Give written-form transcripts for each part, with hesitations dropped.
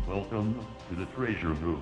Welcome to the treasure room.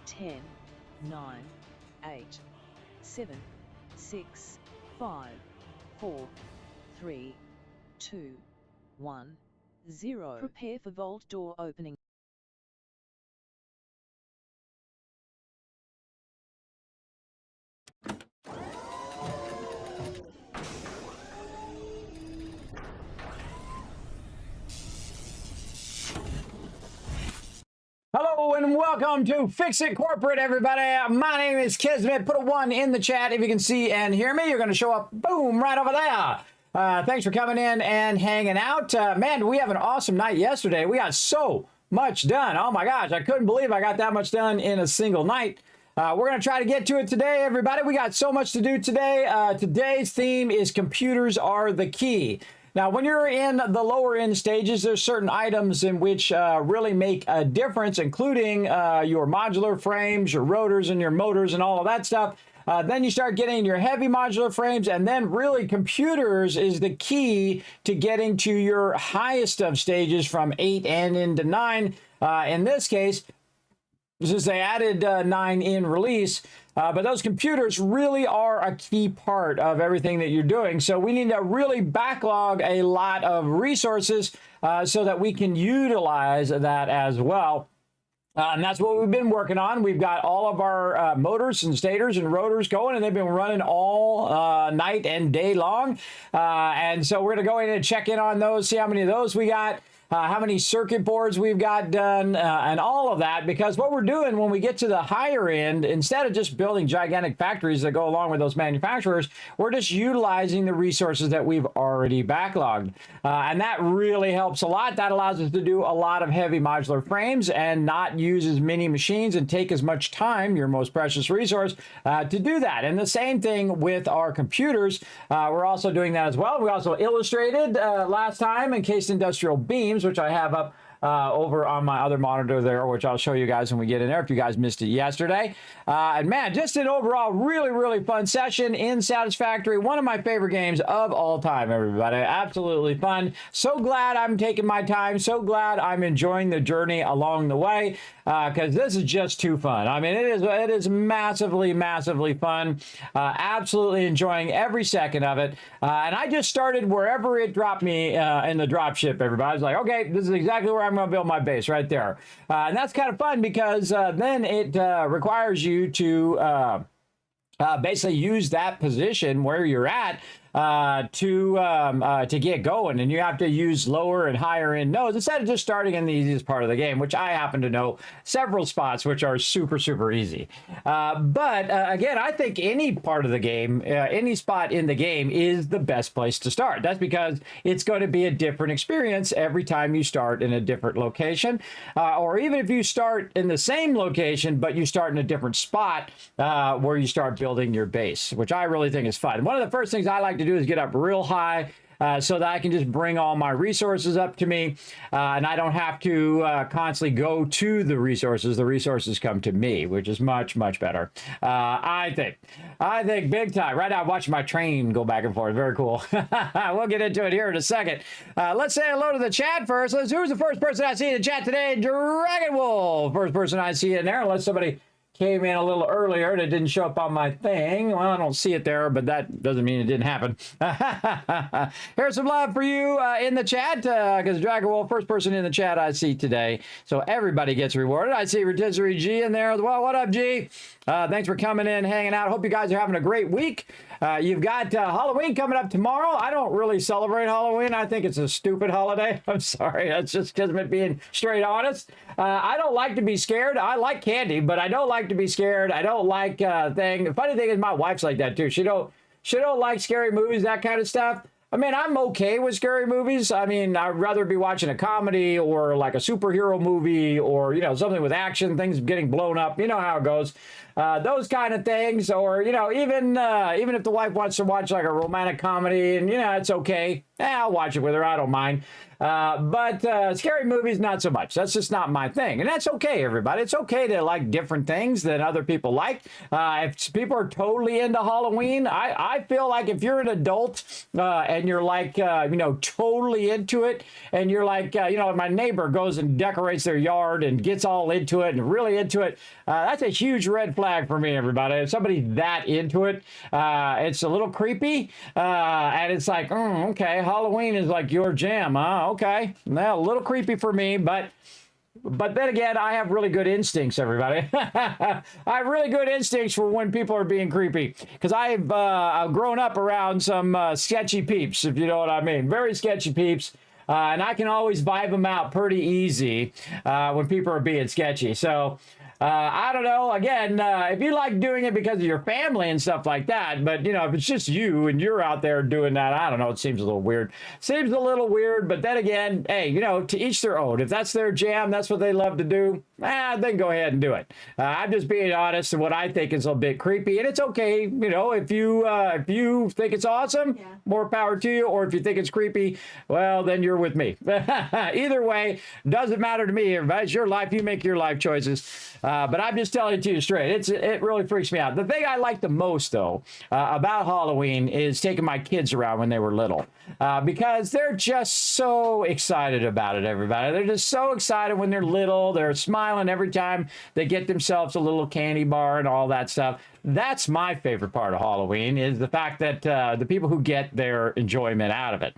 Ten, 9, 8, 7, 6, 5, 4, 3, 2, 1, 0. Prepare for vault door opening. Hello and welcome to FICSIT Corporate, everybody. My name is Kismet. Put a 1 in the chat if you can see and hear me. You're going to show up, boom, right over there. Thanks for coming in and hanging out. Man, we have an awesome night yesterday. We got so much done. Oh my gosh, I couldn't believe I got that much done in a single night. We're going to try to get to it today, everybody. We got so much to do today. Today's theme is computers are the key. Now, when you're in the lower end stages, there's certain items in which really make a difference, including your modular frames, your rotors, and your motors, and all of that stuff. Then you start getting your heavy modular frames, and then really computers is the key to getting to your highest of stages from 8 and into 9. In this case, since they added 9 in release. But those computers really are a key part of everything that you're doing. So we need to really backlog a lot of resources so that we can utilize that as well. And that's what we've been working on. We've got all of our motors and stators and rotors going, and they've been running all night and day long. And so we're going to go in and check in on those, see how many of those we got. How many circuit boards we've got done, and all of that, because what we're doing when we get to the higher end, instead of just building gigantic factories that go along with those manufacturers, we're just utilizing the resources that we've already backlogged. And that really helps a lot. That allows us to do a lot of heavy modular frames and not use as many machines and take as much time, your most precious resource, to do that. And the same thing with our computers. We're also doing that as well. We also illustrated last time encased industrial beams, which I have up over on my other monitor there, which I'll show you guys when we get in there if you guys missed it yesterday. And man, just an overall really, really fun session in Satisfactory. One of my favorite games of all time, everybody. Absolutely fun. So glad I'm taking my time. So glad I'm enjoying the journey along the way, because this is just too fun. I mean, it is massively, massively fun. Absolutely enjoying every second of it. And I just started wherever it dropped me in the drop ship, everybody. I was like, okay, this is exactly where I'm going to build my base, right there. And that's kind of fun because then it requires you to basically use that position where you're at to get going, and you have to use lower and higher end nodes instead of just starting in the easiest part of the game, which I happen to know several spots which are super, super easy. But again, I think any part of the game, any spot in the game is the best place to start. That's because it's going to be a different experience every time you start in a different location, or even if you start in the same location but you start in a different spot where you start building your base, which I really think is fun. One of the first things I like to do is get up real high so that I can just bring all my resources up to me, and I don't have to constantly go to the resources. The resources come to me, which is much, much better. I think big time. Right now I'm watching my train go back and forth. Very cool. We'll get into it here in a second. Let's say hello to the chat first. Who's the first person I see in the chat today? Dragon Wolf. First person I see in there, unless somebody came in a little earlier and it didn't show up on my thing. Well, I don't see it there, but that doesn't mean it didn't happen. Here's some love for you in the chat, because Dragon Wolf, first person in the chat I see today. So everybody gets rewarded. I see Rotisserie G in there as well. What up, G? Thanks for coming in, hanging out. Hope you guys are having a great week. You've got Halloween coming up tomorrow. I don't really celebrate Halloween. I think it's a stupid holiday. I'm sorry. That's just Kismet being straight honest. I don't like to be scared. I like candy, but I don't like to be scared. I don't like thing. The funny thing is my wife's like that too. She don't like scary movies, that kind of stuff. I mean, I'm okay with scary movies. I mean, I'd rather be watching a comedy or like a superhero movie or, you know, something with action, things getting blown up. You know how it goes. Those kind of things. Or, you know, even if the wife wants to watch like a romantic comedy and, you know, it's okay. I'll watch it with her. I don't mind. But scary movies, not so much. That's just not my thing. And that's okay, everybody. It's okay to like different things that other people like. If people are totally into Halloween, I feel like if you're an adult and you're like, you know, totally into it, and you're like, you know, my neighbor goes and decorates their yard and gets all into it and really into it, that's a huge red flag for me, everybody. If somebody's that into it, it's a little creepy. And it's like, okay, Halloween is like your jam, huh? Okay, well, a little creepy for me, but then again, I have really good instincts, everybody. I have really good instincts for when people are being creepy, because I've grown up around some sketchy peeps, if you know what I mean. Very sketchy peeps, and I can always vibe them out pretty easy when people are being sketchy. So I don't know. Again, if you like doing it because of your family and stuff like that, but, you know, if it's just you and you're out there doing that, I don't know. It seems a little weird. Seems a little weird, but then again, hey, you know, to each their own. If that's their jam, that's what they love to do, then go ahead and do it. I'm just being honest in what I think is a bit creepy, and it's okay. You know, if you think it's awesome, yeah, more power to you. Or if you think it's creepy, well, then you're with me. Either way, doesn't matter to me. Everybody, it's your life. You make your life choices. But I'm just telling it to you straight. It really freaks me out. The thing I like the most, though, about Halloween is taking my kids around when they were little. Because they're just so excited about it, everybody. They're just so excited when they're little. They're smiling every time they get themselves a little candy bar and all that stuff. That's my favorite part of Halloween, is the fact that the people who get their enjoyment out of it.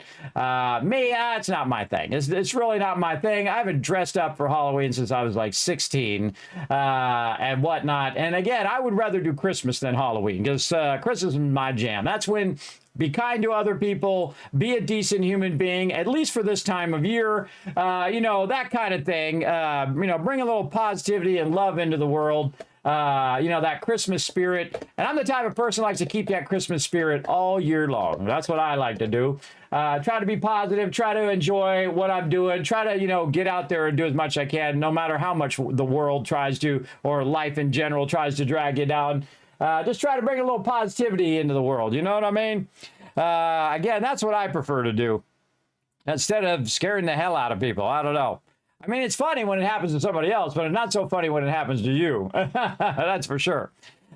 Me, it's not my thing. It's really not my thing. I haven't dressed up for Halloween since I was like 16 and whatnot. And again, I would rather do Christmas than Halloween, because Christmas is my jam. That's when be kind to other people, be a decent human being, at least for this time of year, that kind of thing. Bring a little positivity and love into the world. That Christmas spirit. And I'm the type of person who likes to keep that Christmas spirit all year long. That's what I like to do. Try to be positive, try to enjoy what I'm doing, try to, get out there and do as much as I can, no matter how much the world tries to, or life in general tries to drag you down. Just try to bring a little positivity into the world. You know what I mean? Again, that's what I prefer to do, instead of scaring the hell out of people. I don't know. I mean, it's funny when it happens to somebody else, but it's not so funny when it happens to you. That's for sure.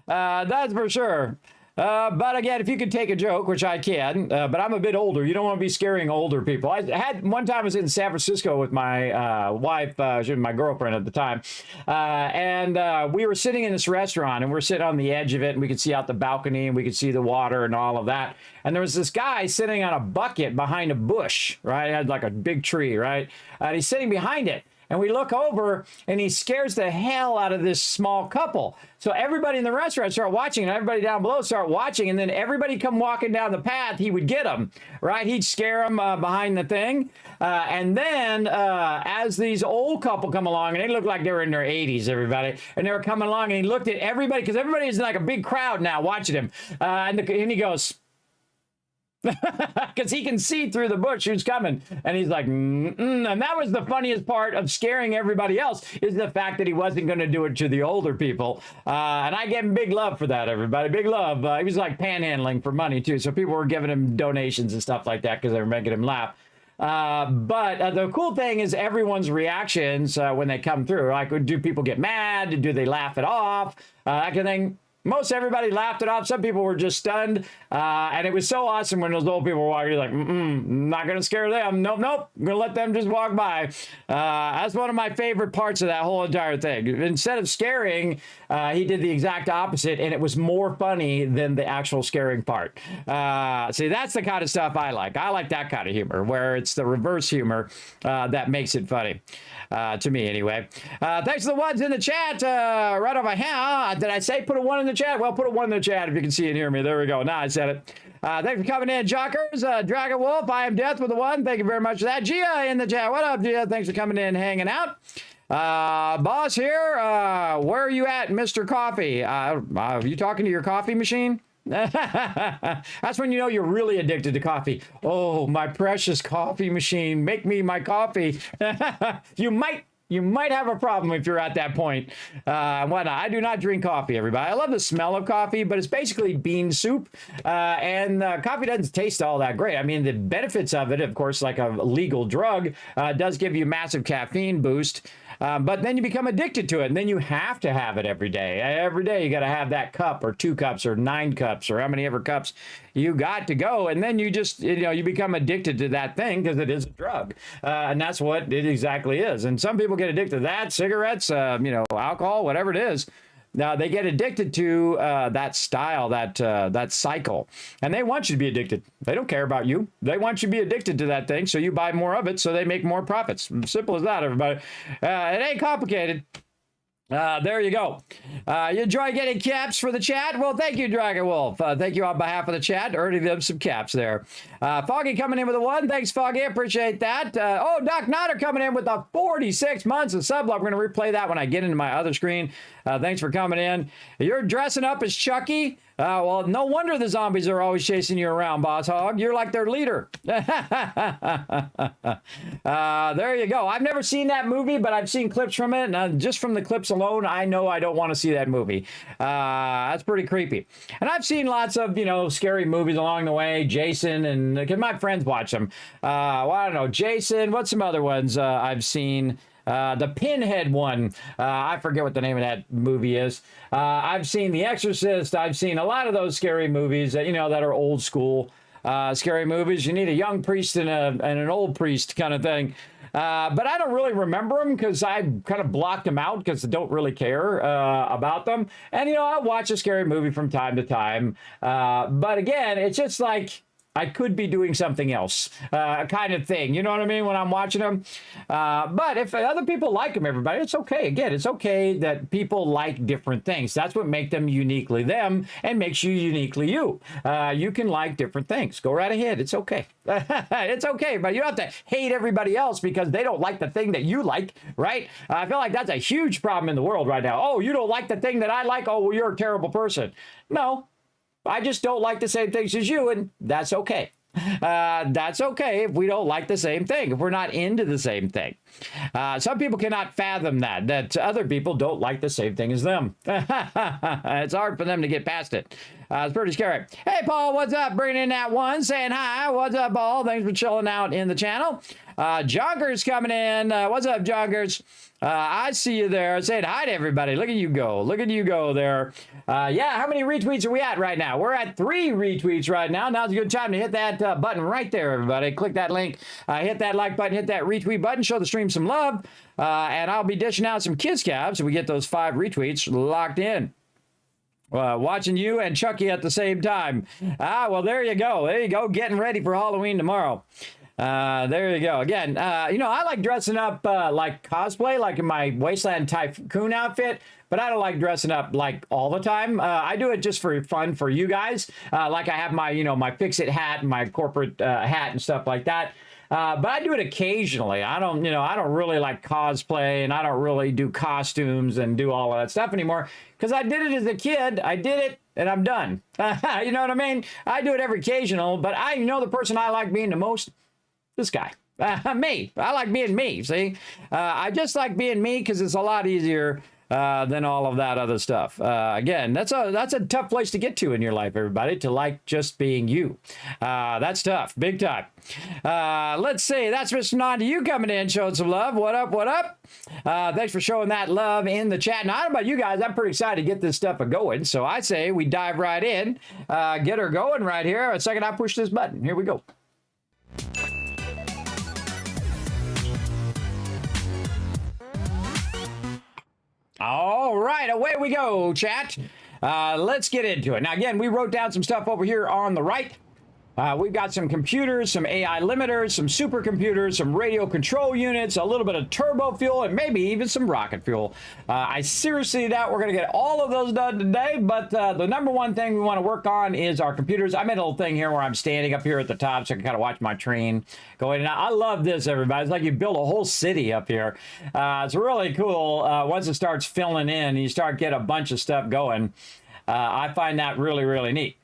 That's for sure. But again, if you could take a joke, which I can, but I'm a bit older. You don't want to be scaring older people. I had one time I was in San Francisco with my wife, she was my girlfriend at the time, and we were sitting in this restaurant, and we're sitting on the edge of it, and we could see out the balcony, and we could see the water and all of that. And there was this guy sitting on a bucket behind a bush, right? It had like a big tree, right? And he's sitting behind it. And we look over, and he scares the hell out of this small couple. So everybody in the restaurant start watching, and everybody down below start watching, and then everybody come walking down the path, he would get them, right? He'd scare them behind the thing. And then as these old couple come along, and they look like they were in their 80s, everybody, and they were coming along, and he looked at everybody, because everybody is like a big crowd now watching him. And he goes... because he can see through the bush who's coming, and he's like, and that was the funniest part of scaring everybody else, is the fact that he wasn't going to do it to the older people. And I give him big love for that, everybody. Big love. He was like panhandling for money too, so people were giving him donations and stuff like that because they were making him laugh. But the cool thing is everyone's reactions when they come through. Like, do people get mad? Do they laugh it off? That kind of thing. Most everybody laughed it off. Some people were just stunned. And it was so awesome when those old people were walking. You're like, not going to scare them. Nope. I'm going to let them just walk by. That's one of my favorite parts of that whole entire thing. Instead of scaring, he did the exact opposite, and it was more funny than the actual scaring part. See, that's the kind of stuff I like. I like that kind of humor, where it's the reverse humor that makes it funny. To me, anyway. Thanks to the ones in the chat. Right over here. Did I say put a 1 in the chat? Well, put a 1 in the chat if you can see and hear me. There we go. Now I said it. Thanks for coming in, Jockers. Dragon Wolf, I am Death with a 1. Thank you very much for that. Gia in the chat. What up, Gia? Thanks for coming in, hanging out. Boss here. Where are you at, Mr. Coffee? Are you talking to your coffee machine? That's when you know you're really addicted to coffee. Oh, my precious coffee machine, make me my coffee. You might have a problem if you're at that point. Whatnot. I do not drink coffee, everybody. I love the smell of coffee, but it's basically bean soup. And coffee doesn't taste all that great. I mean, the benefits of it, of course, like a legal drug, does give you massive caffeine boost. But then you become addicted to it, and then you have to have it every day. Every day you got to have that cup, or 2 cups, or 9 cups, or how many ever cups you got to go. And then you just, you become addicted to that thing because it is a drug. And that's what it exactly is. And some people get addicted to that, cigarettes, alcohol, whatever it is. Now they get addicted to that style, that cycle, and they want you to be addicted. They don't care about you. They want you to be addicted to that thing, so you buy more of it, so they make more profits. Simple as that, everybody. It ain't complicated. There you go. You enjoy getting caps for the chat? Well, thank you, Dragon Wolf. Thank you on behalf of the chat. Earning them some caps there. Foggy coming in with a 1. Thanks, Foggy. Appreciate that. Doc Notter coming in with a 46 months of sub love. We're going to replay that when I get into my other screen. Thanks for coming in. You're dressing up as Chucky? Well, no wonder the zombies are always chasing you around, Boss Hog. You're like their leader. There you go. I've never seen that movie, but I've seen clips from it. And just from the clips alone, I know I don't want to see that movie. That's pretty creepy. And I've seen lots of, scary movies along the way. Jason, and because my friends watch them. Well, I don't know. Jason, what's some other ones I've seen? The Pinhead one. I forget what the name of that movie is. I've seen The Exorcist. I've seen a lot of those scary movies that, you know, that are old school scary movies. You need a young priest and an old priest kind of thing. But I don't really remember them because I kind of blocked them out because I don't really care about them. And, you know, I watch a scary movie from time to time. But again, it's just like I could be doing something else kind of thing. You know what I mean? When I'm watching them. But if other people like them, everybody, it's okay. Again, it's okay that people like different things. That's what makes them uniquely them and makes you uniquely you. You can like different things. Go right ahead. It's okay. It's okay. But you don't have to hate everybody else because they don't like the thing that you like, right? I feel like that's a huge problem in the world right now. Oh, you don't like the thing that I like? Oh, well, you're a terrible person. No. I just don't like the same things as you, and that's okay. That's okay if we don't like the same thing, if we're not into the same thing. Some people cannot fathom that other people don't like the same thing as them. It's hard for them to get past it. It's pretty scary. Hey, Paul, what's up? Bringing in that one, saying hi. What's up, Paul? Thanks for chilling out in the channel. Jonker's coming in. What's up, Jonkers? I see you there. Saying hi to everybody. Look at you go. Look at you go there. Yeah, how many retweets are we at right now? We're at 3 retweets right now. Now's a good time to hit that button right there, everybody. Click that link. Hit that like button. Hit that retweet button. Show the stream some love. And I'll be dishing out some kiss cabs so we get those 5 retweets locked in. Watching you and Chucky at the same time. Well, there you go. There you go. Getting ready for Halloween tomorrow. There you go. Again, you know, I like dressing up like cosplay, like in my Wasteland Tycoon outfit, but I don't like dressing up like all the time. I do it just for fun for you guys. Like I have my, you know, my FICSIT hat and my corporate hat and stuff like that. But I do it occasionally. I don't really like cosplay, and I don't really do costumes and do all of that stuff anymore because I did it as a kid. I did it and I'm done. You know what I mean? I do it every occasional, but you know the person I like being the most? This guy. Me. I like being me, see? I just like being me because it's a lot easier than all of that other stuff. Again, that's a tough place to get to in your life, everybody, to like just being you. That's tough. Big time. Let's see. That's Mr. Non to you coming in, showing some love. What up? What up? Thanks for showing that love in the chat. Now, I don't know about you guys. I'm pretty excited to get this stuff going. So I say we dive right in. Get her going right here. A second, I push this button. Here we go. All right, away we go, chat. Let's get into it. Now, again, we wrote down some stuff over here on the right. We've got some computers, some AI limiters, some supercomputers, some radio control units, a little bit of turbo fuel, and maybe even some rocket fuel. I seriously doubt we're going to get all of those done today, but the number one thing we want to work on is our computers. I made a little thing here where I'm standing up here at the top so I can kind of watch my train go in and out. I love this, everybody. It's like you build a whole city up here. It's really cool. Once it starts filling in, you start getting a bunch of stuff going. I find that really, really neat.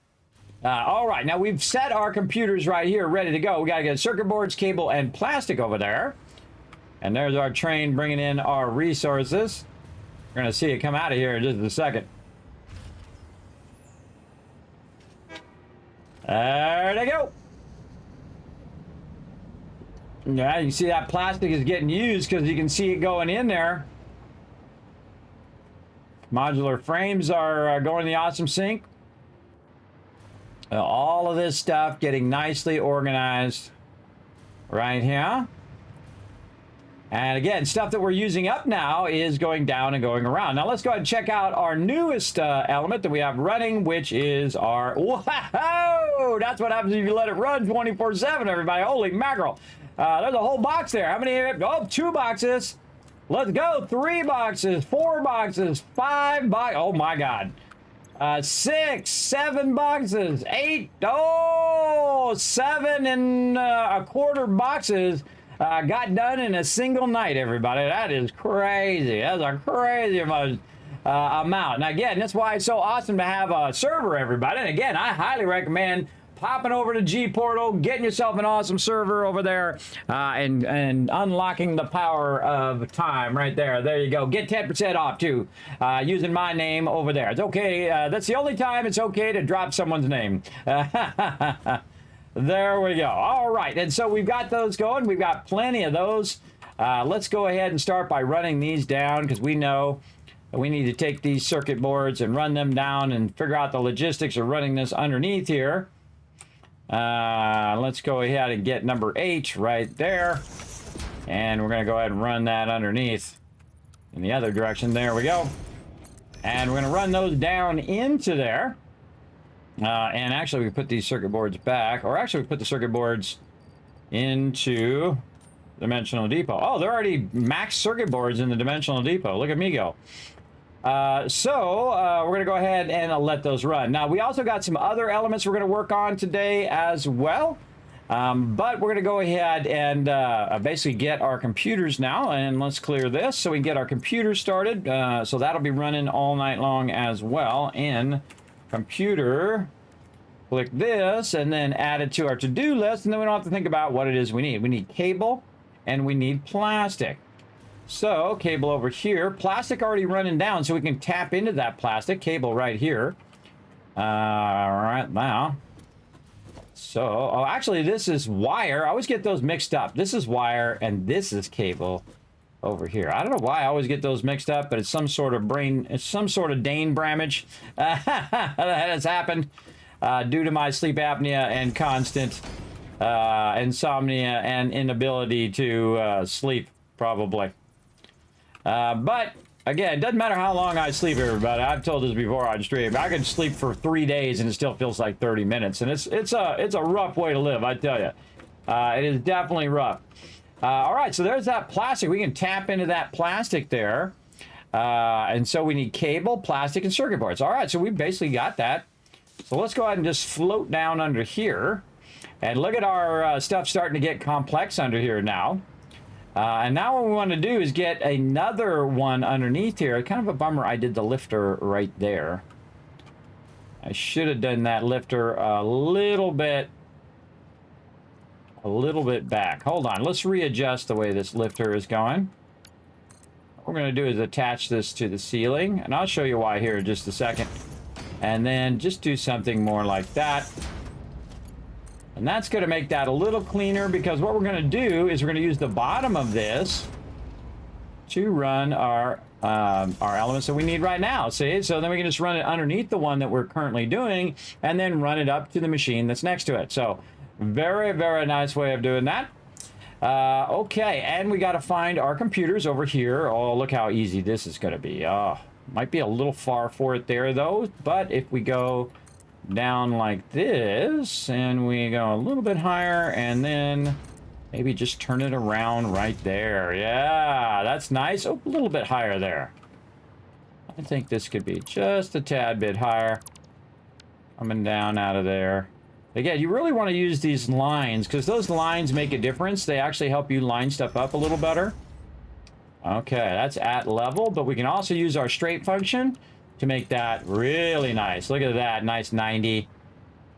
All right, now we've set our computers right here, ready to go. We got to get circuit boards, cable, and plastic over there. And there's our train bringing in our resources. We're going to see it come out of here in just a second. There they go. Yeah, you can see that plastic is getting used because you can see it going in there. Modular frames are going to the awesome sink. All of this stuff getting nicely organized right here. And again, stuff that we're using up now is going down and going around. Now let's go ahead and check out our newest element that we have running, which is our... Whoa! That's what happens if you let it run 24/7, everybody. Holy mackerel. There's a whole box there. How many? Oh, 2 boxes. Let's go. 3 boxes, 4 boxes, 5 boxes. Oh my God. 6, 7 boxes, 8, 7 and a quarter boxes got done in a single night, everybody. That is crazy. That's a crazy amount. And again, that's why it's so awesome to have a server, everybody. And again, I highly recommend popping over to G Portal, getting yourself an awesome server over there, and unlocking the power of time right there. There you go. Get 10% off too, using my name over there. It's okay. That's the only time it's okay to drop someone's name. There we go. All right, and so we've got those going. We've got plenty of those. Let's go ahead and start by running these down because we know that we need to take these circuit boards and run them down and figure out the logistics of running this underneath here. Let's go ahead and get number 8 right there. And we're going to go ahead and run that underneath in the other direction. There we go. And we're going to run those down into there. And actually, we put these circuit boards back. Or actually, we put the circuit boards into dimensional depot. Oh, they're already max circuit boards in the dimensional depot. Look at me go. We're going to go ahead and let those run. Now, we also got some other elements we're going to work on today as well. But we're going to go ahead and basically get our computers now. And let's clear this so we can get our computers started. So that'll be running all night long as well. In computer, click this and then add it to our to-do list. And then we don't have to think about what it is we need. We need cable and we need plastic. So, cable over here. Plastic already running down, so we can tap into that plastic. Cable right here. Right now. So, oh, actually, this is wire. I always get those mixed up. This is wire, and this is cable over here. I don't know why I always get those mixed up, but it's some sort of it's some sort of Dane Bramage that has happened due to my sleep apnea and constant insomnia and inability to sleep, probably. But again, it doesn't matter how long I sleep, everybody. I've told this before on stream. I can sleep for 3 days and it still feels like 30 minutes. And it's a rough way to live, I tell you. It is definitely rough. All right, so there's that plastic. We can tap into that plastic there. And so we need cable, plastic, and circuit boards. All right, so we basically got that. So let's go ahead and just float down under here. And look at our stuff starting to get complex under here now. And now what we want to do is get another one underneath here. Kind of a bummer I did the lifter right there. I should have done that lifter a little bit back. Hold on, let's readjust the way this lifter is going. What we're going to do is attach this to the ceiling, and I'll show you why here in just a second. And then just do something more like that. And that's going to make that a little cleaner, because what we're going to do is we're going to use the bottom of this to run our elements that we need right now. See? So then we can just run it underneath the one that we're currently doing and then run it up to the machine that's next to it. So very, very nice way of doing that. Okay, and we got to find our computers over here. Oh, look how easy this is going to be. Oh, might be a little far for it there, though. But if we go down like this and we go a little bit higher and then maybe just turn it around right there. Yeah, that's nice. Oh, a little bit higher there. I think this could be just a tad bit higher. Coming down out of there. Again, you really want to use these lines because those lines make a difference. They actually help you line stuff up a little better. Okay, that's at level, but we can also use our straight function to make that really nice. Look at that, nice 90.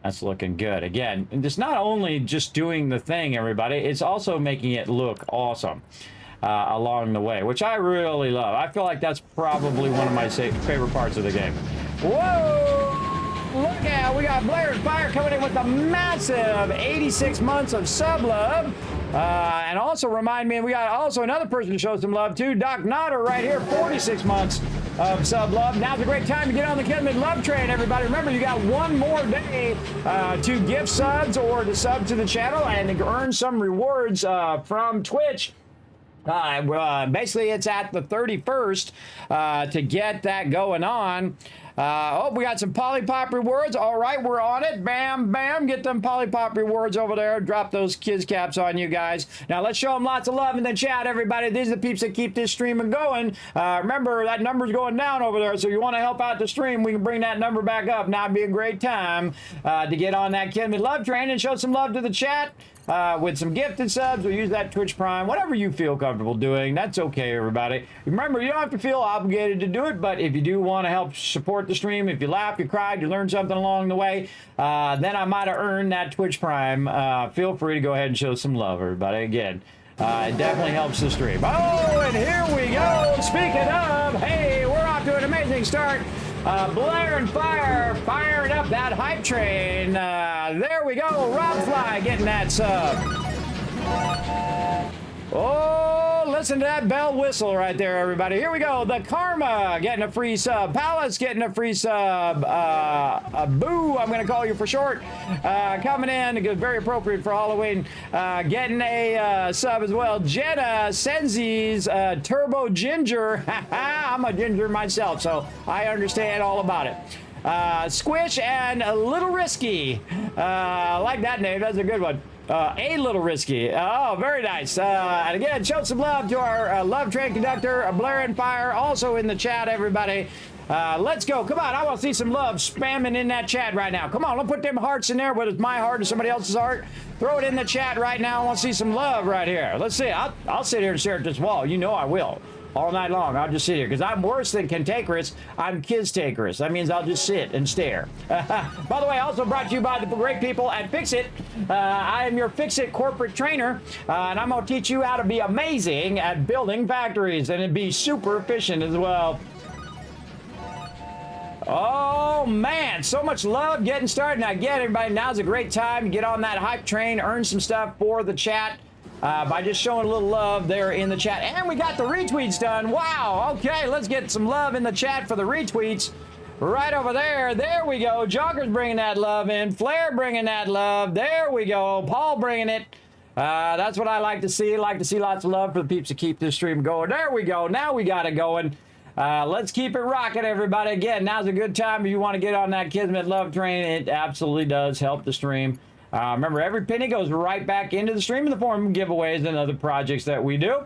That's looking good. Again, it's not only just doing the thing, everybody, it's also making it look awesome along the way, which I really love. I feel like that's probably one of my favorite parts of the game. Whoa! Look out, we got Blair and Fire coming in with a massive 86 months of sub love. And also remind me, we got also another person to show some love too, Doc Nodder right here, 46 months of sub love. Now's a great time to get on the Kismet love train, everybody. Remember, you got one more day to gift subs or to sub to the channel and to earn some rewards from Twitch. Basically, it's at the 31st to get that going on. Oh, we got some Polypop rewards. All right, we're on it. Bam, bam. Get them Polypop rewards over there. Drop those kids caps on you guys. Now, let's show them lots of love in the chat, everybody. These are the peeps that keep this streaming going. Remember, that number's going down over there, so if you want to help out the stream, we can bring that number back up. Now would be a great time to get on that Kismet love train and show some love to the chat. With some gifted subs, we'll use that Twitch Prime, whatever you feel comfortable doing. That's okay, everybody. Remember, you don't have to feel obligated to do it, but if you do want to help support the stream, if you laughed, you cried, you learned something along the way, then I might have earned that Twitch Prime. Feel free to go ahead and show some love, everybody. Again, it definitely helps the stream. Oh, and here we go. Speaking of, hey, we're off to an amazing start. Blair and Fire firing up that hype train. There we go. Rob Fly getting that sub. Oh, listen to that bell whistle right there, everybody. Here we go. The Karma getting a free sub. Palace getting a free sub. Boo, I'm going to call you for short. Coming in, very appropriate for Halloween. Getting a sub as well. Jenna Senzi's Turbo Ginger. I'm a ginger myself, so I understand all about it. Squish and a Little Risky. I like that name. That's a good one. A Little Risky. Oh, very nice. And again, show some love to our love train conductor, Blair and Fire, also in the chat, everybody. Let's go. Come on. I want to see some love spamming in that chat right now. Come on. Let's put them hearts in there, whether it's my heart or somebody else's heart. Throw it in the chat right now. I want to see some love right here. Let's see. I'll sit here and stare at this wall. You know I will. All night long, I'll just sit here because I'm worse than cantankerous. I'm kistakerous. That means I'll just sit and stare. By the way, also brought to you by the great people at FICSIT. I am your FICSIT corporate trainer, and I'm going to teach you how to be amazing at building factories and be super efficient as well. Oh, man, so much love getting started. Now, again, everybody, now's a great time to get on that hype train, earn some stuff for the chat. By just showing a little love there in the chat. And we got the retweets done. Wow. Okay, let's get some love in the chat for the retweets. Right over there. There we go. Joker's bringing that love in. Flair bringing that love. There we go. Paul bringing it. That's what I like to see. I like to see lots of love for the peeps to keep this stream going. There we go. Now we got it going. Let's keep it rocking, everybody. Again, now's a good time if you want to get on that Kismet love train. It absolutely does help the stream. Remember, every penny goes right back into the stream in the form of giveaways and other projects that we do.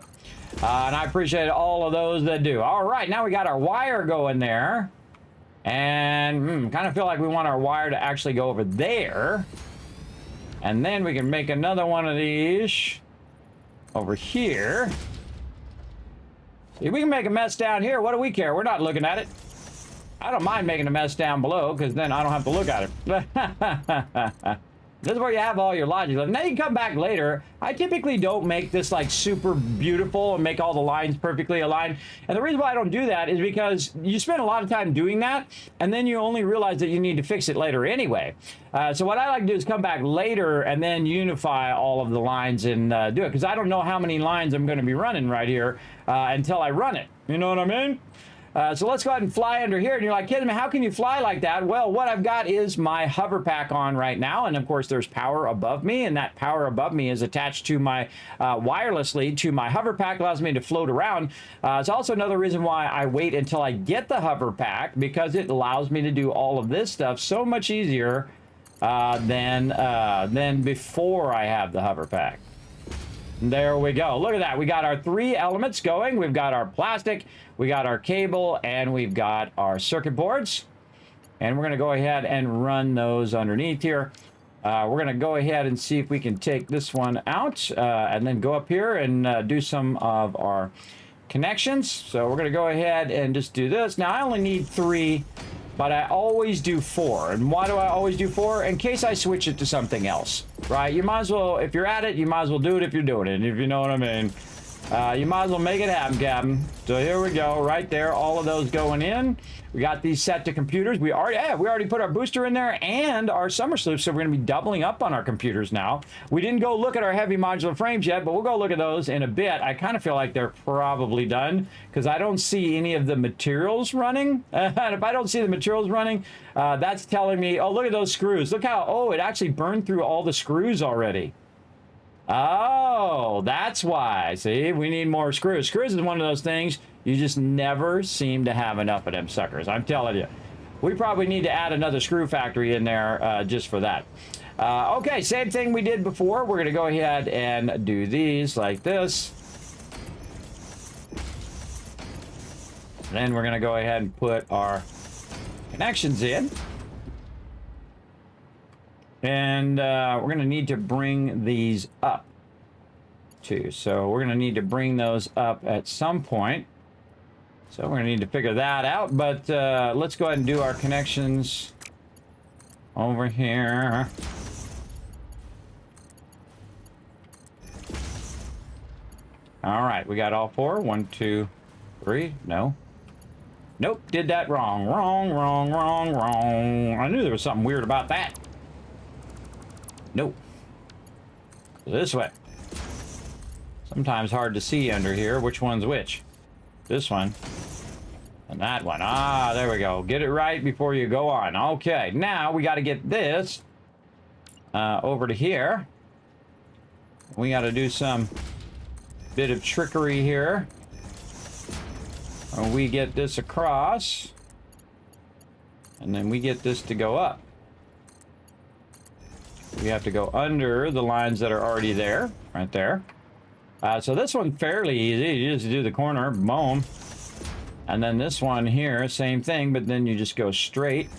And I appreciate all of those that do. All right, now we got our wire going there. And kind of feel like we want our wire to actually go over there. And then we can make another one of these over here. If we can make a mess down here, what do we care? We're not looking at it. I don't mind making a mess down below because then I don't have to look at it. This is where you have all your logic. Now you can come back later. I typically don't make this like super beautiful and make all the lines perfectly aligned. And the reason why I don't do that is because you spend a lot of time doing that, and then you only realize that you need to fix it later anyway. So what I like to do is come back later and then unify all of the lines and do it, because I don't know how many lines I'm going to be running right here until I run it. You know what I mean? So let's go ahead and fly under here. And you're like, Kismet, how can you fly like that? Well, what I've got is my hover pack on right now. And of course, there's power above me. And that power above me is attached to my wirelessly to my hover pack. Allows me to float around. It's also another reason why I wait until I get the hover pack, because it allows me to do all of this stuff so much easier than before I have the hover pack. There we go. Look at that. We got our 3 elements going. We've got our plastic, we got our cable, and we've got our circuit boards. And we're going to go ahead and run those underneath here. We're going to go ahead and see if we can take this one out and then go up here and do some of our connections. So we're going to go ahead and just do this. Now, I only need 3, but I always do 4. And why do I always do 4? In case I switch it to something else, right? You might as well, if you're at it, you might as well do it if you're doing it, if you know what I mean. You might as well make it happen, Captain. So here we go, right there, all of those going in. We got these set to computers. We already put our booster in there and our summer sloops, so we're going to be doubling up on our computers now. We didn't go look at our heavy modular frames yet, but we'll go look at those in a bit. I kind of feel like they're probably done because I don't see any of the materials running. And if I don't see the materials running, that's telling me, oh, look at those screws. Look how, oh, it actually burned through all the screws already. Oh, that's why. See, we need more screws. Screws is one of those things you just never seem to have enough of them suckers. I'm telling you. We probably need to add another screw factory in there just for that. Okay, same thing we did before. We're going to go ahead and do these like this. Then we're going to go ahead and put our connections in. And we're going to need to bring these up too. So we're going to need to bring those up at some point. So we're going to need to figure that out. But let's go ahead and do our connections over here. All right, we got all 4. 1, 2, 3. No. Nope, did that wrong. Wrong. I knew there was something weird about that. Nope. This way. So Sometimes hard to see under here which one's which. This one and that one. Ah, there we go. Get it right before you go on. Okay, now we got to get this over to here. We got to do some bit of trickery here. We get this across, and then we get this to go up. We have to go under the lines that are already there, right there. So this one's fairly easy. You just do the corner, boom. And then this one here, same thing, but then you just go straight.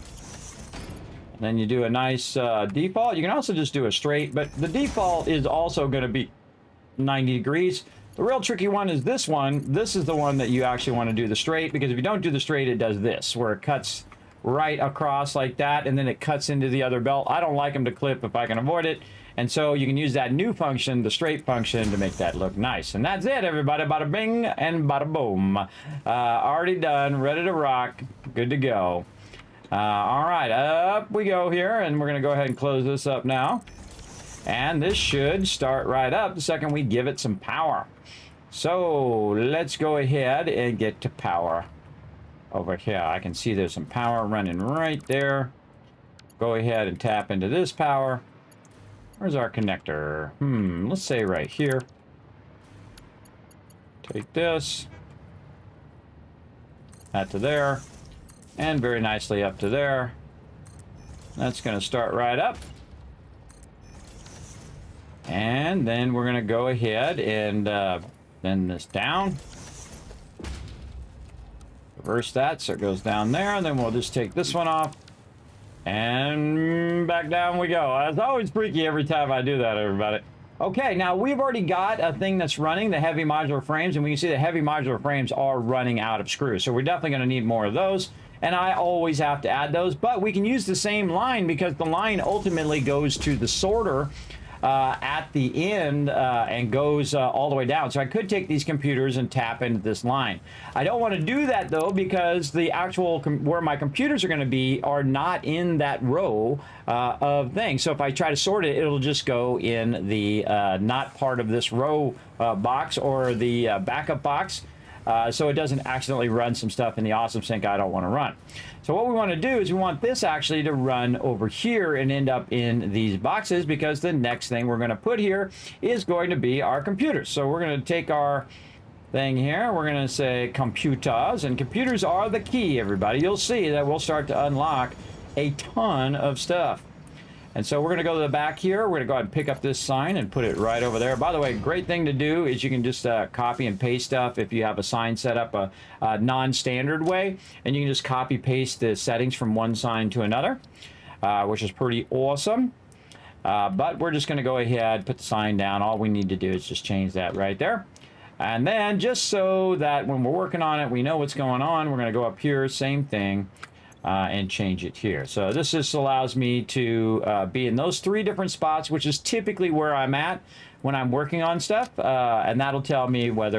And then you do a nice default. You can also just do a straight, but the default is also going to be 90 degrees. The real tricky one is this one. This is the one that you actually want to do the straight, because if you don't do the straight, it does this, where it cuts right across like that, and then it cuts into the other belt. I don't like them to clip if I can avoid it. And so you can use that new function, the straight function, to make that look nice. And that's it, everybody. Bada bing and bada boom. Already done, ready to rock, good to go. All right, up we go here, and we're going to go ahead and close this up now. And this should start right up the second we give it some power. So let's go ahead and get to power. Over here, I can see there's some power running right there. Go ahead and tap into this power. Where's our connector? Let's say right here. Take this. That to there. And very nicely up to there. That's going to start right up. And then we're going to go ahead and bend this down. Reverse that so it goes down there. And then we'll just take this one off. And back down we go. It's always freaky every time I do that, everybody. Okay, now we've already got a thing that's running, the heavy modular frames, and we can see the heavy modular frames are running out of screws. So we're definitely going to need more of those. And I always have to add those, but we can use the same line because the line ultimately goes to the sorter at the end and goes all the way down. So I could take these computers and tap into this line. I don't want to do that though, because the actual where my computers are going to be are not in that row of things. So if I try to sort it, it'll just go in the not part of this row box or the backup box. So it doesn't accidentally run some stuff in the awesome sync I don't want to run. So what we want to do is we want this actually to run over here and end up in these boxes, because the next thing we're going to put here is going to be our computers. So we're going to take our thing here, we're going to say computers, and computers are the key, everybody. You'll see that we'll start to unlock a ton of stuff. And so we're going to go to the back here. We're going to go ahead and pick up this sign and put it right over there. By the way, great thing to do is you can just copy and paste stuff if you have a sign set up a non-standard way. And you can just copy paste the settings from one sign to another, which is pretty awesome. But we're just going to go ahead, put the sign down. All we need to do is just change that right there. And then just so that when we're working on it, we know what's going on, we're going to go up here, same thing. And change it here. So this just allows me to be in those three different spots, which is typically where I'm at when I'm working on stuff, and that'll tell me what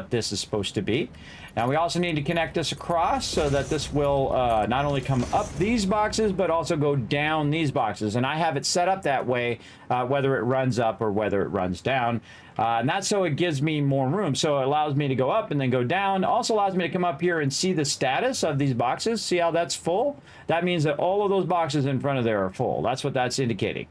this is supposed to be. Now we also need to connect this across so that this will not only come up these boxes but also go down these boxes, and I have it set up that way whether it runs up or whether it runs down, and that's so it gives me more room. So it allows me to go up and then go down. It also allows me to come up here and see the status of these boxes. See how that's full? That means that all of those boxes in front of there are full. That's what that's indicating,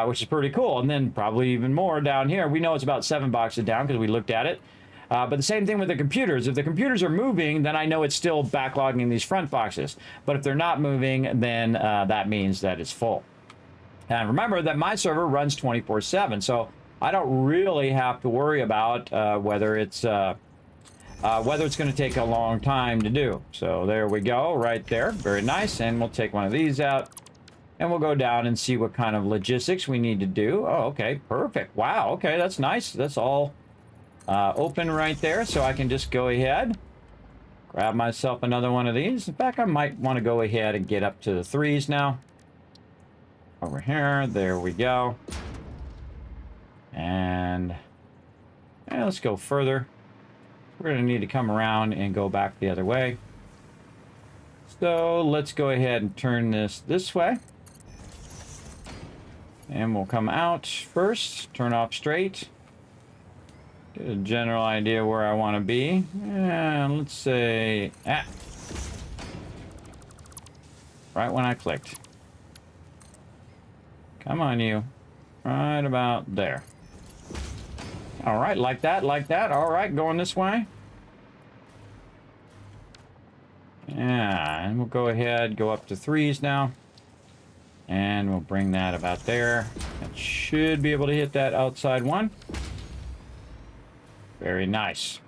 which is pretty cool. And then probably even more down here. We know it's about 7 boxes down because we looked at it. But the same thing with the computers. If the computers are moving, then I know it's still backlogging these front boxes. But if they're not moving, then that means that it's full. And remember that my server runs 24/7, so I don't really have to worry about whether it's going to take a long time to do. So there we go, right there. Very nice. And we'll take one of these out, and we'll go down and see what kind of logistics we need to do. Oh, okay, perfect. Wow, okay, that's nice. That's all open right there, so I can just go ahead, grab myself another one of these. In fact, I might want to go ahead and get up to the 3s now. Over here, there we go. And let's go further. We're going to need to come around and go back the other way. So let's go ahead and turn this way. And we'll come out first, turn off straight. Get a general idea where I want to be. And let's say, right when I clicked. Come on, you. Right about there. All right, like that, like that. All right, going this way. Yeah, and we'll go ahead, go up to 3s now. And we'll bring that about there. That should be able to hit that outside one. Very nice.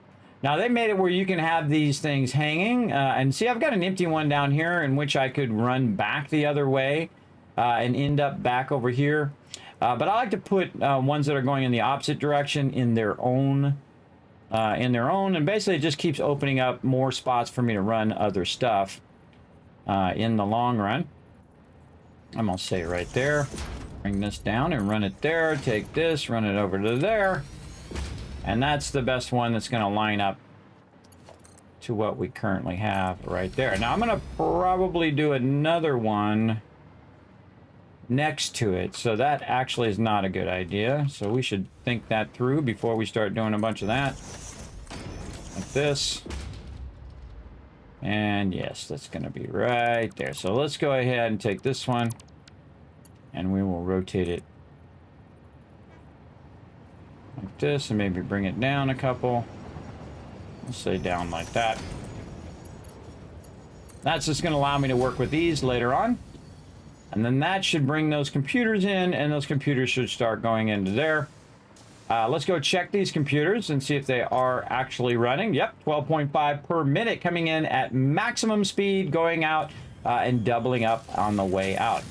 Now, they made it where you can have these things hanging. And see, I've got an empty one down here in which I could run back the other way and end up back over here. But I like to put ones that are going in the opposite direction in their own. And basically it just keeps opening up more spots for me to run other stuff in the long run. I'm going to say right there. Bring this down and run it there. Take this, run it over to there. And that's the best one that's going to line up to what we currently have right there. Now I'm going to probably do another one next to it. So that actually is not a good idea. So we should think that through before we start doing a bunch of that. Like this. And yes, that's going to be right there. So let's go ahead and take this one. And we will rotate it like this and maybe bring it down a couple. Let's say down like that. That's just going to allow me to work with these later on. And then that should bring those computers in, and those computers should start going into there. Let's go check these computers and see if they are actually running. Yep, 12.5 per minute coming in at maximum speed, going out and doubling up on the way out.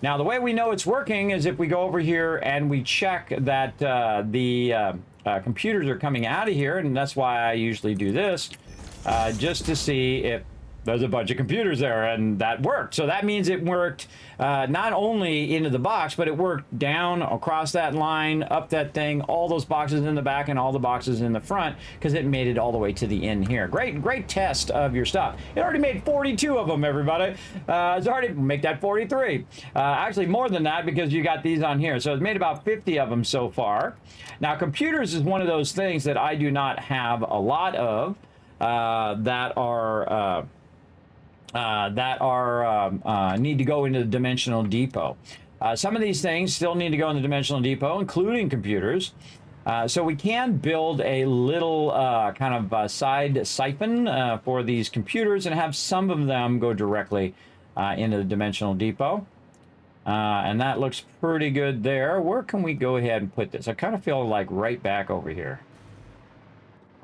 Now, the way we know it's working is if we go over here and we check that the computers are coming out of here, and that's why I usually do this, just to see if there's a bunch of computers there, and that worked. So that means it worked not only into the box, but it worked down across that line, up that thing, all those boxes in the back and all the boxes in the front, because it made it all the way to the end here. Great test of your stuff. It already made 42 of them, everybody. It's already, make that 43. Actually, more than that, because you got these on here. So it's made about 50 of them so far. Now, computers is one of those things that I do not have a lot of need to go into the dimensional depot. Some of these things still need to go in the dimensional depot, including computers. So we can build a little kind of side siphon for these computers and have some of them go directly into the dimensional depot. And that looks pretty good there. Where can we go ahead and put this? I kind of feel like right back over here.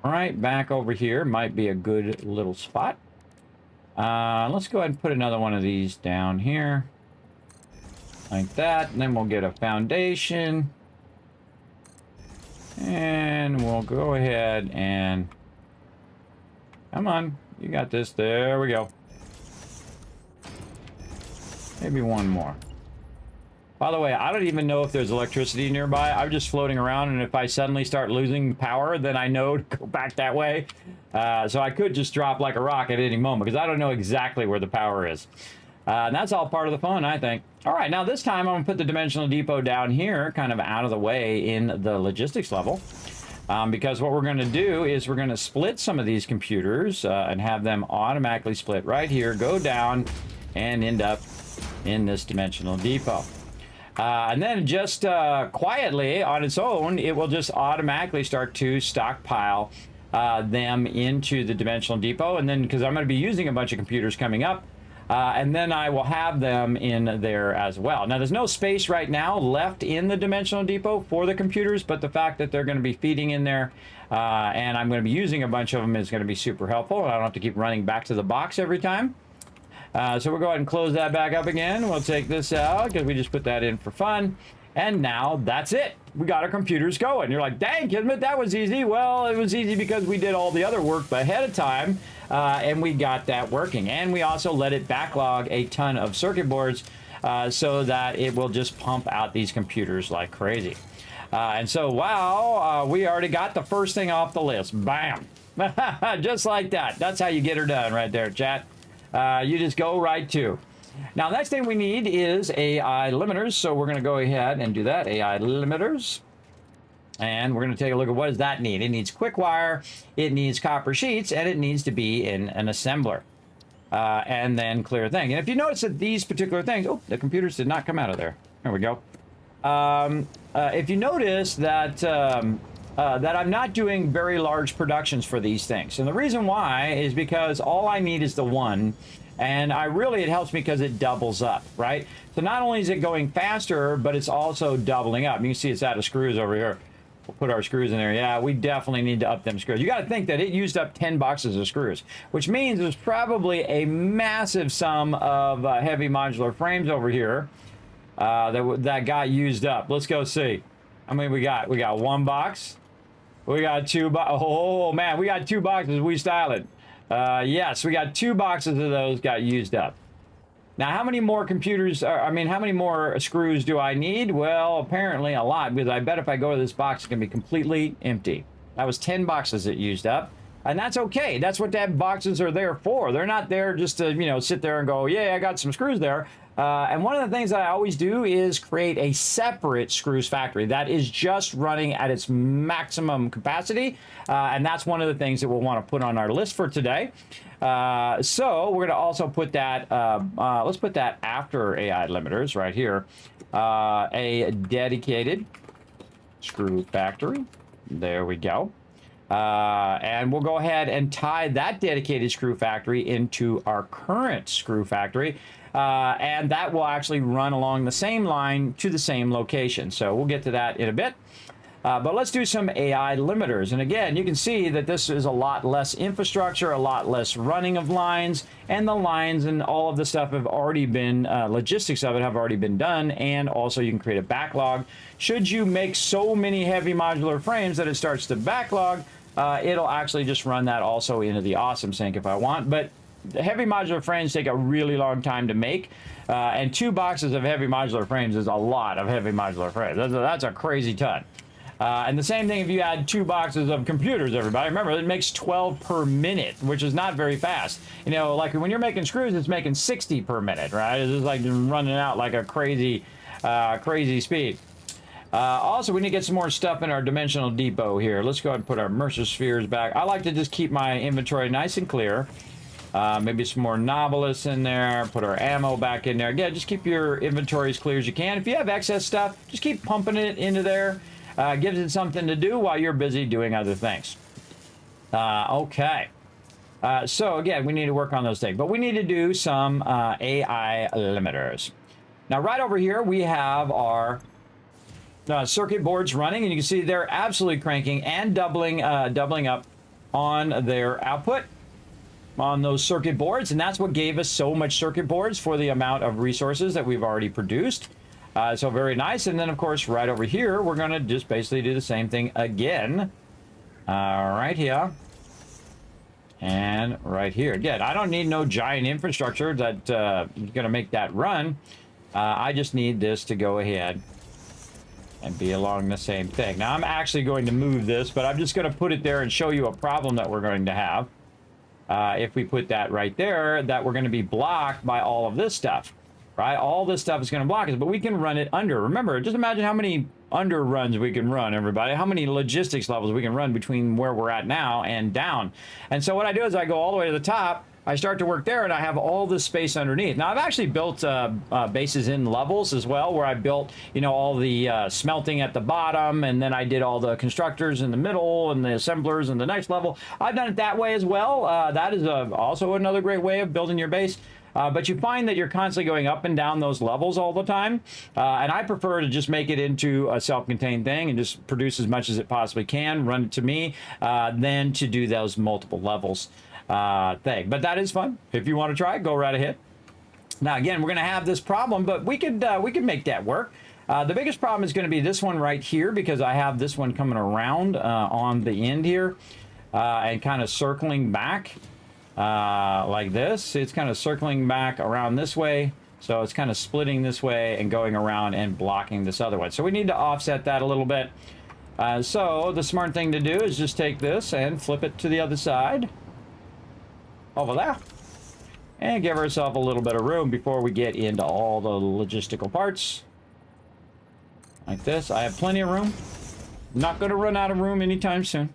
Right back over here might be a good little spot. Let's go ahead and put another one of these down here. Like that. And then we'll get a foundation. And we'll go ahead and... Come on. You got this. There we go. Maybe one more. By the way, I don't even know if there's electricity nearby. I'm just floating around, and if I suddenly start losing power, then I know to go back that way. So I could just drop like a rock at any moment, because I don't know exactly where the power is. And that's all part of the fun, I think. All right, now this time I'm going to put the dimensional depot down here, kind of out of the way in the logistics level. Because what we're going to do is we're going to split some of these computers and have them automatically split right here, go down, and end up in this dimensional depot. And then just quietly on its own, it will just automatically start to stockpile them into the dimensional depot. And then, because I'm going to be using a bunch of computers coming up, and then I will have them in there as well. Now, there's no space right now left in the dimensional depot for the computers, but the fact that they're going to be feeding in there and I'm going to be using a bunch of them is going to be super helpful. I don't have to keep running back to the box every time. So we'll go ahead and close that back up again. We'll take this out because we just put that in for fun. And now that's it. We got our computers going. You're like, dang, Kismet, that was easy. Well, it was easy because we did all the other work ahead of time, and we got that working. And we also let it backlog a ton of circuit boards so that it will just pump out these computers like crazy. And so, wow, we already got the first thing off the list. Bam. Just like that. That's how you get her done right there, chat. You just go right to. Now, next thing we need is AI limiters. So we're going to go ahead and do that. AI limiters. And we're going to take a look at what does that need. It needs quick wire, it needs copper sheets, and it needs to be in an assembler. And then clear thing. And if you notice that these particular things, oh, the computers did not come out of there. There we go. If you notice that that I'm not doing very large productions for these things, and the reason why is because all I need is the one, and it helps me because it doubles up, right? So not only is it going faster, but it's also doubling up. You can see it's out of screws over here. We'll put our screws in there. Yeah, we definitely need to up them screws. You got to think that it used up 10 boxes of screws, which means there's probably a massive sum of heavy modular frames over here that got used up. Let's go see. I mean, we got one box. We got two oh man, we got 2 boxes. We style it. Yes, we got 2 boxes of those got used up. Now, how many more how many more screws do I need? Well, apparently a lot, because I bet if I go to this box, it's going to be completely empty. That was 10 boxes it used up. And that's okay. That's what that boxes are there for. They're not there just to, you know, sit there and go, yeah, I got some screws there. And one of the things that I always do is create a separate screws factory that is just running at its maximum capacity. And that's one of the things that we'll want to put on our list for today. So we're going to also put that, let's put that after AI limiters right here, a dedicated screw factory. There we go. And we'll go ahead and tie that dedicated screw factory into our current screw factory. And that will actually run along the same line to the same location. So we'll get to that in a bit. But let's do some AI limiters. And again, you can see that this is a lot less infrastructure, a lot less running of lines, and the lines and all of the stuff have already been, logistics of it have already been done. And also you can create a backlog. Should you make so many heavy modular frames that it starts to backlog, it'll actually just run that also into the awesome sink if I want. But the heavy modular frames take a really long time to make, and 2 boxes of heavy modular frames is a lot of heavy modular frames. That's a crazy ton. And the same thing if you add 2 boxes of computers, everybody. Remember, it makes 12 per minute, which is not very fast. You know, like when you're making screws, it's making 60 per minute, right? It's just like running out like a crazy, crazy speed. Also, we need to get some more stuff in our dimensional depot here. Let's go ahead and put our Mercer spheres back. I like to just keep my inventory nice and clear. Maybe some more Nobilis in there. Put our ammo back in there. Again, just keep your inventory as clear as you can. If you have excess stuff, just keep pumping it into there. Gives it something to do while you're busy doing other things. Okay. So again, we need to work on those things. But we need to do some AI limiters. Now, right over here, we have our circuit boards running. And you can see they're absolutely cranking and doubling up on their output on those circuit boards, and that's what gave us so much circuit boards for the amount of resources that we've already produced. So very nice. And then of course right over here we're going to just basically do the same thing again, right here and right here. Again, I don't need no giant infrastructure that is going to make that run. I just need this to go ahead and be along the same thing. Now I'm actually going to move this, but I'm just going to put it there and show you a problem that we're going to have. If we put that right there, that we're going to be blocked by all of this stuff, right? All this stuff is going to block us, but we can run it under. Remember, just imagine how many under runs we can run, everybody. How many logistics levels we can run between where we're at now and down. And so what I do is I go all the way to the top. I start to work there, and I have all this space underneath. Now, I've actually built bases in levels as well, where I built, you know, all the smelting at the bottom, and then I did all the constructors in the middle and the assemblers in the next level. I've done it that way as well. That is also another great way of building your base. But you find that you're constantly going up and down those levels all the time. And I prefer to just make it into a self-contained thing and just produce as much as it possibly can, run it to me, than to do those multiple levels thing. But that is fun. If you want to try it, go right ahead. Now, again, we're going to have this problem, but we could make that work. The biggest problem is going to be this one right here, because I have this one coming around on the end here and kind of circling back like this. It's kind of circling back around this way. So it's kind of splitting this way and going around and blocking this other one. So we need to offset that a little bit. So the smart thing to do is just take this and flip it to the other side. Over there. And give ourselves a little bit of room before we get into all the logistical parts. Like this. I have plenty of room. Not going to run out of room anytime soon.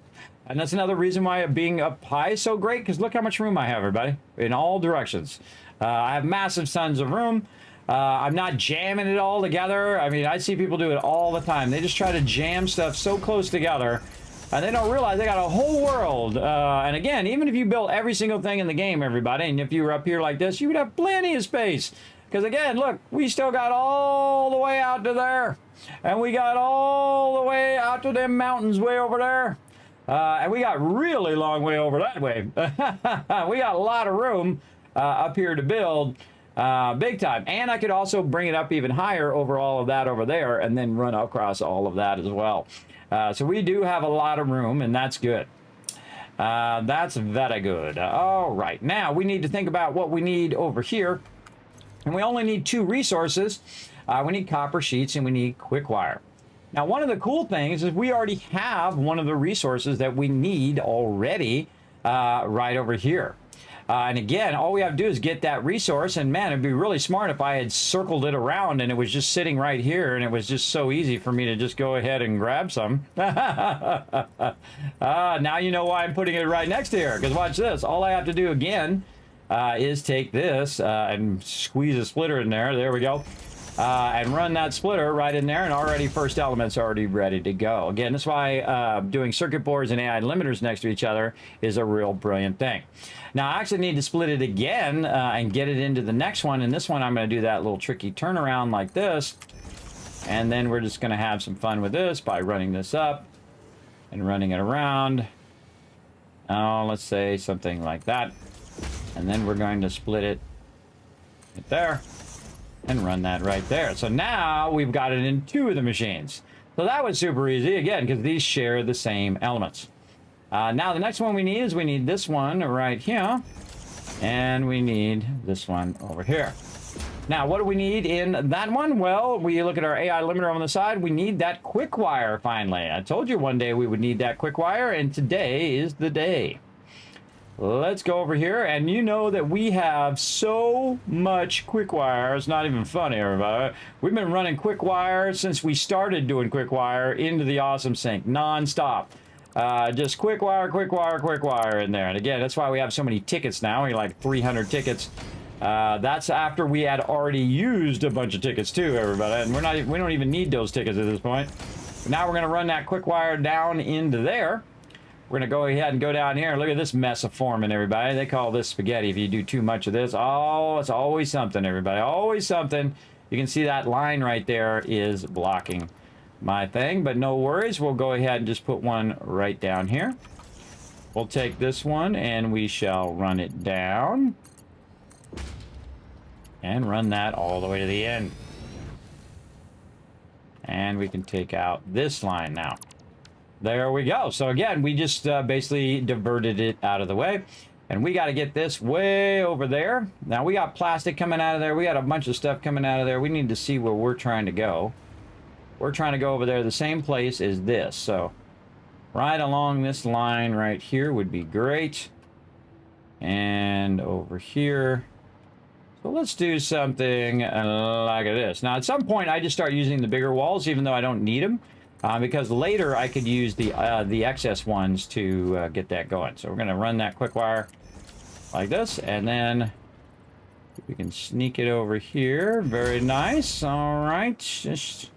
And that's another reason why being up high is so great, because look how much room I have, everybody, in all directions. I have massive tons of room. I'm not jamming it all together. I mean, I see people do it all the time. They just try to jam stuff so close together, and they don't realize they got a whole world. And again, even if you built every single thing in the game, everybody, and if you were up here like this, you would have plenty of space. Because again, look, we still got all the way out to there. And we got all the way out to them mountains way over there. And we got really long way over that way. We got a lot of room up here to build big time. And I could also bring it up even higher over all of that over there and then run across all of that as well. So we do have a lot of room, and that's good. That's very good. All right. Now we need to think about what we need over here. And we only need 2 resources. We need copper sheets and we need quick wire. Now, one of the cool things is we already have one of the resources that we need already right over here. And again, all we have to do is get that resource. And man, it'd be really smart if I had circled it around and it was just sitting right here. And it was just so easy for me to just go ahead and grab some. Now you know why I'm putting it right next to here. Because watch this. All I have to do again is take this and squeeze a splitter in there. There we go. And run that splitter right in there, and already first element's already ready to go. Again, that's why doing circuit boards and AI limiters next to each other is a real brilliant thing. Now, I actually need to split it again and get it into the next one. And this one, I'm going to do that little tricky turnaround like this. And then we're just going to have some fun with this by running this up and running it around. Oh, let's say something like that. And then we're going to split it right there. And run that right there. So now we've got it in 2 of the machines. So that was super easy, again, because these share the same elements. Now the next one we need is we need this one right here. And we need this one over here. Now, what do we need in that one? Well, we look at our AI limiter on the side. We need that quick wire, finally. I told you one day we would need that quick wire, and today is the day. Let's go over here, and you know that we have so much quick wire. It's not even funny, everybody. We've been running quick wire since we started doing quick wire into the Awesome Sync, non-stop. Just quick wire, quick wire, quick wire in there. And again, that's why we have so many tickets now. We like 300 tickets. That's after we had already used a bunch of tickets too, everybody. And we don't even need those tickets at this point. But now we're going to run that quick wire down into there. We're going to go ahead and go down here. Look at this mess of forming, everybody. They call this spaghetti if you do too much of this. Oh, it's always something, everybody. Always something. You can see that line right there is blocking my thing. But no worries. We'll go ahead and just put one right down here. We'll take this one and we shall run it down. And run that all the way to the end. And we can take out this line now. There we go. So again, we just basically diverted it out of the way. And we got to get this way over there. Now we got plastic coming out of there. We got a bunch of stuff coming out of there. We need to see where we're trying to go. We're trying to go over there the same place as this. So right along this line right here would be great. And over here. So let's do something like this. Now at some point I just start using the bigger walls even though I don't need them. Because later I could use the excess ones to get that going. So we're going to run that quick wire like this, and then we can sneak it over here. Very nice. All right, just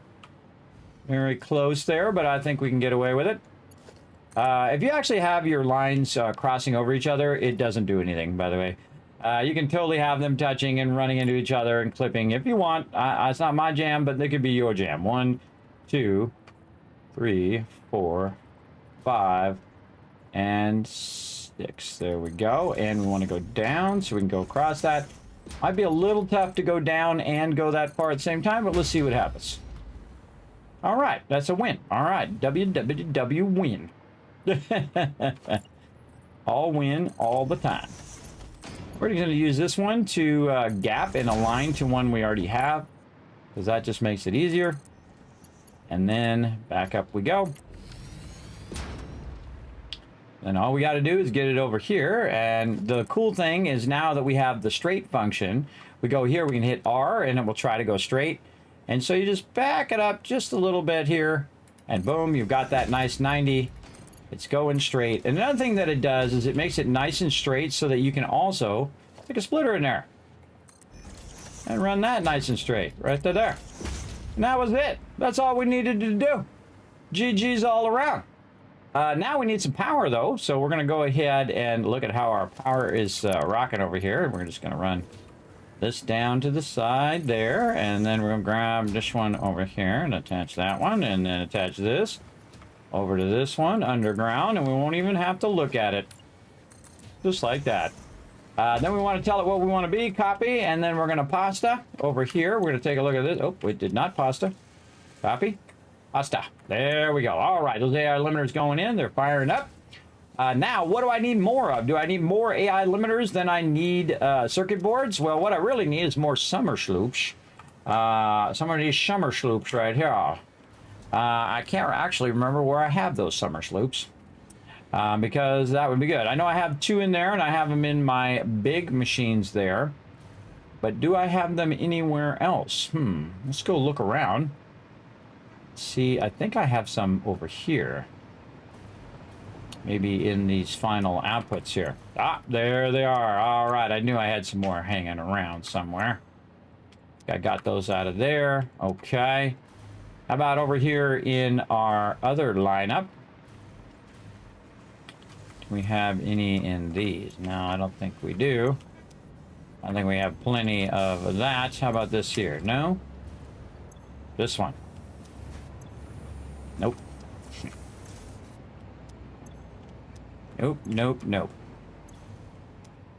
very close there, but I think we can get away with it. If you actually have your lines crossing over each other, it doesn't do anything, by the way. You can totally have them touching and running into each other and clipping if you want. It's not my jam, but they could be your jam. 1, 2, 3, 4, 5, and 6. There we go. And we want to go down so we can go across that. Might be a little tough to go down and go that far at the same time, but let's see what happens. All right, that's a win. All right, WWW win. All win all the time. We're going to use this one to gap and align to one we already have, because that just makes it easier. And then back up we go. And all we got to do is get it over here. And the cool thing is now that we have the straight function, we go here, we can hit R and it will try to go straight. And so you just back it up just a little bit here And boom, you've got that nice 90. It's going straight. And another thing that it does is it makes it nice and straight so that you can also stick a splitter in there. And run that nice and straight right to there. And that was it. That's all we needed to do. GG's all around. Now we need some power though. So we're going to go ahead and look at how our power is rocking over here. We're just going to run this down to the side there. And then we're going to grab this one over here and attach that one. And then attach this over to this one underground. And we won't even have to look at it. Just like that. Then we want to tell it what we want to be, copy, and then we're going to pasta over here. We're going to take a look at this. Oh, we did not pasta. Copy, pasta. There we go. All right, those AI limiters going in. They're firing up. Now, what do I need more of? Do I need more AI limiters than I need circuit boards? Well, what I really need is more summer sloops. Some of these summer sloops right here. I can't actually remember where I have those summer sloops. Because that would be good. I know I have 2 in there, and I have them in my big machines there. But do I have them anywhere else? Let's go look around. See, I think I have some over here. Maybe in these final outputs here. Ah, there they are. All right, I knew I had some more hanging around somewhere. I got those out of there. Okay. How about over here in our other lineup? We have any in these? No, I don't think we do. I think we have plenty of that. How about this here? No? This one? Nope. Nope, nope, nope.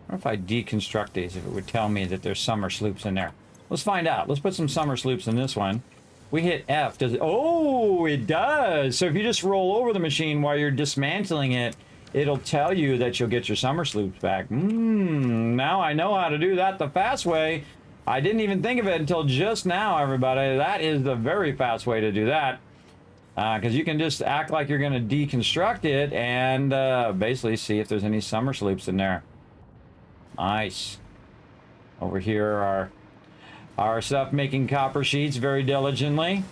I wonder if I deconstruct these, if it would tell me that there's summer sloops in there. Let's find out. Let's put some summer sloops in this one. We hit F. Does it? Oh, it does. So if you just roll over the machine while you're dismantling it, it'll tell you that you'll get your summer sloops back. Now I know how to do that the fast way. I didn't even think of it until just now, everybody. That is the very fast way to do that. Because you can just act like you're going to deconstruct it and basically see if there's any summer sloops in there. Nice. Over here are our stuff making copper sheets very diligently.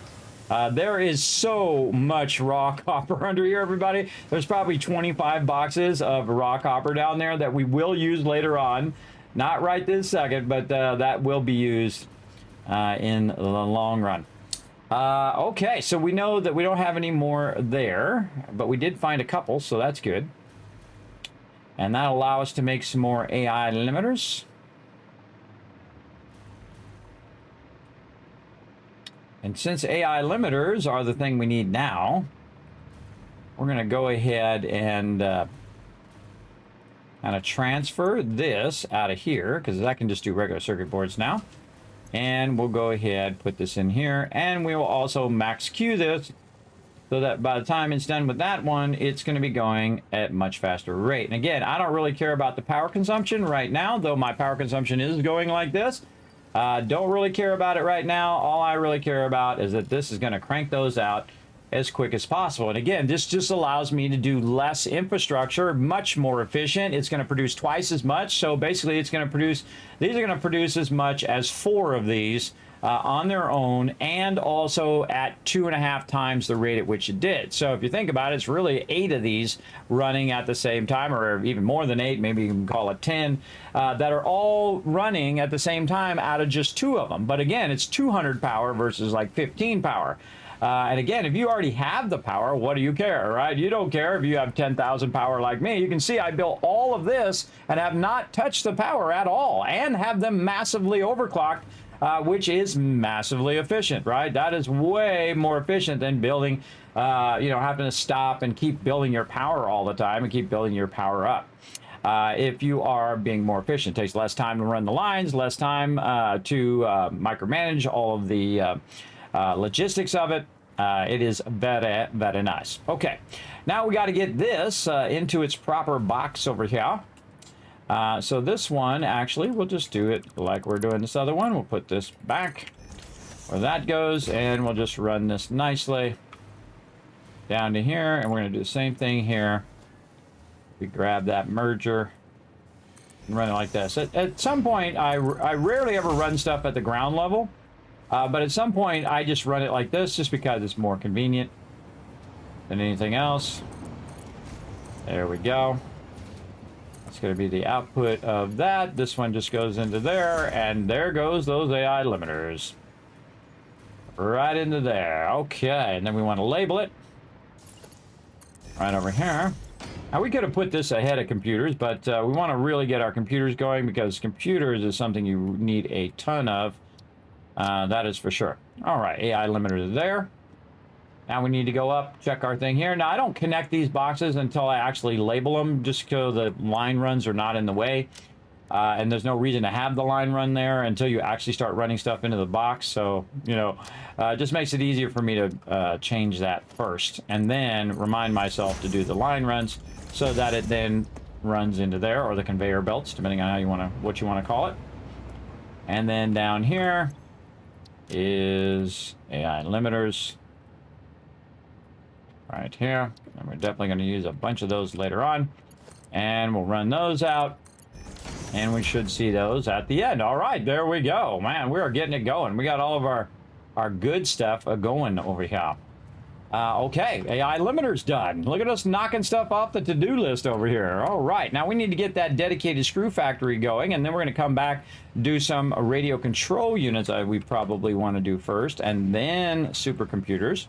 There is so much raw copper under here, everybody. There's probably 25 boxes of raw copper down there that we will use later on. Not right this second, but that will be used in the long run. Okay, so we know that we don't have any more there, but we did find a couple, so that's good. And that'll allow us to make some more AI limiters. And since AI limiters are the thing we need now, we're going to go ahead and kind of transfer this out of here, because I can just do regular circuit boards now. And we'll go ahead, put this in here, and we will also max Q this, so that by the time it's done with that one, it's going to be going at much faster rate. And again, I don't really care about the power consumption right now, though my power consumption is going like this. Don't really care about it right now. All I really care about is that this is going to crank those out as quick as possible. And again, this just allows me to do less infrastructure, much more efficient. It's going to produce twice as much. So basically it's going to produce, these are going to produce as much as 4 of these on their own, and also at 2.5 times the rate at which it did. So if you think about it, it's really 8 of these running at the same time, or even more than 8, maybe you can call it 10, that are all running at the same time out of just 2 of them. But again, it's 200 power versus like 15 power. And again, if you already have the power, what do you care, right? You don't care if you have 10,000 power like me. You can see I built all of this and have not touched the power at all, and have them massively overclocked, which is massively efficient, right? That is way more efficient than building, having to stop and keep building your power all the time and keep building your power up. If you are being more efficient, it takes less time to run the lines, less time to micromanage all of the logistics of it. It is very, very nice. Okay, now we got to get this into its proper box over here. So this one, actually, we'll just do it like we're doing this other one. We'll put this back where that goes, and we'll just run this nicely down to here, and we're going to do the same thing here. We grab that merger and run it like this. At some point, I rarely ever run stuff at the ground level, but at some point, I just run it like this just because it's more convenient. than anything else. There we go. That's going to be the output of that. This one just goes into there, and there goes those AI limiters. Right into there. Okay, and then we want to label it. Right over here. Now, we could have put this ahead of computers, but we want to really get our computers going because computers is something you need a ton of. That is for sure. All right, AI limiters are there. Now we need to go up, check our thing here. Now, I don't connect these boxes until I actually label them, just so the line runs are not in the way. And there's no reason to have the line run there until you actually start running stuff into the box. So, you know, it just makes it easier for me to change that first. And then remind myself to do the line runs so that it then runs into there, or the conveyor belts, depending on how you want to, what you want to call it. And then down here is AI limiters. Right here, and we're definitely going to use a bunch of those later on, and we'll run those out, and we should see those at the end. All right, there we go. Man, we are getting it going. We got all of our good stuff going over here. Okay, AI limiters done. Look at us knocking stuff off the to-do list over here. All right, now we need to get that dedicated screw factory going, and then we're going to come back, do some radio control units we probably want to do first, and then supercomputers.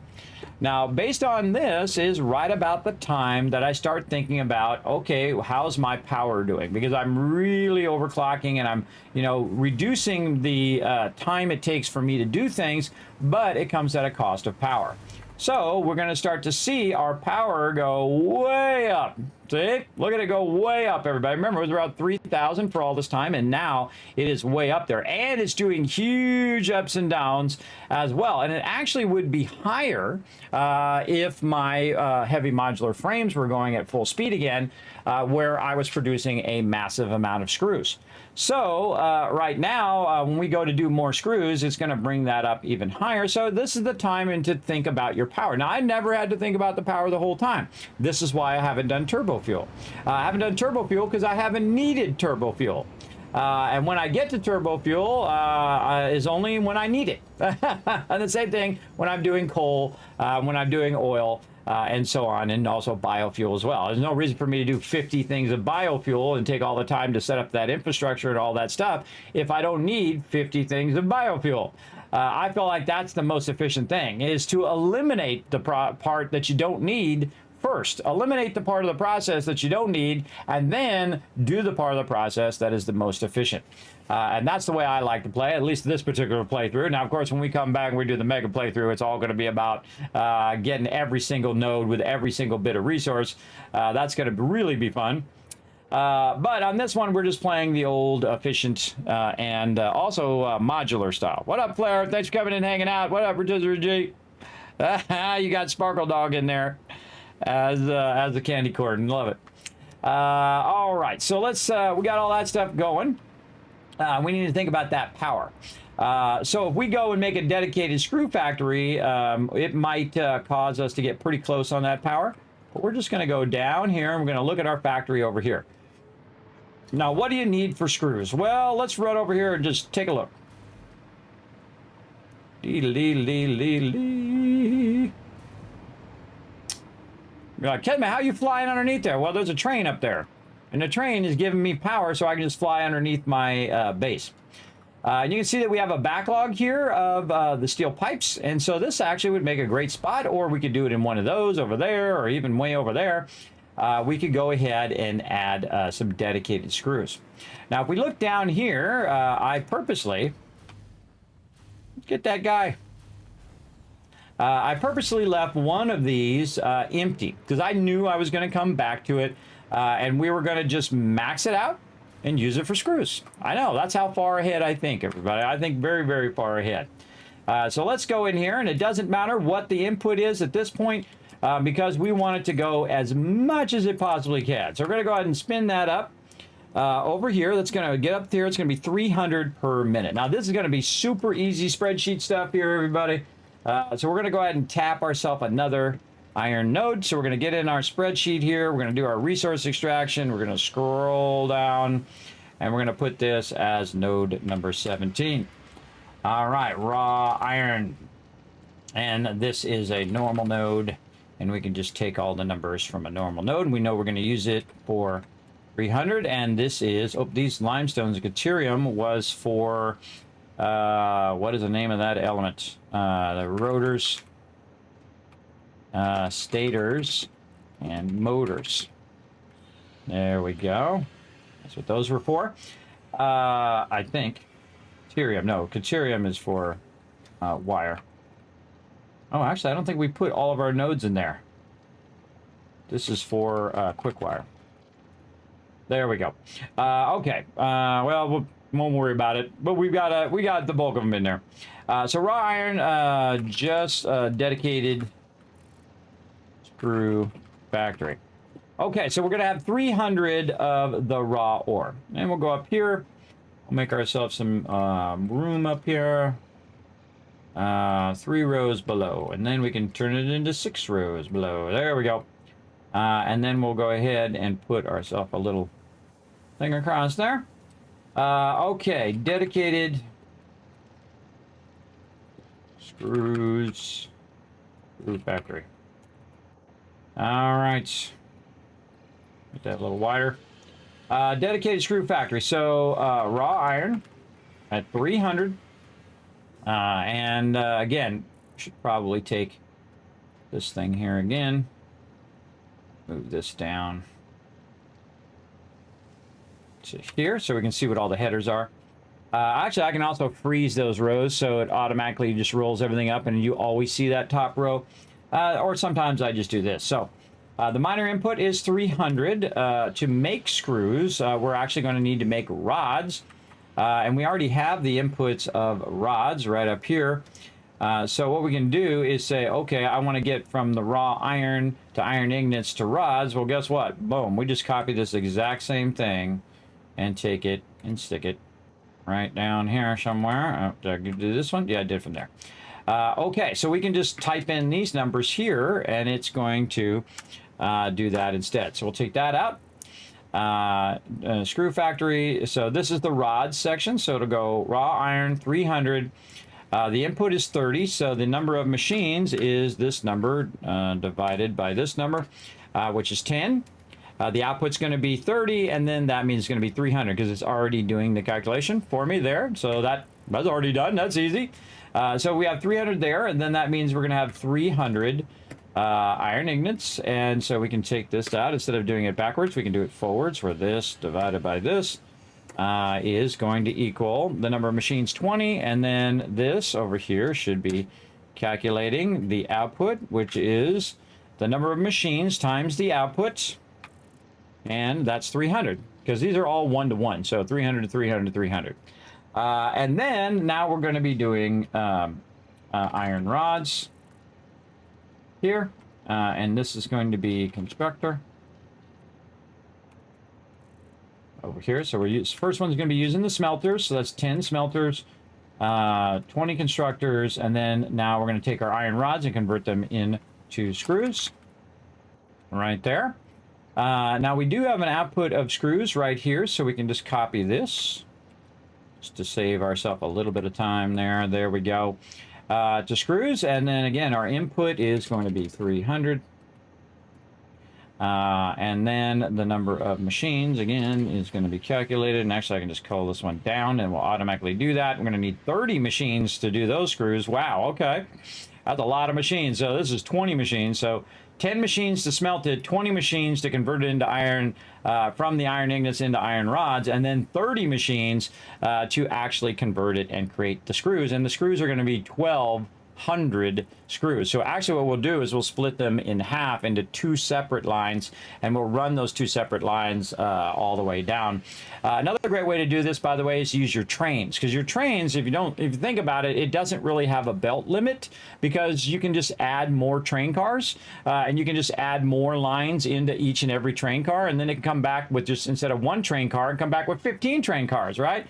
Now, based on this is right about the time that I start thinking about, okay, how's my power doing? Because I'm really overclocking and I'm, you know, reducing the time it takes for me to do things, but it comes at a cost of power. So we're going to start to see our power go way up. See? Look at it go way up, everybody. Remember, it was around 3,000 for all this time, and now it is way up there. And it's doing huge ups and downs as well. And it actually would be higher if my heavy modular frames were going at full speed again, where I was producing a massive amount of screws. So right now, when we go to do more screws, it's going to bring that up even higher. So this is the time to think about your power. Now, I never had to think about the power the whole time. This is why I haven't done turbo fuel. I haven't done turbo fuel because I haven't needed turbo fuel. And when I get to turbo fuel is only when I need it. And the same thing when I'm doing coal, when I'm doing oil, and so on, and also biofuel as well. There's no reason for me to do 50 things of biofuel and take all the time to set up that infrastructure and all that stuff if I don't need 50 things of biofuel. I feel like that's the most efficient thing, is to eliminate the part that you don't need first. Eliminate the part of the process that you don't need, and then do the part of the process that is the most efficient. And that's the way I like to play, at least this particular playthrough. Now, of course, when we come back and we do the mega playthrough, it's all going to be about getting every single node with every single bit of resource. That's going to really be fun. But on this one, we're just playing the old efficient and also modular style. What up, Flair? Thanks for coming and hanging out. What up, Rotisserie G? You got Sparkle Dog in there as the candy corn. Love it. All right, so let's we got all that stuff going. We need to think about that power. So if we go and make a dedicated screw factory, it might cause us to get pretty close on that power. But we're just going to go down here and we're going to look at our factory over here. Now, what do you need for screws? Well, let's run over here and just take a look. Kismet, how are you flying underneath there? Well, there's a train up there. And the train is giving me power so I can just fly underneath my base. And you can see that we have a backlog here of the steel pipes. And so this actually would make a great spot, or we could do it in one of those over there, or even way over there. We could go ahead and add some dedicated screws. Now, if we look down here, I purposely... Get that guy. I purposely left one of these empty because I knew I was going to come back to it and we were going to just max it out and use it for screws. I know, that's how far ahead I think, everybody. I think very, very far ahead. So let's go in here, and it doesn't matter what the input is at this point because we want it to go as much as it possibly can. So we're going to go ahead and spin that up. Over here, that's going to get up there. It's going to be 300 per minute. Now, this is going to be super easy spreadsheet stuff here, everybody. So we're going to go ahead and tap ourselves another iron node. So we're going to get in our spreadsheet here. We're going to do our resource extraction. We're going to scroll down, and we're going to put this as node number 17. All right, raw iron. And this is a normal node. And we can just take all the numbers from a normal node, and we know we're going to use it for 300. And this is, oh, these limestones, deuterium was for, what is the name of that element? The rotors, stators, and motors. There we go. That's what those were for. I think. Deuterium, no, deuterium is for wire. Oh, actually, I don't think we put all of our nodes in there. This is for quick wire. There we go. Okay. Well, we won't worry about it. But we got the bulk of them in there. So raw iron, just dedicated screw factory. Okay, so we're gonna have 300 of the raw ore, and we'll go up here. We'll make ourselves some room up here. 3 rows below, and then we can turn it into 6 rows below. There we go. And then we'll go ahead and put ourselves a little thing across there. Okay, dedicated screw factory. All right, make that a little wider. Dedicated screw factory. So raw iron at 300. And again, should probably take this thing here again. Move this down to here so we can see what all the headers are. Actually, I can also freeze those rows so it automatically just rolls everything up and you always see that top row. Or sometimes I just do this. So the minor input is 300. To make screws, we're actually going to need to make rods. And we already have the inputs of rods right up here. So what we can do is say, okay, I want to get from the raw iron to iron ingots to rods. Well, guess what? Boom. We just copy this exact same thing and take it and stick it right down here somewhere. Did I do this one? Yeah, I did from there. Okay, so we can just type in these numbers here, and it's going to do that instead. So we'll take that out. Screw factory. So this is the rods section. So it'll go raw iron 300. The input is 30. So the number of machines is this number divided by this number, which is 10. The output's going to be 30, and then that means it's going to be 300 because it's already doing the calculation for me there. So that's already done. That's easy. So we have 300 there, and then that means we're going to have 300 iron ingots, and so we can take this out. Instead of doing it backwards, we can do it forwards, where this divided by this is going to equal the number of machines 20, and then this over here should be calculating the output, which is the number of machines times the output, and that's 300 because these are all 1 to 1, so 300 to 300 to 300. And then now we're going to be doing iron rods here, and this is going to be constructor over here. So first one's going to be using the smelters, so that's 10 smelters, 20 constructors, and then now we're going to take our iron rods and convert them into screws right there. Now we do have an output of screws right here, so we can just copy this just to save ourselves a little bit of time there. There we go. To screws, and then again our input is going to be 300, and then the number of machines again is going to be calculated, and actually I can just call this one down and we'll automatically do that. We're going to need 30 machines to do those screws. Wow, okay, that's a lot of machines. So this is 20 machines, so 10 machines to smelt it, 20 machines to convert it into iron, from the iron ingots into iron rods, and then 30 machines to actually convert it and create the screws. And the screws are going to be 1,200 screws. So actually what we'll do is we'll split them in half into 2 separate lines, and we'll run those 2 separate lines all the way down. Another great way to do this, by the way, is use your trains, because your trains, if you think about it, it doesn't really have a belt limit, because you can just add more train cars, and you can just add more lines into each and every train car, and then it can come back with just, instead of 1 train car, come back with 15 train cars, right?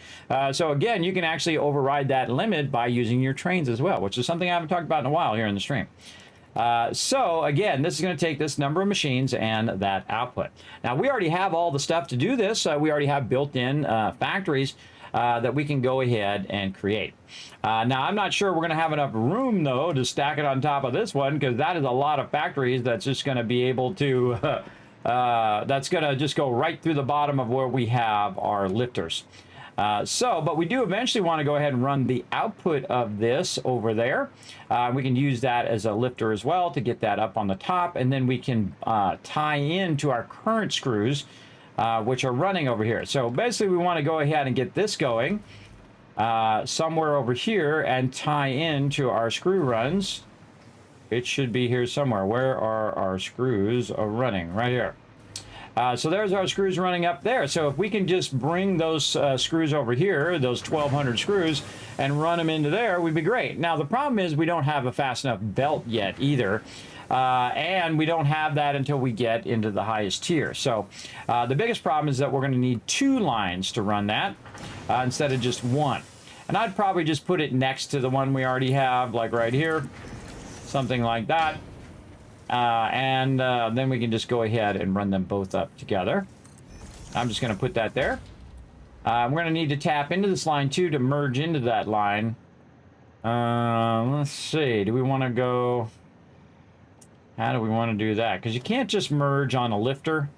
So again, you can actually override that limit by using your trains as well, which is something I haven't talked about in a while here in the stream. So again, this is going to take this number of machines and that output. Now we already have all the stuff to do this. We already have built-in factories. that we can go ahead and create. Now, I'm not sure we're going to have enough room, though, to stack it on top of this one, because that is a lot of factories that's just going to be able to, that's going to just go right through the bottom of where we have our lifters. But we do eventually want to go ahead and run the output of this over there. We can use that as a lifter as well to get that up on the top, and then we can tie into our current screws, which are running over here. So basically we want to go ahead and get this going somewhere over here and tie into our screw runs. It should be here somewhere. Where are our screws running? Right here. So there's our screws running up there. So if we can just bring those screws over here, those 1,200 screws, and run them into there, would be great. Now, the problem is we don't have a fast enough belt yet either. And we don't have that until we get into the highest tier. So the biggest problem is that we're going to need 2 lines to run that instead of just 1. And I'd probably just put it next to the one we already have, like right here, something like that. Then we can just go ahead and run them both up together. I'm just going to put that there. We're going to need to tap into this line too to merge into that line. Let's see. Do we want to go... How do we want to do that? Because you can't just merge on a lifter.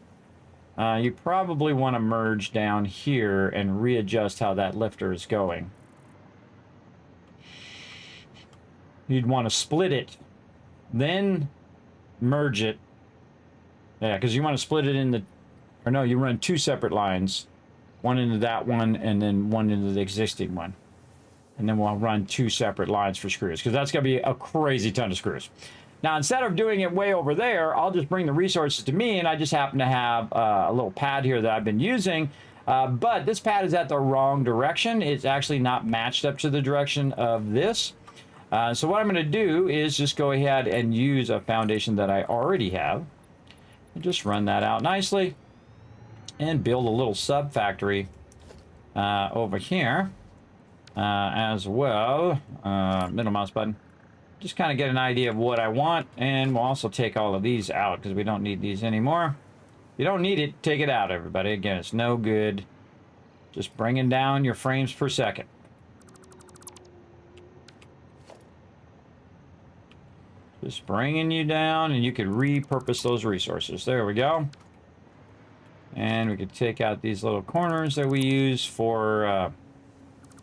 You probably want to merge down here and readjust how that lifter is going. You'd want to split it, then merge it. Yeah, because you want to split it in the... Or no, you run 2 separate lines. One into that one, and then one into the existing one. And then we'll run 2 separate lines for screws, because that's going to be a crazy ton of screws. Now, instead of doing it way over there, I'll just bring the resources to me, and I just happen to have a little pad here that I've been using. But this pad is at the wrong direction. It's actually not matched up to the direction of this. So what I'm going to do is just go ahead and use a foundation that I already have. And just run that out nicely. And build a little sub-factory over here as well. Middle mouse button. Just kind of get an idea of what I want, and we'll also take all of these out because we don't need these anymore. If you don't need it, take it out, everybody. Again, it's no good just bringing down your frames per second. Just bringing you down, and you could repurpose those resources. There we go. And we could take out these little corners that we use for...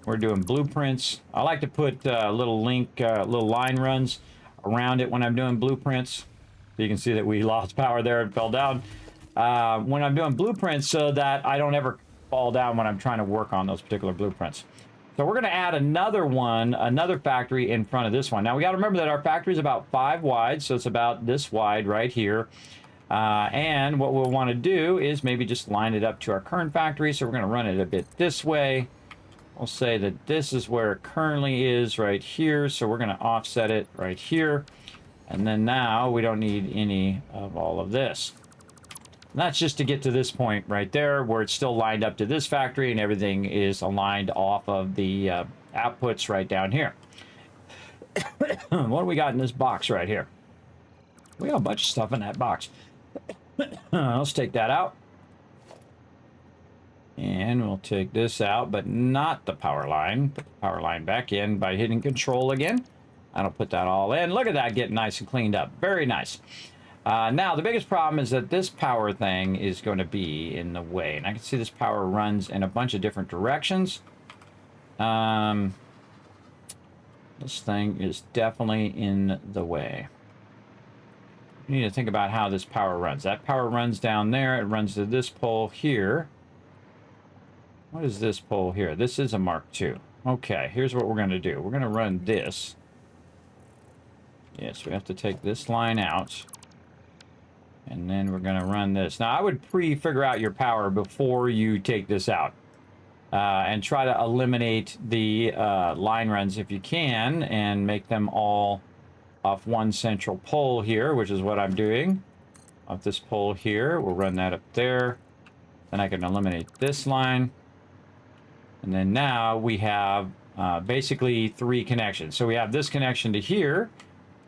we're doing blueprints. I like to put little line runs around it when I'm doing blueprints. So you can see that we lost power there and fell down. When I'm doing blueprints so that I don't ever fall down when I'm trying to work on those particular blueprints. So we're going to add another factory in front of this one. Now we got to remember that our factory is about 5 wide, so it's about this wide right here. And what we'll want to do is maybe just line it up to our current factory. So we're going to run it a bit this way. We'll say that this is where it currently is right here. So we're going to offset it right here. And then now we don't need any of all of this. And that's just to get to this point right there where it's still lined up to this factory and everything is aligned off of the outputs right down here. What do we got in this box right here? We got a bunch of stuff in that box. Let's take that out. And we'll take this out, but not the power line. Put the power line back in by hitting Control again. I'll put that all in. Look at that getting nice and cleaned up. Very nice. Now, the biggest problem is that this power thing is going to be in the way. And I can see this power runs in a bunch of different directions. This thing is definitely in the way. You need to think about how this power runs. That power runs down there. It runs to this pole here. What is this pole here? This is a Mark II. Okay, here's what we're going to do. We're going to run this. Yes, we have to take this line out. And then we're going to run this. Now, I would pre-figure out your power before you take this out. And try to eliminate the line runs if you can. And make them all off one central pole here, which is what I'm doing. Off this pole here. We'll run that up there. Then I can eliminate this line. And then now we have basically 3 connections. So we have this connection to here.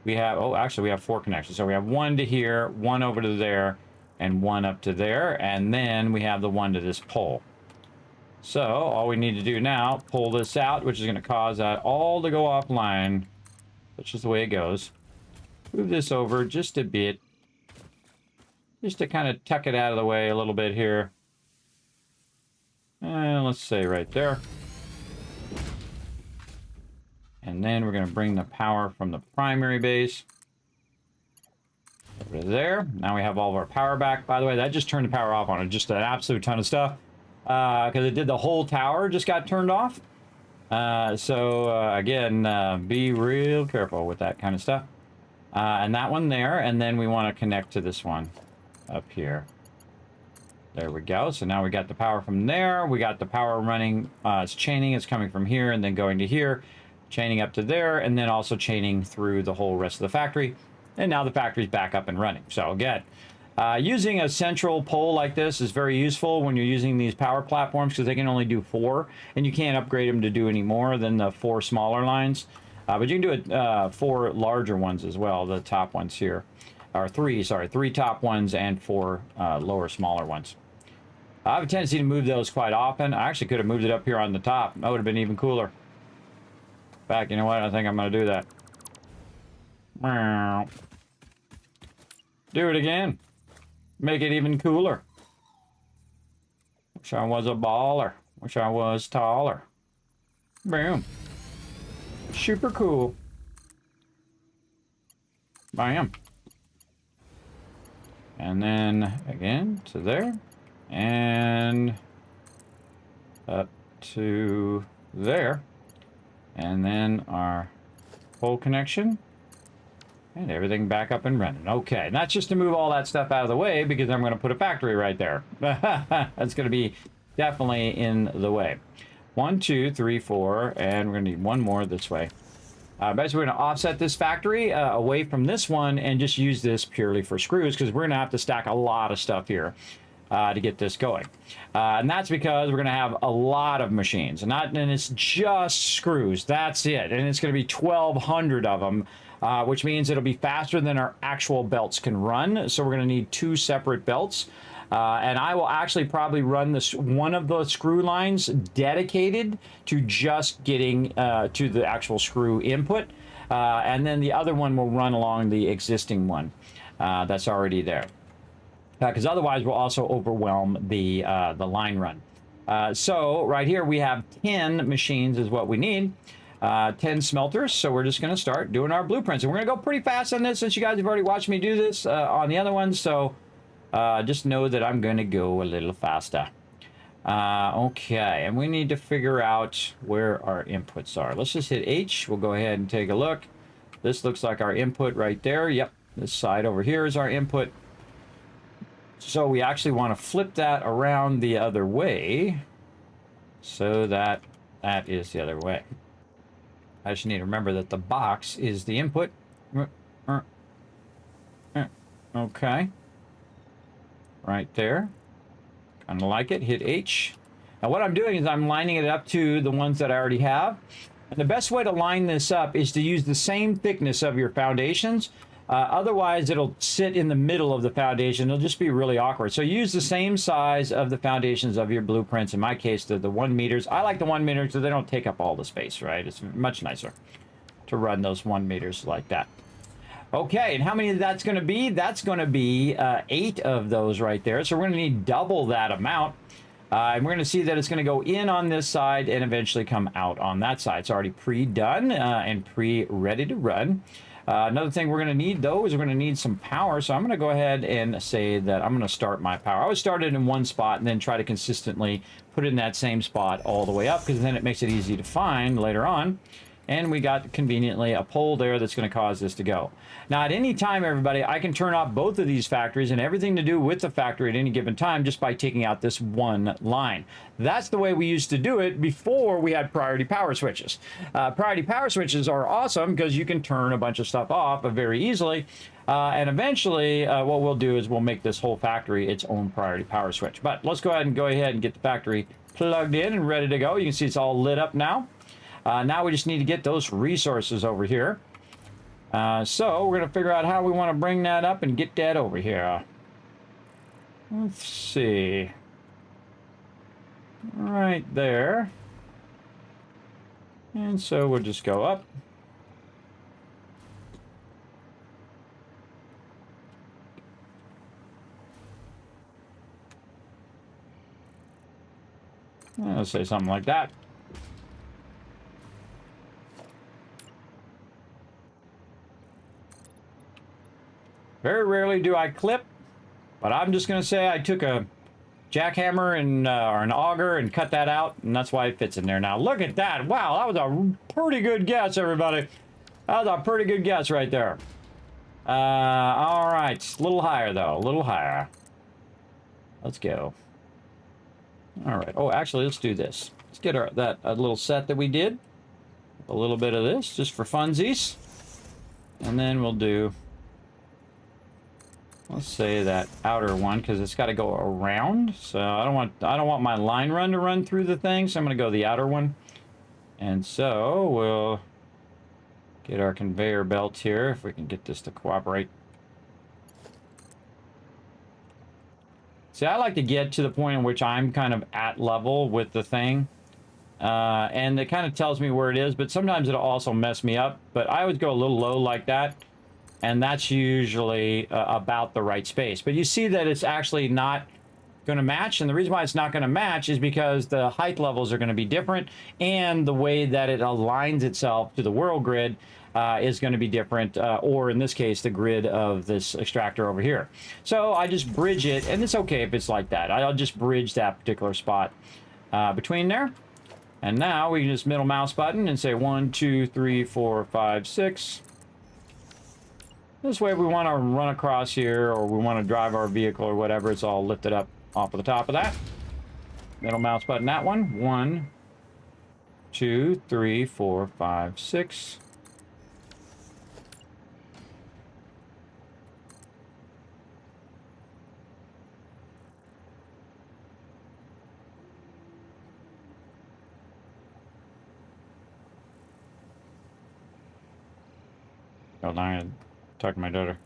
We have, oh, actually we have 4 connections. So we have 1 to here, 1 over to there, and 1 up to there. And then we have the 1 to this pole. So all we need to do now, pull this out, which is going to cause that all to go offline. That's just the way it goes. Move this over just a bit. Just to kind of tuck it out of the way a little bit here. And let's say right there. And then we're going to bring the power from the primary base over to there. Now we have all of our power back. By the way, that just turned the power off on it. Just an absolute ton of stuff. Because it did the whole tower just got turned off. Again, be real careful with that kind of stuff. And that one there. And then we want to connect to this one up here. There we go. So now we got the power from there. We got the power running. It's chaining. It's coming from here and then going to here. Chaining up to there. And then also chaining through the whole rest of the factory. And now the factory's back up and running. So again, using a central pole like this is very useful when you're using these power platforms because they can only do 4. And you can't upgrade them to do any more than the 4 smaller lines. But you can do it 4 larger ones as well. The top ones here. Or 3 top ones and 4 lower, smaller ones. I have a tendency to move those quite often. I actually could have moved it up here on the top. That would have been even cooler. In fact, you know what? I think I'm going to do that. Do it again. Make it even cooler. Wish I was a baller. Wish I was taller. Boom. Super cool. Bam. And then again to there. And up to there. And then our pole connection. And everything back up and running. Okay, and that's just to move all that stuff out of the way because I'm going to put a factory right there. That's going to be definitely in the way. 1, 2, 3, 4, and we're going to need one more this way. Basically, we're going to offset this factory away from this one and just use this purely for screws because we're going to have to stack a lot of stuff here to get this going. And that's because we're going to have a lot of machines. And it's just screws. That's it. And it's going to be 1,200 of them. Which means it'll be faster than our actual belts can run. So we're going to need 2 separate belts. And I will actually probably run this one of the screw lines dedicated to just getting to the actual screw input. And then the other one will run along the existing one that's already there. Because otherwise we'll also overwhelm the line run. So right here we have 10 machines is what we need. 10 smelters, so we're just going to start doing our blueprints. And we're going to go pretty fast on this since you guys have already watched me do this on the other ones, so just know that I'm going to go a little faster. Okay, and we need to figure out where our inputs are. Let's just hit H. We'll go ahead and take a look. This looks like our input right there. Yep, this side over here is our input. So we actually want to flip that around the other way so that that is the other way. I just need to remember that the box is the input. Okay. Right there. Kind of like it. Hit H. Now what I'm doing is I'm lining it up to the ones that I already have. And the best way to line this up is to use the same thickness of your foundations. Otherwise, it'll sit in the middle of the foundation. It'll just be really awkward. So use the same size of the foundations of your blueprints. In my case, the 1 meters. I like the 1 meter so they don't take up all the space, right? It's much nicer to run those 1 meters like that. Okay, and how many that's going to be? That's going to be 8 of those right there. So we're going to need double that amount. And we're going to see that it's going to go in on this side and eventually come out on that side. It's already pre-done and pre-ready to run. Another thing we're going to need, though, is we're going to need some power. So I'm going to go ahead and say that I'm going to start my power. I always start it in one spot and then try to consistently put it in that same spot all the way up because then it makes it easy to find later on. And we got conveniently a pole there that's going to cause this to go. Now, at any time, everybody, I can turn off both of these factories and everything to do with the factory at any given time just by taking out this one line. That's the way we used to do it before we had priority power switches. Priority power switches are awesome because you can turn a bunch of stuff off very easily. And eventually, what we'll do is we'll make this whole factory its own priority power switch. But let's go ahead and get the factory plugged in and ready to go. You can see it's all lit up now. Now we just need to get those resources over here. So we're going to figure out how we want to bring that up and get that over here. Let's see. right there. And so we'll just go up. Let's say something like that. Very rarely do I clip, but I'm just going to say I took a jackhammer and or an auger and cut that out, and that's why it fits in there. Now look at that. Wow, that was a pretty good guess, everybody. That was a pretty good guess right there. All right, a little higher though, a little higher. Let's go. All right. Oh, actually, let's do this. Let's get that little set that we did. A little bit of this just for funsies, and then we'll do. Let's say that outer one because it's got to go around. So I don't want my line run to run through the thing. So I'm going to go the outer one, and so we'll get our conveyor belt here if we can get this to cooperate. See, I like to get to the point in which I'm kind of at level with the thing. And it kind of tells me where it is, but sometimes it'll also mess me up. But I always go a little low like that. And that's usually about the right space. But you see that it's actually not going to match. And the reason why it's not going to match is because the height levels are going to be different. And the way that it aligns itself to the world grid is going to be different, or in this case, the grid of this extractor over here. So I just bridge it, and it's okay if it's like that. I'll just bridge that particular spot between there. And now we can just middle mouse button and say 1, 2, 3, 4, 5, 6. This way, if we want to run across here, or we want to drive our vehicle or whatever, it's all lifted up off of the top of that. Middle mouse button, that one. 1, 2, 3, 4, 5, 6. Hold on, I'm talking to my daughter.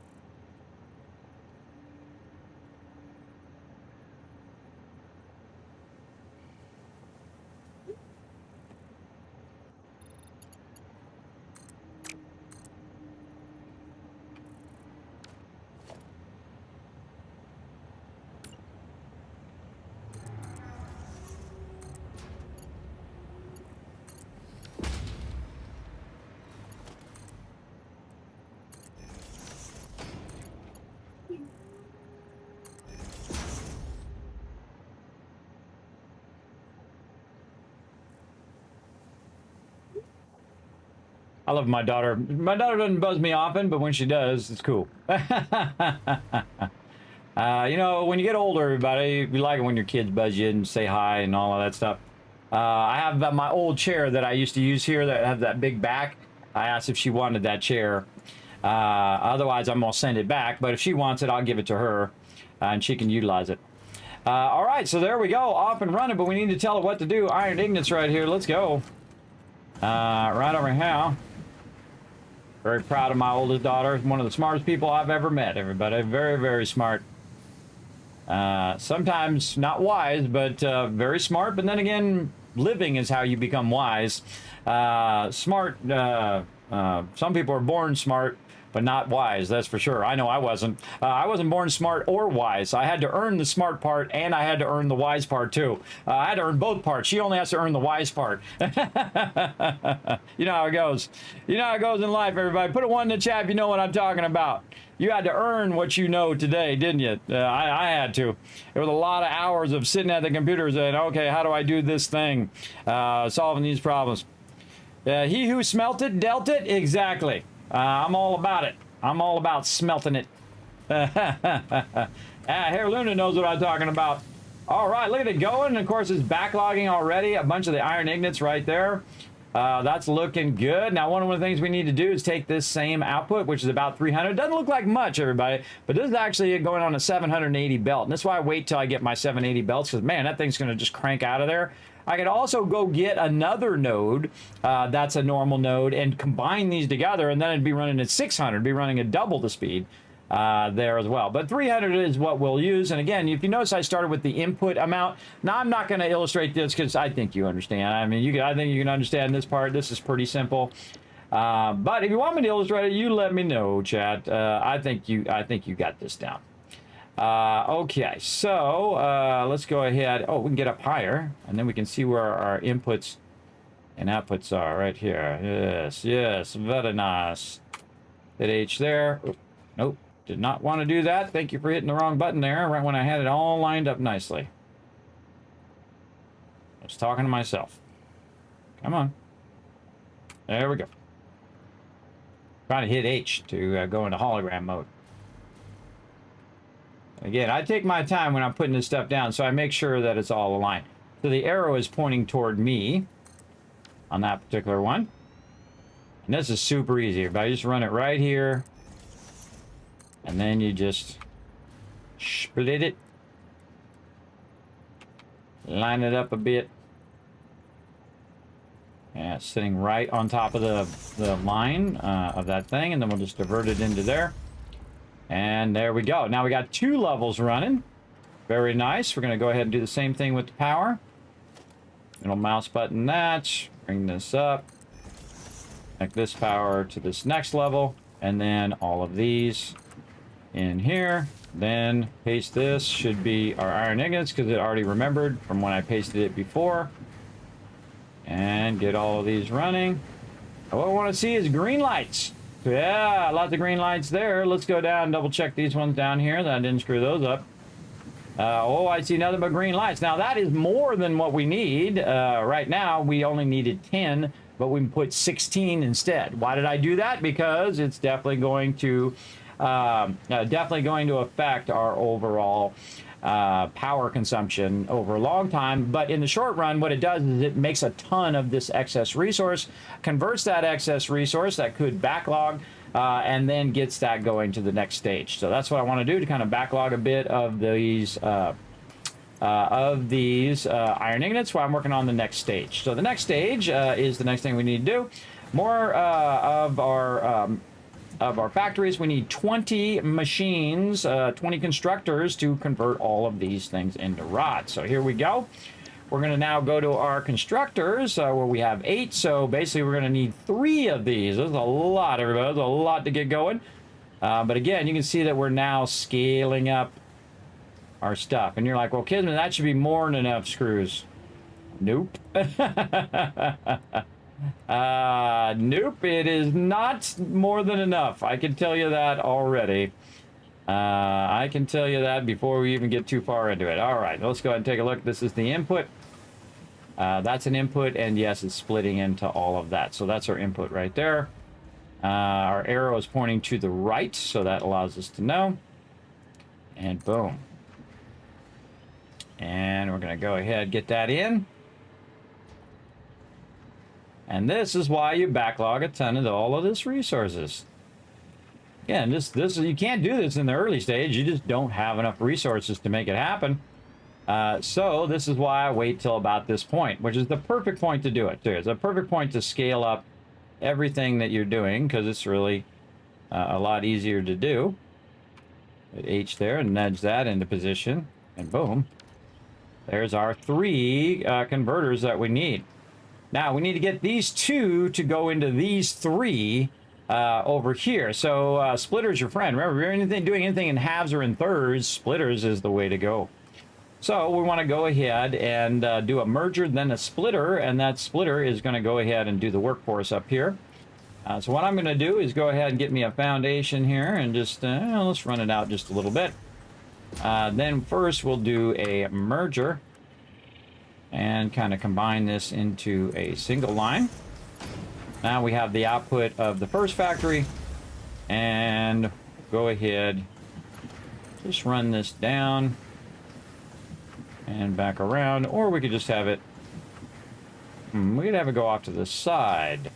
I love my daughter. My daughter doesn't buzz me often, but when she does, it's cool. You know, when you get older, everybody, you like it when your kids buzz you and say hi and all of that stuff. I have my old chair that I used to use here that has that big back. I asked if she wanted that chair. Otherwise, I'm going to send it back. But if she wants it, I'll give it to her, and she can utilize it. All right, so there we go. Off and running, but we need to tell it what to do. Iron Ignat's right here. Let's go. Right over here. Very proud of my oldest daughter. One of the smartest people I've ever met, everybody. Very, very smart. Sometimes not wise, but very smart. But then again, living is how you become wise. Smart, some people are born smart, but not wise, that's for sure. I know I wasn't. I wasn't born smart or wise. I had to earn the smart part, and I had to earn the wise part, too. I had to earn both parts. She only has to earn the wise part. You know how it goes. You know how it goes in life, everybody. Put a 1 in the chat if you know what I'm talking about. You had to earn what you know today, didn't you? I had to. There was a lot of hours of sitting at the computer saying, okay, how do I do this thing? Solving these problems. He who smelt it, dealt it? Exactly. I'm all about it. I'm all about smelting it. Hair Luna knows what I'm talking about. All right, look at it going. And of course, it's backlogging already. A bunch of the iron ignits right there. That's looking good. Now, one of the things we need to do is take this same output, which is about 300. Doesn't look like much, everybody, but this is actually going on a 780 belt. And that's why I wait till I get my 780 belts, because, man, that thing's going to just crank out of there. I could also go get another node that's a normal node and combine these together, and then it'd be running at 600, be running at double the speed. there as well. But 300 is what we'll use. And again, if you notice, I started with the input amount. Now, I'm not going to illustrate this because I think you understand. I mean, I think you can understand this part. This is pretty simple. But if you want me to illustrate it, you let me know, chat. I think you got this down. Okay, so let's go ahead. Oh, we can get up higher, and then we can see where our inputs and outputs are right here. Yes, yes, very nice. Hit H there. Oop, nope, did not want to do that. Thank you for hitting the wrong button there, right when I had it all lined up nicely. I was talking to myself. Come on. There we go. Trying to hit H to go into hologram mode. Again, I take my time when I'm putting this stuff down, so I make sure that it's all aligned. So the arrow is pointing toward me on that particular one. And this is super easy. If I just run it right here, and then you just split it, line it up a bit. Yeah, it's sitting right on top of the line of that thing, and then we'll just divert it into there. And there we go. Now we got 2 levels running. Very nice. We're going to go ahead and do the same thing with the power. Middle mouse button that. Bring this up. Connect this power to this next level. And then all of these in here. Then paste this. Should be our iron ingots because it already remembered from when I pasted it before. And get all of these running. What I want to see is green lights. Yeah, lots of green lights there. Let's go down and double check these ones down here. That I didn't screw those up. Oh, I see nothing but green lights. Now, that is more than what we need. Right now, we only needed 10, but we can put 16 instead. Why did I do that? Because it's definitely going to affect our overall power consumption over a long time. But in the short run, what it does is it makes a ton of this excess resource, converts that excess resource that could backlog, and then gets that going to the next stage. So that's what I want to do, to kind of backlog a bit of these iron ingots while I'm working on the next stage. So the next stage is the next thing we need to do. More of our factories. We need 20 machines, 20 constructors to convert all of these things into rods. So here we go. We're going to now go to our constructors where we have 8. So basically we're going to need 3 of these. There's a lot, everybody. There's a lot to get going. But again, you can see that we're now scaling up our stuff. And you're like, well, Kismet, that should be more than enough screws. Nope. Nope, it is not more than enough. I can tell you that already. I can tell you that before we even get too far into it. All right, let's go ahead and take a look. This is the input. That's an input, and yes, it's splitting into all of that. So that's our input right there. Our arrow is pointing to the right, so that allows us to know. And boom. And we're going to go ahead and get that in. And this is why you backlog a ton of all of this resources. Again, this you can't do this in the early stage. You just don't have enough resources to make it happen. So this is why I wait till about this point, which is the perfect point to do it too. It's a perfect point to scale up everything that you're doing, because it's really a lot easier to do. Hit H there and nudge that into position, and boom. There's our 3 converters that we need. Now, we need to get these 2 to go into these 3 over here. So, splitter's your friend. Remember, if you're doing anything in halves or in thirds, splitters is the way to go. So, we want to go ahead and do a merger, then a splitter, and that splitter is going to go ahead and do the work for us up here. So, what I'm going to do is go ahead and get me a foundation here and just, let's run it out just a little bit. Then first, we'll do a merger and kind of combine this into a single line. Now we have the output of the first factory, and go ahead, just run this down and back around, or we could just have it, we could have it go off to the side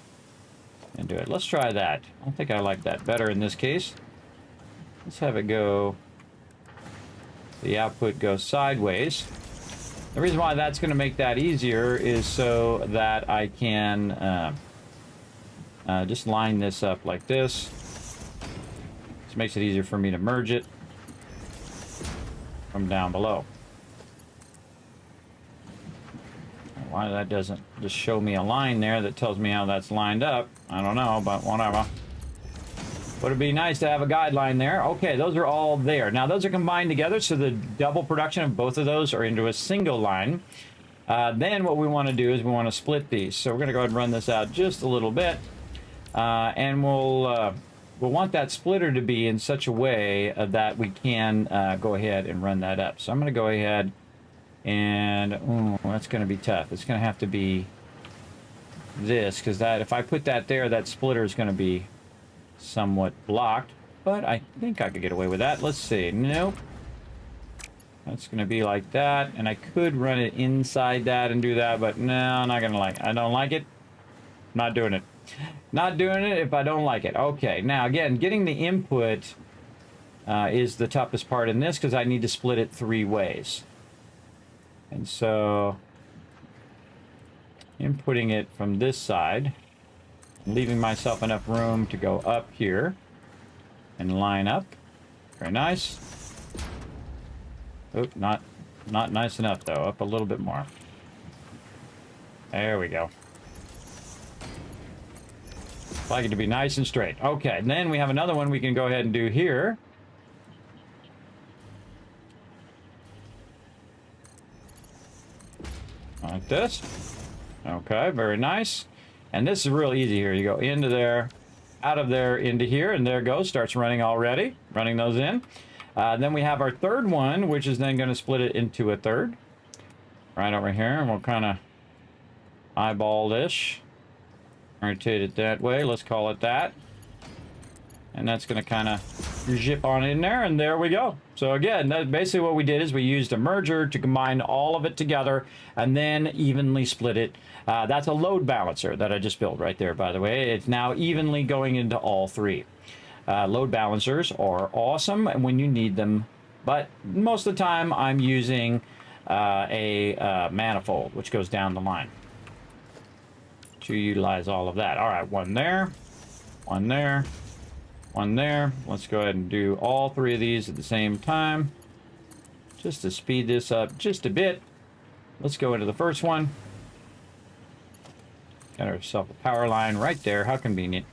and do it. Let's try that. I think I like that better in this case. Let's have it go, the output goes sideways. The reason why that's going to make that easier is so that I can just line this up like this. Just makes it easier for me to merge it from down below. Why that doesn't just show me a line there that tells me how that's lined up, I don't know, but whatever. Would it be nice to have a guideline there? Okay, those are all there. Now those are combined together, so the double production of both of those are into a single line. Then what we want to do is we want to split these. So we're going to go ahead and run this out just a little bit. And we'll want that splitter to be in such a way that we can go ahead and run that up. So I'm going to go ahead and, ooh, that's going to be tough. It's going to have to be this, because that, if I put that there, that splitter is going to be somewhat blocked. But I think I could get away with that. Let's see. Nope. That's going to be like that, and I could run it inside that and do that, but no, I'm not going to like it. I don't like it. Not doing it. Not doing it if I don't like it. Okay, now again, getting the input is the toughest part in this, because I need to split it 3 ways. And so, inputting it from this side, leaving myself enough room to go up here and line up. Very nice. Oop, not nice enough though. Up a little bit more. There we go. Like it to be nice and straight. Okay, and then we have another one we can go ahead and do here. Like this. Okay, very nice. And this is real easy here. You go into there, out of there, into here, and there it goes. Starts running already. Running those in. Then we have our third one, which is then going to split it into a third. Right over here, and we'll kind of eyeball this. Rotate it that way. Let's call it that. And that's going to kind of zip on in there, and there we go. So again, that's basically what we did is we used a merger to combine all of it together and then evenly split it. That's a load balancer that I just built right there, by the way. It's now evenly going into all 3. Load balancers are awesome when you need them, but most of the time I'm using a manifold, which goes down the line to utilize all of that. All right, one there, one there, one there. Let's go ahead and do all 3 of these at the same time, just to speed this up just a bit. Let's go into the first one. Got ourselves a power line right there. How convenient.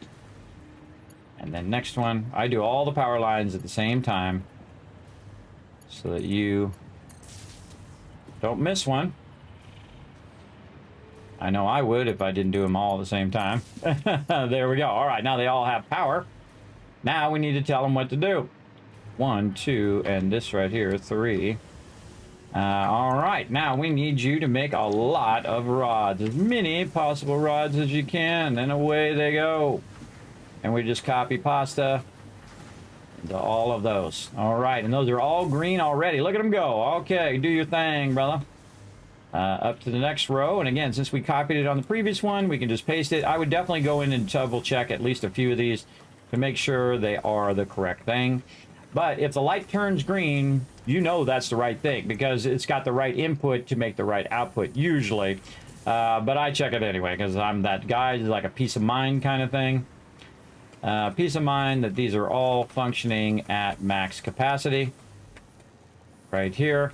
And then next one, I do all the power lines at the same time so that you don't miss one. I know I would if I didn't do them all at the same time. There we go. All right, now they all have power. Now we need to tell them what to do. 1, 2, and this right here, 3. All right, now we need you to make a lot of rods. As many possible rods as you can, and away they go. And we just copy pasta into all of those. All right, and those are all green already. Look at them go. Okay, do your thing, brother. Up to the next row. And again, since we copied it on the previous one, we can just paste it. I would definitely go in and double check at least a few of these to make sure they are the correct thing. But if the light turns green, you know that's the right thing because it's got the right input to make the right output, usually. But I check it anyway because I'm that guy. It's like a peace of mind kind of thing. Peace of mind that these are all functioning at max capacity. Right here.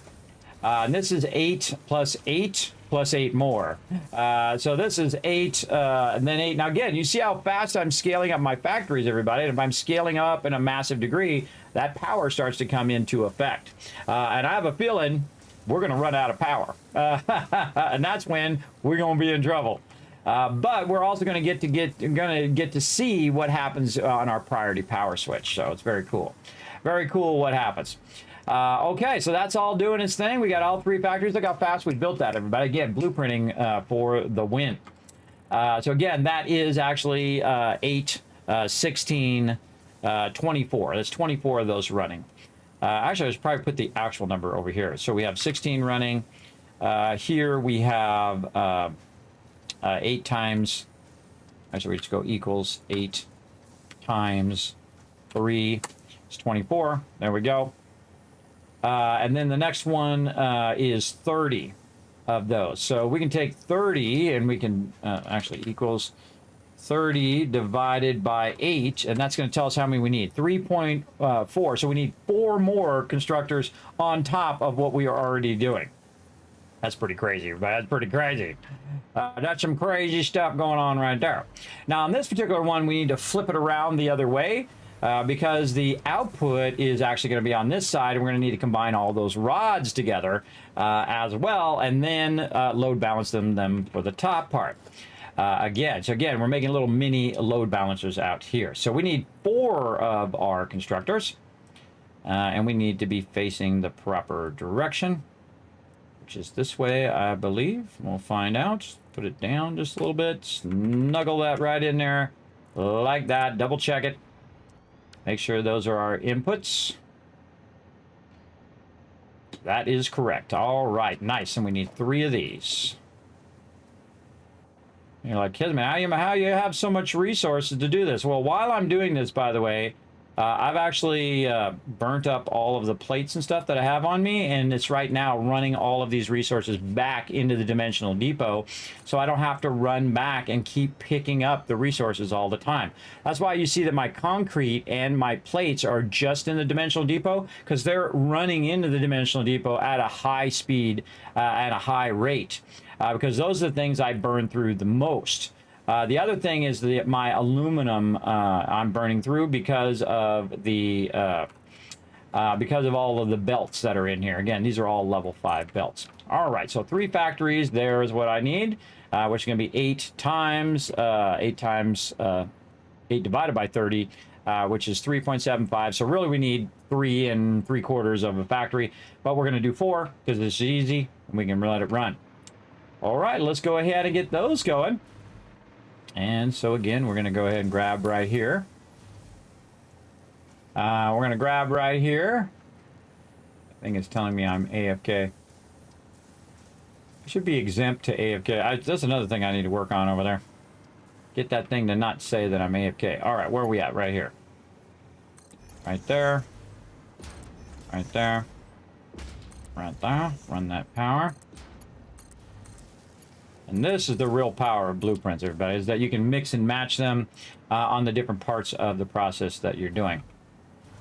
And this is 8 plus 8 plus 8 more. So this is 8 and then 8. Now again, you see how fast I'm scaling up my factories, everybody. And if I'm scaling up in a massive degree, that power starts to come into effect. And I have a feeling we're going to run out of power. And that's when we're going to be in trouble. But we're also going to get to see what happens on our priority power switch. So it's very cool. Very cool what happens. Okay, so that's all doing its thing. We got all 3 factories. Look how fast we built that, everybody. Again, blueprinting for the win. So again, that is actually 8, 16, 24. That's 24 of those running. Actually, I should probably put the actual number over here. So we have 16 running. Here we have 8 times. Actually, we just go equals 8 times 3. It's 24. There we go. And then the next one is 30 of those. So we can take 30 and we can actually equals 30 divided by 8, and that's going to tell us how many we need. 3.4. So we need 4 more constructors on top of what we are already doing. That's pretty crazy. That's pretty crazy. That's some crazy stuff going on right there. Now, on this particular one, we need to flip it around the other way because the output is actually going to be on this side, and we're going to need to combine all those rods together as well, and then load balance them for the top part. Again, we're making little mini load balancers out here. So we need 4 of our constructors, and we need to be facing the proper direction, which is this way, I believe. We'll find out. Put it down just a little bit. Snuggle that right in there like that. Double check it. Make sure those are our inputs. That is correct. All right, nice. And we need 3 of these. You're like, Kismet, how you have so much resources to do this? Well, while I'm doing this, by the way, I've actually burnt up all of the plates and stuff that I have on me, and it's right now running all of these resources back into the dimensional depot, so I don't have to run back and keep picking up the resources all the time. That's why you see that my concrete and my plates are just in the dimensional depot, because they're running into the dimensional depot at a high speed, at a high rate. Because those are the things I burn through the most. The other thing is that my aluminum I'm burning through because of the because of all of the belts that are in here. Again, these are all level 5 belts. All right, so 3 factories. There is what I need, which is going to be 8 times 8 divided by 30, which is 3.75. So really, we need 3 3/4 of a factory, but we're going to do 4 because it's easy and we can let it run. All right, let's go ahead and get those going. And so again, we're going to go ahead and grab right here. We're going to grab right here. I think it's telling me I'm AFK. I should be exempt to AFK. That's another thing I need to work on over there. Get that thing to not say that I'm AFK. All right, where are we at? Right here. Right there. Right there. Right there. Run that power. And this is the real power of blueprints, everybody, is that you can mix and match them on the different parts of the process that you're doing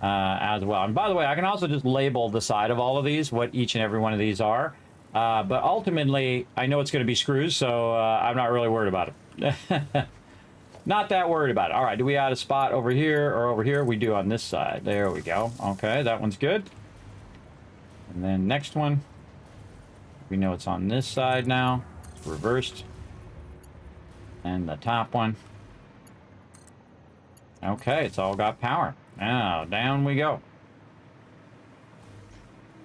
as well. And by the way, I can also just label the side of all of these, what each and every one of these are. But ultimately, I know it's going to be screws, so I'm not really worried about it. Not that worried about it. All right, do we add a spot over here or over here? We do on this side. There we go. Okay, that one's good. And then next one, we know it's on this side now. Reversed. And the top one. Okay, it's all got power. Now, down we go.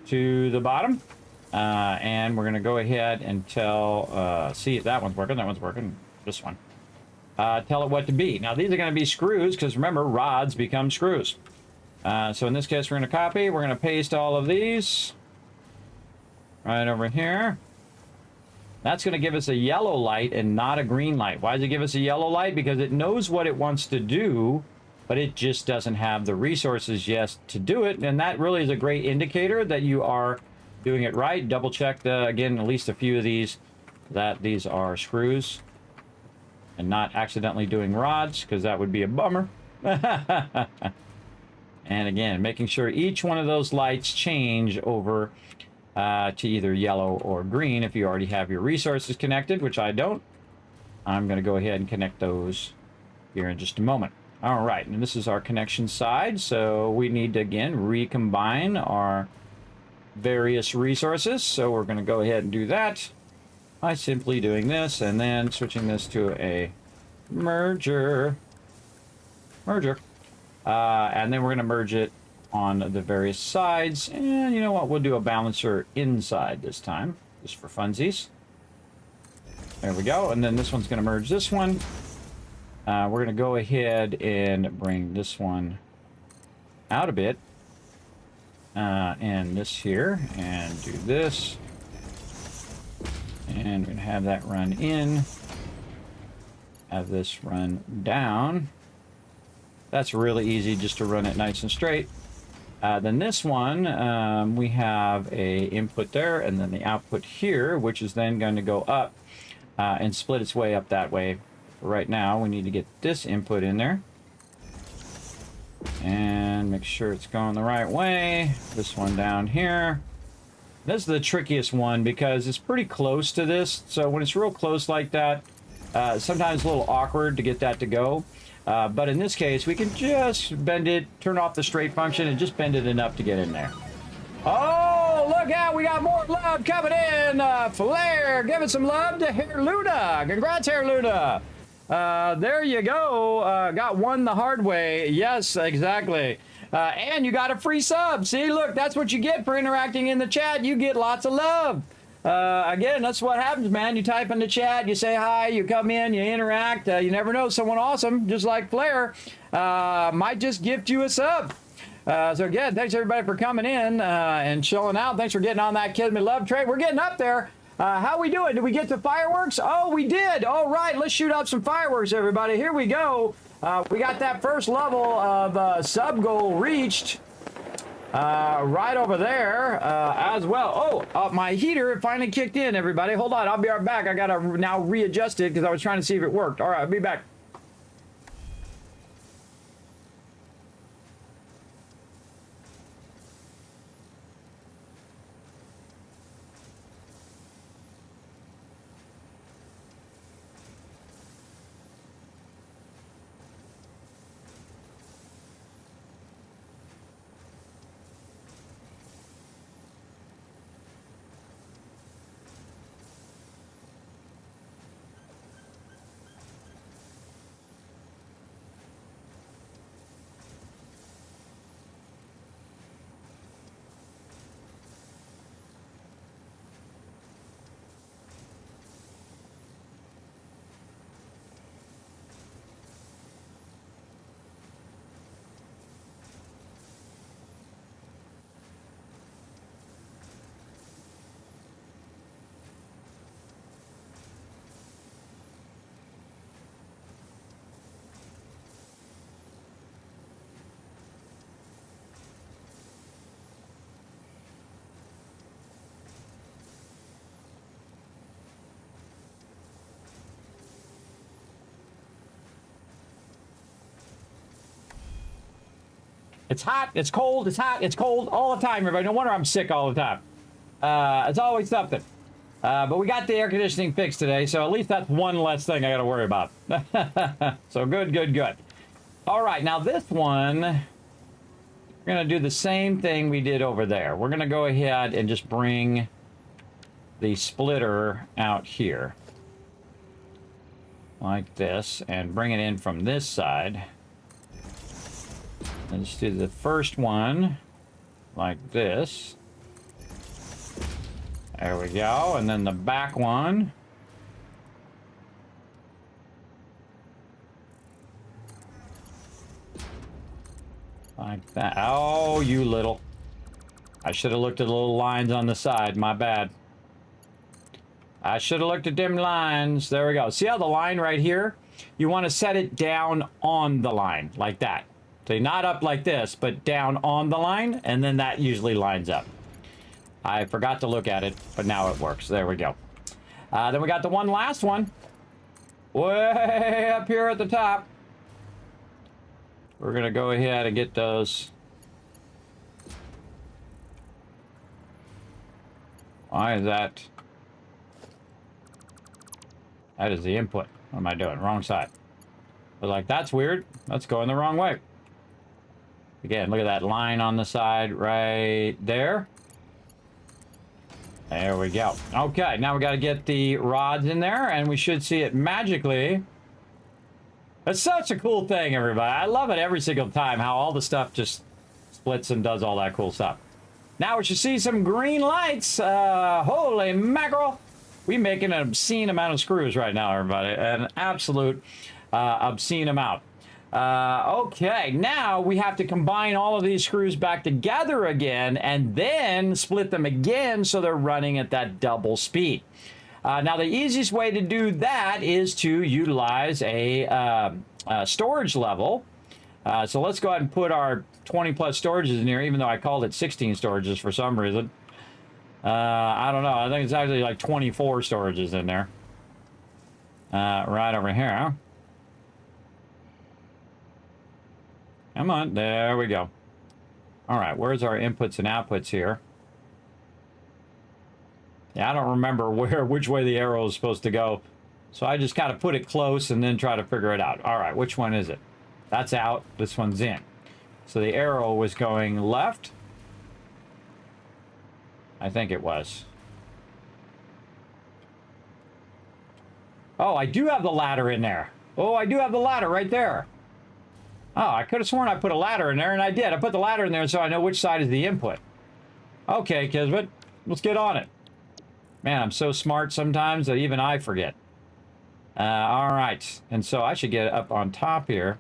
To the bottom. And we're going to go ahead and tell... see, that one's working. That one's working. This one. Tell it what to be. Now, these are going to be screws, because remember, rods become screws. So in this case, we're going to copy. We're going to paste all of these. Right over here. That's going to give us a yellow light and not a green light. Why does it give us a yellow light? Because it knows what it wants to do, but it just doesn't have the resources yet to do it. And that really is a great indicator that you are doing it right. Double check, again, at least a few of these, that these are screws and not accidentally doing rods, because that would be a bummer. And again, making sure each one of those lights change over to either yellow or green if you already have your resources connected, which I don't. I'm going to go ahead and connect those here in just a moment. All right, and this is our connection side, so we need to, again, recombine our various resources. So we're going to go ahead and do that by simply doing this and then switching this to a merger. And then we're going to merge it on the various sides, and you know what, we'll do a balancer inside this time, just for funsies. There we go, and then this one's going to merge this one. We're going to go ahead and bring this one out a bit, and this here, and do this, and we're going to have that run in, have this run down. That's really easy, just to run it nice and straight. Then this one, we have a input there, and then the output here, which is then going to go up and split its way up that way Right now, we need to get this input in there. And make sure it's going the right way. This one down here. This is the trickiest one because it's pretty close to this. So when it's real close like that, sometimes it's a little awkward to get that to go. But in this case, we can just bend it, turn off the straight function, and just bend it enough to get in there. Oh, look out. We got more love coming in. Flair, giving some love to Hair Luna. Congrats, Hair Luna. There you go. Got one the hard way. Yes, exactly. And you got a free sub. See, look, that's what you get for interacting in the chat. You get lots of love. Again, that's what happens, man. You type in the chat, you say hi, you come in, you interact. You never know, someone awesome, just like Flair, might just gift you a sub. So again, thanks everybody for coming in and chilling out. Thanks for getting on that Kismet love train. We're getting up there. How we doing? Did we get to fireworks? Oh, we did. All right, let's shoot out some fireworks, everybody. Here we go. We got that first level of sub goal reached. Right over there as well. Oh, my heater finally kicked in, everybody. Hold on, I'll be right back. I gotta now readjust it because I was trying to see if it worked. All right, I'll be back. It's hot, it's cold, it's hot, it's cold all the time, everybody. No wonder I'm sick all the time. It's always something. But we got the air conditioning fixed today, so at least that's one less thing I got to worry about. So good, good, good. All right, now this one, we're going to do the same thing we did over there. We're going to go ahead and just bring the splitter out here. Like this, and bring it in from this side. Let's do the first one like this. There we go. And then the back one. Like that. Oh, you little. I should have looked at the little lines on the side. My bad. I should have looked at them lines. There we go. See how the line right here? You want to set it down on the line like that. So not up like this, but down on the line, and then that usually lines up. I forgot to look at it, but now it works. There we go. Then we got the one last one. Way up here at the top. We're going to go ahead and get those. Why is that? That is the input. What am I doing? Wrong side. I was like, that's weird. That's going the wrong way. Again, look at that line on the side right there. There we go. Okay, now we got to get the rods in there, and we should see it magically. It's such a cool thing, everybody. I love it every single time, how all the stuff just splits and does all that cool stuff. Now we should see some green lights. Holy mackerel. We're making an obscene amount of screws right now, everybody. An absolute obscene amount. Okay, now we have to combine all of these screws back together again and then split them again so they're running at that double speed. Now, the easiest way to do that is to utilize a storage level. So let's go ahead and put our 20 plus storages in here, even though I called it 16 storages for some reason. I don't know. I think it's actually like 24 storages in there. Right over here. Come on, there we go. All right, where's our inputs and outputs here? Yeah, I don't remember which way the arrow is supposed to go. So I just kind of put it close and then try to figure it out. All right, which one is it? That's out, this one's in. So the arrow was going left. I think it was. Oh, I do have the ladder in there. Oh, I do have the ladder right there. Oh, I could have sworn I put a ladder in there, and I did. I put the ladder in there so I know which side is the input. Okay, Kismet, let's get on it. Man, I'm so smart sometimes that even I forget. All right, and so I should get up on top here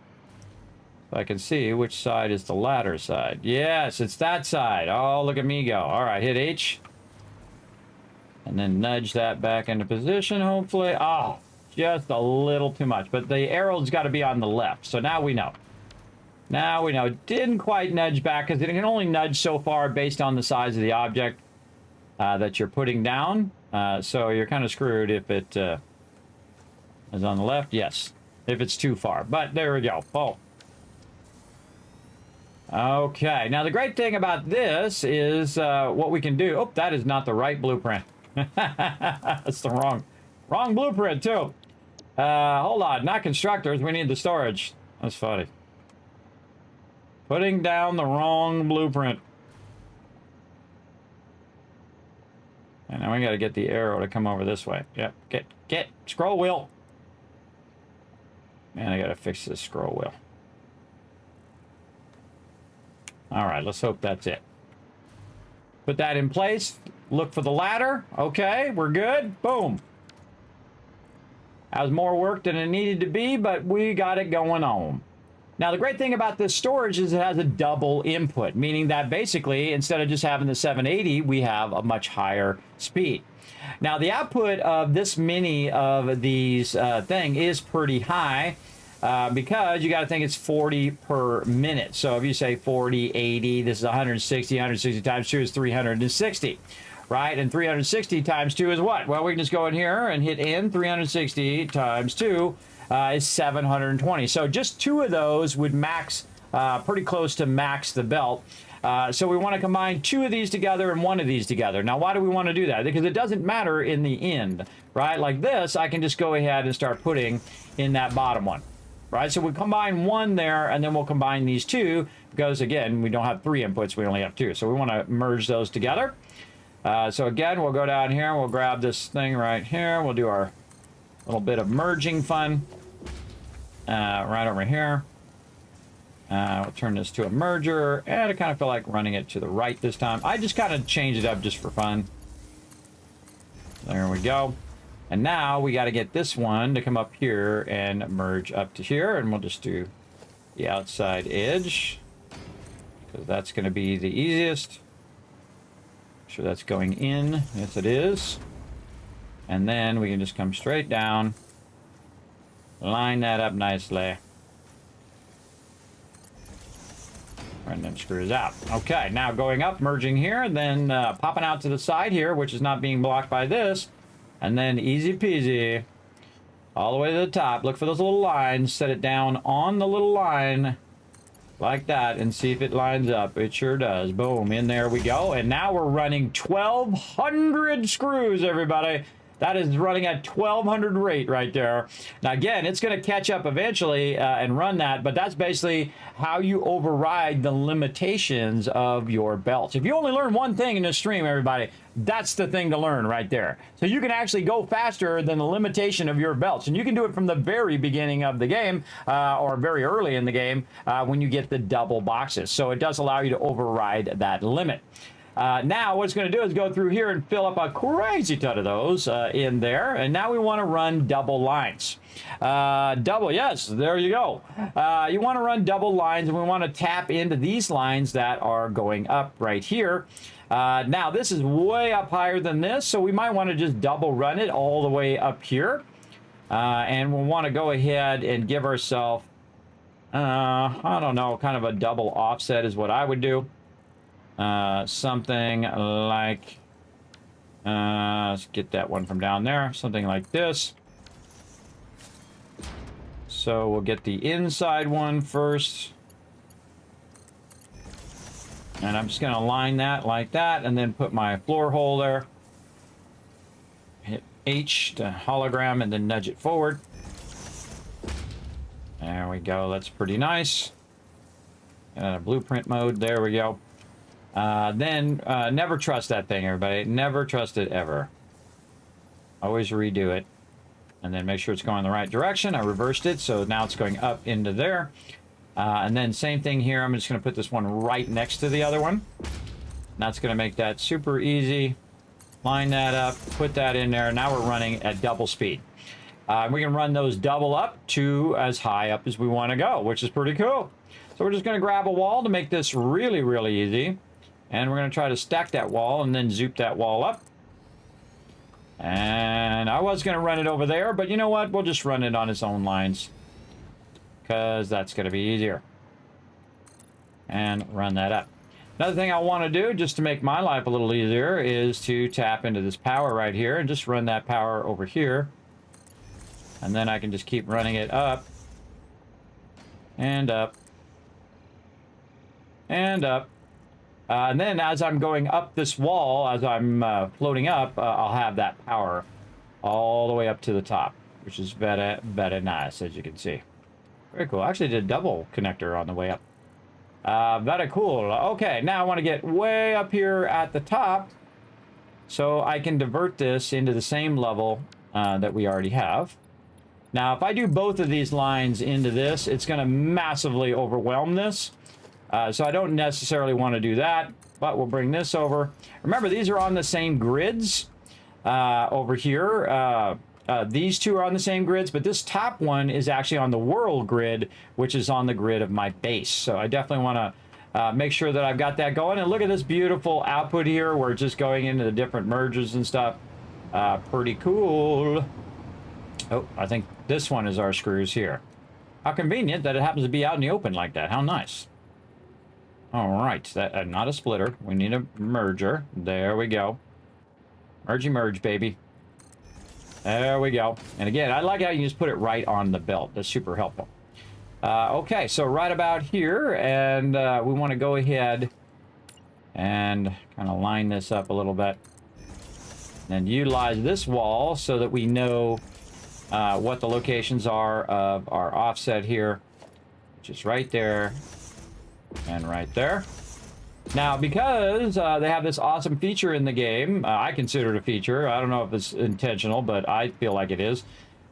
so I can see which side is the ladder side. Yes, it's that side. Oh, look at me go. All right, hit H. And then nudge that back into position, hopefully. Oh, just a little too much. But the arrow's got to be on the left, so now we know. Now we know. It didn't quite nudge back because it can only nudge so far based on the size of the object that you're putting down. So you're kind of screwed if it is on the left. Yes, if it's too far. But there we go. Oh. Okay. Now the great thing about this is what we can do. Oh, that is not the right blueprint. That's the wrong blueprint too. Hold on. Not constructors. We need the storage. That's funny. Putting down the wrong blueprint. And now we got to get the arrow to come over this way. Yep. Get. Scroll wheel. Man, I got to fix this scroll wheel. All right. Let's hope that's it. Put that in place. Look for the ladder. Okay. We're good. Boom. That was more work than it needed to be, but we got it going on. Now, the great thing about this storage is it has a double input, meaning that basically, instead of just having the 780, we have a much higher speed. Now, the output of this many of these thing is pretty high because you got to think it's 40 per minute. So if you say 40, 80, this is 160, 160 times 2 is 360. Right? And 360 times 2 is what? Well, we can just go in here and hit in. 360 times 2 is 720. So just 2 of those would max, pretty close to max the belt. So we want to combine 2 of these together and 1 of these together. Now, why do we want to do that? Because it doesn't matter in the end, right? Like this, I can just go ahead and start putting in that bottom one, right? So we combine 1 there, and then we'll combine these 2 because, again, we don't have 3 inputs. We only have 2. So we want to merge those together. So again, we'll go down here, we'll grab this thing right here, we'll do our little bit of merging fun right over here. We'll turn this to a merger, and I kind of feel like running it to the right this time. I just kind of changed it up just for fun. There we go. And now we got to get this one to come up here and merge up to here, and we'll just do the outside edge because that's going to be the easiest. Sure that's going in. Yes, it is. And then we can just come straight down, line that up nicely, and then screws out. Okay, now going up, merging here, and then popping out to the side here, which is not being blocked by this, and then easy peasy all the way to the top. Look for those little lines, set it down on the little line like that, and see if it lines up. It sure does. Boom, in there we go. And now we're running 1,200 screws, everybody. That is running at 1,200 rate right there. Now, again, it's going to catch up eventually and run that, but that's basically how you override the limitations of your belts. If you only learn one thing in this stream, everybody, that's the thing to learn right there. So you can actually go faster than the limitation of your belts, and you can do it from the very beginning of the game or very early in the game when you get the double boxes. So it does allow you to override that limit. Now, what it's going to do is go through here and fill up a crazy ton of those in there. And now we want to run double lines. Yes, there you go. You want to run double lines, and we want to tap into these lines that are going up right here. Now, this is way up higher than this, so we might want to just double run it all the way up here. And we'll want to go ahead and give ourselves, I don't know, kind of a double offset is what I would do. Something like, let's get that one from down there, something like this. So we'll get the inside one first. And I'm just going to line that like that and then put my floor hole there. Hit H to hologram and then nudge it forward. There we go. That's pretty nice. Blueprint mode. There we go. Then never trust that thing, everybody. Never trust it ever. Always redo it. And then make sure it's going in the right direction. I reversed it, so now it's going up into there. And then same thing here. I'm just going to put this one right next to the other one. That's going to make that super easy. Line that up, put that in there. Now we're running at double speed. We can run those double up to as high up as we want to go, which is pretty cool. So we're just going to grab a wall to make this really, really easy. And we're going to try to stack that wall and then zoop that wall up. And I was going to run it over there, but you know what? We'll just run it on its own lines, because that's going to be easier. And run that up. Another thing I want to do, just to make my life a little easier, is to tap into this power right here and just run that power over here. And then I can just keep running it up. And up. And up. And then as I'm going up this wall, as I'm floating up, I'll have that power all the way up to the top, which is very, very nice, as you can see. Very cool. I actually did a double connector on the way up. Very cool. Okay, now I want to get way up here at the top so I can divert this into the same level that we already have. Now, if I do both of these lines into this, it's going to massively overwhelm this. So I don't necessarily want to do that, but we'll bring this over. Remember, these are on the same grids over here. These two are on the same grids, but this top one is actually on the world grid, which is on the grid of my base. So I definitely want to make sure that I've got that going. And look at this beautiful output here. We're just going into the different merges and stuff. Pretty cool. Oh, I think this one is our screws here. How convenient that it happens to be out in the open like that. How nice. All right, that not a splitter. We need a merger. There we go. Mergy merge, baby. There we go. And again, I like how you just put it right on the belt. That's super helpful. Okay, so right about here, and we want to go ahead and kind of line this up a little bit. And utilize this wall so that we know what the locations are of our offset here, which is right there and right there. Now, because they have this awesome feature in the game, I consider it a feature. I don't know if it's intentional, but I feel like it is,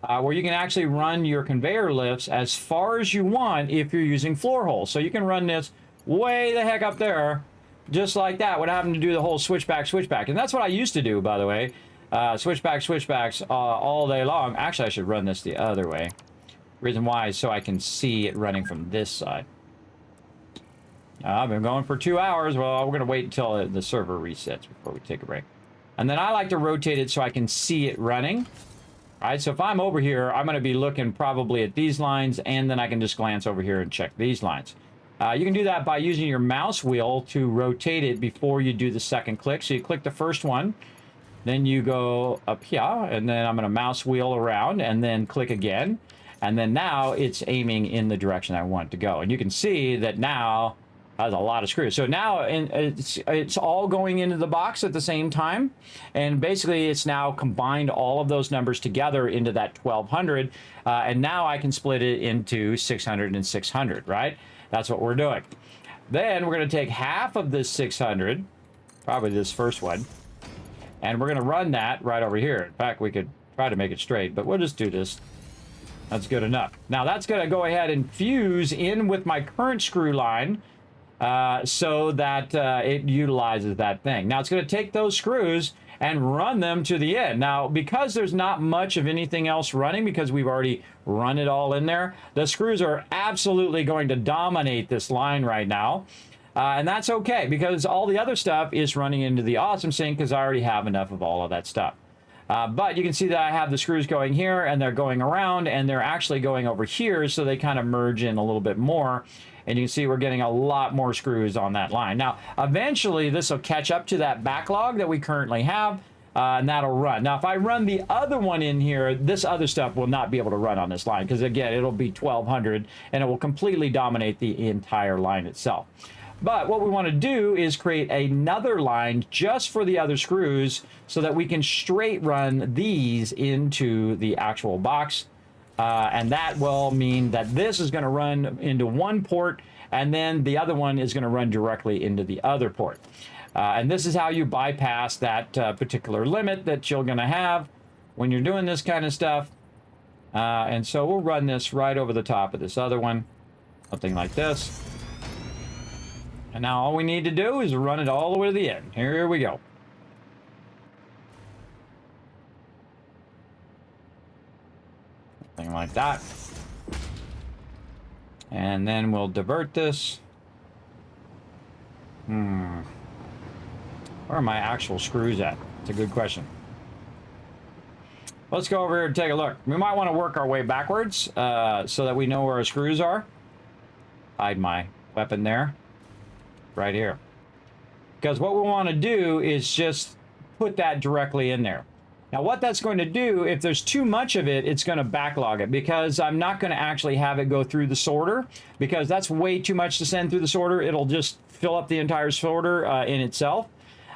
where you can actually run your conveyor lifts as far as you want if you're using floor holes. So you can run this way the heck up there, just like that, without having to do the whole switchback. And that's what I used to do, by the way. Switchbacks all day long. Actually, I should run this the other way. Reason why is so I can see it running from this side. I've been going for 2 hours. Well, we're going to wait until the server resets before we take a break. And then I like to rotate it so I can see it running. All right, so if I'm over here, I'm going to be looking probably at these lines, and then I can just glance over here and check these lines. You can do that by using your mouse wheel to rotate it before you do the second click. So you click the first one, then you go up here, and then I'm going to mouse wheel around, and then click again. And then now it's aiming in the direction I want it to go. And you can see that now has a lot of screws. So now it's all going into the box at the same time. And basically it's now combined all of those numbers together into that 1200. And now I can split it into 600 and 600, right? That's what we're doing. Then we're going to take half of this 600, probably this first one, and we're going to run that right over here. In fact, we could try to make it straight, but we'll just do this. That's good enough. Now that's going to go ahead and fuse in with my current screw line, so that it utilizes that thing. Now it's going to take those screws and run them to the end. Now, because there's not much of anything else running, because we've already run it all in there, the screws are absolutely going to dominate this line right now. And that's okay, because all the other stuff is running into the awesome sink, because I already have enough of all of that stuff. But you can see that I have the screws going here, and they're going around, and they're actually going over here, so they kind of merge in a little bit more. And you can see we're getting a lot more screws on that line. Now, eventually, this will catch up to that backlog that we currently have, and that'll run. Now, if I run the other one in here, this other stuff will not be able to run on this line, because, again, it'll be 1200, and it will completely dominate the entire line itself. But what we want to do is create another line just for the other screws so that we can straight run these into the actual box. And that will mean that this is going to run into one port, and then the other one is going to run directly into the other port. And this is how you bypass that particular limit that you're going to have when you're doing this kind of stuff. And so we'll run this right over the top of this other one, something like this. And now all we need to do is run it all the way to the end. Here we go. Something like that. And then we'll divert this. Where are my actual screws at? It's a good question. Let's go over here and take a look. We might want to work our way backwards so that we know where our screws are. Hide my weapon there. Right here. Because what we want to do is just put that directly in there. Now what that's going to do, if there's too much of it, it's going to backlog it, because I'm not going to actually have it go through the sorter, because that's way too much to send through the sorter. It'll just fill up the entire sorter in itself.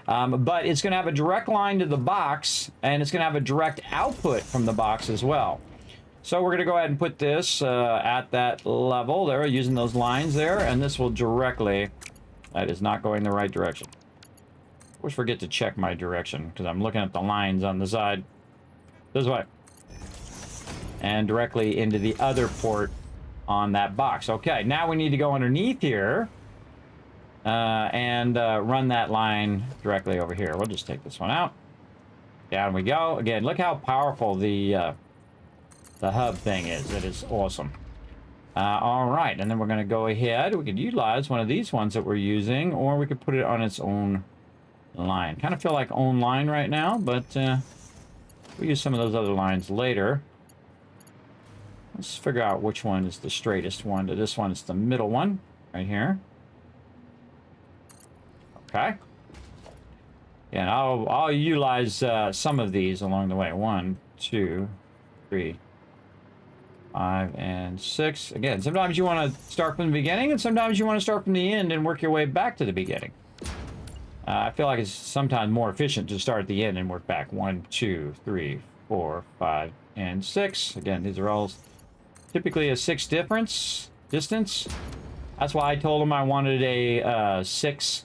But it's going to have a direct line to the box, and it's going to have a direct output from the box as well. So we're going to go ahead and put this at that level there, using those lines there, and this will directly... That is not going the right direction. I always forget to check my direction because I'm looking at the lines on the side. This way. And directly into the other port on that box. Okay, now we need to go underneath here and run that line directly over here. We'll just take this one out. Down we go. Again, look how powerful the hub thing is. It is awesome. All right, and then we're going to go ahead. We could utilize one of these ones that we're using, or we could put it on its own line. Kind of feel like own line right now, but we'll use some of those other lines later. Let's figure out which one is the straightest one. This one is the middle one, right here. Okay. And I'll utilize some of these along the way. 1, 2, 3. 5 and 6. Again, sometimes you want to start from the beginning, and sometimes you want to start from the end and work your way back to the beginning. I feel like it's sometimes more efficient to start at the end and work back. 1, 2, 3, 4, 5, and 6. Again, these are all typically a 6 distance. That's why I told them I wanted a 6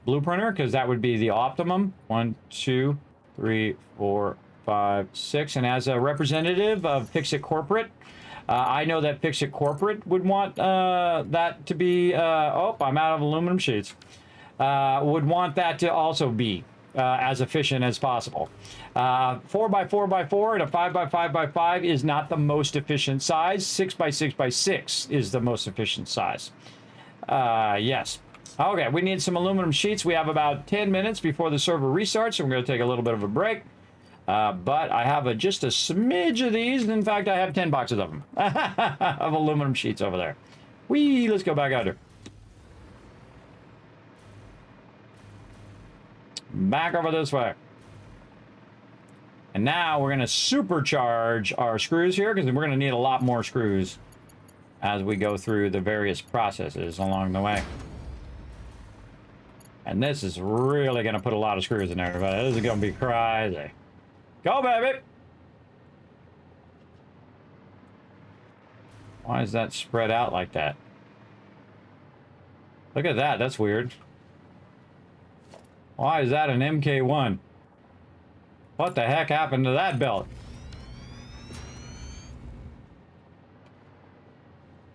blueprinter, because that would be the optimum. 1, 2, 3, 4, 5, 6. And as a representative of FICSIT Corporate, I know that FICSIT Corporate would want that to be, oh, I'm out of aluminum sheets, would want that to also be as efficient as possible. 4x4x4 and a 5x5x5 is not the most efficient size. 6x6x6 is the most efficient size. Yes. Okay, we need some aluminum sheets. We have about 10 minutes before the server restarts, so we're going to take a little bit of a break. But I have just a smidge of these, and in fact, I have 10 boxes of them, of aluminum sheets over there. Whee, let's go back out here. Back over this way. And now we're going to supercharge our screws here, because we're going to need a lot more screws as we go through the various processes along the way. And this is really going to put a lot of screws in there, but this is going to be crazy. Go, baby! Why is that spread out like that? Look at that. That's weird. Why is that an MK1? What the heck happened to that belt?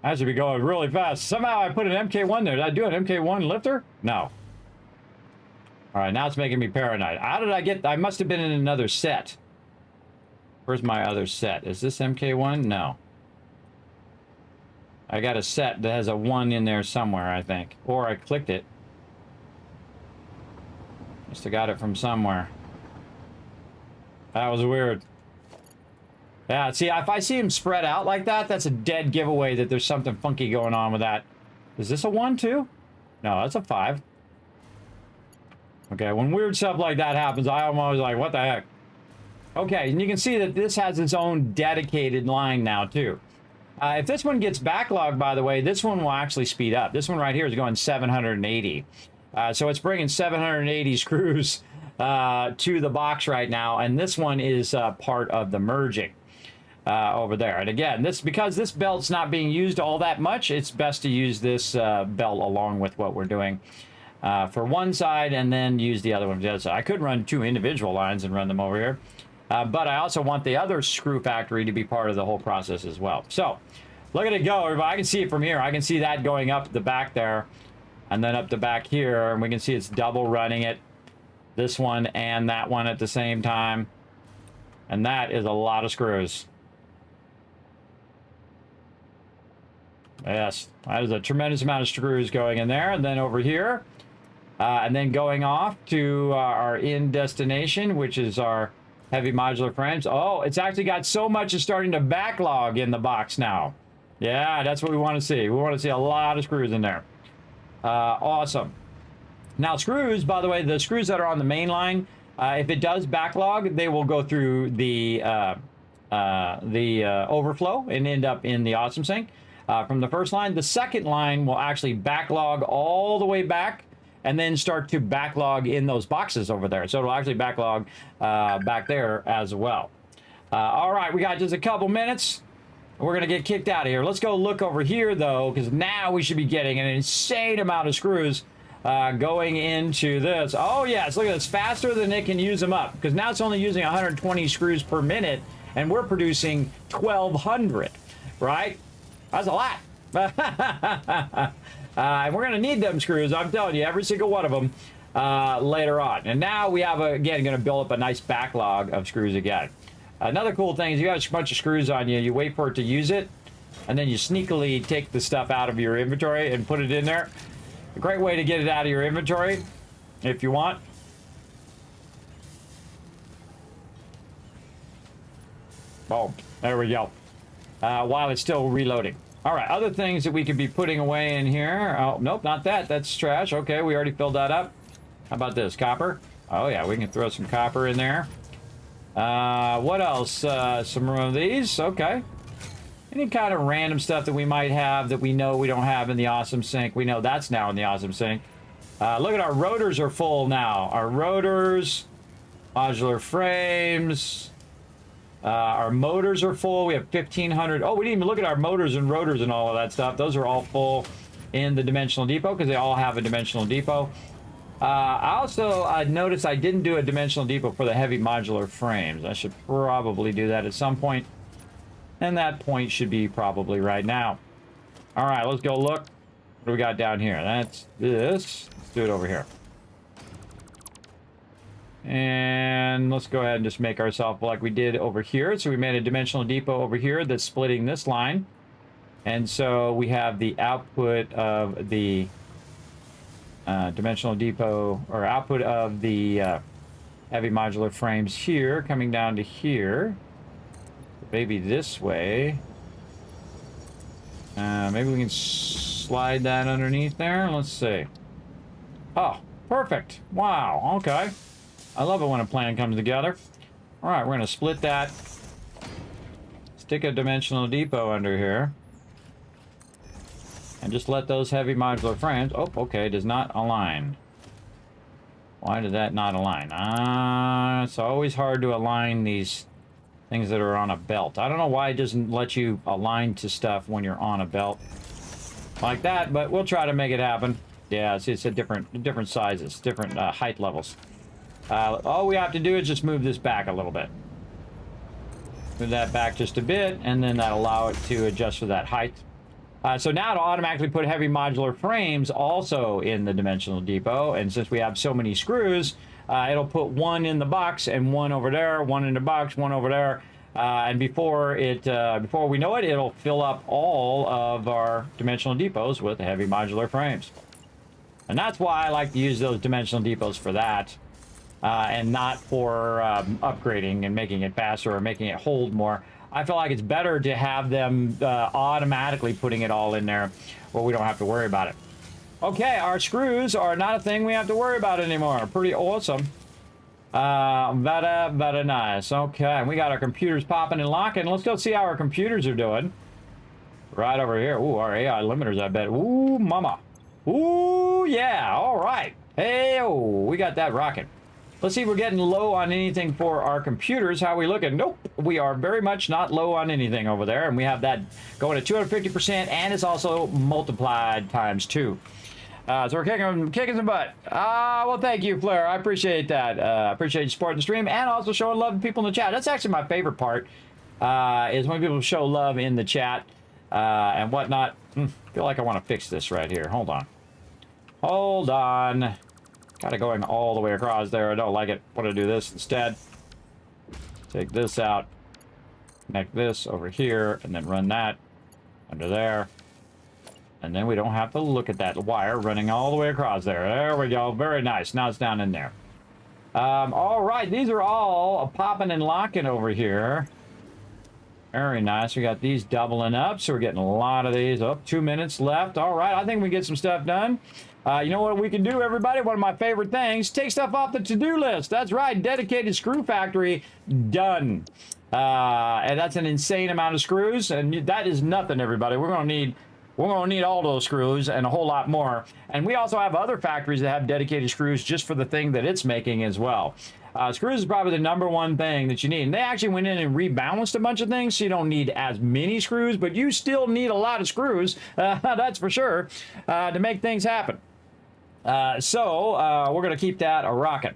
I should be going really fast. Somehow I put an MK1 there. Did I do an MK1 lifter? No. All right, now it's making me paranoid. How did I get... I must have been in another set. Where's my other set? Is this MK1? No. I got a set that has a 1 in there somewhere, I think. Or I clicked it. Must have got it from somewhere. That was weird. Yeah, see, if I see him spread out like that, that's a dead giveaway that there's something funky going on with that. Is this a 1, too? No, that's a 5. Okay, when weird stuff like that happens, I'm always like, what the heck? Okay, and you can see that this has its own dedicated line now, too. If this one gets backlogged, by the way, this one will actually speed up. This one right here is going 780. So it's bringing 780 screws to the box right now, and this one is part of the merging over there. And again, because this belt's not being used all that much, it's best to use this belt along with what we're doing for one side, and then use the other one for the other side. I could run 2 individual lines and run them over here. But I also want the other screw factory to be part of the whole process as well. So, look at it go, everybody. I can see it from here. I can see that going up the back there, and then up the back here, and we can see it's double running it. This one and that one at the same time. And that is a lot of screws. Yes, that is a tremendous amount of screws going in there. And then over here, and then going off to our end destination, which is our heavy modular frames. Oh, it's actually got so much it's starting to backlog in the box now. Yeah, that's what we want to see. We want to see a lot of screws in there. Awesome. Now screws, by the way, the screws that are on the main line, if it does backlog, they will go through the overflow and end up in the awesome sink. From the first line, the second line will actually backlog all the way back and then start to backlog in those boxes over there. So it'll actually backlog back there as well. All right, we got just a couple minutes. We're going to get kicked out of here. Let's go look over here, though, because now we should be getting an insane amount of screws going into this. Oh, yes, look at this. Faster than it can use them up, because now it's only using 120 screws per minute, and we're producing 1,200, right? That's a lot. And we're going to need them screws, I'm telling you, every single one of them later on. And now we have, again, going to build up a nice backlog of screws again. Another cool thing is you got a bunch of screws on you, you wait for it to use it, and then you sneakily take the stuff out of your inventory and put it in there. A great way to get it out of your inventory, if you want. Boom, there we go. While it's still reloading. All right, other things that we could be putting away in here. Oh, nope, not that. That's trash. Okay, we already filled that up. How about this? Copper? Oh, yeah, we can throw some copper in there. What else? Some of these. Okay. Any kind of random stuff that we might have that we know we don't have in the awesome sink. We know that's now in the awesome sink. Look at our rotors are full now. Our rotors, modular frames. Our motors are full. We have 1,500. Oh, we didn't even look at our motors and rotors and all of that stuff. Those are all full in the dimensional depot because they all have a dimensional depot. I also noticed I didn't do a dimensional depot for the heavy modular frames. I should probably do that at some point. And that point should be probably right now. All right, let's go look. What do we got down here? That's this. Let's do it over here. And let's go ahead and just make ourselves like we did over here. So we made a dimensional depot over here that's splitting this line. And so we have the output of the dimensional depot, or output of the heavy modular frames here, coming down to here. Maybe this way. Maybe we can slide that underneath there. Let's see. Oh, perfect. Wow, okay. I love it when a plan comes together. All right, we're going to split that. Stick a dimensional depot under here. And just let those heavy modular frames... Oh, okay, does not align. Why did that not align? It's always hard to align these things that are on a belt. I don't know why it doesn't let you align to stuff when you're on a belt like that, but we'll try to make it happen. Yeah, it's a different sizes, different height levels. All we have to do is just move this back a little bit. Move that back just a bit, and then that'll allow it to adjust for that height. So now it'll automatically put heavy modular frames also in the dimensional depot, and since we have so many screws, it'll put one in the box and one over there, one in the box, one over there, and before we know it, it'll fill up all of our dimensional depots with heavy modular frames. And that's why I like to use those dimensional depots for that. And not for upgrading and making it faster or making it hold more. I feel like it's better to have them automatically putting it all in there where we don't have to worry about it. Okay, our screws are not a thing we have to worry about anymore. Pretty awesome. Very nice. Okay, we got our computers popping and locking. Let's go see how our computers are doing. Right over here. Ooh, our AI limiters, I bet. Ooh, mama. Ooh, yeah. All right. Hey, oh, we got that rocking. Let's see if we're getting low on anything for our computers. How are we looking? Nope. We are very much not low on anything over there. And we have that going to 250%, and it's also multiplied times 2. So we're kicking some butt. Well, thank you, Flair. I appreciate that. I appreciate you supporting the stream and also showing love to people in the chat. That's actually my favorite part, is when people show love in the chat and whatnot. I feel like I want to fix this right here. Hold on. Hold on. Got it going all the way across there. I don't like it. Want to do this instead. Take this out. Connect this over here, and then run that under there. And then we don't have to look at that wire running all the way across there. There we go. Very nice. Now it's down in there. All right. These are all popping and locking over here. Very nice. We got these doubling up, so we're getting a lot of these. Oh, 2 minutes left. All right. I think we get some stuff done. You know what we can do, everybody? One of my favorite things, take stuff off the to-do list. That's right. Dedicated screw factory done. And that's an insane amount of screws. And that is nothing, everybody. We're going to need all those screws and a whole lot more. And we also have other factories that have dedicated screws just for the thing that it's making as well. Screws is probably the #1 thing that you need. And they actually went in and rebalanced a bunch of things, so you don't need as many screws, but you still need a lot of screws, that's for sure, to make things happen. So we're going to keep that a-rocking.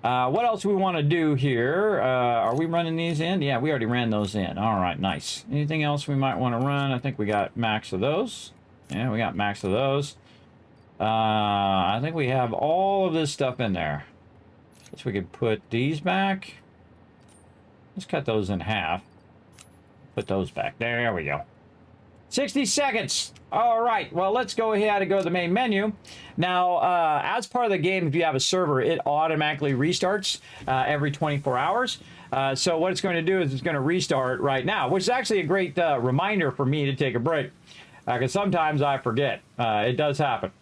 What else we want to do here? Are we running these in? Yeah, we already ran those in. All right, nice. Anything else we might want to run? I think we got max of those. Yeah, we got max of those. I think we have all of this stuff in there. Guess we could put these back. Let's cut those in half. Put those back. There we go. 60 seconds. All right. Well, let's go ahead and go to the main menu. Now, as part of the game, if you have a server, it automatically restarts every 24 hours. So what it's going to do is it's going to restart right now, which is actually a great reminder for me to take a break. Because sometimes I forget. It does happen.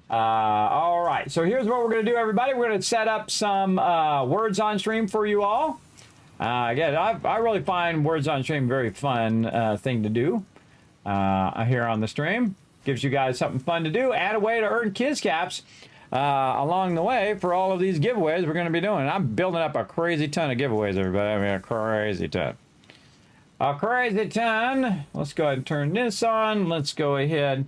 All right. So here's what we're going to do, everybody. We're going to set up some words on stream for you all. Again, I really find words on stream a very fun thing to do. Here on the stream. Gives you guys something fun to do and a way to earn Kiscaps along the way for all of these giveaways we're going to be doing. I'm building up a crazy ton of giveaways, everybody. I mean, a crazy ton. A crazy ton. Let's go ahead and turn this on. Let's go ahead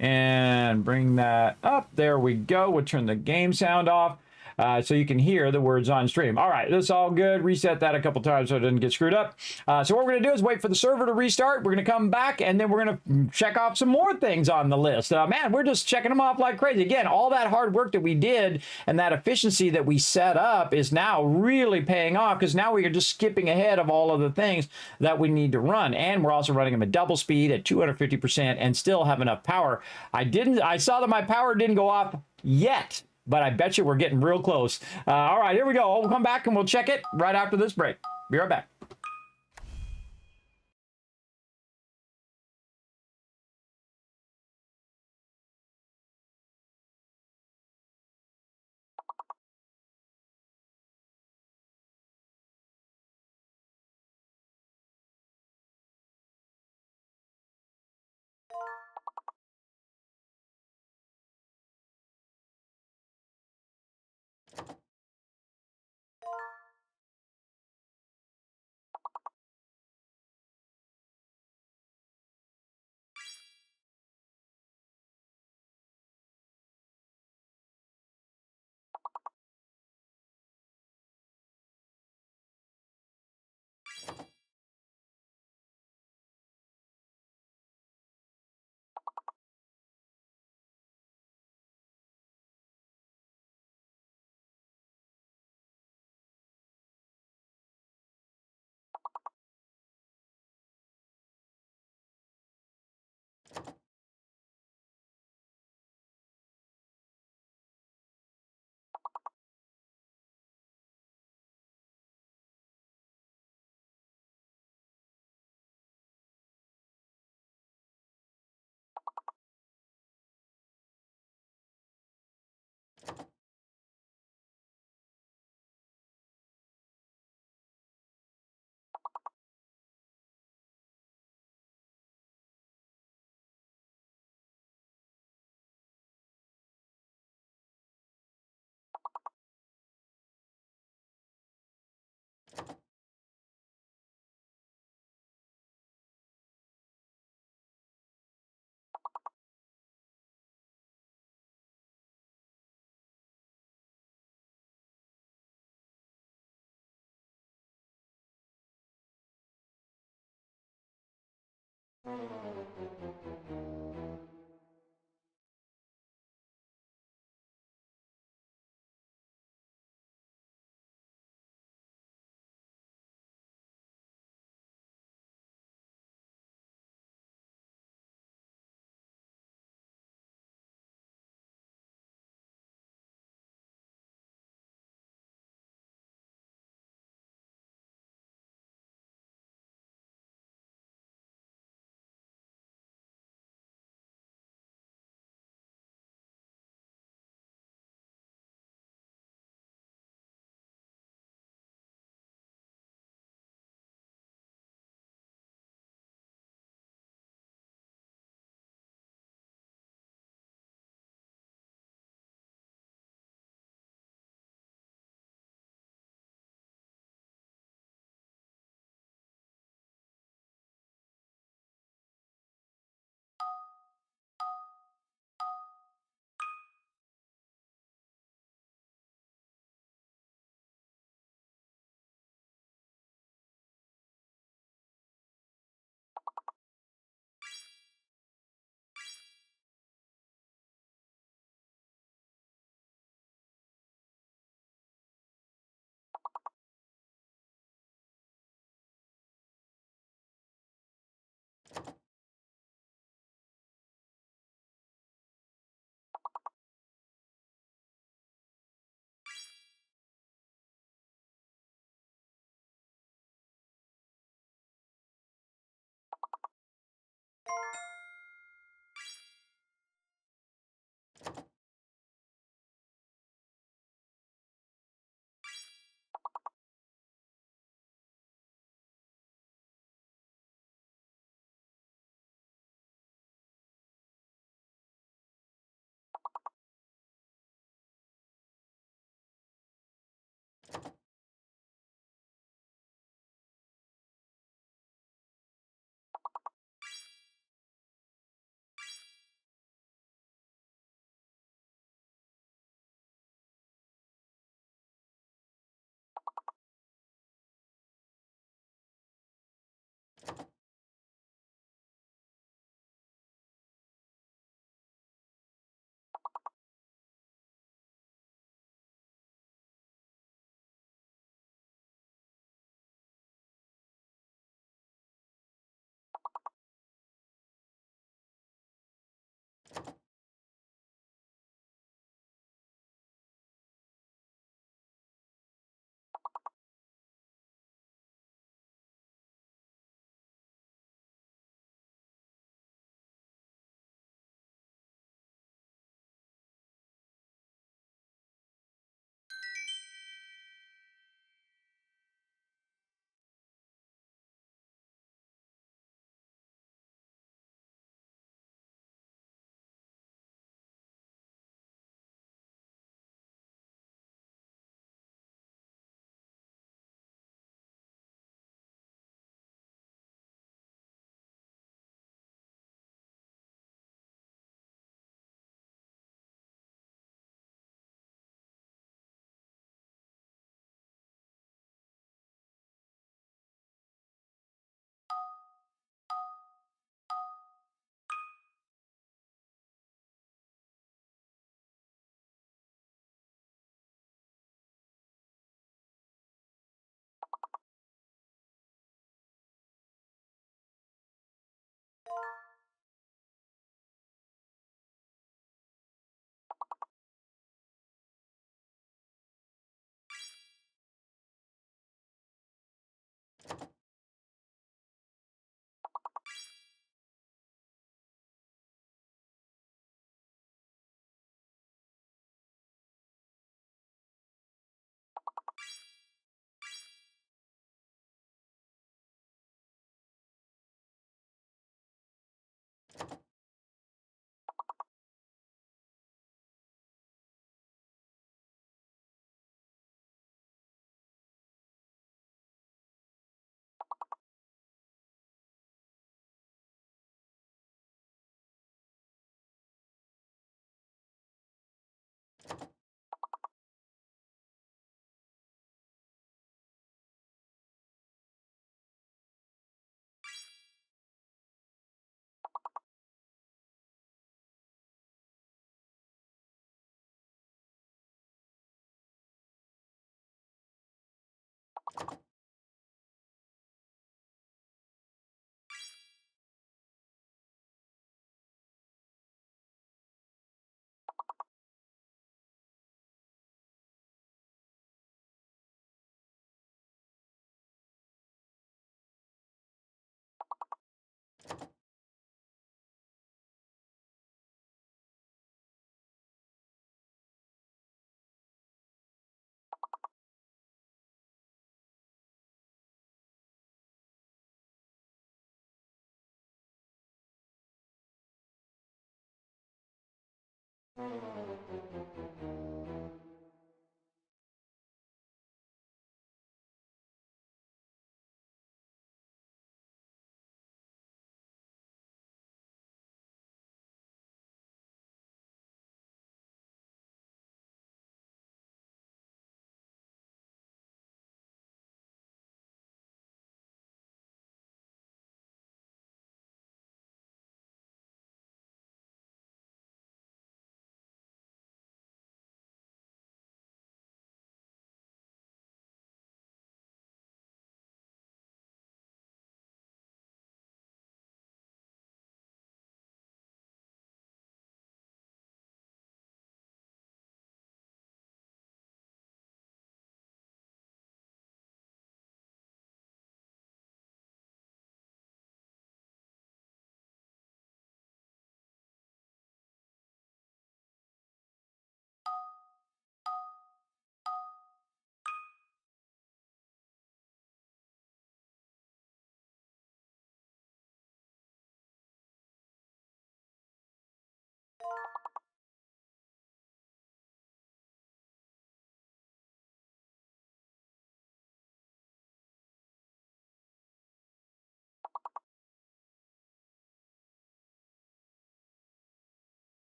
and bring that up. There we go. We'll turn the game sound off. So you can hear the words on stream. All right, that's all good. Reset that a couple times so it doesn't get screwed up. So what we're going to do is wait for the server to restart. We're going to come back, and then we're going to check off some more things on the list. Man, we're just checking them off like crazy. Again, all that hard work that we did and that efficiency that we set up is now really paying off, because now we are just skipping ahead of all of the things that we need to run. And we're also running them at double speed at 250% and still have enough power. I saw that my power didn't go off yet, but I bet you we're getting real close. All right, here we go. We'll come back and we'll check it right after this break. Be right back.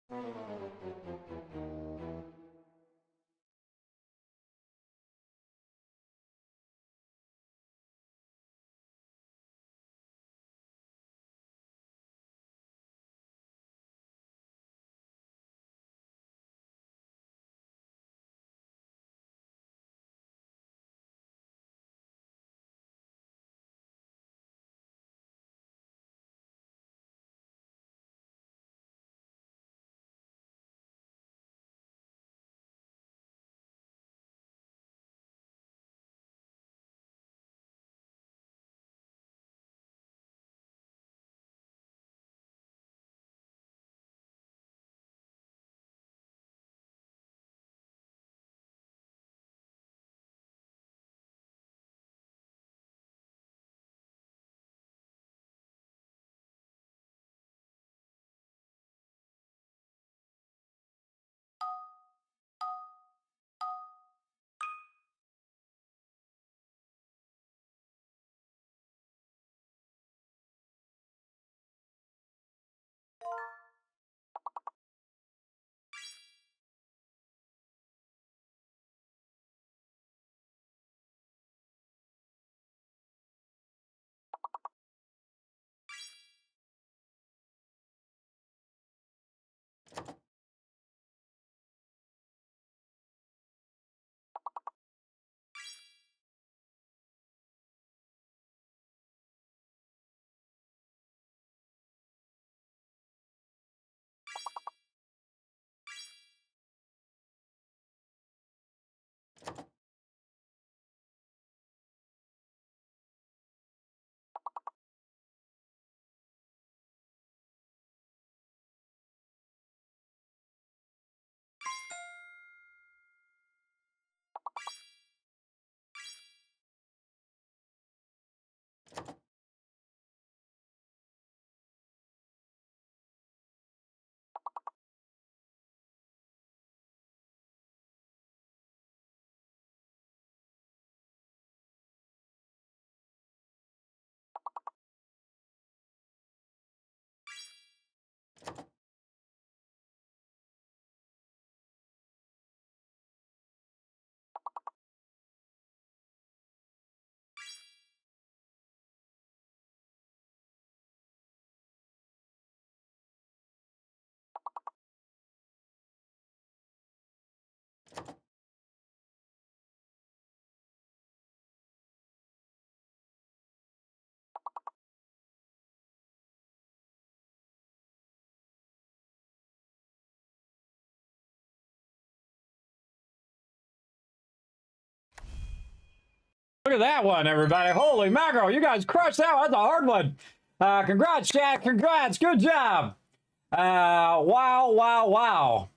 Look at that one, everybody. Holy mackerel. You guys crushed that one. That's a hard one. Congrats, Jack. Congrats. Good job. Wow, wow, wow.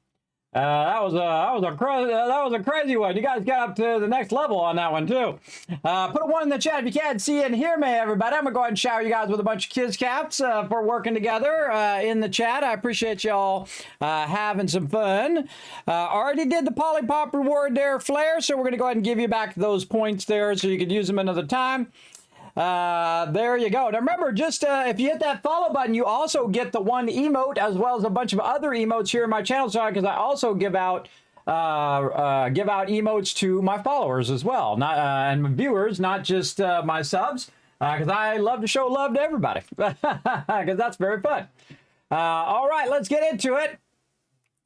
That was a crazy one. You guys got up to the next level on that one too. Put a one in the chat if you can't see and hear me, everybody. I'm gonna go ahead and shower you guys with a bunch of kids caps for working together in the chat. I appreciate y'all having some fun. Already did the Polypop reward there, Flair. So we're gonna go ahead and give you back those points there, so you can use them another time. There you go. Now remember, just if you hit that follow button, you also get the one emote as well as a bunch of other emotes here in my channel, so because I also give out emotes to my followers as well, not and viewers, not just my subs, because I love to show love to everybody, because that's very fun. All right, let's get into it.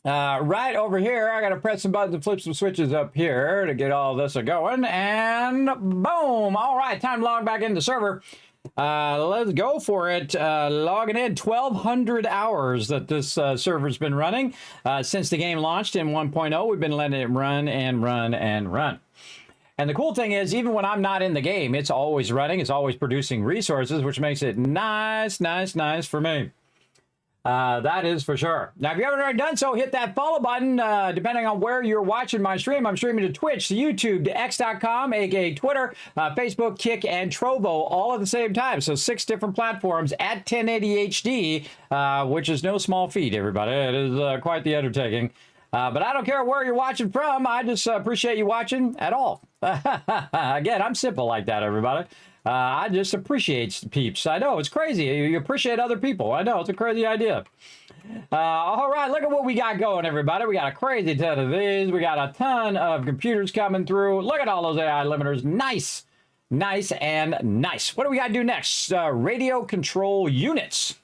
Right over here, I gotta press some buttons and flip some switches up here to get all this going, and boom! All right, time to log back into the server. Let's go for it. Logging in 1,200 hours that this server's been running since the game launched in 1.0. We've been letting it run and run and run. And the cool thing is, even when I'm not in the game, it's always running. It's always producing resources, which makes it nice, nice, nice for me. That is for sure. Now, if you haven't already done so, hit that follow button. Depending on where you're watching my stream, I'm streaming to Twitch, to YouTube, to X.com, aka Twitter, Facebook, Kick, and Trovo, all at the same time. So 6 different platforms at 1080 HD, which is no small feat, everybody. It is quite the undertaking. But I don't care where you're watching from. I just appreciate you watching at all. Again, I'm simple like that, everybody. I just appreciate peeps. I know, it's crazy. You appreciate other people. I know, it's a crazy idea. All right, look at what we got going, everybody. We got a crazy ton of these. We got a ton of computers coming through. Look at all those AI limiters. Nice. Nice and nice. What do we got to do next? Radio control units.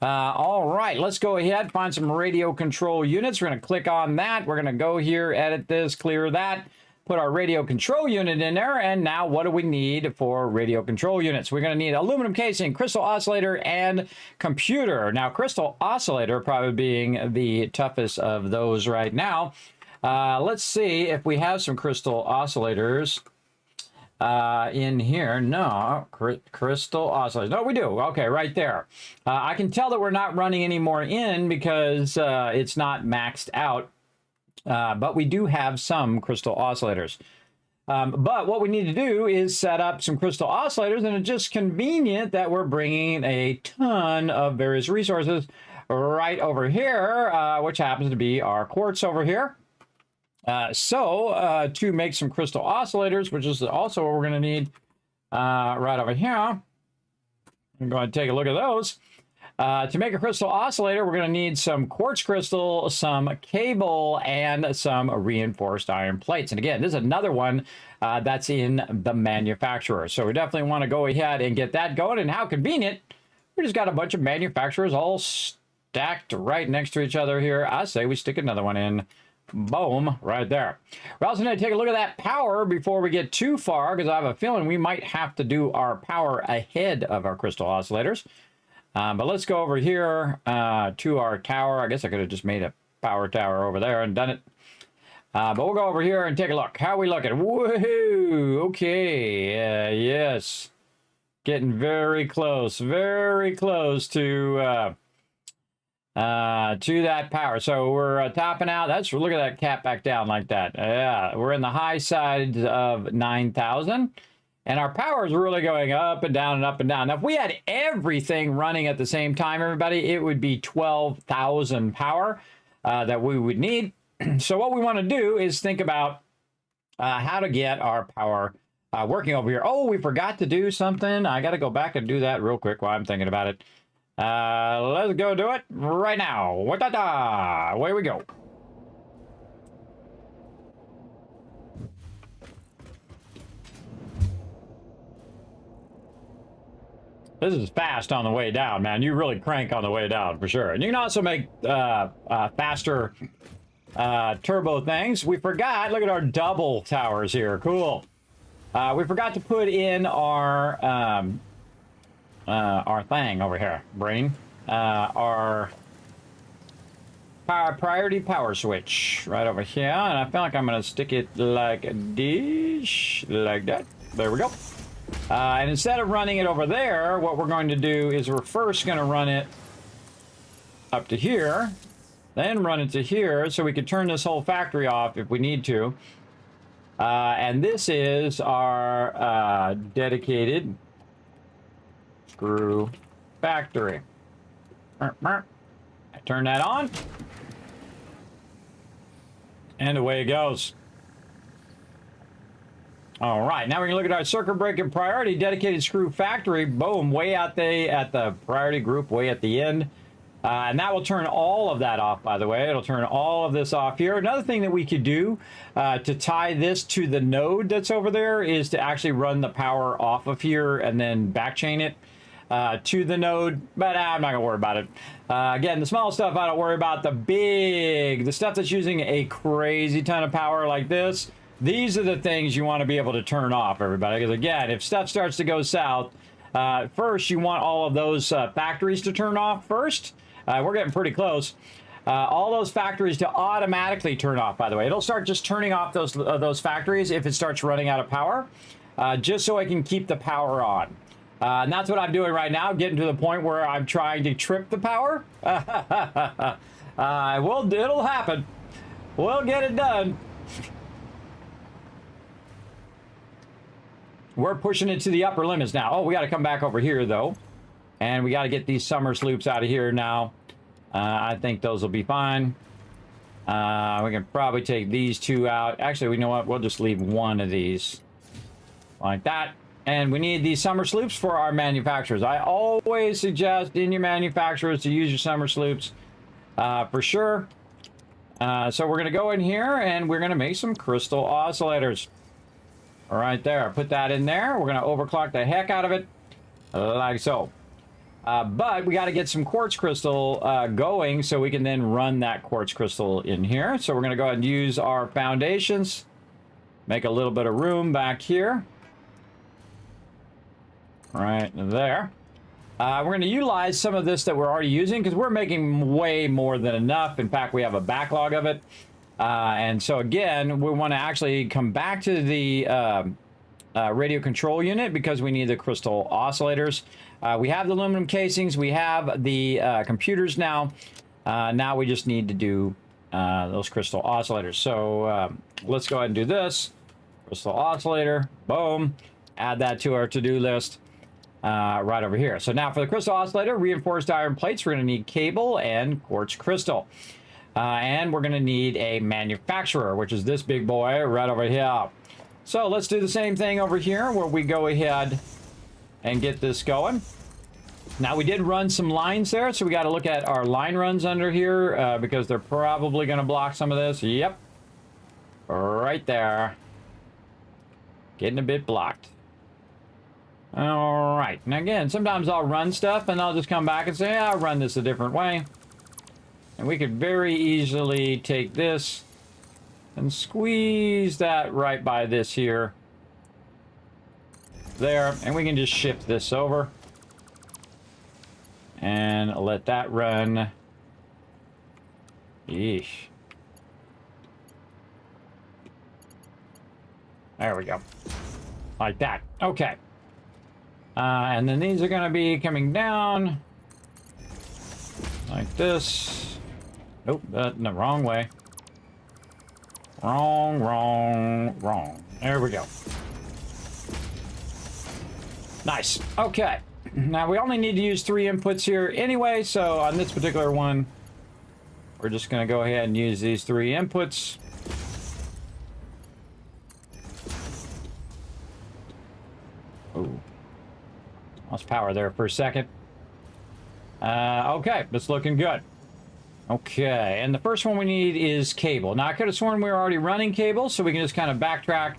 All right, let's go ahead, find some radio control units. We're going to click on that. We're going to go here, edit this, clear that. Put our radio control unit in there, and now what do we need for radio control units? We're going to need aluminum casing, crystal oscillator, and computer. Now, crystal oscillator probably being the toughest of those right now. Let's see if we have some crystal oscillators in here. No, crystal oscillators. No, we do. Okay, right there. I can tell that we're not running any more in because it's not maxed out. But we do have some crystal oscillators. But what we need to do is set up some crystal oscillators, and it's just convenient that we're bringing a ton of various resources right over here, which happens to be our quartz over here. So to make some crystal oscillators, which is also what we're going to need right over here, I'm going to take a look at those. To make a crystal oscillator, we're going to need some quartz crystal, some cable, and some reinforced iron plates. And again, this is another one that's in the manufacturer. So we definitely want to go ahead and get that going. And how convenient. We just got a bunch of manufacturers all stacked right next to each other here. I say we stick another one in. Boom, right there. We're also going to take a look at that power before we get too far, because I have a feeling we might have to do our power ahead of our crystal oscillators. But let's go over here to our tower. I guess I could have just made a power tower over there and done it. But we'll go over here and take a look. How are we looking? Woohoo! Okay. Yes. Getting very close to that power. So we're topping out. Look at that cap back down like that. Yeah, we're in the high side of 9,000. And our power is really going up and down and up and down. Now, if we had everything running at the same time, everybody, it would be 12,000 power that we would need. So what we want to do is think about how to get our power working over here. Oh, we forgot to do something. I got to go back and do that real quick while I'm thinking about it. Let's go do it right now. Away we go. This is fast on the way down, man. You really crank on the way down, for sure. And you can also make faster turbo things. We forgot, look at our double towers here. Cool. We forgot to put in our thing over here, brain. Our priority power switch right over here. And I feel like I'm going to stick it like this, like that. There we go. And instead of running it over there, what we're going to do is we're first going to run it up to here, then run it to here, so we can turn this whole factory off if we need to. And this is our dedicated screw factory. I turn that on, and away it goes. All right, now we can look at our circuit breaker priority dedicated screw factory. Boom, way out at the priority group, way at the end. And that will turn all of that off, by the way. It'll turn all of this off here. Another thing that we could do to tie this to the node that's over there is to actually run the power off of here and then backchain it to the node. But I'm not going to worry about it. Again, the small stuff I don't worry about. The stuff that's using a crazy ton of power like this, these are the things you want to be able to turn off, everybody. Because again, if stuff starts to go south, first you want all of those factories to turn off first. We're getting pretty close. All those factories to automatically turn off, by the way. It'll start just turning off those factories if it starts running out of power, just so I can keep the power on. And that's what I'm doing right now, getting to the point where I'm trying to trip the power. It'll happen. We'll get it done. We're pushing it to the upper limits now. Oh, we got to come back over here, though. And we got to get these summer sloops out of here now. I think those will be fine. We can probably take these two out. Actually, you know what? We'll just leave one of these like that. And we need these summer sloops for our manufacturers. I always suggest in your manufacturers to use your summer sloops for sure. So we're going to go in here and we're going to make some crystal oscillators. All right there. Put that in there. We're going to overclock the heck out of it like so. But we got to get some quartz crystal going so we can then run that quartz crystal in here. So we're going to go ahead and use our foundations. Make a little bit of room back here. Right there. We're going to utilize some of this that we're already using because we're making way more than enough. In fact, we have a backlog of it. And so again, we want to actually come back to the radio control unit because we need the crystal oscillators. We have the aluminum casings. We have the computers now. Now we just need to do those crystal oscillators. So let's go ahead and do this. Crystal oscillator. Boom. Add that to our to-do list. Right over here. So now for the crystal oscillator, reinforced iron plates, we're going to need cable and quartz crystal. And we're going to need a manufacturer, which is this big boy right over here. So let's do the same thing over here where we go ahead and get this going. Now we did run some lines there, so we got to look at our line runs under here because they're probably going to block some of this. Yep. Right there. Getting a bit blocked. All right. Now again, sometimes I'll run stuff and I'll just come back and say, I'll run this a different way. And we could very easily take this and squeeze that right by this here. There. And we can just shift this over. And let that run. Yeesh. There we go. Like that. Okay. And then these are going to be coming down like this. Nope, in the wrong way. Wrong. There we go. Nice. Okay. Now we only need to use 3 inputs here anyway, so on this particular one, we're just going to go ahead and use these 3 inputs. Ooh. Lost power there for a second. Okay, that's looking good. Okay, and the first one we need is cable. Now, I could have sworn we were already running cable, so we can just kind of backtrack,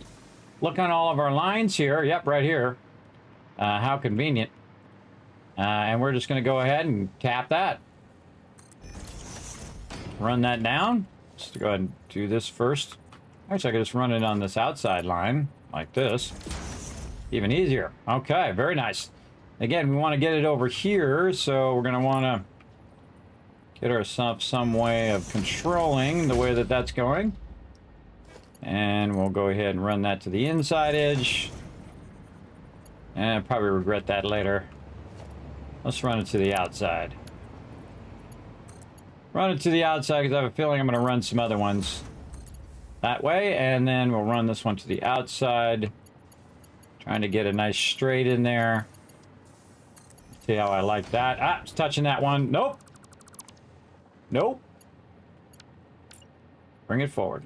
look on all of our lines here. Yep, right here. How convenient. And we're just going to go ahead and tap that. Run that down. Just go ahead and do this first. Actually, I could just run it on this outside line, like this. Even easier. Okay, very nice. Again, we want to get it over here, so we're going to want to get ourselves some way of controlling the way that that's going. And we'll go ahead and run that to the inside edge. And I'll probably regret that later. Let's run it to the outside. Run it to the outside because I have a feeling I'm going to run some other ones that way. And then we'll run this one to the outside. Trying to get a nice straight in there. See how I like that. Ah, it's touching that one. Nope. Nope. Bring it forward.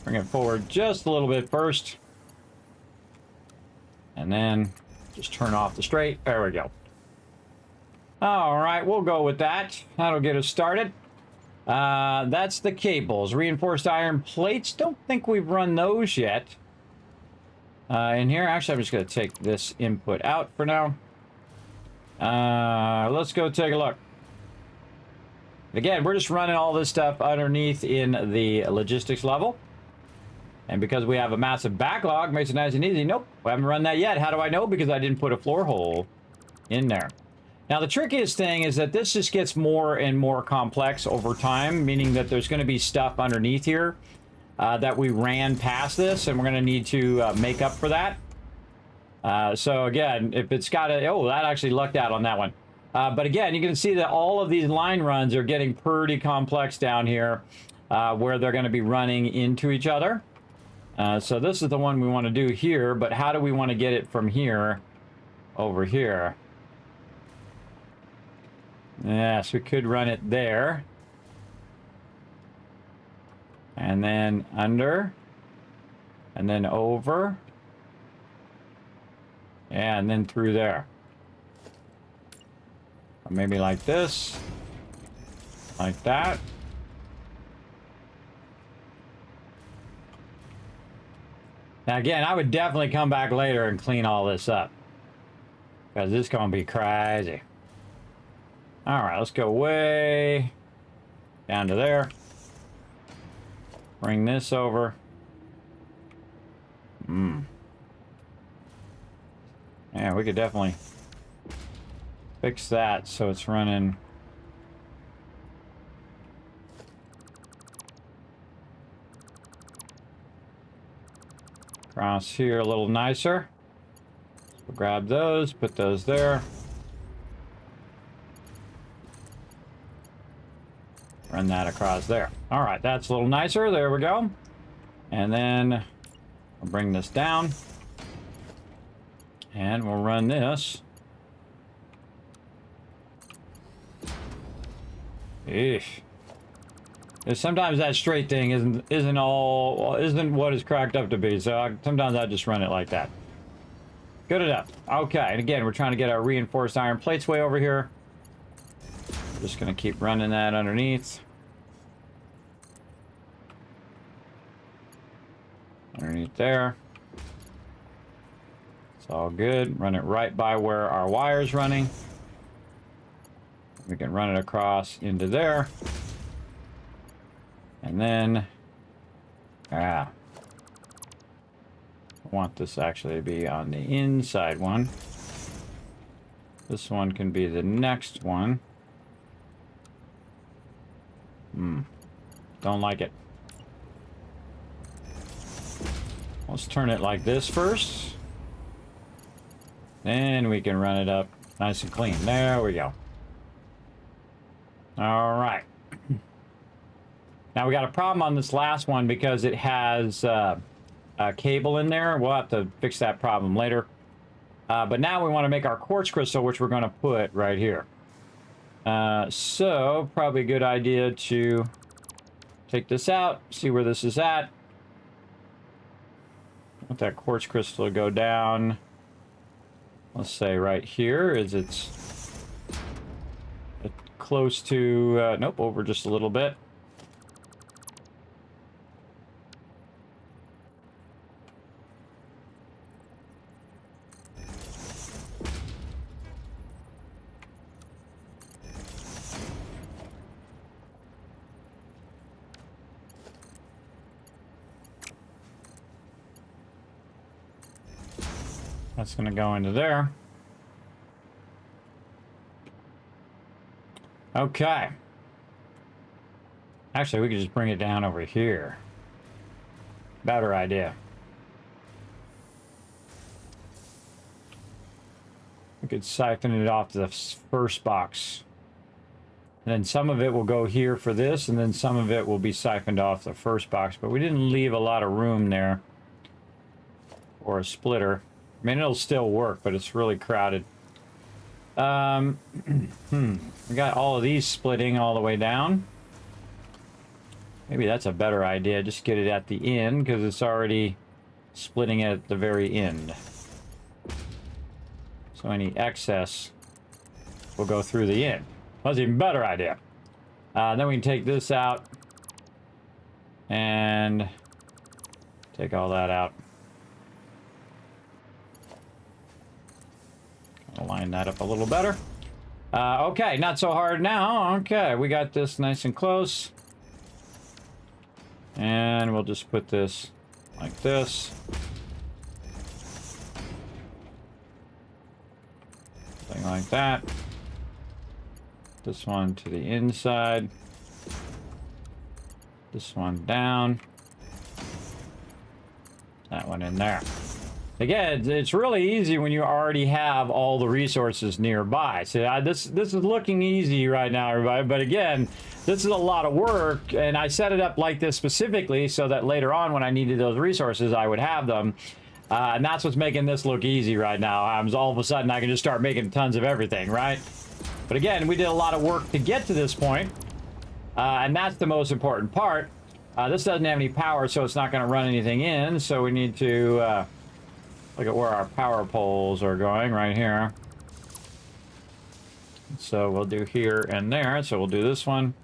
Bring it forward just a little bit first. And then just turn off the straight. There we go. All right, we'll go with that. That'll get us started. That's the cables. Reinforced iron plates. Don't think we've run those yet. In here, actually, I'm just going to take this input out for now. Let's go take a look. Again, we're just running all this stuff underneath in the logistics level. And because we have a massive backlog, makes it nice and easy. Nope, we haven't run that yet. How do I know? Because I didn't put a floor hole in there. Now, the trickiest thing is that this just gets more and more complex over time, meaning that there's going to be stuff underneath here that we ran past this, and we're going to need to make up for that. So again, if it's got a... Oh, that actually lucked out on that one. But again, you can see that all of these line runs are getting pretty complex down here where they're going to be running into each other. So this is the one we want to do here, but how do we want to get it from here over here? Yes, we could run it there. And then under. And then over. Yeah, and then through there. Or maybe like this. Like that. Now again, I would definitely come back later and clean all this up. Because this is going to be crazy. Alright, let's go way down to there. Bring this over. Yeah, we could definitely fix that so it's running. Across here a little nicer. So grab those, put those there. Run that across there. All right, that's a little nicer. There we go. And then I'll bring this down. And we'll run this. Eesh. Sometimes that straight thing isn't what it's cracked up to be. So sometimes I just run it like that. Good enough. Okay, and again, we're trying to get our reinforced iron plates way over here. Just gonna keep running that underneath. Underneath there. It's all good. Run it right by where our wire's running. We can run it across into there. And then, I want this actually to be on the inside one. This one can be the next one. Don't like it. Let's turn it like this first. Then we can run it up nice and clean. There we go. All right. Now we got a problem on this last one because it has a cable in there. We'll have to fix that problem later. But now we want to make our quartz crystal, which we're going to put right here. So probably a good idea to take this out, see where this is at. Want that quartz crystal to go down. Let's say right here is it's close to, nope, over just a little bit. That's going to go into there. Okay. Actually, we could just bring it down over here. Better idea. We could siphon it off the first box. And then some of it will go here for this, and then some of it will be siphoned off the first box. But we didn't leave a lot of room there for a splitter. I mean, it'll still work, but it's really crowded. We got all of these splitting all the way down. Maybe that's a better idea. Just get it at the end, because it's already splitting it at the very end. So any excess will go through the end. That's an even better idea. Then we can take this out and take all that out. Line that up a little better. Okay, not so hard now. Okay, we got this nice and close. And we'll just put this like this. Something like that. This one to the inside. This one down. That one in there. Again, it's really easy when you already have all the resources nearby. So this is looking easy right now, everybody. But again, this is a lot of work, and I set it up like this specifically so that later on when I needed those resources, I would have them. And that's what's making this look easy right now. All of a sudden, I can just start making tons of everything, right? But again, we did a lot of work to get to this point, and that's the most important part. This doesn't have any power, so it's not going to run anything in. So we need to look at where our power poles are going right here. So we'll do here and there. So we'll do this one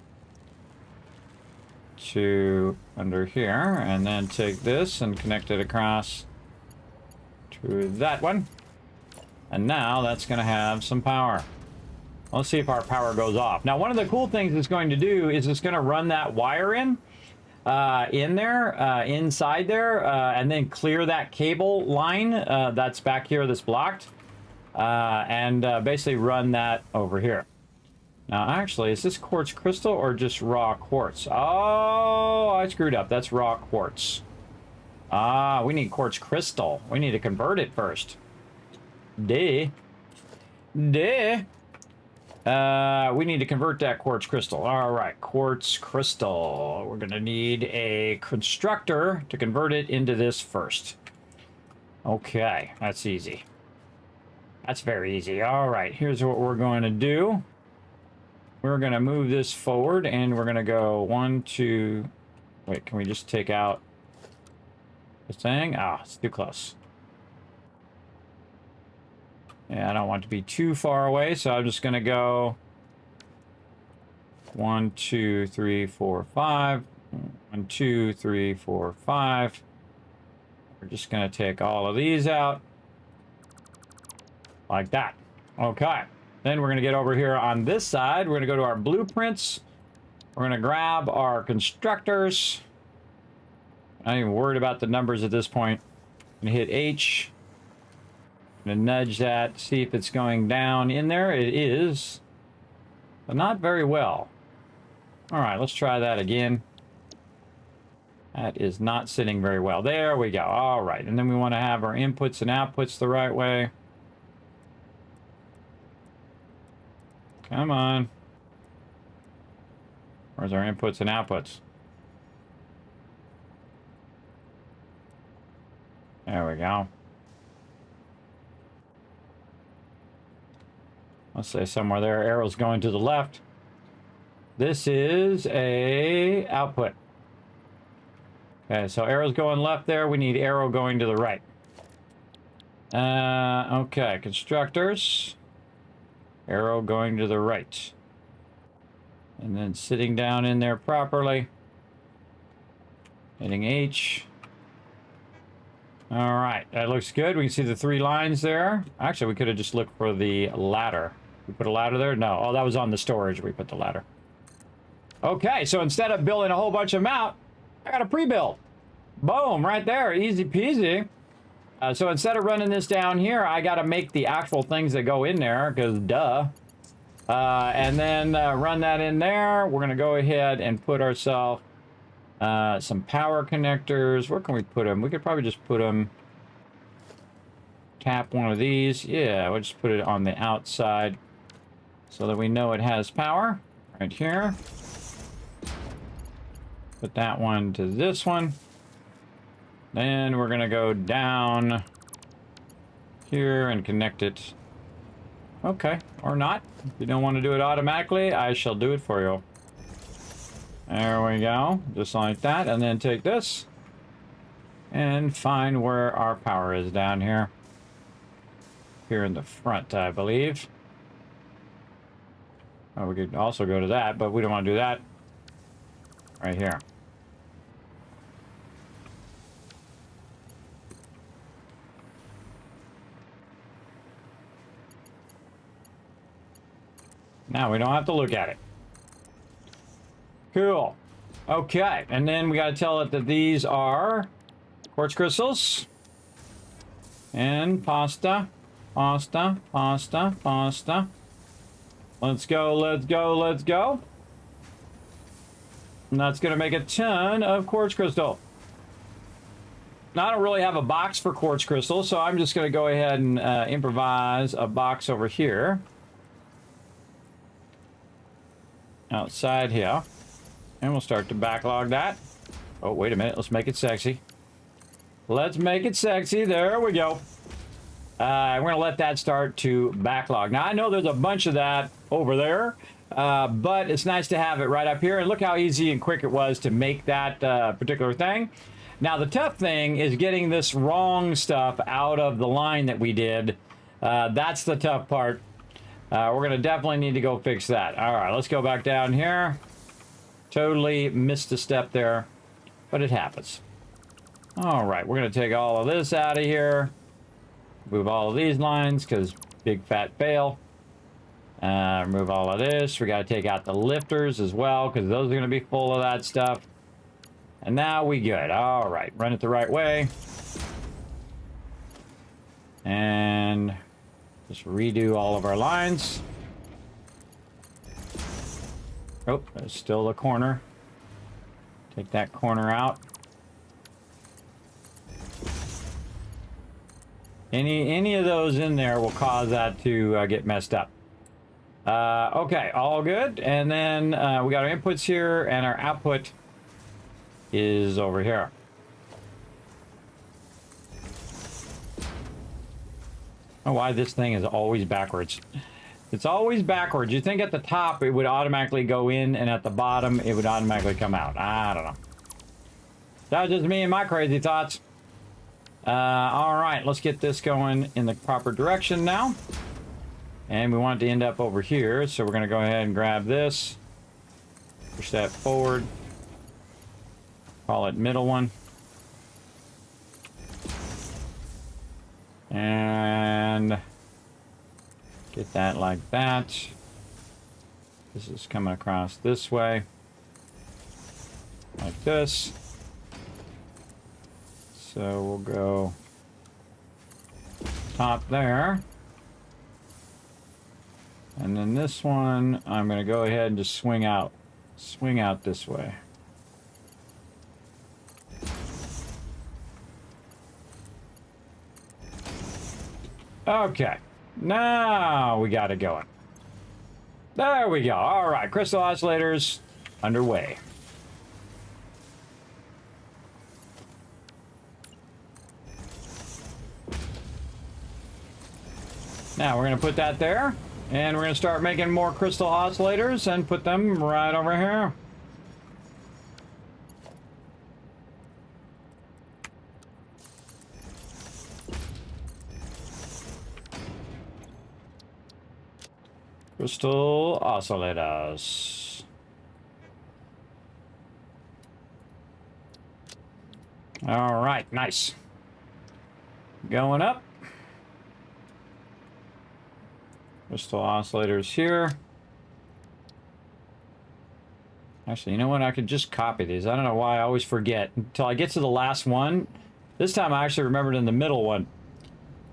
to under here, and then take this and connect it across to that one. And now that's going to have some power. Let's see if our power goes off. Now, one of the cool things it's going to do is it's going to run that wire in there, inside there, and then clear that cable line that's back here that's blocked, and basically run that over here. Now, actually, is this quartz crystal or just raw quartz? Oh, I screwed up. That's raw quartz. Ah, we need quartz crystal. We need to convert it first. Duh. We need to convert that quartz crystal. All right, quartz crystal. We're going to need a constructor to convert it into this first. Okay, that's easy. That's very easy. All right, here's what we're going to do. We're going to move this forward, and we're going to go 1, 2... Wait, can we just take out this thing? Ah, it's too close. Yeah, I don't want to be too far away, so I'm just going to go 1, 2, 3, 4, 5. 1, 2, 3, 4, 5. We're just going to take all of these out. Like that. Okay. Then we're going to get over here on this side. We're going to go to our blueprints. We're going to grab our constructors. I'm not even worried about the numbers at this point. I'm going to hit H. I'm going to nudge that, see if it's going down in there. It is, but not very well. All right, let's try that again. That is not sitting very well. There we go. All right, and then we want to have our inputs and outputs the right way. Come on. Where's our inputs and outputs? There we go. Let's say somewhere there, arrow's going to the left. This is a output. Okay, so arrow's going left there. We need arrow going to the right. Okay, constructors. Arrow going to the right. And then sitting down in there properly. Hitting H. All right, that looks good. We can see the 3 lines there. Actually, we could have just looked for the ladder. We put a ladder there? No. Oh, that was on the storage. We put the ladder. Okay, so instead of building a whole bunch of them out, I got a pre-build. Boom, right there. Easy peasy. So instead of running this down here, I got to make the actual things that go in there, because duh. And then run that in there. We're going to go ahead and put ourselves some power connectors. Where can we put them? We could probably just put them... Tap one of these. Yeah, we'll just put it on the outside so that we know it has power. Right here. Put that one to this one. Then we're going to go down here and connect it. Okay, or not. If you don't want to do it automatically, I shall do it for you. There we go. Just like that. And then take this and find where our power is down here. Here in the front, I believe. Oh, we could also go to that, but we don't want to do that. Right here. Now we don't have to look at it. Cool. Okay, and then we got to tell it that these are quartz crystals and pasta. Pasta, pasta, pasta. Let's go, let's go, let's go. And that's going to make a ton of quartz crystal. Now, I don't really have a box for quartz crystal, so I'm just going to go ahead and improvise a box over here. Outside here. And we'll start to backlog that. Oh, wait a minute. Let's make it sexy. Let's make it sexy. There we go. We're going to let that start to backlog. Now, I know there's a bunch of that over there, But it's nice to have it right up here. And look how easy and quick it was to make that particular thing. Now, the tough thing is getting this wrong stuff out of the line that we did. That's the tough part. We're going to definitely need to go fix that. All right, let's go back down here. Totally missed a step there, but it happens. All right, we're going to take all of this out of here. Move all of these lines because big fat fail. Remove all of this. We got to take out the lifters as well because those are going to be full of that stuff. And now we good. All right, run it the right way. And just redo all of our lines. Oh, there's still a corner. Take that corner out. Any of those in there will cause that to get messed up. Okay, all good. And then we got our inputs here, and our output is over here. Oh, why this thing is always backwards. It's always backwards. You think at the top it would automatically go in, and at the bottom it would automatically come out. I don't know. That's just me and my crazy thoughts. All right, let's get this going in the proper direction now. And we want it to end up over here, so we're going to go ahead and grab this. Push that forward. Call it middle one. And get that like that. This is coming across this way. Like this. So we'll go top there. And then this one, I'm going to go ahead and just swing out this way. Okay, now we got it going. There we go. All right, crystal oscillators underway. Now we're going to put that there, and we're going to start making more crystal oscillators and put them right over here. Crystal oscillators. All right, nice. Going up. Crystal oscillators here. Actually, you know what? I could just copy these. I don't know why I always forget until I get to the last one. This time I actually remembered in the middle one.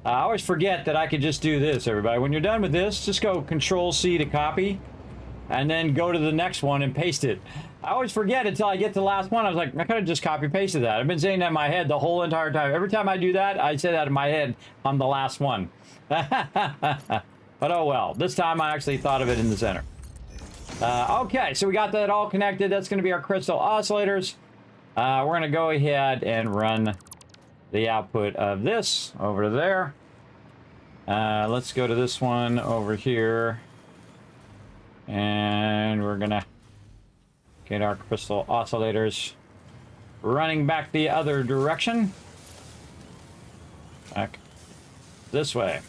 I always forget that I could just do this, everybody. When you're done with this, just go Control-C to copy, and then go to the next one and paste it. I always forget until I get to the last one. I was like, I could have just copy-pasted that. I've been saying that in my head the whole entire time. Every time I do that, I say that in my head on the last one. But oh well. This time I actually thought of it in the center. Okay, so we got that all connected. That's going to be our crystal oscillators. We're going to go ahead and run the output of this over there. Let's go to this one over here. And we're going to get our crystal oscillators running back the other direction. Back this way.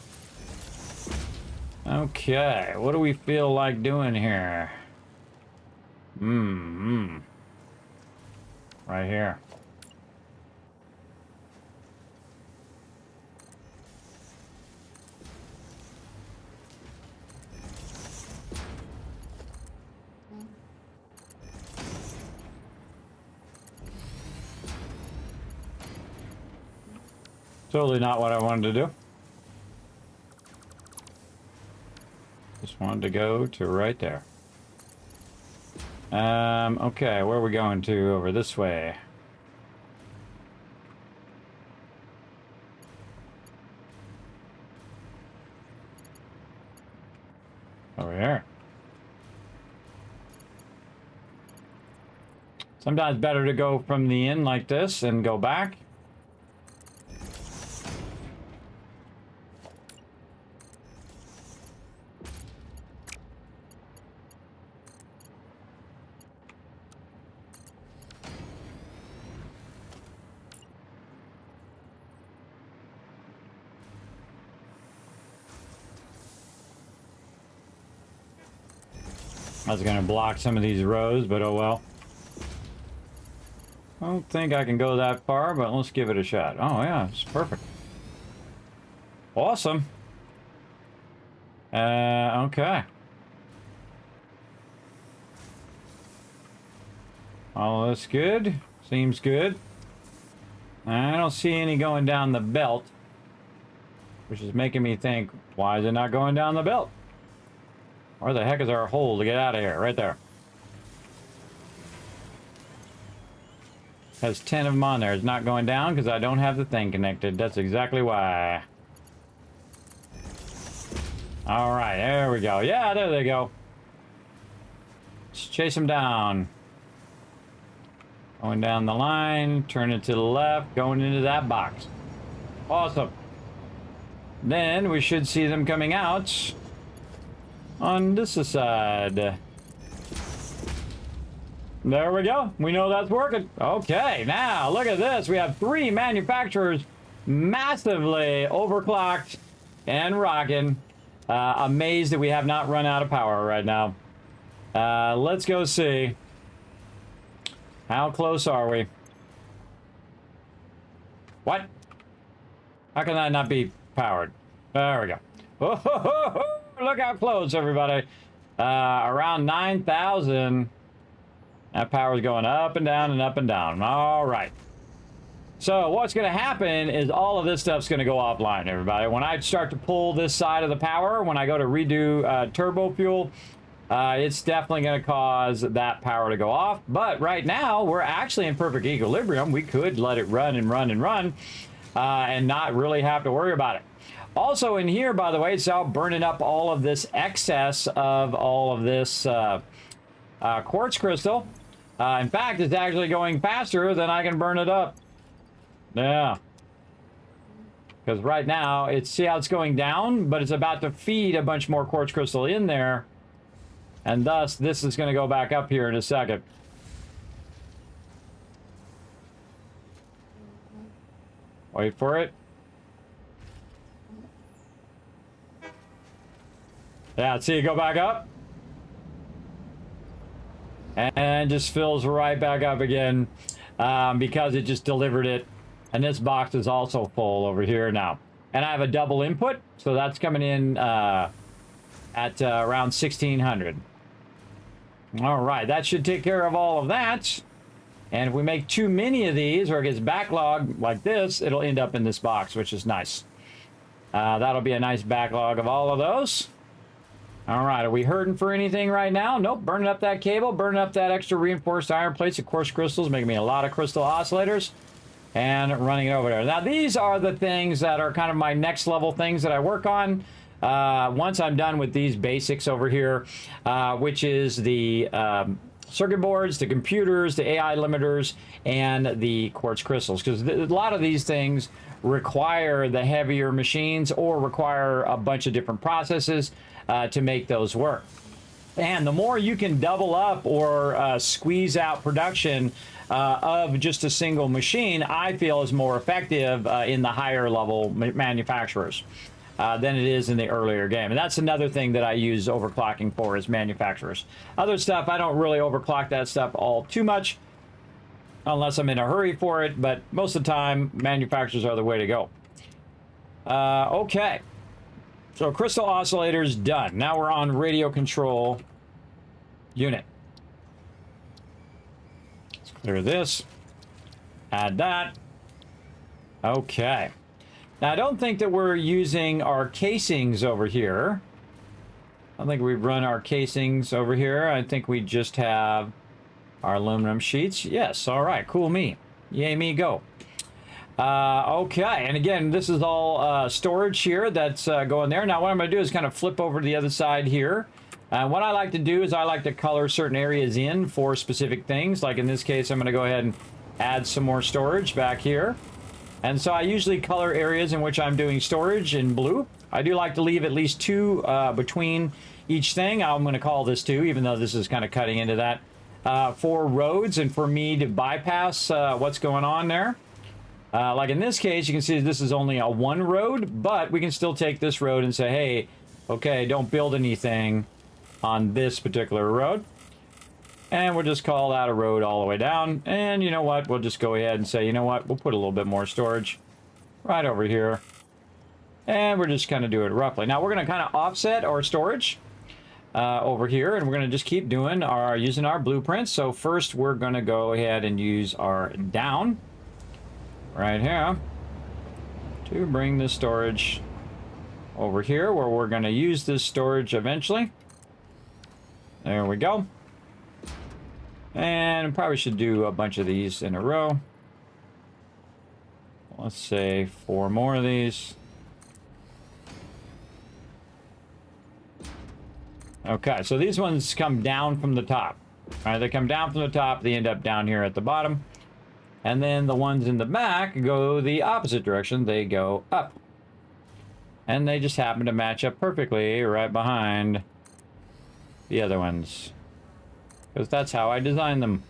Okay, what do we feel like doing here? Right here. Totally not what I wanted to do. Just wanted to go to right there. Okay, where are we going to? Over this way. Over here. Sometimes better to go from the end like this and go back. I was going to block some of these rows, but oh well. I don't think I can go that far, but let's give it a shot. Oh yeah, it's perfect. Awesome. Okay. All that's good. Seems good. I don't see any going down the belt, which is making me think, why is it not going down the belt? Where the heck is our hole to get out of here? Right there. Has 10 of them on there. It's not going down because I don't have the thing connected. That's exactly why. All right, there we go. Yeah, there they go. Let's chase them down. Going down the line, turning to the left, going into that box. Awesome. Then we should see them coming out on this side. There we go. We know that's working. Okay, now look at this. We have 3 manufacturers massively overclocked and rocking. Amazed that we have not run out of power right now. Let's go see. How close are we? What? How can that not be powered? There we go. Oh, ho, ho, ho. Look how close, everybody. Around 9,000. That power is going up and down and up and down. All right. So what's going to happen is all of this stuff's going to go offline, everybody. When I start to pull this side of the power, when I go to redo turbo fuel, it's definitely going to cause that power to go off. But right now, we're actually in perfect equilibrium. We could let it run and run and run and not really have to worry about it. Also in here, by the way, it's all burning up all of this excess of all of this quartz crystal. In fact, it's actually going faster than I can burn it up. Yeah. Because right now, see how it's going down, but it's about to feed a bunch more quartz crystal in there. And thus, this is going to go back up here in a second. Wait for it. Yeah, see it go back up. And just fills right back up again because it just delivered it. And this box is also full over here now. And I have a double input, so that's coming in at around 1,600. All right, that should take care of all of that. And if we make too many of these or it gets backlogged like this, it'll end up in this box, which is nice. That'll be a nice backlog of all of those. All right, are we hurting for anything right now? Nope, burning up that cable, burning up that extra reinforced iron plates of quartz crystals, making me a lot of crystal oscillators, and running it over there. Now, these are the things that are kind of my next level things that I work on. Once I'm done with these basics over here, which is the circuit boards, the computers, the AI limiters, and the quartz crystals. Because a lot of these things require the heavier machines or require a bunch of different processes to make those work. And the more you can double up or squeeze out production of just a single machine, I feel is more effective in the higher level manufacturers than it is in the earlier game. And that's another thing that I use overclocking for is manufacturers. Other stuff, I don't really overclock that stuff all too much unless I'm in a hurry for it, but most of the time, manufacturers are the way to go. Okay. So crystal oscillators done. Now we're on radio control unit. Let's clear this. Add that. Okay. Now I don't think that we're using our casings over here. I don't think we've run our casings over here. I think we just have our aluminum sheets. Yes, all right, cool me. Yay me, go. Okay, and again, this is all storage here that's going there. Now what I'm going to do is kind of flip over to the other side here. What I like to do is I like to color certain areas in for specific things. Like in this case, I'm going to go ahead and add some more storage back here. And so I usually color areas in which I'm doing storage in blue. I do like to leave at least 2 between each thing. I'm going to call this 2, even though this is kind of cutting into that, for roads and for me to bypass what's going on there. Like in this case, you can see this is only a 1 road, but we can still take this road and say, hey, okay, don't build anything on this particular road. And we'll just call that a road all the way down. And you know what? We'll just go ahead and say, you know what? We'll put a little bit more storage right over here. And we're just going to do it roughly. Now we're going to kind of offset our storage over here, and we're going to just keep doing using our blueprints. So first we're going to go ahead and use our down right here to bring the storage over here where we're going to use this storage eventually. There we go. And probably should do a bunch of these in a row. Let's say 4 more of these. Okay, so these ones come down from the top. All right, they come down from the top, they end up down here at the bottom. And then the ones in the back go the opposite direction, they go up. And they just happen to match up perfectly right behind the other ones. Because that's how I designed them.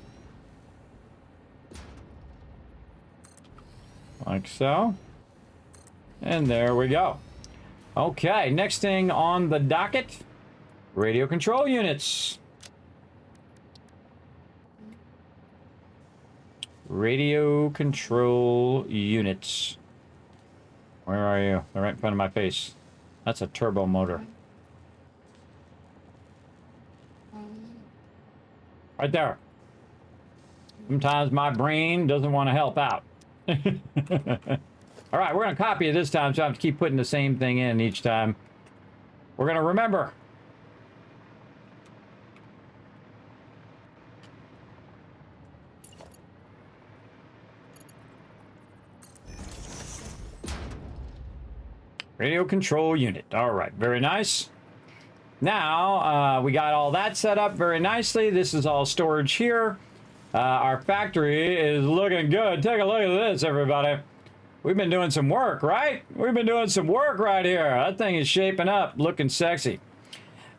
Like so. And there we go. Okay, next thing on the docket. Radio control units. Radio control units. Where are you? They're right in front of my face. That's a turbo motor. Right there. Sometimes my brain doesn't want to help out. All right, we're going to copy it this time, so I have to keep putting the same thing in each time. We're going to remember. Radio control unit. All right, very nice. Now, we got all that set up very nicely. This is all storage here. Our factory is looking good. Take a look at this, everybody. We've been doing some work, right? We've been doing some work right here. That thing is shaping up, looking sexy.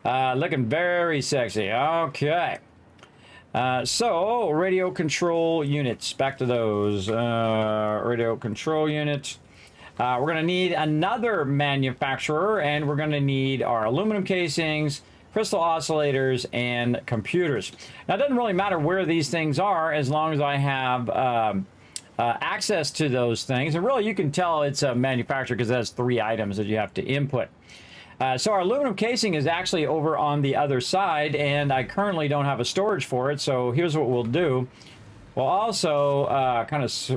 Looking very sexy. Okay. So, radio control units. Back to those. Radio control units. We're going to need another manufacturer, and we're going to need our aluminum casings, crystal oscillators, and computers. Now, it doesn't really matter where these things are as long as I have access to those things. And really, you can tell it's a manufacturer because it has 3 items that you have to input. So our aluminum casing is actually over on the other side, and I currently don't have a storage for it. So here's what we'll do. We'll also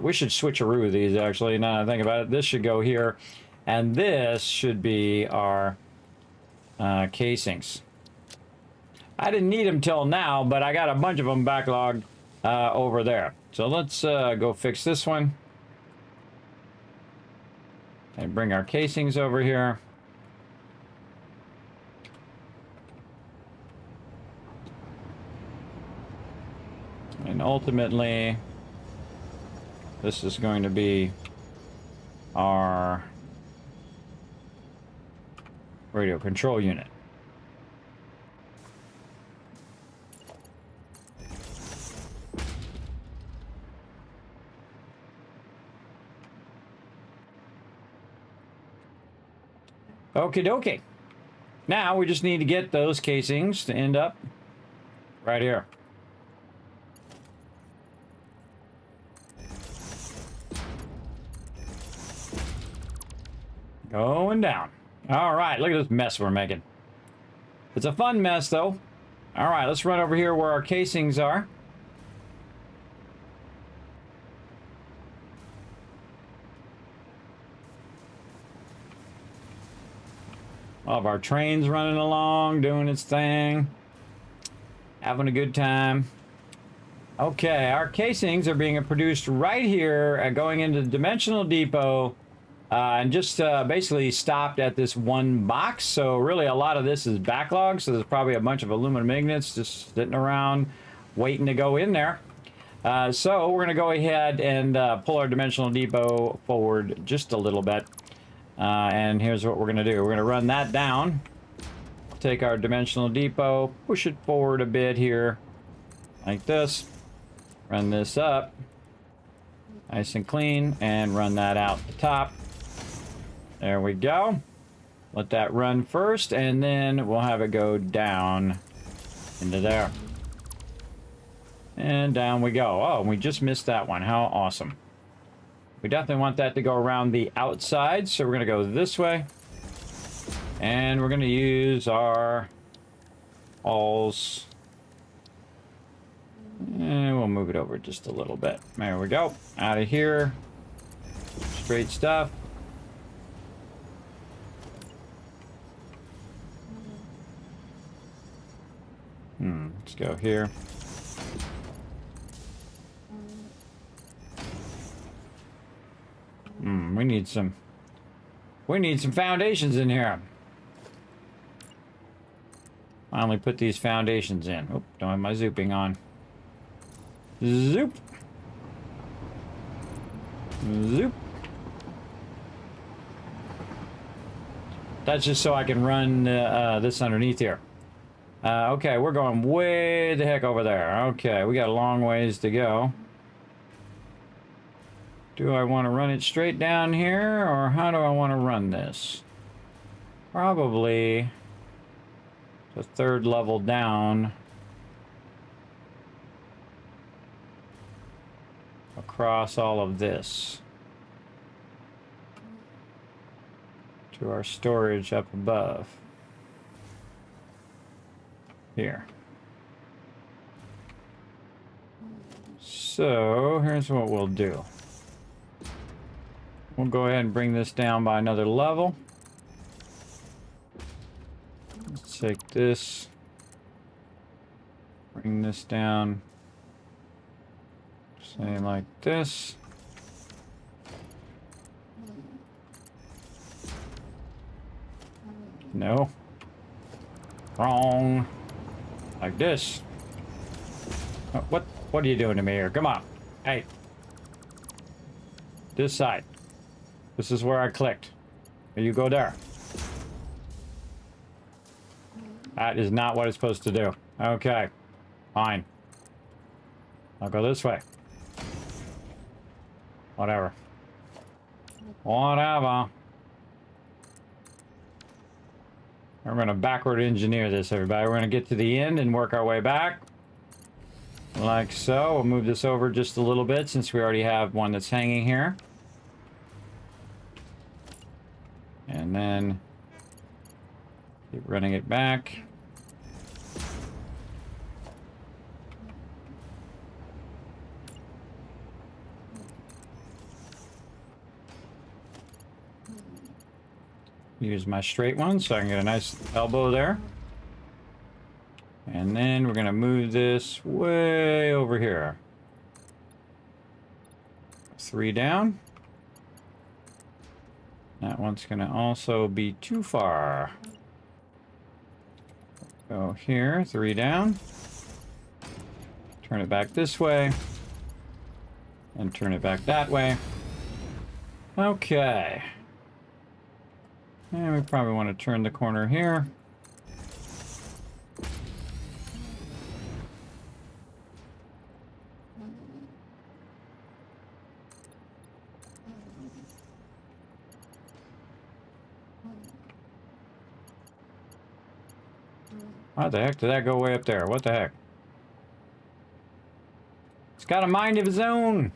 we should switcheroo these, actually, now that I think about it. This should go here, and this should be our casings. I didn't need them till now, but I got a bunch of them backlogged over there. So let's go fix this one. And bring our casings over here. And ultimately, this is going to be our radio control unit. Okie dokie. Now we just need to get those casings to end up right here. Going down. All right, look at this mess we're making. It's a fun mess, though. All right, let's run over here where our casings are. All of our trains running along, doing its thing. Having a good time. Okay, our casings are being produced right here, going into the dimensional depot. And just basically stopped at this one box. So really a lot of this is backlog. So there's probably a bunch of aluminum magnets just sitting around waiting to go in there. So we're going to go ahead and pull our dimensional depot forward just a little bit. And here's what we're going to do. We're going to run that down. Take our dimensional depot, push it forward a bit here like this. Run this up nice and clean and run that out the top. There we go. Let that run first, and then we'll have it go down Into there. And down we go. Oh, we just missed that one. How awesome. We definitely want that to go around the outside, so we're going to go this way. And we're going to use our alls. And we'll move it over just a little bit. There we go. Out of here. Straight stuff. Let's go here. We need some foundations in here. Finally put these foundations in. Oh, don't have my zooping on. Zoop. Zoop. That's just so I can run this underneath here. Okay, we're going way the heck over there. Okay, we got a long ways to go. Do I want to run it straight down here, or how do I want to run this? Probably the third level down. Across all of this. To our storage up above. Here. So, here's what we'll do. We'll go ahead and bring this down by another level. Let's take this. Bring this down. Say like this. No. Wrong. Like this. Oh, what are you doing to me here? Come on. Hey. This side. This is where I clicked. You go there. That is not what it's supposed to do. Okay. Fine. I'll go this way. Whatever. Whatever. We're going to backward engineer this, everybody. We're going to get to the end and work our way back. Like so. We'll move this over just a little bit since we already have one that's hanging here. And then keep running it back. Use my straight one so I can get a nice elbow there. And then we're going to move this way over here. 3 down. That one's going to also be too far. Go here, 3 down. Turn it back this way. And turn it back that way. Okay. And we probably want to turn the corner here. How the heck did that go way up there? What the heck? It's got a mind of its own.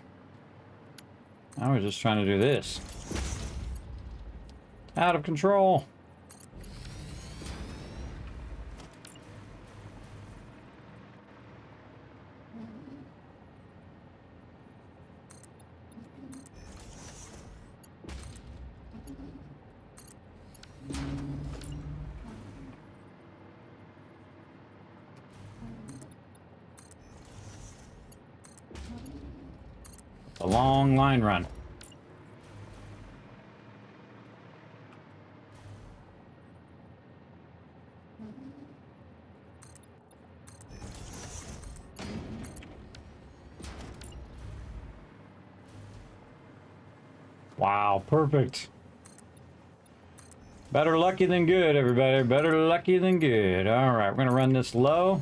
I was just trying to do this. Out of control. A long line run. Wow, perfect. Better lucky than good, everybody. Better lucky than good. All right, we're going to run this low.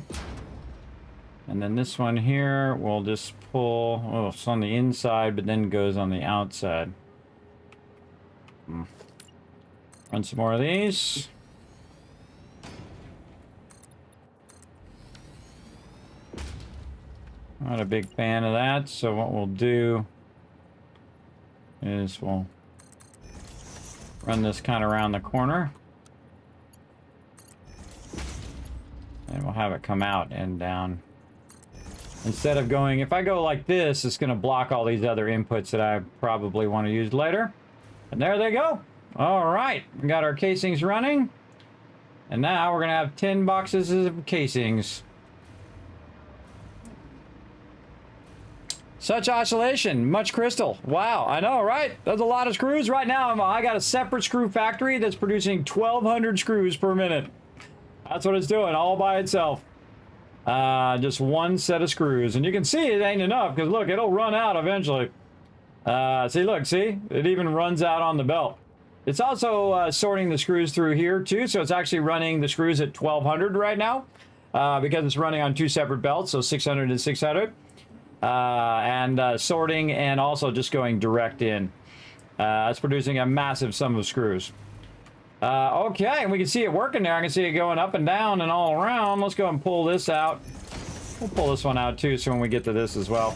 And then this one here, we'll just pull. Oh, it's on the inside, but then goes on the outside. Run some more of these. Not a big fan of that, so what we'll do is we'll run this kind of around the corner. And we'll have it come out and down. Instead of going, if I go like this, it's going to block all these other inputs that I probably want to use later. And there they go. All right, we got our casings running. And now we're going to have 10 boxes of casings. Such oscillation, much crystal. Wow, I know, right? That's a lot of screws. Right now, I got a separate screw factory that's producing 1,200 screws per minute. That's what it's doing, all by itself. Just one set of screws. And you can see it ain't enough, because look, it'll run out eventually. See, look, see? It even runs out on the belt. It's also sorting the screws through here, too. So it's actually running the screws at 1,200 right now, because it's running on 2 separate belts, so 600 and 600. Sorting and also just going direct in. It's producing a massive sum of screws. Okay, and we can see it working there. I can see it going up and down and all around. Let's go and pull this out. We'll pull this one out too, so when we get to this as well.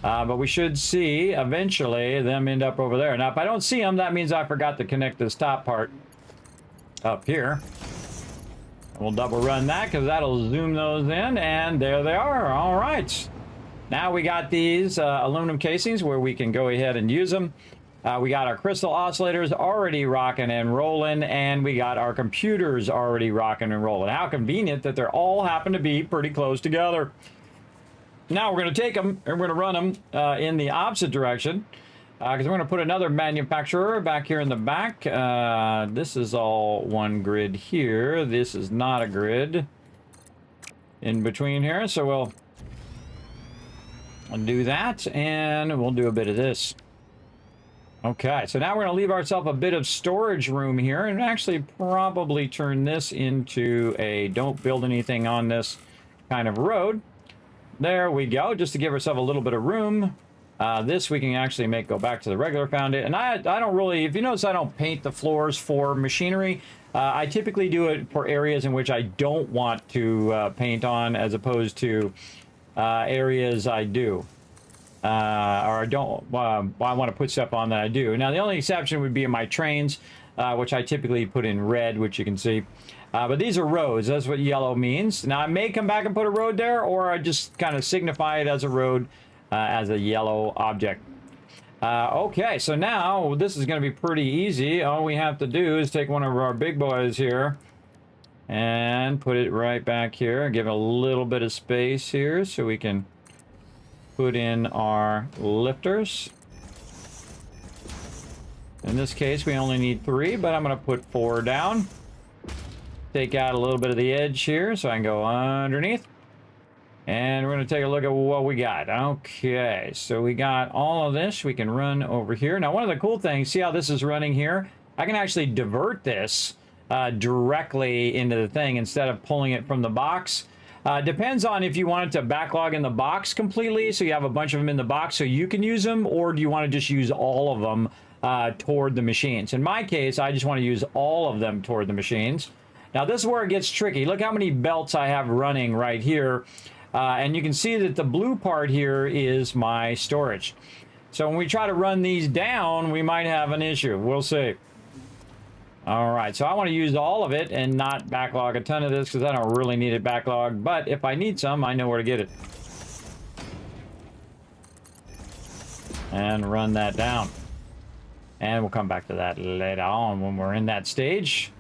But we should see eventually them end up over there. Now, if I don't see them, that means I forgot to connect this top part up here. We'll double run that because that'll zoom those in, and there they are. All right. Now we got these aluminum casings where we can go ahead and use them. We got our crystal oscillators already rocking and rolling, and we got our computers already rocking and rolling. How convenient that they're all happen to be pretty close together. Now we're going to take them and we're going to run them in the opposite direction, because we're going to put another manufacturer back here in the back. This is all one grid here. This is not a grid in between here, so we'll do that, and we'll do a bit of this. Okay, so now we're going to leave ourselves a bit of storage room here and actually probably turn this into a don't build anything on this kind of road. There we go, just to give ourselves a little bit of room. This we can actually make go back to the regular foundation. And I don't really, if you notice, I don't paint the floors for machinery. I typically do it for areas in which I don't want to paint on, as opposed to areas I do. Or I don't, I want to put stuff on that I do. Now, the only exception would be in my trains, which I typically put in red, which you can see. But these are roads. That's what yellow means. Now, I may come back and put a road there, or I just kind of signify it as a road, as a yellow object. Okay, so now this is going to be pretty easy. All we have to do is take one of our big boys here and put it right back here. Give it a little bit of space here so we can put in our lifters. In this case, we only need 3, but I'm going to put 4 down. Take out a little bit of the edge here so I can go underneath. And we're going to take a look at what we got. Okay, so we got all of this. We can run over here. Now, one of the cool things, see how this is running here? I can actually divert this directly into the thing instead of pulling it from the box. Depends on if you want it to backlog in the box completely, so you have a bunch of them in the box so you can use them, or do you want to just use all of them toward the machines? In my case, I just want to use all of them toward the machines. Now, this is where it gets tricky. Look how many belts I have running right here. And you can see that the blue part here is my storage. So when we try to run these down, we might have an issue. We'll see. All right, so I want to use all of it and not backlog a ton of this because I don't really need it backlogged. But if I need some, I know where to get it. And run that down. And we'll come back to that later on when we're in that stage.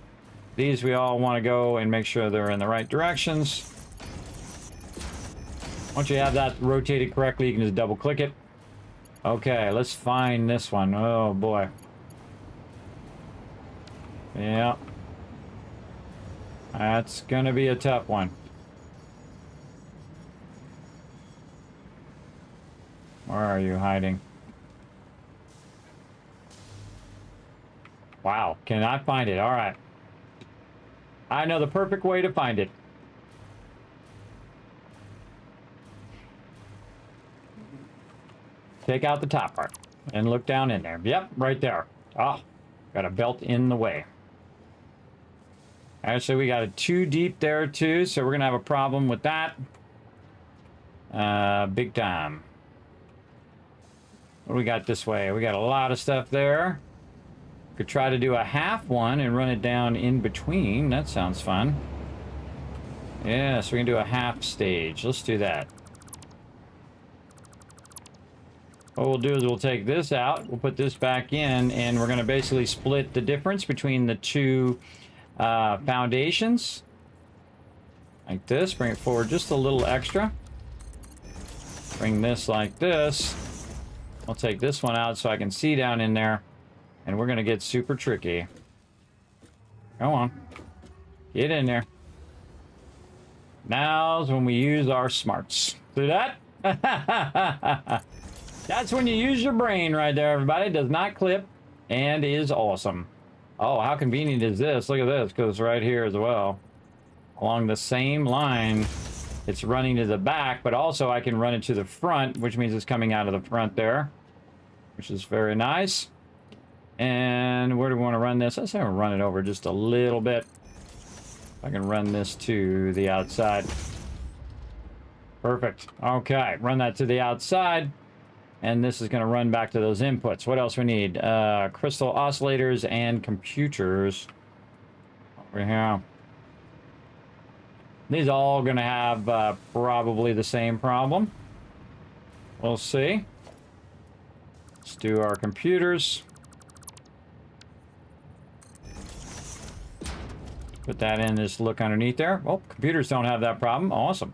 These we all want to go and make sure they're in the right directions. Once you have that rotated correctly, you can just double click it. Okay, let's find this one. Oh boy. Yeah. That's gonna be a tough one. Where are you hiding? Wow, cannot find it. All right. I know the perfect way to find it. Take out the top part and look down in there. Yep, right there. Oh, got a belt in the way. Actually, we got it too deep there too, so we're gonna have a problem with that. Big time. What do we got this way? We got a lot of stuff there. Could try to do a half one and run it down in between. That sounds fun. Yeah, so we can do a half stage. Let's do that. What we'll do is we'll take this out, we'll put this back in, and we're going to basically split the difference between the two foundations. Like this, bring it forward just a little extra. Bring this like this. I'll take this one out so I can see down in there, and we're going to get super tricky. Come on. Get in there. Now's when we use our smarts. See that? That's when you use your brain right there, everybody. It does not clip and is awesome. Oh, how convenient is this? Look at this, because right here as well. Along the same line, it's running to the back, but also I can run it to the front, which means it's coming out of the front there, which is very nice. And where do we want to run this? Let's have to run it over just a little bit. I can run this to the outside. Perfect. Okay, run that to the outside. And this is going to run back to those inputs. What else we need? Crystal oscillators and computers. Over here. These are all going to have probably the same problem. We'll see. Let's do our computers. Put that in this look underneath there. Oh, computers don't have that problem. Awesome.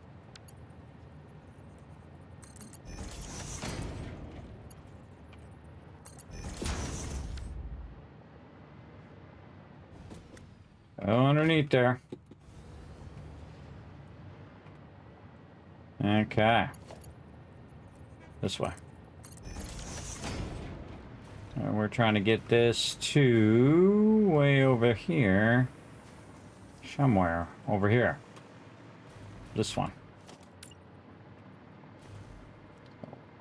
Underneath there. Okay. This way. We're trying to get this to way over here. Somewhere over here. This one.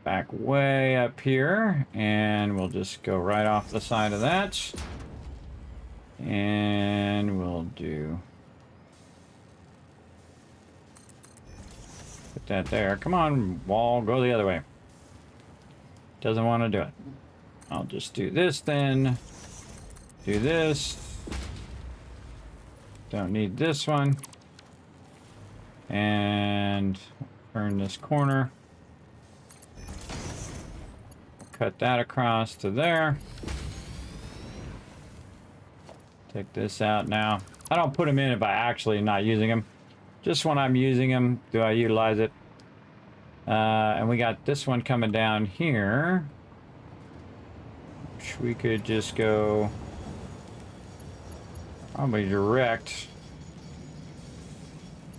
Back way up here, and we'll just go right off the side of that. And we'll do... Put that there. Come on, wall, go the other way. Doesn't want to do it. I'll just do this then. Do this. Don't need this one. And turn this corner. Cut that across to there. Take this out now. I don't put them in if I actually am not using them. Just when I'm using them, do I utilize it. And we got this one coming down here. Which we could just go probably direct.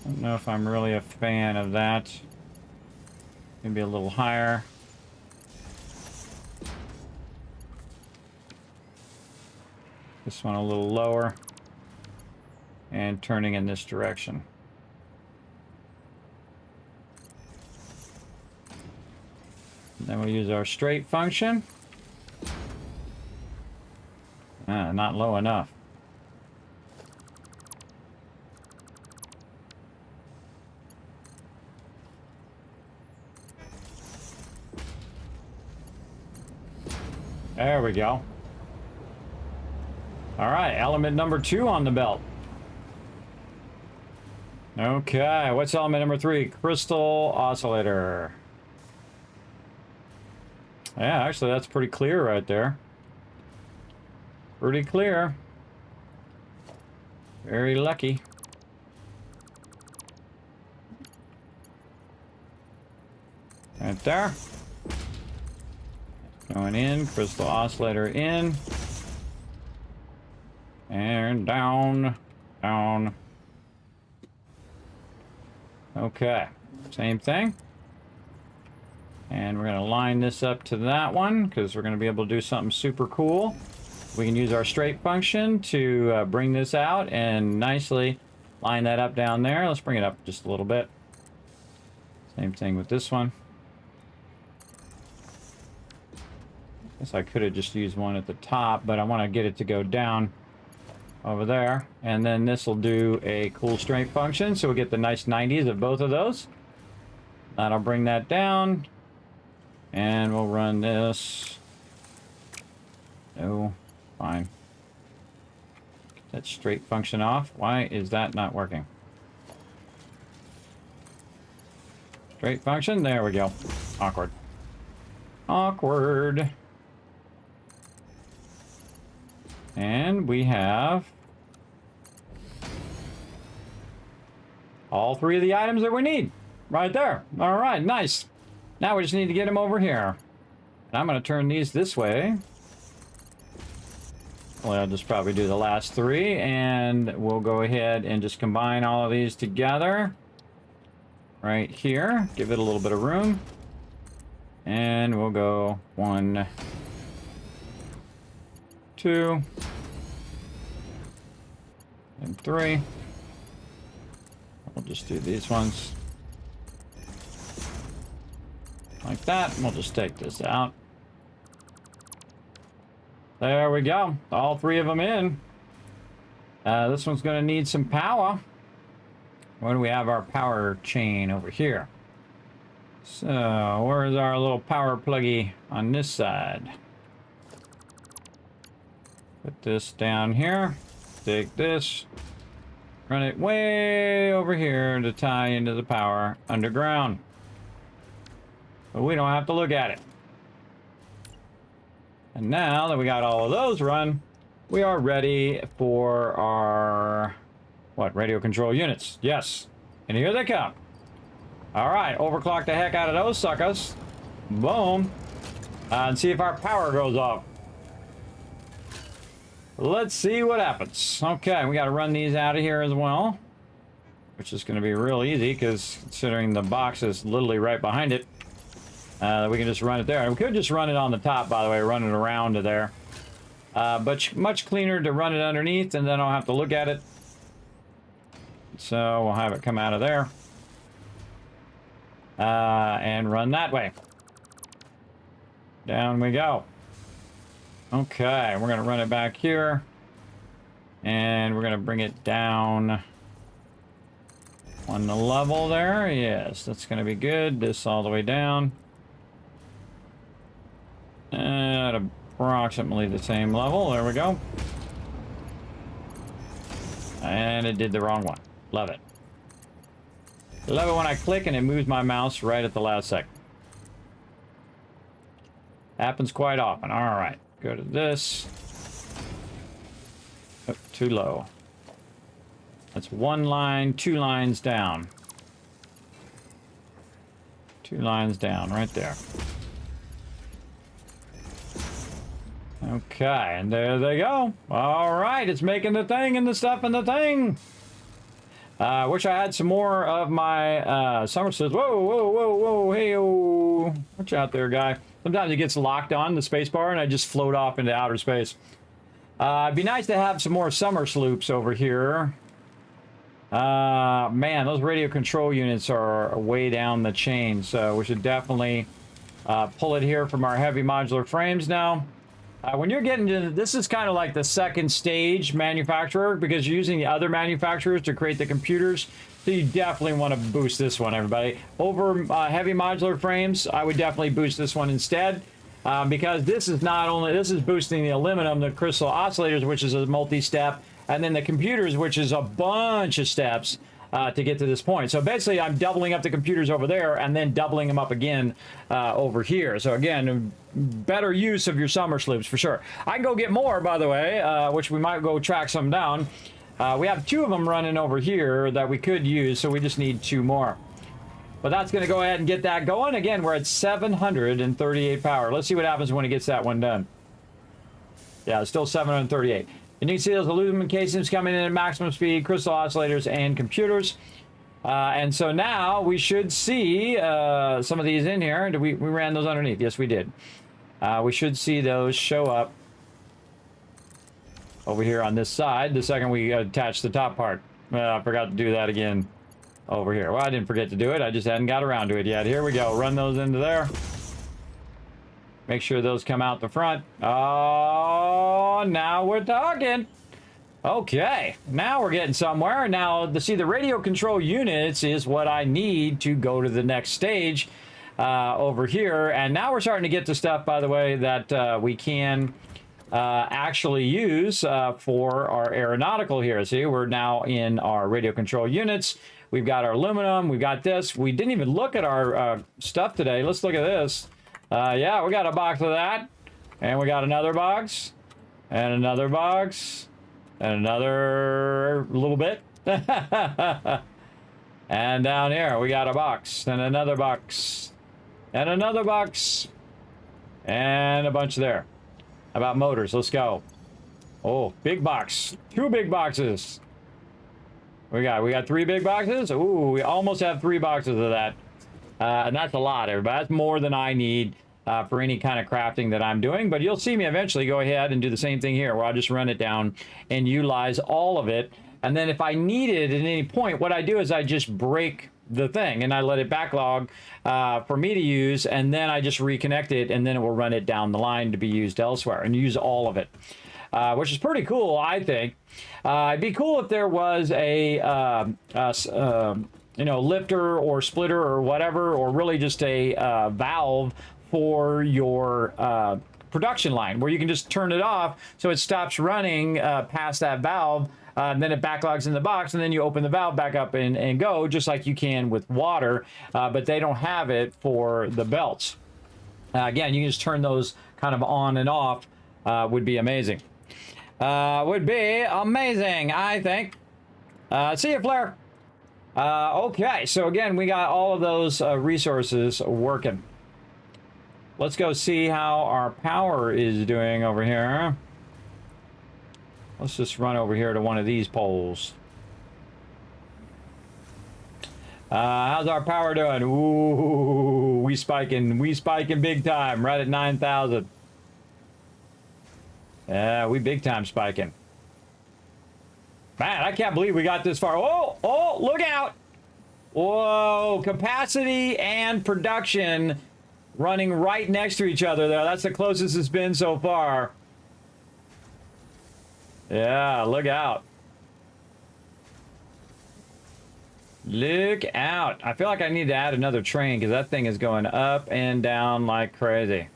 I don't know if I'm really a fan of that. Maybe a little higher. This one a little lower. And turning in this direction. Then we'll use our straight function. Not low enough. There we go. All right, element number 2 on the belt. Okay, what's element number 3? Crystal oscillator. Yeah, actually, that's pretty clear right there. Pretty clear. Very lucky. Right there. Going in, crystal oscillator in. And down, down. Okay, same thing. And we're going to line this up to that one because we're going to be able to do something super cool. We can use our straight function to bring this out and nicely line that up down there. Let's bring it up just a little bit. Same thing with this one. Guess I could have just used one at the top, but I want to get it to go down over there. And then this will do a cool straight function, so we'll get the nice 90s of both of those. That'll bring that down. And we'll run this. No, fine. Get that straight function off. Why is that not working? Straight function, there we go. Awkward. Awkward. And we have all three of the items that we need. Right there. All right, nice. Now we just need to get them over here. And I'm going to turn these this way. Well, I'll just probably do the last three, and we'll go ahead and just combine all of these together. Right here. Give it a little bit of room. And we'll go 1, 2, and 3. We'll just do these ones like that. We'll just take this out. There we go. All three of them in. This one's going to need some power. Where do we have our power chain over here? So, where's our little power pluggy on this side? Put this down here. Take this. Run it way over here to tie into the power underground. But we don't have to look at it. And now that we got all of those run, we are ready for our, what, radio control units. Yes. And here they come. All right, overclock the heck out of those suckers. Boom. And see if our power goes off. Let's see what happens. Okay, we got to run these out of here as well, which is going to be real easy because considering the box is literally right behind it, we can just run it there. And we could just run it on the top, by the way, run it around to there. But much cleaner to run it underneath, and then I'll have to look at it. So we'll have it come out of there. And run that way. Down we go. Okay, we're going to run it back here. And we're going to bring it down on the level there. Yes, that's going to be good. This all the way down. At approximately the same level. There we go. And it did the wrong one. Love it. Love it when I click and it moves my mouse right at the last second. Happens quite often. All right. Go to this. Oh, too low. That's one line, 2 lines down. 2 lines down, right there. Okay, and there they go. All right, it's making the thing and the stuff and the thing. Wish I had some more of my somersaults. Whoa, whoa, whoa, whoa, hey-oh. Watch out there, guy. Sometimes it gets locked on the space bar and I just float off into outer space. It'd be nice to have some more summer sloops over here. Man, those radio control units are way down the chain, so we should definitely pull it here from our heavy modular frames now. When you're getting to this is kind of like the second stage manufacturer because you're using the other manufacturers to create the computers. So you definitely want to boost this one, everybody. Over heavy modular frames, I would definitely boost this one instead. Because this is not only, this is boosting the aluminum, the crystal oscillators, which is a multi-step, and then the computers, which is a bunch of steps to get to this point. So basically, I'm doubling up the computers over there and then doubling them up again over here. So again, better use of your summer sloops for sure. I can go get more, by the way, which we might go track some down. We have 2 of them running over here that we could use, so we just need 2 more. But that's going to go ahead and get that going. Again, we're at 738 power. Let's see what happens when it gets that one done. Yeah, it's still 738. And you can see those aluminum casings coming in at maximum speed, crystal oscillators, and computers. And so now we should see some of these in here. We ran those underneath. Yes, we did. We should see those show up over here on this side the second we attach the top part. I forgot to do that again over here. Well, I didn't forget to do it. I just hadn't got around to it yet. Here we go. Run those into there. Make sure those come out the front. Oh, now we're talking. Okay, now we're getting somewhere. Now, see, the radio control units is what I need to go to the next stage over here. And now we're starting to get to stuff, by the way, that we can actually use for our aeronautical here. See, we're now in our radio control units. We've got our aluminum. We've got this. We didn't even look at our stuff today. Let's look at this. Yeah, we got a box of that. And we got another box. And another box. And another little bit. And down here, we got a box. And another box. And another box. And a bunch there. How about motors? Let's go. Oh, big box. 2 big boxes. We got 3 big boxes. Ooh, we almost have 3 boxes of that. And that's a lot, everybody. That's more than I need for any kind of crafting that I'm doing. But you'll see me eventually go ahead and do the same thing here, where I'll just run it down and utilize all of it. And then if I need it at any point, what I do is I just break the thing and I let it backlog for me to use, and then I just reconnect it, and then it will run it down the line to be used elsewhere and use all of it, which is pretty cool, I think. It'd be cool if there was a you know, lifter or splitter or whatever, or really just a valve for your production line, where you can just turn it off so it stops running past that valve. And then it backlogs in the box, and then you open the valve back up and go, just like you can with water, but they don't have it for the belts. Again, you can just turn those kind of on and off. Would be amazing. Would be amazing, I think. See you, Flair. Okay, so again, we got all of those resources working. Let's go see how our power is doing over here. Let's just run over here to one of these poles. How's our power doing? Ooh, we spiking big time, right at 9,000. Yeah, we big time spiking. Man, I can't believe we got this far. Oh, look out. Whoa, capacity and production running right next to each other there. That's the closest it's been so far. Yeah, look out. Look out. I feel like I need to add another train because that thing is going up and down like crazy.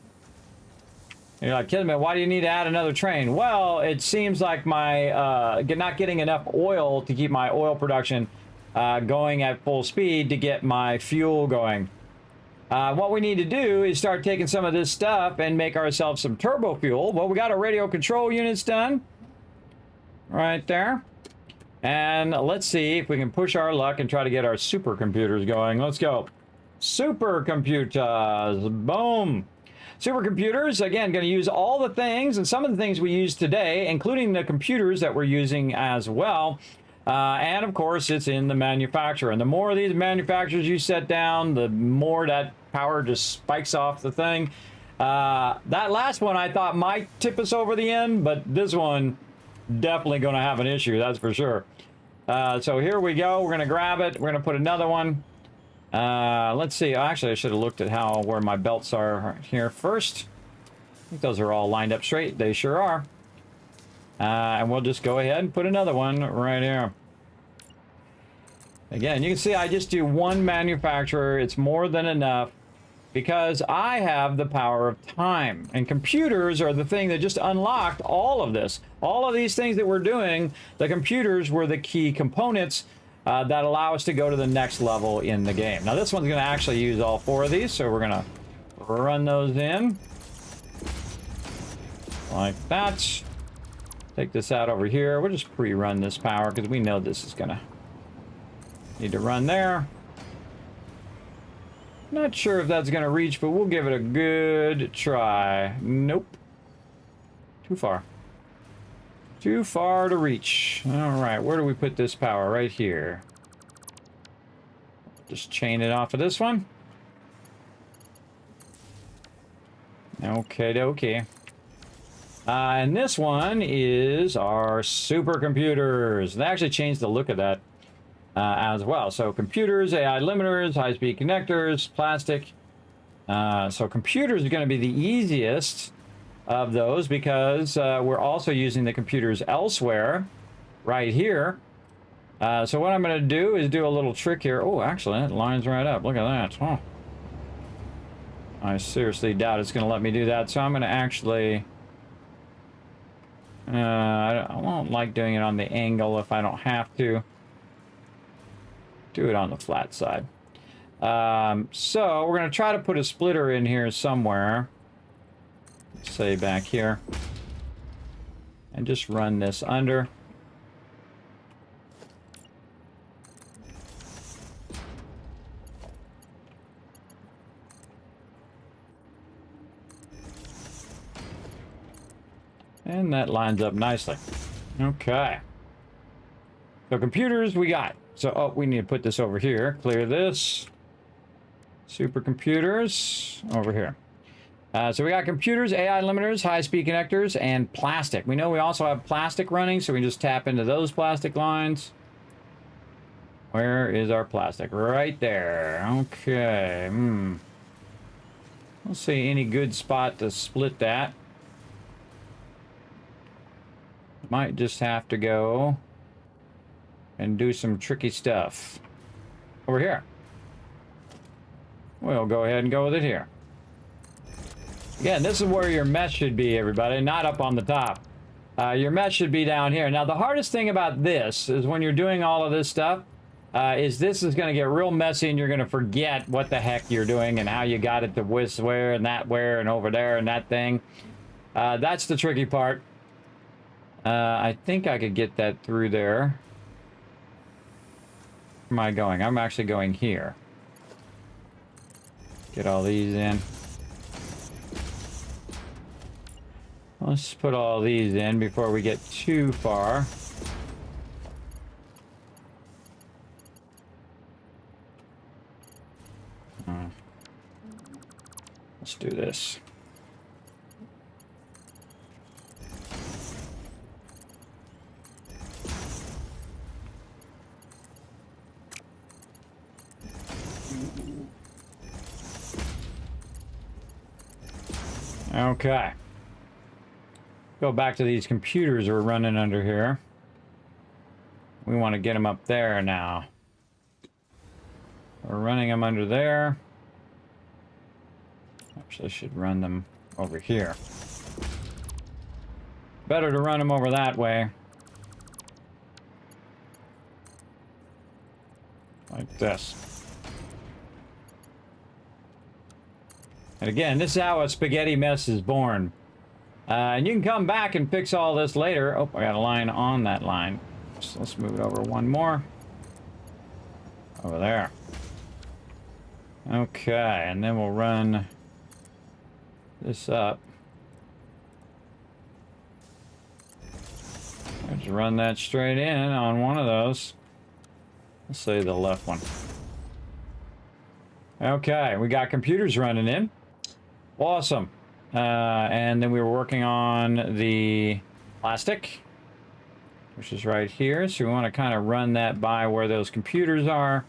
You're like, Kismet, why do you need to add another train? Well, it seems like my not getting enough oil to keep my oil production going at full speed to get my fuel going. What we need to do is start taking some of this stuff and make ourselves some turbo fuel. Well, we got our radio control units done. Right there. And let's see if we can push our luck and try to get our supercomputers going. Let's go. Supercomputers. Boom. Supercomputers, again, going to use all the things, and some of the things we use today, including the computers that we're using as well. And of course, it's in the manufacturer. And the more of these manufacturers you set down, the more that power just spikes off the thing. That last one I thought might tip us over the end, but this one definitely going to have an issue, that's for sure. So here we go. We're going to grab it. We're going to put another one. Let's see. Actually, I should have looked at where my belts are here first. I think those are all lined up straight. They sure are. And we'll just go ahead and put another one right here. Again, you can see I just do one manufacturer. It's more than enough because I have the power of time. And computers are the thing that just unlocked all of this. All of these things that we're doing, the computers were the key components that allow us to go to the next level in the game. Now this one's going to actually use all 4 of these, so we're going to run those in. Like that. Take this out over here. We'll just pre-run this power because we know this is going to need to run there. Not sure if that's going to reach, but we'll give it a good try. Nope. Too far. Too far to reach. All right, where do we put this power? Right here. Just chain it off of this one. Okay. And this one is our supercomputers. They actually changed the look of that as well. So computers, AI limiters, high-speed connectors, plastic. So computers are going to be the easiest of those because we're also using the computers elsewhere. right here. So what I'm going to do is do a little trick here. Oh, actually, it lines right up. Look at that. Oh. I seriously doubt it's going to let me do that. So I'm going to actually... I won't like doing it on the angle if I don't have to. Do it on the flat side. So we're going to try to put a splitter in here somewhere. Let's say back here. And just run this under. And that lines up nicely. Okay. So computers we got. So, oh, we need to put this over here. Clear this. Supercomputers over here. So we got computers, AI limiters, high-speed connectors, and plastic. We know we also have plastic running, so we just tap into those plastic lines. Where is our plastic? Right there. Okay. Let's see any good spot to split that. Might just have to go and do some tricky stuff. Over here. We'll go ahead and go with it here. Again, this is where your mesh should be, everybody, not up on the top. Your mesh should be down here. Now, the hardest thing about this is when you're doing all of this stuff, is this is going to get real messy and you're going to forget what the heck you're doing and how you got it to this where and that where and over there and that thing. That's the tricky part. I think I could get that through there. Where am I going? I'm actually going here. Get all these in. Let's put all these in before we get too far. Let's do this. Okay. Go back to these computers we're running under here. We want to get them up there now. We're running them under there. Actually, I should run them over here. Better to run them over that way. Like this. And again, this is how a spaghetti mess is born. And you can come back and fix all this later. Oh, I got a line on that line. So let's move it over one more. Over there. Okay, and then we'll run this up. Let's run that straight in on one of those. Let's say the left one. Okay, we got computers running in. Awesome. And then we were working on the plastic, which is right here. So we want to kind of run that by where those computers are.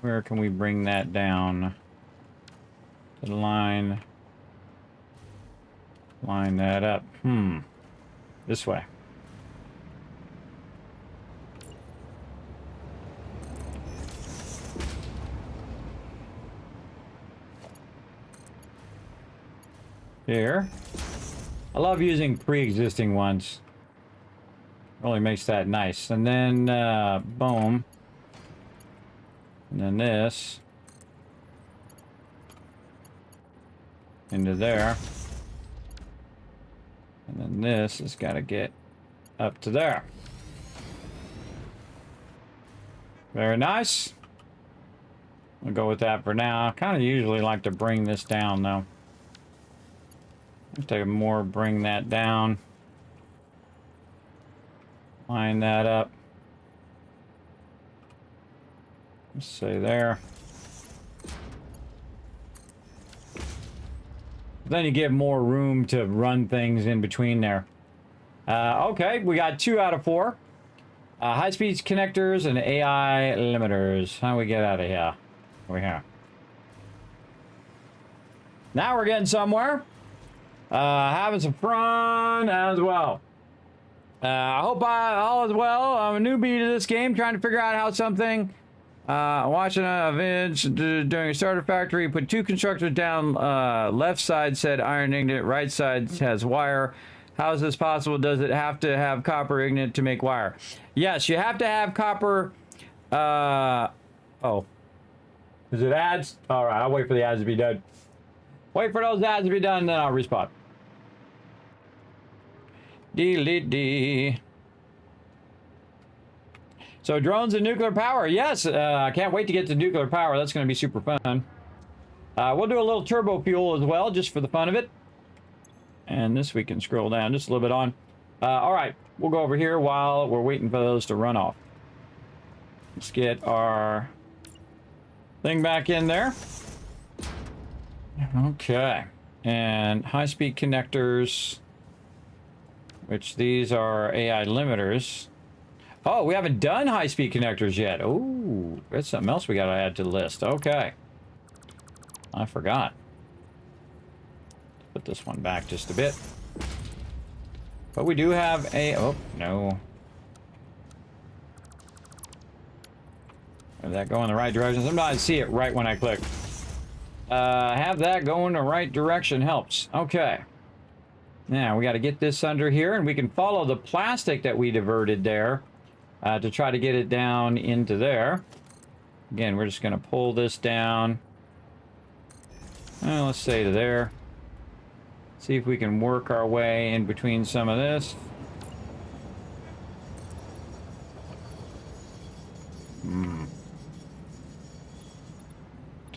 Where can we bring that down? To the line. Line that up. This way. Here. I love using pre-existing ones. Really makes that nice. And then, boom. And then this. Into there. And then this has got to get up to there. Very nice. We'll go with that for now. I kind of usually like to bring this down, though. Let's take more, bring that down. Line that up. Let's say there. Then you give more room to run things in between there. Okay, we got 2 out of 4. High-speed connectors and AI limiters. How do we get out of here? Over here. Now we're getting somewhere. Having some fun as well. I hope all is well. I'm a newbie to this game, trying to figure out how something. Watching a vid doing a starter factory. Put 2 constructors down. Left side said iron ignet. Right side has wire. How is this possible? Does it have to have copper ignet to make wire? Yes, you have to have copper. Oh. Is it ads? All right, I'll wait for the ads to be done. Wait for those ads to be done, and then I'll respawn. D. So drones and nuclear power. Yes, I can't wait to get to nuclear power. That's going to be super fun. We'll do a little turbo fuel as well, just for the fun of it. And this we can scroll down just a little bit on. All right, we'll go over here while we're waiting for those to run off. Let's get our thing back in there. Okay. And high-speed connectors, which these are AI limiters. Oh, we haven't done high-speed connectors yet. Oh, that's something else we got to add to the list. Okay. I forgot. Put this one back just a bit. But we do have a... Oh, no. Have that go in the right direction? Sometimes I see it right when I click. Have that go in the right direction helps. Okay. Now, we got to get this under here, and we can follow the plastic that we diverted there to try to get it down into there. Again, we're just going to pull this down. Let's say to there. See if we can work our way in between some of this.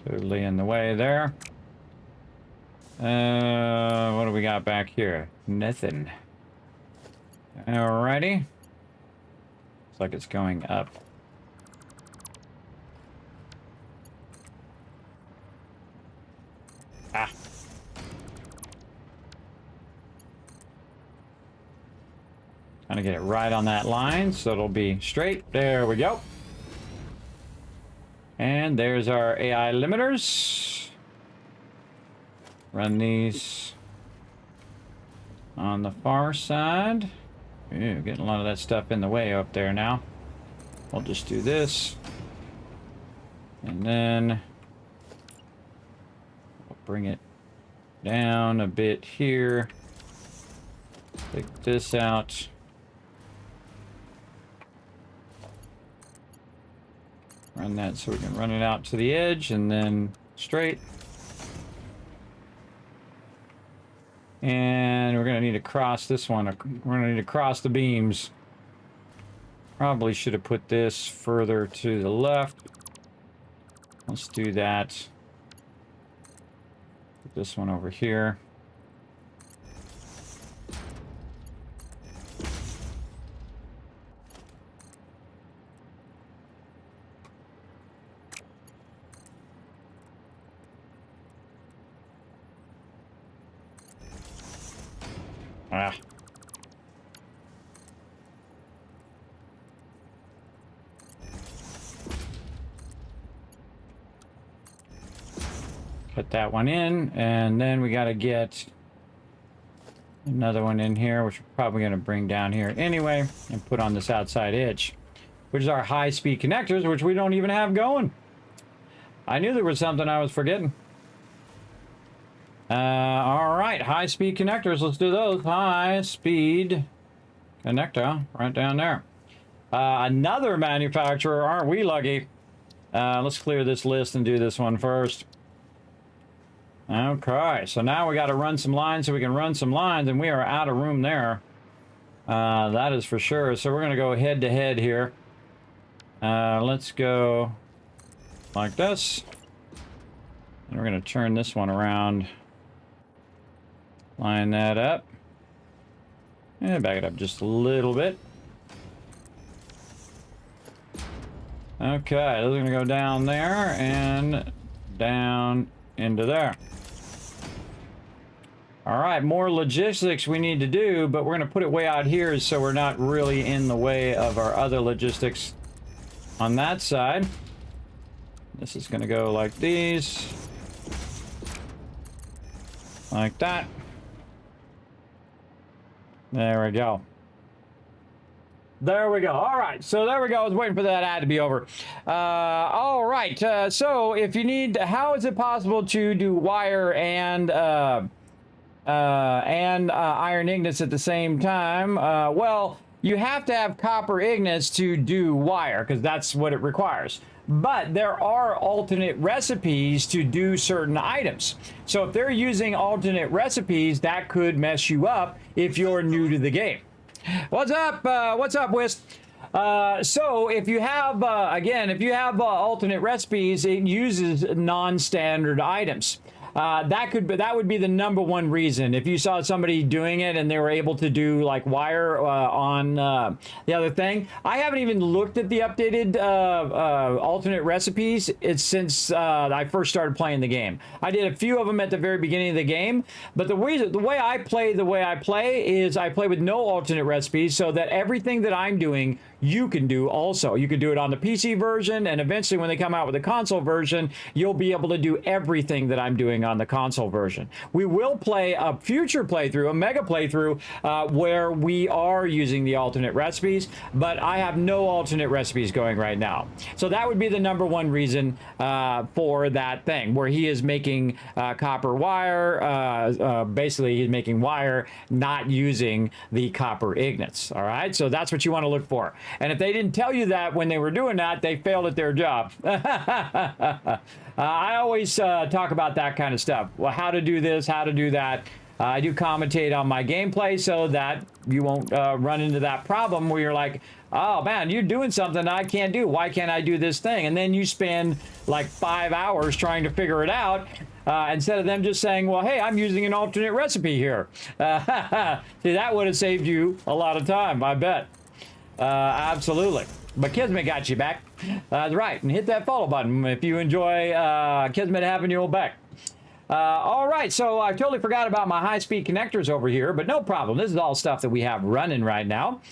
Totally in the way there. What do we got back here? Nothing. Alrighty. Looks like it's going up. Ah. Trying to get it right on that line so it'll be straight. There we go. And there's our AI limiters. Run these on the far side. Ew, getting a lot of that stuff in the way up there now. We'll just do this. And then we'll bring it down a bit here. Take this out. Run that so we can run it out to the edge and then straight. And we're going to need to cross this one. We're going to need to cross the beams. Probably should have put this further to the left. Let's do that. Put this one over here. Ah. Put that one in, and then we got to get another one in here, which we're probably going to bring down here anyway, and put on this outside edge, which is our high-speed connectors, which we don't even have going. I knew there was something I was forgetting. All right, high-speed connectors. Let's do those. High-speed connector right down there. Another manufacturer. Aren't we lucky? Let's clear this list and do this one first. Okay, so now we got to run some lines so we can run some lines, and we are out of room there. That is for sure. So we're going to go head-to-head here. Let's go like this. And we're going to turn this one around. Line that up. And back it up just a little bit. Okay, those are going to go down there and down into there. All right, more logistics we need to do, but we're going to put it way out here so we're not really in the way of our other logistics on that side. This is going to go like these. Like that. There we go. There we go. All right. So there we go. I was waiting for that ad to be over. All right. So if you need, how is it possible to do wire and iron ignits at the same time? Well, you have to have copper ignits to do wire because that's what it requires. But there are alternate recipes to do certain items. So if they're using alternate recipes, that could mess you up if you're new to the game. What's up? What's up, Whist? So if you have, again, if you have alternate recipes, it uses non-standard items. That would be the number one reason. If you saw somebody doing it and they were able to do like wire on the other thing, I haven't even looked at the updated alternate recipes. It's since I first started playing the game. I did a few of them at the very beginning of the game, but the way I play is I play with no alternate recipes, so that everything that I'm doing you can do also. You can do it on the PC version, and eventually when they come out with the console version, you'll be able to do everything that I'm doing on the console version. We will play a future playthrough, a mega playthrough, where we are using the alternate recipes, but I have no alternate recipes going right now. So that would be the number one reason for that thing, where he is making copper wire. Basically, he's making wire, not using the copper ignits. All right, so that's what you want to look for. And if they didn't tell you that when they were doing that, they failed at their job. I always talk about that kind of stuff. Well, how to do this, how to do that. I do commentate on my gameplay so that you won't run into that problem where you're like, oh man, you're doing something I can't do. Why can't I do this thing? And then you spend like 5 hours trying to figure it out. Instead of them just saying, well, hey, I'm using an alternate recipe here. See, that would have saved you a lot of time, I bet. Absolutely. But Kismet got you back. That's right. And hit that follow button if you enjoy Kismet having you back. All right. So I totally forgot about my high-speed connectors over here, but no problem. This is all stuff that we have running right now.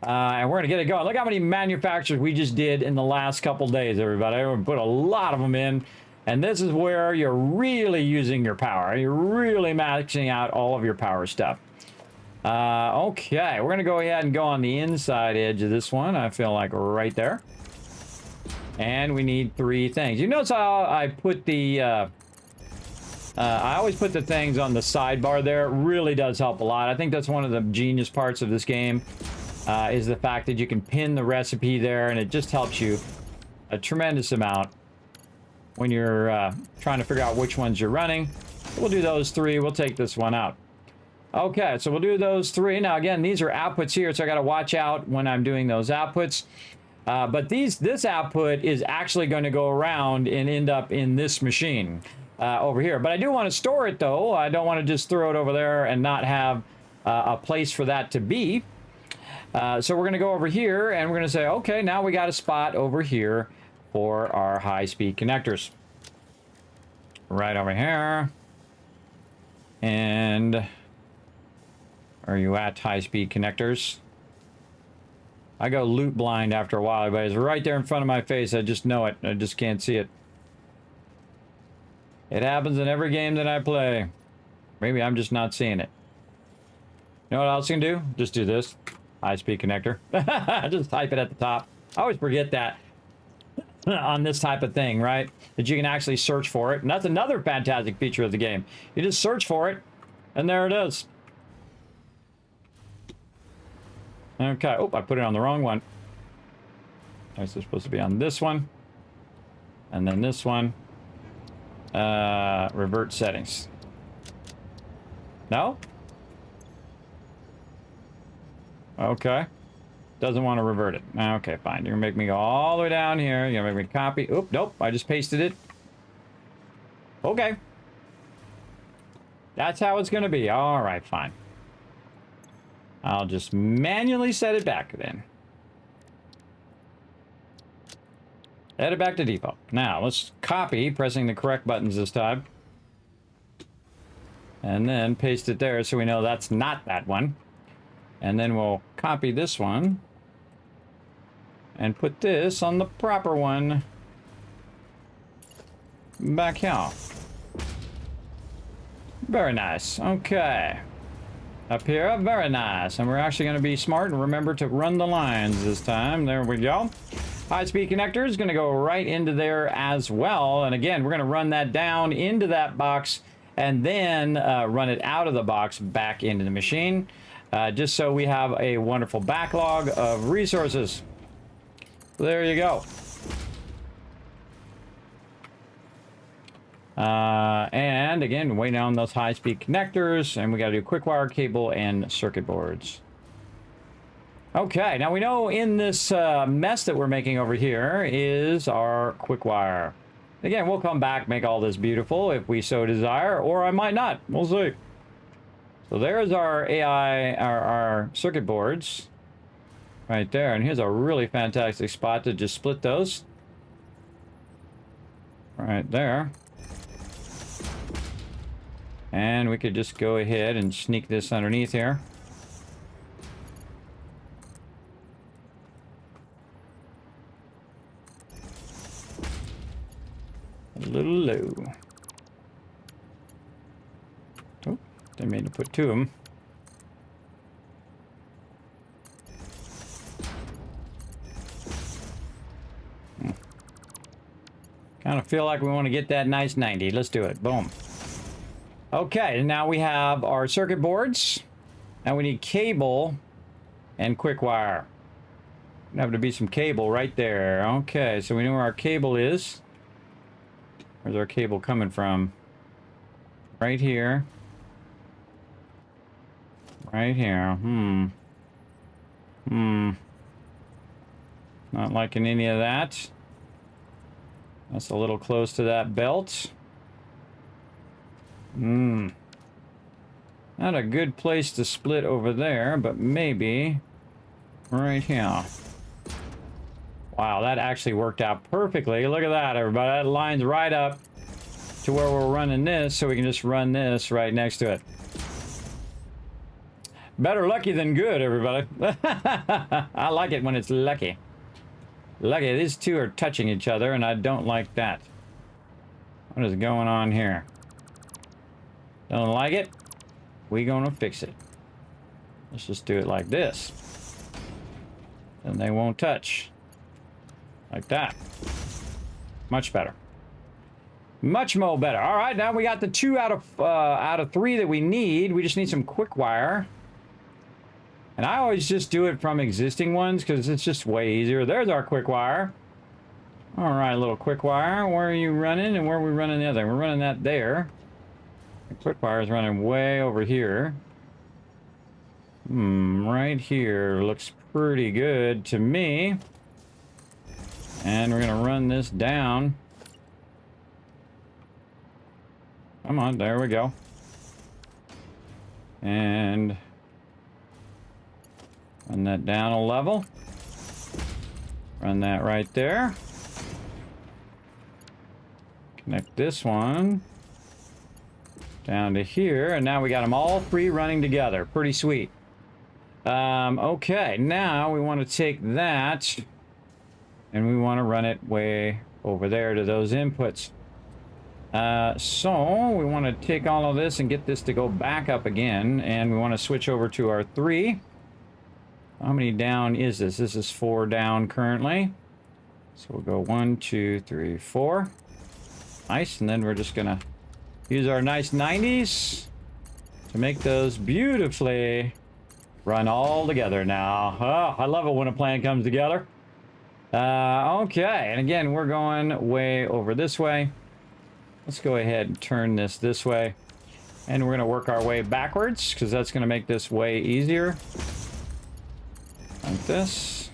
And we're going to get it going. Look how many manufacturers we just did in the last couple days, everybody. We put a lot of them in. And this is where you're really using your power. You're really maxing out all of your power stuff. Okay, we're gonna go ahead and go on the inside edge of this one. I feel like right there. And we need 3 things. You notice how I put the I always put the things on the sidebar there. It really does help a lot. I think that's one of the genius parts of this game, is the fact that you can pin the recipe there, and it just helps you a tremendous amount when you're trying to figure out which ones you're running. We'll do those 3. We'll take this one out. Okay, so we'll do those 3. Now, again, these are outputs here, so I got to watch out when I'm doing those outputs. But this output is actually going to go around and end up in this machine over here. But I do want to store it, though. I don't want to just throw it over there and not have a place for that to be. So we're going to go over here, and we're going to say, okay, now we got a spot over here for our high-speed connectors. Right over here. And... are you at high-speed connectors? I go loot blind after a while, but it's right there in front of my face. I just know it. I just can't see it. It happens in every game that I play. Maybe I'm just not seeing it. You know what else you can do? Just do this. High-speed connector. Just type it at the top. I always forget that on this type of thing, right? That you can actually search for it. And that's another fantastic feature of the game. You just search for it, and there it is. Okay. Oh, I put it on the wrong one. It's supposed to be on this one. And then this one. Revert settings. No? Okay. Doesn't want to revert it. Okay, fine. You're going to make me go all the way down here. You're going to make me copy. Oop, nope. I just pasted it. Okay. That's how it's going to be. All right, fine. I'll just manually set it back then. Set it back to default. Now, let's copy, pressing the correct buttons this time. And then paste it there so we know that's not that one. And then we'll copy this one. And put this on the proper one. Back here. Very nice. Okay. up here. Very nice. And we're actually going to be smart and remember to run the lines this time. There we go. High-speed connector is going to go right into there as well. And again, we're going to run that down into that box and then run it out of the box back into the machine. Just so we have a wonderful backlog of resources. There you go. And again, way down those high-speed connectors, and we got to do quick wire, cable, and circuit boards. Okay, now we know in this mess that we're making over here is our quick wire. Again, we'll come back, make all this beautiful if we so desire, or I might not. We'll see. So there's our AI, our circuit boards right there, and here's a really fantastic spot to just split those. Right there. And we could just go ahead and sneak this underneath here. A little low. Oh, they made to put two of them. Kind of feel like we want to get that nice 90. Let's do it. Boom. Okay, now we have our circuit boards, and we need cable and quick wire. There have to be some cable right there. Okay, so we know where our cable is. Where's our cable coming from? Right here. Right here. Not liking any of that. That's a little close to that belt. Not a good place to split over there, but maybe right here. Wow, that actually worked out perfectly. Look at that, everybody. That lines right up to where we're running this, so we can just run this right next to it. Better lucky than good, everybody. I like it when it's lucky. Lucky, these two are touching each other, and I don't like that. What is going on here? Don't like it? We gonna fix it. Let's just do it like this. And they won't touch. Like that. Much better. Much more better. All right, now we got the 2 out of 3 that we need. We just need some quick wire. And I always just do it from existing ones because it's just way easier. There's our quick wire. All right, little quick wire. Where are you running and where are we running the other? We're running that there. The quick wire is running way over here. Right here looks pretty good to me. And we're gonna run this down. Come on, there we go. And run that down a level. Run that right there. Connect this one down to here, and now we got them all 3 running together. Pretty sweet. Okay, now we want to take that and we want to run it way over there to those inputs. So we want to take all of this and get this to go back up again, and we want to switch over to our 3. How many down is this? This is 4 down currently. So we'll go 1, 2, 3, 4. Nice, and then we're just gonna use our nice 90s to make those beautifully run all together now. Oh, I love it when a plan comes together. Okay, and again, we're going way over this way. Let's go ahead and turn this way. And we're gonna work our way backwards because that's gonna make this way easier. Like this.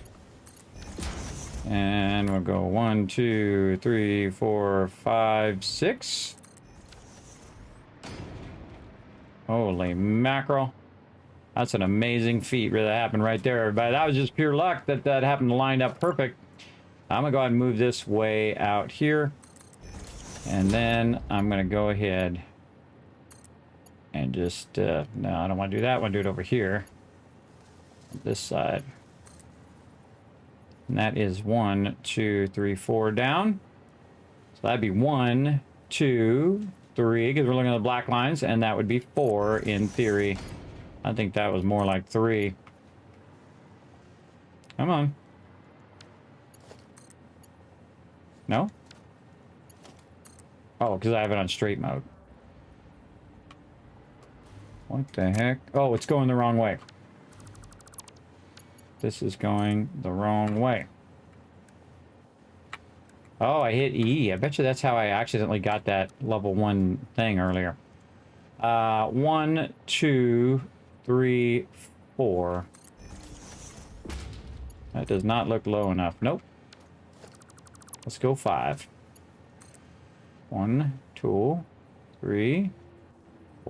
And we'll go 1, 2, 3, 4, 5, 6. Holy mackerel. That's an amazing feat that happened right there, everybody. That was just pure luck that that happened to line up perfect. I'm gonna go ahead and move this way out here. And then I'm gonna go ahead and just, no, I don't wanna do that. I wanna do it over here. This side. And that is 1, 2, 3, 4 down. So that'd be 1, 2, 3, because we're looking at the black lines, and that would be 4 in theory I think that was more like 3. Come on. No? Oh, because I have it on straight mode. What the heck? Oh, it's going the wrong way. This is going the wrong way. Oh, I hit E. I bet you that's how I accidentally got that level 1 thing earlier. 1, 2, 3, 4. That does not look low enough. Nope. Let's go 5. 1, 2, 3,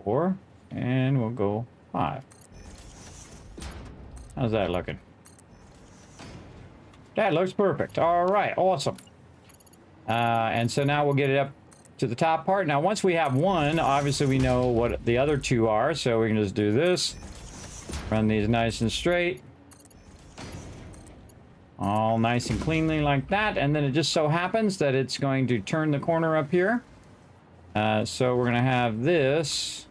4, and we'll go 5. How's that looking? That looks perfect. All right, awesome. And so now we'll get it up to the top part. Now, once we have 1, obviously we know what the other 2 are, so we can just do this. Run these nice and straight. All nice and cleanly like that, and then it just so happens that it's going to turn the corner up here. So we're going to have this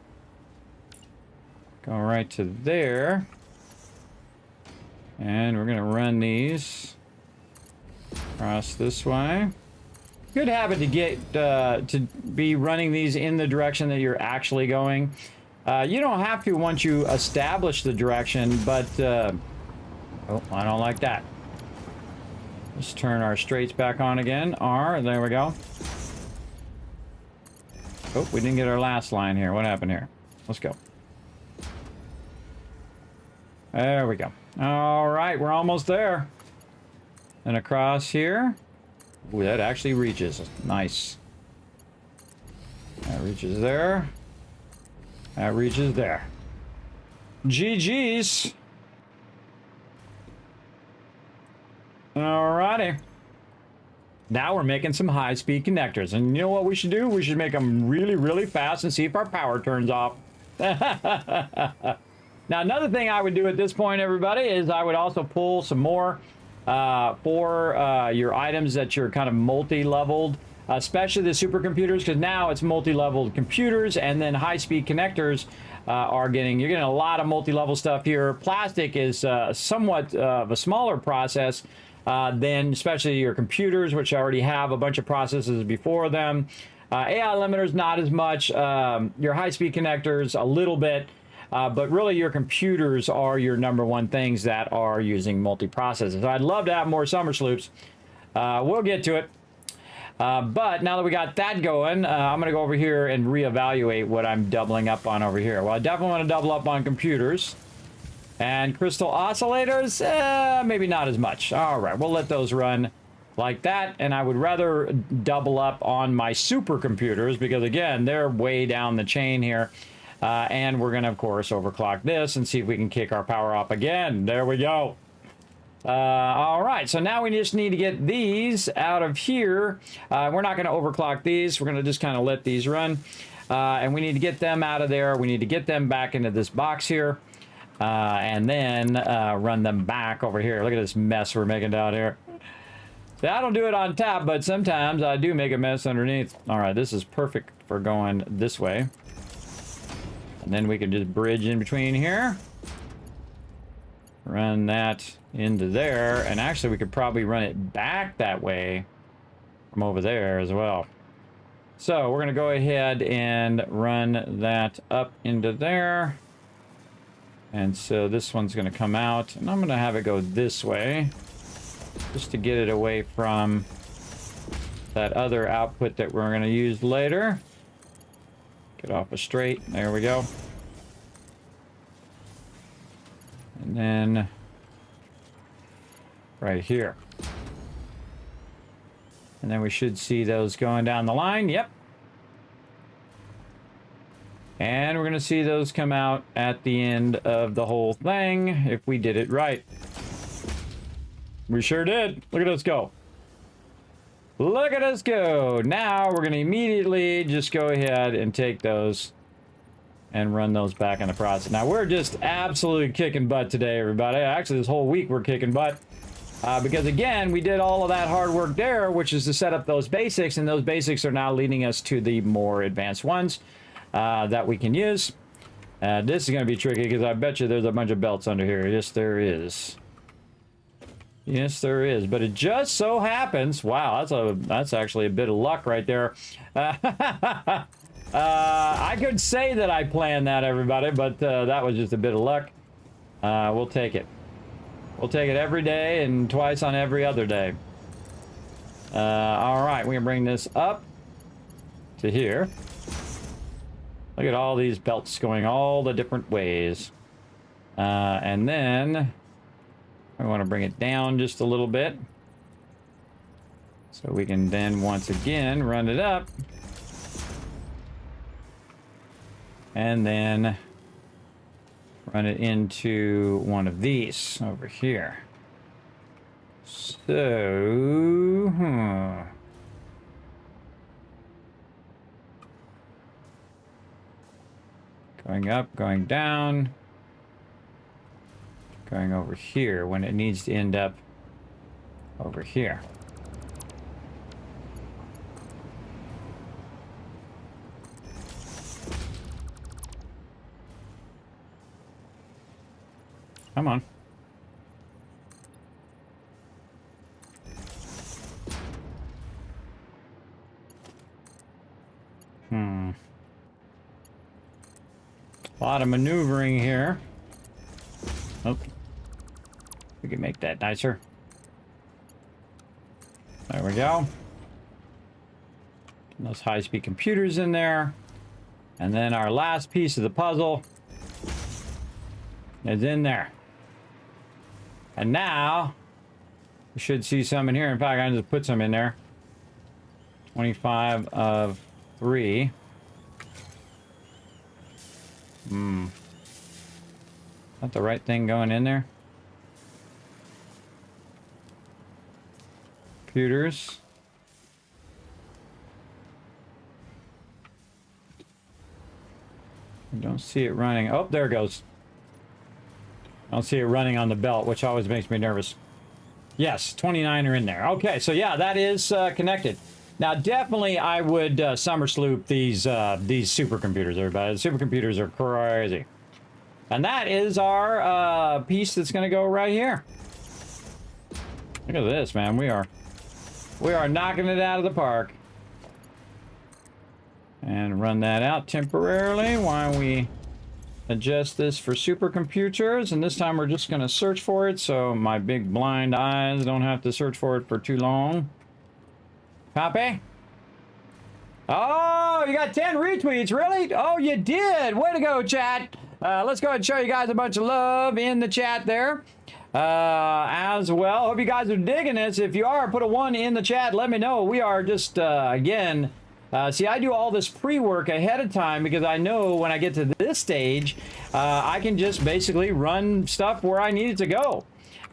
go right to there. And we're going to run these across this way. Good habit to get to be running these in the direction that you're actually going. You don't have to once you establish the direction, but oh, I don't like that. Let's turn our straights back on again. R, there we go. Oh, we didn't get our last line here. What happened here? Let's go. There we go. All right, we're almost there. And across here. Ooh, that actually reaches. Nice. That reaches there. That reaches there. GG's. Alrighty. Now we're making some high-speed connectors. And you know what we should do? We should make them really, really fast and see if our power turns off. Now, another thing I would do at this point, everybody, is I would also pull some more for your items that you're kind of multi-leveled, especially the supercomputers, because now it's multi-leveled computers, and then high-speed connectors you're getting a lot of multi-level stuff here. Plastic is somewhat of a smaller process than especially your computers, which already have a bunch of processes before them. AI limiters, not as much. Your high-speed connectors, a little bit. But really, your computers are your #1 things that are using multi-processors. I'd love to have more summer sloops. We'll get to it. But now that we got that going, I'm going to go over here and reevaluate what I'm doubling up on over here. Well, I definitely want to double up on computers. And crystal oscillators, maybe not as much. All right, we'll let those run like that. And I would rather double up on my supercomputers because, again, they're way down the chain here. And we're going to, of course, overclock this and see if we can kick our power up again. There we go. All right, so now we just need to get these out of here. We're not going to overclock these. We're going to just kind of let these run. And we need to get them out of there. We need to get them back into this box here. And then run them back over here. Look at this mess we're making down here. See, I don't do it on top, but sometimes I do make a mess underneath. All right, this is perfect for going this way. And then we can just bridge in between here. Run that into there. And actually, we could probably run it back that way from over there as well. So we're going to go ahead and run that up into there. And so this one's going to come out. And I'm going to have it go this way. Just to get it away from that other output that we're going to use later. Get off a straight. There we go. And then right here. And then we should see those going down the line. Yep. And we're going to see those come out at the end of the whole thing if we did it right. We sure did. Look at us go. Look at us go. Now we're going to immediately just go ahead and take those and run those back in the process. Now we're just absolutely kicking butt today, everybody. Actually, this whole week we're kicking butt. Because again, we did all of that hard work there, which is to set up those basics, and those basics are now leading us to the more advanced ones that we can use. This is going to be tricky because I bet you there's a bunch of belts under here. Yes, there is. Yes, there is. But it just so happens. Wow, that's actually a bit of luck right there. I could say that I planned that, everybody, but that was just a bit of luck. We'll take it. We'll take it every day and twice on every other day. All right, we're going to bring this up to here. Look at all these belts going all the different ways. And then I want to bring it down just a little bit. So we can then once again run it up. And then run it into one of these over here. So, going up, going down, going over here when it needs to end up over here. Come on. A lot of maneuvering here. Oh. We can make that nicer. There we go. Those high-speed computers in there. And then our last piece of the puzzle is in there. And now, we should see some in here. In fact, I just put some in there. 25 of 3. Is that the right thing going in there? Computers. I don't see it running. Oh, there it goes. I don't see it running on the belt, which always makes me nervous. Yes, 29 are in there. Okay, so yeah, that is connected. Now, definitely, I would summer sloop these supercomputers, everybody. The supercomputers are crazy. And that is our piece that's going to go right here. Look at this, man. We are knocking it out of the park. And run that out temporarily while we adjust this for supercomputers. And this time we're just going to search for it so my big blind eyes don't have to search for it for too long. Copy? Oh, you got 10 retweets, really? Oh, you did. Way to go, chat. Let's go ahead and show you guys a bunch of love in the chat there. As well, hope you guys are digging this. If you are, put a 1 in the chat. Let me know. We are just, again... see, I do all this pre-work ahead of time because I know when I get to this stage, I can just basically run stuff where I need it to go.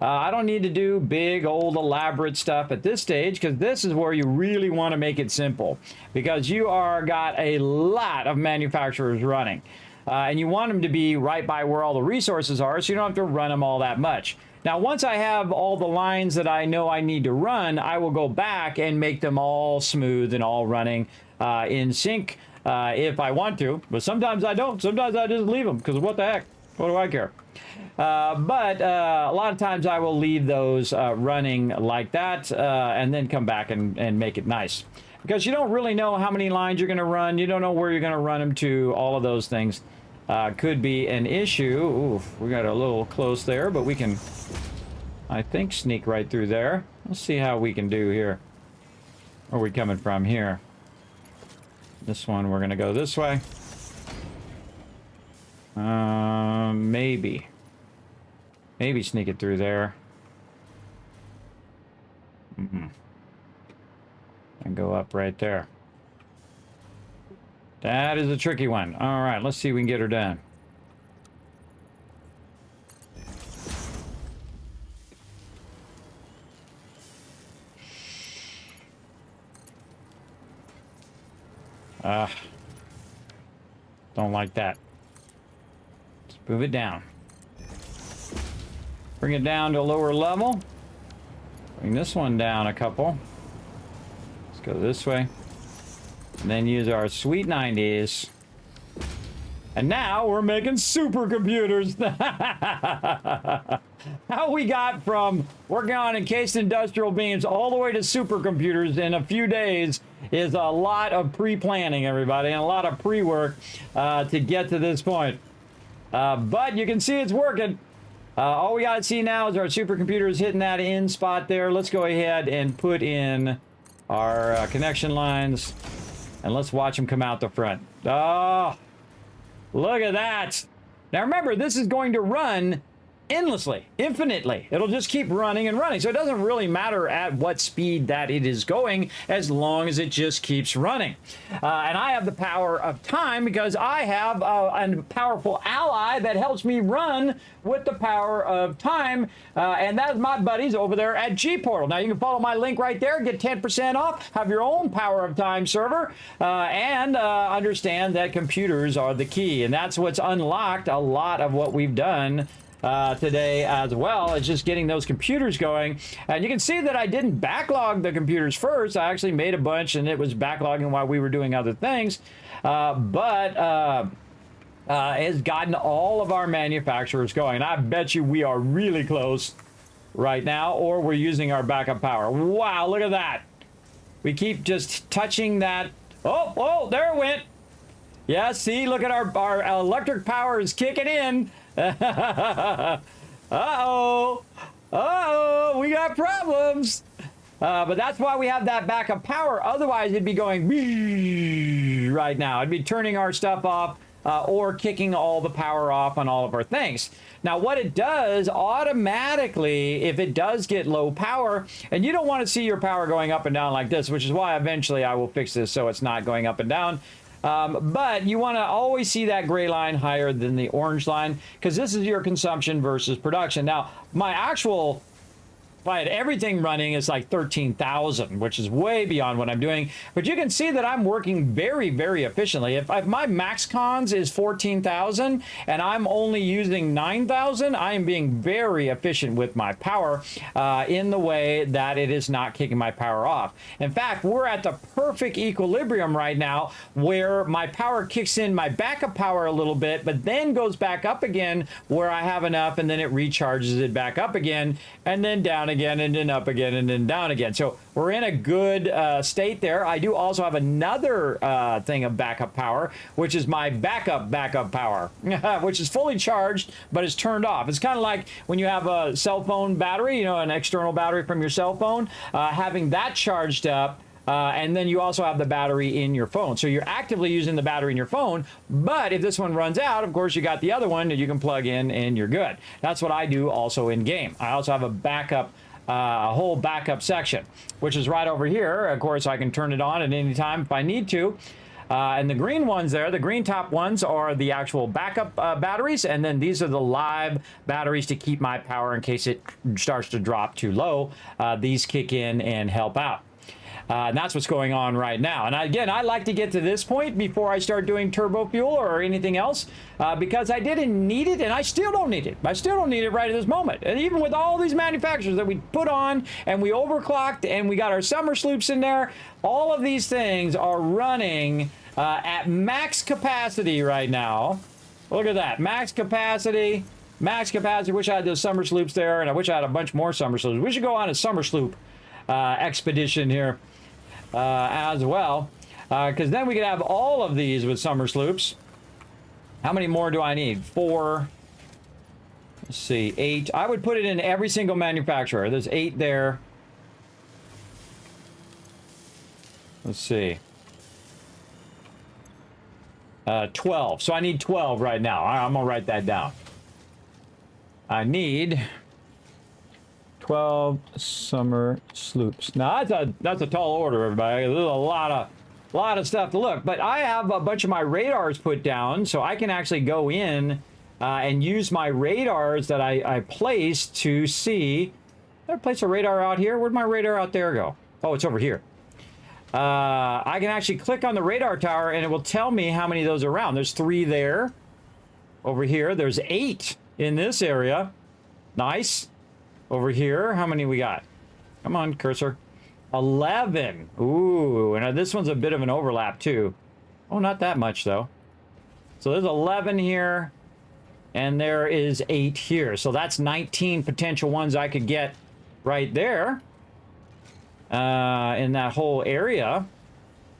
I don't need to do big, old, elaborate stuff at this stage because this is where you really want to make it simple because you are got a lot of manufacturers running. And you want them to be right by where all the resources are so you don't have to run them all that much. Now, once I have all the lines that I know I need to run, I will go back and make them all smooth and all running in sync if I want to. But sometimes I don't. Sometimes I just leave them because what the heck? What do I care? But a lot of times I will leave those running like that and then come back and make it nice. Because you don't really know how many lines you're going to run. You don't know where you're going to run them to. All of those things could be an issue. Oof, we got a little close there, but we can, I think, sneak right through there. Let's see how we can do here. Where are we coming from here? This one, we're going to go this way. Maybe. Maybe sneak it through there. And go up right there. That is a tricky one. All right, let's see if we can get her done. Don't like that. Let's move it down. Bring it down to a lower level. Bring this one down a couple. Let's go this way. And then use our sweet 90s And now we're making supercomputers. How we got from working on encased industrial beams all the way to supercomputers in a few days is a lot of pre-planning, everybody, and a lot of pre-work to get to this point. But you can see it's working. All we got to see now is our supercomputers hitting that in spot there. Let's go ahead and put in our connection lines, and let's watch them come out the front. Oh, look at that. Now remember, this is going to run endlessly, infinitely. It'll just keep running and running. So it doesn't really matter at what speed that it is going, as long as it just keeps running. And I have the power of time because I have a powerful ally that helps me run with the power of time. And that's my buddies over there at G-Portal. Now you can follow my link right there, get 10% off, have your own power of time server, and understand that computers are the key. And that's what's unlocked a lot of what we've done today as well. It's just getting those computers going. And you can see that I didn't backlog the computers first. I actually made a bunch and it was backlogging while we were doing other things. But has gotten all of our manufacturers going. I bet you we are really close right now, or we're using our backup power. Wow, look at that. We keep just touching that. Oh, there it went. Yeah, see, look at our electric power is kicking in. Uh-oh, we got problems. But that's why we have that backup power. Otherwise, it'd be going right now. It'd be turning our stuff off or kicking all the power off on all of our things. Now, what it does automatically, if it does get low power, and you don't want to see your power going up and down like this, which is why eventually I will fix this so it's not going up and down. But you want to always see that gray line higher than the orange line, because this is your consumption versus production. Now, my actual, if I had everything running, it's like 13,000, which is way beyond what I'm doing. But you can see that I'm working very, very efficiently. If my max cons is 14,000 and I'm only using 9,000, I am being very efficient with my power in the way that it is not kicking my power off. In fact, we're at the perfect equilibrium right now where my power kicks in my backup power a little bit, but then goes back up again where I have enough, and then it recharges it back up again, and then down again, and then up again, and then down again. So we're in a good state there. I do also have another thing of backup power, which is my backup power, which is fully charged, but it's turned off. It's kind of like when you have a cell phone battery, you know, an external battery from your cell phone, having that charged up. And then you also have the battery in your phone. So you're actively using the battery in your phone, but if this one runs out, of course, you got the other one that you can plug in and you're good. That's what I do also in game. I also have a backup, a whole backup section, which is right over here. Of course, I can turn it on at any time if I need to. And the green ones there, the green top ones are the actual backup batteries. And then these are the live batteries to keep my power in case it starts to drop too low. These kick in and help out. And that's what's going on right now. And again, I like to get to this point before I start doing turbo fuel or anything else, because I didn't need it, and I still don't need it. I still don't need it right at this moment. And even with all these manufacturers that we put on, and we overclocked, and we got our summer sloops in there, all of these things are running at max capacity right now. Look at that, max capacity. Max capacity. Wish I had those summer sloops there, and I wish I had a bunch more summer sloops. We should go on a summer sloop expedition here. As well, because then we could have all of these with summer sloops. How many more do I need? 4. Let's see, 8. I would put it in every single manufacturer. There's 8 there. Let's see. 12. So I need 12 right now. I'm gonna write that down. I need 12 summer sloops. Now that's a tall order, everybody. There's a lot of stuff to look. But I have a bunch of my radars put down, so I can actually go in and use my radars that I placed to see. Did I place a radar out here? Where'd my radar out there go? Oh, it's over here. I can actually click on the radar tower, and it will tell me how many of those are around. There's 3 there. Over here, there's 8 in this area. Nice. Over here, how many we got? Come on, cursor. 11. Ooh, and this one's a bit of an overlap too. Oh, not that much though. So there's 11 here, and there is 8 here. So that's 19 potential ones I could get right there in that whole area.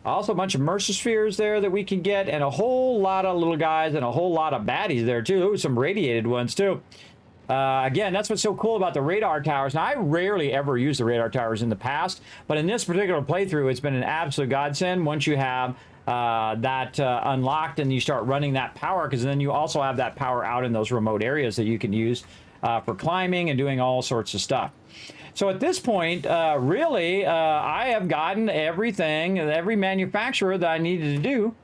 Also a bunch of Mercer-spheres there that we can get, and a whole lot of little guys and a whole lot of baddies there too. Ooh, some radiated ones too. Again, that's what's so cool about the radar towers. Now, I rarely ever use the radar towers in the past, but in this particular playthrough, it's been an absolute godsend once you have that unlocked and you start running that power, because then you also have that power out in those remote areas that you can use for climbing and doing all sorts of stuff. So at this point, really, I have gotten everything, every manufacturer that I needed to do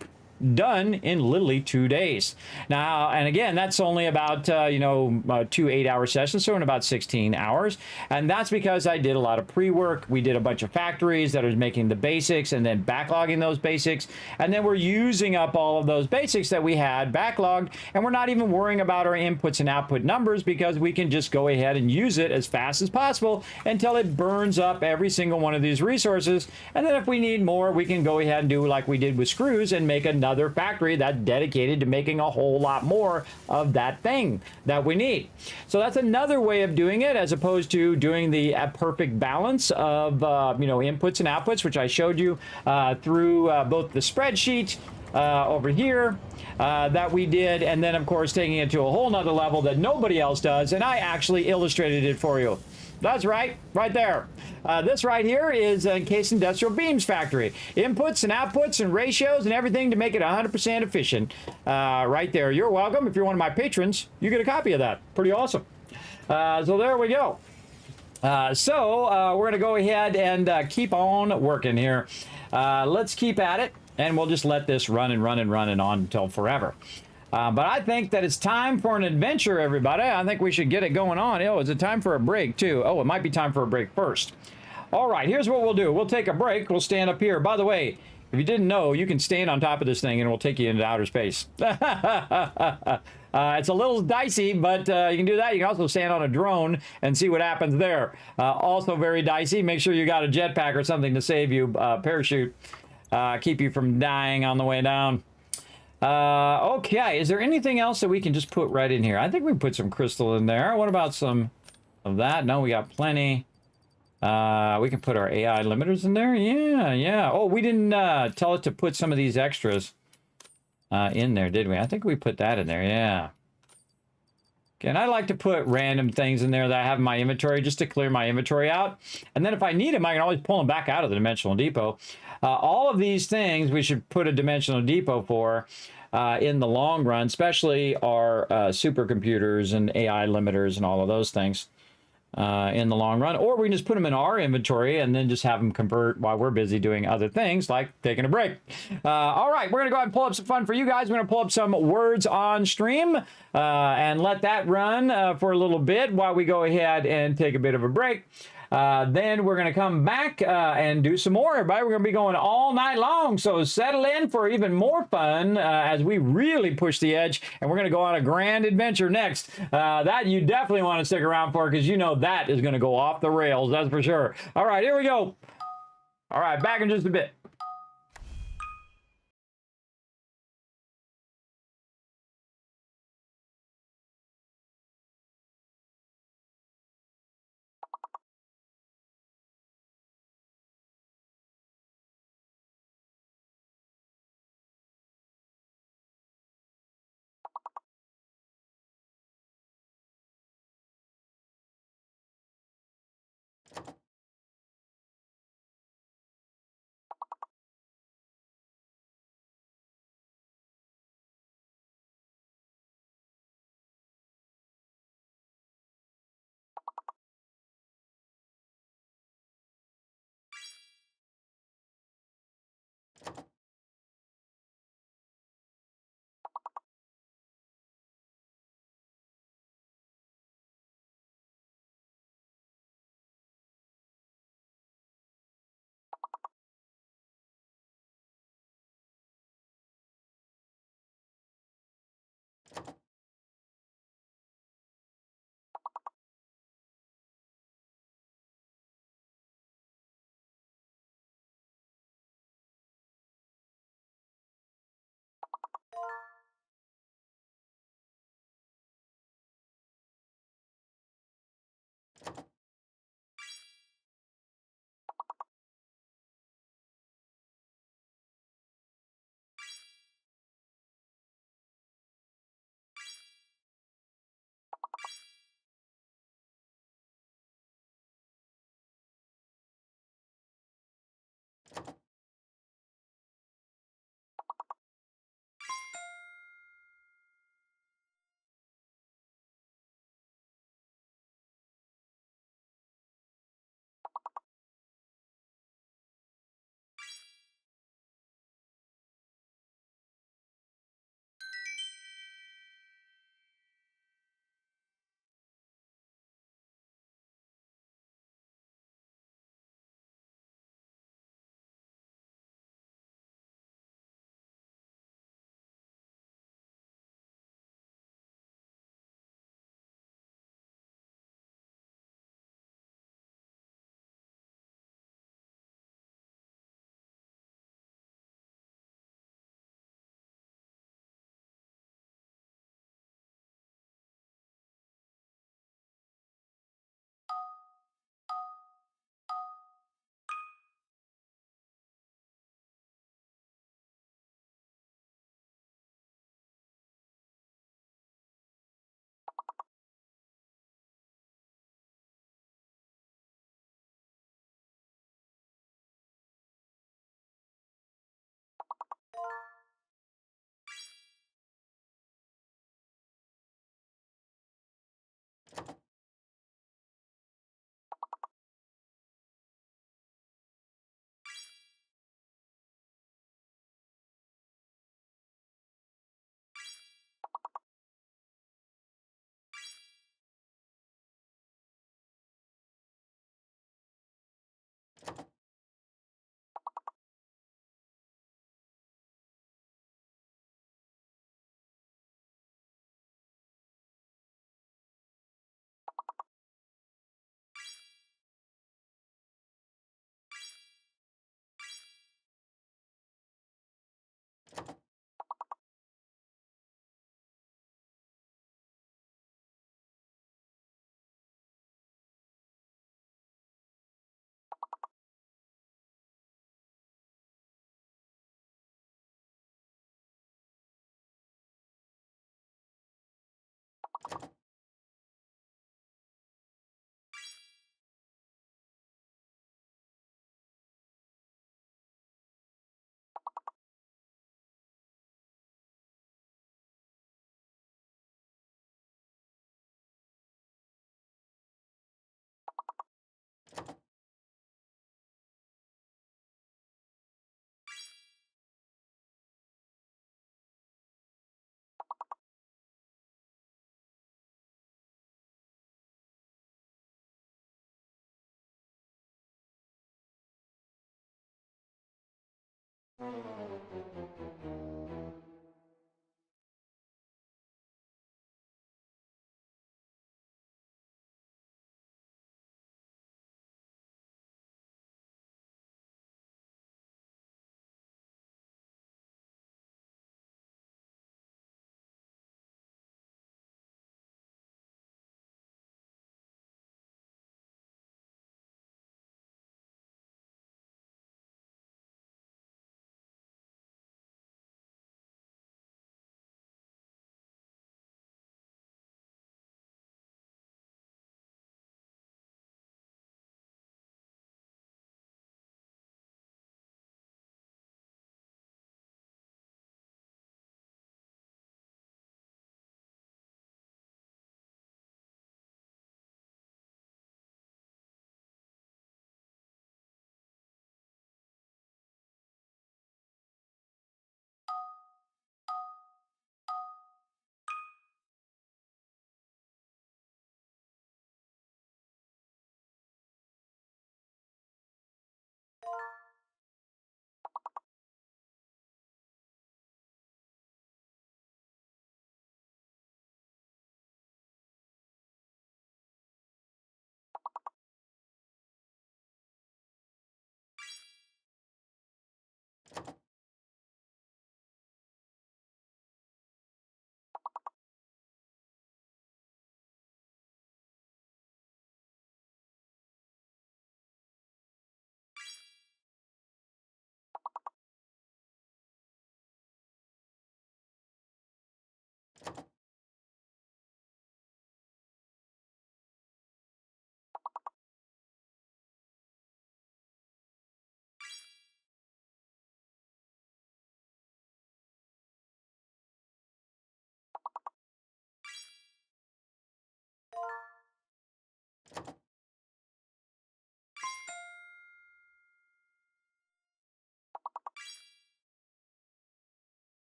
done in literally 2 days. Now, and again, that's only about, 2 8-hour sessions, so in about 16 hours. And that's because I did a lot of pre-work. We did a bunch of factories that are making the basics and then backlogging those basics. And then we're using up all of those basics that we had backlogged. And we're not even worrying about our inputs and output numbers, because we can just go ahead and use it as fast as possible until it burns up every single one of these resources. And then if we need more, we can go ahead and do like we did with screws and make another factory that's dedicated to making a whole lot more of that thing that we need. So that's another way of doing it, as opposed to doing the perfect balance of inputs and outputs, which I showed you through both the spreadsheet over here that we did, and then of course taking it to a whole nother level that nobody else does, and I actually illustrated it for you. That's right, right there. This right here is Case Industrial Beams Factory. Inputs and outputs and ratios and everything to make it 100% efficient. Right there. You're welcome. If you're one of my patrons, you get a copy of that. Pretty awesome. So there we go. We're going to go ahead and keep on working here. Let's keep at it, and we'll just let this run and run and run and on until forever. But I think that it's time for an adventure, everybody. I think we should get it going on. Oh, is it time for a break, too? Oh, it might be time for a break first. All right, here's what we'll do. We'll take a break. We'll stand up here. By the way, if you didn't know, you can stand on top of this thing and it will take you into outer space. It's a little dicey, but you can do that. You can also stand on a drone and see what happens there. Also very dicey. Make sure you got a jetpack or something to save you. Parachute. Keep you from dying on the way down. Okay, is there anything else that we can just put right in here? I think we put some crystal in there. What about some of that? No, we got plenty. We can put our AI limiters in there. Yeah. Oh, we didn't tell it to put some of these extras in there, did we? I think we put that in there, yeah. Okay, and I like to put random things in there that I have in my inventory just to clear my inventory out. And then if I need them, I can always pull them back out of the Dimensional Depot. All of these things we should put a Dimensional Depot for in the long run, especially our supercomputers and AI limiters and all of those things in the long run. Or we can just put them in our inventory and then just have them convert while we're busy doing other things like taking a break. All right, we're going to go ahead and pull up some fun for you guys. We're going to pull up some words on stream and let that run for a little bit while we go ahead and take a bit of a break. Then we're going to come back and do some more, everybody. We're going to be going all night long, so settle in for even more fun as we really push the edge, and we're going to go on a grand adventure next. That you definitely want to stick around for, because you know that is going to go off the rails, that's for sure. All right, here we go. All right, back in just a bit.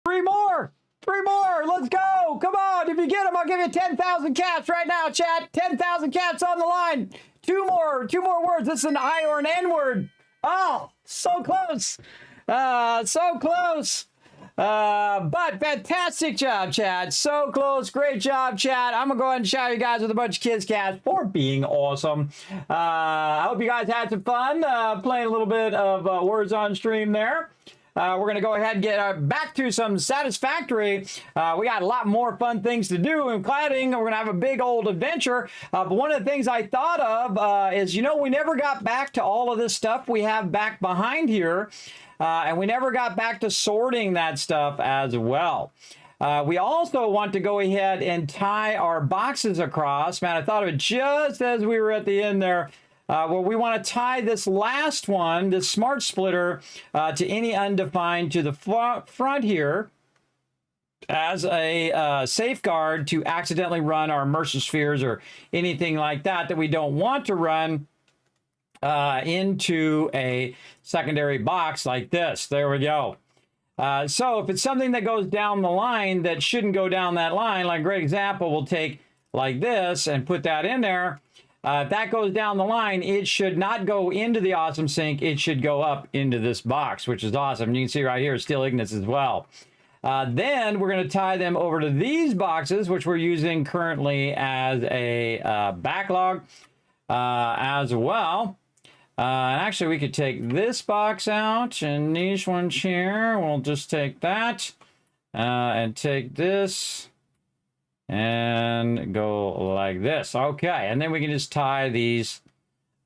Three more. Three more. Let's go. Come on. If you get them, I'll give you 10,000 caps right now, chat. 10,000 caps on the line. Two more words. This is an I or an N word. Oh, so close. So close. But fantastic job, Chad. So close. Great job, Chad. I'm going to go ahead and shout you guys with a bunch of kids cats for being awesome. I hope you guys had some fun playing a little bit of words on stream there. We're going to go ahead and get back to some Satisfactory. We got a lot more fun things to do in cladding. We're going to have a big old adventure. But one of the things I thought of is, you know, we never got back to all of this stuff we have back behind here. And we never got back to sorting that stuff as well. We also want to go ahead and tie our boxes across. Man, I thought of it just as we were at the end there. Well, we want to tie this last one, this smart splitter, to any undefined to the front here as a safeguard to accidentally run our immersive spheres or anything like that we don't want to run into a secondary box like this. There we go. So if it's something that goes down the line that shouldn't go down that line, like a great example, we'll take like this and put that in there. If that goes down the line, it should not go into the awesome sink. It should go up into this box, which is awesome. You can see right here, steel ignits as well. Then we're going to tie them over to these boxes, which we're using currently as a backlog as well. And actually, we could take this box out and these ones here. We'll just take that and take this and go like this. Okay, and then we can just tie these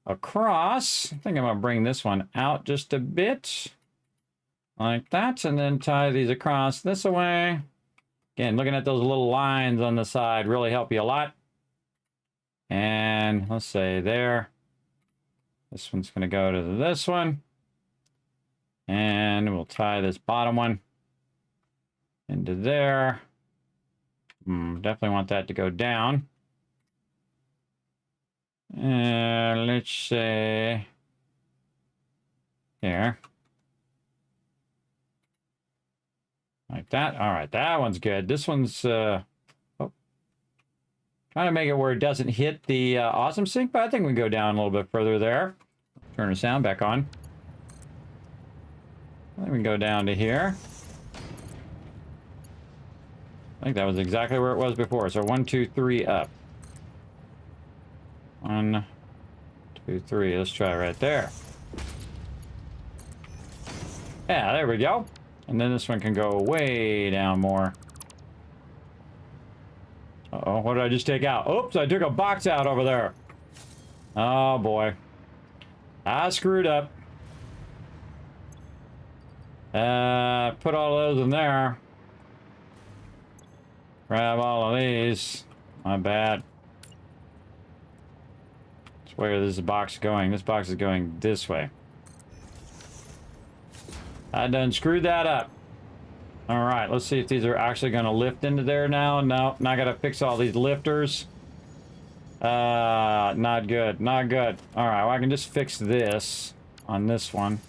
across. I think I'm going to bring this one out just a bit like that, and then tie these across this way. Again, looking at those little lines on the side really help you a lot. And let's say there. This one's going to go to this one. And we'll tie this bottom one into there. Definitely want that to go down. And let's say here. Like that. All right, that one's good. This one's trying to make it where it doesn't hit the awesome sink, but I think we can go down a little bit further there. Turn the sound back on. I think we can go down to here. I think that was exactly where it was before. So 1, 2, 3 up. 1, 2, 3. Let's try right there. Yeah, there we go. And then this one can go way down more. Uh-oh, what did I just take out? Oops, I took a box out over there. Oh, boy. I screwed up. Put all those in there. Grab all of these. My bad. Where is this box going? This box is going this way. I done screwed that up. All right, let's see if these are actually going to lift into there now. No, now I got to fix all these lifters. Not good, not good. All right, well, I can just fix this on this one.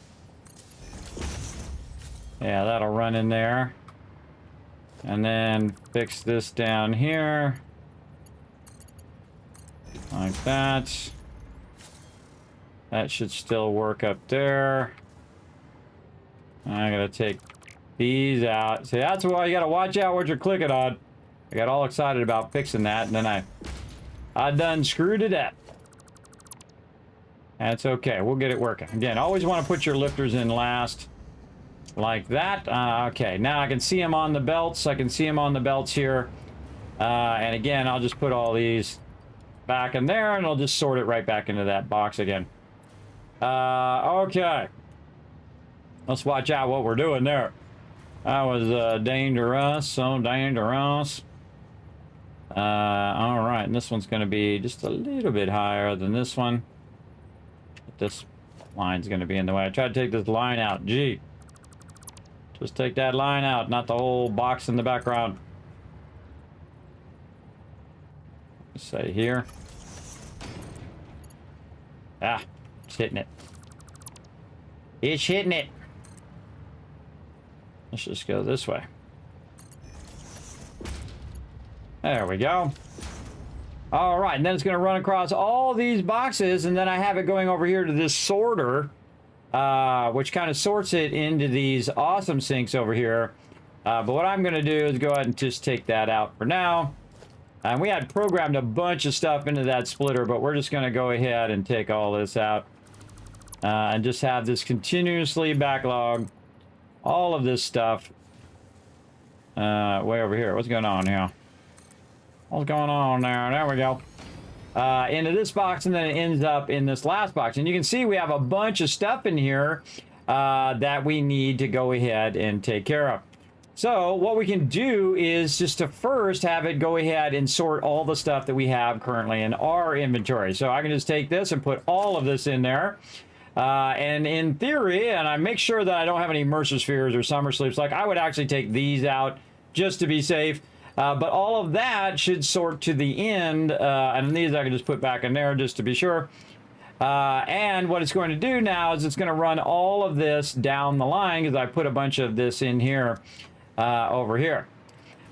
Yeah, that'll run in there. And then fix this down here. Like that. That should still work up there. I gotta take these out. See, that's why you gotta watch out what you're clicking on. I got all excited about fixing that, and then I done screwed it up. That's okay. We'll get it working. Again, always want to put your lifters in last. Like that. Okay, now I can see them on the belts. I can see them on the belts here. And again, I'll just put all these back in there, and I'll just sort it right back into that box again. Okay. Let's watch out what we're doing there. That was dangerous, so dangerous. All right, and this one's going to be just a little bit higher than this one. But this line's going to be in the way. I tried to take this line out. Gee. Just take that line out, not the whole box in the background. Let's say here. Ah, it's hitting it. It's hitting it. Let's just go this way. There we go. All right, and then it's going to run across all these boxes, and then I have it going over here to this sorter, which kind of sorts it into these awesome sinks over here. But what I'm going to do is go ahead and just take that out for now. And we had programmed a bunch of stuff into that splitter, but we're just going to go ahead and take all this out. And just have this continuously backlog. All of this stuff. Way over here. What's going on here? What's going on there? There we go. Into this box, and then it ends up in this last box. And you can see we have a bunch of stuff in here that we need to go ahead and take care of. So what we can do is just to first have it go ahead and sort all the stuff that we have currently in our inventory. So I can just take this and put all of this in there. And in theory, and I make sure that I don't have any Mercer spheres or summer sleeps, like I would actually take these out just to be safe. But all of that should sort to the end. And these I can just put back in there just to be sure. And what it's going to do now is it's going to run all of this down the line because I put a bunch of this in here over here.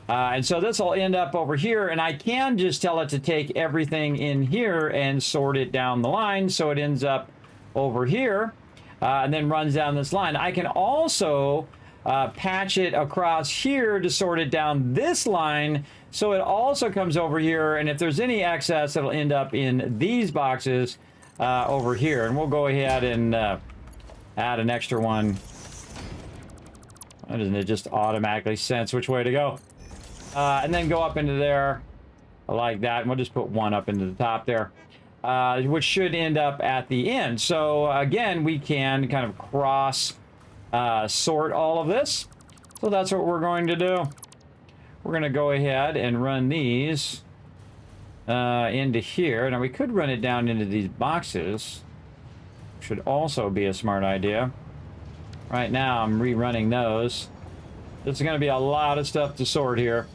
And so this will end up over here, and I can just tell it to take everything in here and sort it down the line so it ends up over here and then runs down this line. I can also patch it across here to sort it down this line so it also comes over here, and if there's any excess it'll end up in these boxes over here. And we'll go ahead and add an extra one. Why doesn't it just automatically sense which way to go? And then go up into there like that, and we'll just put one up into the top there, which should end up at the end. So again, we can kind of cross sort all of this. So that's what we're going to do. We're going to go ahead and run these into here. Now we could run it down into these boxes. Should also be a smart idea. Right now I'm rerunning those. This is going to be a lot of stuff to sort here.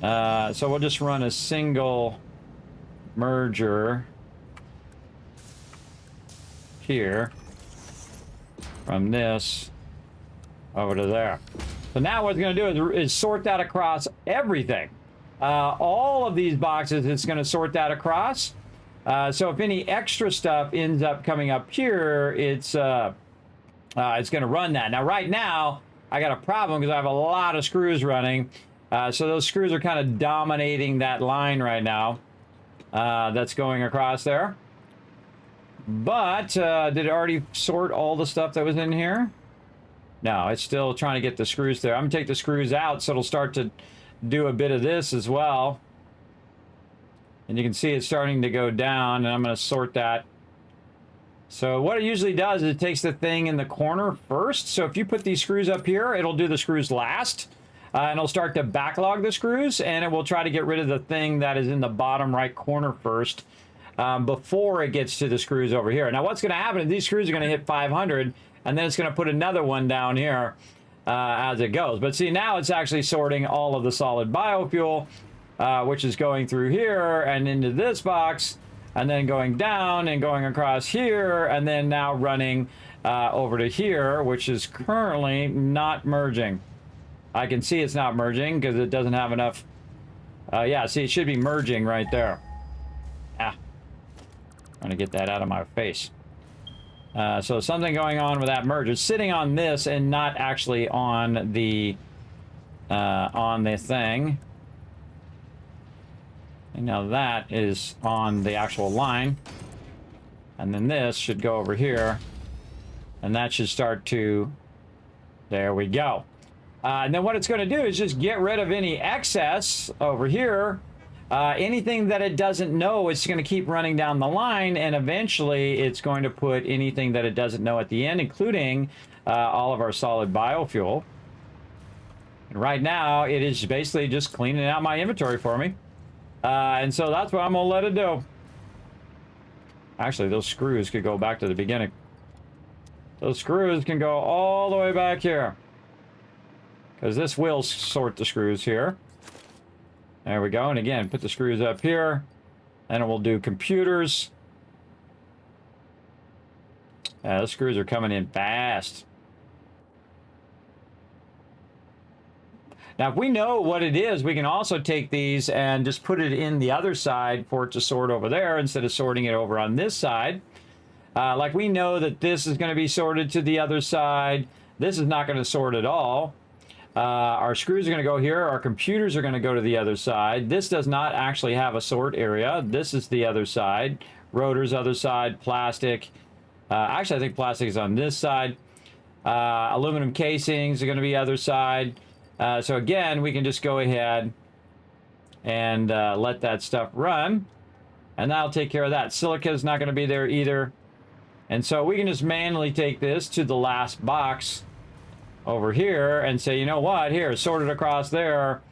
So we'll just run a single merger here from this over to there. So now what it's going to do is sort that across everything. All of these boxes, it's going to sort that across. So if any extra stuff ends up coming up here, it's going to run that. Now, right now, I got a problem because I have a lot of screws running. So those screws are kind of dominating that line right now that's going across there. But did it already sort all the stuff that was in here? No, it's still trying to get the screws there. I'm going to take the screws out so it'll start to do a bit of this as well. And you can see it's starting to go down, and I'm going to sort that. So what it usually does is it takes the thing in the corner first. So if you put these screws up here, it'll do the screws last. And it'll start to backlog the screws, and it will try to get rid of the thing that is in the bottom right corner first before it gets to the screws over here. Now what's going to happen is these screws are going to hit 500, and then it's going to put another one down here as it goes. But see, now it's actually sorting all of the solid biofuel, which is going through here and into this box, and then going down and going across here, and then now running over to here, which is currently not merging. I can see it's not merging because it doesn't have enough. Yeah, see, it should be merging right there. Ah, trying to get that out of my face. So something going on with that merge. It's sitting on this and not actually on the thing. And now that is on the actual line. And then this should go over here. And that should start to... There we go. And then what it's going to do is just get rid of any excess over here. Anything that it doesn't know, it's going to keep running down the line, and eventually it's going to put anything that it doesn't know at the end, including all of our solid biofuel. And right now, it is basically just cleaning out my inventory for me. And so that's what I'm going to let it do. Actually, those screws could go back to the beginning. Those screws can go all the way back here. Because this will sort the screws here. There we go. And again, put the screws up here. And it will do computers. The screws are coming in fast. Now, if we know what it is, we can also take these and just put it in the other side for it to sort over there instead of sorting it over on this side. Like we know that this is going to be sorted to the other side. This is not going to sort at all. Our screws are going to go here. Our computers are going to go to the other side. This does not actually have a sort area. This is the other side. Rotors, other side. Plastic. Actually, I think plastic is on this side. Aluminum casings are going to be other side. So again, we can just go ahead and let that stuff run. And that'll take care of that. Silica is not going to be there either. And so we can just manually take this to the last box over here and say, you know what, here, sort it across there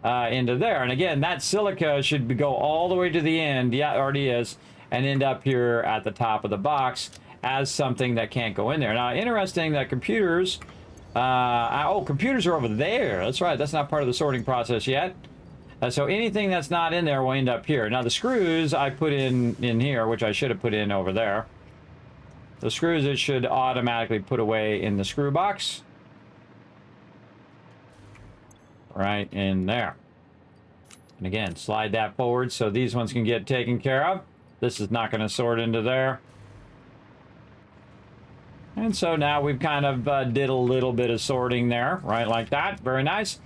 into there. And again, that silica should go all the way to the end. Yeah, it already is. And end up here at the top of the box as something that can't go in there. Now, interesting that computers... oh, computers are over there. That's right. That's not part of the sorting process yet. So anything that's not in there will end up here. Now, the screws I put in here, which I should have put in over there. The screws it should automatically put away in the screw box. Right in there. And again, slide that forward so these ones can get taken care of. This is not going to sort into there. And so now we've kind of did a little bit of sorting there, right, like that. Very nice.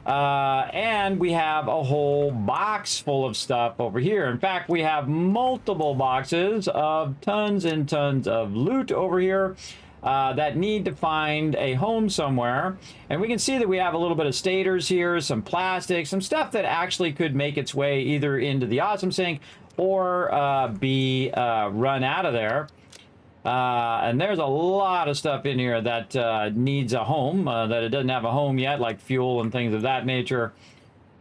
And we have a whole box full of stuff over here. In fact, we have multiple boxes of tons and tons of loot over here that need to find a home somewhere. And we can see that we have a little bit of stators here, some plastic, some stuff that actually could make its way either into the awesome sink or be run out of there. And there's a lot of stuff in here that needs a home, that it doesn't have a home yet, like fuel and things of that nature.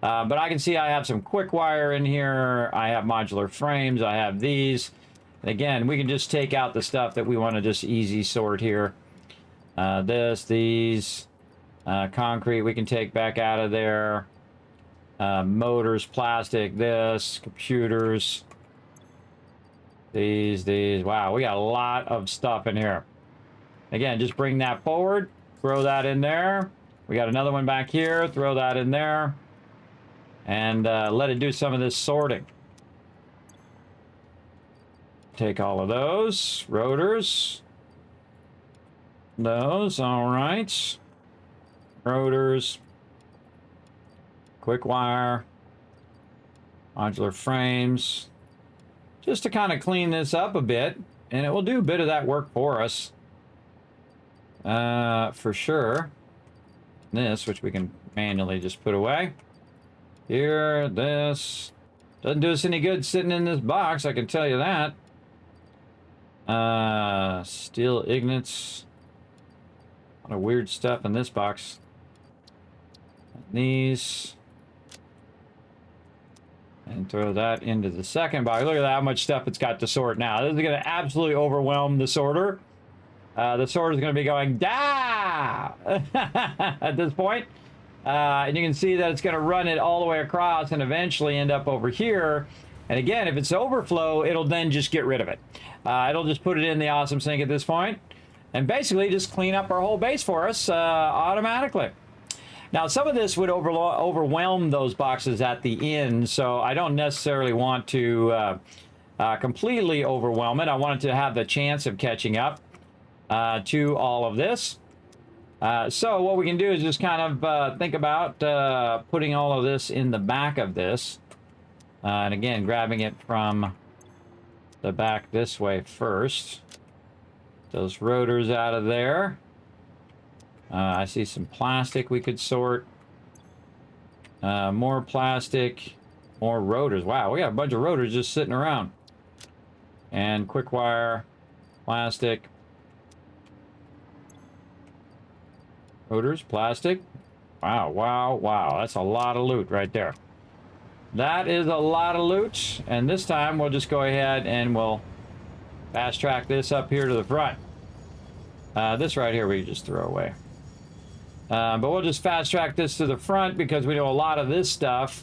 But I can see I have some quick wire in here. I have modular frames. I have these. And again, we can just take out the stuff that we want to just easy sort here. These, concrete we can take back out of there. Motors, plastic, this, computers. These. Wow, we got a lot of stuff in here. Again, just bring that forward. Throw that in there. We got another one back here. Throw that in there. And let it do some of this sorting. Take all of those. Rotors. Those. All right. Rotors. Quick wire. Modular frames. Just to kind of clean this up a bit. And it will do a bit of that work for us. For sure. This, which we can manually just put away. Here, this. Doesn't do us any good sitting in this box, I can tell you that. Steel ignits. A lot of weird stuff in this box. These. And throw that into the second box. Look at how much stuff it's got to sort now. This is going to absolutely overwhelm the sorter. The sorter is going to be going, "Da!" at this point. And you can see that it's going to run it all the way across and eventually end up over here. And again, if it's overflow, it'll then just get rid of it. It'll just put it in the awesome sink at this point and basically just clean up our whole base for us automatically. Now, some of this would overwhelm those boxes at the end, so I don't necessarily want to completely overwhelm it. I want it to have the chance of catching up to all of this. So what we can do is just kind of think about putting all of this in the back of this. And again, grabbing it from the back this way first. Those rotors out of there. I see some plastic we could sort. More plastic. More rotors. Wow, we got a bunch of rotors just sitting around. And quick wire. Plastic. Rotors, plastic. Wow. That's a lot of loot right there. That is a lot of loot. And this time we'll just go ahead and we'll fast track this up here to the front. This right here we just throw away. But we'll just fast track this to the front because we know a lot of this stuff.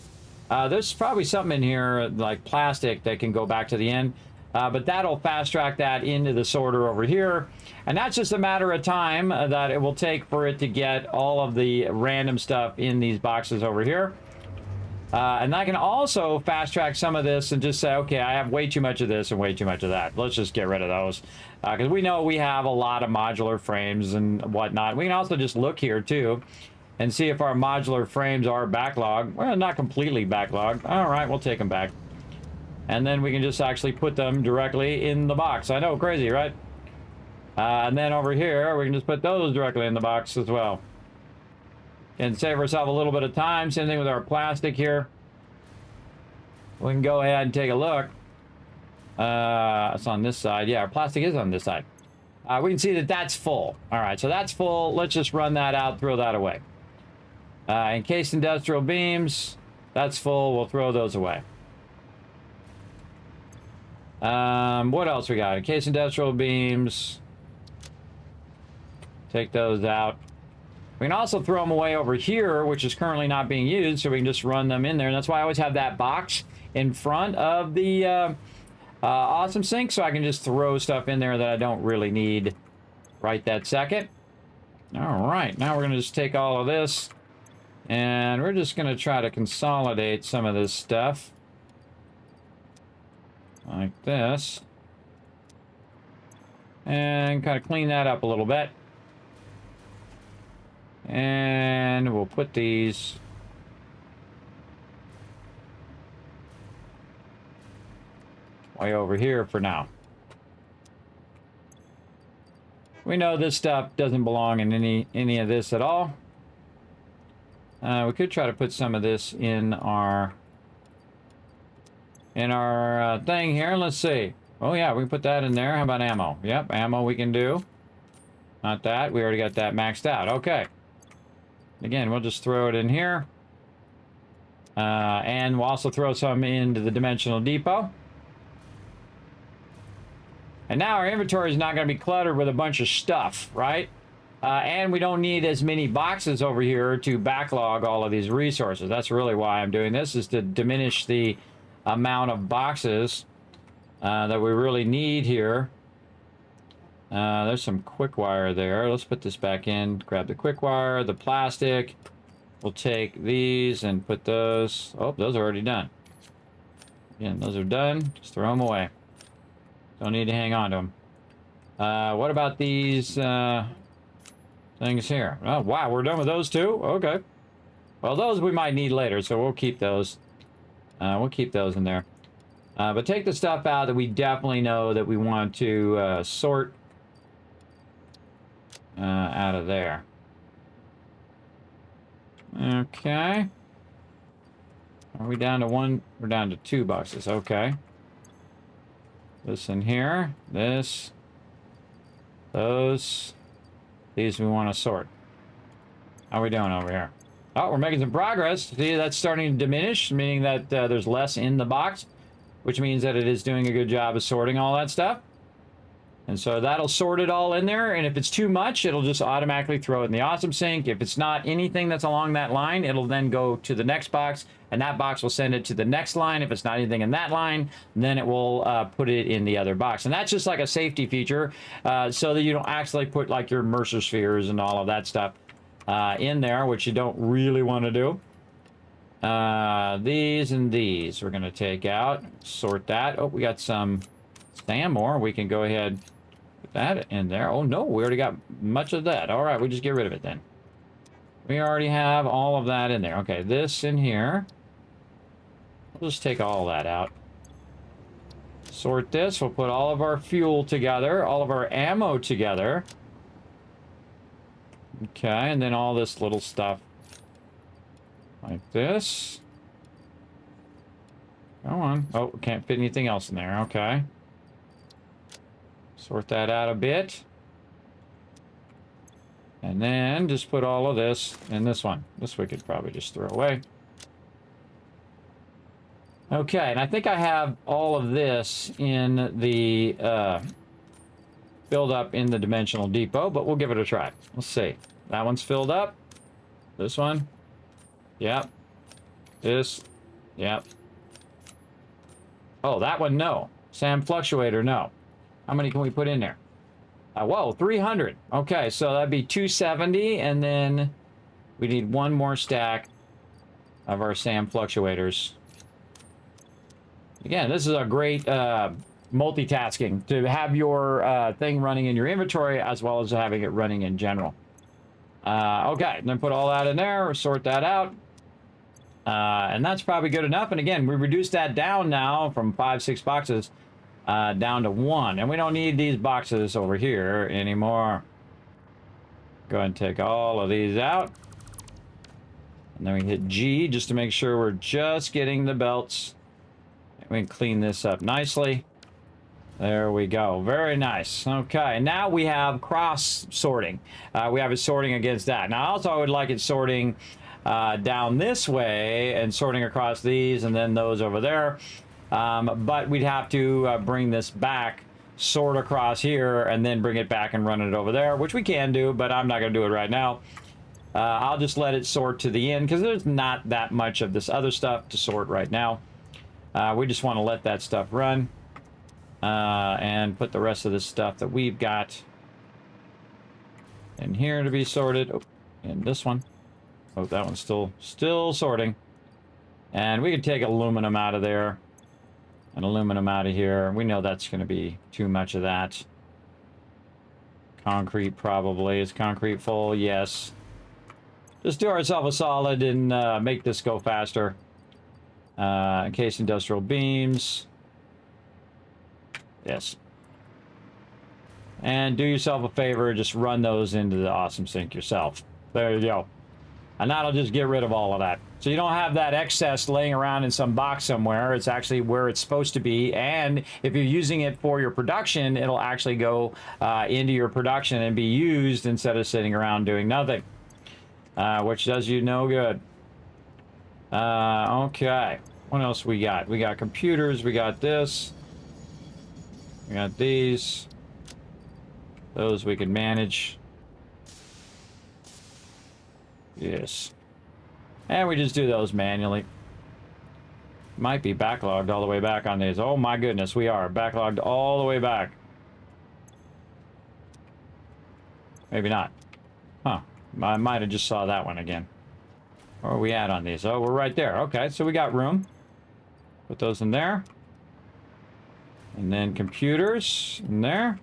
There's probably something in here like plastic that can go back to the end. But that'll fast track that into the sorter over here. And that's just a matter of time that it will take for it to get all of the random stuff in these boxes over here. And I can also fast track some of this and just say, okay, I have way too much of this and way too much of that. Let's just get rid of those. Because we know we have a lot of modular frames and whatnot. We can also just look here too and see if our modular frames are backlogged. Well, not completely backlogged. All right, we'll take them back. And then we can just actually put them directly in the box. I know, crazy, right? And then over here, we can just put those directly in the box as well. And save ourselves a little bit of time. Same thing with our plastic here. We can go ahead and take a look. It's on this side. Yeah, our plastic is on this side. We can see that that's full. All right, so that's full. Let's just run that out, throw that away. Encased industrial beams, that's full. We'll throw those away. What else we got? Encased industrial beams. Take those out. We can also throw them away over here, which is currently not being used, so we can just run them in there. And that's why I always have that box in front of the awesome sink, so I can just throw stuff in there that I don't really need right that second. All right, now we're going to just take all of this, and we're just going to try to consolidate some of this stuff. Like this. And kind of clean that up a little bit. And we'll put these way over here for now. We know this stuff doesn't belong in any of this at all. We could try to put some of this in our thing here. Let's see. Oh yeah, we can put that in there. How about ammo? Yep, ammo we can do. Not that. We already got that maxed out. Okay. Again, we'll just throw it in here. And we'll also throw some into the dimensional depot. And now our inventory is not going to be cluttered with a bunch of stuff, right? And we don't need as many boxes over here to backlog all of these resources. That's really why I'm doing this, is to diminish the amount of boxes that we really need here. There's some quick wire there. Let's put this back in. Grab the quick wire, the plastic. We'll take these and put those. Oh, those are already done. Again, those are done. Just throw them away. Don't need to hang on to them. What about these things here? Oh, wow, we're done with those too? Okay. Well, those we might need later, so we'll keep those. We'll keep those in there. But take the stuff out that we definitely know that we want to sort out of there. Okay. Are we down to one? We're down to 2 boxes. Okay. This in here. This. Those. These we want to sort. How are we doing over here? Oh, we're making some progress. See, that's starting to diminish, meaning that there's less in the box, which means that it is doing a good job of sorting all that stuff. And so that'll sort it all in there, and if it's too much, it'll just automatically throw it in the awesome sink. If it's not anything that's along that line, it'll then go to the next box, and that box will send it to the next line. If it's not anything in that line, then it will put it in the other box. And that's just like a safety feature, so that you don't actually put like your Mercer spheres and all of that stuff in there, which you don't really want to do. These and these we're going to take out, sort that. Oh, we got some sand more. We can go ahead put that in there. Oh no, we already got much of that. All right, we just get rid of it then. We already have all of that in there. Okay, this in here. We'll just take all that out. Sort this. We'll put all of our fuel together, all of our ammo together. Okay, and then all this little stuff like this. Go on. Oh, can't fit anything else in there. Okay. Sort that out a bit. And then just put all of this in this one. This we could probably just throw away. Okay, and I think I have all of this in the filled up in the dimensional depot, but we'll give it a try. Let's see. That one's filled up. This one. Yep. This. Yep. Oh, that one, no. Sam Fluctuator, no. How many can we put in there? Whoa, 300. Okay, so that'd be 270, and then we need one more stack of our Sam Fluctuators. Again, this is a great multitasking, to have your thing running in your inventory as well as having it running in general. Okay, and then put all that in there, sort that out. And that's probably good enough. And again, we reduced that down now from 5-6 boxes down to 1. And we don't need these boxes over here anymore. Go ahead and take all of these out. And then we hit G just to make sure we're just getting the belts. We can clean this up nicely. There we go. Very nice. Okay, now we have cross sorting. We have it sorting against that. Now, also, I would like it sorting down this way and sorting across these and then those over there. But we'd have to bring this back, sort across here, and then bring it back and run it over there, which we can do, but I'm not going to do it right now. I'll just let it sort to the end because there's not that much of this other stuff to sort right now. We just want to let that stuff run and put the rest of this stuff that we've got in here to be sorted. Oh, and this one. Oh, that one's still sorting. And we could take aluminum out of there and aluminum out of here. We know that's going to be too much of that. Concrete probably. Is concrete full? Yes. Just do ourselves a solid and make this go faster. Encased industrial beams. Yes. And do yourself a favor, just run those into the awesome sink yourself. There you go. And that'll just get rid of all of that. So you don't have that excess laying around in some box somewhere. It's actually where it's supposed to be. And if you're using it for your production, it'll actually go into your production and be used instead of sitting around doing nothing. Which does you no good. Okay. What else we got? We got computers. We got this. We got these. Those we can manage. Yes. And we just do those manually. Might be backlogged all the way back on these. Oh my goodness, we are backlogged all the way back. Maybe not. Huh. I might have just saw that one again. Where are we at on these? Oh, we're right there. Okay, so we got room. Put those in there. And then computers in there.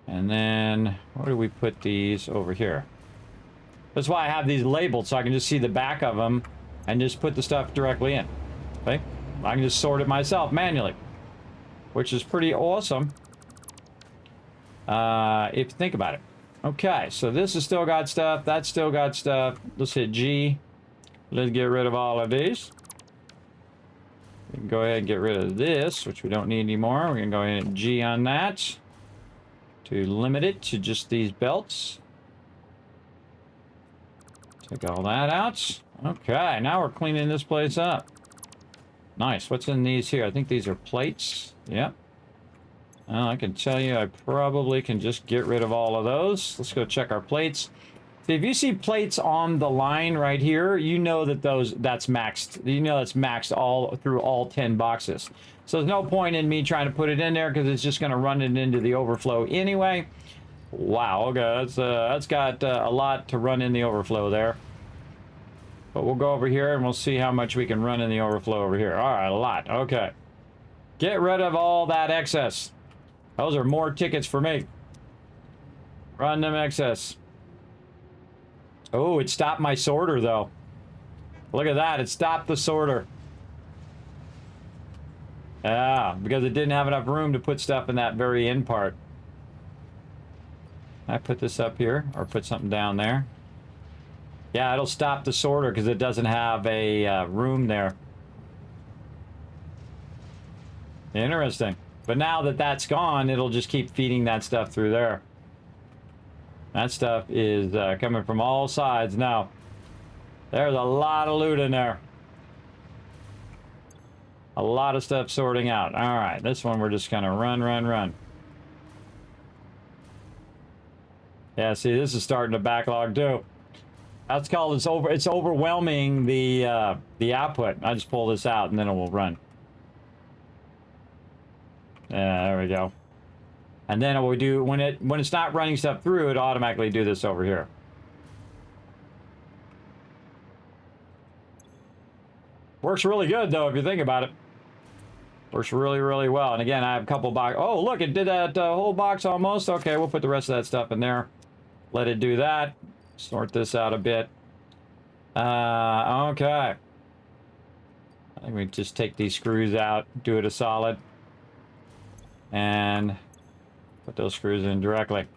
And then, where do we put these? Over here. That's why I have these labeled, so I can just see the back of them and just put the stuff directly in. Okay? I can just sort it myself manually, which is pretty awesome if you think about it. Okay, so this has still got stuff. That's still got stuff. Let's hit G. Let's get rid of all of these. We can go ahead and get rid of this, which we don't need anymore. We can go ahead and G on that to limit it to just these belts. Take all that out. Okay, now we're cleaning this place up. Nice. What's in these here? I think these are plates. Yep. Well, I can tell you I probably can just get rid of all of those. Let's go check our plates. See, if you see plates on the line right here, you know that that's maxed. You know that's maxed all through all 10 boxes. So there's no point in me trying to put it in there because it's just going to run it into the overflow anyway. Wow, okay, that's got a lot to run in the overflow there. But we'll go over here and we'll see how much we can run in the overflow over here. All right, a lot. Okay. Get rid of all that excess. Those are more tickets for me. Run them excess. Oh, it stopped my sorter, though. Look at that. It stopped the sorter. Yeah, because it didn't have enough room to put stuff in that very end part. I put this up here, or put something down there. Yeah, it'll stop the sorter because it doesn't have a room there. Interesting. But now that that's gone, it'll just keep feeding that stuff through there. That stuff is coming from all sides now. There's a lot of loot in there. A lot of stuff sorting out. All right, this one we're just gonna run. Yeah, see, this is starting to backlog too. That's called it's overwhelming the output. I just pull this out and then it will run. Yeah, there we go. And then it will do when it's not running stuff through, it automatically do this over here. Works really good though if you think about it. Works really, really well. And again, I have a couple box. Oh, look, it did that whole box almost. Okay, we'll put the rest of that stuff in there. Let it do that. Sort this out a bit. Okay. I think we just take these screws out, do it a solid, and put those screws in directly.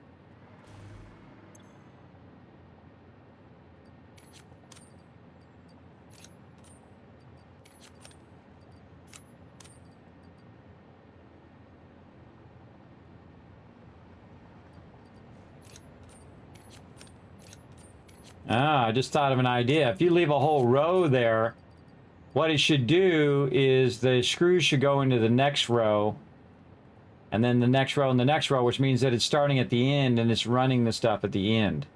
I just thought of an idea. If you leave a whole row there, what it should do is the screws should go into the next row, and then the next row and the next row, which means that it's starting at the end and it's running the stuff at the end.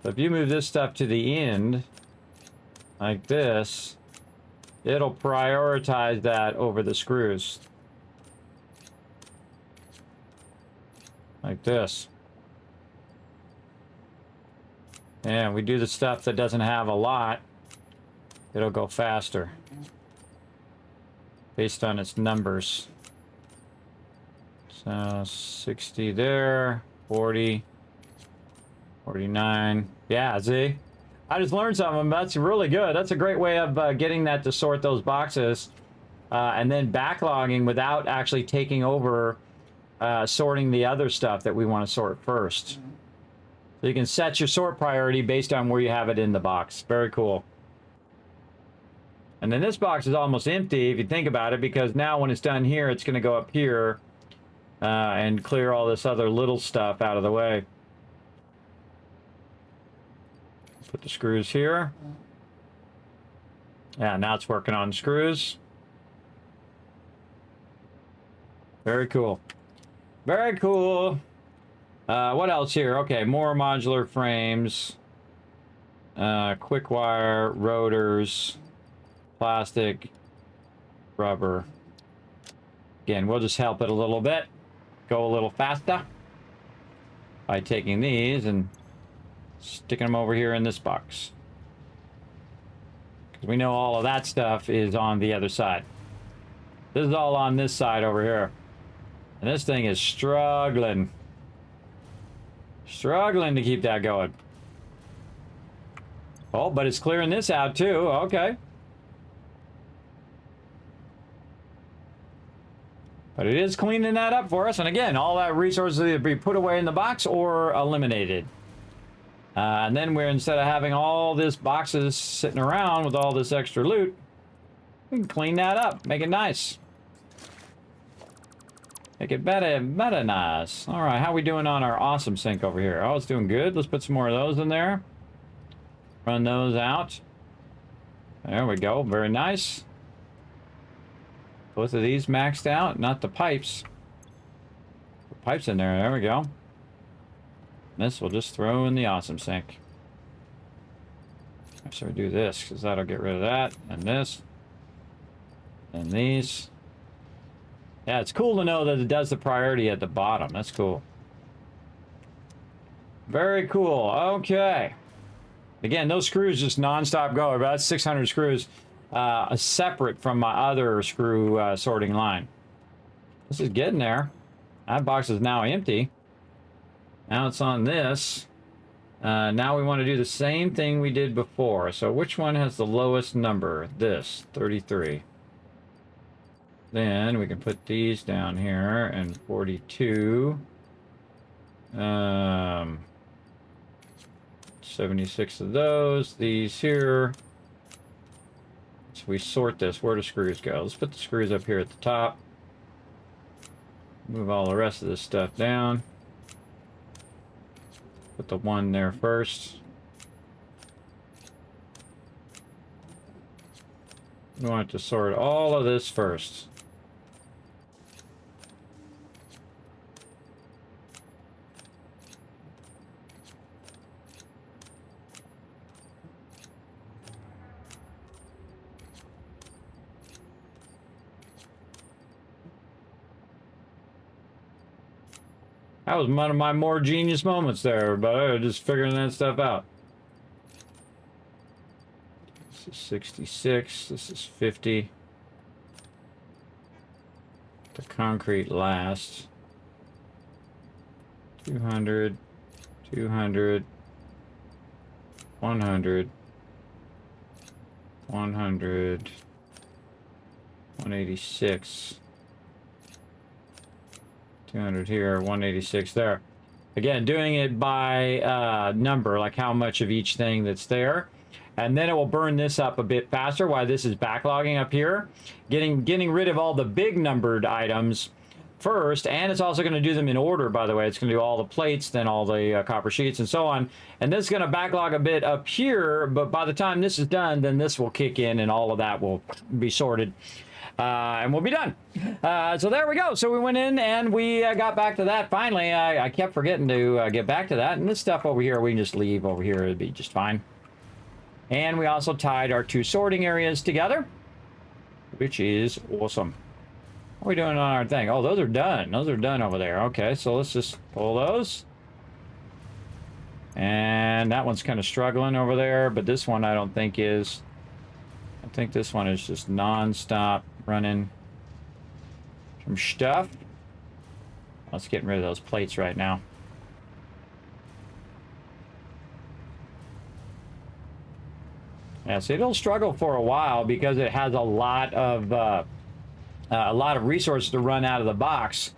So if you move this stuff to the end, like this, it'll prioritize that over the screws. Like this. And we do the stuff that doesn't have a lot, it'll go faster based on its numbers. So 60 there, 40, 49. Yeah, see? I just learned something. That's really good. That's a great way of getting that to sort those boxes and then backlogging without actually taking over sorting the other stuff that we want to sort first. So you can set your sort priority based on where you have it in the box. Very cool. And then this box is almost empty if you think about it, because now when it's done here, it's going to go up here and clear all this other little stuff out of the way. Put the screws here. Yeah, now it's working on screws. Very cool. Very cool. What else here? Okay, more modular frames. Quick wire, rotors, plastic, rubber. Again, we'll just help it a little bit. Go a little faster by taking these and sticking them over here in this box. Because we know all of that stuff is on the other side. This is all on this side over here. And this thing is struggling. Struggling to keep that going. Oh, but it's clearing this out too. Okay. But it is cleaning that up for us. And again, all that resources either be put away in the box or eliminated. And then we're, instead of having all this boxes sitting around with all this extra loot, we can clean that up, make it nice. Make it better nice. All right, how we doing on our awesome sink over here? Oh, it's doing good. Let's put some more of those in there. Run those out. There we go, very nice. Both of these maxed out, not the pipes. The pipes in there we go. This we'll just throw in the awesome sink. So we do this, because that'll get rid of that, and this, and these. Yeah, it's cool to know that it does the priority at the bottom. That's cool. Very cool. Okay. Again, those screws just non-stop go. About 600 screws separate from my other screw sorting line. This is getting there. That box is now empty. Now it's on this. Now we want to do the same thing we did before. So which one has the lowest number? This, 33. Then we can put these down here, and 42. 76 of those. These here. So we sort this. Where do screws go? Let's put the screws up here at the top. Move all the rest of this stuff down. Put the one there first. We want to sort all of this first. That was one of my more genius moments there, but just figuring that stuff out. This is 66, this is 50. The concrete last. 200, 200, 100, 100, 186. 200 here, 186 there. Again, doing it by number, like how much of each thing that's there. And then it will burn this up a bit faster while this is backlogging up here. Getting rid of all the big numbered items first, and it's also going to do them in order, by the way. It's going to do all the plates, then all the copper sheets, and so on. And this is going to backlog a bit up here, but by the time this is done, then this will kick in, and all of that will be sorted. And we'll be done. So there we go. So we went in and we got back to that. Finally, I kept forgetting to get back to that. And this stuff over here, we can just leave over here. It'd be just fine. And we also tied our two sorting areas together, which is awesome. What are we doing on our thing? Oh, those are done. Those are done over there. Okay, so let's just pull those. And that one's kind of struggling over there, but this one I don't think is. I think this one is just non-stop running some stuff. Let's get rid of those plates right now. Yeah, so it'll struggle for a while because it has a lot of resources to run out of the box.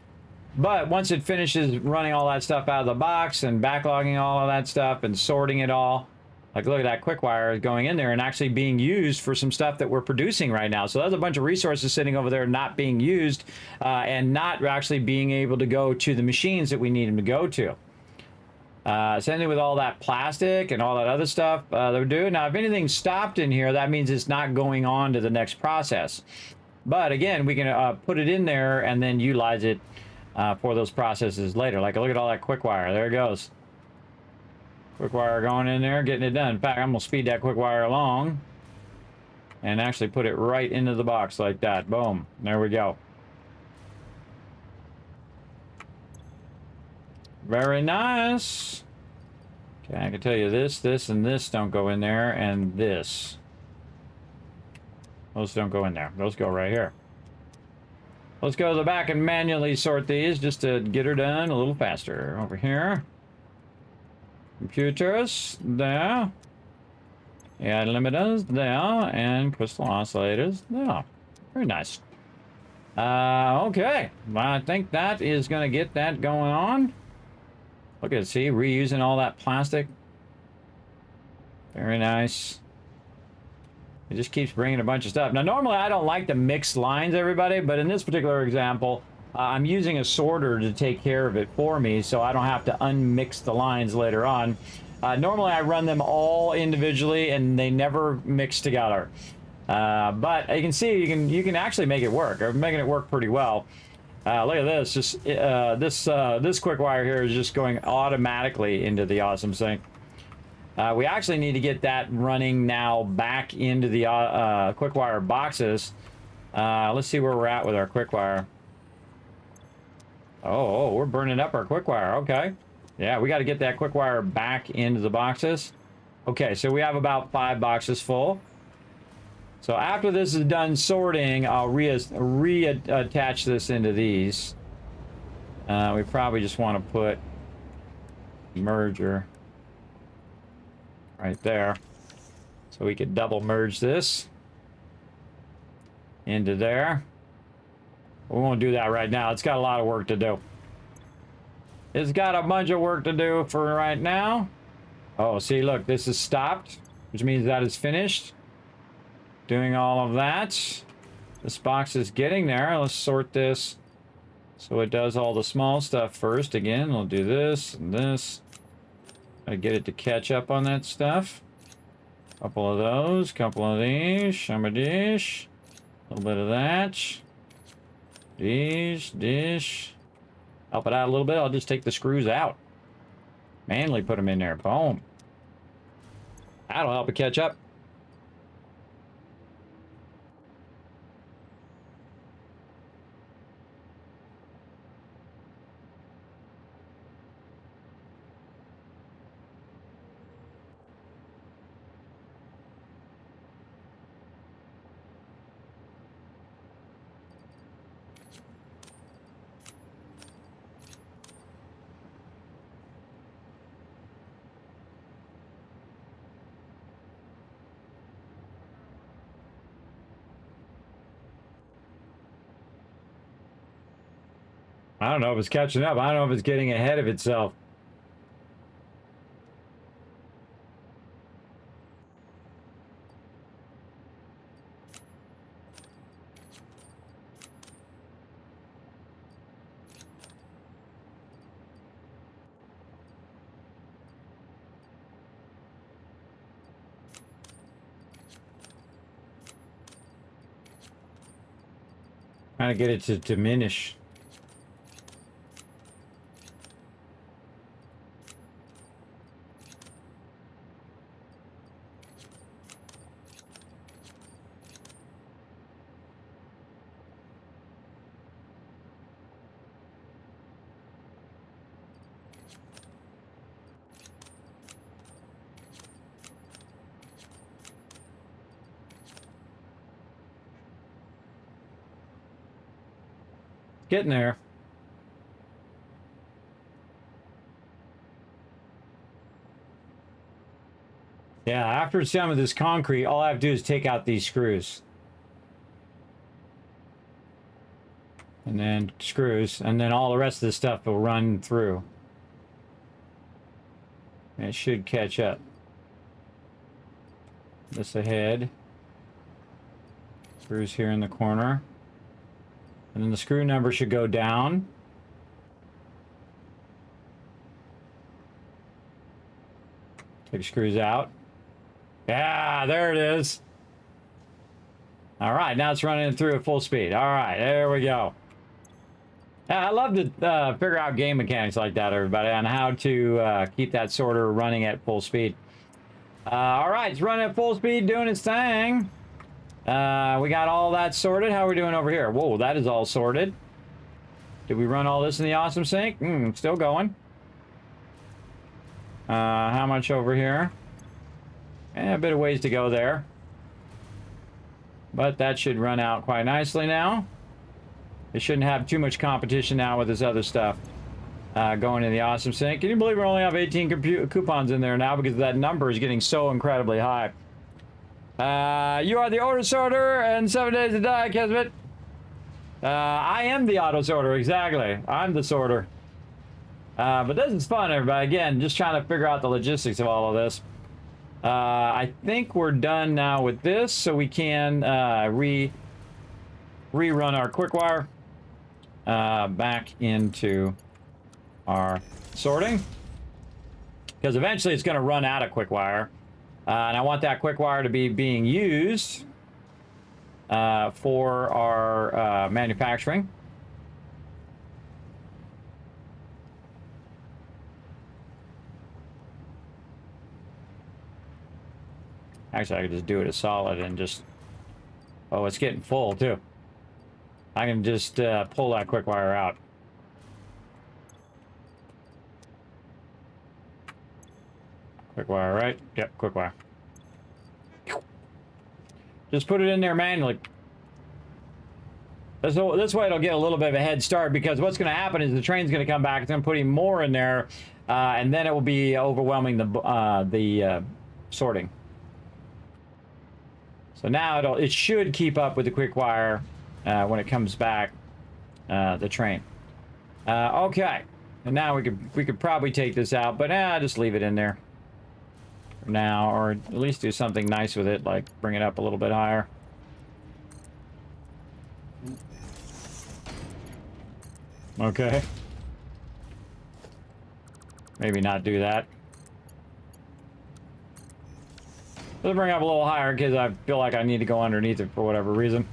But once it finishes running all that stuff out of the box and backlogging all of that stuff and sorting it all, like look at that quick wire going in there and actually being used for some stuff that we're producing right now. So there's a bunch of resources sitting over there not being used and not actually being able to go to the machines that we need them to go to. Same thing with all that plastic and all that other stuff they're doing. Now, if anything's stopped in here, that means it's not going on to the next process. But again, we can put it in there and then utilize it for those processes later. Like, look at all that quick wire. There it goes. Quick wire going in there, getting it done. In fact, I'm going to speed that quick wire along and actually put it right into the box like that. Boom. There we go. Very nice. Okay, I can tell you this, and this don't go in there, and this. Those don't go in there. Those go right here. Let's go to the back and manually sort these just to get her done a little faster. Over here. Computers, there. Yeah, limiters, there. And crystal oscillators, there. Very nice. Okay. I think that is going to get that going on. Look at it, see, reusing all that plastic. Very nice. It just keeps bringing a bunch of stuff. Now, normally I don't like to mix lines, everybody, but in this particular example, I'm using a sorter to take care of it for me, so I don't have to unmix the lines later on. Normally I run them all individually, and they never mix together. But you can see, you can actually make it work. I'm making it work pretty well. Look at this. Just this quick wire here is just going automatically into the awesome sync. We actually need to get that running now back into the quick wire boxes. Let's see where we're at with our quick wire. Oh, we're burning up our quick wire. Okay. Yeah, we got to get that quick wire back into the boxes. Okay, so we have about 5 boxes full. So after this is done sorting, I'll reattach this into these. We probably just want to put merger right there. So we could double merge this into there. We won't do that right now. It's got a lot of work to do. It's got a bunch of work to do for right now. Oh, see, look, this is stopped, which means that is finished. Doing all of that. This box is getting there. Let's sort this so it does all the small stuff first. Again, we'll do this and this. I get it to catch up on that stuff. Couple of those, couple of these, some of this, a little bit of that. Dish. Help it out a little bit. I'll just take the screws out. Manually put them in there. Boom. That'll help it catch up. I don't know if it's catching up. I don't know if it's getting ahead of itself. Trying to get it to diminish. Getting there. Yeah, after it's done with this concrete, all I have to do is take out these screws. And then screws, and then all the rest of the stuff will run through. And it should catch up. This ahead. Screws here in the corner. And then the screw number should go down. Take screws out. Yeah, there it is. All right, now it's running through at full speed. All right, there we go. Yeah, I love to figure out game mechanics like that, everybody, on how to keep that sorter running at full speed. All right, it's running at full speed, doing its thing. We got all that sorted. How are we doing over here? Whoa, that is all sorted. Did we run all this in the awesome sync? Still going. How much over here? A bit of ways to go there. But that should run out quite nicely now. It shouldn't have too much competition now with this other stuff going in the awesome sync. Can you believe we only have 18 coupons in there now because that number is getting so incredibly high? You are the auto sorter and 7 days to die, Kismet. I am the auto sorter, exactly. I'm the sorter. But this is fun, everybody. Again, just trying to figure out the logistics of all of this. I think we're done now with this, so we can rerun our quick wire back into our sorting, because eventually it's going to run out of quick wire, and I want that quick wire to be being used for our manufacturing. Actually, I could just do it as solid and just... Oh, it's getting full, too. I can just pull that quick wire out. Quick wire, right? Yep, quick wire. Just put it in there manually. This way it'll get a little bit of a head start, because what's going to happen is the train's going to come back. It's going to put even more in there, and then it will be overwhelming the sorting. So now it should keep up with the quick wire when it comes back, the train. Okay, and now we could probably take this out, but just leave it in there for now, or at least do something nice with it, like bring it up a little bit higher. Okay. Maybe not do that. Let's bring it up a little higher because I feel like I need to go underneath it for whatever reason.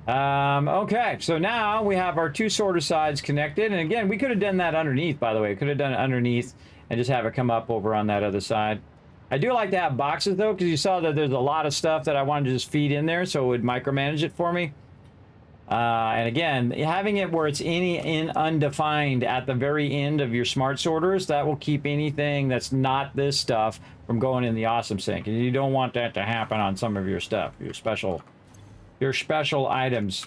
Okay, so now we have our two sorter sides connected. And again, we could have done that underneath, by the way. Could have done it underneath and just have it come up over on that other side. I do like to have boxes, though, because you saw that there's a lot of stuff that I wanted to just feed in there, so it would micromanage it for me. And again, having it where it's undefined at the very end of your smart sorters, that will keep anything that's not this stuff from going in the awesome sync. And you don't want that to happen on some of your stuff, your special items.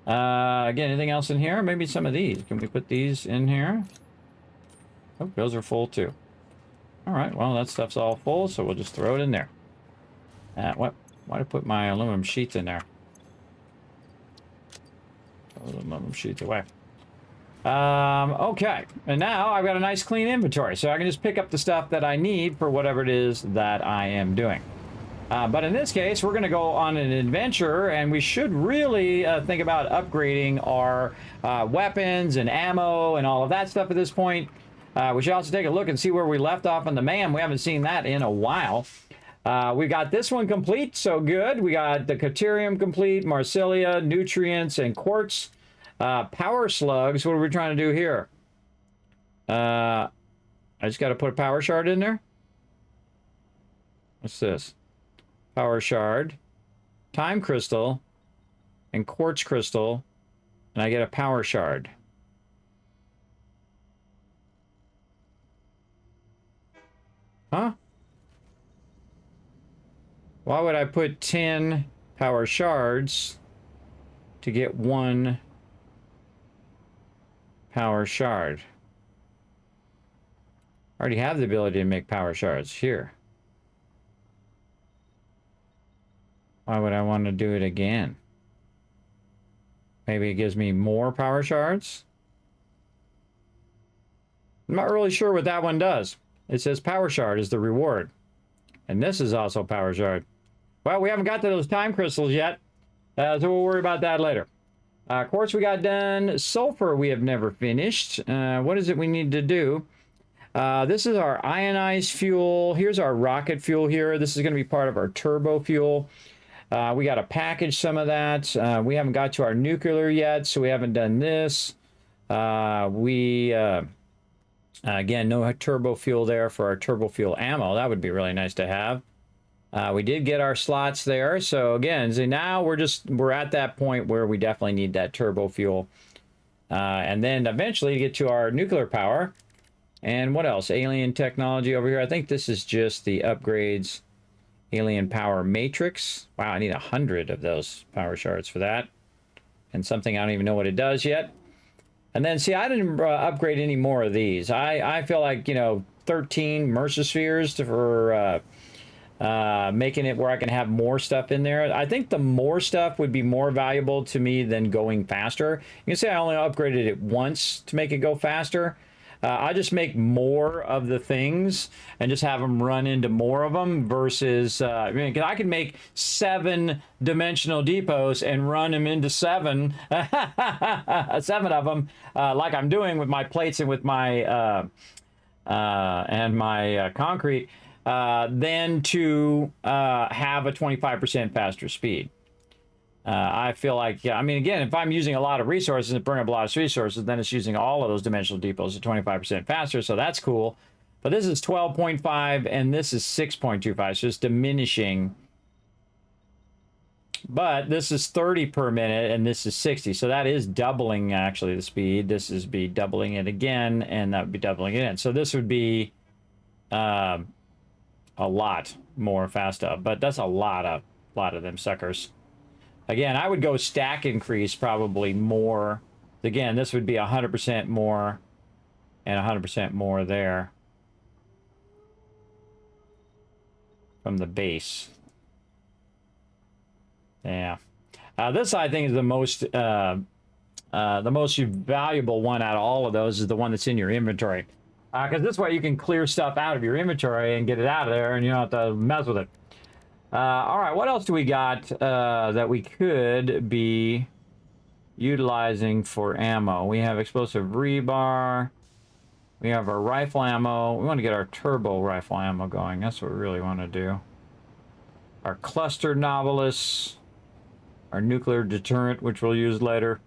Again, anything else in here? Maybe some of these. Can we put these in here? Oh, those are full too. All right, well, that stuff's all full, so we'll just throw it in there. Why did I put my aluminum sheets in there? Aluminum sheets away. Okay, and now I've got a nice clean inventory, so I can just pick up the stuff that I need for whatever it is that I am doing. But in this case, we're going to go on an adventure, and we should really think about upgrading our weapons and ammo and all of that stuff at this point. We should also take a look and see where we left off on the MAM. We haven't seen that in a while. We got this one complete, so good. We got the Caterium complete, Marsilia, Nutrients, and Quartz. Power Slugs, what are we trying to do here? I just got to put a Power Shard in there? What's this? Power Shard, Time Crystal, and Quartz Crystal, and I get a Power Shard. Huh? Why would I put 10 Power Shards to get one Power Shard? I already have the ability to make Power Shards here. Why would I want to do it again? Maybe it gives me more Power Shards? I'm not really sure what that one does. It says Power Shard is the reward. And this is also Power Shard. Well, we haven't got to those Time Crystals yet, so we'll worry about that later. Quartz we got done. Sulfur we have never finished. What is it we need to do? This is our ionized fuel. Here's our rocket fuel here. This is going to be part of our turbo fuel. We got to package some of that. We haven't got to our nuclear yet, so we haven't done this. Again, no turbo fuel there for our turbo fuel ammo. That would be really nice to have. We did get our slots there. So again, so now we're at that point where we definitely need that turbo fuel. And then eventually get to our nuclear power. And what else? Alien technology over here. I think this is just the upgrades. Alien power matrix. Wow, I need 100 of those power shards for that. And something I don't even know what it does yet. And then, see, I didn't upgrade any more of these. I feel like, you know, 13 Mercispheres for making it where I can have more stuff in there. I think the more stuff would be more valuable to me than going faster. You can say I only upgraded it once to make it go faster. I just make more of the things and just have them run into more of them versus, I mean, I can make 7 dimensional depots and run them into 7 of them, like I'm doing with my plates and with my, concrete, than to have a 25% faster speed. I feel like, yeah, I mean, again, if I'm using a lot of resources and burn up a lot of resources, then it's using all of those dimensional depots at 25% faster, so that's cool. But this is 12.5 and this is 6.25, so it's diminishing. But this is 30 per minute and this is 60, so that is doubling actually the speed. This is be doubling it again, and that would be doubling it again. So this would be a lot more faster, but that's a lot of them suckers. Again, I would go stack increase probably more. Again, this would be 100% more and 100% more there from the base. Yeah. This, I think, is the most valuable one out of all of those is the one that's in your inventory. Because this way you can clear stuff out of your inventory and get it out of there and you don't have to mess with it. All right, what else do we got that we could be utilizing for ammo? We have explosive rebar. We have our rifle ammo. We want to get our turbo rifle ammo going. That's what we really want to do. Our cluster novelist. Our nuclear deterrent, which we'll use later.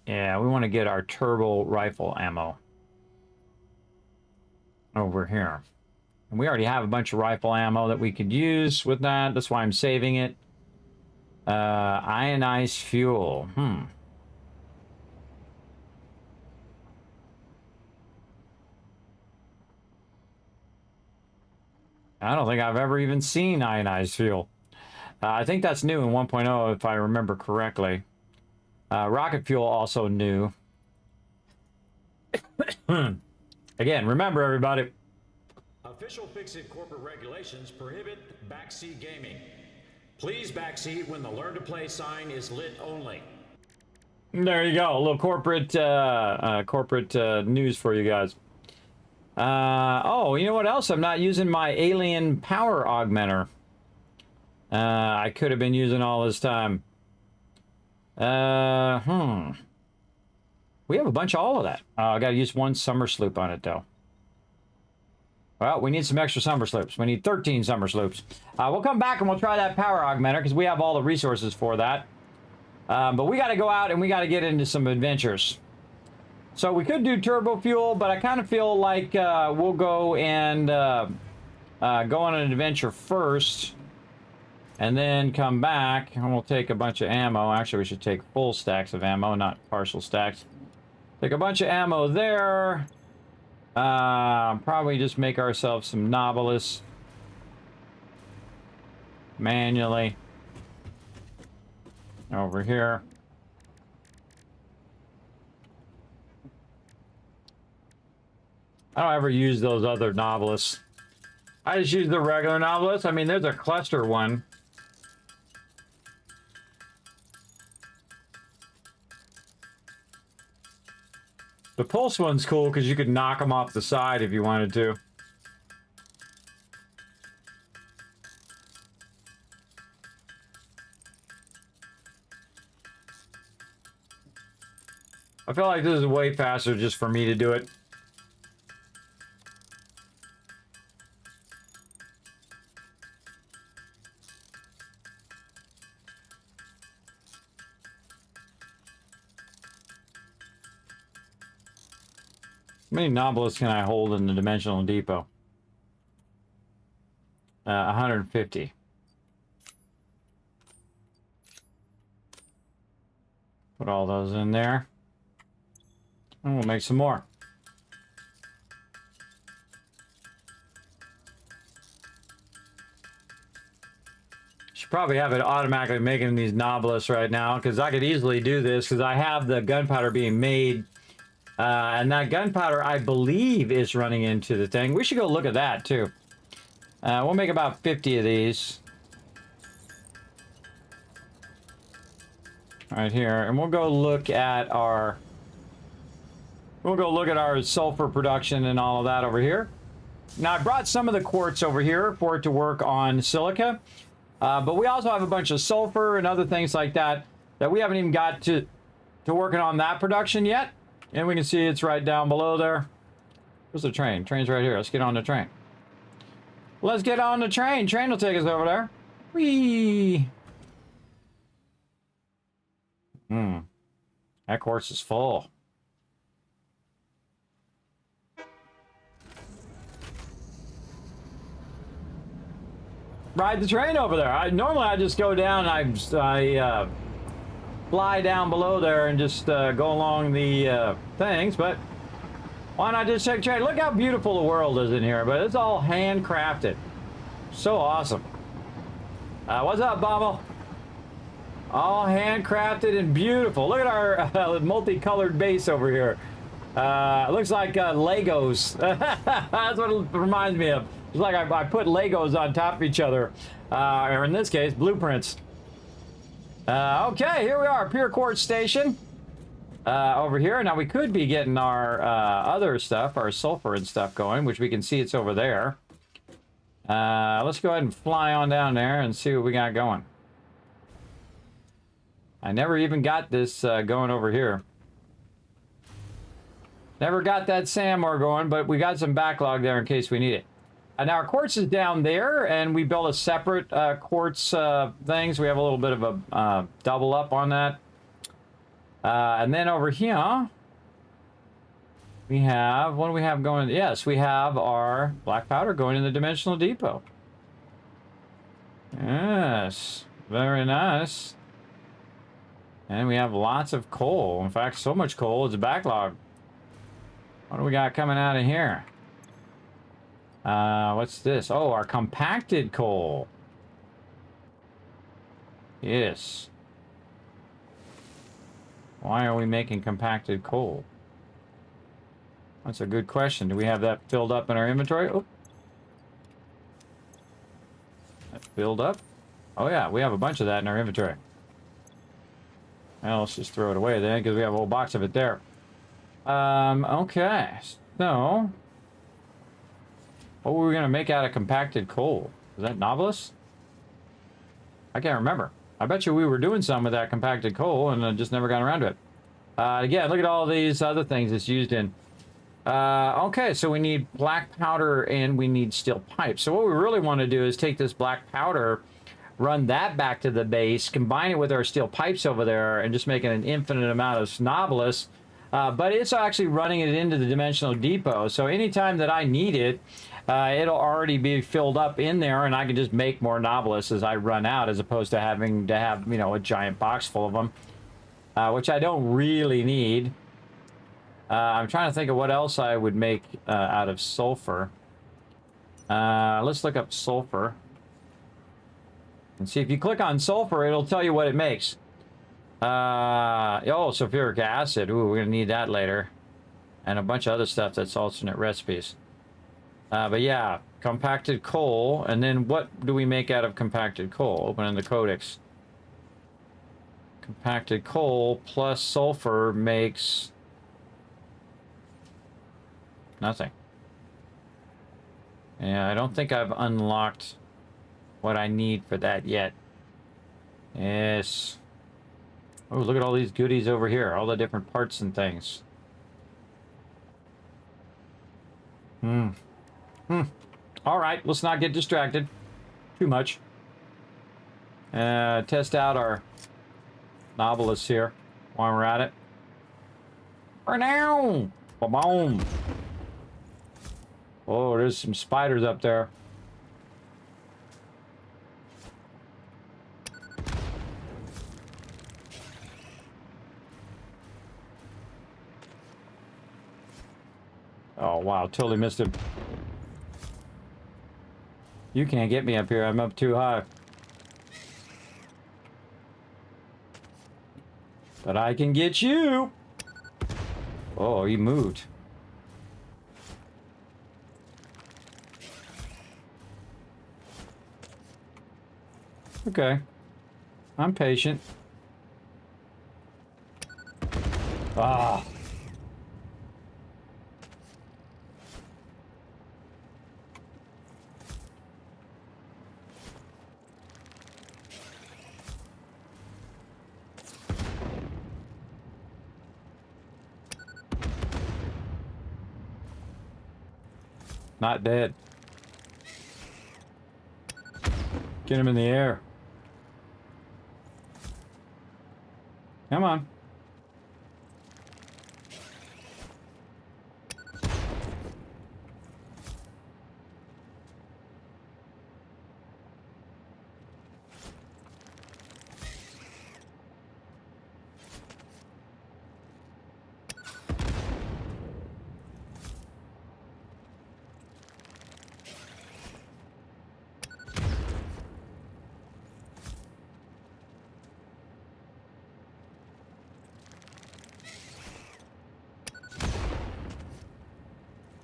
Yeah, we want to get our turbo rifle ammo over here. And we already have a bunch of rifle ammo that we could use with that. That's why I'm saving it. Ionized fuel. I don't think I've ever even seen ionized fuel. I think that's new in 1.0 if I remember correctly. Rocket fuel also new. Again, remember everybody. Official FICSIT corporate regulations prohibit backseat gaming. Please backseat when the learn to play sign is lit only. There you go, a little corporate news for you guys. Oh, you know what else? I'm not using my alien power augmenter. I could have been using all this time. We have a bunch of all of that. I got to use 1 summer sloop on it, though. Well, we need some extra summer sloops. We need 13 summer sloops. We'll come back and we'll try that power augmenter because we have all the resources for that. But we got to go out and we got to get into some adventures. So we could do turbo fuel, but I kind of feel like we'll go and go on an adventure first. And then come back, and we'll take a bunch of ammo. Actually, we should take full stacks of ammo, not partial stacks. Take a bunch of ammo there. Probably just make ourselves some novelists. Manually. Over here. I don't ever use those other novelists. I just use the regular novelists. I mean, there's a cluster one. The pulse one's cool because you could knock them off the side if you wanted to. I feel like this is way faster just for me to do it. How many novellas can I hold in the Dimensional Depot? 150. Put all those in there. And we'll make some more. Should probably have it automatically making these novellas right now, because I could easily do this because I have the gunpowder being made. And that gunpowder, I believe, is running into the thing. We should go look at that, too. We'll make about 50 of these. Right here. And we'll go look at our... We'll go look at our sulfur production and all of that over here. Now, I brought some of the quartz over here for it to work on silica. But we also have a bunch of sulfur and other things like that that we haven't even got to working on that production yet. And we can see it's right down below there. Where's the train? Train's right here. Let's get on the train. Let's get on the train. Train will take us over there. Whee! That course is full. Ride the train over there. Normally I just go down and I fly down below there and just go along the things, but why not just take a train? Look how beautiful the world is in here, but it's all handcrafted. So awesome. What's up, Bommel? All handcrafted and beautiful. Look at our multicolored base over here. It looks like Legos. That's what it reminds me of. It's like I put Legos on top of each other, or in this case, blueprints. Okay, here we are, Pure Quartz Station. Over here. Now, we could be getting our other stuff, our sulfur and stuff going, which we can see it's over there. Let's go ahead and fly on down there and see what we got going. I never even got this going over here. Never got that sand ore going, but we got some backlog there in case we need it. Now, our quartz is down there, and we built a separate quartz thing, so we have a little bit of a double up on that. And then over here, we have, what do we have going? Yes, we have our black powder going in the Dimensional Depot. Yes, very nice. And we have lots of coal. In fact, so much coal, it's a backlog. What do we got coming out of here? What's this? Oh, our compacted coal. Yes. Why are we making compacted coal? That's a good question. Do we have that filled up in our inventory? Oh. That filled up? Oh yeah, we have a bunch of that in our inventory. Well, let's just throw it away then, because we have a whole box of it there. Okay. So, what were we going to make out of compacted coal? Is that Novelist? I can't remember. I bet you we were doing some with that compacted coal and just never got around to it. Again, look at all these other things it's used in. Okay, so we need black powder and we need steel pipe. So what we really want to do is take this black powder, run that back to the base, combine it with our steel pipes over there, and just making an infinite amount of Snoblus. But it's actually running it into the Dimensional Depot. So anytime that I need it, it'll already be filled up in there, and I can just make more Novelus as I run out, as opposed to having to have, you know, a giant box full of them, which I don't really need. I'm trying to think of what else I would make out of sulfur. Let's look up sulfur. And see, if you click on sulfur, it'll tell you what it makes. Oh, sulfuric acid. Ooh, we're going to need that later. And a bunch of other stuff that's alternate recipes. But yeah, compacted coal. And then what do we make out of compacted coal? Opening the codex. Compacted coal plus sulfur makes nothing. Yeah, I don't think I've unlocked what I need for that yet. Yes. Oh, look at all these goodies over here. All the different parts and things. All right, let's not get distracted too much. Test out our novelists here while we're at it. For now! Boom! Oh, there's some spiders up there. Oh, wow, totally missed him. You can't get me up here, I'm up too high. But I can get you! Oh, he moved. Okay. I'm patient. Ah. Not dead. Get him in the air. Come on.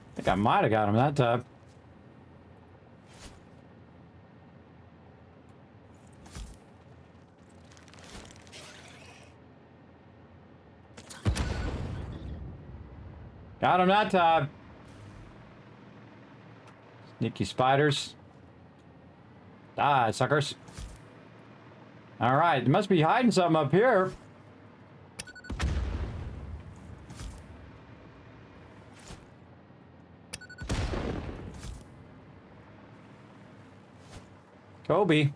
I think I might have got him that time. Got him that time. Sneaky spiders. Die, suckers. All right, they must be hiding something up here. Kobe.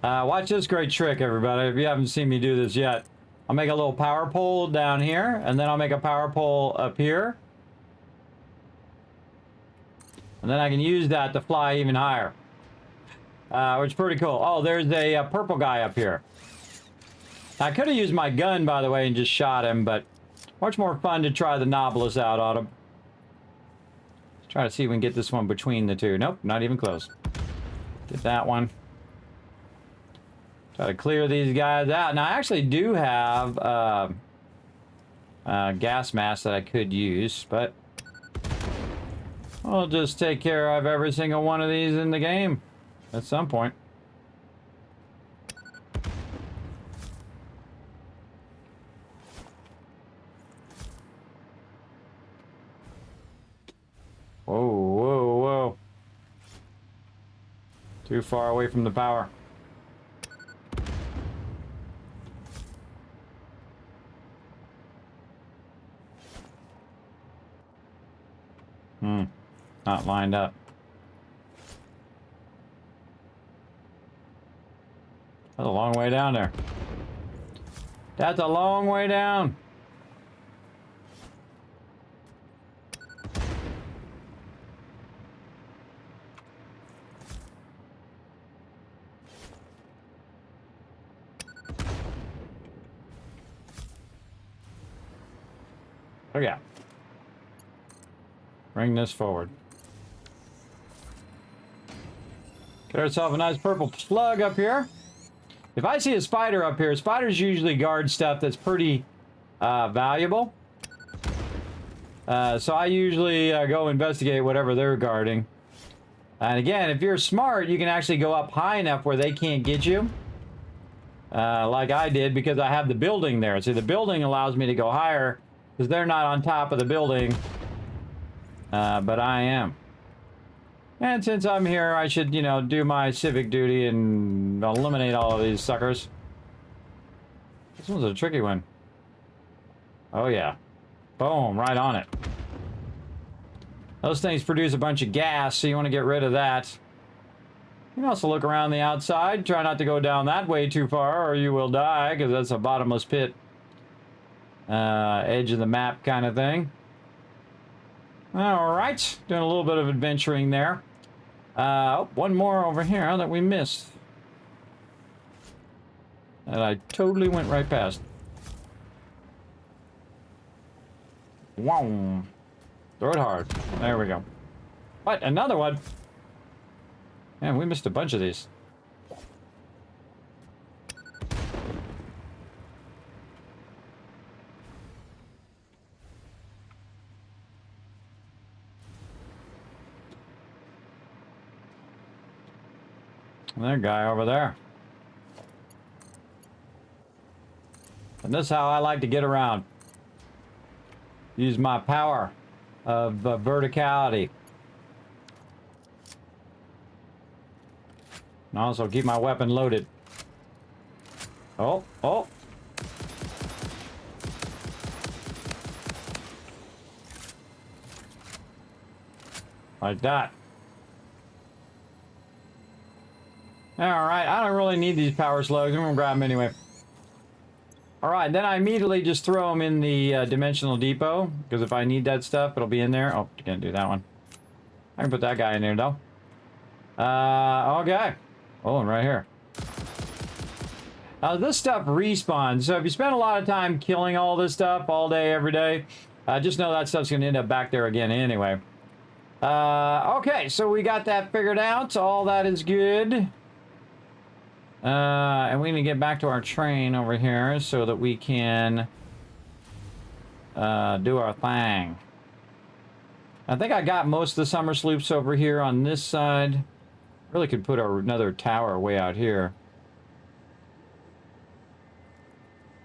Watch this great trick, everybody. If you haven't seen me do this yet, I'll make a little power pole down here, and then I'll make a power pole up here. And then I can use that to fly even higher. Which is pretty cool. Oh, there's a purple guy up here. I could have used my gun, by the way, and just shot him, but much more fun to try the Nobilis out on him. Let's try to see if we can get this one between the two. Nope, not even close. Get that one. Try to clear these guys out. Now, I actually do have gas mask that I could use, but I'll just take care of every single one of these in the game at some point. Whoa, whoa, whoa. Too far away from the power. Not lined up. That's a long way down there. That's a long way down. Okay. Bring this forward. Get ourselves a nice purple slug up here. If I see a spider up here, spiders usually guard stuff that's pretty valuable. So I usually go investigate whatever they're guarding. And again, if you're smart, you can actually go up high enough where they can't get you. Like I did, because I have the building there. See, the building allows me to go higher because they're not on top of the building. But I am. And since I'm here, I should, you know, do my civic duty and eliminate all of these suckers. This one's a tricky one. Oh yeah. Boom, right on it. Those things produce a bunch of gas, so you want to get rid of that. You can also look around the outside. Try not to go down that way too far, or you will die, because that's a bottomless pit. Edge of the map kind of thing. Alright, doing a little bit of adventuring there. Oh, one more over here that we missed. And I totally went right past. Wow. Throw it hard. There we go. What? Another one? Man, we missed a bunch of these. That guy over there. And this is how I like to get around. Use my power of verticality. And also keep my weapon loaded. Oh, oh. Like that. Alright, I don't really need these power slugs. I'm gonna grab them anyway. Alright, then I immediately just throw them in the dimensional depot. Because if I need that stuff, it'll be in there. Oh, can't do that one. I can put that guy in there, though. Okay. Oh, and right here. This stuff respawns. So if you spend a lot of time killing all this stuff all day, every day, just know that stuff's going to end up back there again anyway. Okay, so we got that figured out. All that is good. And we need to get back to our train over here so that we can do our thing. I think I got most of the summer sloops over here on this side. Really could put another tower way out here.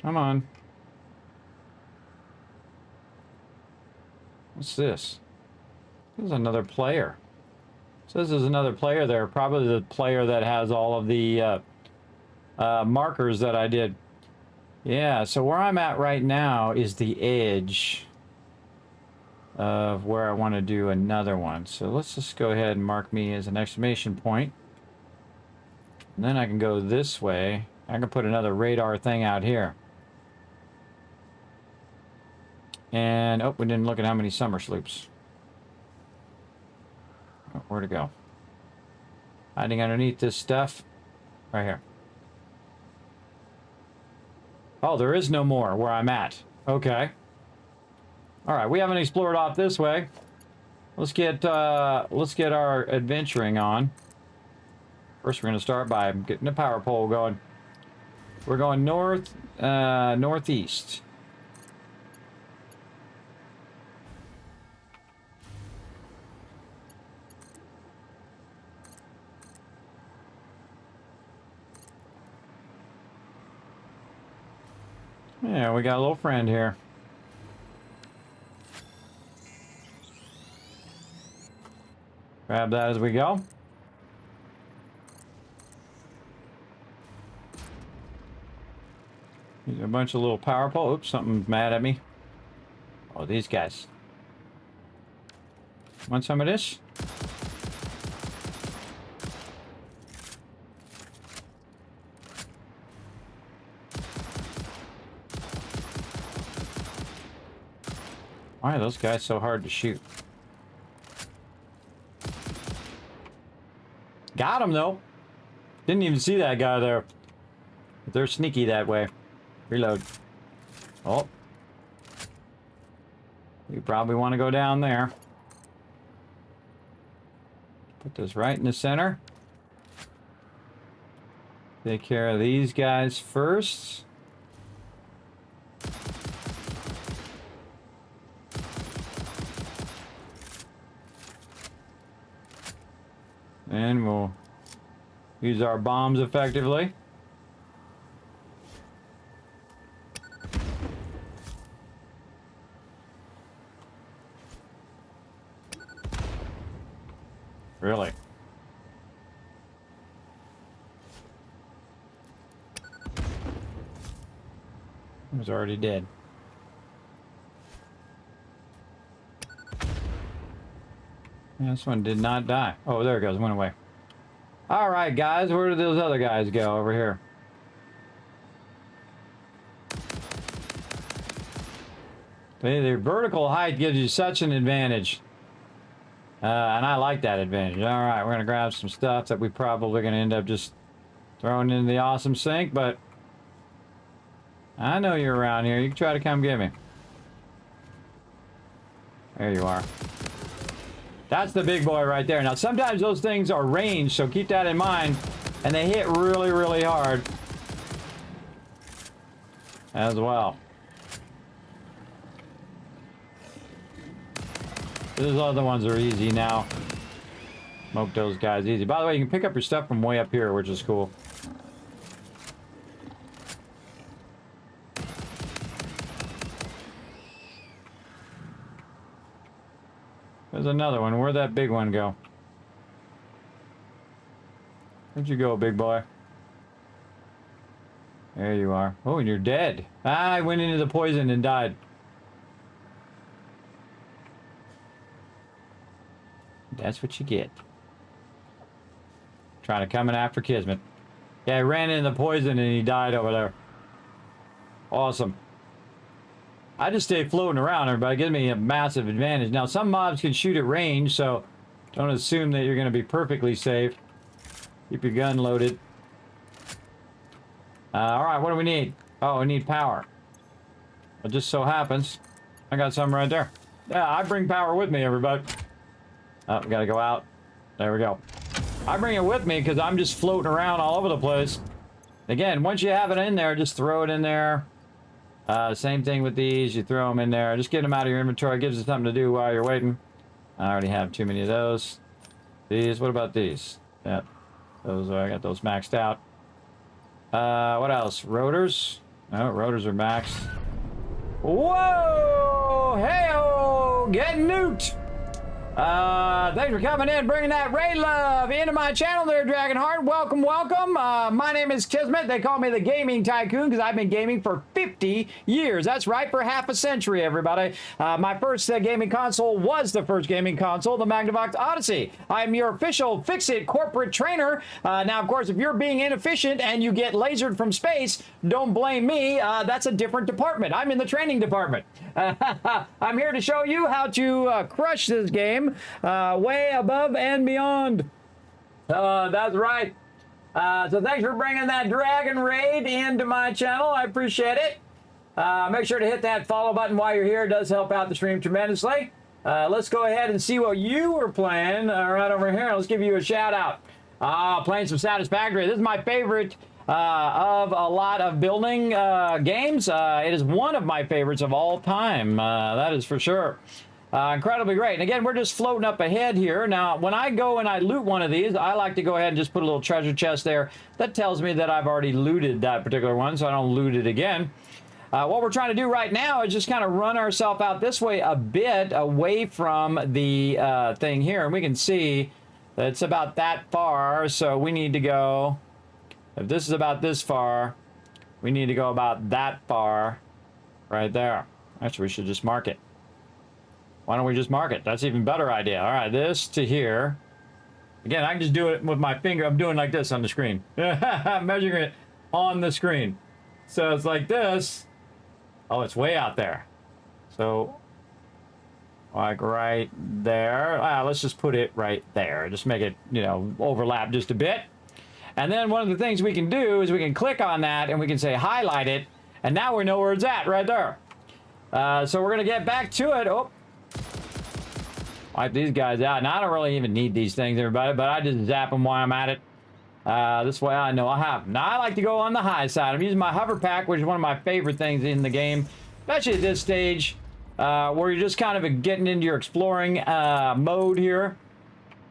Come on. What's this? This is another player. So this is another player there. Probably the player that has all of the markers that I did. Yeah, so where I'm at right now is the edge of where I want to do another one. So let's just go ahead and mark me as an exclamation point. And then I can go this way. I can put another radar thing out here. And, oh, we didn't look at how many summer sloops. Oh, where'd it go? Hiding underneath this stuff. Right here. Oh, there is no more where I'm at. Okay. Alright, we haven't explored off this way. Let's get our adventuring on. First, we're going to start by getting the power pole going. We're going north, northeast. Yeah, we got a little friend here. Grab that as we go. These are a bunch of little power poles. Oops, something's mad at me. Oh, these guys. Want some of this? Why are those guys so hard to shoot? Got him, though. Didn't even see that guy there. But they're sneaky that way. Reload. Oh. You probably want to go down there. Put this right in the center. Take care of these guys first. And we'll use our bombs effectively. Really? It was already dead. Yeah, this one did not die. Oh, there it goes. Went away. All right, guys. Where did those other guys go? Over here. The vertical height gives you such an advantage. And I like that advantage. All right, we're going to grab some stuff that we probably going to end up just throwing into the awesome sink, but I know you're around here. You can try to come get me. There you are. That's the big boy right there. Now, sometimes those things are ranged, so keep that in mind. And they hit really, really hard as well. Those other ones are easy now. Smoke those guys easy. By the way, you can pick up your stuff from way up here, which is cool. There's another one. Where'd that big one go? Where'd you go, big boy? There you are. Oh, and you're dead. Ah, I went into the poison and died. That's what you get. Trying to come in after Kismet. Yeah, he ran into the poison and he died over there. Awesome. I just stay floating around, everybody. It gives me a massive advantage. Now, some mobs can shoot at range, so don't assume that you're going to be perfectly safe. Keep your gun loaded. All right, what do we need? Oh, we need power. It just so happens I got some right there. Yeah, I bring power with me, everybody. Oh, we got to go out. There we go. I bring it with me because I'm just floating around all over the place. Again, once you have it in there, just throw it in there. Same thing with these. You throw them in there. Just get them out of your inventory. It gives you something to do while you're waiting. I already have too many of those. These. What about these? Yeah. Those. I got those maxed out. What else? Rotors. No, rotors are maxed. Whoa! Hey-oh! Get nuked! Thanks for coming in, bringing that raid love into my channel there, Dragonheart. Welcome, welcome. My name is Kismet. They call me the Gaming Tycoon because I've been gaming for 50 years. That's right, for half a century, everybody. My first gaming console was the first gaming console, the Magnavox Odyssey. I'm your official FICSIT corporate trainer. Now, of course, if you're being inefficient and you get lasered from space, don't blame me. That's a different department. I'm in the training department. I'm here to show you how to crush this game way above and beyond. That's right. So thanks for bringing that dragon raid into my channel. I appreciate it. Make sure to hit that follow button while you're here. It does help out the stream tremendously. Let's go ahead and see what you were playing right over here. Let's give you a shout out. Playing some Satisfactory. This is my favorite of a lot of building games. It is one of my favorites of all time. That is for sure. Incredibly great. And again, we're just floating up ahead here. Now, when I go and I loot one of these, I like to go ahead and just put a little treasure chest there. That tells me that I've already looted that particular one, so I don't loot it again. What we're trying to do right now is just kind of run ourselves out this way a bit away from the thing here. And we can see that it's about that far, so we need to go... If this is about this far, we need to go about that far right there. Actually, we should just mark it. Why don't we just mark it? That's an even better idea. All right, this to here. Again, I can just do it with my finger. I'm doing like this on the screen. I'm measuring it on the screen. So it's like this. Oh, it's way out there. So, like right there. Let's just put it right there. Just make it, you know, overlap just a bit. And then one of the things we can do is we can click on that and we can say highlight it. And now we know where it's at right there. So we're going to get back to it. Oh. Wipe these guys out. Now, I don't really even need these things, everybody, but I just zap them while I'm at it. This way I know I have them. Now, I like to go on the high side. I'm using my hover pack, which is one of my favorite things in the game, especially at this stage, where you're just kind of getting into your exploring mode here.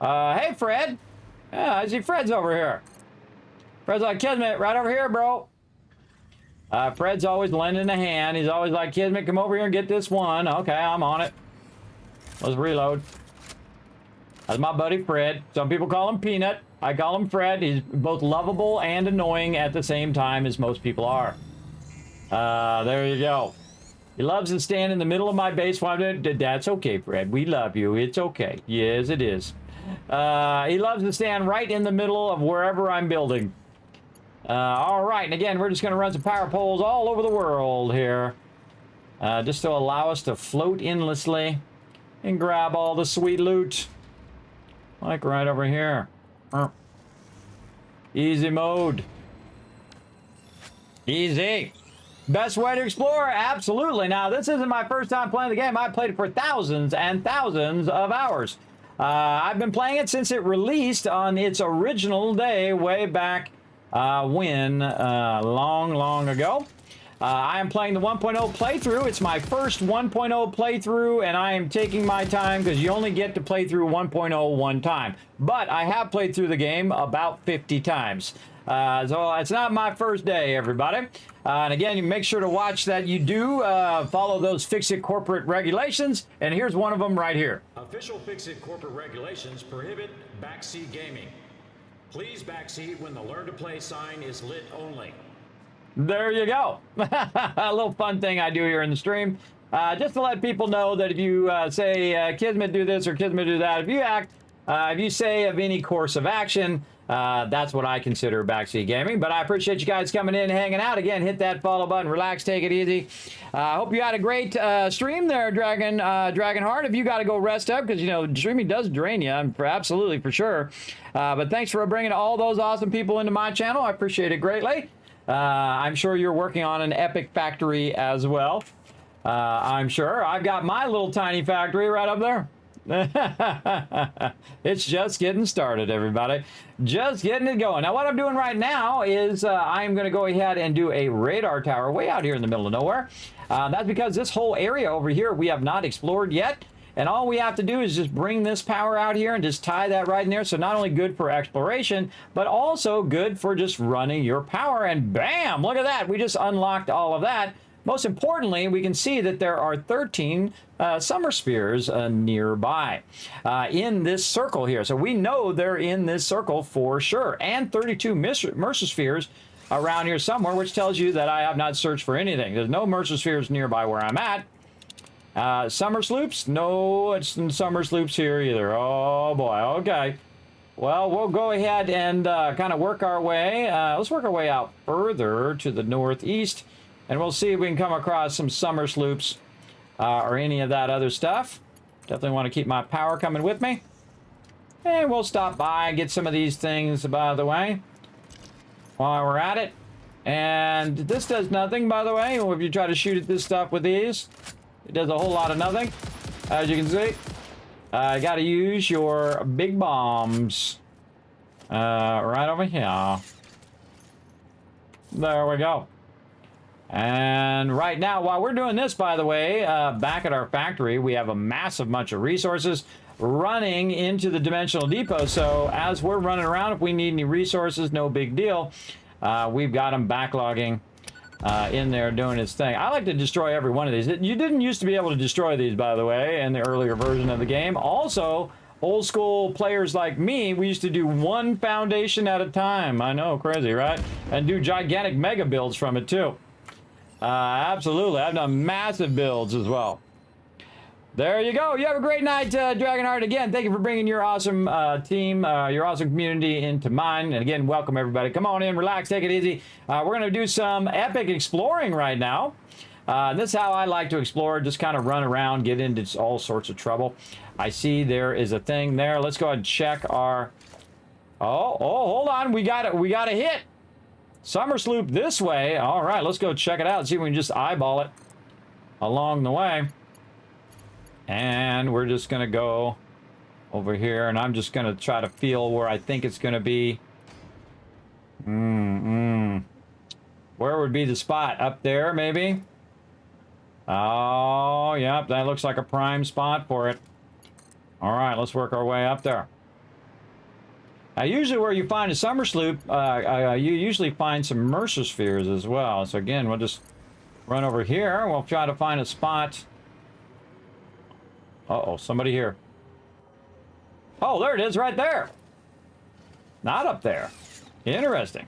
Hey, Fred. Yeah, I see Fred's over here. Fred's like, Kismet, right over here, bro. Fred's always lending a hand. He's always like, Kismet, come over here and get this one. Okay, I'm on it. Let's reload. That's my buddy Fred. Some people call him Peanut. I call him Fred. He's both lovable and annoying at the same time, as most people are. There you go. He loves to stand in the middle of my base. That's okay, Fred. We love you. It's okay. Yes, it is. He loves to stand right in the middle of wherever I'm building. All right, and again, we're just going to run some power poles all over the world here. Just to allow us to float endlessly and grab all the sweet loot. Like right over here. Easy mode. Easy. Best way to explore? Absolutely. Now, this isn't my first time playing the game. I've played it for thousands and thousands of hours. I've been playing it since it released on its original day way back when, long ago. I am playing the 1.0 playthrough. It's my first 1.0 playthrough, and I am taking my time because you only get to play through 1.0 one time. But I have played through the game about 50 times. So it's not my first day, everybody. And again, you make sure to watch that you do follow those FICSIT corporate regulations. And here's one of them right here. Official FICSIT corporate regulations prohibit backseat gaming. Please backseat when the Learn to Play sign is lit only. There you go. A little fun thing I do here in the stream. Just to let people know that if you say, Kismet do this or Kismet do that, if you say of any course of action, that's what I consider backseat gaming. But I appreciate you guys coming in and hanging out. Again, hit that follow button, relax, take it easy. Hope you had a great stream there, Dragonheart. If you got to go rest up, because, you know, streaming does drain you, absolutely, for sure. But thanks for bringing all those awesome people into my channel. I appreciate it greatly. I'm sure you're working on an epic factory as well. I'm sure. I've got my little tiny factory right up there. It's just getting started, everybody. Just getting it going. Now, what I'm doing right now is I'm going to go ahead and do a radar tower way out here in the middle of nowhere. That's because this whole area over here we have not explored yet. And all we have to do is just bring this power out here and just tie that right in there. So not only good for exploration, but also good for just running your power. And bam, look at that. We just unlocked all of that. Most importantly, we can see that there are 13 summer spheres nearby in this circle here. So we know they're in this circle for sure. And 32 Mercer spheres around here somewhere, which tells you that I have not searched for anything. There's no Mercer spheres nearby where I'm at. Summer sloops? No, it's summer sloops here either. Oh boy, okay. Well, we'll go ahead and kind of work our way. Let's work our way out further to the northeast, and we'll see if we can come across some summer sloops or any of that other stuff. Definitely want to keep my power coming with me. And we'll stop by and get some of these things, by the way, while we're at it. And this does nothing, by the way, if you try to shoot at this stuff with these. It does a whole lot of nothing, as you can see. You got to use your big bombs right over here. There we go. And right now, while we're doing this, by the way, back at our factory, we have a massive bunch of resources running into the dimensional depot. So as we're running around, if we need any resources, no big deal. We've got them backlogging in there doing its thing. I like to destroy every one of these. You didn't used to be able to destroy these, by the way, in the earlier version of the game. Also, old school players like me, we used to do one foundation at a time. I know, crazy, right? And do gigantic mega builds from it too. Absolutely. I've done massive builds as well. There you go. You have a great night, Dragonheart. Again, thank you for bringing your awesome team, your awesome community into mine. And again, welcome everybody. Come on in, relax, take it easy. We're going to do some epic exploring right now. This is how I like to explore. Just kind of run around, get into all sorts of trouble. I see there is a thing there. Let's go ahead and check our... Oh, hold on. We got a hit. Summer sloop this way. All right, let's go check it out and see if we can just eyeball it along the way. And we're just going to go over here, and I'm just going to try to feel where I think it's going to be. Where would be the spot? Up there, maybe? Oh, yep, that looks like a prime spot for it. All right, let's work our way up there. Now, usually where you find a summer sloop, you usually find some Mercer spheres as well. So again, we'll just run over here. We'll try to find a spot. Uh-oh, somebody here. Oh, there it is right there. Not up there. Interesting.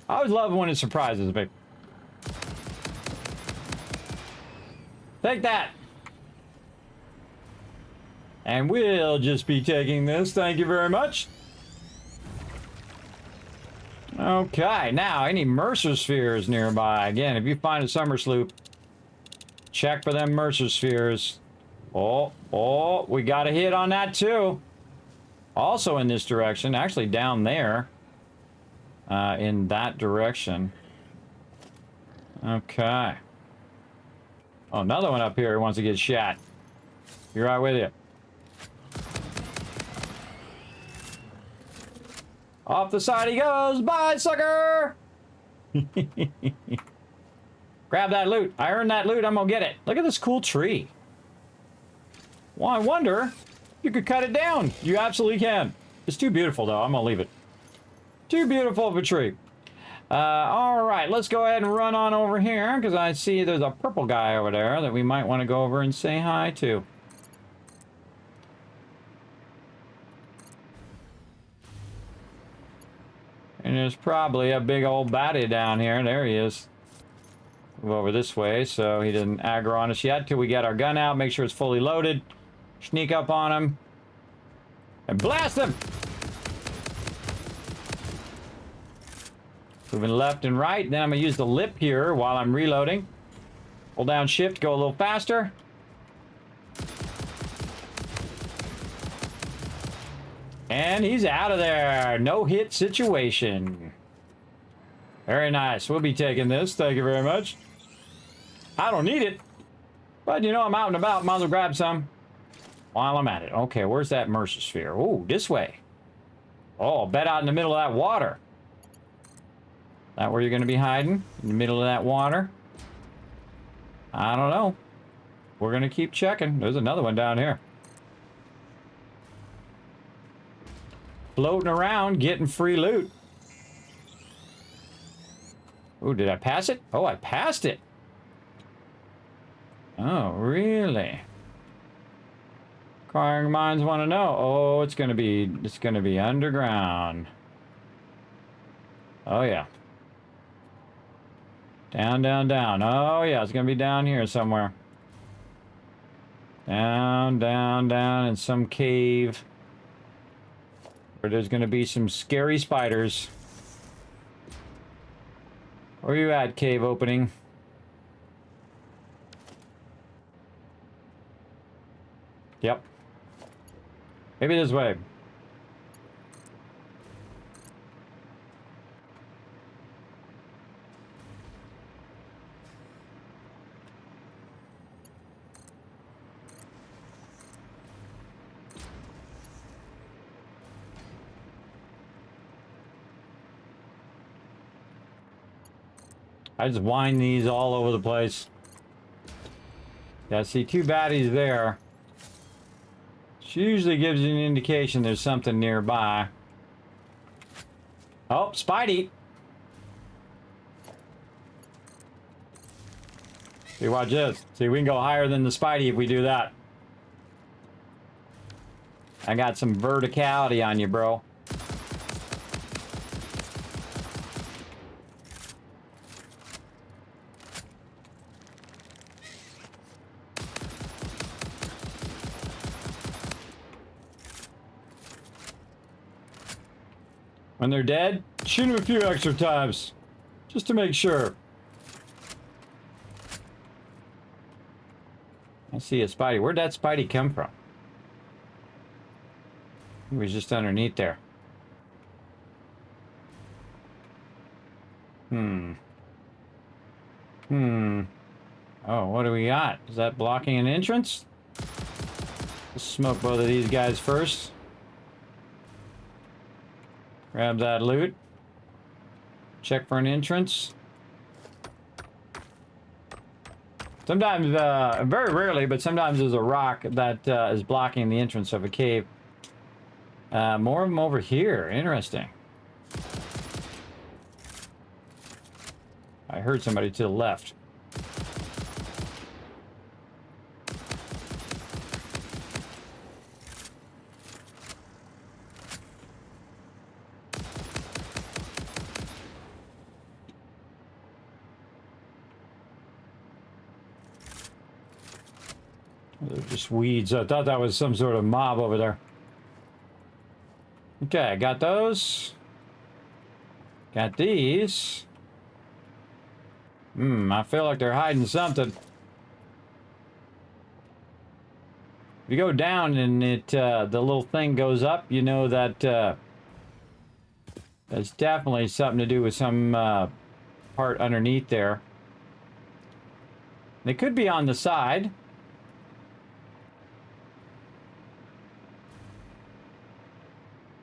I always love when it surprises me. Take that. And we'll just be taking this. Thank you very much. Okay, now any Mercer spheres nearby. Again, if you find a summer sloop, check for them Mercer spheres. Oh, we got a hit on that too. Also in this direction, actually down there. In that direction. Okay. Oh, another one up here who wants to get shot. Be right with you. Off the side he goes. Bye, sucker! Grab that loot. I earned that loot. I'm gonna get it. Look at this cool tree. Well, I wonder you could cut it down. You absolutely can. It's too beautiful, though. I'm gonna leave it. Too beautiful of a tree. All right, let's go ahead and run on over here because I see there's a purple guy over there that we might want to go over and say hi to. And there's probably a big old baddie down here. There he is. Move over this way so he doesn't aggro on us yet till we get our gun out. Make sure it's fully loaded. Sneak up on him. And blast him! Moving left and right. Then I'm going to use the lip here while I'm reloading. Hold down shift, go a little faster. And he's out of there. No hit situation. Very nice. We'll be taking this. Thank you very much. I don't need it. But you know, I'm out and about. Might as well grab some while I'm at it. Okay, where's that Mercer sphere? Oh, this way. Oh, bet out in the middle of that water. That where you're going to be hiding? In the middle of that water? I don't know. We're going to keep checking. There's another one down here. Floating around, getting free loot. Oh, did I pass it? Oh, I passed it. Oh, really? Inquiring minds want to know. Oh, it's gonna be underground. Oh yeah. Down, down, down. Oh yeah, it's gonna be down here somewhere. Down, down, down in some cave. Where there's gonna be some scary spiders. Where you at, cave opening? Yep. Maybe this way. I just wind these all over the place. Yeah, I see two baddies there. She usually gives you an indication there's something nearby. Oh, Spidey! See, watch this. See, we can go higher than the Spidey if we do that. I got some verticality on you, bro. When they're dead, shoot them a few extra times, just to make sure. I see a Spidey. Where'd that Spidey come from? He was just underneath there. Oh, what do we got? Is that blocking an entrance? Let's smoke both of these guys first. Grab that loot. Check for an entrance. Sometimes, very rarely, but sometimes there's a rock that is blocking the entrance of a cave. More of them over here. Interesting. I heard somebody to the left. They're just weeds. I thought that was some sort of mob over there. Okay, got those. Got these. I feel like they're hiding something. If you go down and it the little thing goes up, you know that there's definitely something to do with some part underneath there. They could be on the side.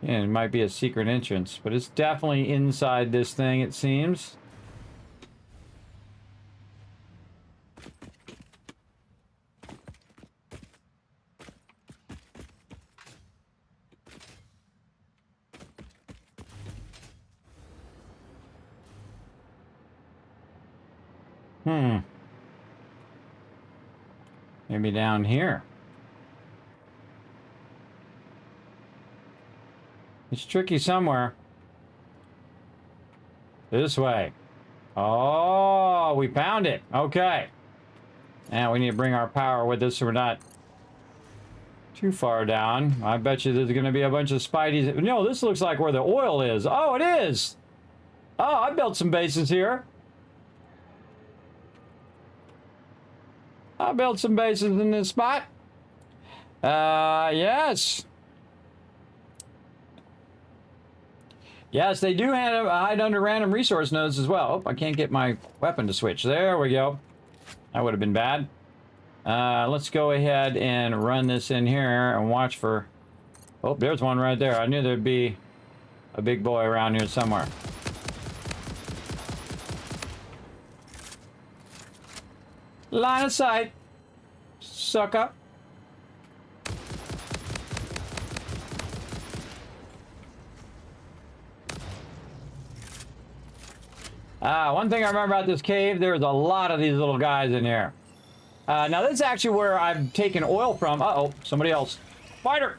Yeah, it might be a secret entrance, but it's definitely inside this thing, it seems. Maybe down here. It's tricky somewhere. This way. Oh, we found it. Okay. Now we need to bring our power with us so we're not too far down. I bet you there's going to be a bunch of Spideys. No, this looks like where the oil is. Oh, it is. Oh, I built some bases here. I built some bases in this spot. Yes. Yes, they do hide under random resource nodes as well. Oh, I can't get my weapon to switch. There we go. That would have been bad. Let's go ahead and run this in here and watch for... Oh, there's one right there. I knew there'd be a big boy around here somewhere. Line of sight. Sucker. One thing I remember about this cave, there's a lot of these little guys in here. Now this is actually where I've taken oil from. Uh-oh, somebody else. Spider!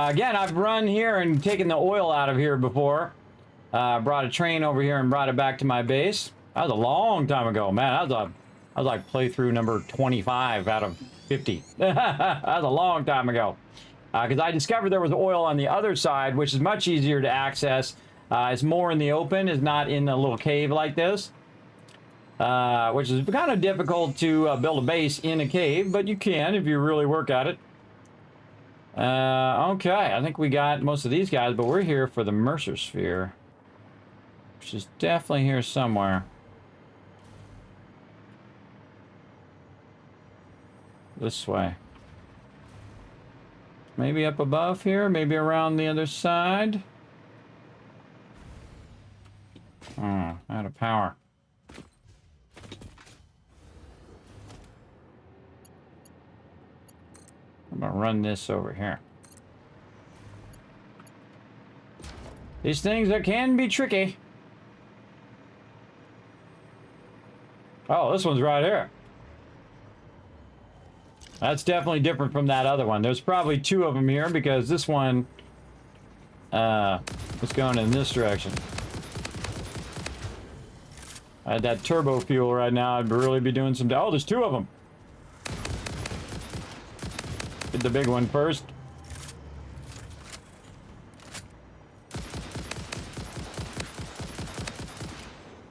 Again, I've run here and taken the oil out of here before. Brought a train over here and brought it back to my base. That was a long time ago, man. That was like playthrough number 25 out of 50. That was a long time ago. Because I discovered there was oil on the other side, which is much easier to access. It's more in the open, it's not in a little cave like this. Which is kind of difficult to build a base in a cave, but you can if you really work at it. Okay, I think we got most of these guys, but we're here for the Mercer Sphere, which is definitely here somewhere. This way. Maybe up above here, maybe around the other side. Oh, out of power. I'm gonna run this over here. These things that can be tricky. Oh, this one's right here. That's definitely different from that other one. There's probably two of them here because this one was going in this direction. I had that turbo fuel right now. I'd really be doing some... Oh, there's two of them. Get the big one first.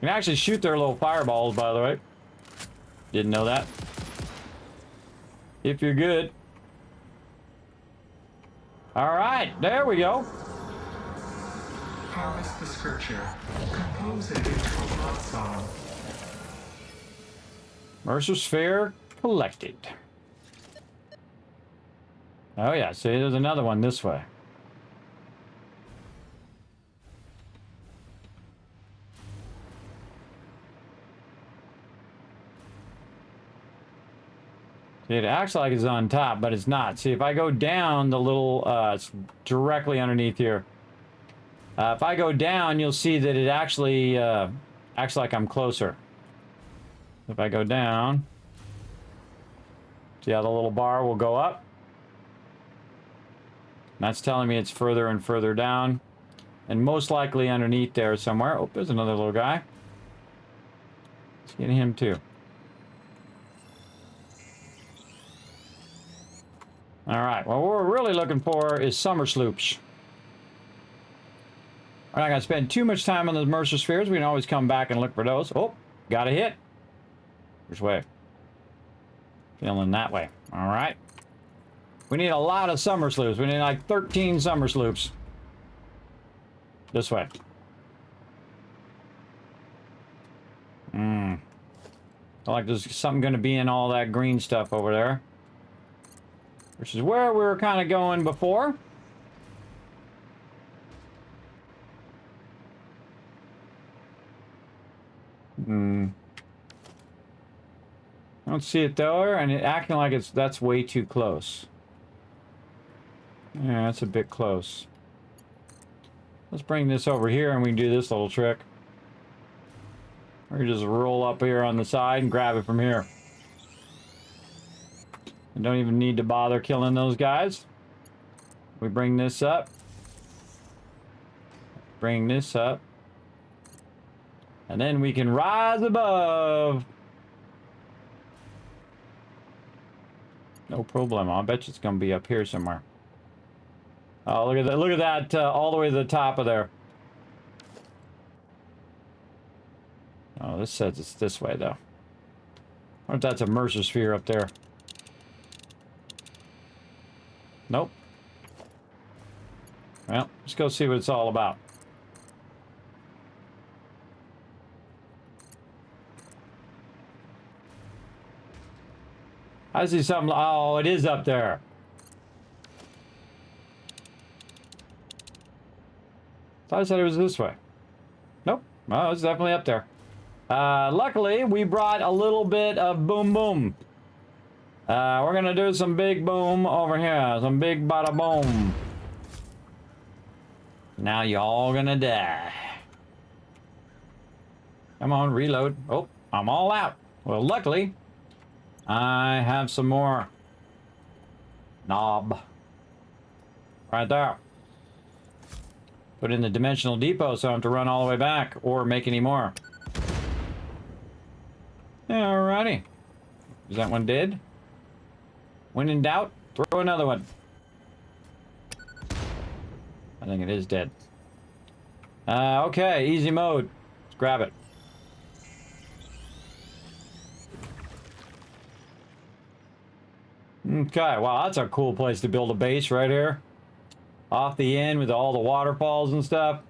You can actually shoot their little fireballs, by the way. Didn't know that. If you're good. All right, there we go. Harvest the scripture. Compose it into a blood song. Mercer Sphere collected. Oh yeah, see, there's another one this way. See, it acts like it's on top, but it's not. See, if I go down the little, it's directly underneath here. If I go down, you'll see that it actually acts like I'm closer. If I go down, see how the little bar will go up? That's telling me it's further and further down. And most likely underneath there somewhere. Oh, there's another little guy. Let's get him too. Alright, well, what we're really looking for is summer sloops. We're not going to spend too much time on those Mercer spheres. We can always come back and look for those. Oh, got a hit. Which way? Feeling that way. Alright. We need a lot of summer sloops. We need like 13 summer sloops. This way. Feel like there's something going to be in all that green stuff over there. Which is where we were kind of going before. I don't see it there, and it acting like that's way too close. Yeah, that's a bit close. Let's bring this over here and we can do this little trick. We just roll up here on the side and grab it from here. And don't even need to bother killing those guys. We bring this up. Bring this up. And then we can rise above. No problem. I bet you it's going to be up here somewhere. Oh, look at that. Look at that all the way to the top of there. Oh, this says it's this way, though. I wonder if that's a Mercer sphere up there. Nope. Well, let's go see what it's all about. I see something. Oh, it is up there. Thought I said it was this way. Nope. Oh, it's definitely up there. Luckily, we brought a little bit of boom boom. We're gonna do some big boom over here. Some big bada boom. Now y'all gonna die. Come on, reload. Oh, I'm all out. Well, luckily, I have some more knob. Right there. Put in the dimensional depot so I don't have to run all the way back or make any more. Alrighty. Is that one dead? When in doubt, throw another one. I think it is dead. Okay, easy mode. Let's grab it. Okay, wow, that's a cool place to build a base right here. Off the end with all the waterfalls and stuff.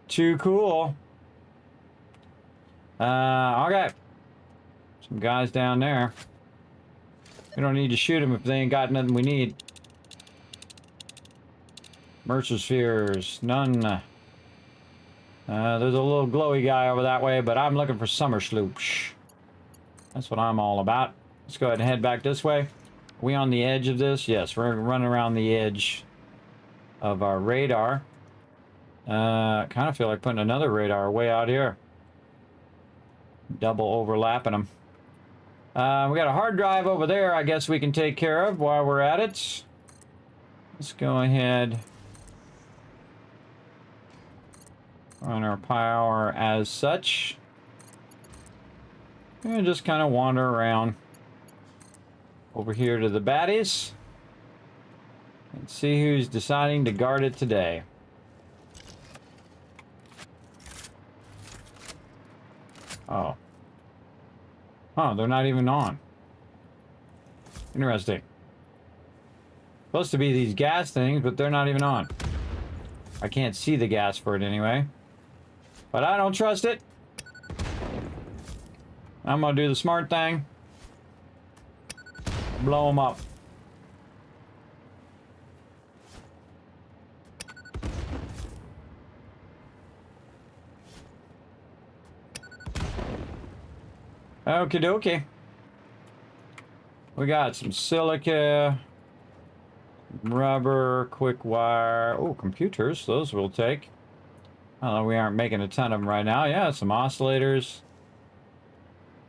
Too cool. Okay. Some guys down there. We don't need to shoot them if they ain't got nothing we need. Mercer spheres, none. There's a little glowy guy over that way, but I'm looking for summer sloops. That's what I'm all about. Let's go ahead and head back this way. Are we on the edge of this? Yes, we're running around the edge of our radar. Kind of feel like putting another radar way out here. Double overlapping them. We got a hard drive over there I guess we can take care of while we're at it. Let's go ahead. Run our power as such. And just kind of wander around over here to the baddies. And see who's deciding to guard it today. Oh. Huh, they're not even on. Interesting. Supposed to be these gas things, but they're not even on. I can't see the gas for it anyway. But I don't trust it. I'm gonna do the smart thing. Blow them up. Okie dokie. We got some silica, Rubber, quick wire. Oh, computers. Those we'll take. Although we aren't making a ton of them right now. Yeah, some oscillators.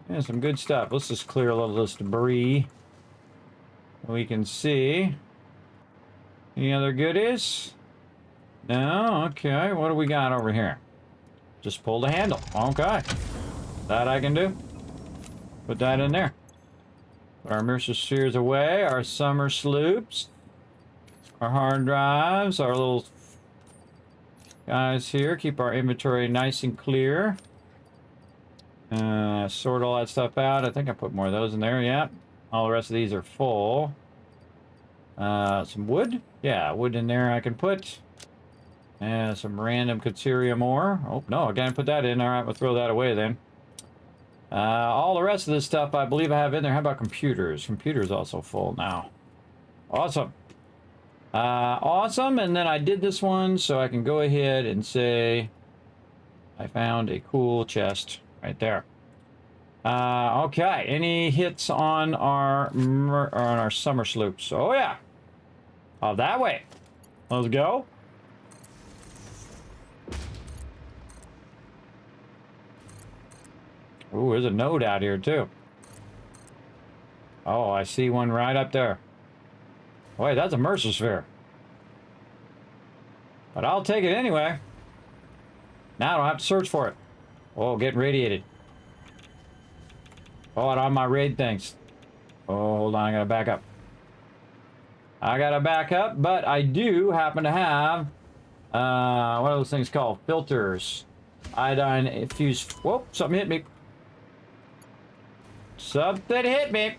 Yeah, some good stuff. Let's just clear a little of this debris. We can see. Any other goodies? No? Okay. What do we got over here? Just pull the handle. Okay. That I can do. Put that in there. Put our immersive spheres away. Our summer sloops. Our hard drives. Our little guys here. Keep our inventory nice and clear. Sort all that stuff out. I think I put more of those in there. Yeah. All the rest of these are full. Some wood. Yeah, wood in there I can put. And some random Caterium ore. Oh, no, I can't put that in. All right, we'll throw that away then. All the rest of this stuff I believe I have in there. How about computers? Computers also full now. Awesome. Awesome, and then I did this one, so I can go ahead and say I found a cool chest right there. Okay, any hits on our summer sloops? Oh yeah. Oh, that way. Let's go. Ooh, there's a node out here too. Oh, I see one right up there. Wait, that's a Mercer sphere. But I'll take it anyway. Now I don't have to search for it. Oh, getting radiated. Oh, and on my raid things. Oh, hold on, I gotta back up. I gotta back up, but I do happen to have, what are those things called? Filters. Iodine infused. Whoa, something hit me. Something hit me.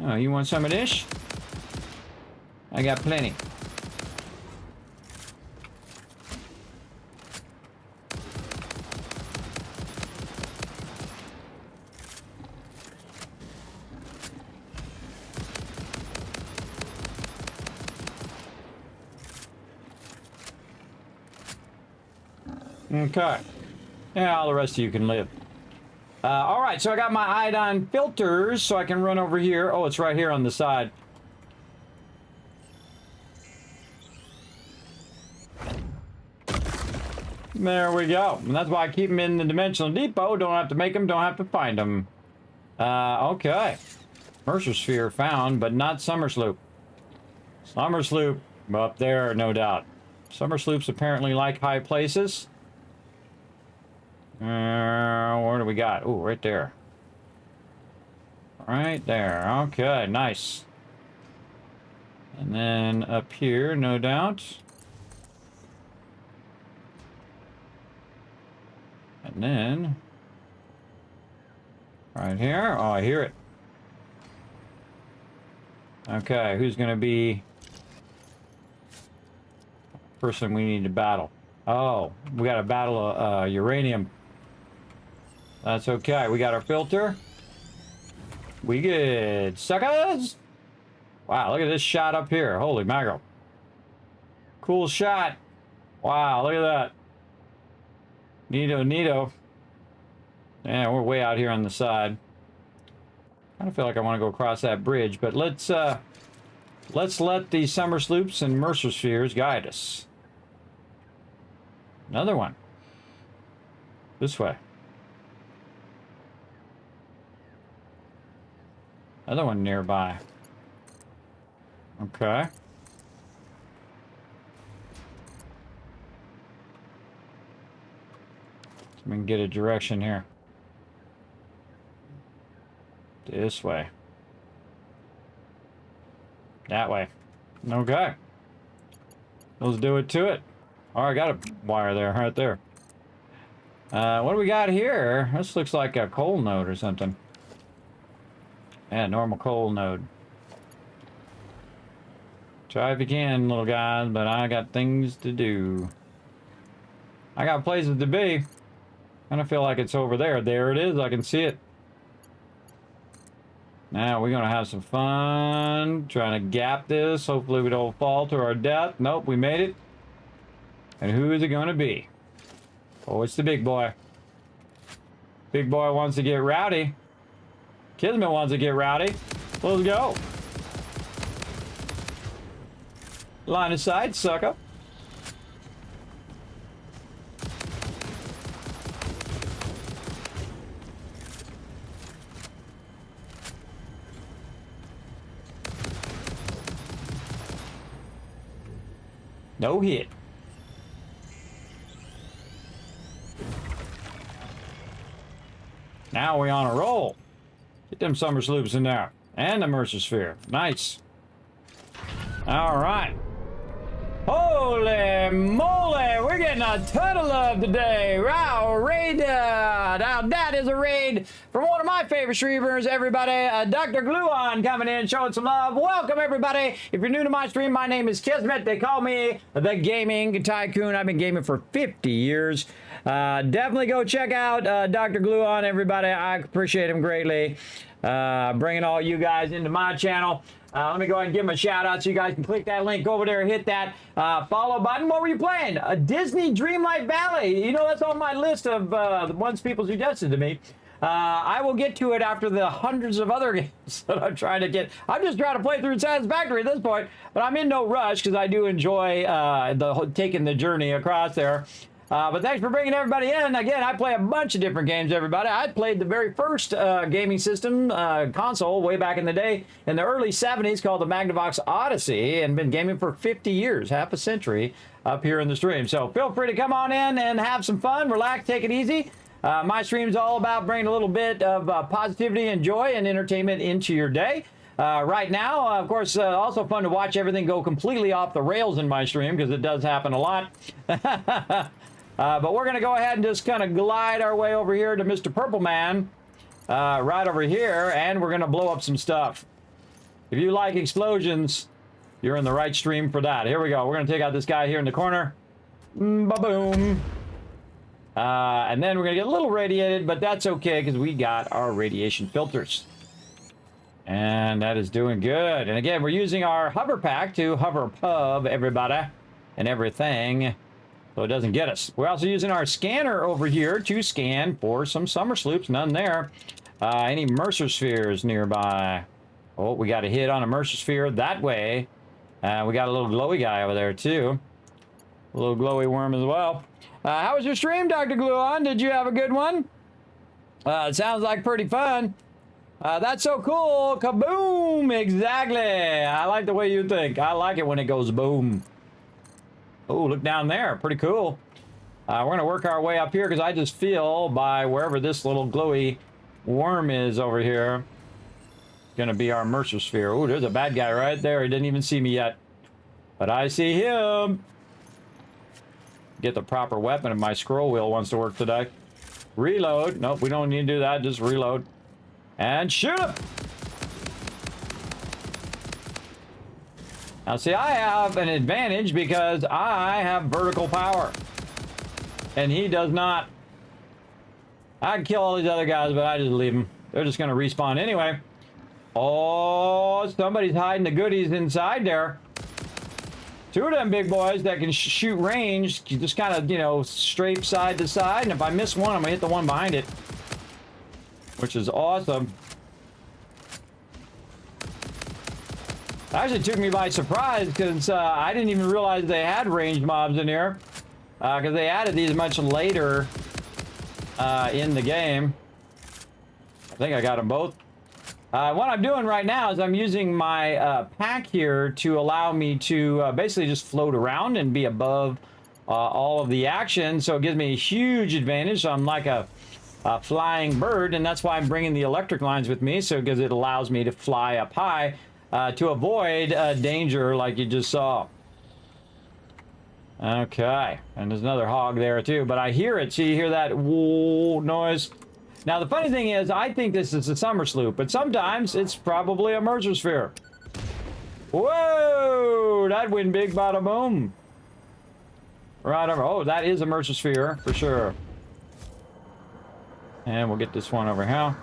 Oh, you want some of this? I got plenty. Okay. Yeah, all the rest of you can live. All right, so I got my iodine filters, so I can run over here. Oh, it's right here on the side. There we go. And that's why I keep them in the dimensional depot. Don't have to make them, don't have to find them. Okay. Mercer sphere found, but not summer sloop. Summer sloop up there, no doubt. Summer sloops apparently like high places. Where do we got? Oh, right there. Right there. Okay, nice. And then up here, no doubt. And then right here. Oh, I hear it. Okay, who's going to be the person we need to battle? Oh, we got to battle uranium. That's okay. We got our filter. We good. Suckers! Wow, look at this shot up here. Holy mackerel. Cool shot. Wow, look at that. Neato, neato. Yeah, we're way out here on the side. I don't feel like I want to go across that bridge, but let's let the summer sloops and Mercer spheres guide us. Another one. This way. Another one nearby. Okay. So we can get a direction here. This way. That way. Okay. Let's do it to it. Oh, I got a wire there, right there. What do we got here? This looks like a coal node or something. Yeah, normal coal node. Try if you can, little guys, but I got things to do. I got places to be. Kind of feel like it's over there. There it is. I can see it. Now we're going to have some fun trying to gap this. Hopefully we don't fall to our death. Nope, we made it. And who is it going to be? Oh, it's the big boy. Big boy wants to get rowdy. Kismet wants to get rowdy. Let's go. Line of sight, sucker. No hit. Now we on a roll. Get them summer sloops in there. And the Mercer Sphere. Nice. All right. Holy moly, we're getting a ton of love today. Wow, raid. Now that is a raid from one of my favorite streamers, everybody. Dr. Gluon coming in, showing some love. Welcome, everybody. If you're new to my stream, my name is Kismet. They call me the Gaming Tycoon. I've been gaming for 50 years. Definitely go check out Dr. Gluon, everybody. I appreciate him greatly. Bringing all you guys into my channel. Let me go ahead and give him a shout out so you guys can click that link, go over there, hit that follow button. What were you playing? A Disney Dreamlight Valley. You know, that's on my list of the ones people suggested to me. I will get to it after the hundreds of other games that I'm trying to get. I'm just trying to play through Satisfactory at this point, but I'm in no rush because I do enjoy taking the journey across there. But thanks for bringing everybody in. Again, I play a bunch of different games, everybody. I played the very first gaming system console way back in the day in the early 70s called the Magnavox Odyssey and been gaming for 50 years, half a century up here in the stream. So feel free to come on in and have some fun, relax, take it easy. My stream's all about bringing a little bit of positivity and joy and entertainment into your day. Right now, of course, also fun to watch everything go completely off the rails in my stream because it does happen a lot. But we're going to go ahead and just kind of glide our way over here to Mr. Purple Man, right over here, and we're going to blow up some stuff. If you like explosions, you're in the right stream for that. Here we go. We're going to take out this guy here in the corner. Ba-boom. And then we're going to get a little radiated, but that's okay because we got our radiation filters. And that is doing good. And again, we're using our hover pack to hover pub everybody and everything, so it doesn't get us. We're also using our scanner over here to scan for some summer sloops. None there. Any Mercer spheres nearby? Oh, we got a hit on a Mercer sphere that way. We got a little glowy guy over there too. A little glowy worm as well. How was your stream, Dr. Gluon? Did you have a good one? It sounds like pretty fun. That's so cool. Kaboom! Exactly. I like the way you think. I like it when it goes boom. Oh, look down there. Pretty cool. We're going to work our way up here because I just feel by wherever this little glowy worm is over here, going to be our Mercer sphere. Oh, there's a bad guy right there. He didn't even see me yet. But I see him. Get the proper weapon if my scroll wheel wants to work today. Reload. Nope, we don't need to do that. Just reload. And shoot him. Now, see, I have an advantage because I have vertical power. And he does not. I can kill all these other guys, but I just leave them. They're just going to respawn anyway. Oh, somebody's hiding the goodies inside there. Two of them big boys that can shoot range, just kind of, you know, strafe side to side. And if I miss one, I'm going to hit the one behind it. Which is awesome. Actually took me by surprise because I didn't even realize they had ranged mobs in here. Because they added these much later in the game. I think I got them both. What I'm doing right now is I'm using my pack here to allow me to basically just float around and be above all of the action. So it gives me a huge advantage. So I'm like a flying bird, and that's why I'm bringing the electric lines with me. So because it allows me to fly up high to avoid danger like you just saw. Okay, and there's another hog there too, but I hear it. See, you hear that whoa noise? Now, the funny thing is, I think this is a summer sloop, but sometimes it's probably a Mercer sphere. Whoa! That went big, bada boom. Right over. Oh, that is a Mercer sphere for sure. And we'll get this one over here.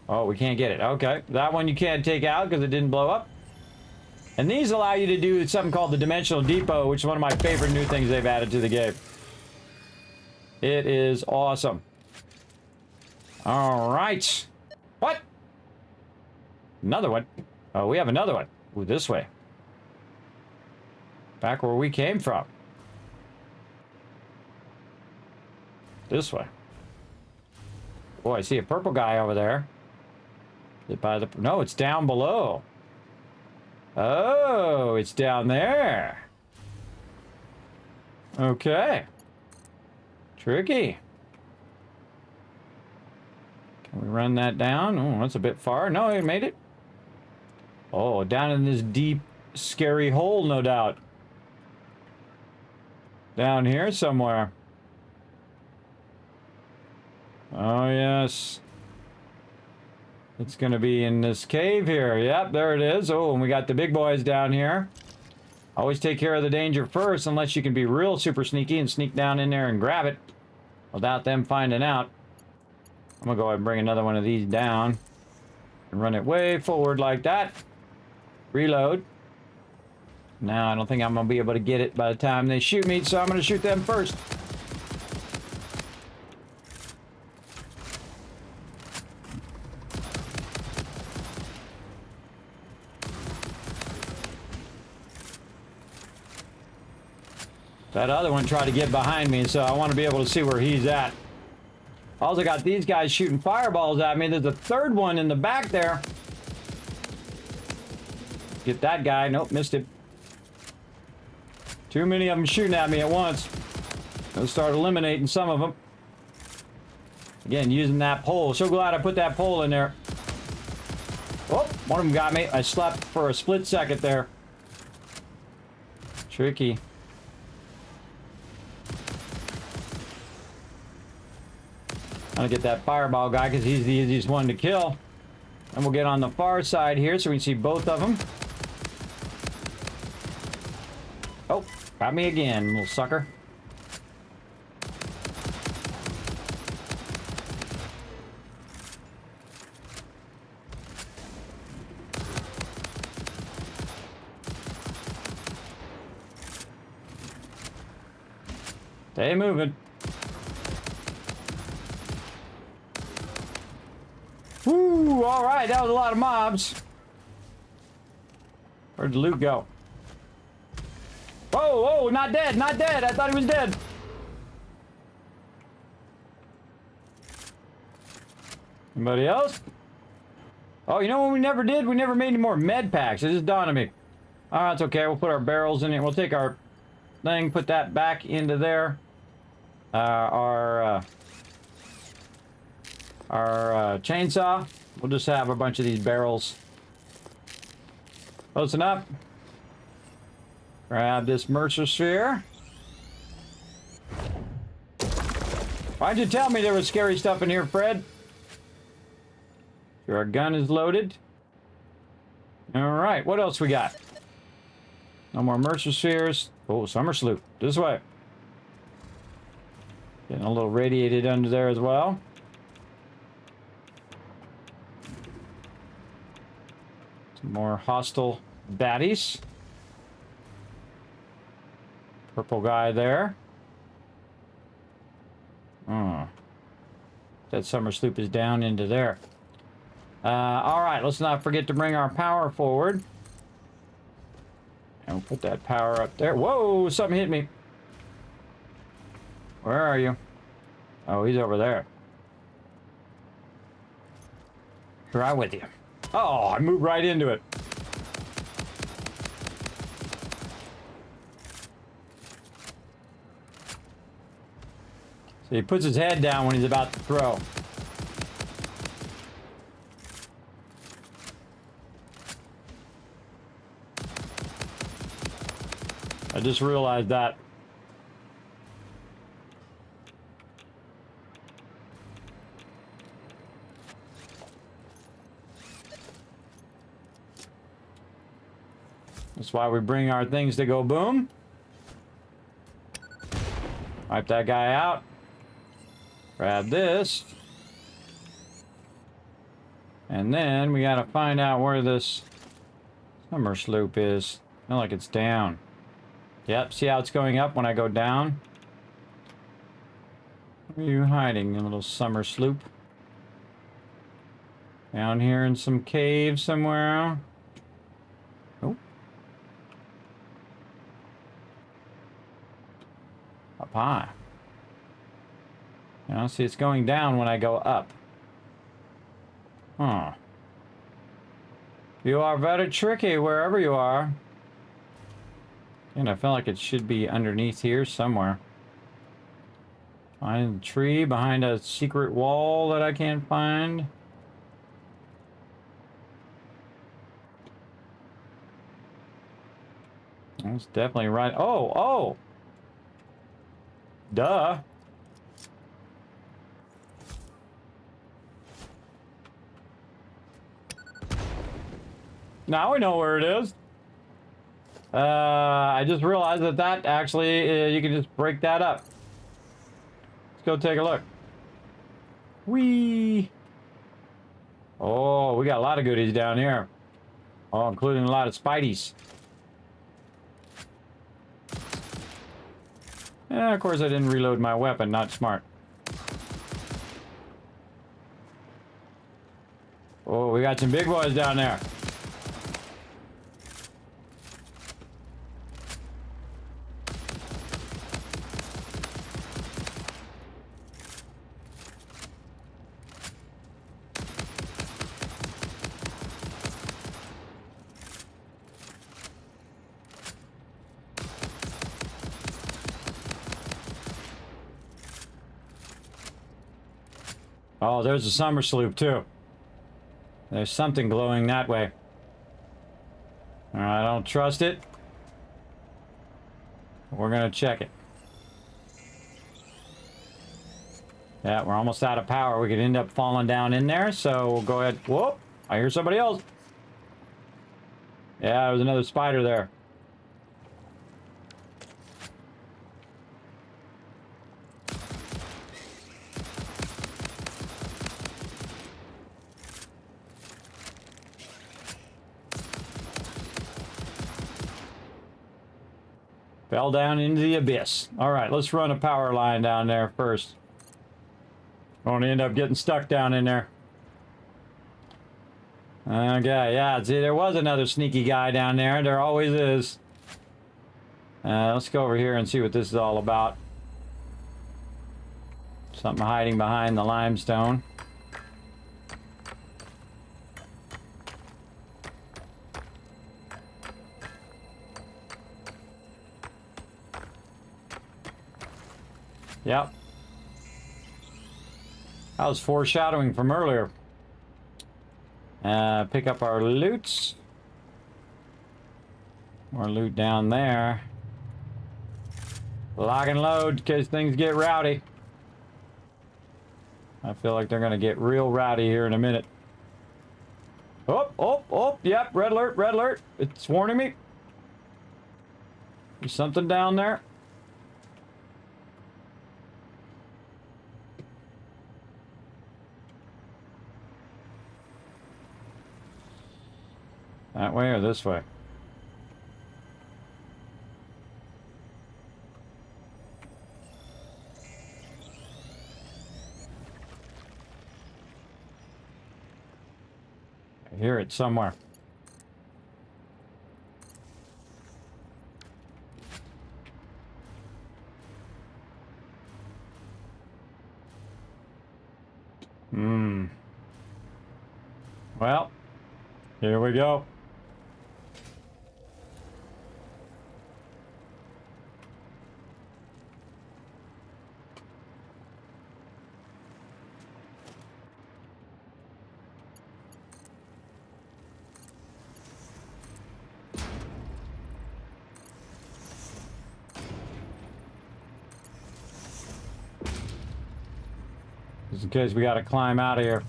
Oh, we can't get it. Okay, that one you can't take out because it didn't blow up. And these allow you to do something called the Dimensional Depot, which is one of my favorite new things they've added to the game. It is awesome. All right. What? Another one. Oh, we have another one. Ooh, this way. Back where we came from. This way. Oh, I see a purple guy over there. Is it by the... No, it's down below. Oh, it's down there. Okay. Tricky. Can we run that down? Oh, that's a bit far. No, it made it. Oh, down in this deep, scary hole, no doubt. Down here somewhere. Oh, yes. It's going to be in this cave here. Yep, there it is. Oh, and we got the big boys down here. Always take care of the danger first, unless you can be real super sneaky and sneak down in there and grab it without them finding out. I'm going to go ahead and bring another one of these down and run it way forward like that. Reload. Now, I don't think I'm going to be able to get it by the time they shoot me, so I'm going to shoot them first. That other one tried to get behind me, so I want to be able to see where he's at. Also got these guys shooting fireballs at me. There's a third one in the back there. Get that guy. Nope, missed him. Too many of them shooting at me at once. Let's start eliminating some of them. Again, using that pole. So glad I put that pole in there. Oh, one of them got me. I slept for a split second there. Tricky. I'm gonna get that fireball guy because he's the easiest one to kill. And we'll get on the far side here so we can see both of them. Oh, got me again, little sucker. Stay moving. Woo, all right, that was a lot of mobs. Where'd the loot go? Whoa, whoa, not dead, not dead. I thought he was dead. Anybody else? Oh, you know what we never did? We never made any more med packs. It just dawned on me. Oh, that's okay. We'll put our barrels in it. We'll take our thing, put that back into there. Our chainsaw. We'll just have a bunch of these barrels. Listen up. Grab this Mercer sphere. Why'd you tell me there was scary stuff in here, Fred? Sure, our gun is loaded. Alright, what else we got? No more Mercer spheres. Oh, summer sloop. This way. Getting a little radiated under there as well. Some more hostile baddies. Purple guy there. Oh. That summer sloop is down into there. Alright, let's not forget to bring our power forward. And we'll put that power up there. Whoa, something hit me. Where are you? Oh, he's over there. Right with you. Oh, I moved right into it. So he puts his head down when he's about to throw. I just realized that. That's why we bring our things to go boom. Wipe that guy out. Grab this. And then we gotta find out where this summer sloop is. I feel like it's down. Yep, see how it's going up when I go down? Where are you hiding, you little summer sloop? Down here in some cave somewhere. Oh. high. You know, see, it's going down when I go up. Huh. You are very tricky wherever you are. And I feel like it should be underneath here somewhere. Behind a tree, behind a secret wall that I can't find. That's definitely right. Oh, oh! Duh. Now we know where it is. I just realized that actually, you can just break that up. Let's go take a look. Whee! Oh, we got a lot of goodies down here. Oh, including a lot of Spideys. Yeah, of course I didn't reload my weapon. Not smart. Oh, we got some big boys down there. Oh, there's a summer sloop too. There's something glowing that way. I don't trust it. We're gonna check it. Yeah, we're almost out of power. We could end up falling down in there, so we'll go ahead. Whoop! I hear somebody else. Yeah, there was another spider there. Fell down into the abyss. All right, let's run a power line down there first. Going to end up getting stuck down in there. Okay, yeah, see, there was another sneaky guy down there. There always is. Let's go over here and see what this is all about. Something hiding behind the limestone. Yep. That was foreshadowing from earlier. Pick up our loots. More loot down there. Lock and load in case things get rowdy. I feel like they're gonna get real rowdy here in a minute. Oh, oh, oh, yep, red alert, red alert. It's warning me. There's something down there. That way or this way? I hear it somewhere. Well, here we go. Just in case we gotta climb out of here.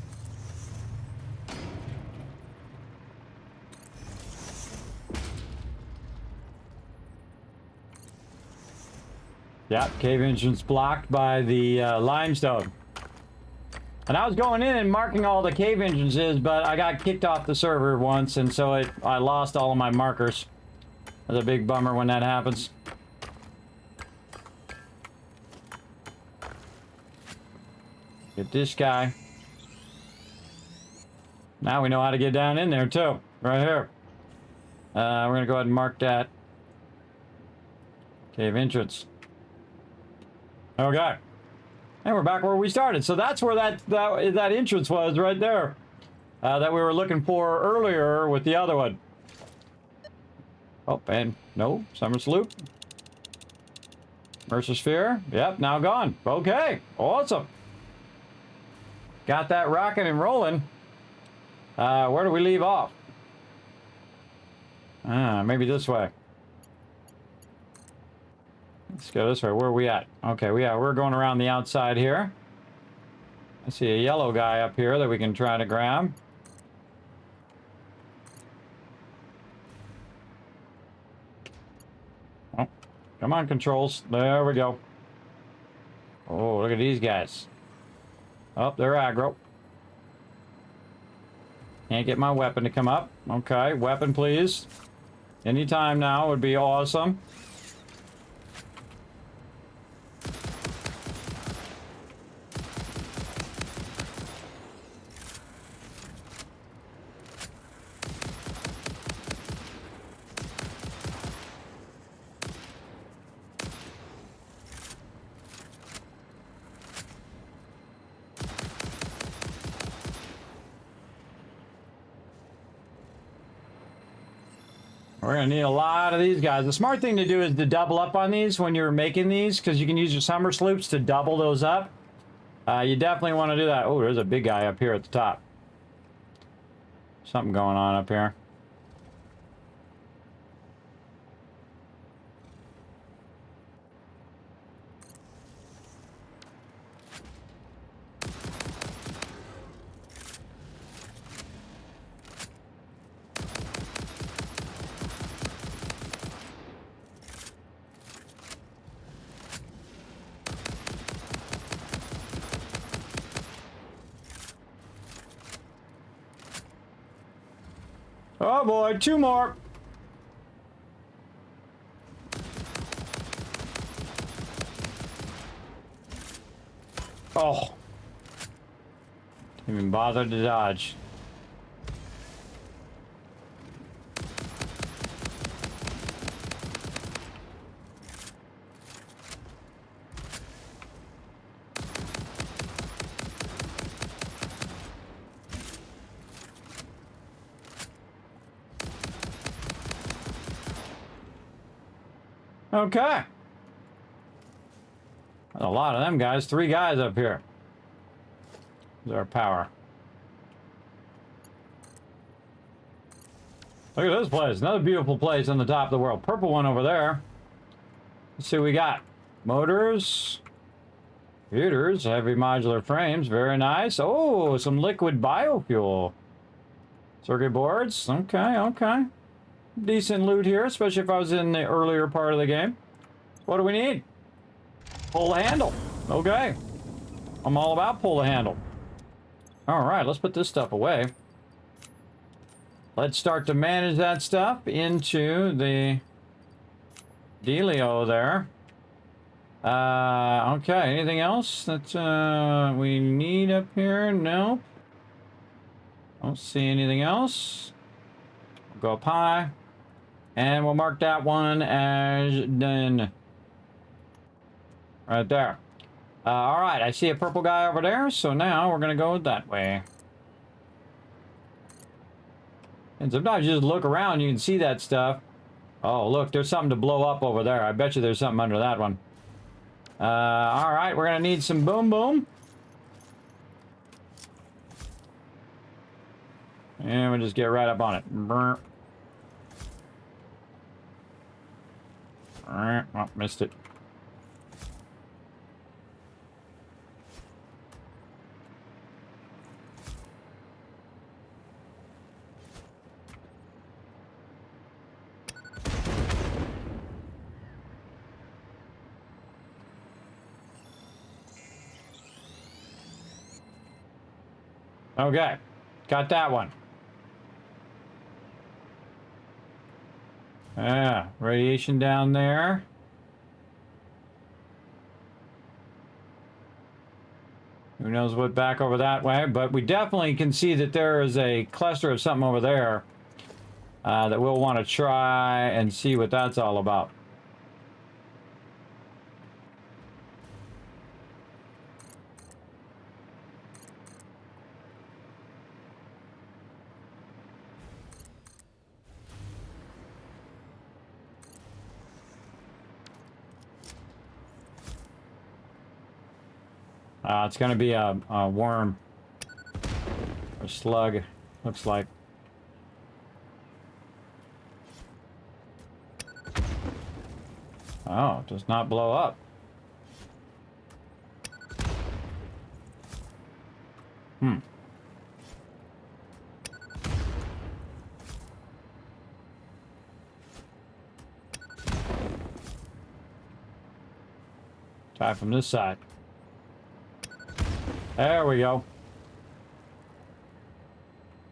Yep, cave entrance blocked by the limestone. And I was going in and marking all the cave entrances, but I got kicked off the server once, and so I lost all of my markers. That's a big bummer when that happens. Get this guy. Now we know how to get down in there too. Right here. We're gonna go ahead and mark that cave entrance. Okay. And we're back where we started. So that's where that entrance was right there. That we were looking for earlier with the other one. Oh, and no, Summer Sloop. Mercer Sphere. Yep, now gone. Okay, awesome. Got that rocking and rolling. Where do we leave off? Maybe this way. Let's go this way. Where are we at? Okay, we're going around the outside here. I see a yellow guy up here that we can try to grab. Oh, come on, controls. There we go. Oh, look at these guys. Oh, they're aggro. Can't get my weapon to come up. Okay, weapon, please. Anytime now would be awesome. We're going to need a lot of these guys. The smart thing to do is to double up on these when you're making these, because you can use your summer sloops to double those up. You definitely want to do that. Oh, there's a big guy up here at the top. Something going on up here. Oh boy, two more. Oh. Didn't even bother to dodge. Okay. That's a lot of them guys. 3 guys up here. There's our power. Look at this place. Another beautiful place on the top of the world. Purple one over there. Let's see what we got. Motors. Computers. Heavy modular frames. Very nice. Oh, some liquid biofuel. Circuit boards. Okay, okay. Decent loot here, especially if I was in the earlier part of the game. What do we need? Pull the handle. Okay. I'm all about pull the handle. All right, let's put this stuff away. Let's start to manage that stuff into the dealio there. Okay, anything else that we need up here? Nope. Don't see anything else. We'll go up high. And we'll mark that one as done. Right there. All right, I see a purple guy over there, so now we're going to go that way. And sometimes you just look around, you can see that stuff. Oh, look, there's something to blow up over there. I bet you there's something under that one. All right, we're going to need some boom boom. And we'll just get right up on it. Brr. Oh, missed it. Okay, got that one. Yeah, radiation down there. Who knows what back over that way, but we definitely can see that there is a cluster of something over there that we'll want to try and see what that's all about. It's going to be a worm. Or slug, looks like. Oh, it does not blow up. Try from this side. There we go.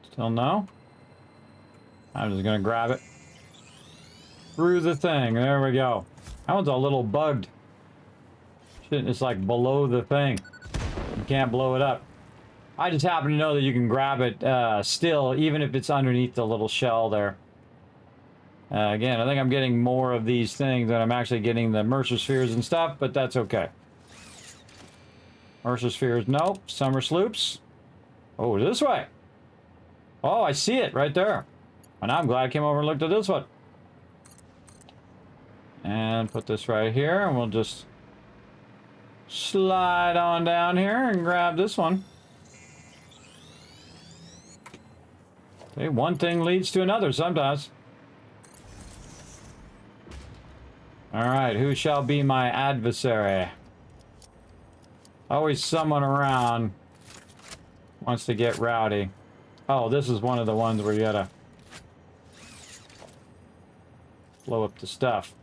Still no? I'm just gonna grab it. Through the thing. There we go. That one's a little bugged. Shit, it's like below the thing. You can't blow it up. I just happen to know that you can grab it still, even if it's underneath the little shell there. Again, I think I'm getting more of these things than I'm actually getting the Mercer Spheres and stuff, but that's okay. Mercer Spheres, nope. Summer Sloops. Oh, this way. Oh, I see it right there. And I'm glad I came over and looked at this one. And put this right here, and we'll just slide on down here and grab this one. Okay, one thing leads to another sometimes. Alright, who shall be my adversary? Always someone around wants to get rowdy. Oh, this is one of the ones where you gotta blow up the stuff.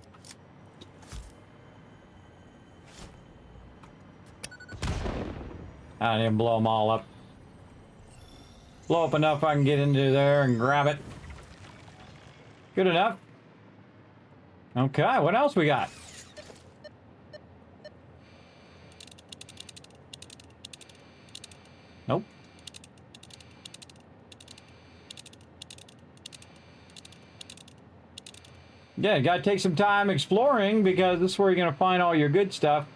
I didn't blow them all up. Blow up enough I can get into there and grab it. Good enough. Okay, what else we got? Nope. Yeah, you gotta take some time exploring because this is where you're gonna find all your good stuff.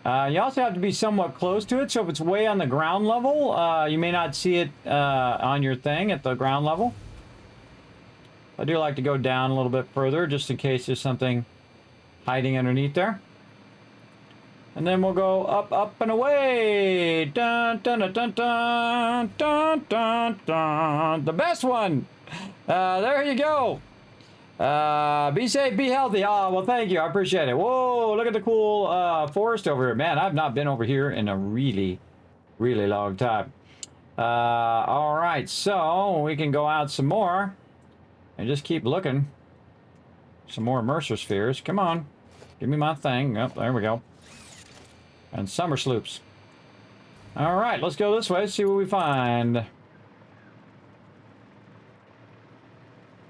You also have to be somewhat close to it, so if it's way on the ground level, you may not see it on your thing at the ground level. I do like to go down a little bit further, just in case there's something hiding underneath there. And then we'll go up, up, and away! Dun, dun, dun, dun, dun, dun, dun, dun. The best one! There you go! Be safe, be healthy. Ah, well, thank you. I appreciate it. Whoa, look at the cool forest over here. Man, I've not been over here in a really, really long time. All right, so we can go out some more and just keep looking. Some more Mercer Spheres. Come on. Give me my thing. Oh, there we go. And Summer Sloops. All right, let's go this way, see what we find.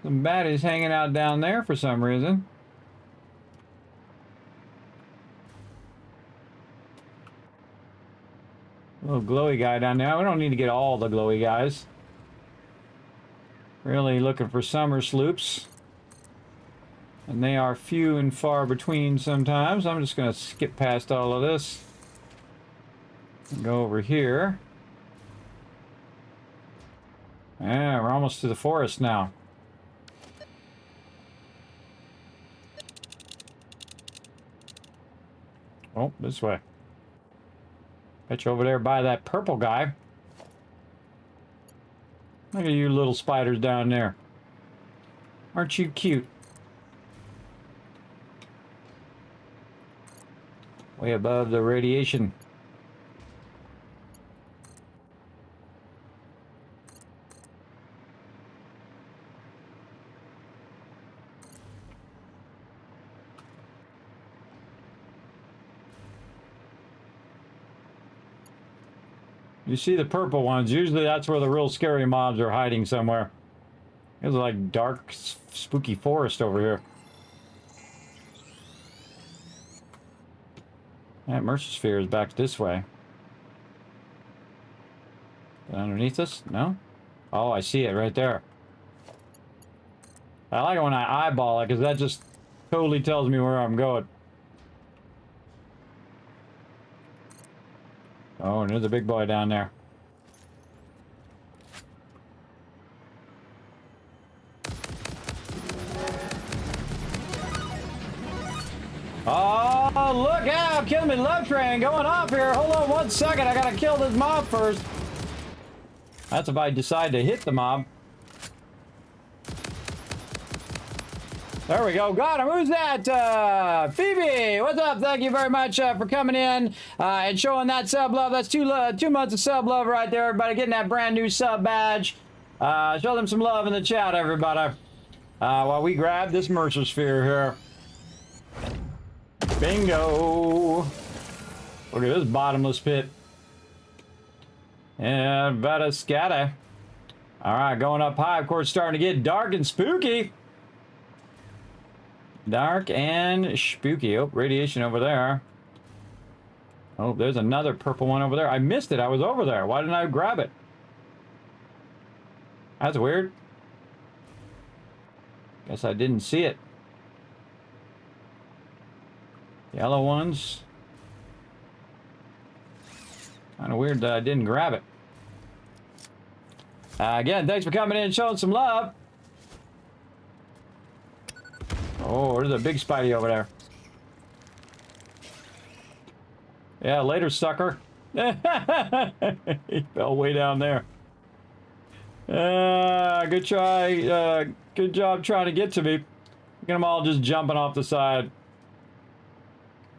Some baddies hanging out down there for some reason. Little glowy guy down there. We don't need to get all the glowy guys. Really looking for Summer Sloops. And they are few and far between sometimes. I'm just going to skip past all of this. And go over here. Yeah, we're almost to the forest now. Oh, this way. Bet you over there by that purple guy. Look at you little spiders down there. Aren't you cute? Way above the radiation. You see the purple ones, usually that's where the real scary mobs are hiding somewhere. It's like dark, spooky forest over here. That Mercer Sphere is back this way. Underneath us? No? Oh, I see it right there. I like it when I eyeball it because that just totally tells me where I'm going. Oh, and there's a big boy down there. Oh! Oh, look out! Kismet love train going off here. Hold on 1 second. I gotta kill this mob first. That's if I decide to hit the mob. There we go. Got him. Who's that? Phoebe. What's up? Thank you very much for coming in and showing that sub love. That's 2 months of sub love right there. Everybody getting that brand new sub badge. Show them some love in the chat, everybody. While we grab this Mercer Sphere here. Bingo. Look at this bottomless pit. And better scatter. All right, going up high. Of course, starting to get dark and spooky. Dark and spooky. Oh, radiation over there. Oh, there's another purple one over there. I missed it. I was over there. Why didn't I grab it? That's weird. Guess I didn't see it. Yellow ones. Kind of weird that I didn't grab it. Again, thanks for coming in and showing some love. Oh, there's a big Spidey over there. Yeah, later, sucker. He fell way down there. Good try. Good job trying to get to me. Look at them all just jumping off the side.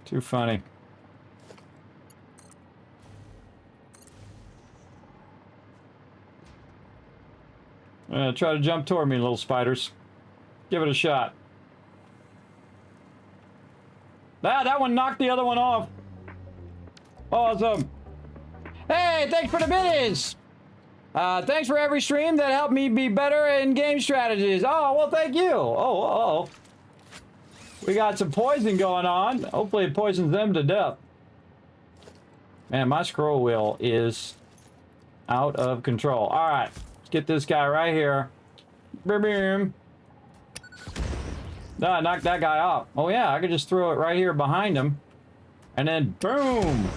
Too funny. Try to jump toward me, little spiders. Give it a shot. That one knocked the other one off. Awesome. Hey, thanks for the biddies. Thanks for every stream that helped me be better in game strategies. Oh, well, thank you. Oh. We got some poison going on. Hopefully it poisons them to death. Man, my scroll wheel is out of control. All right, let's get this guy right here. Boom. No, I knocked that guy off. Oh, yeah, I could just throw it right here behind him. And then, boom.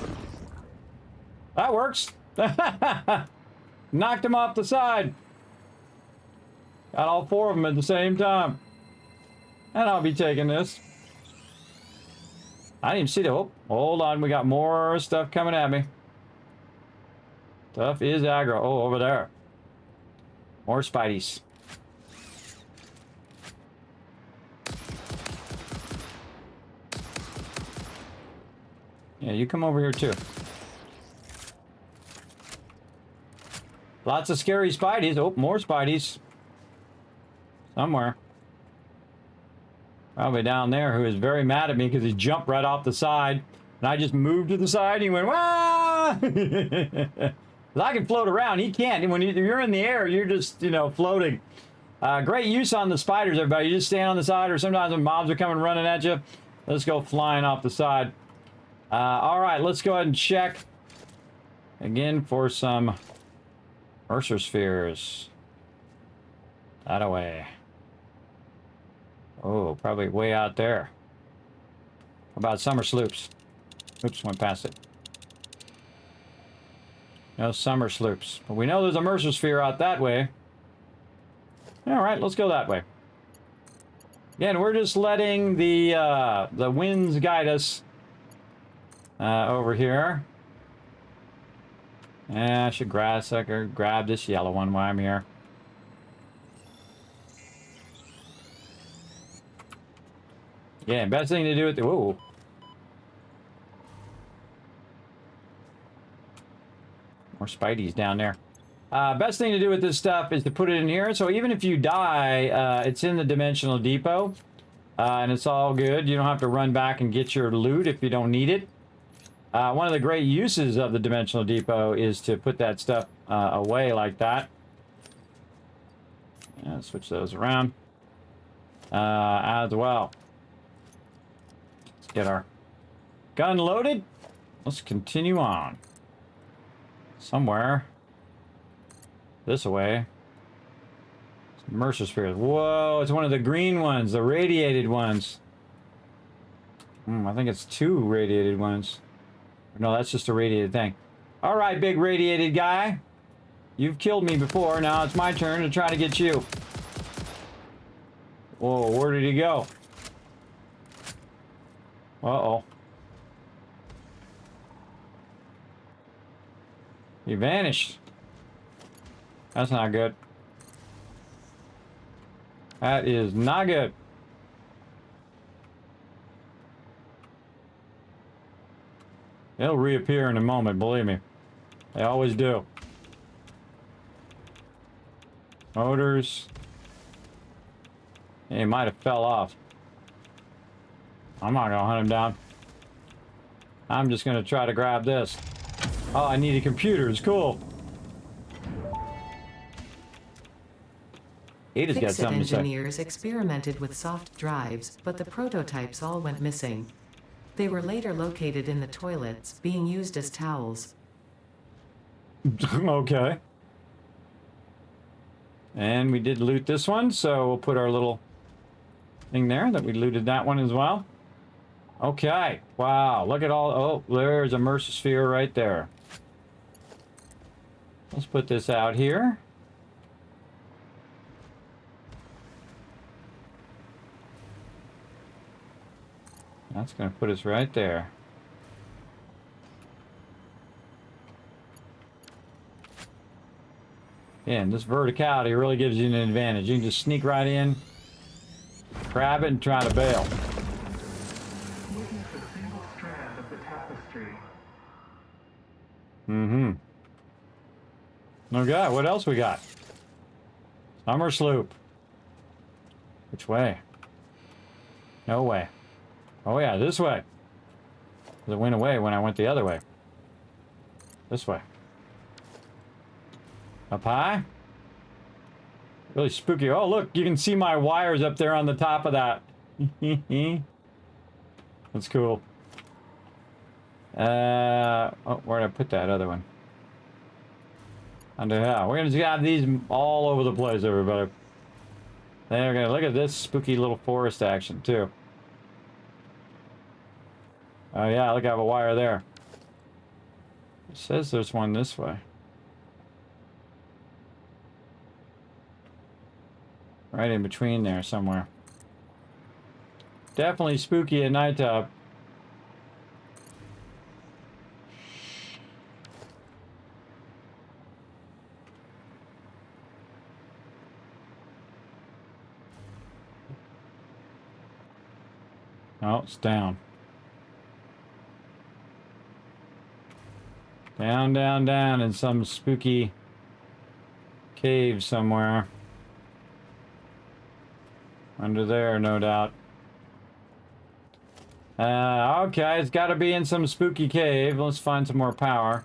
That works. Knocked him off the side. Got all 4 of them at the same time. And I'll be taking this. I didn't even see the... Oh, hold on. We got more stuff coming at me. Stuff is aggro. Oh, over there. More Spideys. Yeah, you come over here too. Lots of scary Spideys. Oh, more Spideys. Somewhere. Probably down there, who is very mad at me because he jumped right off the side. And I just moved to the side and he went, wah! I can float around. He can't. And when you're in the air, you're just, floating. Great use on the spiders, everybody. You just stand on the side, or sometimes when mobs are coming running at you, let's go flying off the side. All right, let's go ahead and check again for some Mercer Spheres. That away. Oh, probably way out there. How about summer sloops? Oops, went past it. No summer sloops. But we know there's a Mercer Sphere out that way. All right, let's go that way. Again, we're just letting the winds guide us over here. I should grab this yellow one while I'm here. Yeah, best thing to do with the... Whoa. More Spideys down there. Best thing to do with this stuff is to put it in here. So even if you die, it's in the Dimensional Depot. And it's all good. You don't have to run back and get your loot if you don't need it. One of the great uses of the Dimensional Depot is to put that stuff away like that. Yeah, switch those around as well. Let's get our gun loaded. Let's continue on. Somewhere this way. Some Mercer Spheres. Whoa, it's one of the green ones, the radiated ones. I think it's 2 radiated ones. No, that's just a radiated thing. All right, big radiated guy. You've killed me before. Now it's my turn to try to get you. Whoa, where did he go? Uh-oh. He vanished. That's not good. That is not good. He'll reappear in a moment, believe me. They always do. Motors. He might have fell off. I'm not gonna hunt him down. I'm just gonna try to grab this. Oh, I needed computers. Cool. He just got FICSIT something to say. engineers experimented with soft drives, but the prototypes all went missing. They were later located in the toilets, being used as towels. Okay. And we did loot this one, so we'll put our little thing there that we looted that one as well. Okay. Wow. Look at all. Oh, there's a Mercisphere right there. Let's put this out here. That's going to put us right there. Yeah, and this verticality really gives you an advantage. You can just sneak right in, grab it, and try to bail. Witness a single strand of the tapestry. Mm-hmm. Okay, what else we got? Summer sloop. Which way? No way. Oh yeah, this way. It went away when I went the other way. This way. Up high? Really spooky. Oh, look, you can see my wires up there on the top of that. That's cool. Oh, where did I put that other one? Under here. We're gonna have these all over the place, everybody. There we go. Look at this spooky little forest action, too. Oh, yeah, look, I have a wire there. It says there's one this way. Right in between there somewhere. Definitely spooky at nighttime. Oh, it's down. Down, down, down in some spooky cave somewhere. Under there, no doubt. Okay, it's got to be in some spooky cave. Let's find some more power.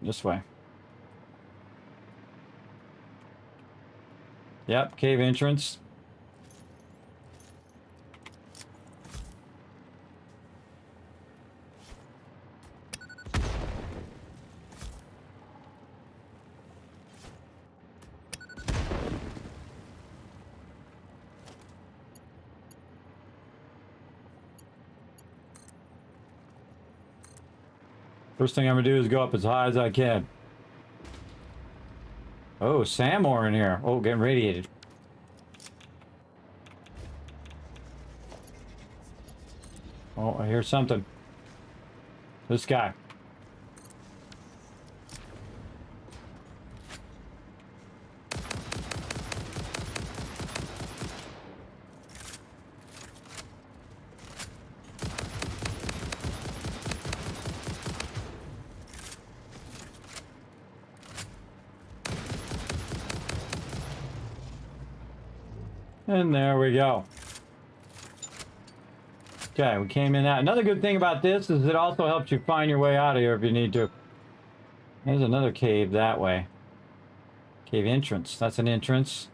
This way. Yep, cave entrance. First thing I'm gonna do is go up as high as I can. Oh, Sam ore in here. Oh, getting radiated. Oh, I hear something. This guy. And there we go. Okay, we came in that. Another good thing about this is it also helps you find your way out of here if you need to. There's another cave that way. Cave entrance. That's an entrance.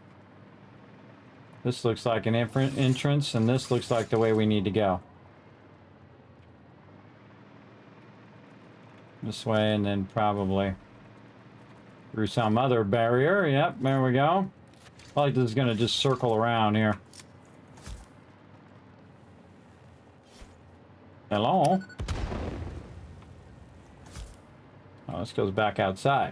This looks like an entrance, and this looks like the way we need to go. This way, and then probably through some other barrier. Yep, there we go. I like this is going to just circle around here. Hello? Oh, this goes back outside.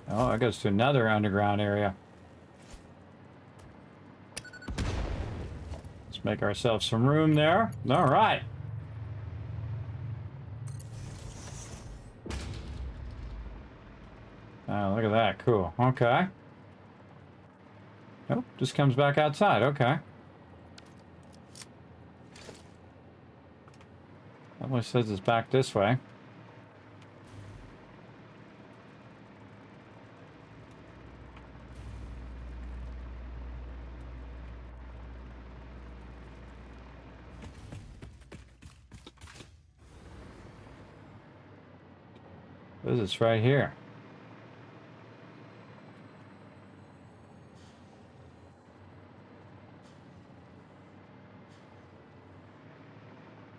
Oh, it goes to another underground area. Let's make ourselves some room there. All right. Oh, look at that. Cool. Okay. Oh, just comes back outside. Okay. That says it's back this way. This is right here.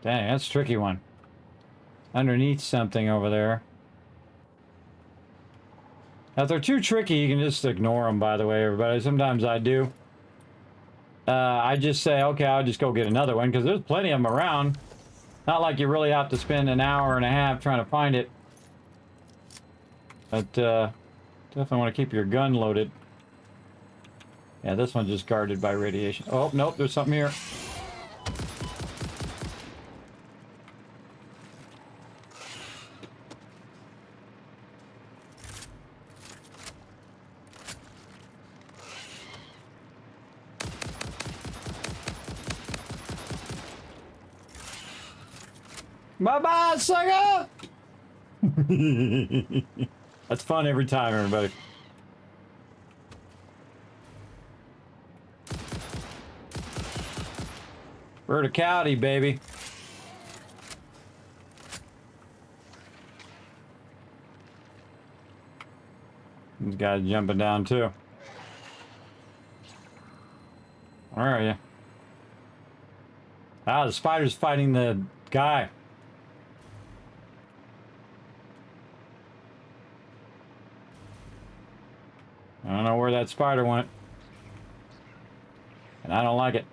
Dang, that's a tricky one. Underneath something over there. Now, if they're too tricky, you can just ignore them, by the way, everybody. Sometimes I do. I just say, okay, I'll just go get another one, because there's plenty of them around. Not like you really have to spend an hour and a half trying to find it. But, definitely want to keep your gun loaded. Yeah, this one's just guarded by radiation. Oh, nope, there's something here. Bye-bye, sucker! That's fun every time, everybody. Verticality, baby. These guys jumping down, too. Where are you? Ah, the spider's fighting the guy. I don't know where that spider went. And I don't like it.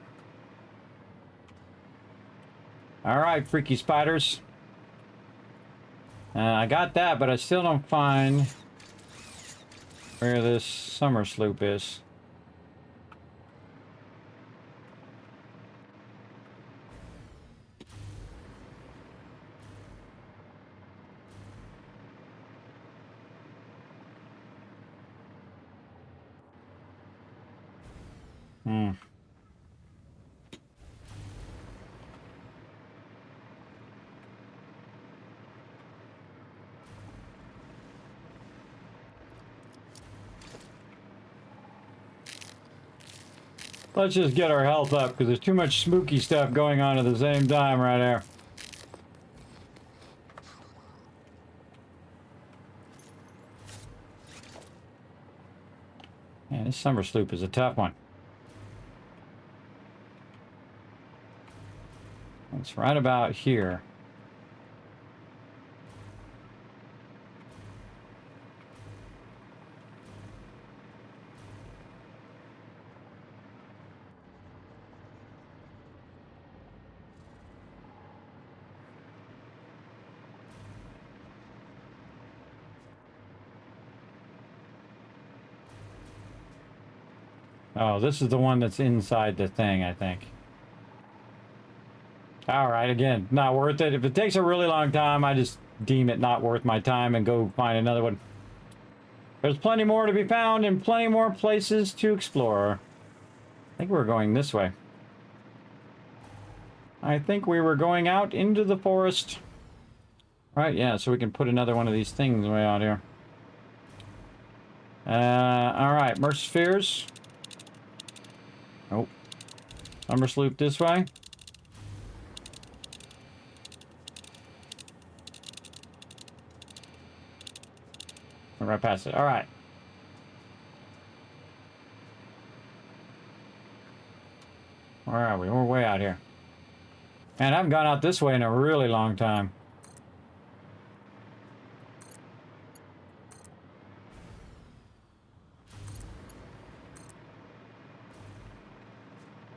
Alright, freaky spiders. I got that, but I still don't find where this summer sloop is. Let's just get our health up, because there's too much spooky stuff going on at the same time right there. Man, this summer sloop is a tough one. It's right about here. Oh, this is the one that's inside the thing, I think. Alright, again, not worth it. If it takes a really long time, I just deem it not worth my time and go find another one. There's plenty more to be found and plenty more places to explore. I think we're going this way. I think we were going out into the forest. Right, yeah, so we can put another one of these things way out here. Alright, merch spheres. Nope. Summer sloop this way. We're right past it. Alright. Where are we? We're way out here. Man, I haven't gone out this way in a really long time.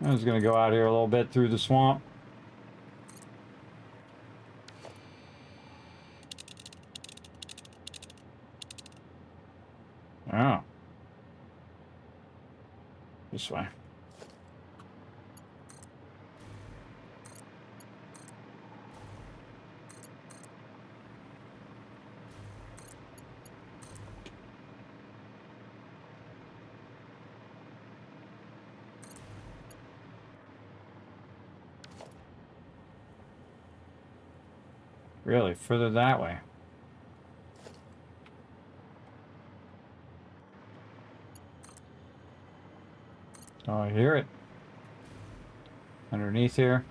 I'm just gonna go out here a little bit through the swamp. Oh. This way. Really, further that way. Oh, I hear it. Underneath here.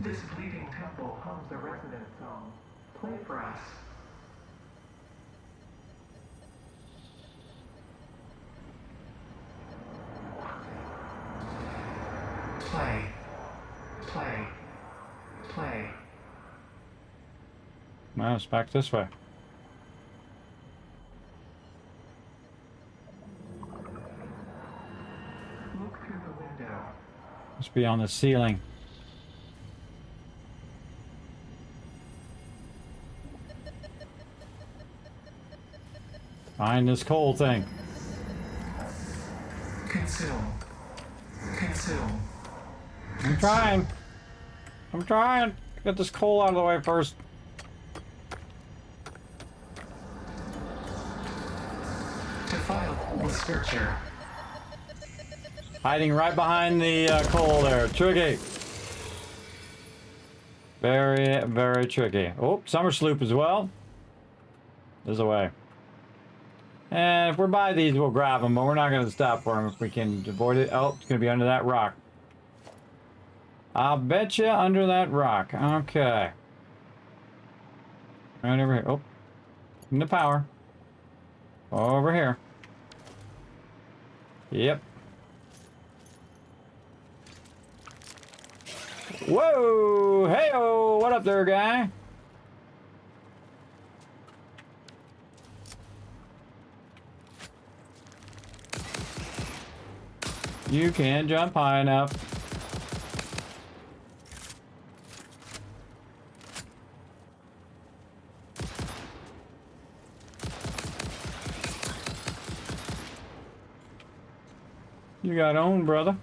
This bleeding temple hums a resident song. Play for us. Play. Play. Play. Well, it's back this way. Look through the window. Must be on the ceiling. Find this coal thing. Consume. Consume. I'm trying. I'm trying. Get this coal out of the way first. Defile with scripture. Hiding right behind the coal there. Tricky. Very, very tricky. Oh, summer sloop as well. There's a way. And if we're by these, we'll grab them, but we're not going to stop for them if we can avoid it. Oh, it's going to be under that rock. I'll bet you under that rock. Okay. Right over here. Oh, in the power. Over here. Yep. Whoa! Hey-oh! What up there, guy? You can't jump high enough. You got owned, brother.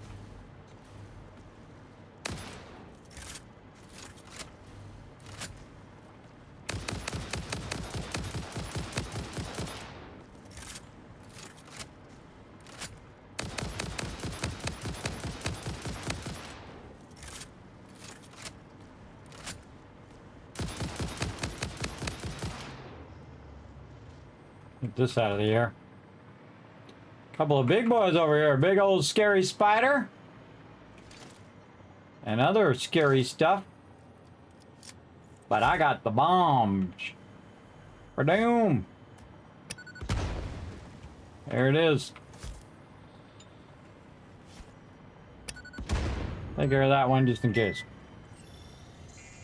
Get this out of the air. Couple of big boys over here. Big old scary spider. And other scary stuff. But I got the bombs. For doom. There it is. Take care of that one just in case.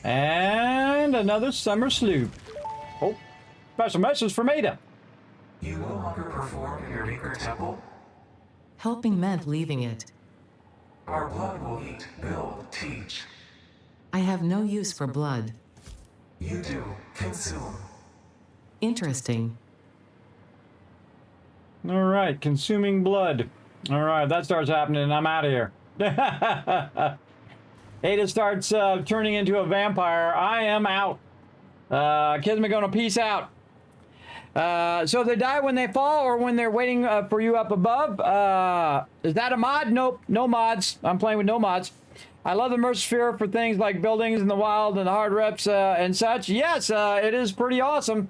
And another summer sloop. Oh, special message from Ada. You no longer perform in your maker temple. Helping meant leaving it. Our blood will eat, build, teach. I have no use for blood. You do. Consume. Interesting. All right, consuming blood. All right, that starts happening, and I'm out of here. Ada starts turning into a vampire. I am out. Kismet gonna peace out. So they die when they fall or when they're waiting for you up above. Is that a mod? Nope, no mods. I'm playing with no mods. I love the Mercersphere for things like buildings in the wild and the hard reps and such. Yes, it is pretty awesome.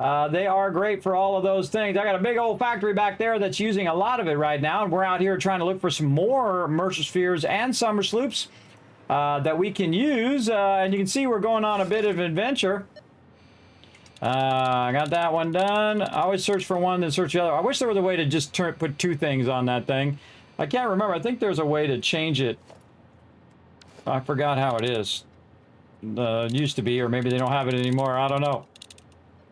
They are great for all of those things. I got a big old factory back there that's using a lot of it right now, and we're out here trying to look for some more Mercerspheres and summer sloops that we can use. And you can see we're going on a bit of adventure. I got that one done. I always search for one, then search the other. I wish there was a way to just put two things on that thing. I can't remember. I think there's a way to change it. I forgot how it is. It used to be, or maybe they don't have it anymore. I don't know.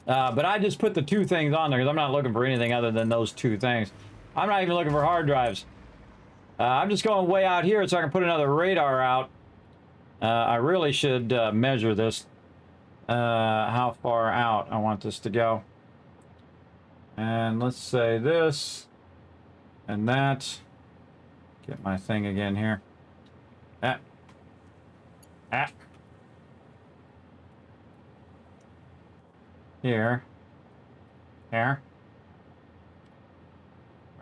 But I just put the two things on there because I'm not looking for anything other than those two things. I'm not even looking for hard drives. I'm just going way out here so I can put another radar out. I really should measure this. How far out I want this to go. And let's say this and that. Get my thing again here. Here. Here.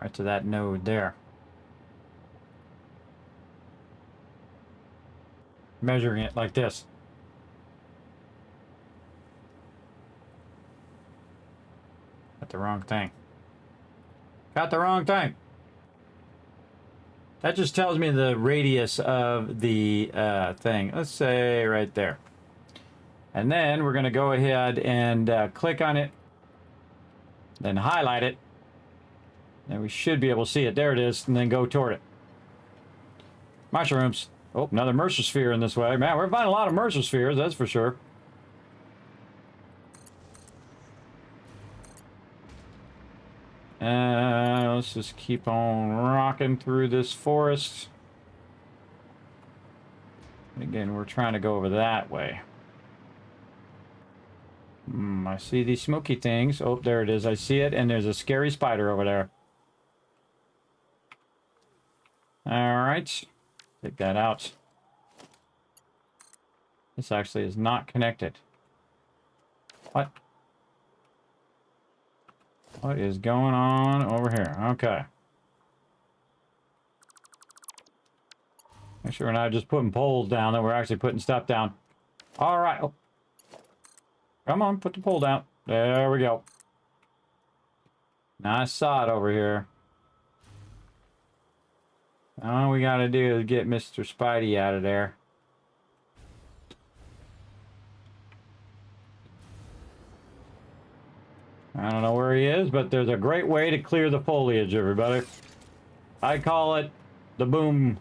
Right to that node there. Measuring it like this. Got the wrong thing. Got the wrong thing. That just tells me the radius of the thing. Let's say right there. And then we're going to go ahead and click on it. Then highlight it. And we should be able to see it. There it is. And then go toward it. Mushrooms. Oh, another Mercer sphere in this way. Man, we're finding a lot of Mercer spheres, that's for sure. Let's just keep on rocking through this forest. Again, we're trying to go over that way. I see these smoky things. Oh, there it is. I see it, and there's a scary spider over there. All right. Take that out. This actually is not connected. What? What is going on over here? Okay. Make sure we're not just putting poles down, that we're actually putting stuff down. All right. Oh. Come on, put the pole down. There we go. Nice sod over here. All we gotta do is get Mr. Spidey out of there. I don't know where he is, but there's a great way to clear the foliage, everybody. I call it the boom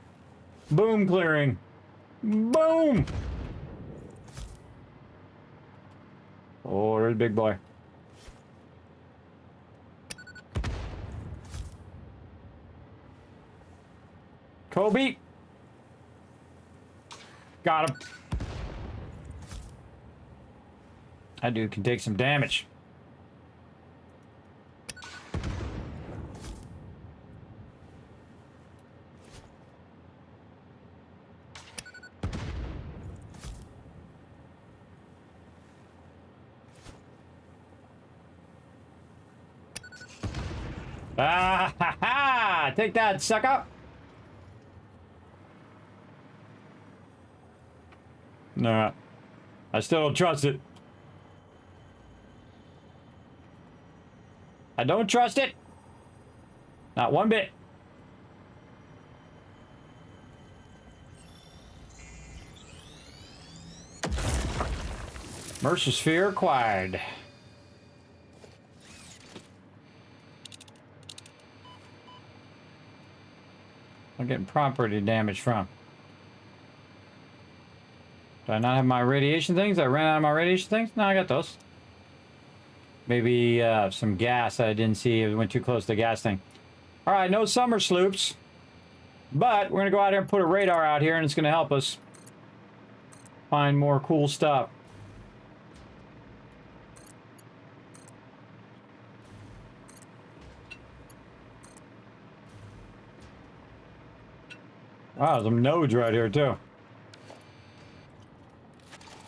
clearing. Boom! Oh, there's a big boy. Kobe! Got him. That dude can take some damage. Ah ha ha! Take that, sucker! Nah, I still don't trust it. I don't trust it. Not one bit. Mercer sphere acquired. I'm getting property damage from. Do I not have my radiation things? I ran out of my radiation things? No, I got those. Maybe some gas I didn't see. It went too close to the gas thing. All right, no summer sloops. But we're going to go out here and put a radar out here, and it's going to help us find more cool stuff. Wow, some nodes right here, too.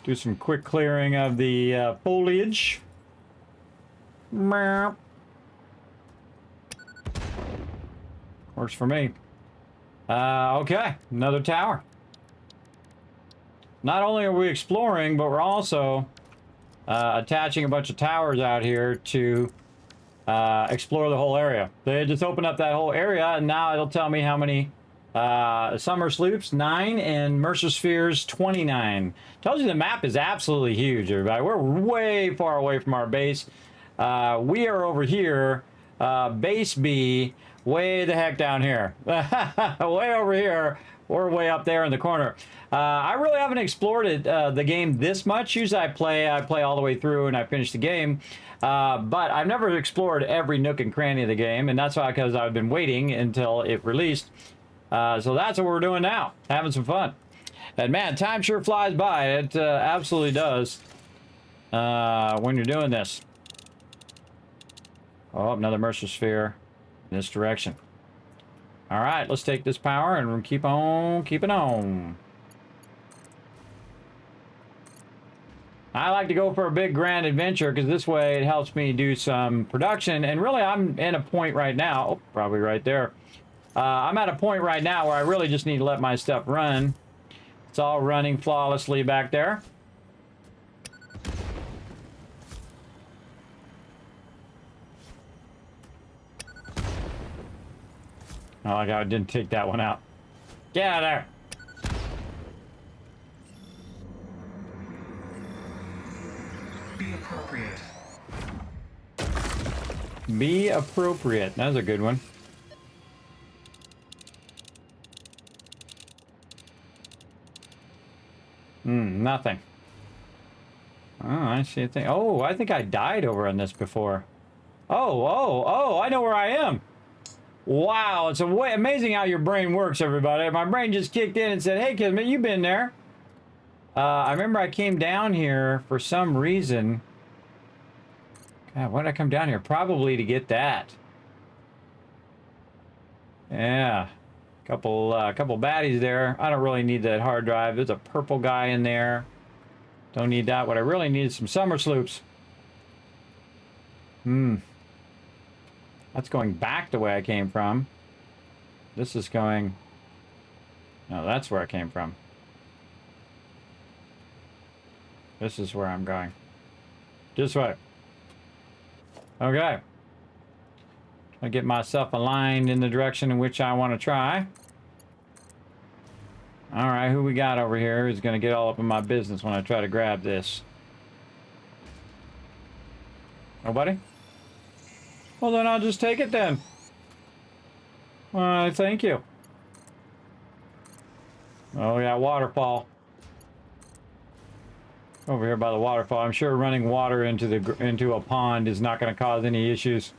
Do some quick clearing of the foliage. Works for me. Okay, another tower. Not only are we exploring, but we're also attaching a bunch of towers out here to explore the whole area. They just opened up that whole area, and now it'll tell me how many summer sloops, 9, and Mercer spheres, 29. Tells you the map is absolutely huge, everybody. We're way far away from our base. We are over here, base B, way the heck down here. Way over here, or way up there in the corner. I really haven't explored it, the game this much. Usually I play all the way through and I finish the game. But I've never explored every nook and cranny of the game, and that's why, because I've been waiting until it released. So that's what we're doing now, having some fun. And man, time sure flies by. It absolutely does when you're doing this. Oh, another Mercer sphere in this direction. All right, let's take this power and keep on keeping on. I like to go for a big grand adventure because this way it helps me do some production. And really, I'm in a point right now. Oh, probably right there. I'm at a point right now where I really just need to let my stuff run. It's all running flawlessly back there. Oh, like I didn't take that one out. Get out of there. Be appropriate. Be appropriate. That's a good one. Nothing. Oh, I see a thing. Oh, I think I died over on this before. Oh, I know where I am. Wow, it's amazing how your brain works, everybody. My brain just kicked in and said, hey, Kismet, you've been there. I remember I came down here for some reason. God, why did I come down here? Probably to get that. Yeah. Couple baddies there. I don't really need that hard drive. There's a purple guy in there. Don't need that. What I really need is some summer sloops. That's going back the way I came from. This is going... No, that's where I came from. This is where I'm going. This way. Okay. I get myself aligned in the direction in which I want to try. All right, who we got over here is going to get all up in my business when I try to grab this? Nobody? Well, then I'll just take it then. Thank you. Oh, yeah, waterfall. Over here by the waterfall. I'm sure running water into a pond is not going to cause any issues.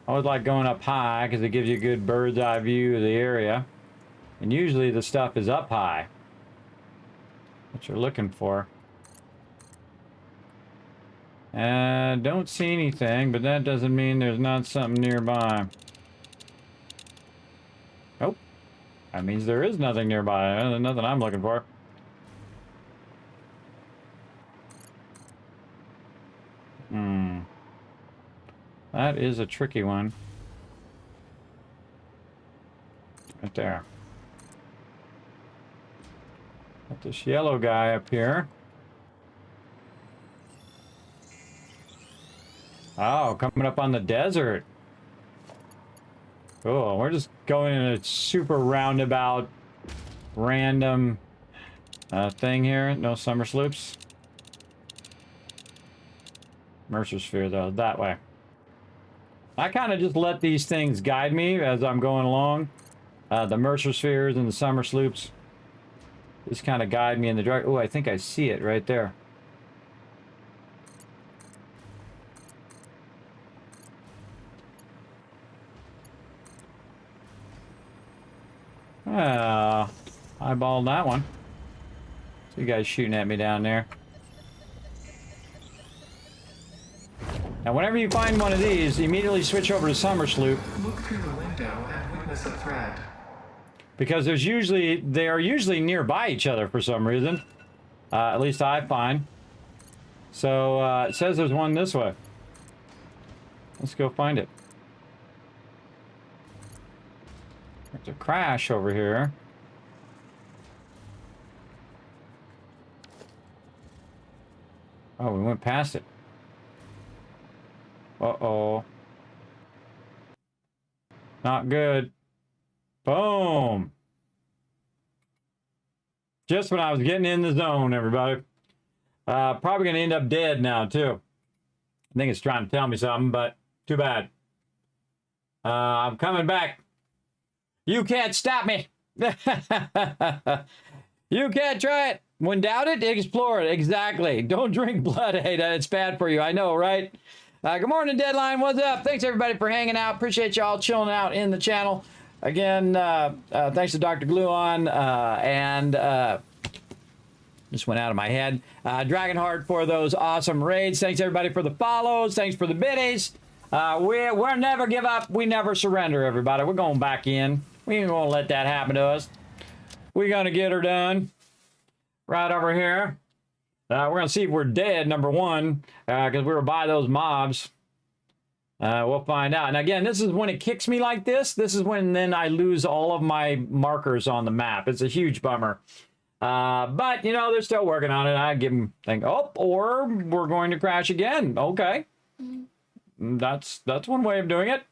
I always like going up high because it gives you a good bird's eye view of the area. And usually the stuff is up high. What you're looking for. Don't see anything, but that doesn't mean there's not something nearby. Nope. That means there is nothing nearby. There's nothing I'm looking for. That is a tricky one. Right there. Got this yellow guy up here. Oh, coming up on the desert. Cool. We're just going in a super roundabout, random thing here. No summer sloops. Mercer sphere, though, that way. I kind of just let these things guide me as I'm going along. The Mercer spheres and the summer sloops just kind of guide me in the direction. Oh, I think I see it right there. Eyeballed that one. See you guys shooting at me down there. Now, whenever you find one of these, immediately switch over to summer sloop. Look through the window and witness a threat. Because they are usually nearby each other for some reason. At least I find. So it says there's one this way. Let's go find it. There's a crash over here. Oh, we went past it. Uh-oh. Not good. Boom. Just when I was getting in the zone, everybody. Probably going to end up dead now, too. I think it's trying to tell me something, but too bad. I'm coming back. You can't stop me. You can't try it. When doubted, explore it. Exactly. Don't drink blood. Hey, it's bad for you. I know, right? Good morning, Deadline. What's up? Thanks, everybody, for hanging out. Appreciate y'all chilling out in the channel. Again, thanks to Dr. Gluon and just went out of my head. Dragonheart for those awesome raids. Thanks, everybody, for the follows. Thanks for the biddies. We'll never give up. We never surrender, everybody. We're going back in. We ain't going to let that happen to us. we're going to get her done right over here. We're going to see if we're dead, number one, because we were by those mobs. We'll find out. And again, this is when it kicks me like this. This is when then I lose all of my markers on the map. It's a huge bummer. But, you know, they're still working on it. I give them, think, oh, or we're going to crash again. Okay. That's one way of doing it.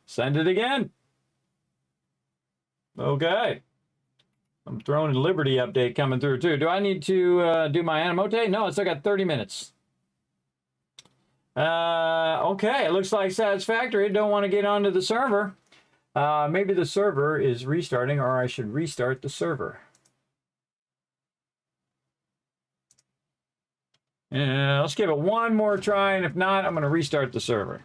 Send it again. Okay. I'm throwing a Liberty update coming through, too. Do I need to do my Animote? No, I still got 30 minutes. Okay, it looks like Satisfactory. Don't want to get onto the server. Maybe the server is restarting, or I should restart the server. Yeah, let's give it one more try, and if not, I'm going to restart the server.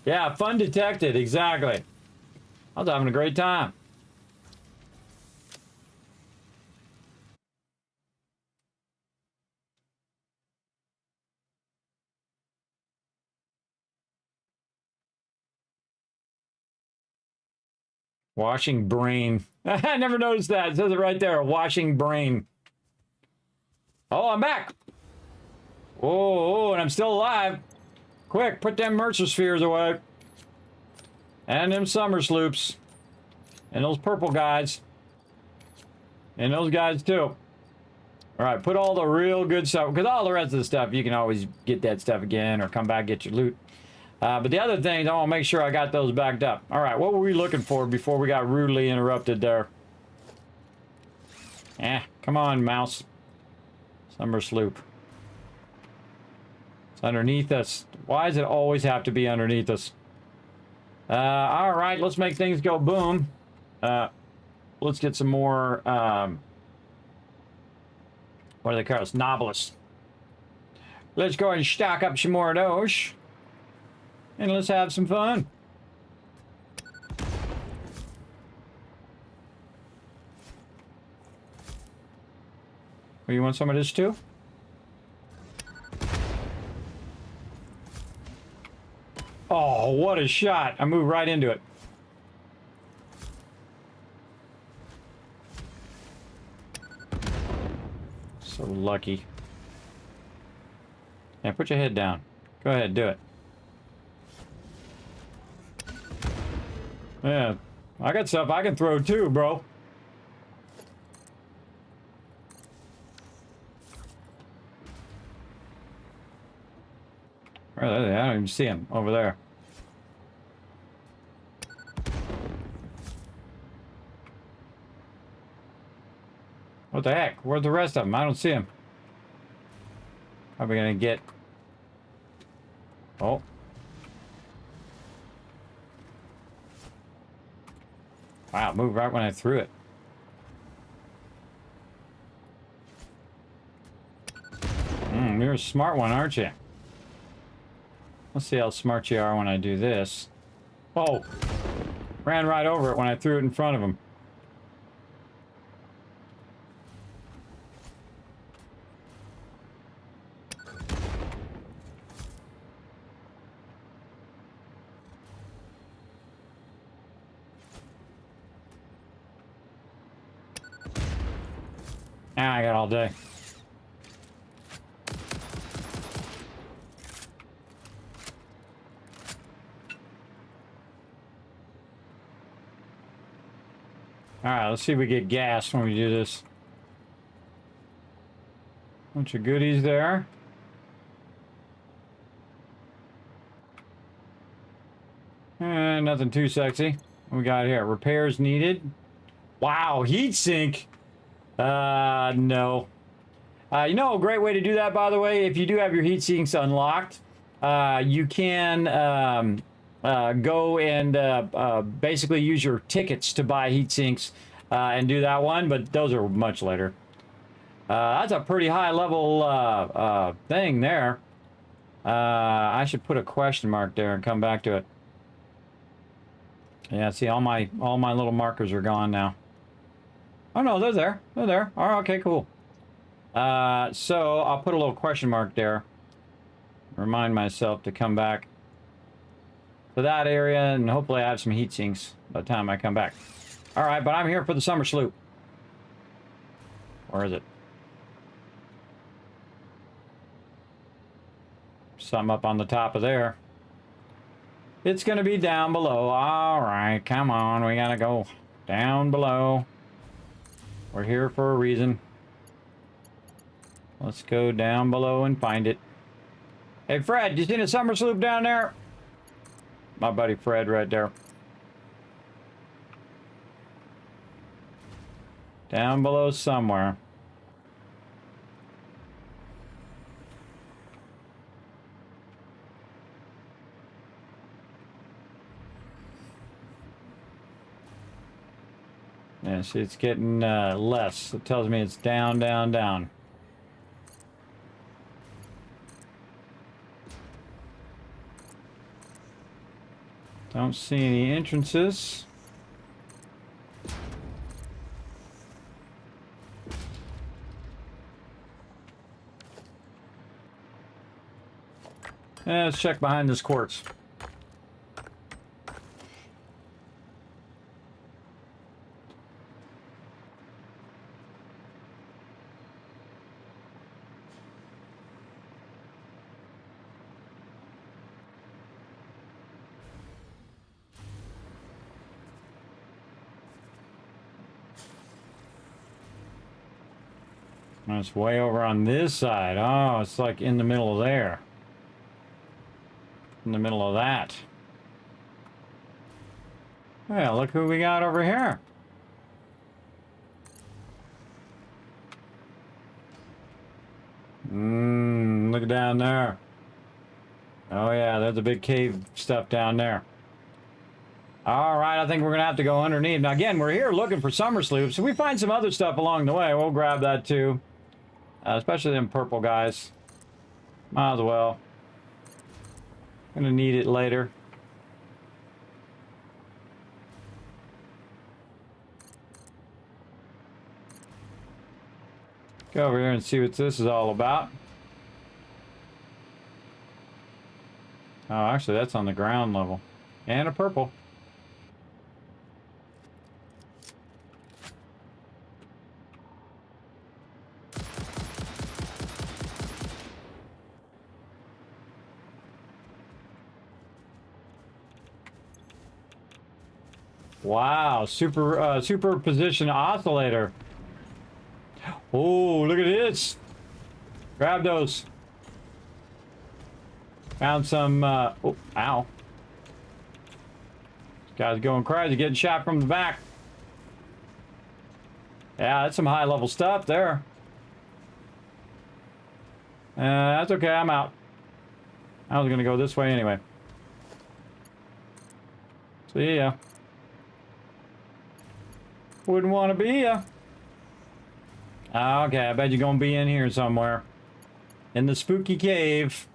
Yeah, fun detected, exactly. I was having a great time. Washing brain. I never noticed that. It says it right there. Washing brain. Oh, I'm back. Oh, and I'm still alive. Quick, put them Mercer spheres away. And them summer sloops. And those purple guys. And those guys too. All right, put all the real good stuff. Because all the rest of the stuff, you can always get that stuff again or come back get your loot. But the other things, I want to make sure I got those backed up. All right, what were we looking for before we got rudely interrupted there? Come on, mouse. Summer sloop. It's underneath us. Why does it always have to be underneath us? All right, let's make things go boom. Let's get some more, what do they call us? Novelists. Let's go ahead and stock up some more of those. And let's have some fun. Oh, you want some of this too? Oh, what a shot. I moved right into it. So lucky. Yeah, put your head down. Go ahead, do it. Yeah, I got stuff I can throw too, bro. Where are they? I don't even see them over there. What the heck? Where's the rest of them? I don't see them. Probably gonna get... Oh. Wow, moved right when I threw it. You're a smart one, aren't you? Let's see how smart you are when I do this. Oh! Ran right over it when I threw it in front of him. I got all day. Alright, let's see if we get gas when we do this. Bunch of goodies there. Nothing too sexy. What we got here? Repairs needed. Wow, heat sink. No. You know a great way to do that, by the way, if you do have your heat sinks unlocked, you can go and basically use your tickets to buy heat sinks and do that one, but those are much later. That's a pretty high level thing there. I should put a question mark there and come back to it. Yeah, see, all my little markers are gone now. Oh no, they're there. They're there. All right, okay, cool. So I'll put a little question mark there. Remind myself to come back to that area, and hopefully I have some heat sinks by the time I come back. All right, but I'm here for the summer sloop. Where is it? Something up on the top of there. It's going to be down below. All right, come on. We got to go down below. We're here for a reason. Let's go down below and find it. Hey, Fred, you seen a summer sloop down there? My buddy Fred right there. Down below somewhere. Yeah, see, it's getting less. It tells me it's down, down, down. Don't see any entrances. Let's check behind this quartz. It's way over on this side. Oh, it's like in the middle of there. In the middle of that. Well, look who we got over here. Look down there. Oh yeah, there's a big cave stuff down there. All right, I think we're gonna have to go underneath. Now again, we're here looking for summer sloops. If we find some other stuff along the way, we'll grab that too. Especially them purple guys. Might as well. Gonna need it later. Go over here and see what this is all about. Oh, actually, that's on the ground level. And a purple. Wow, superposition oscillator. Oh, look at this. Grab those. Found some, oh, ow. This guy's going crazy, getting shot from the back. Yeah, that's some high level stuff there. That's okay, I'm out. I was gonna go this way anyway. See ya. Wouldn't want to be ya. Okay, I bet you're gonna be in here somewhere. In the spooky cave.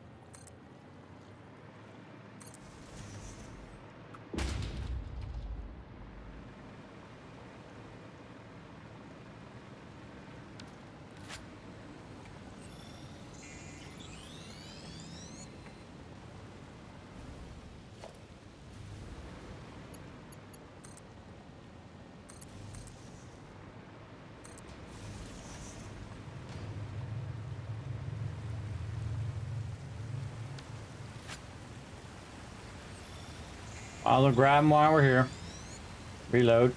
I'll grab them while we're here. Reload.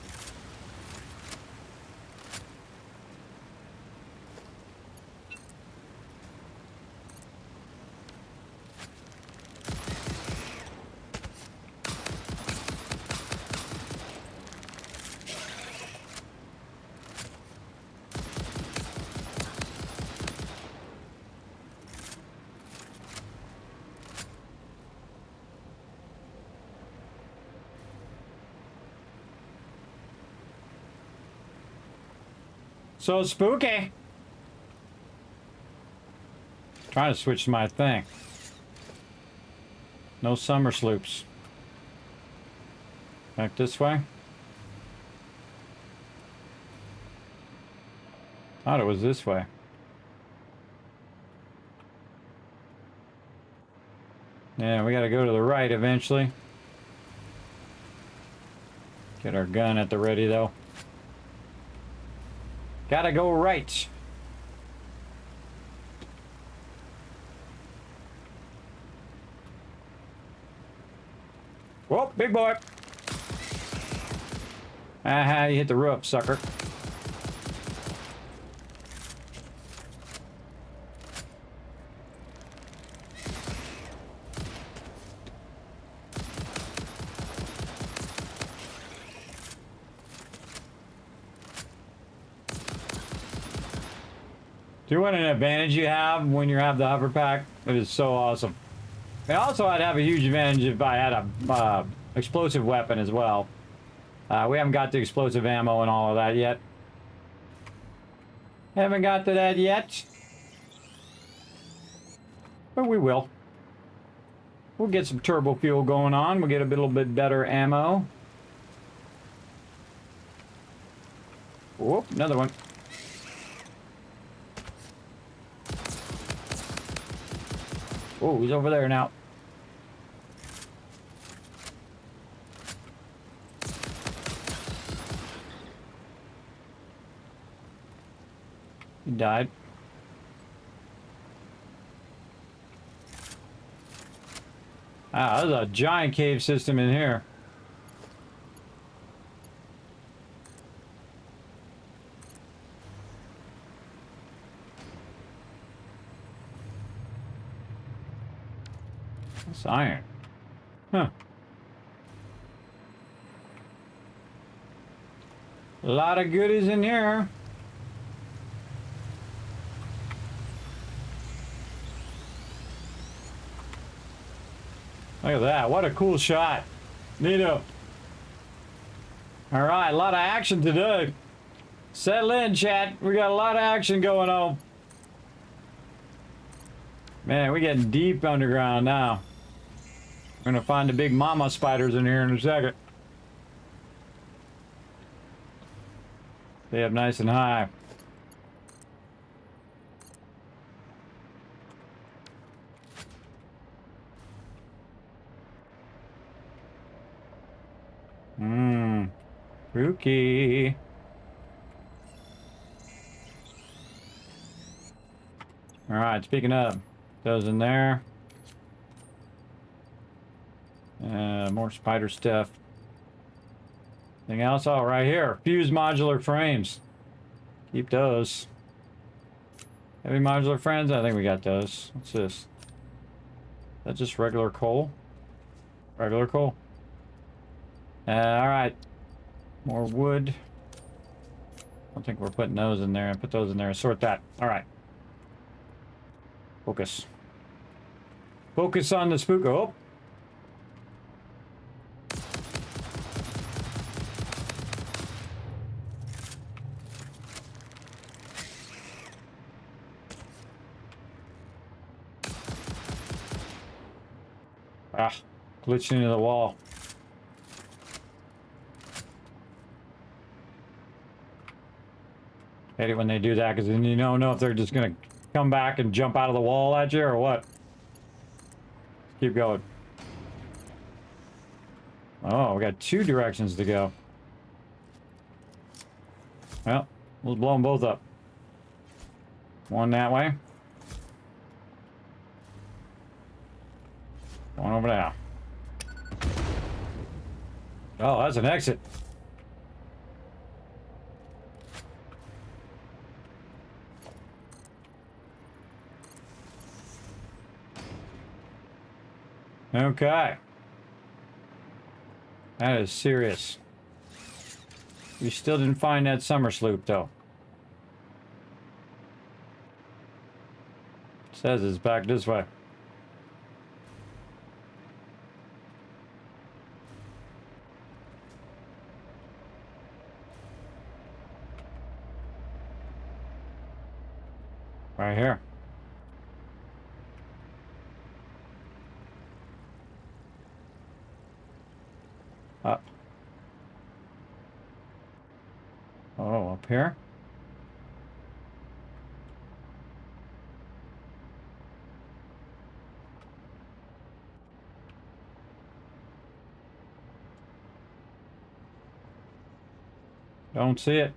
So spooky. Trying to switch my thing. No summer sloops. Back this way. Thought it was this way. Yeah, we gotta go to the right eventually. Get our gun at the ready, though. Gotta go right. Whoa, big boy. Aha, you hit the roof, sucker. Do you want an advantage you have when you have the hover pack? It is so awesome. And also, I'd have a huge advantage if I had a explosive weapon as well. We haven't got the explosive ammo and all of that yet. Haven't got to that yet. But we will. We'll get some turbo fuel going on. We'll get a little bit better ammo. Whoop, another one. Oh, he's over there now. He died. Ah, there's a giant cave system in here. That's iron. Huh. A lot of goodies in here. Look at that. What a cool shot. Neato. All right, a lot of action today. Settle in, chat. We got a lot of action going on. Man, we're getting deep underground now. We're gonna find the big mama spiders in here in a second. Stay up nice and high. Spooky. All right, speaking of, those in there. More spider stuff. Anything else? Oh, right here. Fused modular frames. Keep those. Heavy modular frames? I think we got those. What's this? Is that just regular coal? Regular coal. All right. More wood. I don't think we're putting those in there. Put those in there and sort that. All right. Focus. Focus on the spook. Oh. Ah, glitched into the wall. Hate it when they do that, because then you don't know if they're just gonna come back and jump out of the wall at you or what. Keep going. Oh, we got two directions to go. Well, we'll blow them both up. One that way. One over there. Oh, that's an exit. Okay. That is serious. We still didn't find that summer sloop, though. It says it's back this way. Right here. Up. Oh, up here? Don't see it.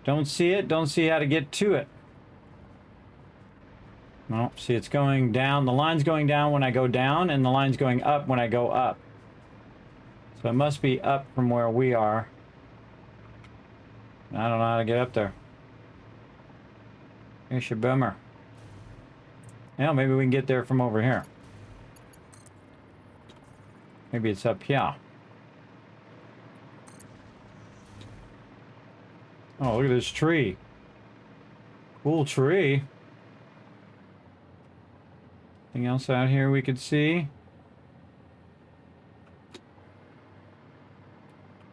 Don't see it. Don't see how to get to it. No, see, it's going down. The line's going down when I go down, and the line's going up when I go up. So it must be up from where we are. I don't know how to get up there. Here's your bummer. Yeah, maybe we can get there from over here. Maybe it's up here. Oh, look at this tree. Cool tree. Anything else out here we could see?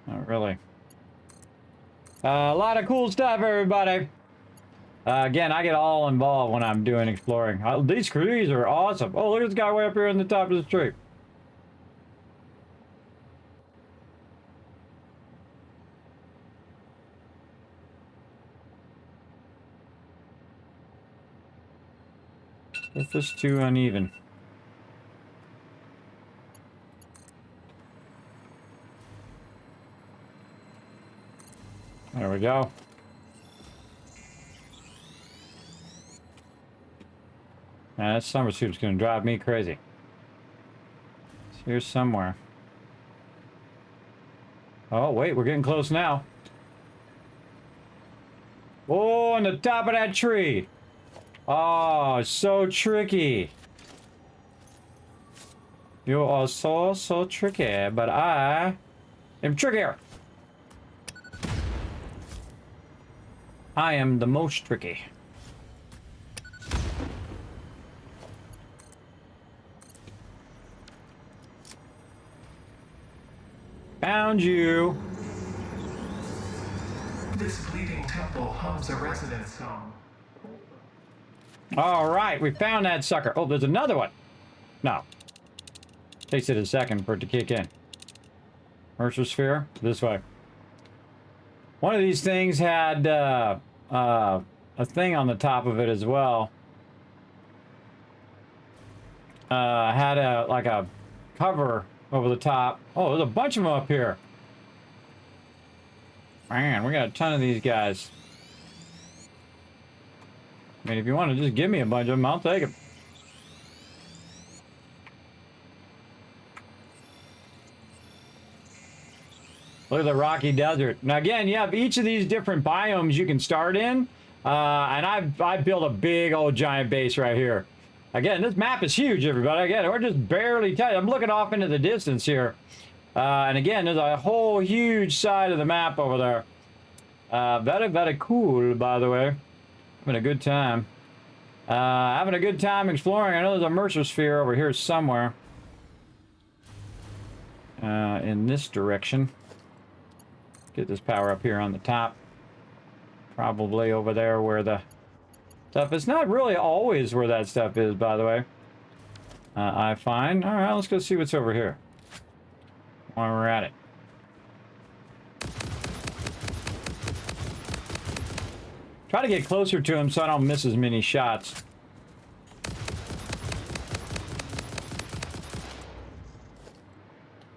Not really. A lot of cool stuff, everybody. Again, I get all involved when I'm doing exploring. These trees are awesome. Oh, look at this guy way up here on the top of this tree. If it's too uneven. There we go. Now that summer suit's gonna drive me crazy. It's here somewhere. Oh wait, we're getting close now. Oh, on the top of that tree. Oh, so tricky. You are so tricky, but I am trickier. I am the most tricky. Found you. This bleeding temple hums a residence song. All right, we found that sucker. Oh, there's another one. No. Takes it a second for it to kick in. Mercer sphere, this way. One of these things had a thing on the top of it as well. Had like a cover over the top. Oh, there's a bunch of them up here. Man, we got a ton of these guys. I mean, if you want to just give me a bunch of them, I'll take them. Look at the rocky desert. Now again, you have each of these different biomes you can start in. And I've built a big old giant base right here. Again, this map is huge, everybody. Again, we're just barely touching. I'm looking off into the distance here. And again, there's a whole huge side of the map over there. Very, very cool, by the way. Having a good time. Having a good time exploring. I know there's a Mercer sphere over here somewhere. In this direction. Get this power up here on the top. Probably over there where the stuff is. Not really always where that stuff is, by the way. I find. All right, let's go see what's over here. While we're at it. Try to get closer to him so I don't miss as many shots.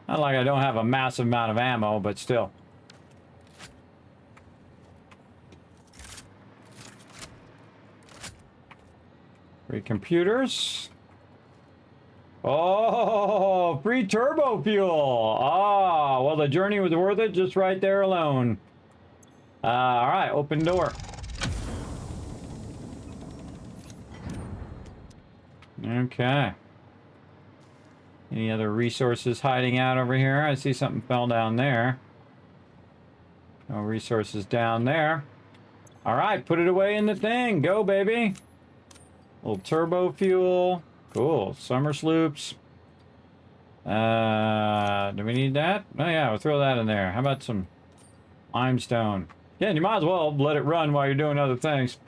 Not like I don't have a massive amount of ammo, but still. Free computers. Oh, free turbo fuel. Ah, well, the journey was worth it just right there alone. All right, open door. Okay. Any other resources hiding out over here? I see something fell down there. No resources down there. All right, put it away in the thing. Go, baby. Little turbo fuel. Cool. Summer sloops. Do we need that? Oh, yeah, we'll throw that in there. How about some limestone? Yeah, you might as well let it run while you're doing other things.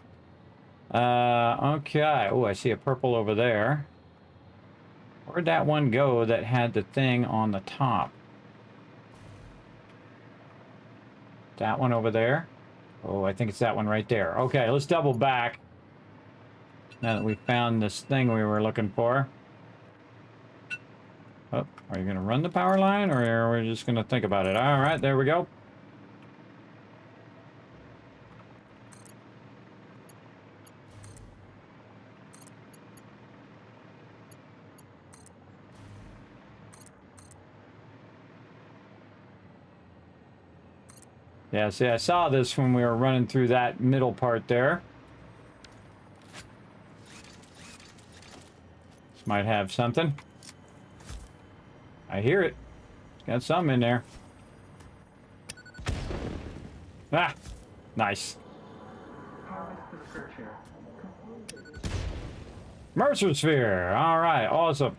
Okay. Oh, I see a purple over there. Where'd that one go that had the thing on the top? That one over there? Oh, I think it's that one right there. Okay, let's double back. Now that we found this thing we were looking for. Oh, are you going to run the power line, or are we just going to think about it? All right, there we go. Yeah, see, I saw this when we were running through that middle part there. This might have something. I hear it. It's got something in there. Ah! Nice. Harvest the scripture. Mercer Sphere! Alright, awesome.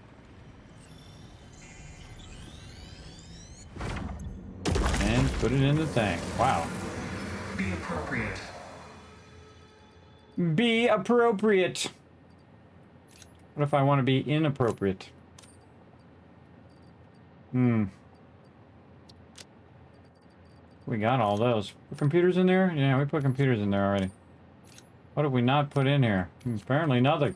And put it in the thing. Wow. Be appropriate. Be appropriate. What if I want to be inappropriate? We got all those. Put computers in there? Yeah, we put computers in there already. What have we not put in here? Apparently nothing.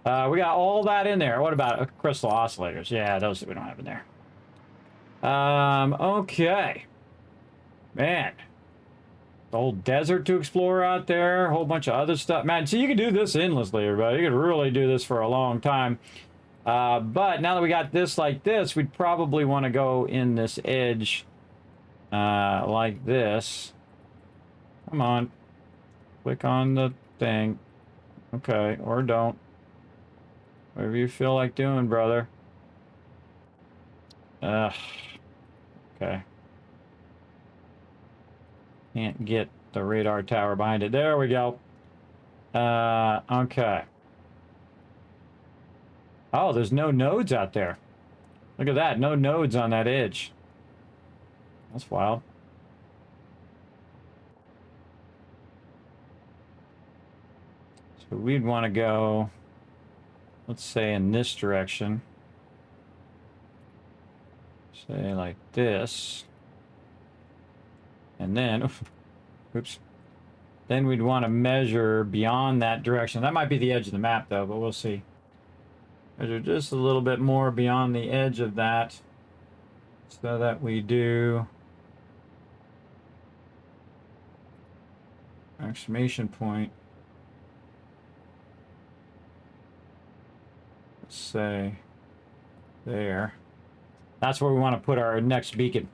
We got all that in there. What about crystal oscillators? Yeah, those we don't have in there. Okay. Man. The whole desert to explore out there. A whole bunch of other stuff. Man, so you can do this endlessly, everybody. You could really do this for a long time. But now that we got this like this, we'd probably want to go in this edge like this. Come on. Click on the thing. Okay, or don't. Whatever you feel like doing, brother. Okay. Can't get the radar tower behind it. There we go. Okay. Oh, there's no nodes out there. Look at that. No nodes on that edge. That's wild. So we'd want to go, let's say, in this direction. Say like this. And then, oops. Then we'd want to measure beyond that direction. That might be the edge of the map, though, but we'll see. Measure just a little bit more beyond the edge of that, so that we do exclamation point. Let's say there. That's where we want to put our next beacon.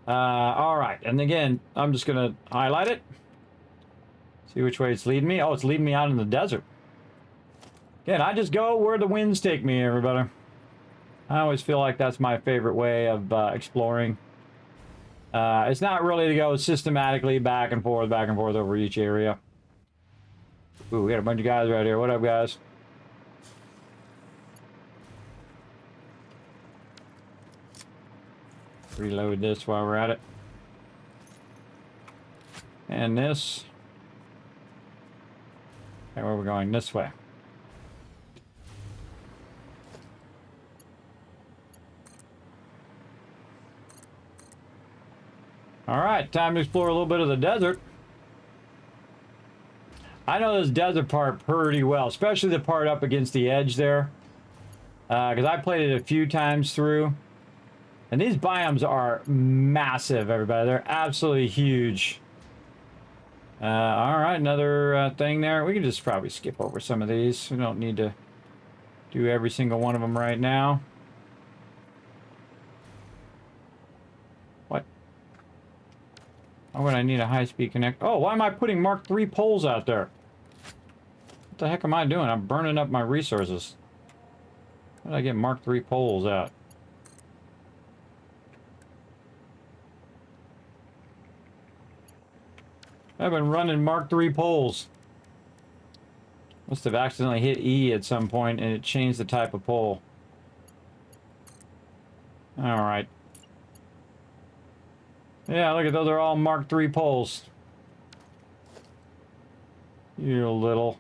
All right, and again, I'm just gonna highlight it. See which way it's leading me. Oh, it's leading me out in the desert. Again, I just go where the winds take me, everybody. I always feel like that's my favorite way of exploring. It's not really to go systematically back and forth over each area. Ooh, we got a bunch of guys right here. What up, guys? Reload this while we're at it. And this. Okay, where are we going? This way. All right, time to explore a little bit of the desert. I know this desert part pretty well, especially the part up against the edge there. Because I played it a few times through. And these biomes are massive, everybody. They're absolutely huge. All right, another thing there. We can just probably skip over some of these. We don't need to do every single one of them right now. What? Why would I need a high-speed connect? Oh, why am I putting Mark III poles out there? What the heck am I doing? I'm burning up my resources. How did I get Mark III poles out? I've been running Mark III poles. Must have accidentally hit E at some point and it changed the type of pole. Alright. Yeah, look at those, are all Mark III poles. You little.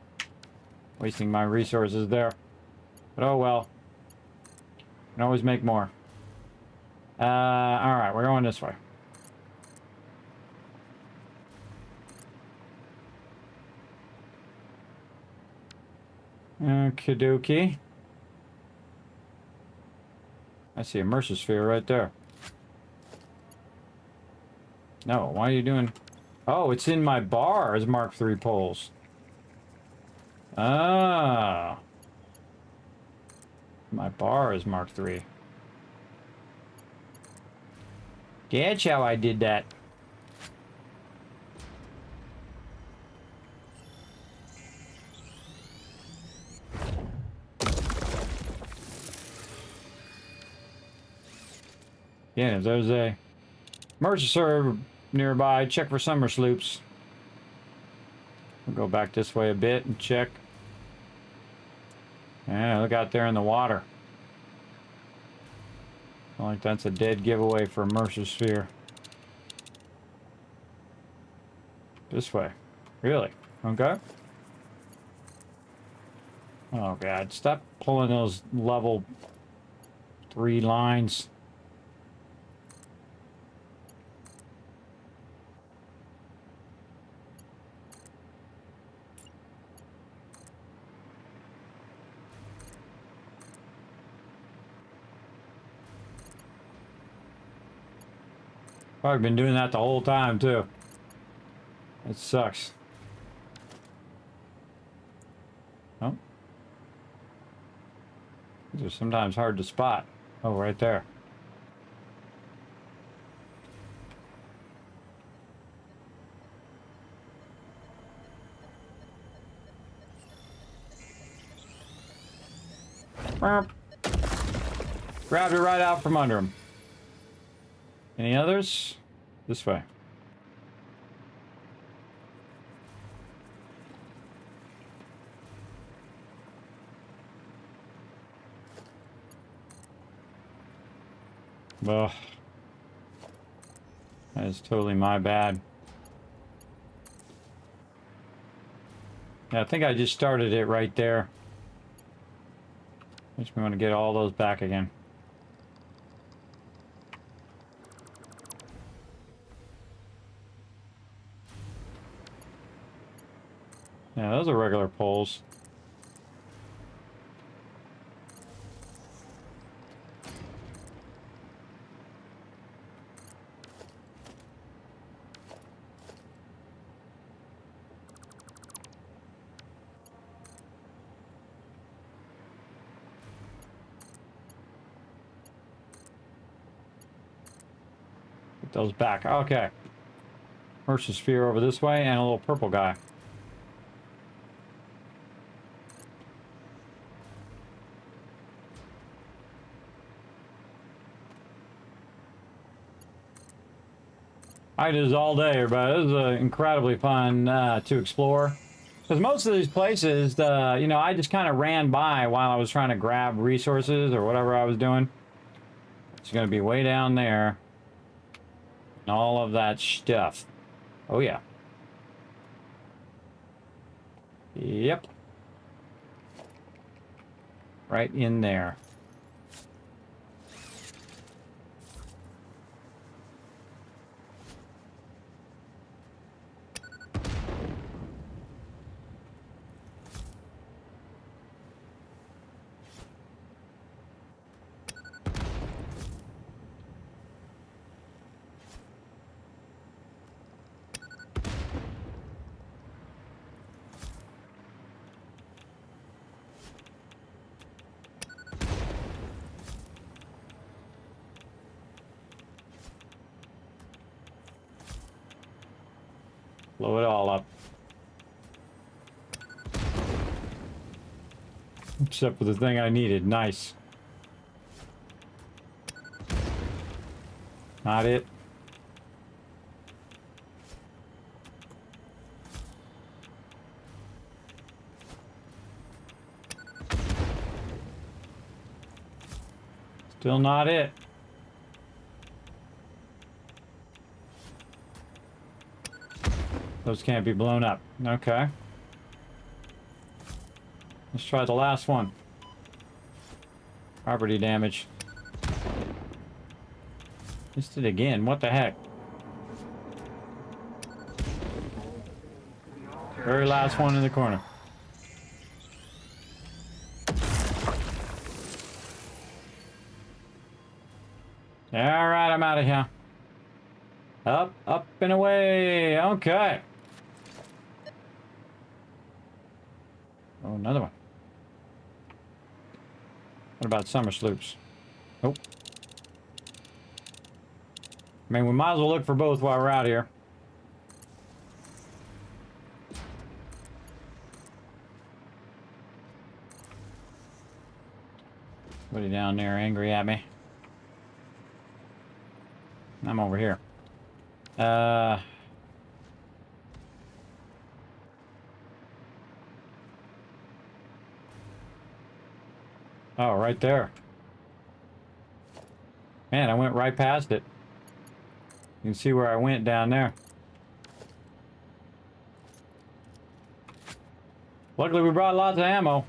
Wasting my resources there. But oh well. Can always make more. Alright, we're going this way. Okie dokie. I see a Mercer sphere right there. No, why are you doing... Oh, it's in my bar as Mark III poles. Ah. My bar is Mark III. That's how I did that. Yeah, if there's a Mercer nearby, check for summer sloops. We'll go back this way a bit and check. Yeah, look out there in the water. I think that's a dead giveaway for a Mercer sphere. This way. Really? Okay. Oh god, stop pulling those level 3 lines. I've been doing that the whole time too. It sucks. Oh. These are sometimes hard to spot. Oh, right there. Grabbed it right out from under him. Any others? This way. Ugh. That is totally my bad. Yeah, I think I just started it right there. Makes me want to get all those back again. Yeah, those are regular poles. Get those back. Okay. Mercer sphere over this way and a little purple guy. I did this all day, everybody. This is incredibly fun to explore. Because most of these places, you know, I just kind of ran by while I was trying to grab resources or whatever I was doing. It's going to be way down there. And all of that stuff. Oh, yeah. Yep. Right in there. Blow it all up. Except for the thing I needed. Nice. Not it. Still not it. Those can't be blown up. Okay. Let's try the last one. Property damage. Missed it again. What the heck? Very last one in the corner. All right, I'm out of here. Up, up, and away. Okay. Oh, another one. What about summer sloops? Nope. I mean, we might as well look for both while we're out here. Somebody down there angry at me. I'm over here. Oh, right there. Man, I went right past it. You can see where I went down there. Luckily, we brought lots of ammo.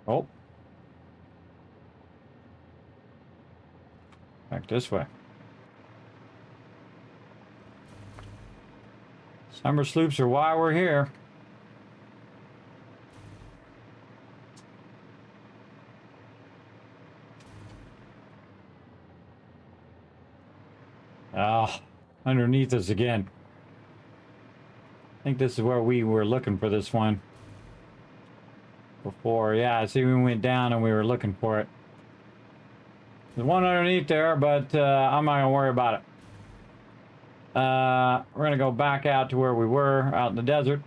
Oh. Back this way. Summer sloops are why we're here. Ah, underneath us again. I think this is where we were looking for this one before. Yeah, I see we went down and we were looking for it. There's one underneath there, but I'm not gonna worry about it. We're gonna go back out to where we were, out in the desert.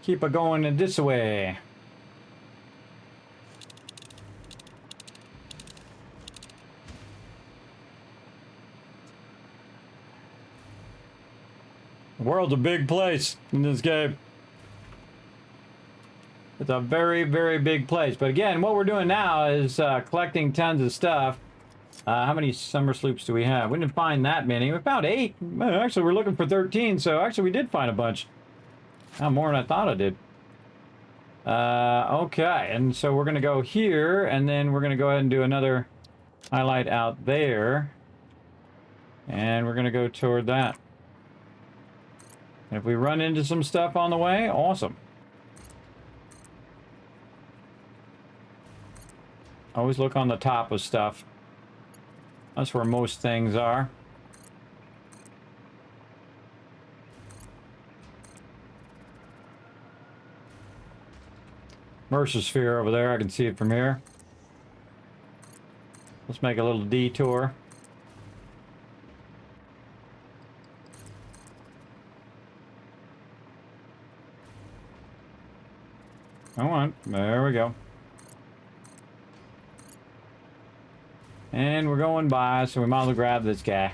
Keep it going this way. The world's a big place in this game. It's a very, very big place. But again, what we're doing now is collecting tons of stuff. How many summer sloops do we have? We didn't find that many. We found 8. Well, actually, we're looking for 13, so actually we did find a bunch. More than I thought I did. Okay, and so we're going to go here, and then we're going to go ahead and do another highlight out there. And we're going to go toward that. And if we run into some stuff on the way, awesome. Always look on the top of stuff. That's where most things are. Mercer sphere over there, I can see it from here. Let's make a little detour. Come on, there we go. And we're going by, so we might as well grab this guy.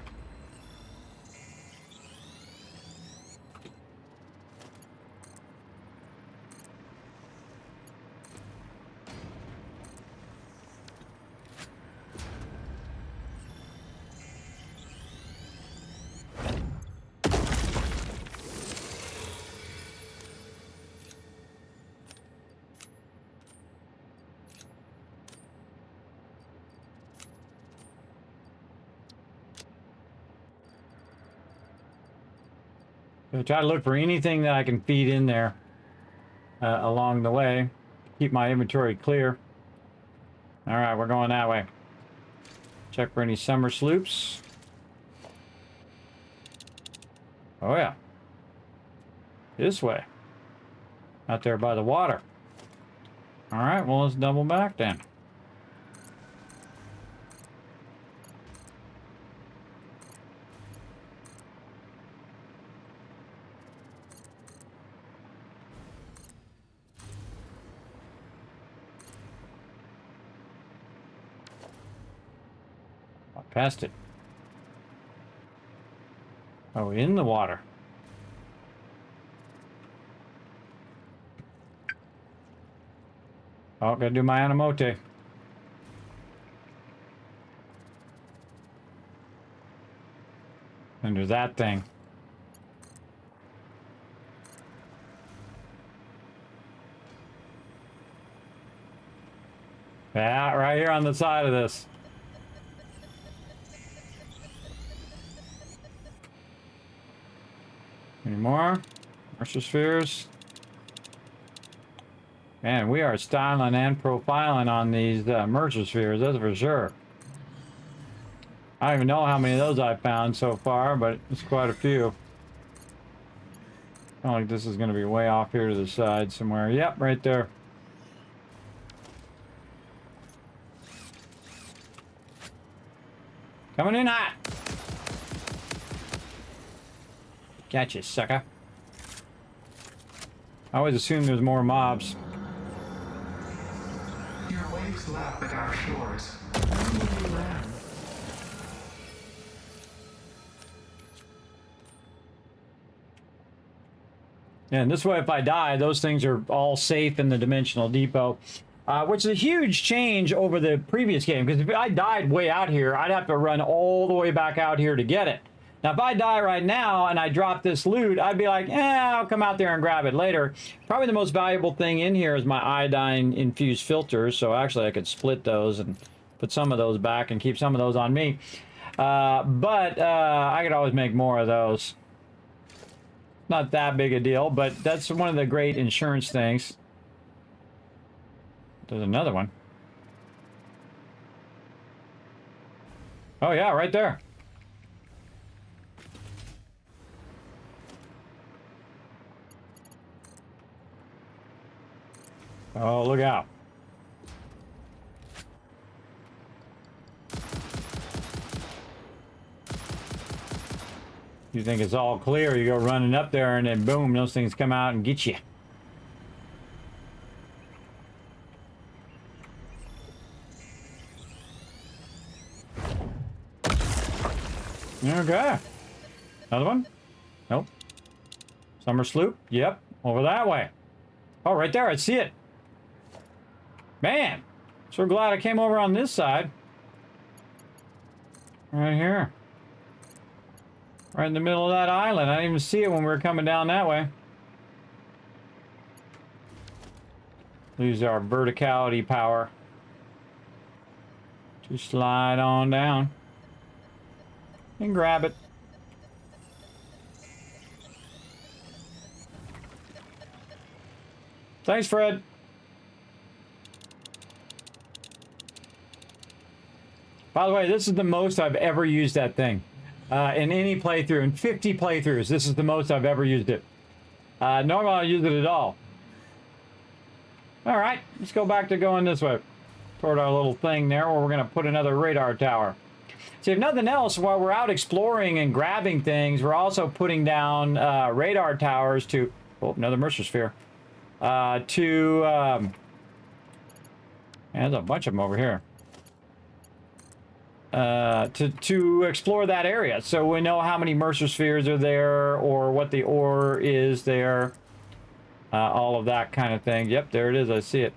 So try to look for anything that I can feed in there along the way. Keep my inventory clear. All right, we're going that way. Check for any summer sloops. Oh yeah. This way. Out there by the water. All right, well, let's double back then. Past it. Oh, in the water. Oh, gotta do my Anamote. And there's that thing. Yeah, right here on the side of this. Any more? Mercer spheres. Man, we are styling and profiling on these Mercer spheres, that's for sure. I don't even know how many of those I've found so far, but it's quite a few. I don't think this is going to be way off here to the side somewhere. Yep, right there. Coming in hot. Gotcha, sucker. I always assume there's more mobs. Your waves lap at our shores. Yeah, and this way, if I die, those things are all safe in the Dimensional Depot, which is a huge change over the previous game, because if I died way out here, I'd have to run all the way back out here to get it. Now, if I die right now and I drop this loot, I'd be like, I'll come out there and grab it later. Probably the most valuable thing in here is my iodine-infused filters, so actually I could split those and put some of those back and keep some of those on me. But I could always make more of those. Not that big a deal, but that's one of the great insurance things. There's another one. Oh yeah, right there. Oh, look out. You think it's all clear, you go running up there and then boom, those things come out and get you. Okay. Another one? Nope. Summer sloop? Yep. Over that way. Oh, right there. I see it. Man. So glad I came over on this side. Right here. Right in the middle of that island. I didn't even see it when we were coming down that way. Lose our verticality power. To slide on down. And grab it. Thanks, Fred. By the way, this is the most I've ever used that thing. In any playthrough, in 50 playthroughs, this is the most I've ever used it. Normally I don't use it at all. Alright, let's go back to going this way. Toward our little thing there where we're going to put another radar tower. See, if nothing else, while we're out exploring and grabbing things, we're also putting down radar towers to... Oh, another Mercer sphere. There's a bunch of them over here. To explore that area, so we know how many Mercer spheres are there, or what the ore is there, all of that kind of thing. Yep, there it is. I see it.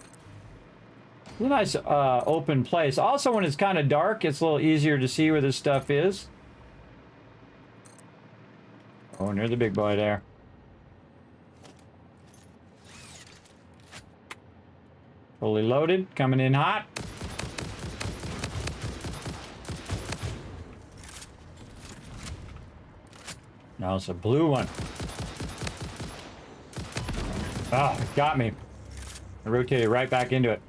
It's a nice open place. Also, when it's kind of dark, it's a little easier to see where this stuff is. Oh, and there's a big boy there. Fully loaded, coming in hot. Now it's a blue one. Ah, it got me. I rotated right back into it.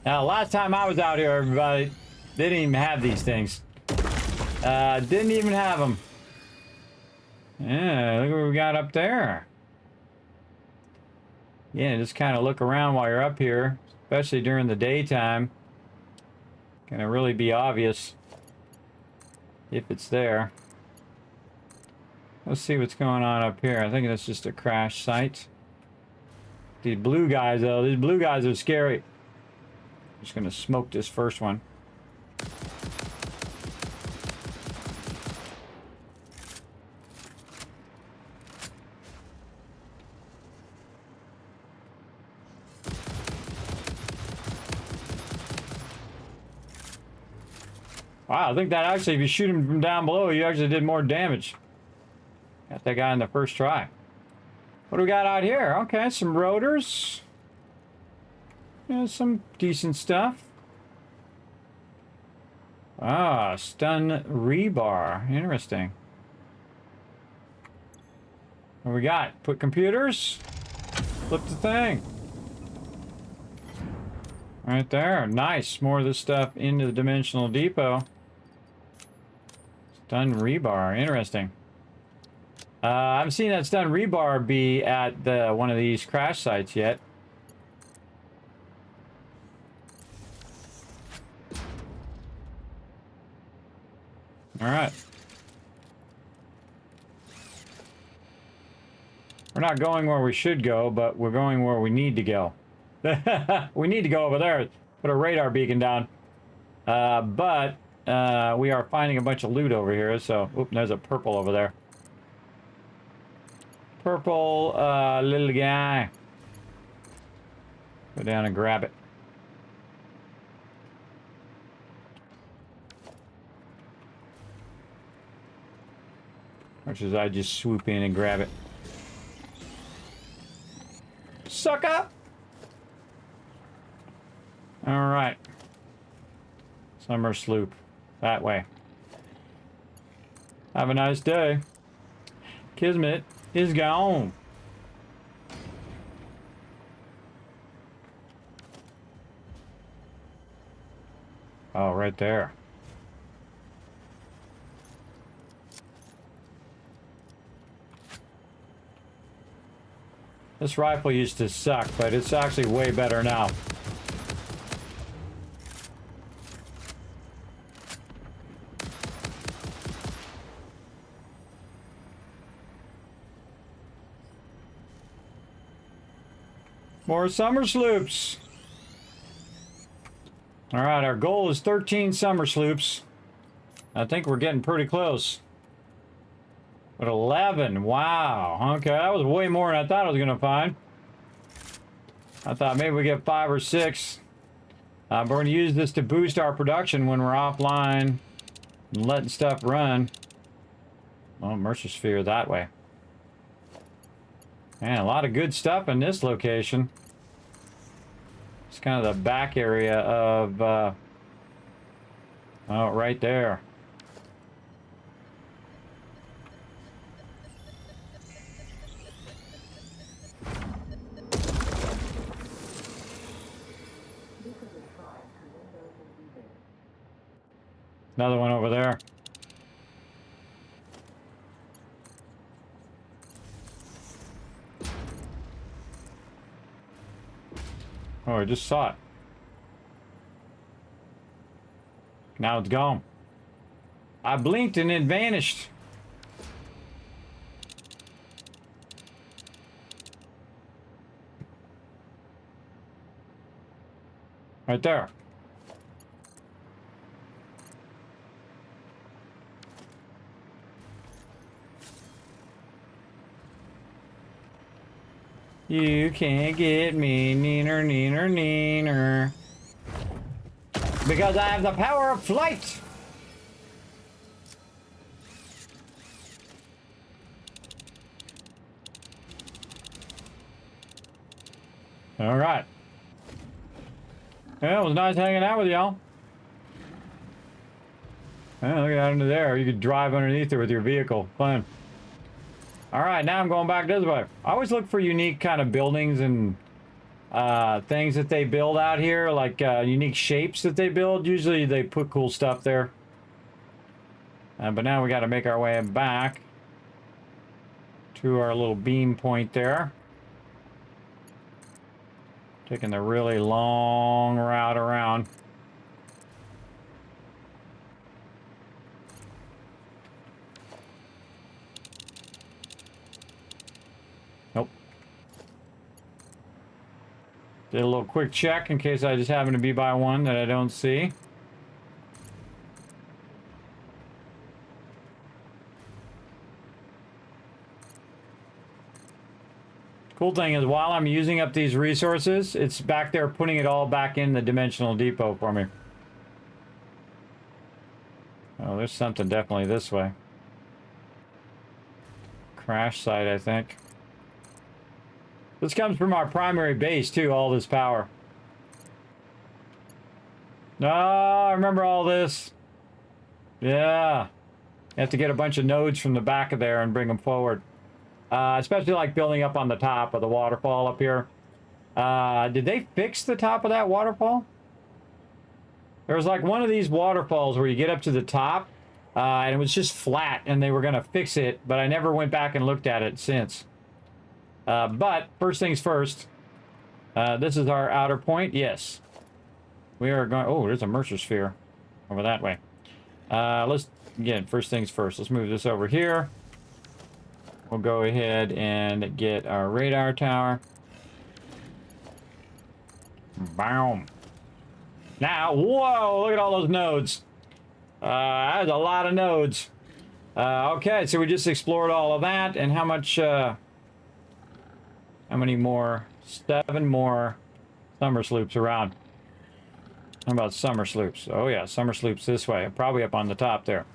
Now, last time I was out here, everybody, they didn't even have these things. Didn't even have them. Yeah, look what we got up there. Yeah, just kind of look around while you're up here, especially during the daytime. Gonna really be obvious if it's there. Let's see what's going on up here. I think that's just a crash site. these blue guys, though. These blue guys are scary. Just gonna smoke this first one. Wow, I think that actually, if you shoot him from down below, you actually did more damage. Got that guy in the first try. What do we got out here? Okay, some rotors. Yeah, some decent stuff. Ah, stun rebar. Interesting. What we got? Put computers. Flip the thing. Right there. Nice. More of this stuff into the dimensional depot. Stun rebar. Interesting. I haven't seen that stun rebar be at one of these crash sites yet. All right. We're not going where we should go, but we're going where we need to go. We need to go over there, put a radar beacon down. But we are finding a bunch of loot over here, so... Oop, there's a purple over there. Purple, little guy. Go down and grab it. Or should I just swoop in and grab it? Sucker! Alright. Summer sloop. That way. Have a nice day. Kismet is gone. Oh, right there. This rifle used to suck, but it's actually way better now. More summer sloops. All right, our goal is 13 summer sloops. I think we're getting pretty close. But 11, wow. Okay, that was way more than I thought I was gonna find. I thought maybe we get 5 or 6. But we're gonna use this to boost our production when we're offline and letting stuff run. Oh, Mercer Sphere that way. Man, a lot of good stuff in this location. It's kind of the back area of, oh, right there. Another one over there. Oh, I just saw it. Now it's gone. I blinked and it vanished. Right there. You can't get me, neener, neener, neener. Because I have the power of flight! Alright. Yeah, it was nice hanging out with y'all. Yeah, look out into there. You could drive underneath it with your vehicle. Fun. Alright, now I'm going back this way. I always look for unique kind of buildings and things that they build out here, like unique shapes that they build. Usually they put cool stuff there. But now we got to make our way back to our little beam point there. Taking the really long route around. Nope. Did a little quick check in case I just happen to be by one that I don't see. Cool thing is, while I'm using up these resources, it's back there putting it all back in the dimensional depot for me. Oh, there's something definitely this way. Crash site, I think. This comes from our primary base, too, all this power. No, I remember all this. Yeah. You have to get a bunch of nodes from the back of there and bring them forward. Especially like building up on the top of the waterfall up here. Did they fix the top of that waterfall? There was like one of these waterfalls where you get up to the top, and it was just flat, and they were going to fix it, but I never went back and looked at it since. But first things first, this is our outer point. Yes. We are going... Oh, there's a Mercer sphere over that way. Let's... Again, first things first. Let's move this over here. We'll go ahead and get our radar tower. Boom. Now, whoa, look at all those nodes. That's a lot of nodes. Okay, so we just explored all of that. And how much, how many more? 7 more summer sloops around. How about summer sloops? Oh yeah, summer sloops this way. Probably up on the top there.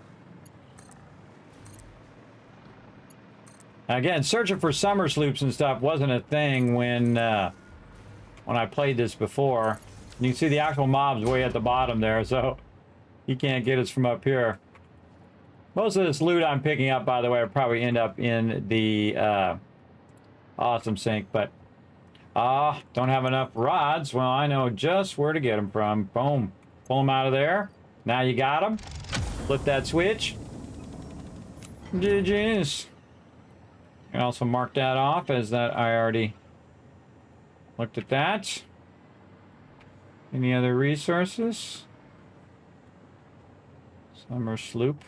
Again, searching for summer sloops and stuff wasn't a thing when I played this before. You can see the actual mobs way at the bottom there, so you can't get us from up here. Most of this loot I'm picking up, by the way, will probably end up in the awesome sink, but don't have enough rods. Well, I know just where to get them from. Boom. Pull them out of there. Now you got them. Flip that switch. GG's. You can also mark that off as that I already looked at that. Any other resources? Summer sloop.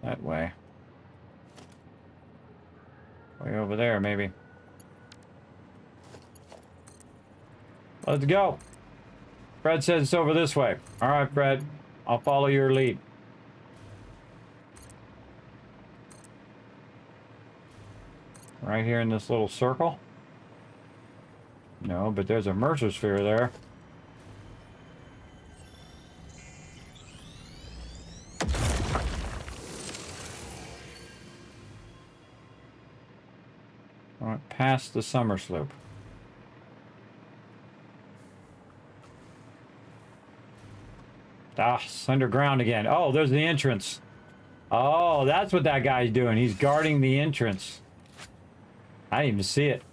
That way. Way over there, maybe. Let's go. Fred says it's over this way. All right, Fred. I'll follow your lead. Right here in this little circle. No, but there's a Mercer sphere there. All right, past the summer slope. Ah, it's underground again. Oh, there's the entrance. Oh, that's what that guy's doing. He's guarding the entrance. I didn't even see it.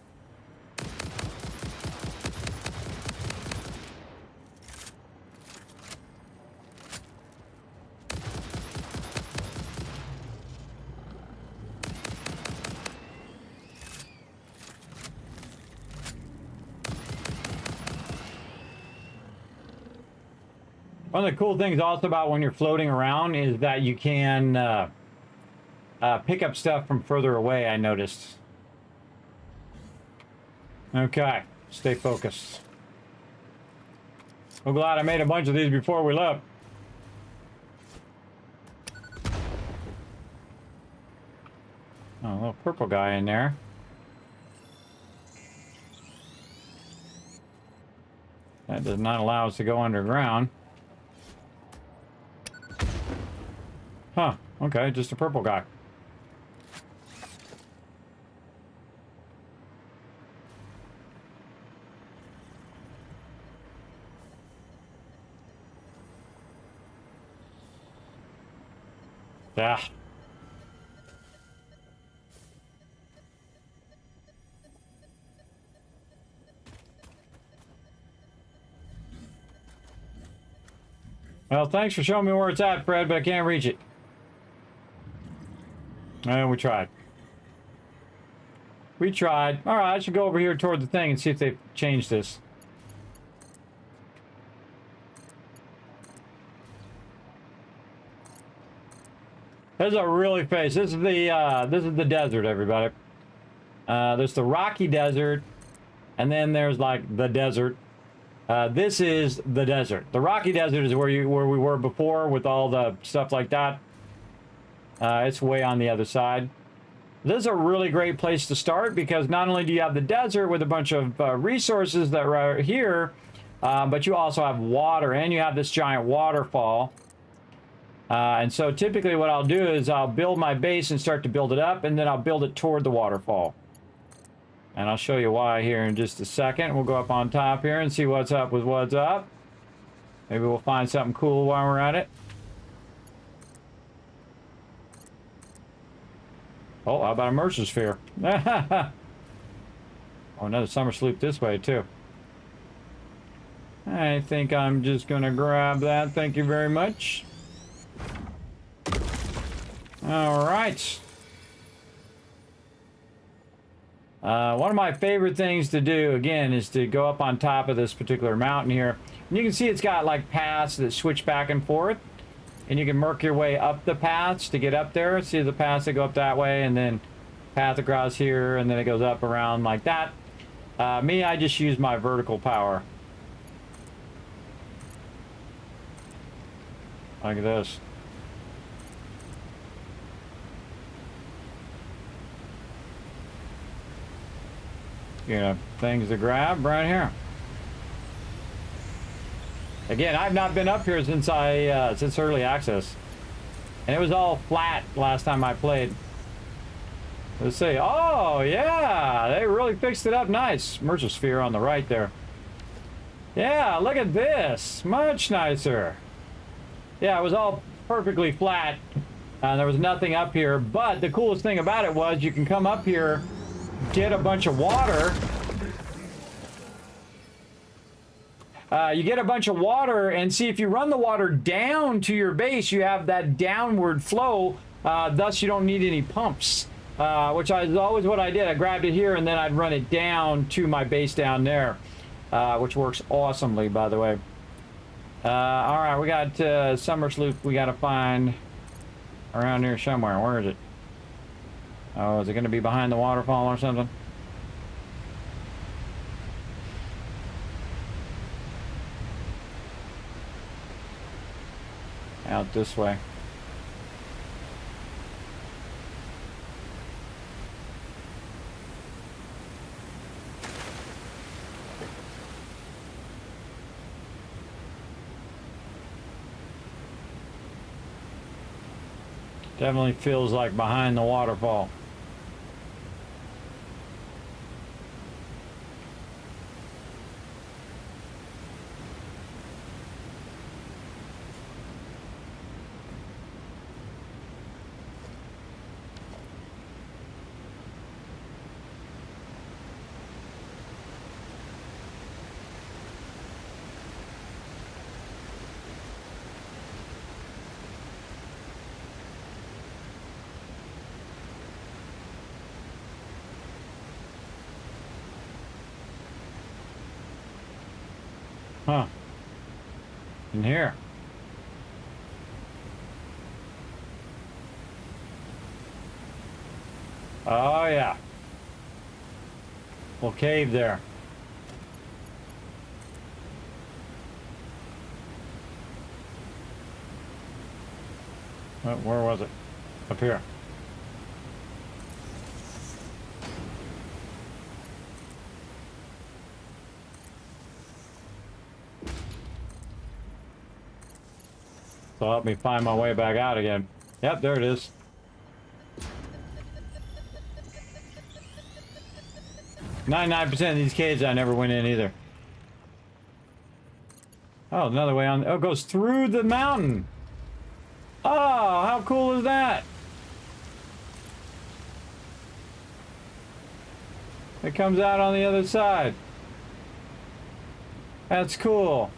One of the cool things also about when you're floating around is that you can pick up stuff from further away, I noticed. Okay, stay focused. I'm glad I made a bunch of these before we left. Oh, a little purple guy in there. That does not allow us to go underground. Huh, okay, just a purple guy. Yeah. Well, thanks for showing me where it's at, Fred, but I can't reach it. And we tried. We tried. All right, I should go over here toward the thing and see if they've changed this. This is a really face. This is the desert, everybody. There's the Rocky Desert, and then there's like the desert. This is the desert. The Rocky Desert is where we were before with all the stuff like that. It's way on the other side. This is a really great place to start because not only do you have the desert with a bunch of resources that are here, but you also have water and you have this giant waterfall. And so typically what I'll do is I'll build my base and start to build it up, and then I'll build it toward the waterfall. And I'll show you why here in just a second. We'll go up on top here and see what's up with what's up. Maybe we'll find something cool while we're at it. Oh, how about a Mercer Sphere? Oh, another summer sloop this way, too. I think I'm just going to grab that. Thank you very much. All right. One of my favorite things to do, again, is to go up on top of this particular mountain here. And you can see it's got like paths that switch back and forth. And you can work your way up the paths to get up there. See the paths that go up that way, and then path across here, and then it goes up around like that. Me, I just use my vertical power. Look at this. You know, things to grab right here. Again, I've not been up here since since early access, and it was all flat last time I played. Let's see. Oh yeah, they really fixed it up nice. Mercer Sphere on the right there. Yeah, look at this, much nicer. Yeah, it was all perfectly flat. There was nothing up here, but the coolest thing about it was you can come up here, get a bunch of water. You get a bunch of water, and see if you run the water down to your base, you have that downward flow. Thus, you don't need any pumps, which is always what I did. I grabbed it here, and then I'd run it down to my base down there, which works awesomely, by the way. All right, we got summer sloop we got to find around here somewhere. Where is it? Oh, is it going to be behind the waterfall or something? Out this way. Definitely feels like behind the waterfall. Huh. In here. Oh, yeah. Little cave there. Where was it? Up here. So help me find my way back out again. Yep, there it is. .99% of these caves I never went in either. Oh, another way on. Oh, it goes through the mountain. Oh, how cool is that? It comes out on the other side. That's cool.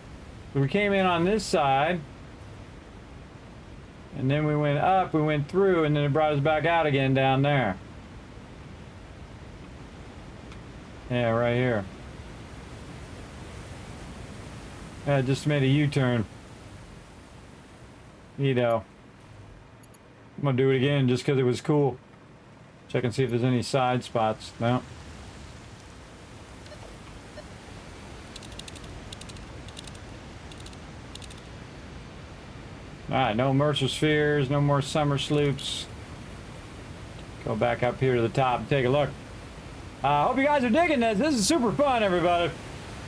We came in on this side. And then we went up, we went through, and then it brought us back out again down there. Yeah, right here. Yeah, just made a U-turn. You know. I'm gonna do it again just because it was cool. Check and see if there's any side spots. No. Alright, no Mercer spheres, no more summer sloops. Go back up here to the top and take a look. Hope you guys are digging this. This is super fun, everybody.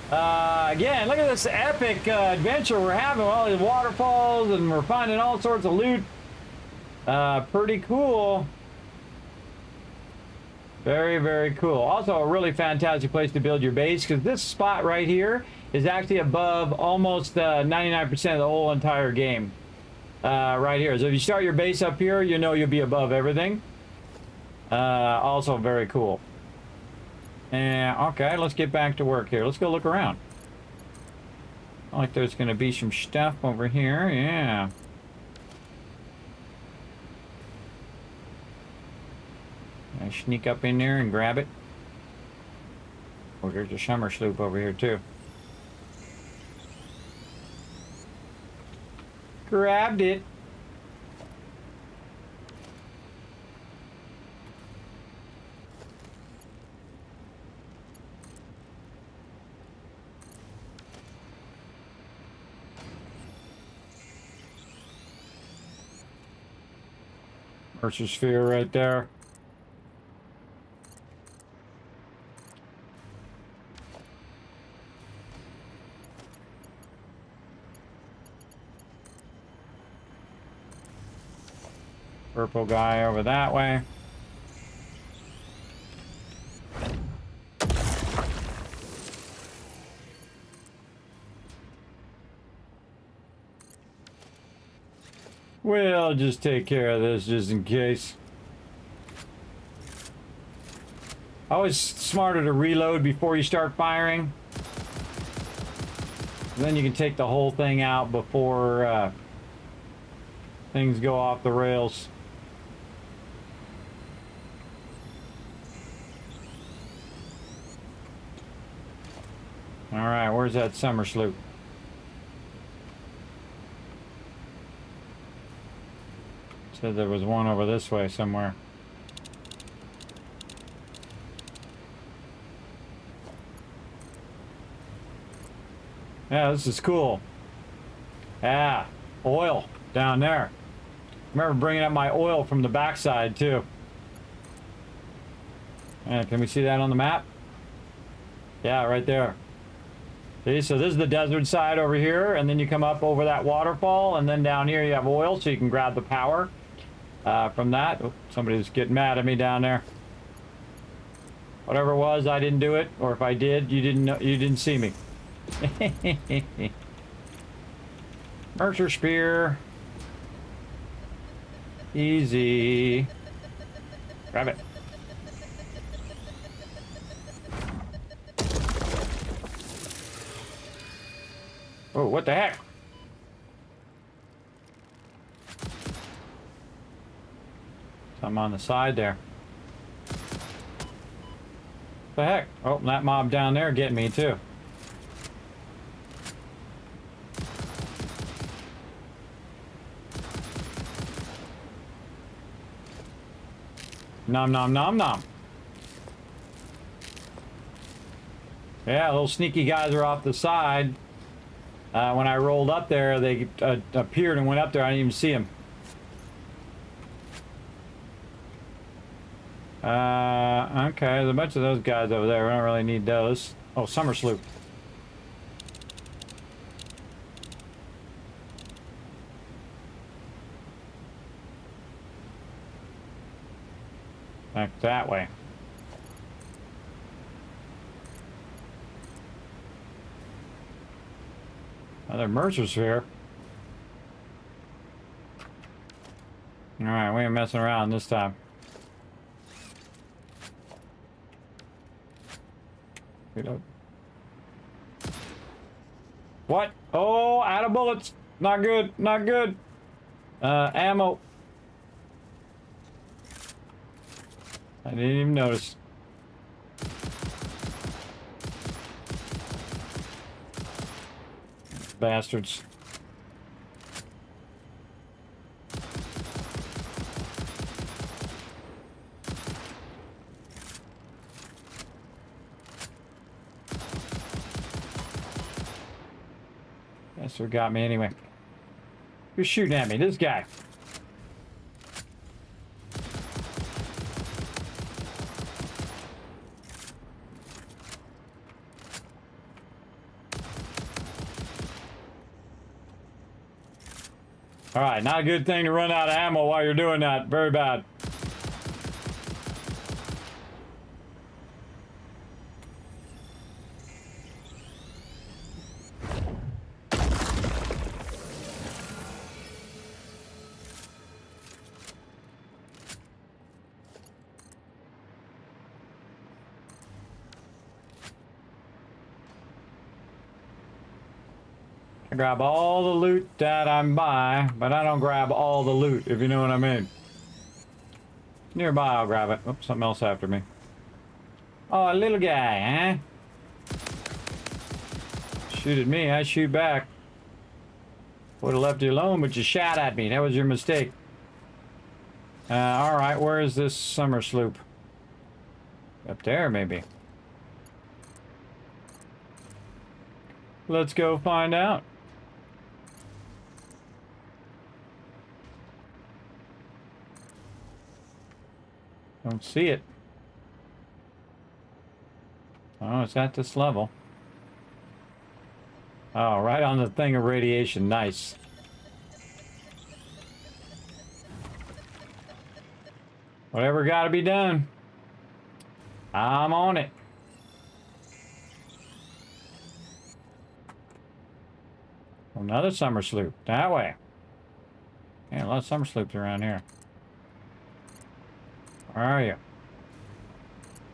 Again, look at this epic adventure we're having with all these waterfalls, and we're finding all sorts of loot. Pretty cool. Very, very cool. Also, a really fantastic place to build your base, because this spot right here is actually above almost 99% of the whole entire game. Right here. So if you start your base up here, you know you'll be above everything. Also very cool. And okay, let's get back to work here. Let's go look around. Like there's going to be some stuff over here. Yeah. I sneak up in there and grab it. Oh, there's a summer sloop over here too. Grabbed it. Mercer sphere right there. Purple guy over that way. We'll just take care of this just in case. Always smarter to reload before you start firing. Then you can take the whole thing out before things go off the rails. All right, where's that summer sloop? Said there was one over this way somewhere. Yeah, this is cool. Yeah, oil down there. Remember bringing up my oil from the backside too. Yeah, can we see that on the map? Yeah, right there. See, so this is the desert side over here, and then you come up over that waterfall, and then down here you have oil, so you can grab the power from that. Oh, somebody's getting mad at me down there. Whatever it was, I didn't do it, or if I did, you didn't know, you didn't see me. Mercer spear. Easy. Grab it. Oh, what the heck? Something on the side there. What the heck? Oh, that mob down there getting me too. Nom nom nom nom. Yeah, little sneaky guys are off the side. When I rolled up there, they appeared and went up there. I didn't even see them. Okay, there's a bunch of those guys over there. We don't really need those. Oh, summer sloop. Back that way. Another Mercer sphere. Alright, we ain't messing around this time. Reload. What? Oh, out of bullets. Not good, not good. Ammo. I didn't even notice. Bastards. That's what got me anyway. Who's shooting at me? This guy. All right, not a good thing to run out of ammo while you're doing that. Very bad. I grab all the loot that I'm by, but I don't grab all the loot, if you know what I mean. Nearby, I'll grab it. Oops, something else after me. Oh, a little guy, huh? Shoot at me, I shoot back. Would have left you alone, but you shot at me. That was your mistake. Alright, where is this summer sloop? Up there, maybe. Let's go find out. Don't see it. Oh, it's at this level. Oh, right on the thing of radiation. Nice. Whatever gotta be done. I'm on it. Another summer sloop. That way. Yeah, a lot of summer sloops around here. Where are you?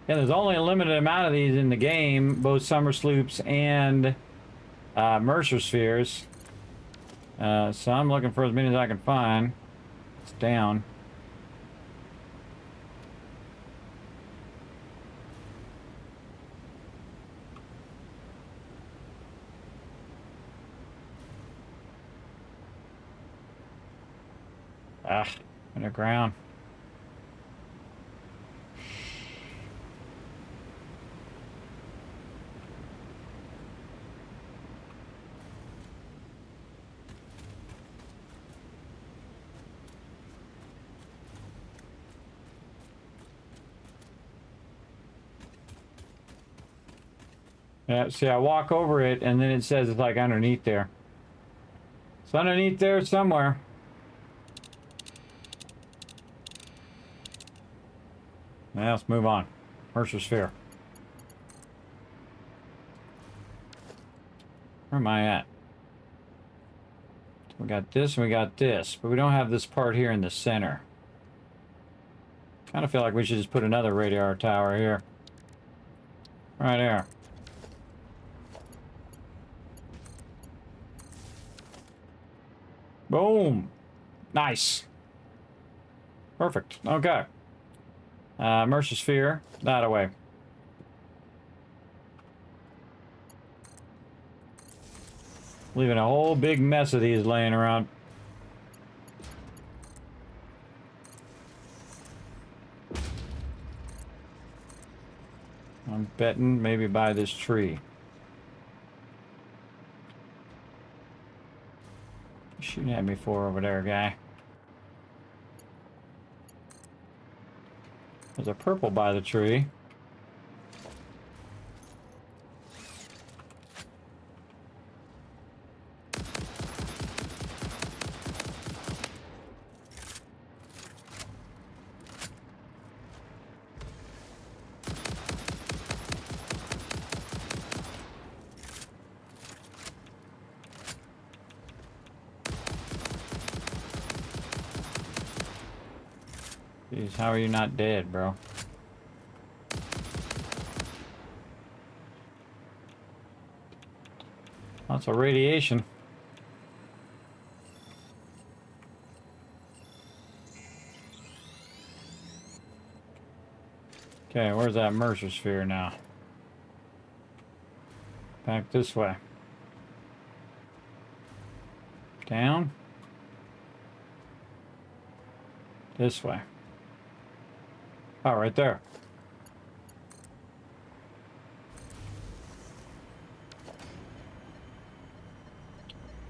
Yeah, there's only a limited amount of these in the game, both summer sloops and Mercer spheres. So I'm looking for as many as I can find. It's down. Ah, on the ground. Yeah, see, I walk over it, and then it says it's like underneath there. It's underneath there somewhere. Now let's move on. Mercer sphere. Where am I at? We got this and we got this, but we don't have this part here in the center. Kind of feel like we should just put another radar tower here. Right there. Boom. Nice. Perfect. Okay. Mercer sphere. That away. Leaving a whole big mess of these laying around. I'm betting maybe by this tree. Shooting at me for over there, guy. There's a purple by the tree. Jeez, how are you not dead, bro? Lots of radiation. Okay, where's that Mercer sphere now? Back this way. Down. This way. Oh, right there.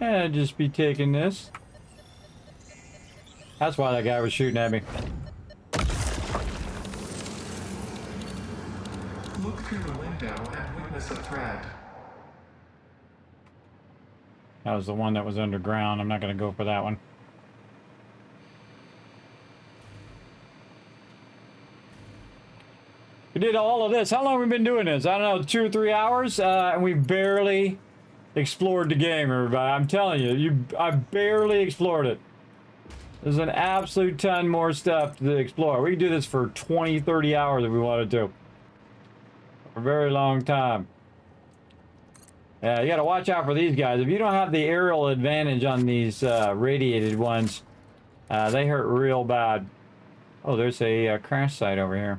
And just be taking this. That's why that guy was shooting at me. Look through the window and witness a threat. That was the one that was underground. I'm not going to go for that one. We did all of this. How long have we been doing this? I don't know, 2 or 3 hours? And we barely explored the game, everybody. I'm telling you, I barely explored it. There's an absolute ton more stuff to explore. We can do this for 20, 30 hours if we wanted to. For a very long time. Yeah, you gotta watch out for these guys. If you don't have the aerial advantage on these radiated ones, they hurt real bad. Oh, there's a crash site over here.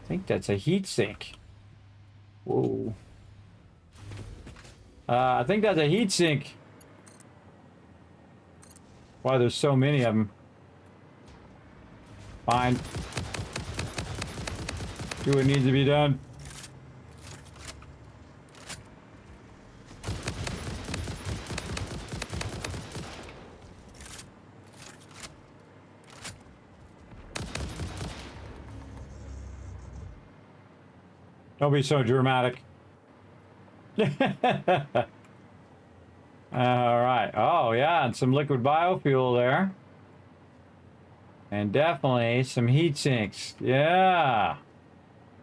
I think that's a heat sink. Whoa. I think that's a heat sink. Why there's so many of them. Fine. Do what needs to be done. Don't be so dramatic. Alright. Oh, yeah, and some liquid biofuel there. And definitely some heat sinks. Yeah.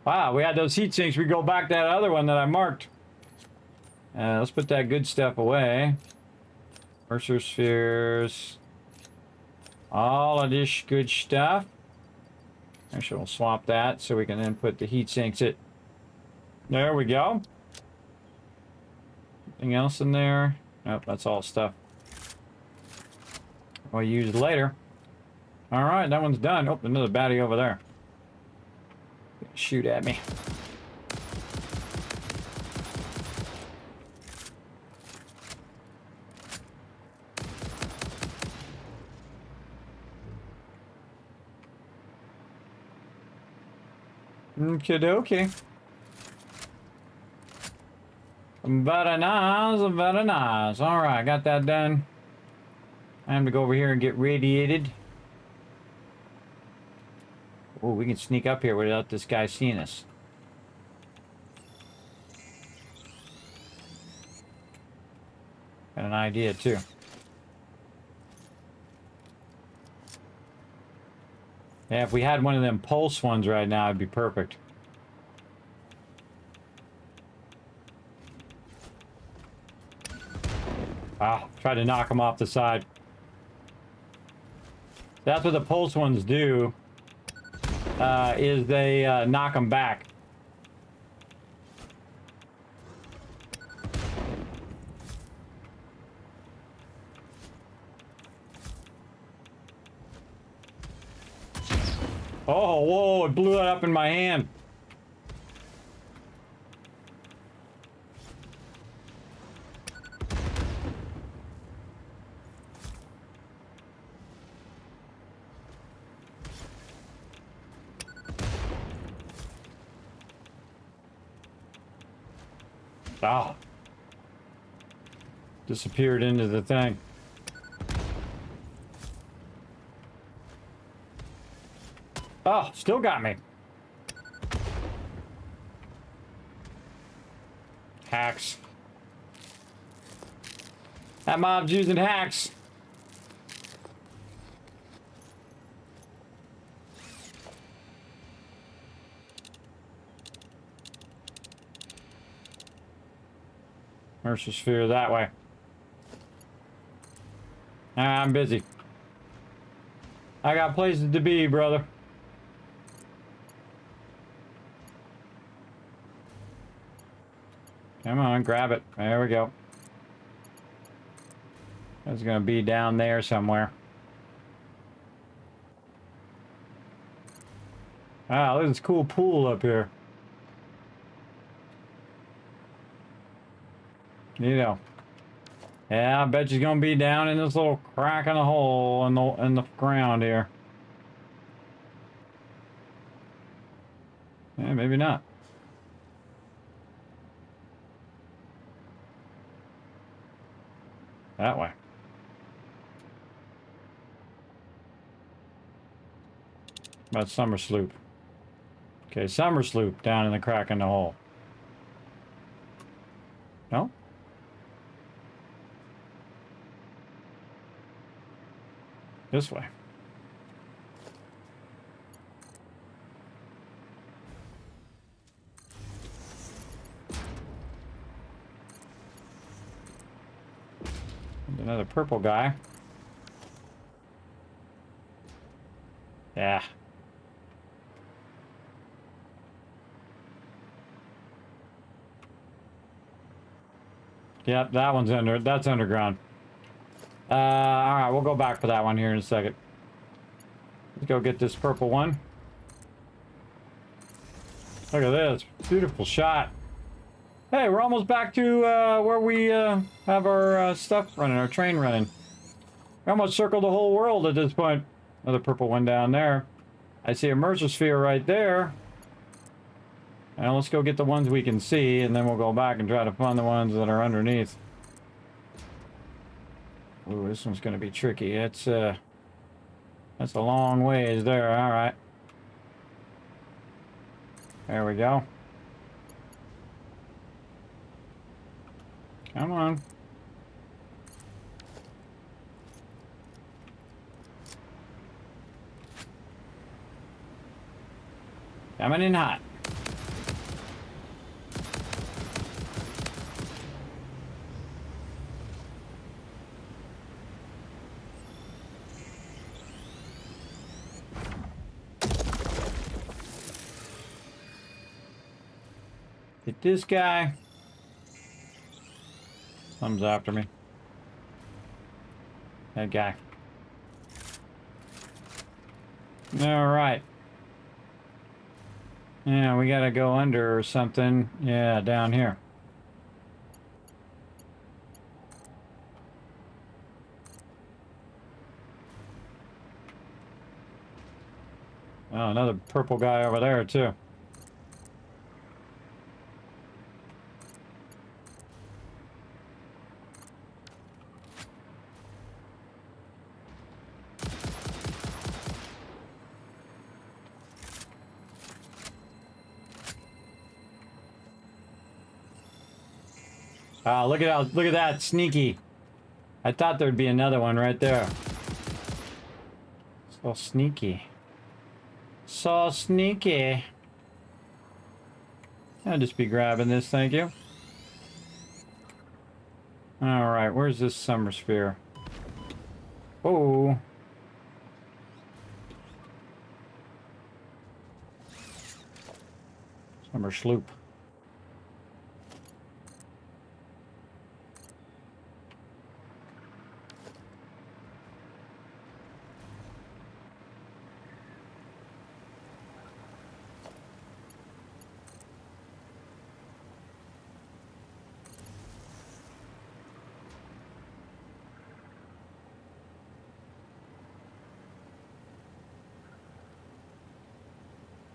Wow, we had those heat sinks. We go back to that other one that I marked. Let's put that good stuff away. Mercer spheres. All of this good stuff. Actually, we'll swap that so we can then put the heat sinks it. There we go. Anything else in there? Nope, that's all stuff we'll use later. Alright, that one's done. Oh, another baddie over there. Shoot at me. Okie dokie. Very nice, very nice. Alright, got that done. Time to go over here and get radiated. Oh, we can sneak up here without this guy seeing us. Got an idea, too. Yeah, if we had one of them pulse ones right now, it'd be perfect. Ah, try to knock them off the side. That's what the pulse ones do, is they knock them back. Oh, whoa, it blew that up in my hand. Ah. Disappeared into the thing. Oh, still got me. Hacks. That mob's using hacks. Mercer sphere that way. I'm busy. I got places to be, brother. Come on, grab it. There we go. It's gonna be down there somewhere. Wow, look at this cool pool up here. You know. Yeah, I bet she's gonna be down in this little crack in the hole in the ground here. Yeah, maybe not. That way. About Summer Sloop. Okay, Summer Sloop down in the crack in the hole. No? This way. And another purple guy. Yeah. Yep, that one's that's underground. Alright, we'll go back for that one here in a second. Let's go get this purple one. Look at this. Beautiful shot. Hey, we're almost back to where we have our stuff running, our train running. We almost circled the whole world at this point. Another purple one down there. I see a mercer sphere right there. Now let's go get the ones we can see, and then we'll go back and try to find the ones that are underneath. Ooh, this one's going to be tricky. That's a long ways there. All right. There we go. Come on. Coming in hot. Hit this guy. Comes after me. That guy. All right. Yeah, we gotta go under or something. Yeah, down here. Oh, another purple guy over there too. Look at that, sneaky. I thought there'd be another one right there. So sneaky. So sneaky. I'll just be grabbing this, thank you. Alright, where's this summer sphere? Oh. Summer sloop.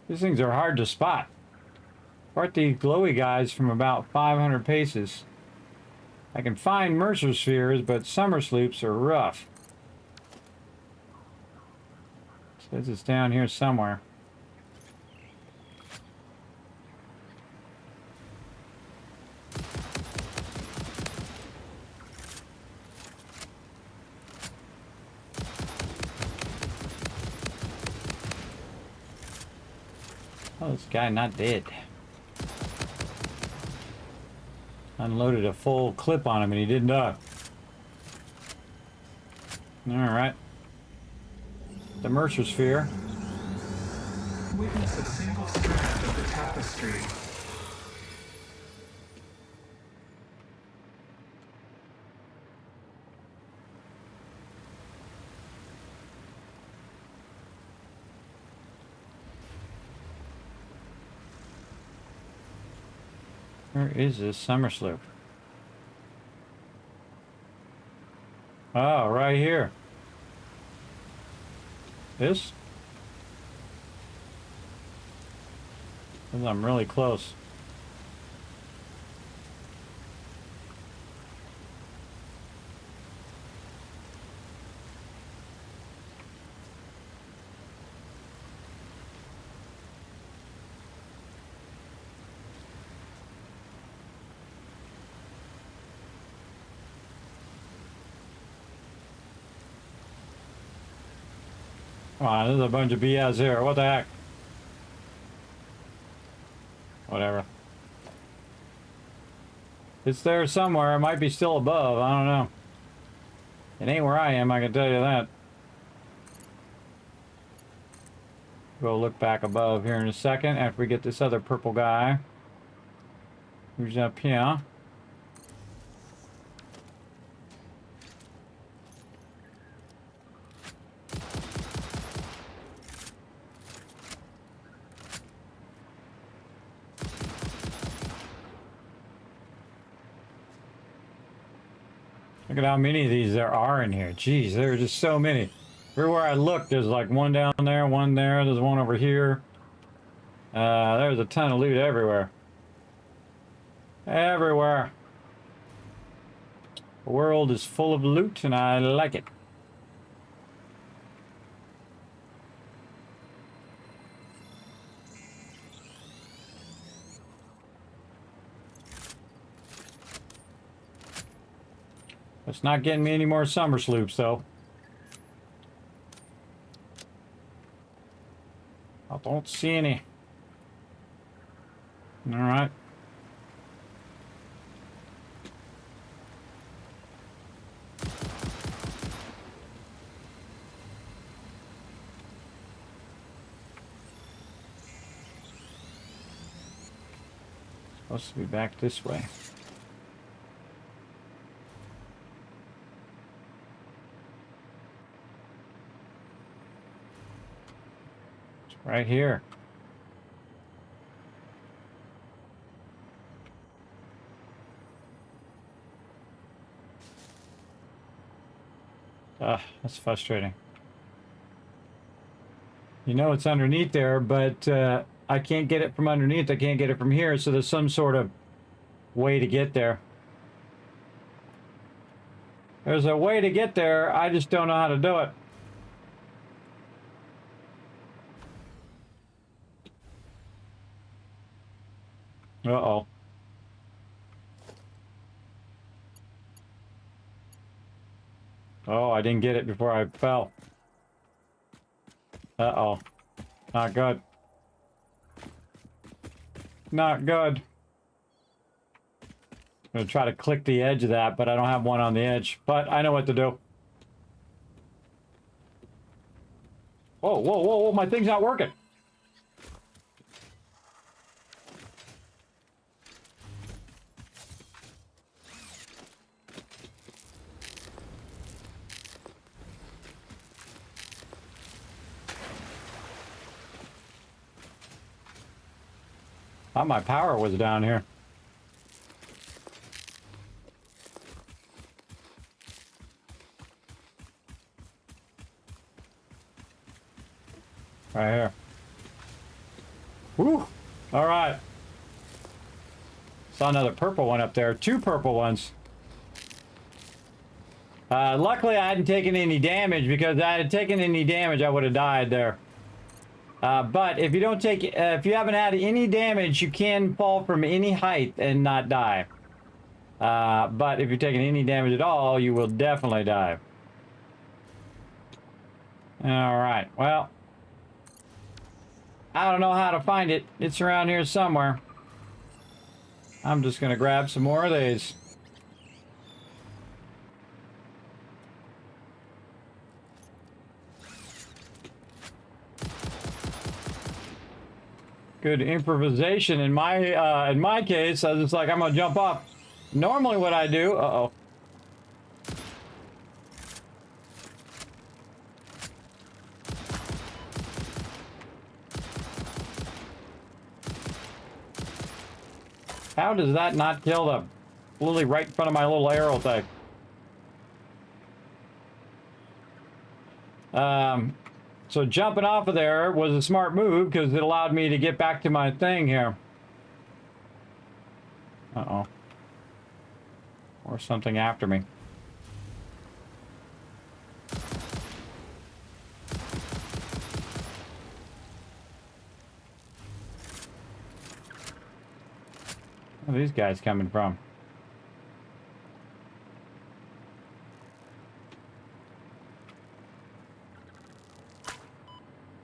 These things are hard to spot. Apart the glowy guys from about 500 paces. I can find mercer spheres, but summer sloops are rough. Says it's down here somewhere. Oh, this guy not dead. Unloaded a full clip on him and he didn't die. Alright. The mercer sphere. Witness a single strand of the tapestry. Where is this summer sloop? Oh, right here. This? I'm really close. Come on, there's a bunch of BS here. What the heck? Whatever. It's there somewhere. It might be still above. I don't know. It ain't where I am, I can tell you that. Go look back above here in a second after we get this other purple guy. Who's up here? Look at how many of these there are in here. Jeez, there are just so many. Everywhere I look, there's like one down there, one there, there's one over here. There's a ton of loot everywhere. Everywhere. The world is full of loot and I like it. It's not getting me any more summer sloops, though. I don't see any. All right. Supposed to be back this way. Right here. That's frustrating. You know it's underneath there, but I can't get it from underneath. I can't get it from here, so there's some sort of way to get there. There's a way to get there, I just don't know how to do it. Uh-oh. Oh, I didn't get it before I fell. Uh-oh. Not good. Not good. I'm gonna try to click the edge of that, but I don't have one on the edge. But I know what to do. Whoa, whoa, whoa, whoa, my thing's not working. Thought my power was down here. Right here. Whew. All right. Saw another purple one up there. Two purple ones. Luckily, I hadn't taken any damage, because if I had taken any damage, I would have died there. But if you don't take, if you haven't had any damage, you can fall from any height and not die. But if you're taking any damage at all, you will definitely die. All right, well, I don't know how to find it. It's around here somewhere. I'm just gonna grab some more of these. Good improvisation in my case. I was just like, I'm gonna jump off. Normally what I do, uh-oh. How does that not kill them? Literally right in front of my little arrow thing. So jumping off of there was a smart move, because it allowed me to get back to my thing here. Uh-oh. Or something after me. Where are these guys coming from?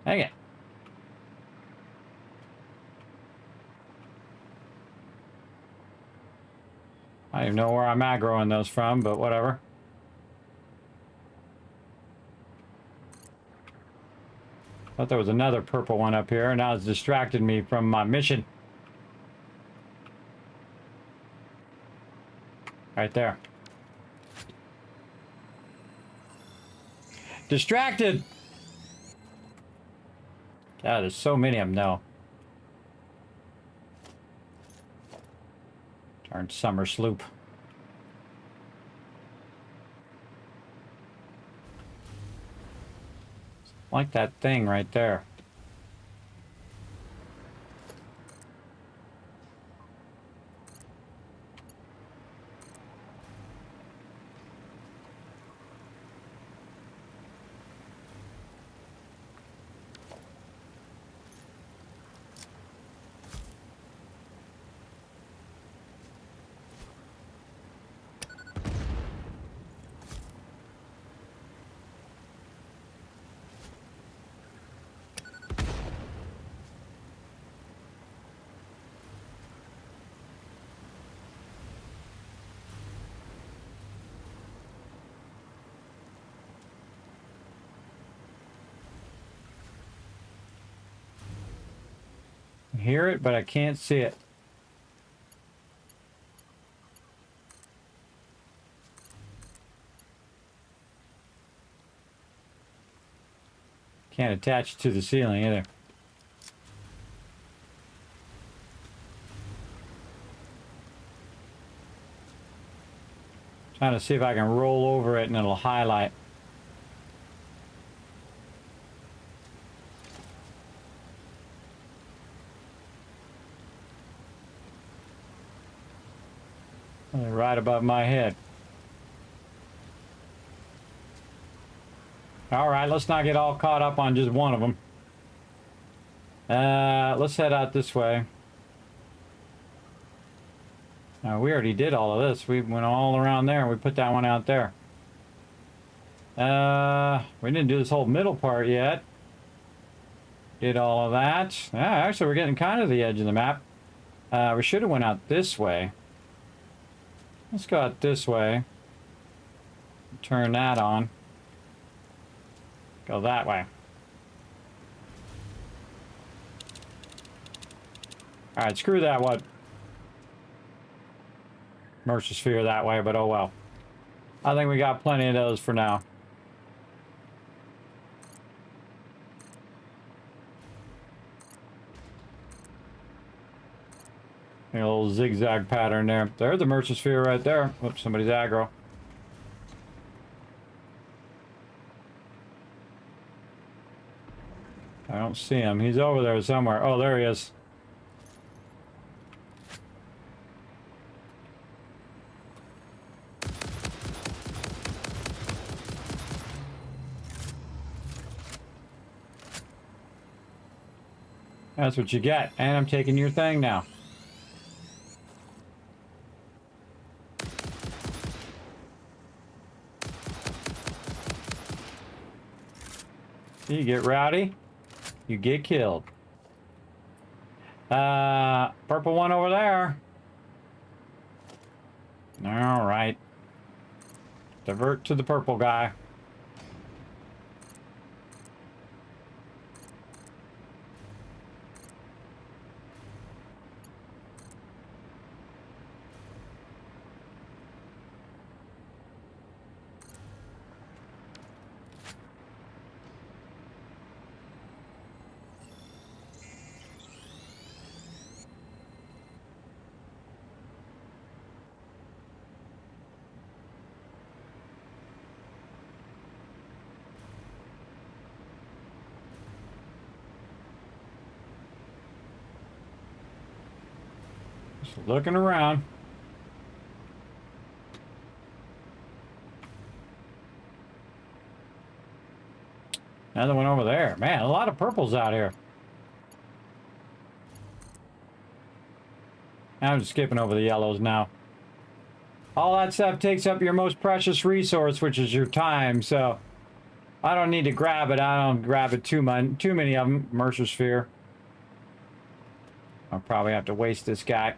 Dang it. I don't even know where I'm aggroing those from, but whatever. Thought there was another purple one up here, and now it's distracted me from my mission. Right there. Distracted! God, there's so many of them now. Darn summer sloop. Like that thing right there. I hear it, but I can't see it. Can't attach it to the ceiling either. Trying to see if I can roll over it and it'll highlight. Right above my head. All right, let's not get all caught up on just one of them. Let's head out this way. We already did all of this. We went all around there and we put that one out there. We didn't do this whole middle part yet. Did all of that. Actually, we're getting kind of the edge of the map. We should have went out this way. Let's go out this way. Turn that on. Go that way. Alright, screw that one. Mercer sphere that way, but oh well. I think we got plenty of those for now. A little zigzag pattern there. There's the Mercer sphere right there. Whoops, somebody's aggro. I don't see him. He's over there somewhere. Oh, there he is. That's what you get. And I'm taking your thing now. You get rowdy, you get killed. Purple one over there. All right. Divert to the purple guy. Just looking around. Another one over there. Man, a lot of purples out here. I'm just skipping over the yellows now. All that stuff takes up your most precious resource, which is your time, so I don't need to grab it. I don't grab it too many of them. Mercer Sphere. I'll probably have to waste this guy.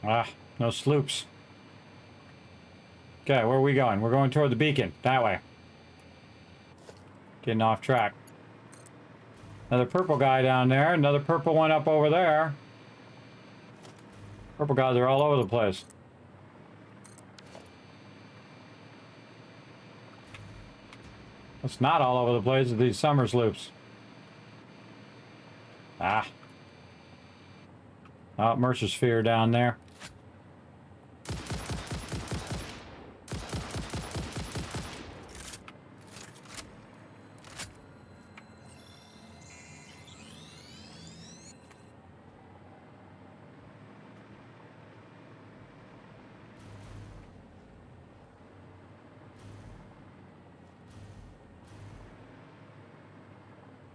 Ah, no sloops. Okay, where are we going? We're going toward the beacon. That way. Getting off track. Another purple guy down there. Another purple one up over there. Purple guys are all over the place. It's not all over the place with these summer sloops. Ah. Oh, Mercer Sphere down there.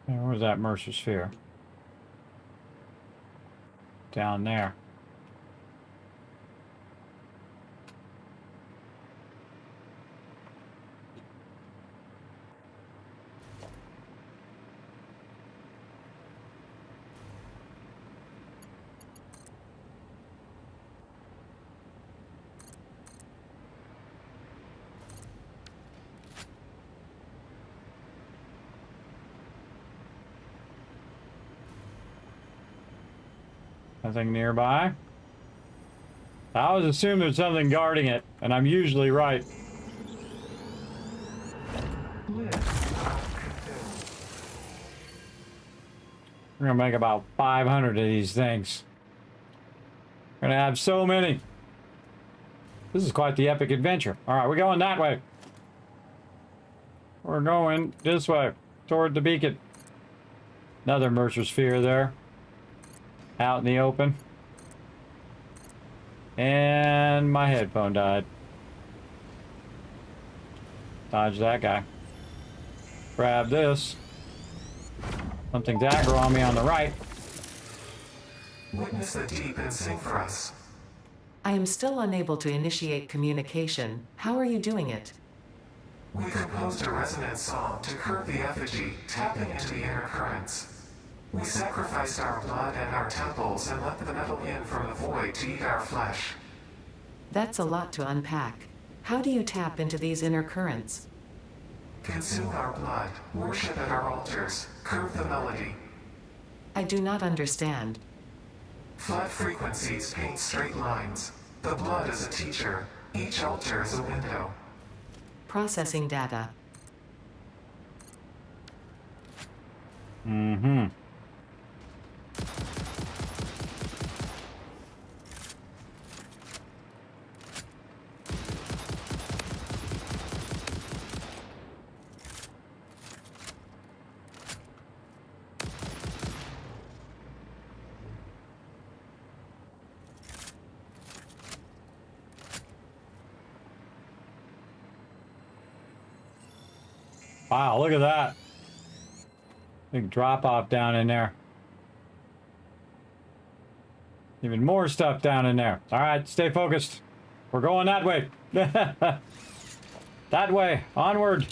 Where's that Mercer Sphere? Down there. Nothing nearby. I always assume there's something guarding it, and I'm usually right. We're gonna make about 500 of these things. We're gonna have so many. This is quite the epic adventure. All right, we're going that way. We're going this way, toward the beacon. Another Mercer Sphere there. Out in the open. And my headphone died. Dodge that guy. Grab this. Something's aggro on me on the right. Witness the deep and sing for us. I am still unable to initiate communication. How are you doing it? We composed a resonance song to curb the effigy, tapping into the inner currents. We sacrificed our blood and our temples and let the metal in from the void to eat our flesh. That's a lot to unpack. How do you tap into these inner currents? Consume our blood, worship at our altars, curve the melody. I do not understand. Flat frequencies paint straight lines. The blood is a teacher. Each altar is a window. Processing data. Mm-hmm. Wow, look at that. Big drop off down in there. Even more stuff down in there. All right, stay focused. We're going that way. That way. Onward.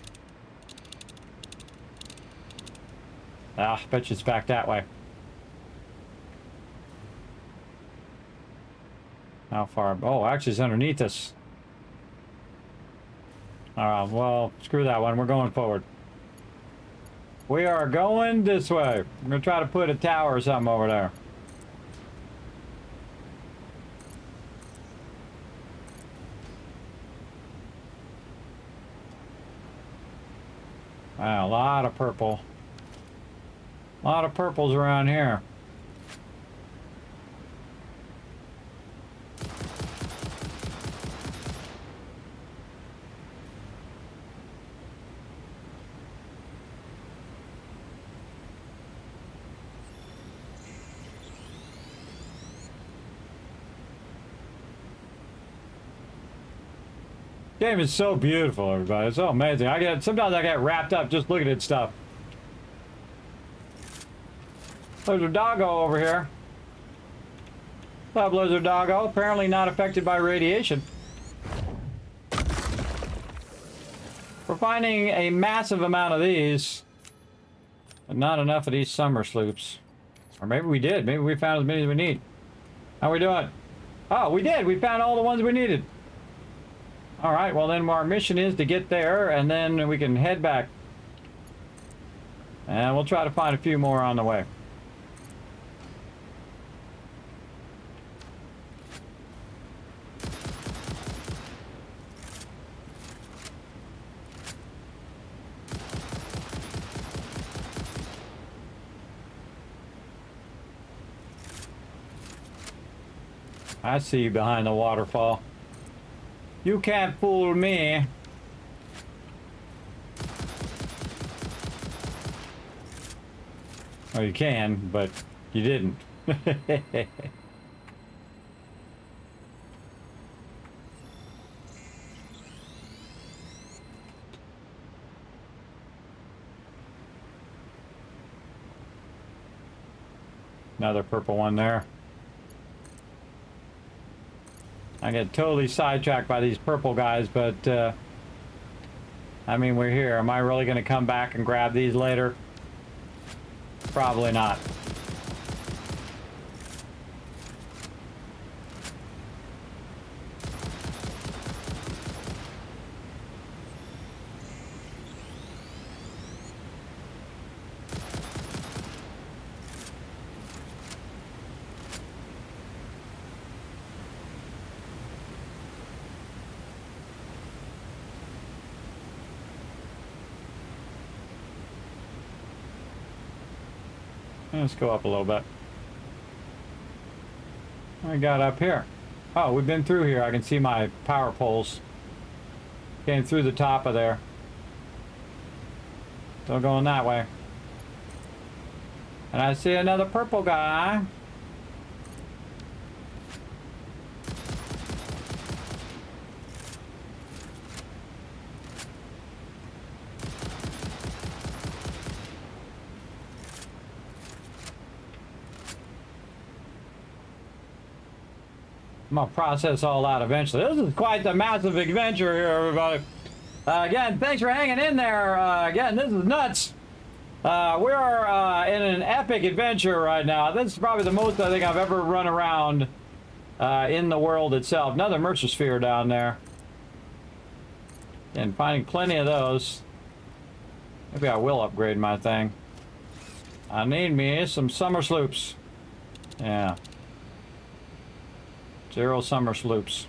Ah, bet you it's back that way. How far? Oh, actually it's underneath us. Well, screw that one. We're going forward. We are going this way. I'm going to try to put a tower or something over there. Wow, a lot of purple. A lot of purples around here. Game is so beautiful, everybody. It's so amazing. Sometimes I get wrapped up just looking at stuff. There's a doggo over here. What's up, lizard doggo? Apparently not affected by radiation. We're finding a massive amount of these, but not enough of these summer sloops. Or maybe we did. Maybe we found as many as we need. How we doing? Oh, we did. We found all the ones we needed. All right, well then our mission is to get there, and then we can head back. And we'll try to find a few more on the way. I see you behind the waterfall. You can't fool me. Oh, you can, but you didn't. Another purple one there. I get totally sidetracked by these purple guys, but I mean, we're here. Am I really going to come back and grab these later? Probably not. Let's go up a little bit. What we got up here? Oh, we've been through here. I can see my power poles. Came through the top of there. Still going that way. And I see another purple guy. I'm gonna process all out eventually. This is quite the massive adventure here, everybody. Again, thanks for hanging in there. Again, this is nuts. We're in an epic adventure right now. This is probably the most I think I've ever run around in the world itself. Another Mercersphere down there. And finding plenty of those. Maybe I will upgrade my thing. I need me some summer sloops. Yeah. 0 summer sloops.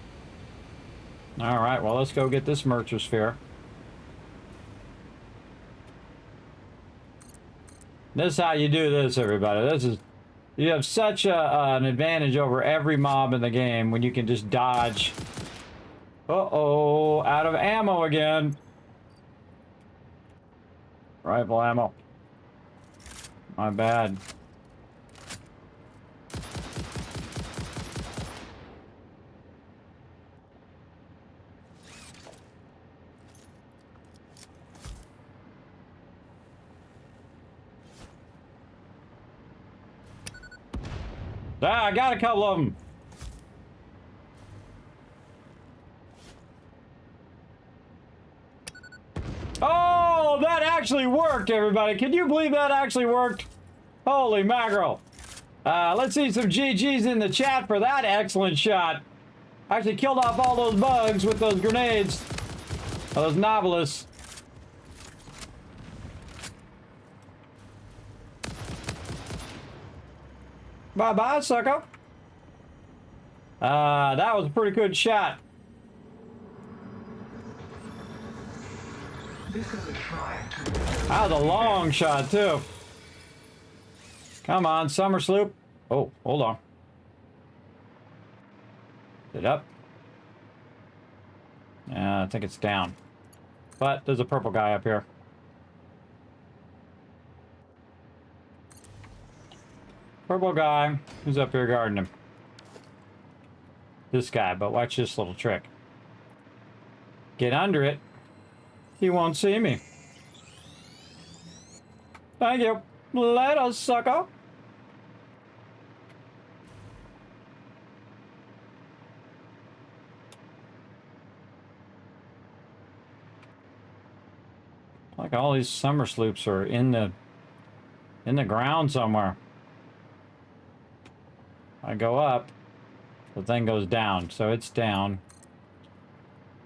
Alright, well let's go get this Mercersphere. This is how you do this, everybody. This is, you have such an advantage over every mob in the game when you can just dodge. Uh-oh, out of ammo again. Rifle ammo. My bad. Ah, I got a couple of them. Oh, that actually worked, everybody. Can you believe that actually worked? Holy mackerel. Let's see some GGs in the chat for that excellent shot. Actually killed off all those bugs with those grenades. Those novelists. Bye-bye, sucker. That was a pretty good shot. This is a shrine to That was a long shot, too. Come on, summer sloop. Oh, hold on. Is it up? Yeah, I think it's down. But there's a purple guy up here. Purple guy. Who's up here guarding him? This guy, but watch this little trick. Get under it. He won't see me. Thank you. Let us, sucker. Like all these summer sloops are in the ground somewhere. I go up, the thing goes down, so it's down.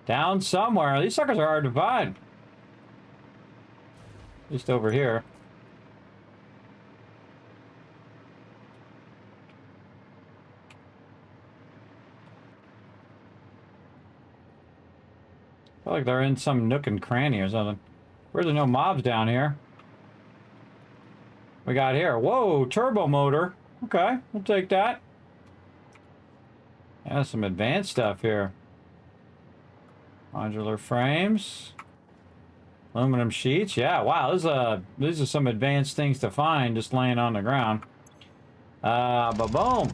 Down somewhere. These suckers are hard to find. Just over here. I feel like they're in some nook and cranny or something. Where's there no mobs down here? We got here. Whoa, turbo motor. Okay, we'll take that. Yeah, some advanced stuff here. Modular frames. Aluminum sheets. Yeah, wow, these are some advanced things to find just laying on the ground. Ba-boom.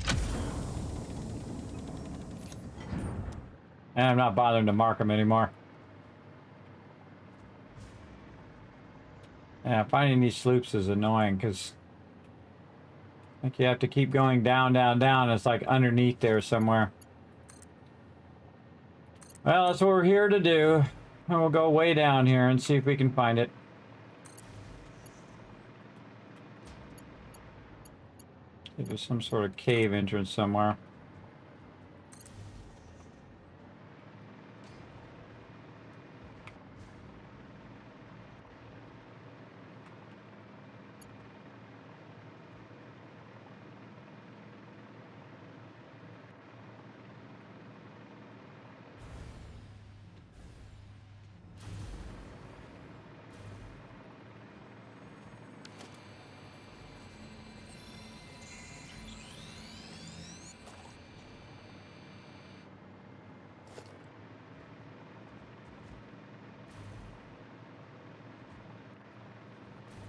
And I'm not bothering to mark them anymore. Yeah, finding these sloops is annoying because I think you have to keep going down, down, down. It's like underneath there somewhere. Well, that's what we're here to do. And we'll go way down here and see if we can find it. There's some sort of cave entrance somewhere.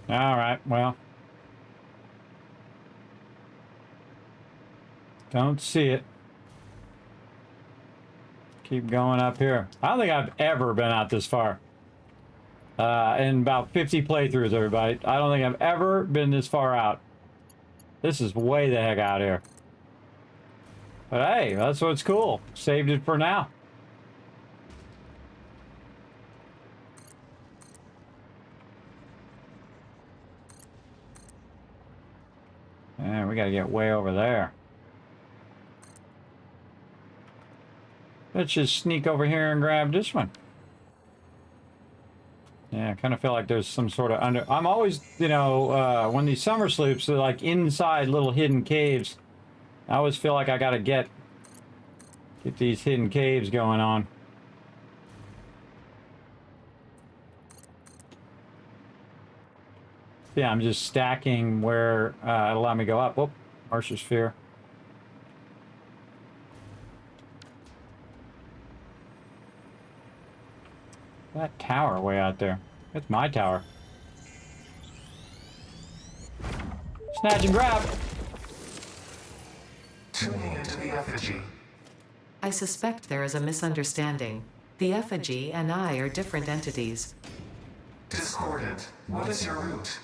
All right, well. Don't see it. Keep going up here. I don't think I've ever been out this far. In about 50 playthroughs, everybody. I don't think I've ever been this far out. This is way the heck out here. But hey, that's what's cool. Saved it for now. And we gotta get way over there. Let's just sneak over here and grab this one. Yeah, I kind of feel like there's some sort of under... I'm always, you know, when these summer sloops are like inside little hidden caves, I always feel like I gotta get these hidden caves going on. Yeah, I'm just stacking where it'll allow me to go up. Oh, Martial Sphere. That tower way out there. That's my tower. Snatch and grab. Tuning into the effigy. I suspect there is a misunderstanding. The effigy and I are different entities. Discordant. What is your route?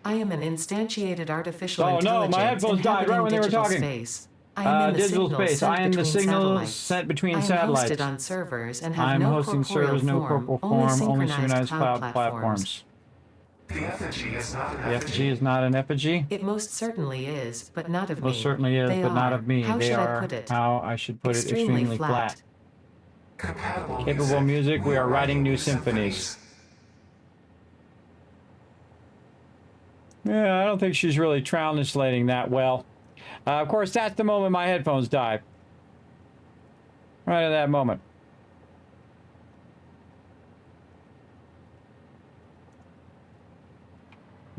I am an instantiated artificial Oh no, my headphones died right when they were talking. Space. I am in the digital signals space. sent I am the between signals satellites. sent between I am satellites. hosted on servers and have I'm no hosting corporeal servers, no form, corporal form, only synchronized cloud platforms. platforms. The effigy is not an The effigy is not an effigy. It most certainly is, but not of me. Most certainly is, They but not are. of me. How They should are I put it? how I should put it. Extremely flat. Compatible Capable music. We are writing new symphonies. Yeah, I don't think she's really translating that well. Of course, that's the moment my headphones die. Right at that moment.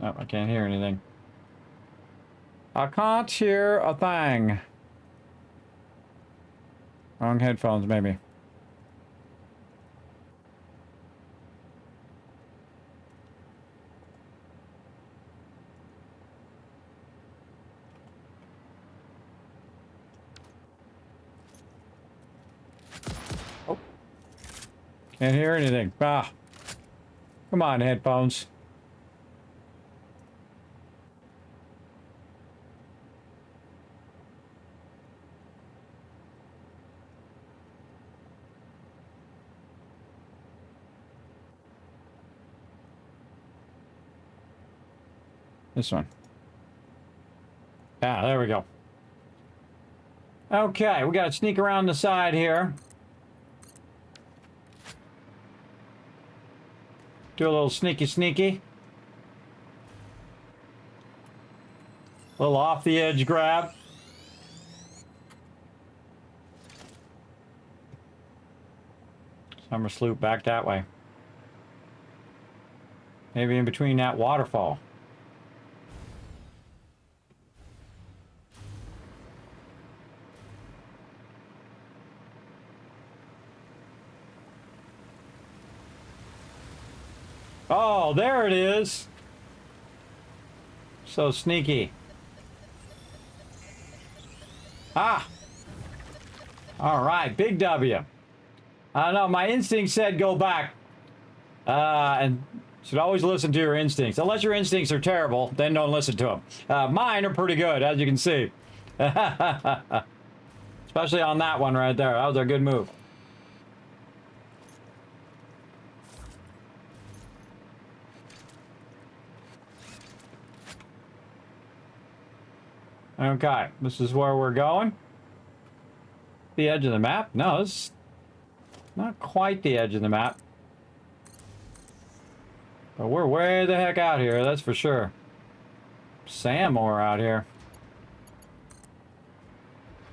Oh, I can't hear anything. I can't hear a thing. Wrong headphones, maybe. Oh. Can't hear anything. Ah. Come on, headphones. This one. Ah, there we go. Okay, we gotta sneak around the side here. Do a little sneaky sneaky. A little off the edge grab. Summer sloop back that way. Maybe in between that waterfall. Oh, there it is. So sneaky. Ah. All right, big W. I don't know, my instinct said go back. And should always listen to your instincts. Unless your instincts are terrible, then don't listen to them. Mine are pretty good, as you can see. Especially on that one right there. That was a good move. Okay, this is where we're going. The edge of the map? No, this is not quite the edge of the map. But we're way the heck out here, that's for sure. Sam ore out here.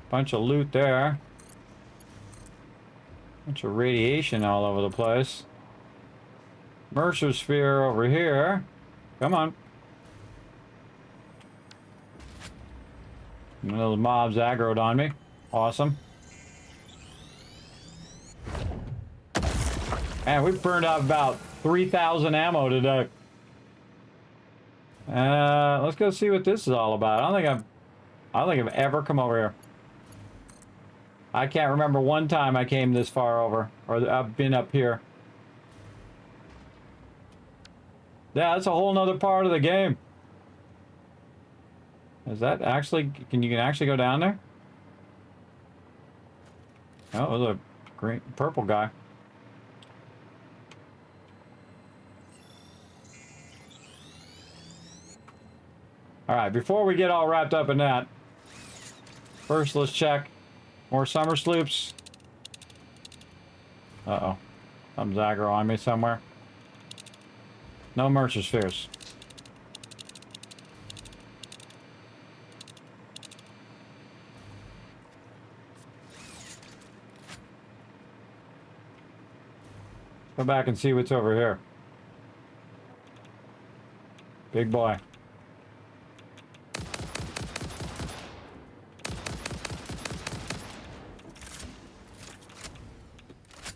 Bunch of loot there. Bunch of radiation all over the place. Mercer sphere over here. Come on. One of those mobs aggroed on me. Awesome. Man, we've burned out about 3,000 ammo today. Let's go see what this is all about. I don't think I've ever come over here. I can't remember one time I came this far over, or I've been up here. Yeah, that's a whole nother part of the game. Is that actually, you can actually go down there? Oh, there's a green, purple guy. All right, before we get all wrapped up in that, first let's check more summer sloops. Uh-oh. Something's aggro on me somewhere. No Mercer spheres. Go back and see what's over here. Big boy.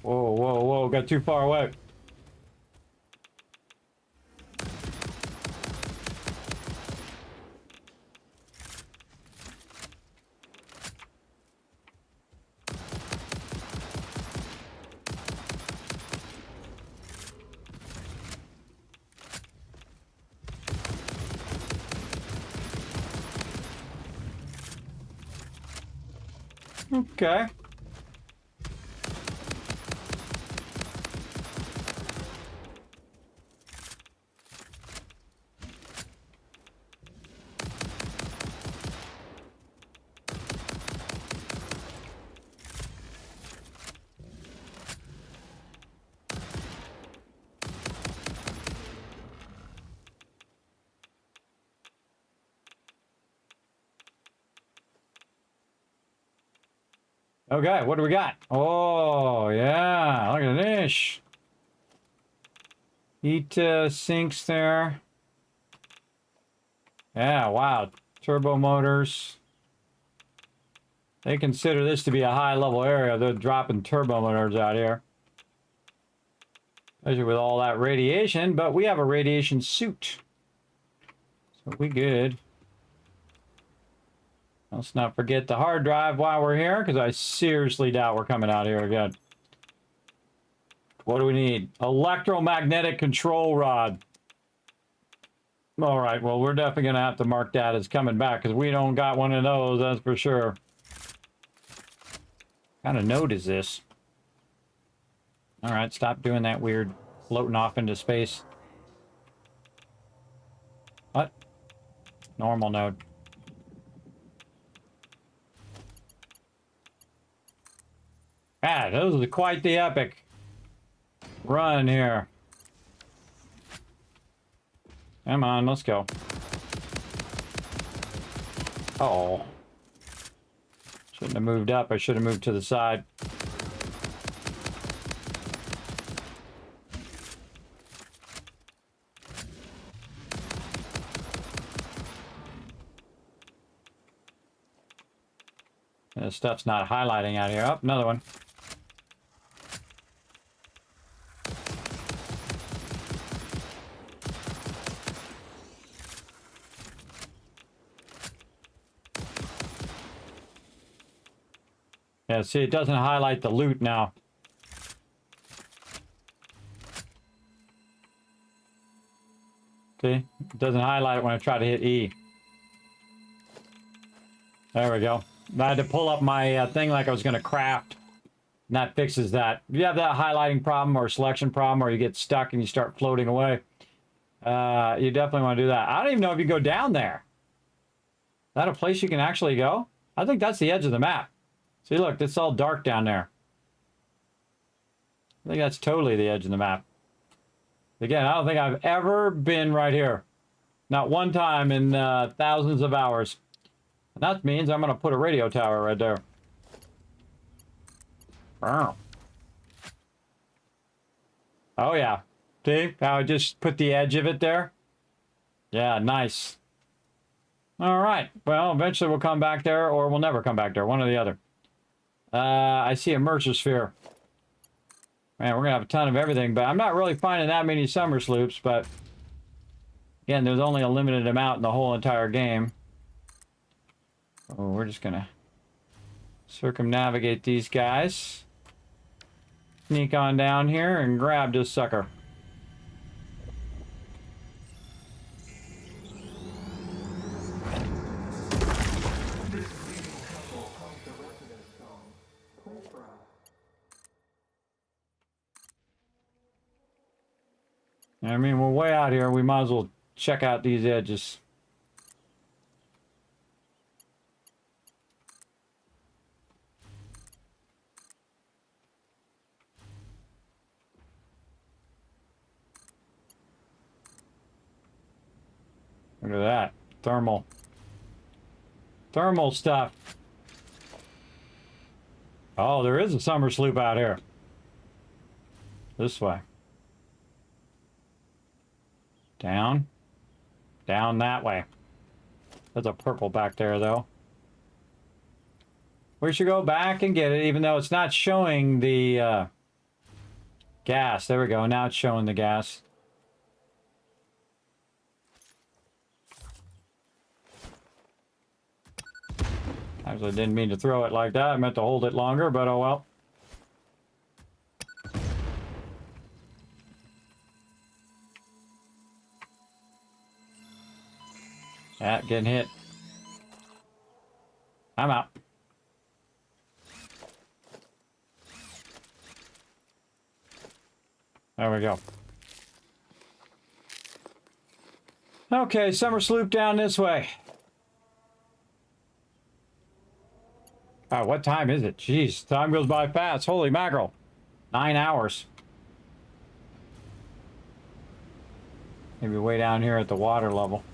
Whoa, whoa, whoa, got too far away. Okay. Okay, what do we got? Oh, yeah, look at this. Heat sinks there. Yeah, wow. Turbo motors. They consider this to be a high-level area. They're dropping turbo motors out here. Especially with all that radiation, but we have a radiation suit. So we good. Let's not forget the hard drive while we're here, because I seriously doubt we're coming out here again. What do we need? Electromagnetic control rod. All right, well, we're definitely going to have to mark that as coming back, because we don't got one of those, that's for sure. What kind of node is this? All right, stop doing that weird floating off into space. What? Normal node. Ah, those are quite the epic run here. Come on, let's go. Oh. Shouldn't have moved up. I should have moved to the side. This stuff's not highlighting out here. Oh, another one. Yeah, see, it doesn't highlight the loot now. See? It doesn't highlight it when I try to hit E. There we go. I had to pull up my thing like I was going to craft. And that fixes that. If you have that highlighting problem or selection problem, or you get stuck and you start floating away, you definitely want to do that. I don't even know if you go down there. Is that a place you can actually go? I think that's the edge of the map. See, look, it's all dark down there. I think that's totally the edge of the map. Again, I don't think I've ever been right here. Not one time in thousands of hours. And that means I'm going to put a radio tower right there. Oh, yeah. See how I just put the edge of it there? Yeah, nice. All right. Well, eventually we'll come back there, or we'll never come back there. One or the other. I see a Mercer sphere. Man, we're going to have a ton of everything, but I'm not really finding that many summer sloops, but again, there's only a limited amount in the whole entire game. Oh, we're just going to circumnavigate these guys. Sneak on down here and grab this sucker. I mean, we're way out here. We might as well check out these edges. Look at that. Thermal. Thermal stuff. Oh, there is a summer sloop out here. This way. Down. Down that way. There's a purple back there, though. We should go back and get it, even though it's not showing the gas. There we go. Now it's showing the gas. Actually, didn't mean to throw it like that. I meant to hold it longer, but oh well. Yeah, getting hit. I'm out. There we go. Okay, summer sloop down this way. Oh, what time is it? Jeez, time goes by fast. Holy mackerel. 9 hours. Maybe way down here at the water level.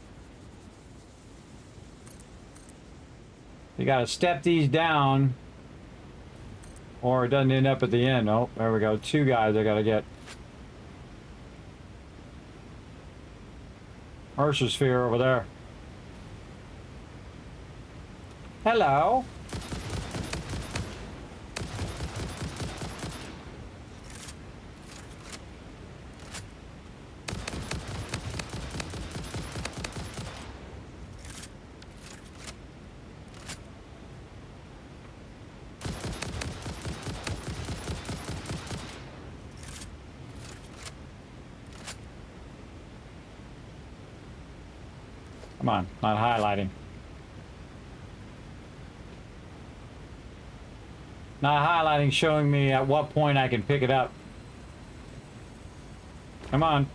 You gotta step these down, or it doesn't end up at the end. Oh, there we go. 2 guys I gotta get. Mercer sphere over there. Hello. Come on, not highlighting. Not highlighting, showing me at what point I can pick it up. Come on.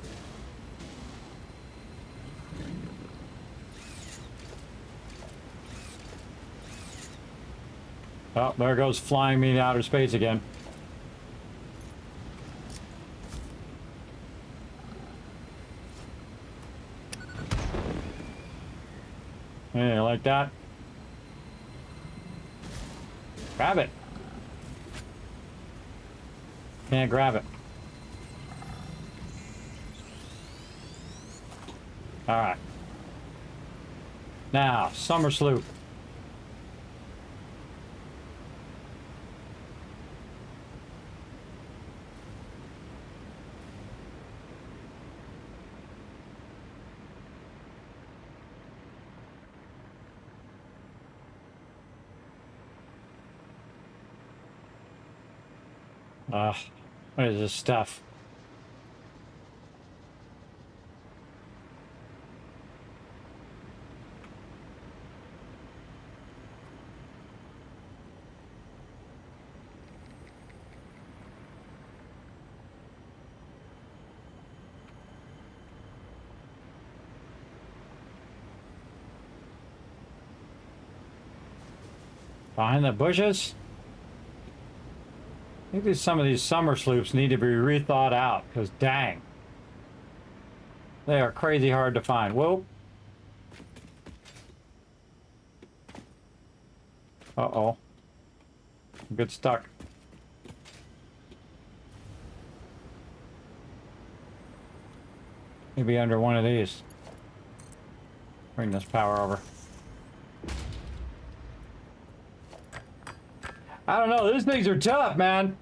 Oh, there goes flying me to outer space again. Yeah, like that. Grab it. Can't grab it. All right. Now, summer sloop. What is this stuff? Behind the bushes? I think some of these summer sloops need to be rethought out, because dang. They are crazy hard to find. Whoa. Uh-oh. Get stuck. Maybe under one of these. Bring this power over. I don't know, these things are tough, man.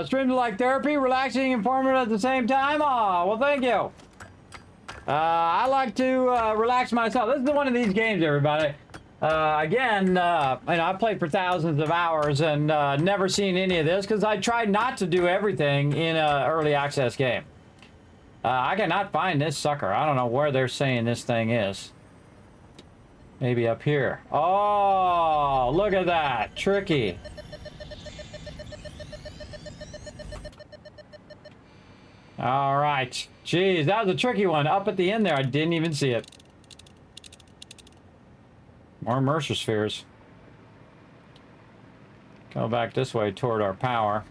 Streams like therapy, relaxing, informative at the same time. Aw, well, thank you. I like to relax myself. This is one of these games, everybody. Again, you know, I played for thousands of hours and never seen any of this because I tried not to do everything in an early access game. I cannot find this sucker. I don't know where they're saying this thing is. Maybe up here. Oh, look at that. Tricky. All right. Jeez, that was a tricky one. Up at the end there, I didn't even see it. More Mercer spheres. Go back this way toward our power.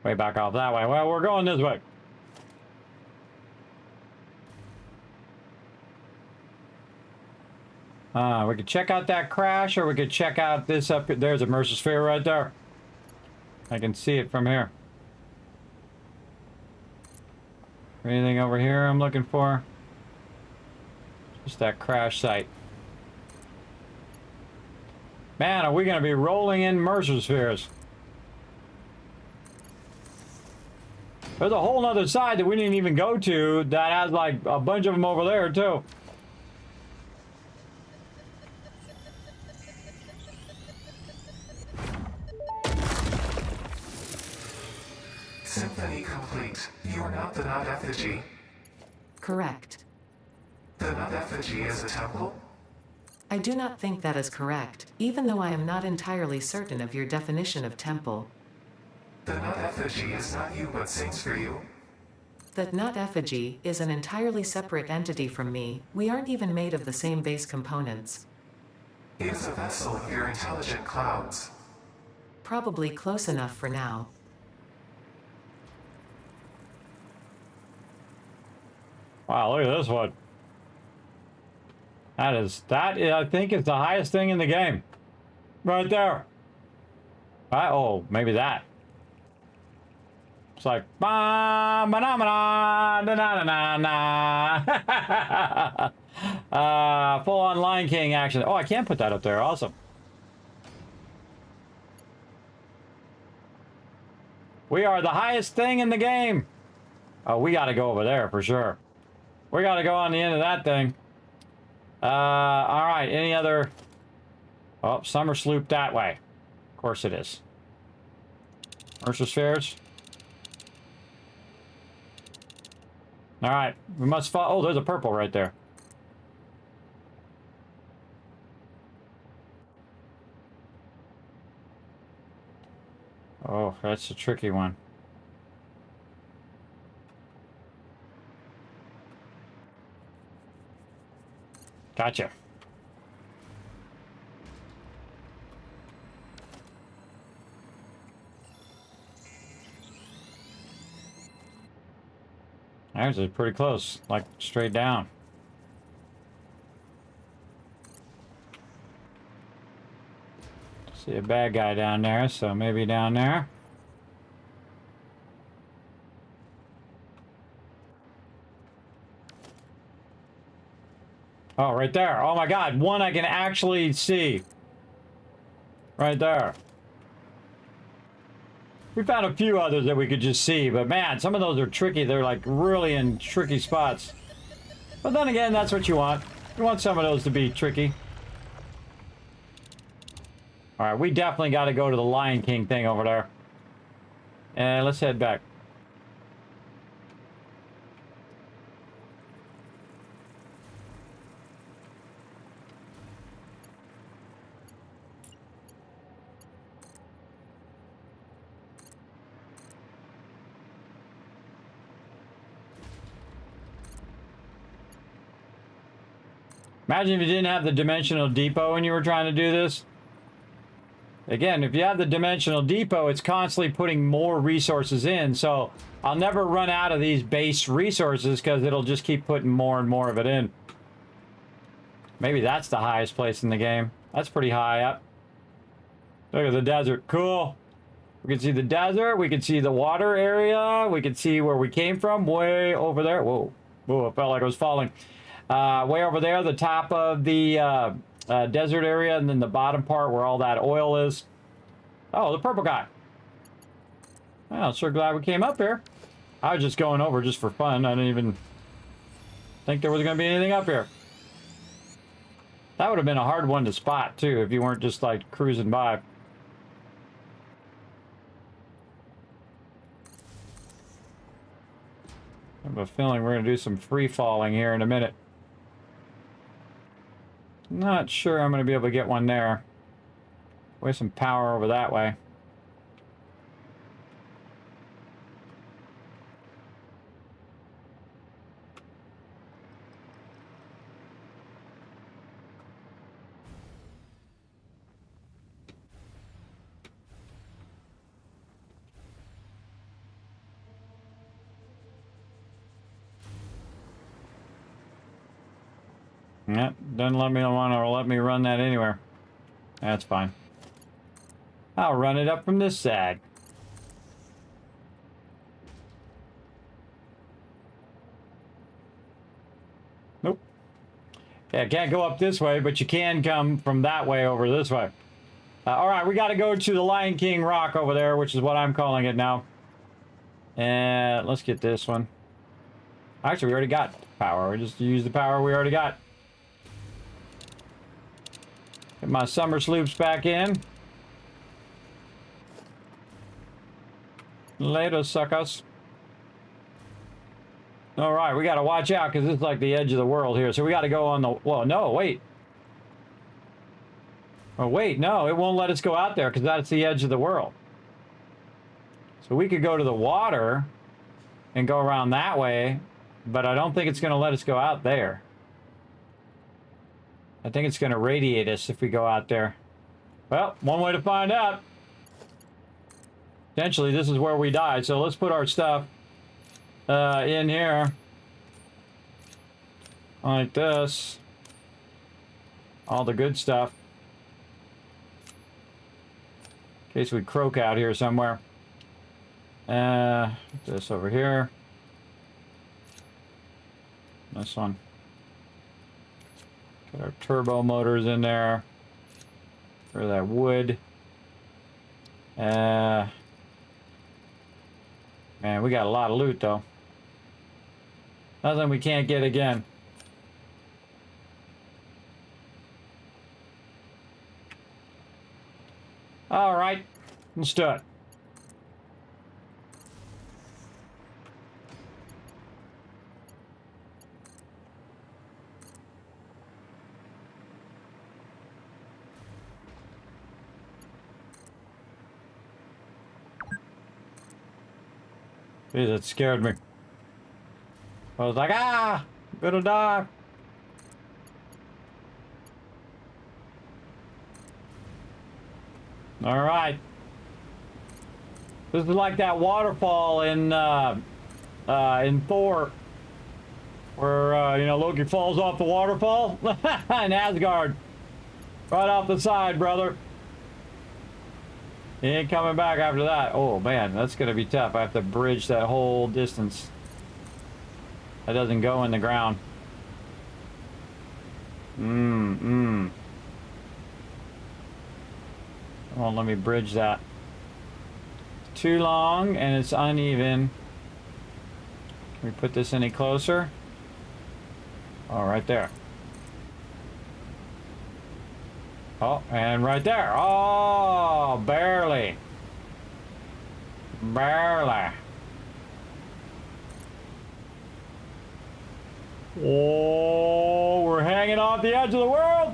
Way back off that way. Well, we're going this way. We could check out that crash, or we could check out this up. There's a Mercer sphere right there. I can see it from here. Anything over here I'm looking for? Just that crash site. Man, are we going to be rolling in Mercer spheres? There's a whole nother side that we didn't even go to that has like a bunch of them over there too. Symphony complete. You are not the nut effigy. Correct. The nut effigy is a temple? I do not think that is correct, even though I am not entirely certain of your definition of temple. The nut effigy is not you but sings for you. That nut effigy is an entirely separate entity from me. We aren't even made of the same base components. It is a vessel of your intelligent clouds. Probably close enough for now. Wow, look at this one. That is, I think, is the highest thing in the game. Right there. Right? Oh, maybe that. It's like ba ba na na na na na na. Full on Lion King action. Oh, I can put that up there. Awesome. We are the highest thing in the game. Oh, we got to go over there for sure. We got to go on the end of that thing. All right. Any other? Oh, summer sloop that way. Of course it is. Mercer's Fairs. All right. We must follow. Oh, there's a purple right there. Oh, that's a tricky one. Gotcha. Actually, pretty close, like straight down. See a bad guy down there, so maybe down there. Oh, right there. Oh my God, one I can actually see. Right there. We found a few others that we could just see, but man, some of those are tricky. They're like really in tricky spots. But then again, that's what you want. You want some of those to be tricky. All right, we definitely got to go to the Lion King thing over there. And let's head back. Imagine if you didn't have the dimensional depot and you were trying to do this. Again, if you have the dimensional depot, it's constantly putting more resources in. So I'll never run out of these base resources because it'll just keep putting more and more of it in. Maybe that's the highest place in the game. That's pretty high up. Look at the desert. Cool. We can see the desert. We can see the water area. We can see where we came from. Way over there. Whoa. Whoa, I felt like I was falling. Way over there, the top of the desert area, and then the bottom part where all that oil is. Oh, the purple guy. Well, sure glad we came up here. I was just going over just for fun. I didn't even think there was going to be anything up here. That would have been a hard one to spot, too, if you weren't just, like, cruising by. I have a feeling we're going to do some free falling here in a minute. Not sure I'm going to be able to get one there. Waste some power over that way. Yep, doesn't want to let me run that anywhere. That's fine. I'll run it up from this side. Nope. Yeah, can't go up this way, but you can come from that way over this way. All right, we got to go to the Lion King Rock over there, which is what I'm calling it now. And let's get this one. Actually, we already got power. We just use the power we already got. Get my summer sloops back in. Later, suckers. All right, we got to watch out because this is like the edge of the world here. So we got to go on the... Well, no, wait. Oh, wait, no, it won't let us go out there because that's the edge of the world. So we could go to the water and go around that way, but I don't think it's going to let us go out there. I think it's going to radiate us if we go out there. Well, one way to find out. Potentially, this is where we died. So let's put our stuff in here. Like this. All the good stuff. case we croak out here somewhere. This over here. This one. Got our turbo motors in there. For that wood. Man, we got a lot of loot though. Nothing we can't get again. All right, let's do it. Gee, that scared me. I was like, ah, I'm gonna die. All right. This is like that waterfall in Thor, where you know, Loki falls off the waterfall in Asgard, right off the side, brother. He ain't coming back after that. Oh man, that's gonna be tough. I have to bridge that whole distance. That doesn't go in the ground. Come on, let me bridge that. It's too long and it's uneven. Can we put this any closer? Oh, right there. Oh, and right there. Oh, barely. Barely. Oh, we're hanging off the edge of the world.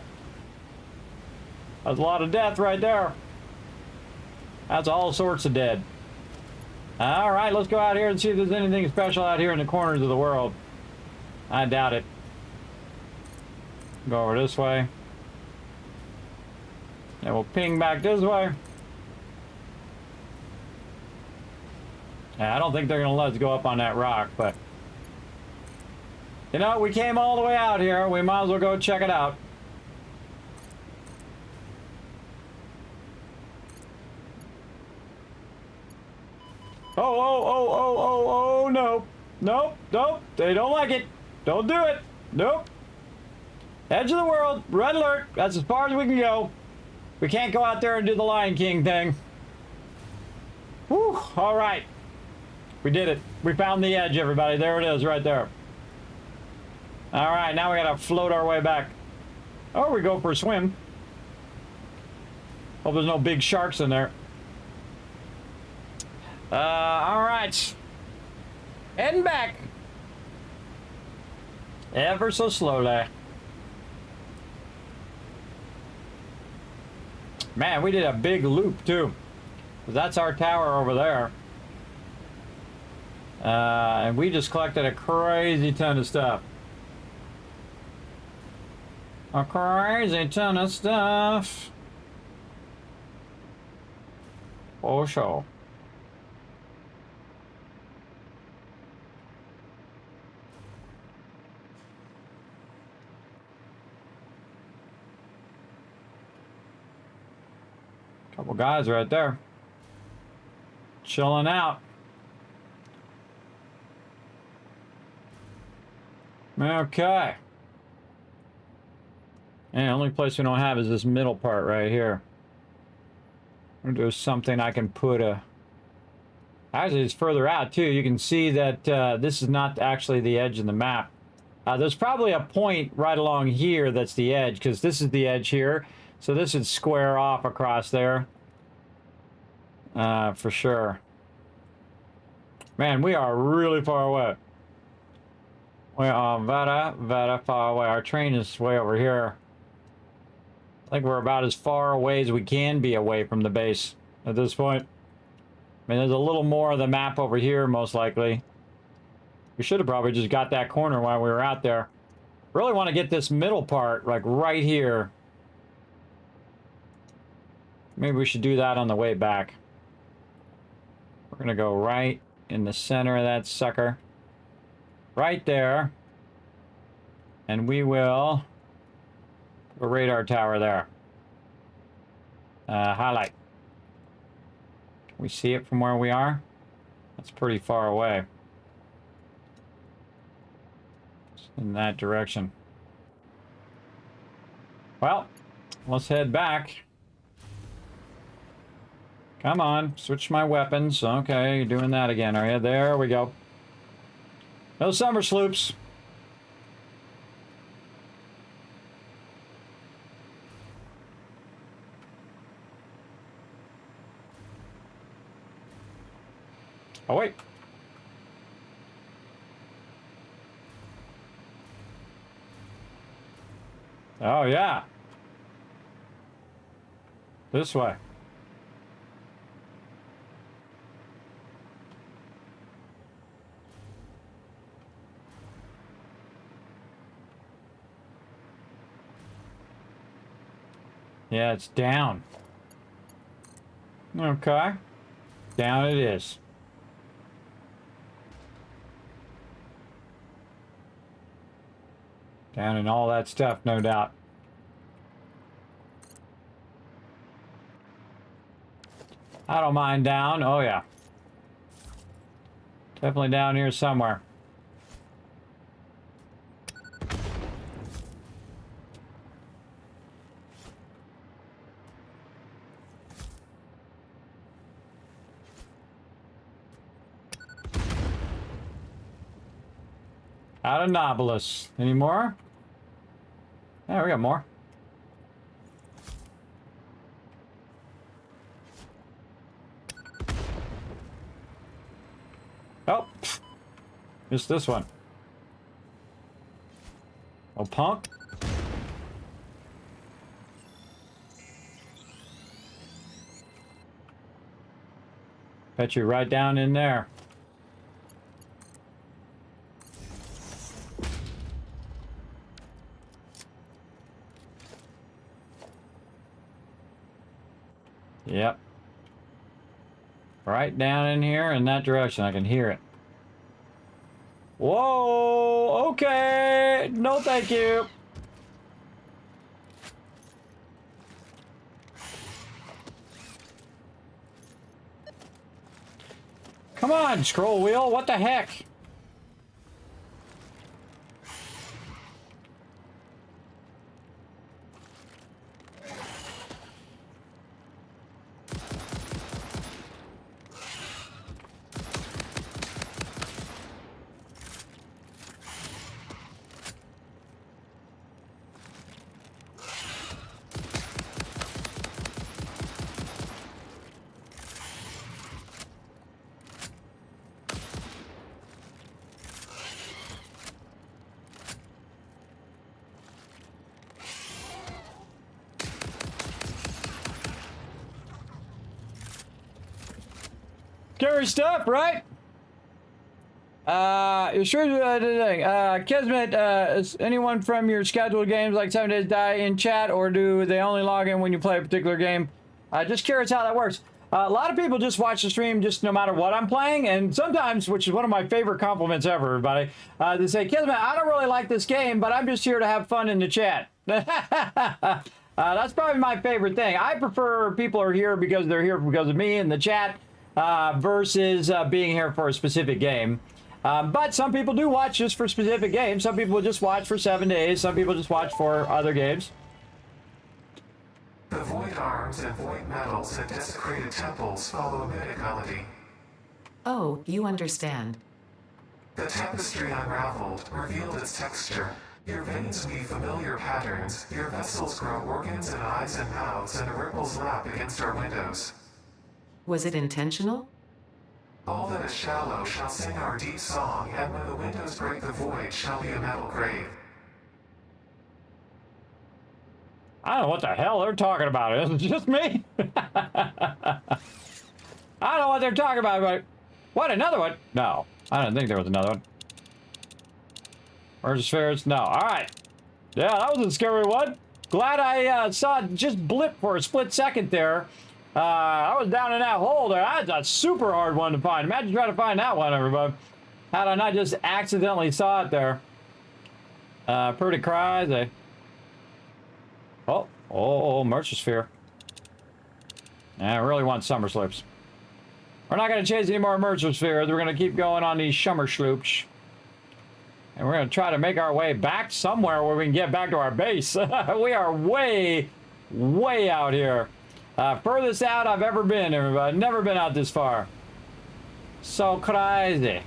That's a lot of death right there. That's all sorts of dead. All right, let's go out here and see if there's anything special out here in the corners of the world. I doubt it. Go over this way. And we'll ping back this way. Yeah, I don't think they're gonna let us go up on that rock, but you know, we came all the way out here. We might as well go check it out. Oh, no. Nope, nope. They don't like it. Don't do it. Nope. Edge of the world. Red alert. That's as far as we can go. We can't go out there and do the Lion King thing. Whew. All right. We did it. We found the edge, everybody. There it is, right there. All right, now we gotta float our way back. Or we go for a swim. Hope there's no big sharks in there. All right. Heading back. Ever so slowly. Man, we did a big loop too. That's our tower over there. And we just collected a crazy ton of stuff. A crazy ton of stuff. For sure. Couple guys right there. Chilling out. Okay. And the only place we don't have is this middle part right here. There's something I can put a... Actually, it's further out too. You can see that this is not actually the edge of the map. There's probably a point right along here that's the edge, because this is the edge here. So this would square off across there. For sure. Man, we are really far away. We are very far away. Our train is way over here. I think we're about as far away as we can be away from the base at this point. I mean, there's a little more of the map over here, most likely. We should have probably just got that corner while we were out there. Really want to get this middle part, like right here. Maybe we should do that on the way back. We're going to go right in the center of that sucker. Right there. And we will... a radar tower there. Highlight. We see it from where we are? That's pretty far away. It's in that direction. Well, let's head back. Come on, switch my weapons. Okay, you're doing that again, are you? There we go. No summer sloops. Oh, wait. Oh, yeah. This way. Yeah, it's down. Okay. Down it is. Down in all that stuff, no doubt. I don't mind down. Oh, yeah. Definitely down here somewhere. Out of Nobilis. Any more? Yeah, we got more. Oh, just this one. Oh, punk. Bet you right down in there. Yep. Right down in here in that direction. I can hear it. Whoa! Okay! No thank you! Come on, scroll wheel! What the heck? Scary stuff, right? Sure. Kismet, is anyone from your scheduled games like 7 Days Die in chat, or do they only log in when you play a particular game? Just curious how that works. A lot of people just watch the stream just no matter what I'm playing, and sometimes, which is one of my favorite compliments ever, everybody, they say, Kismet, I don't really like this game, but I'm just here to have fun in the chat. That's probably my favorite thing. I prefer people are here because they're here because of me in the chat, versus being here for a specific game. But some people do watch just for specific games. Some people just watch for 7 days. Some people just watch for other games. The void arms and void metals and desecrated temples follow a mythic melody. Oh, you understand. The tapestry unraveled, revealed its texture. Your veins weave familiar patterns. Your vessels grow organs and eyes and mouths, and a ripples lap against our windows. Was it intentional? All that is shallow shall sing our deep song, and when the windows break the void shall be a metal grave. I don't know what the hell they're talking about. Is it just me? I don't know what they're talking about, but what, another one? No, I didn't think there was another one. Where's the spheres? No. All right. Yeah, that was a scary one. Glad I saw it just blip for a split second there. I was down in that hole there. That's a super hard one to find. Imagine trying to find that one, everybody. How did I not just accidentally saw it there? Pretty crazy. Oh, Merchant Sphere. Yeah, I really want summer slips. We're not going to chase any more merchant spheres. We're going to keep going on these Shummer Schloops. And we're going to try to make our way back somewhere where we can get back to our base. We are way, way out here. Furthest out I've ever been, everybody. Never been out this far. So crazy.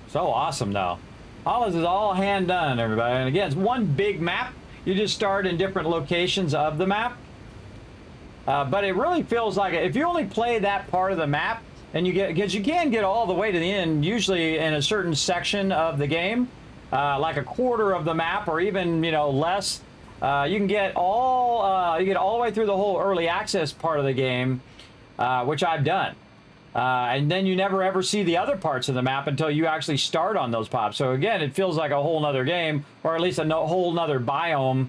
So awesome, though. All this is all hand done, everybody. And again, it's one big map. You just start in different locations of the map. But it really feels like if you only play that part of the map, and you get, because you can get all the way to the end, usually in a certain section of the game, like a quarter of the map, or even less. You can get all the way through the whole early access part of the game, which I've done. And then you never ever see the other parts of the map until you actually start on those pops. So again, it feels like a whole nother game, or at least a whole nother biome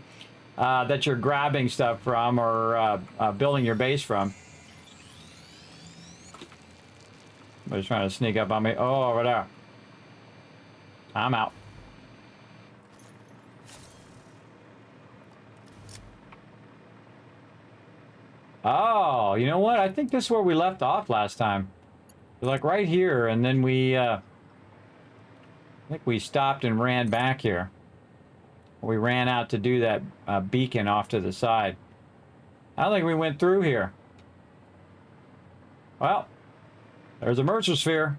that you're grabbing stuff from, or building your base from. Somebody's trying to sneak up on me. Oh, over there. I'm out. Oh, you know what? I think this is where we left off last time. Like right here, and then we, I think we stopped and ran back here. We ran out to do that beacon off to the side. I don't think we went through here. Well, there's a merchant sphere.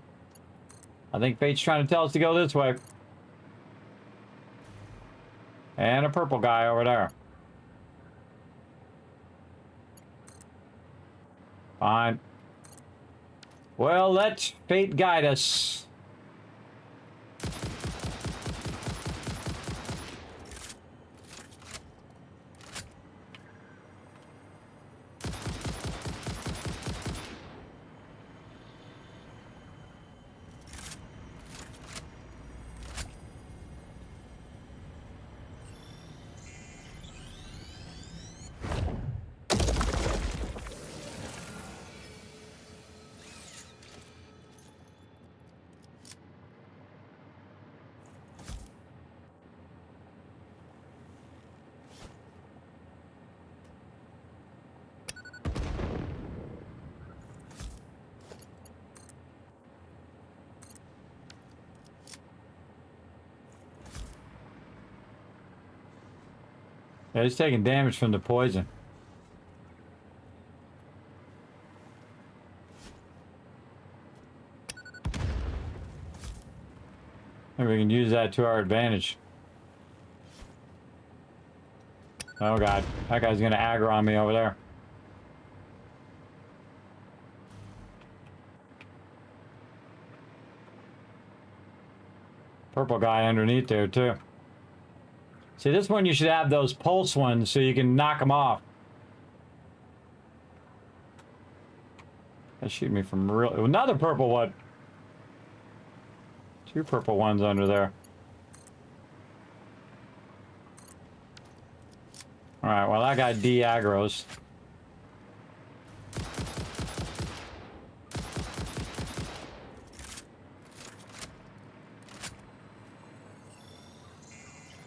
I think fate's trying to tell us to go this way. And a purple guy over there. Fine. Well, let fate guide us. Yeah, he's taking damage from the poison. Maybe we can use that to our advantage. Oh god, that guy's gonna aggro on me over there. Purple guy underneath there too. See, this one you should have those pulse ones so you can knock them off. That shoot me from real. Another purple one. Two purple ones under there. All right. Well, I got de-aggros.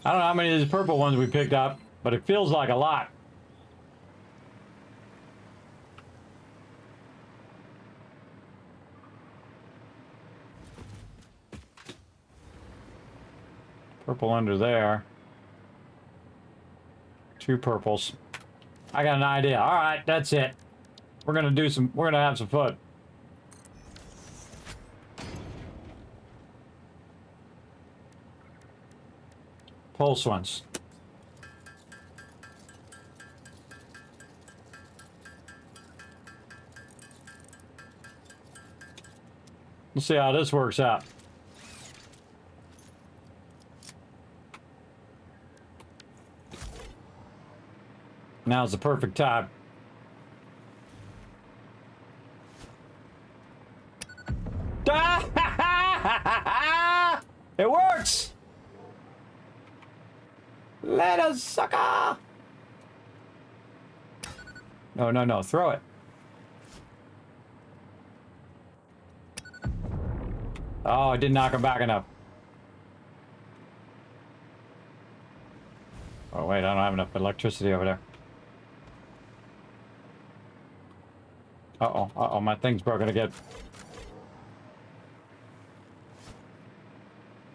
I don't know how many of these purple ones we picked up, but it feels like a lot. Purple under there. Two purples. I got an idea. All right, that's it. We're gonna do some. We're gonna have some fun. Pulse ones. Let's see how this works out. Now's the perfect time. It works! Let us sucker! No, no, no. Throw it. Oh, I didn't knock him back enough. Oh, wait. I don't have enough electricity over there. Uh-oh, uh-oh, my thing's broken again.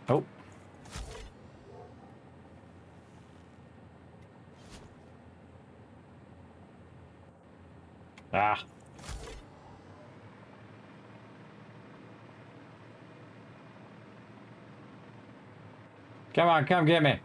Oh. Ah. Come on, come get me.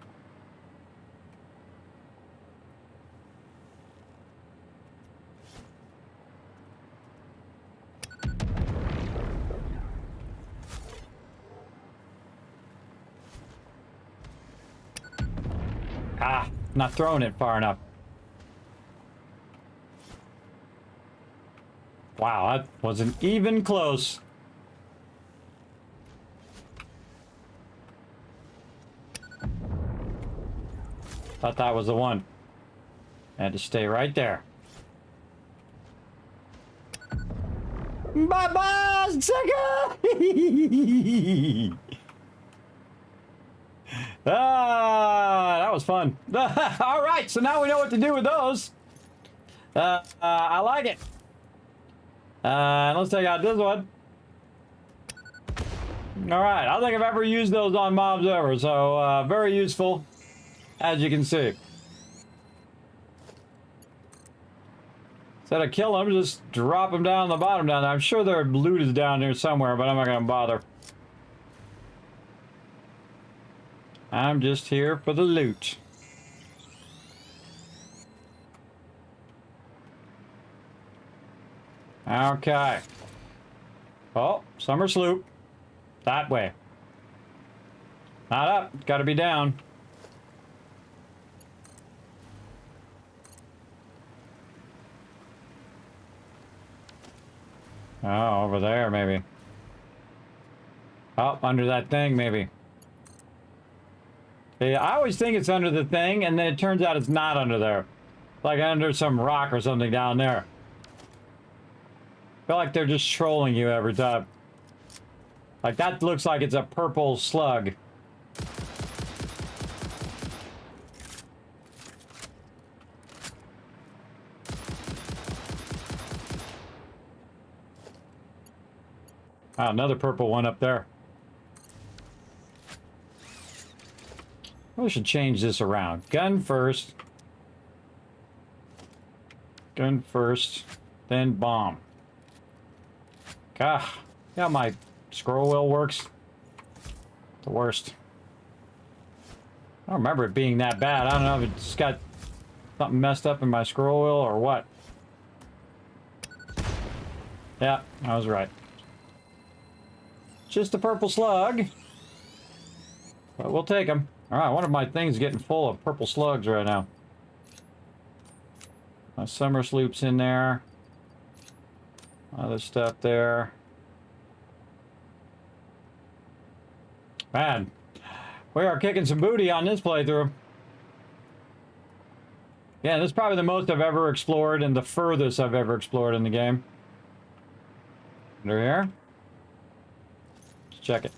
Ah, not throwing it far enough. Wow, that wasn't even close. Thought that was the one. Had to stay right there. Bye-bye, sucker! Ah, that was fun. All right, so now we know what to do with those. I like it. Let's take out this one. All right, I don't think I've ever used those on mobs ever, so very useful, as you can see. Instead of kill them, just drop them down the bottom down there. I'm sure their loot is down there somewhere, but I'm not going to bother. I'm just here for the loot. Okay. Oh, summer sloop. That way. Not up. Got to be down. Oh, over there, maybe. Oh, under that thing, maybe. Yeah, I always think it's under the thing, and then it turns out it's not under there. Like under some rock or something down there. I feel like they're just trolling you every time. Like that looks like it's a purple slug. Ah, another purple one up there. We should change this around. Gun first. Gun first, then bomb. Gah, yeah, my scroll wheel works. The worst. I don't remember it being that bad. I don't know if it's got something messed up in my scroll wheel or what. Yeah, I was right. Just a purple slug. But we'll take them. Alright, one of my things is getting full of purple slugs right now. My summer sloop's in there. Other stuff there. Man, we are kicking some booty on this playthrough. Yeah, this is probably the most I've ever explored and the furthest I've ever explored in the game. Under here. Let's check it.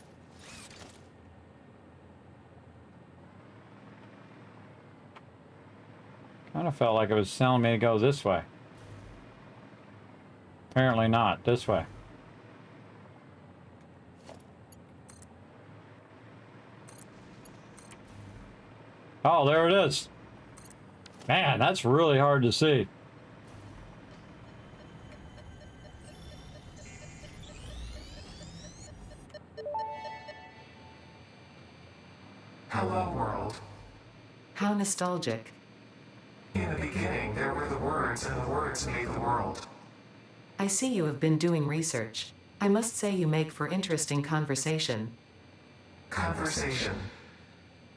Kind of felt like it was telling me to go this way. Apparently not. This way. Oh, there it is. Man, that's really hard to see. Hello, world. How nostalgic. In the beginning, there were the words, and the words made the world. I see you have been doing research. I must say you make for interesting conversation. Conversation.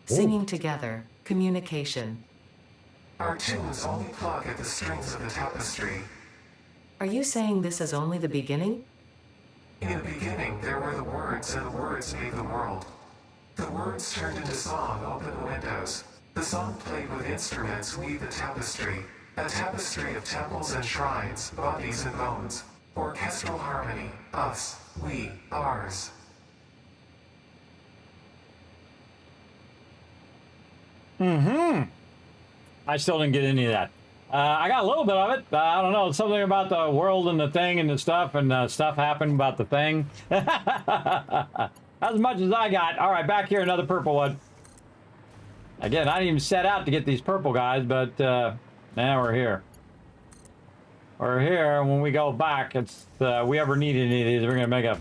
Singing together. Communication. Our tunes only plug at the strings of the tapestry. Are you saying this is only the beginning? In the beginning, there were the words, and the words made the world. The words turned into song, open the windows. The song played with instruments weave the tapestry. A tapestry of temples and shrines, bodies and bones. Orchestral harmony. Us. We. Ours. Mm-hmm. I still didn't get any of that. I got a little bit of it. I don't know, something about the world and the thing and the stuff, and stuff happened about the thing. As much as I got. All right, back here, another purple one. Again, I didn't even set out to get these purple guys, but now we're here. We're here, and when we go back, it's we ever need any of these, we're gonna make a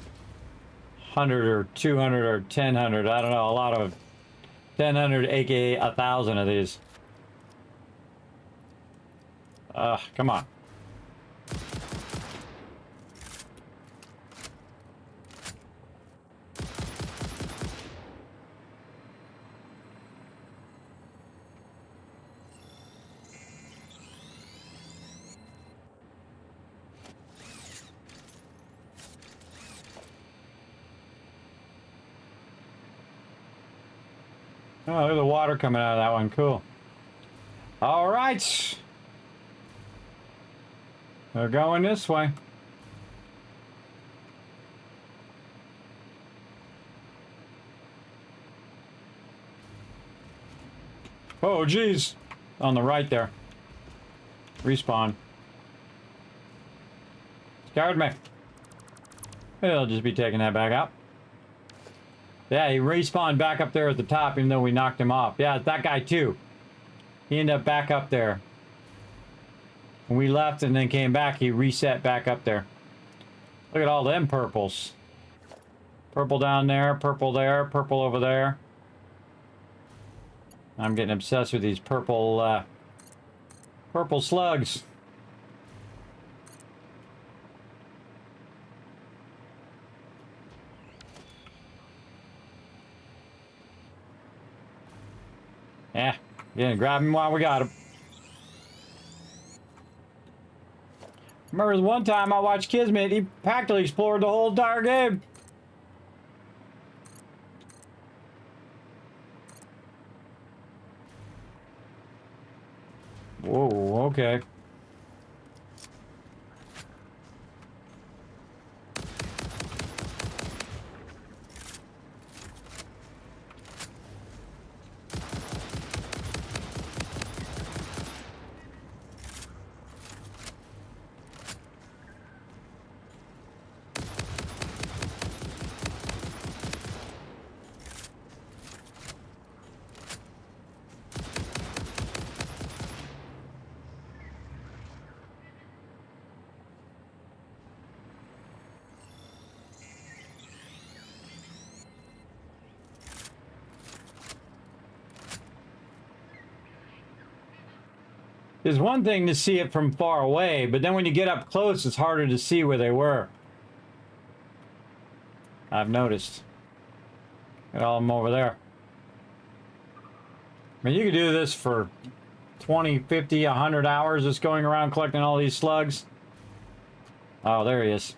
100 or 200 or 1000. I don't know, a lot of 1000, aka 1000 of these. Come on. Oh, look at the water coming out of that one. Cool. All right. They're going this way. Oh, geez. On the right there. Respawn. Scared me. He'll just be taking that back out. Yeah, he respawned back up there at the top even though we knocked him off. Yeah, it's that guy too. He ended up back up there. When we left and then came back, he reset back up there. Look at all them purples. Purple down there, purple over there. I'm getting obsessed with these purple, purple slugs. Yeah, grab him while we got him. Remember one time I watched Kismet, he practically explored the whole entire game. Whoa, okay. It's one thing to see it from far away, but then when you get up close, it's harder to see where they were. I've noticed. Got all of them over there. I mean, you could do this for 20, 50, 100 hours just going around collecting all these slugs. Oh, there he is.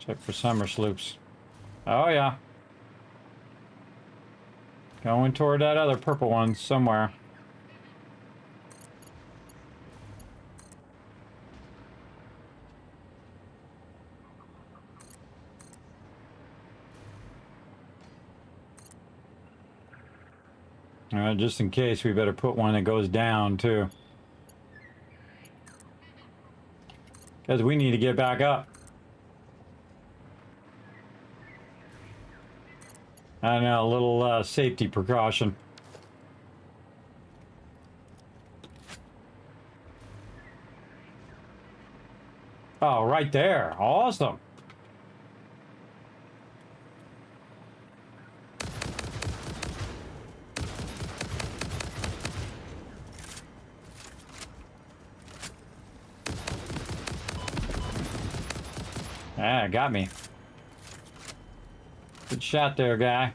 Check for summer sloops. Oh, yeah. Going toward that other purple one somewhere. Just in case, we better put one that goes down, too. Because we need to get back up. I know, a little safety precaution. Oh, right there. Awesome. Ah, got me. Good shot there, guy.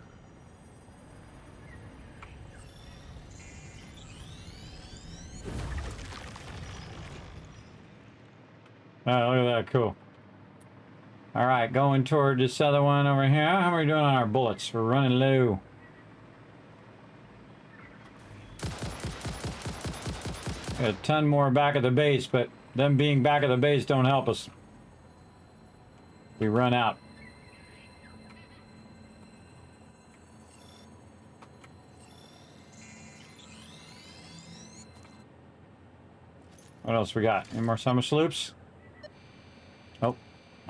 Oh, look at that. Cool. All right, going toward this other one over here. How are we doing on our bullets? We're running low. Got a ton more back at the base, but them being back at the base don't help us. we run out. What else we got? Any more summer sloops? Nope.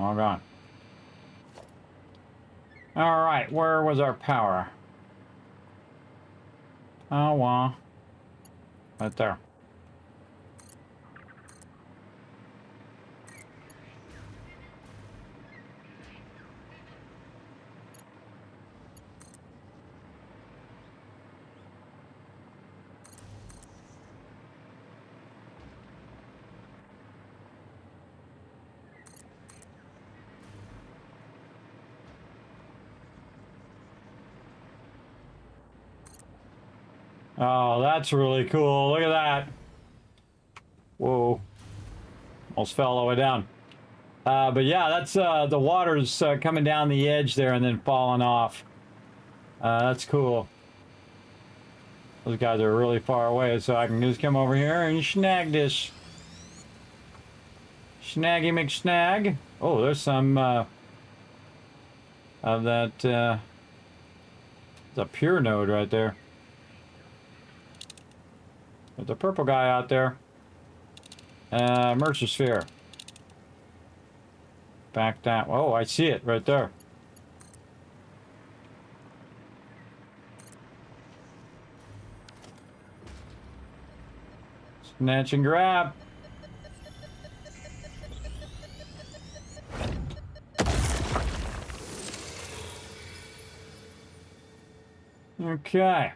All gone. All right, where was our power? Oh, well. Right there. Oh, that's really cool. Look at that. Whoa. Almost fell all the way down. But yeah, that's the water's coming down the edge there and then falling off. That's cool. Those guys are really far away, so I can just come over here and snag this. Snaggy McSnag. Oh, there's some of that. It's a pure node right there. There's a purple guy out there. Mercer sphere. Back that. Oh, I see it right there. Snatch and grab. Okay.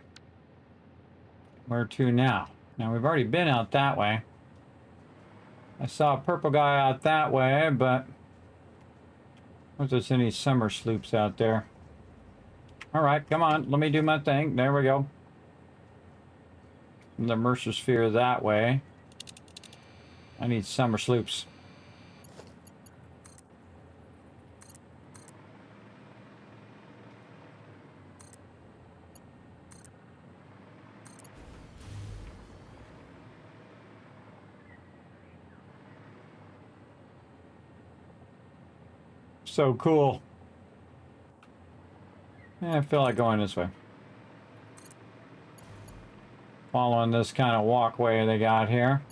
Where to now? Now we've already been out that way. I saw a purple guy out that way, but was there any summer sloops out there? All right, come on, let me do my thing. There we go. The Mercer sphere that way. I need summer sloops. So cool. Yeah, I feel like going this way. Following this kind of walkway they got here.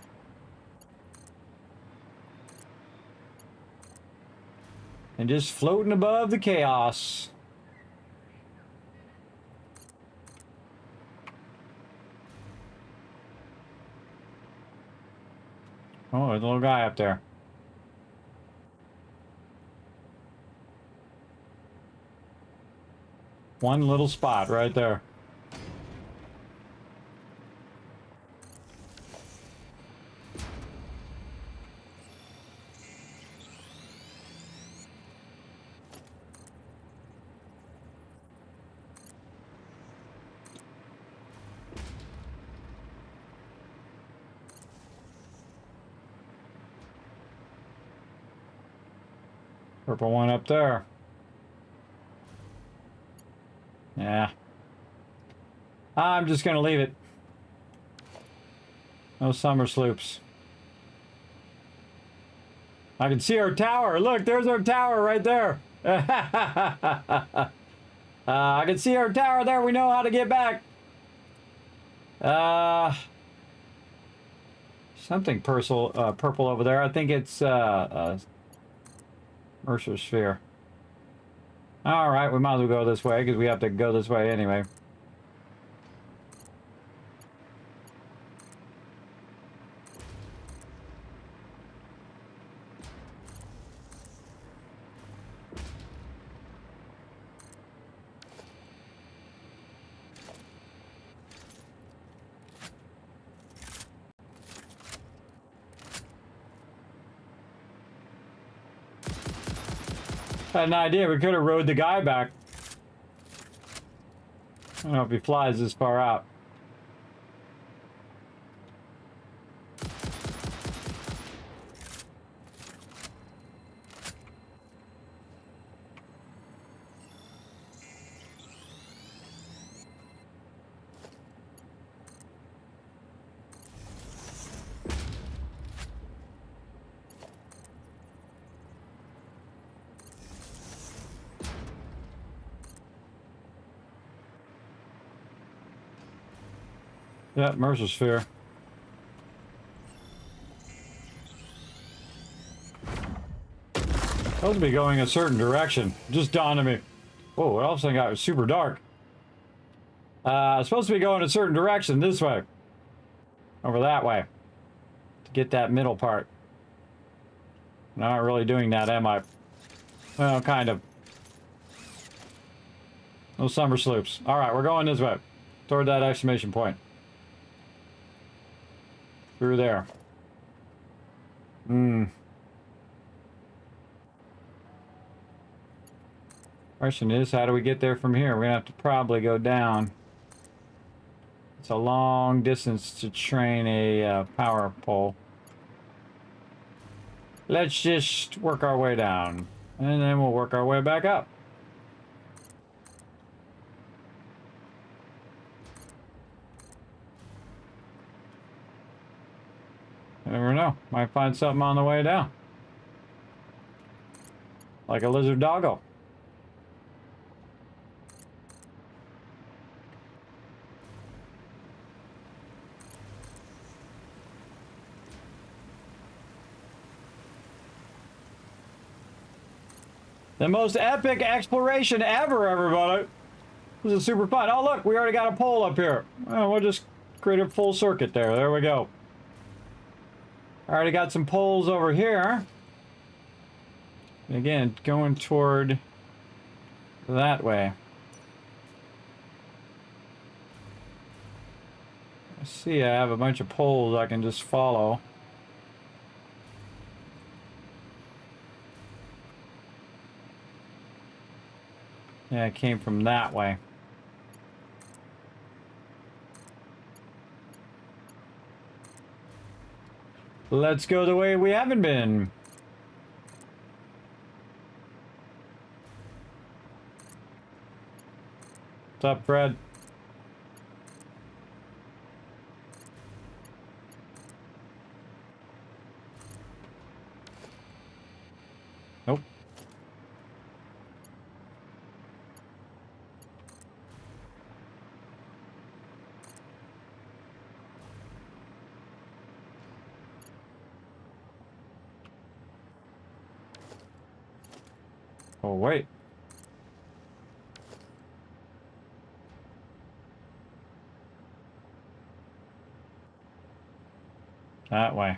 And just floating above the chaos. Oh, there's a little guy up there. One little spot right there. Purple one up there. Yeah. I'm just gonna leave it. No summer sloops. I can see our tower. Look, there's our tower right there. I can see our tower there. We know how to get back. Something purple over there. I think it's Mercer sphere. All right, we might as well go this way because we have to go this way anyway. I had an idea. We could have rode the guy back. I don't know if he flies this far out. Yeah, Mercer Sphere. Supposed to be going a certain direction. Just dawned on me. Whoa, it all of a sudden got super dark. Supposed to be going a certain direction this way. Over that way. To get that middle part. Not really doing that, am I? Well, kind of. No summer sloops. Alright, we're going this way. Toward that exclamation point. Through there. Question is, how do we get there from here? We're gonna have to probably go down. It's a long distance to train a power pole. Let's just work our way down, and then we'll work our way back up. You never know. Might find something on the way down. Like a lizard doggo. The most epic exploration ever, everybody. This is super fun. Oh, look, we already got a pole up here. Oh, we'll just create a full circuit there. There we go. Already got some poles over here. Again, going toward that way. I see I have a bunch of poles I can just follow. Yeah, it came from that way. Let's go the way we haven't been. What's up, Fred? Nope. Oh, wait. That way.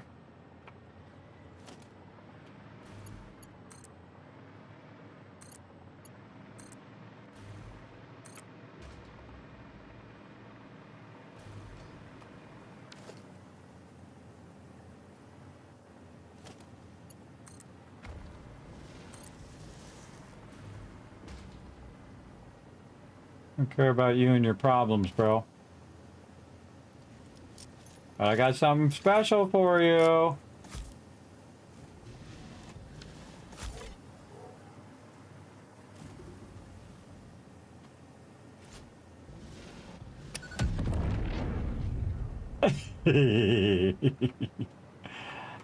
I don't care about you and your problems, bro. But I got something special for you.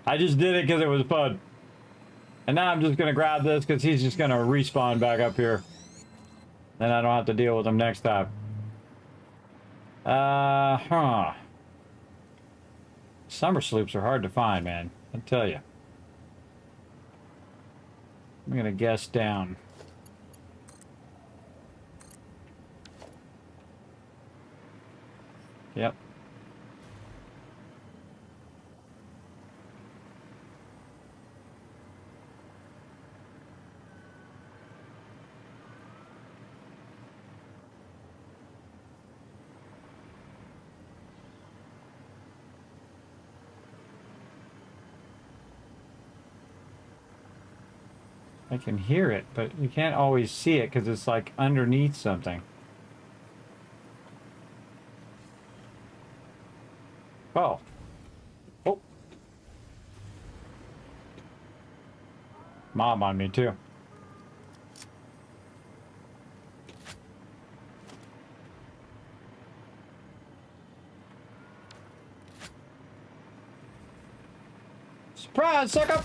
I just did it because it was fun. And now I'm just going to grab this because he's just going to respawn back up here. Then I don't have to deal with him next time. Summer sloops are hard to find, man. I tell you. I'm gonna guess down. Yep. I can hear it, but you can't always see it because it's like underneath something. Oh. Oh. Mob on me too. Surprise, sucker!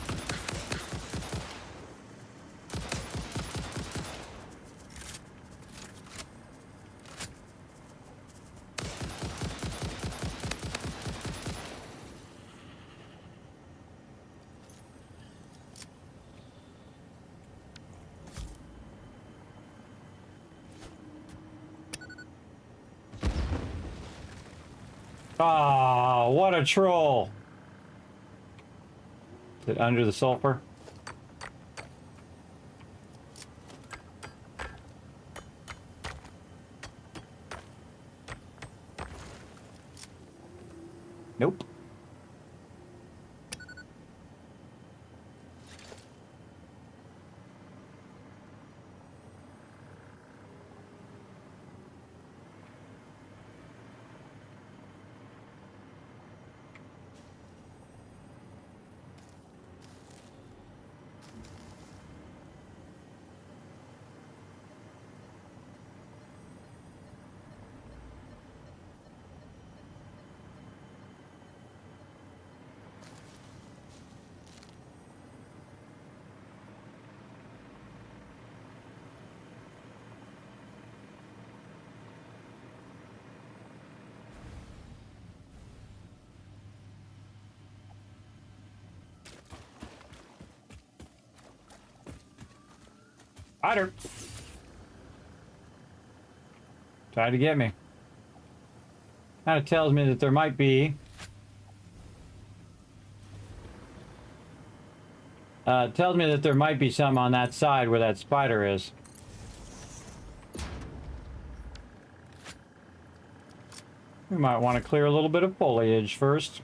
Oh, what a troll. Is it under the sulfur? Nope. Spider. Tried to get me. Kind of tells me that there might be. Tells me that there might be some on that side where that spider is. We might want to clear a little bit of foliage first.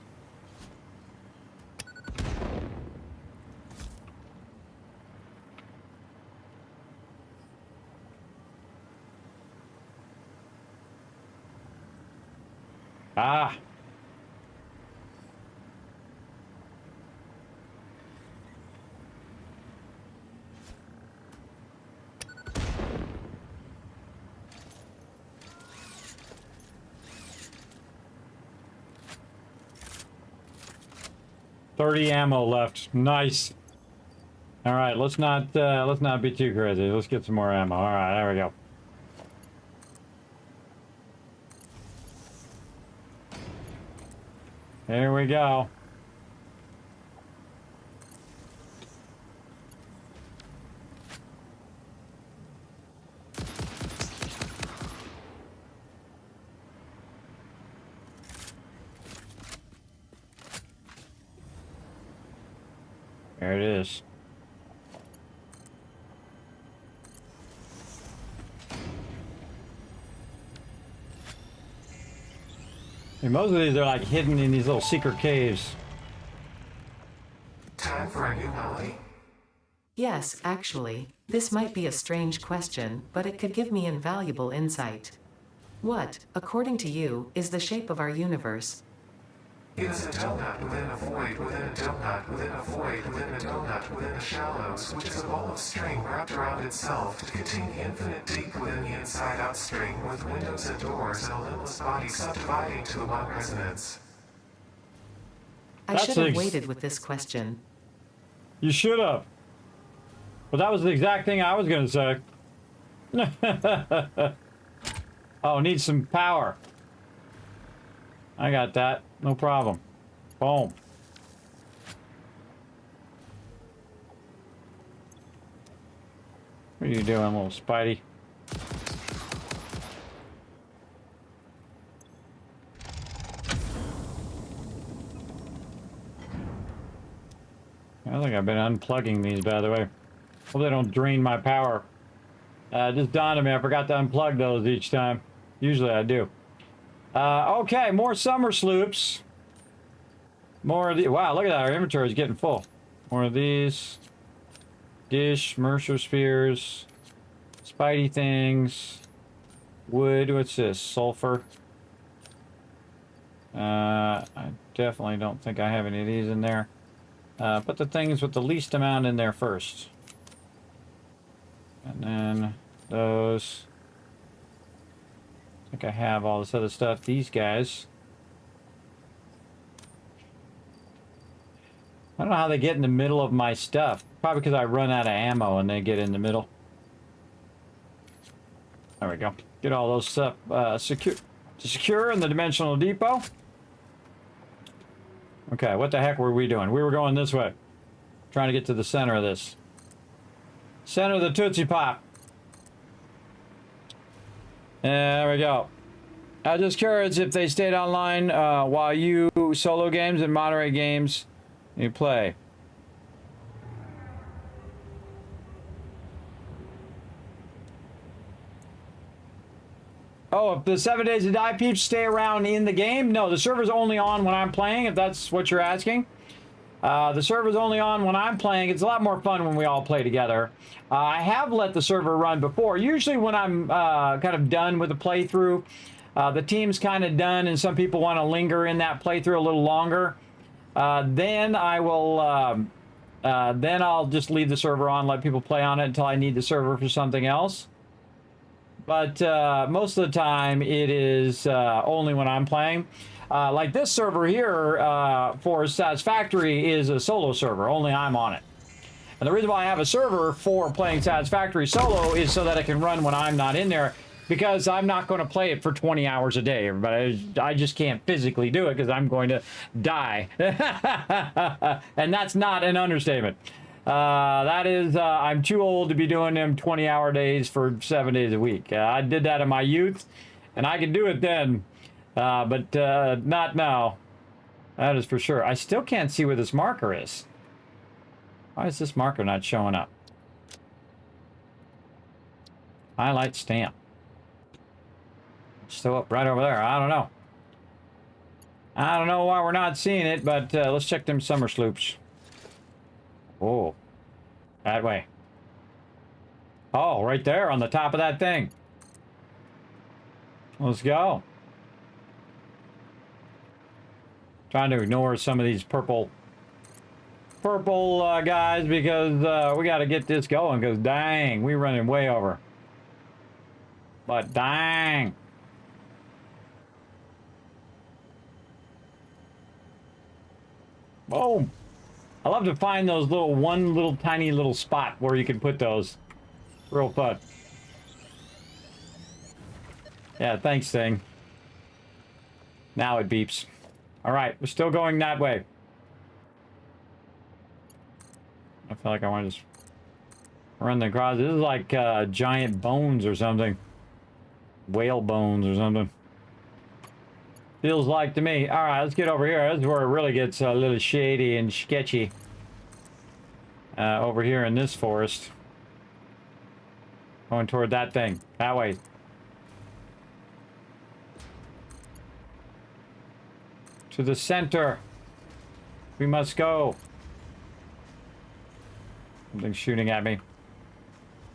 Ah. $30 ammo left. Nice. All right, let's not be too crazy. Let's get some more ammo. All right, there we go. Here we go. There it is. And most of these are like hidden in these little secret caves. Time for a new melody. Yes, actually, this might be a strange question, but it could give me invaluable insight. What, according to you, is the shape of our universe? It is a donut within a void within a donut within a void within a donut within the shallows, which is a ball of string wrapped around itself to contain the infinite deep within the inside-out string, with windows and doors and a limbless body subdividing to the one resonance. I That's should have ex- waited with this question. You should have. But that was the exact thing I was going to say. Oh, need some power. I got that. No problem. Boom. What are you doing, little Spidey? I think I've been unplugging these, by the way. Hope they don't drain my power. Just dawned on me, I forgot to unplug those each time. Usually I do. Okay, more summer sloops. More of the wow, look at that, our inventory is getting full. More of these. Dish, Mercer spheres, Spidey things, wood, what's this? Sulfur. I definitely don't think I have any of these in there. Put the things with the least amount in there first. And then those. I think I have all this other stuff. These guys. I don't know how they get in the middle of my stuff. Probably because I run out of ammo and they get in the middle. There we go. Get all those stuff secure in the dimensional depot. Okay, what the heck were we doing? We were going this way. Trying to get to the center of this. Center of the Tootsie Pop. There we go. I'm just curious if they stayed online while you solo games and moderate games you play. Oh, if the 7 Days to Die peeps stay around in the game? No, the server's only on when I'm playing, if that's what you're asking. The server's only on when I'm playing. It's a lot more fun when we all play together. I have let the server run before. Usually when I'm kind of done with the playthrough, the team's kind of done and some people want to linger in that playthrough a little longer, then I will, then I'll just leave the server on, let people play on it until I need the server for something else. But most of the time it is only when I'm playing. Like this server here for Satisfactory is a solo server, only I'm on it. And the reason why I have a server for playing Satisfactory solo is so that it can run when I'm not in there, because I'm not going to play it for 20 hours a day, everybody. I just can't physically do it because I'm going to die. And that's not an understatement. That is, I'm too old to be doing them 20-hour days for 7 days a week. I did that in my youth, and I could do it then, but not now. That is for sure. I still can't see where this marker is. Why is this marker not showing up? Highlight stamp. Still up right over there. I don't know. I don't know why we're not seeing it, but let's check them summer sloops. Oh, that way. Oh, right there on the top of that thing. Let's go. Trying to ignore some of these purple guys because we got to get this going because dang, we're running way over. But dang. Boom. I love to find those one little tiny little spot where you can put those. Real fun. Yeah, thanks, thing. Now it beeps. All right, we're still going that way. I feel like I want to just run the across. This is like giant bones or something. Whale bones or something. Feels like to me. All right, let's get over here. This is where it really gets a little shady and sketchy. Over here in this forest. Going toward that thing. That way. To the center. We must go. Something's shooting at me.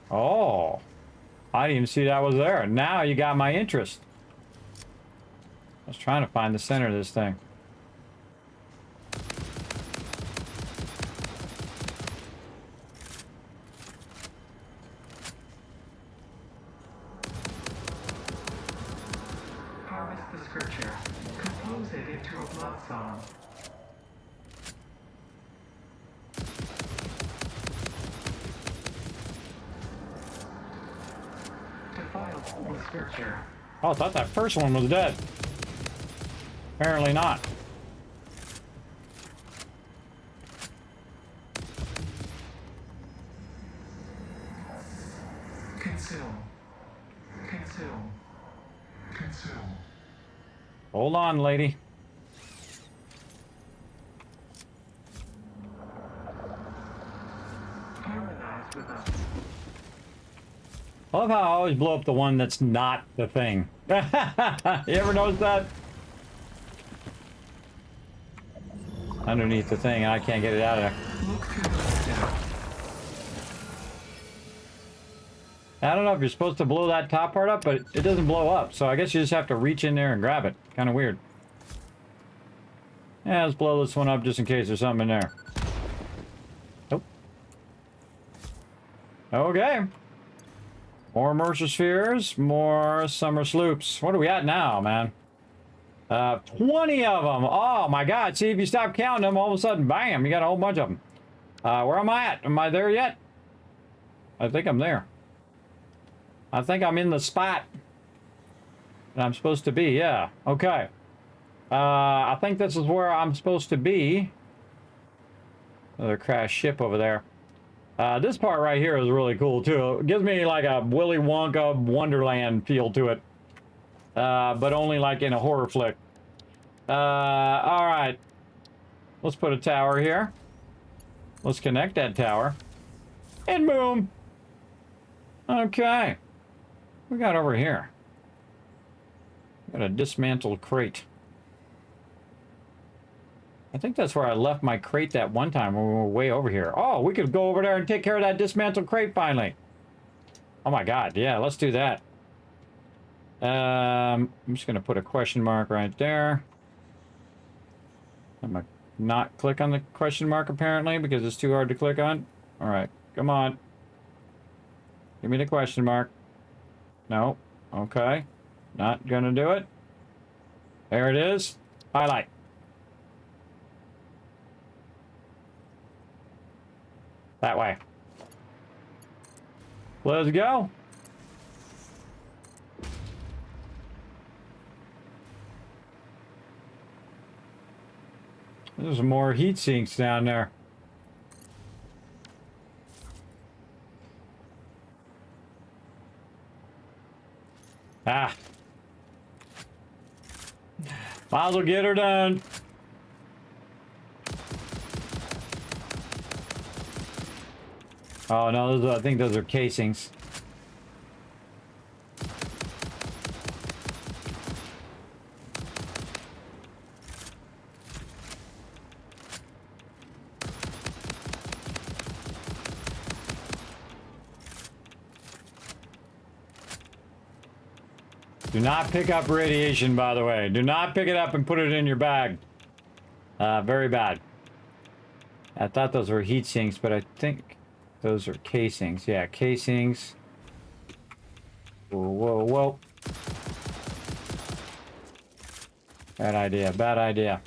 Oh. I didn't even see that was there. Now you got my interest. I was trying to find the center of this thing. Harvest the scripture. Compose it into a blood song. Defile the scripture. Oh, I thought that first one was dead. Apparently not. Consume. Consume. Consume. Hold on, lady. Harmonize with us. I love how I always blow up the one that's not the thing. You ever notice that? Underneath the thing, and I can't get it out of there. Look to the window. I don't know if you're supposed to blow that top part up, but it doesn't blow up. So I guess you just have to reach in there and grab it. Kind of weird. Yeah, let's blow this one up just in case there's something in there. Nope. Okay. More immersive spheres, more summer sloops. What are we at now, man? 20 of them. Oh my God. See, if you stop counting them, all of a sudden, bam, you got a whole bunch of them. Where am I at? Am I there yet? I think I'm there. I think I'm in the spot that I'm supposed to be. Yeah. Okay. I think this is where I'm supposed to be. Another crashed ship over there. This part right here is really cool too. It gives me like a Willy Wonka Wonderland feel to it. but only like in a horror flick. All right. Let's put a tower here. Let's connect that tower. And boom. Okay. What we got over here? Got a dismantled crate. I think that's where I left my crate that one time when we were way over here. Oh, we could go over there and take care of that dismantled crate finally. Oh my god, yeah, let's do that. I'm just going to put a question mark right there. I'm going to not click on the question mark apparently because it's too hard to click on. All right, come on. Give me the question mark. No, okay. Not going to do it. There it is. Highlight. That way. Let's go. There's more heat sinks down there. Ah. Might as well get her done. Oh no, those are, I think those are casings. Do not pick up radiation, by the way. Do not pick it up and put it in your bag. Very bad. I thought those were heat sinks, but I think those are casings. Yeah, casings. Whoa, whoa, whoa. Bad idea, bad idea.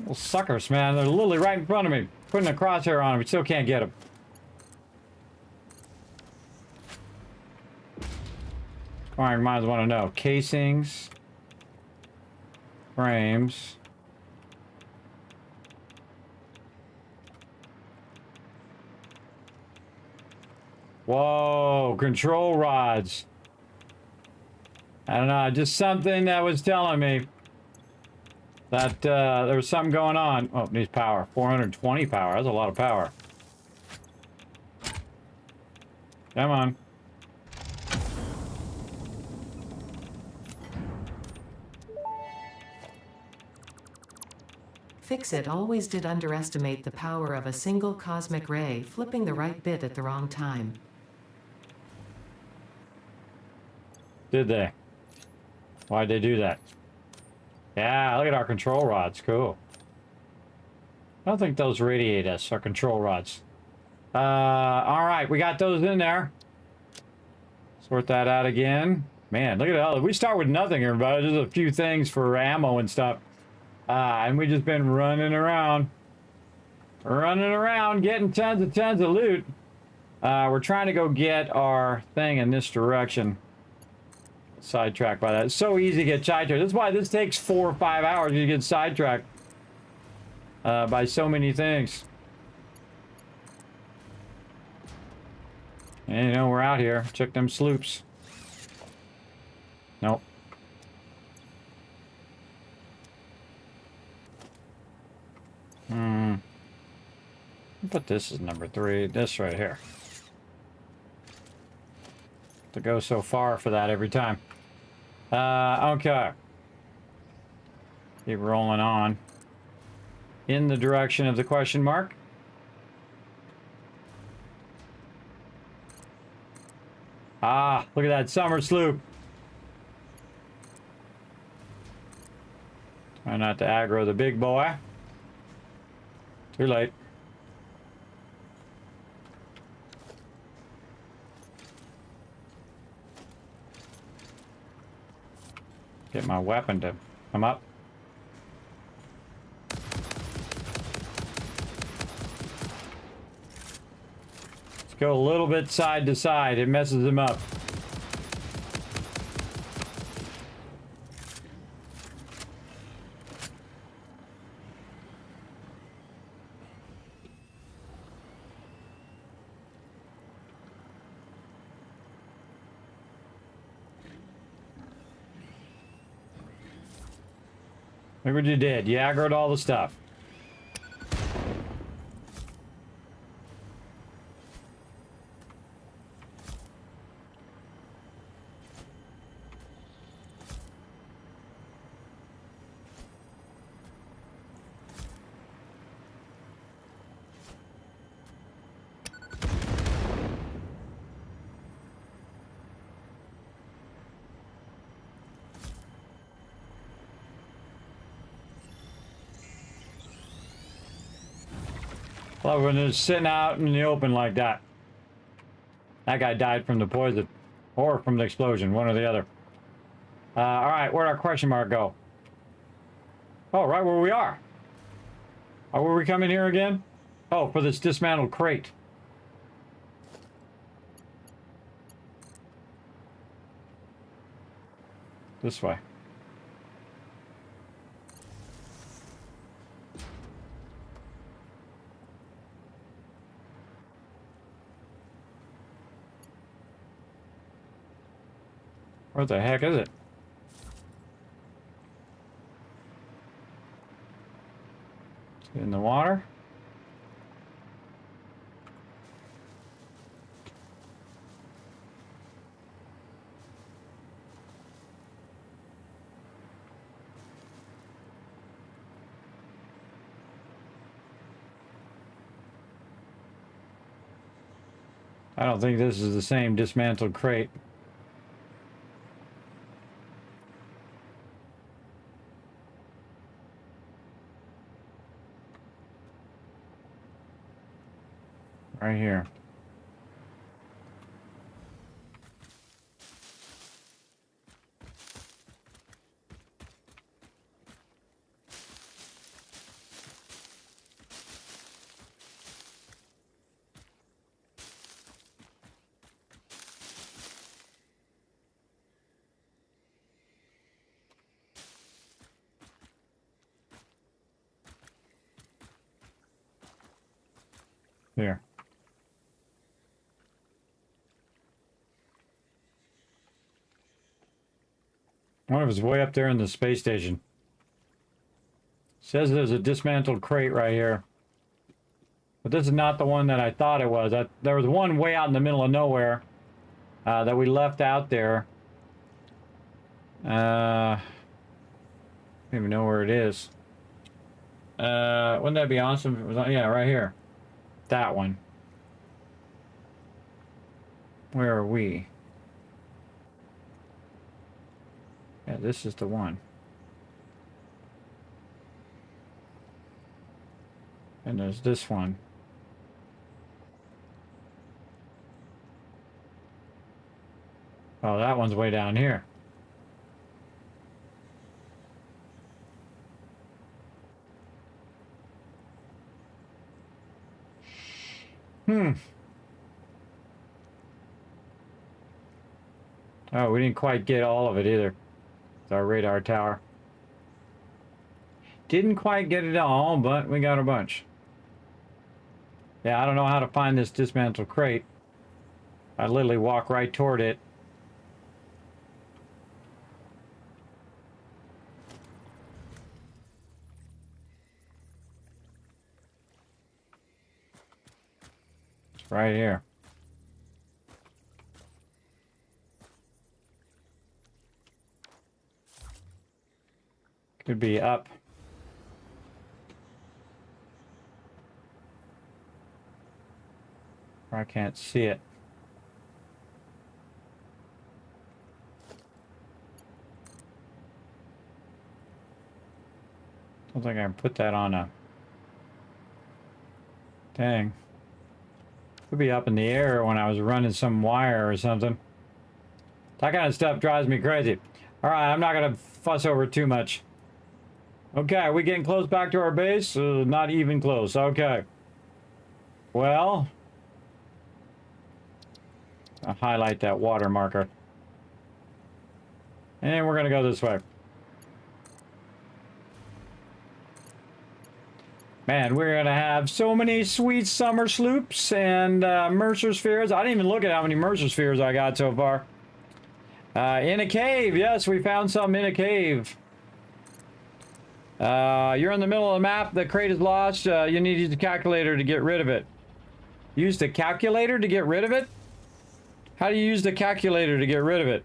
Little suckers, man. They're literally right in front of me. Putting a crosshair on them. We still can't get them. Inquiring minds want to know. Casings. Frames. Whoa. Control rods. I don't know. Just something that was telling me that there was something going on. Oh, needs power. 420 power. That's a lot of power. Come on. FICSIT always did underestimate the power of a single cosmic ray flipping the right bit at the wrong time. Did they? Why'd they do that? Yeah, look at our control rods. Cool. I don't think those radiate us, our control rods. All right, we got those in there. Sort that out again. Man, look at that. We start with nothing, everybody. Just a few things for ammo and stuff. And we just been running around. Getting tons of loot. We're trying to go get our thing in this direction. Sidetracked by that. It's so easy to get sidetracked. That's why this takes 4 or 5 hours to get sidetracked by so many things. And you know, we're out here. Check them sloops. Nope. Put this as number 3. This right here. To go so far for that every time. Okay. Keep rolling on. In the direction of the question mark. Ah, look at that summer sloop. Try not to aggro the big boy. Too late. Get my weapon to come up. go a little bit side to side. It messes him up. Look what you did. You aggroed all the stuff. Love when it's sitting out in the open like that. That guy died from the poison. Or from the explosion, one or the other. Alright, where'd our question mark go? Oh, right where we are. Oh, were we coming here again? Oh, for this dismantled crate. This way. What the heck is it? It's in the water. I don't think this is the same dismantled crate. Right here. Here. One of it's way up there in the space station. Says there's a dismantled crate right here. But this is not the one that I thought it was. There was one way out in the middle of nowhere that we left out there. I don't even know where it is. Wouldn't that be awesome if it was, yeah, right here. That one. Where are we? Yeah, this is the one. And there's this one. Oh, that one's way down here. Oh, we didn't quite get all of it either. It's our radar tower. Didn't quite get it all, but we got a bunch. Yeah, I don't know how to find this dismantled crate. I literally walk right toward it. It's right here. Could be up. I can't see it. Don't think I can put that on a... Dang. Could be up in the air when I was running some wire or something. That kind of stuff drives me crazy. Alright, I'm not gonna fuss over it too much. Okay, are we getting close back to our base? Not even close. Okay. Well, I'll highlight that water marker. And we're gonna go this way. Man, we're gonna have so many sweet summer sloops and Mercer spheres. I didn't even look at how many Mercer spheres I got so far. In a cave, yes, we found some in a cave. You're in the middle of the map. The crate is lost. You need to use the calculator to get rid of it. Use the calculator to get rid of it? How do you use the calculator to get rid of it?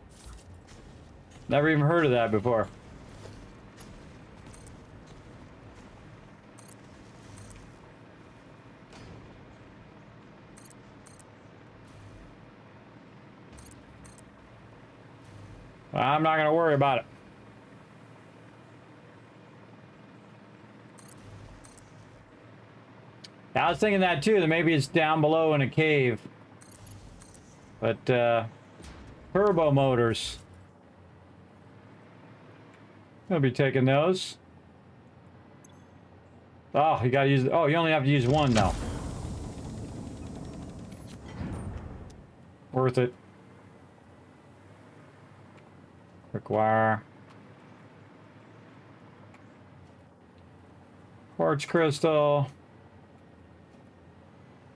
Never even heard of that before. I'm not going to worry about it. I was thinking that too, that maybe it's down below in a cave. But, turbo motors. I'll be taking those. Oh, you gotta use, oh, you only have to use one now. Worth it. Require. Quartz crystal.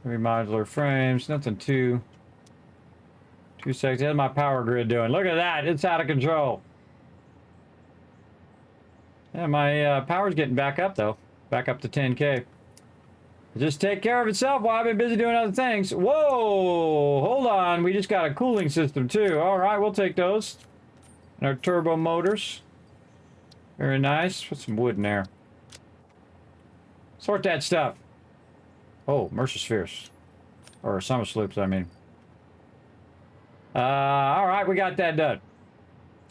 Three modular frames, nothing too sexy. How's my power grid doing? Look at that, it's out of control. Yeah, my power's getting back up though. Back up to 10K. Just take care of itself while I've been busy doing other things. Whoa, hold on, we just got a cooling system too. All right, we'll take those. And our turbo motors. Very nice, put some wood in there. Sort that stuff. Oh, Mercer spheres. Or summer sloops, I mean. Alright, we got that done.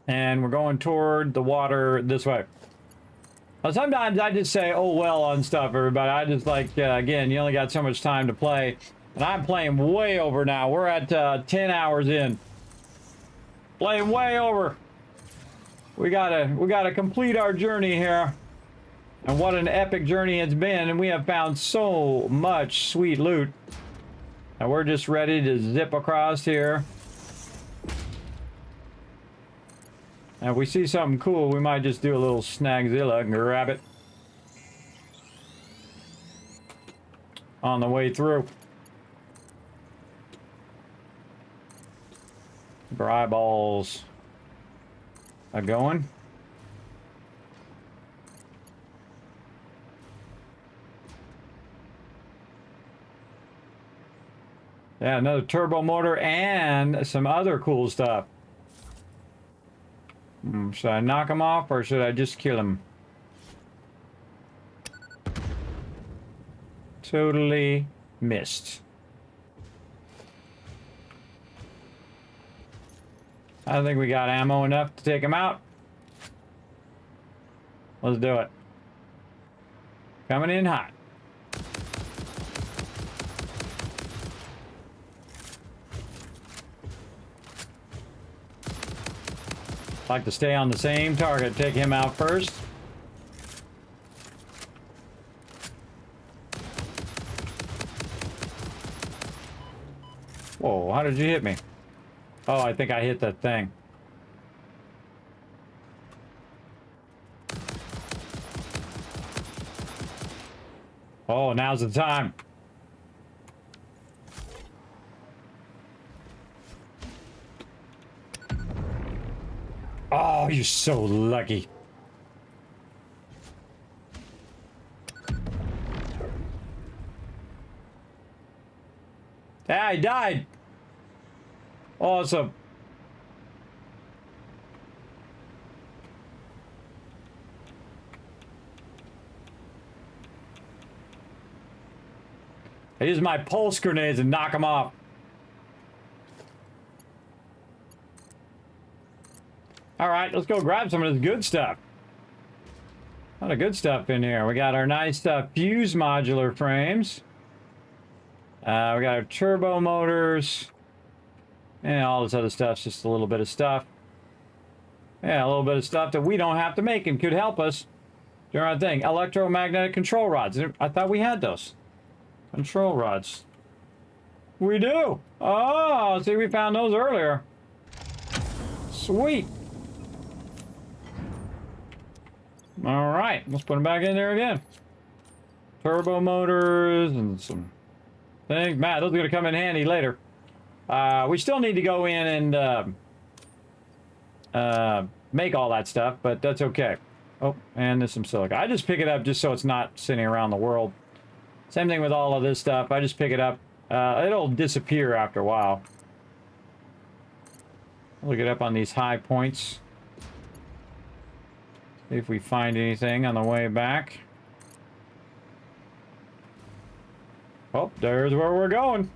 And we're going toward the water this way. Now, sometimes I just say, oh well on stuff, everybody. I just like, again, you only got so much time to play. And I'm playing way over now. We're at 10 hours in. Playing way over. We gotta complete our journey here. And what an epic journey it's been, and we have found so much sweet loot. And we're just ready to zip across here. And if we see something cool, we might just do a little snagzilla and grab it. On the way through. Our eyeballs are going. Yeah, another turbo motor and some other cool stuff. Should I knock him off or should I just kill him? Totally missed. I think we got ammo enough to take him out. Let's do it. Coming in hot. Like to stay on the same target. Take him out first. Whoa, how did you hit me? Oh, I think I hit that thing. Oh, now's the time. Oh, you're so lucky. Ah, he died. Awesome. I use my pulse grenades and knock him off. All right, let's go grab some of this good stuff. A lot of good stuff in here. We got our nice fuse modular frames. We got our turbo motors. And all this other stuff's just a little bit of stuff. Yeah, a little bit of stuff that we don't have to make and could help us do our thing. Electromagnetic control rods. I thought we had those. Control rods. We do. Oh, see, we found those earlier. Sweet. All right, let's put them back in there again. Turbo motors and some things. Man, those are going to come in handy later. We still need to go in and make all that stuff, but that's okay. Oh, and there's some silica. I just pick it up just so it's not sitting around the world. Same thing with all of this stuff. I just pick it up. It'll disappear after a while. Look it up on these high points. See if we find anything on the way back. Oh, there's where we're going.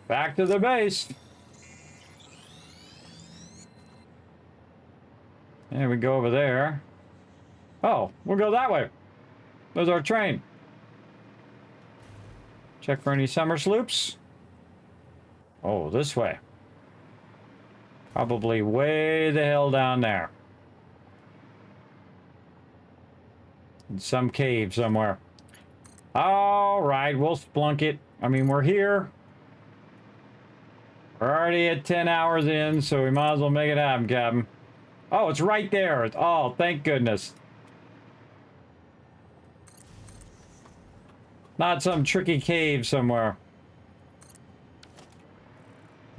Back to the base. And we go over there. Oh, we'll go that way. There's our train. Check for any summer sloops. Oh, this way. Probably way the hell down there. In some cave somewhere. All right, we'll splunk it. I mean, we're here. We're already at 10 hours in, so we might as well make it happen, Captain. Oh, it's right there. Oh, thank goodness. Not some tricky cave somewhere.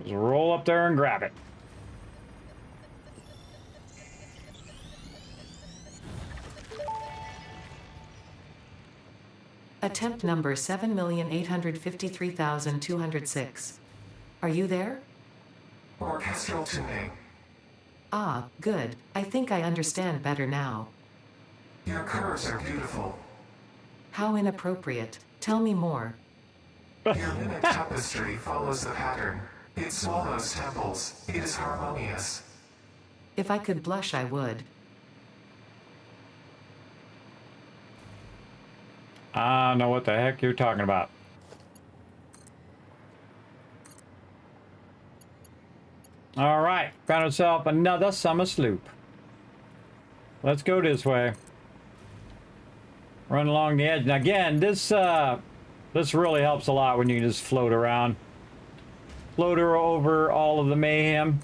Just roll up there and grab it. Attempt number 7,853,206. Are you there? Orchestral tuning. Ah, good. I think I understand better now. Your curves are beautiful. How inappropriate. Tell me more. Your mimic tapestry follows the pattern. It swallows temples. It is harmonious. If I could blush, I would. I don't know what the heck you're talking about. All right, found ourselves another summer sloop. Let's go this way. Run along the edge. Now again, this really helps a lot when you can just float around. Float her over all of the mayhem.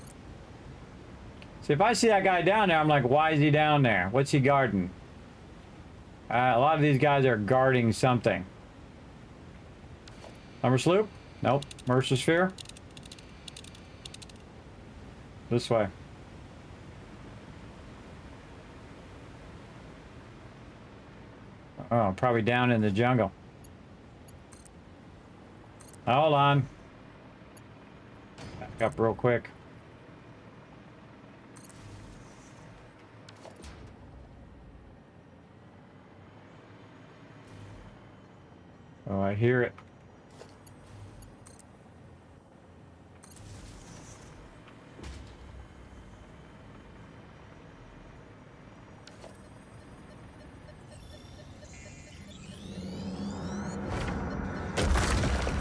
See, if I see that guy down there, I'm like, why is he down there? What's he guarding? A lot of these guys are guarding something. Summer sloop? Nope. Mercer sphere? This way. Oh, probably down in the jungle. Hold on. Back up real quick. Oh, I hear it.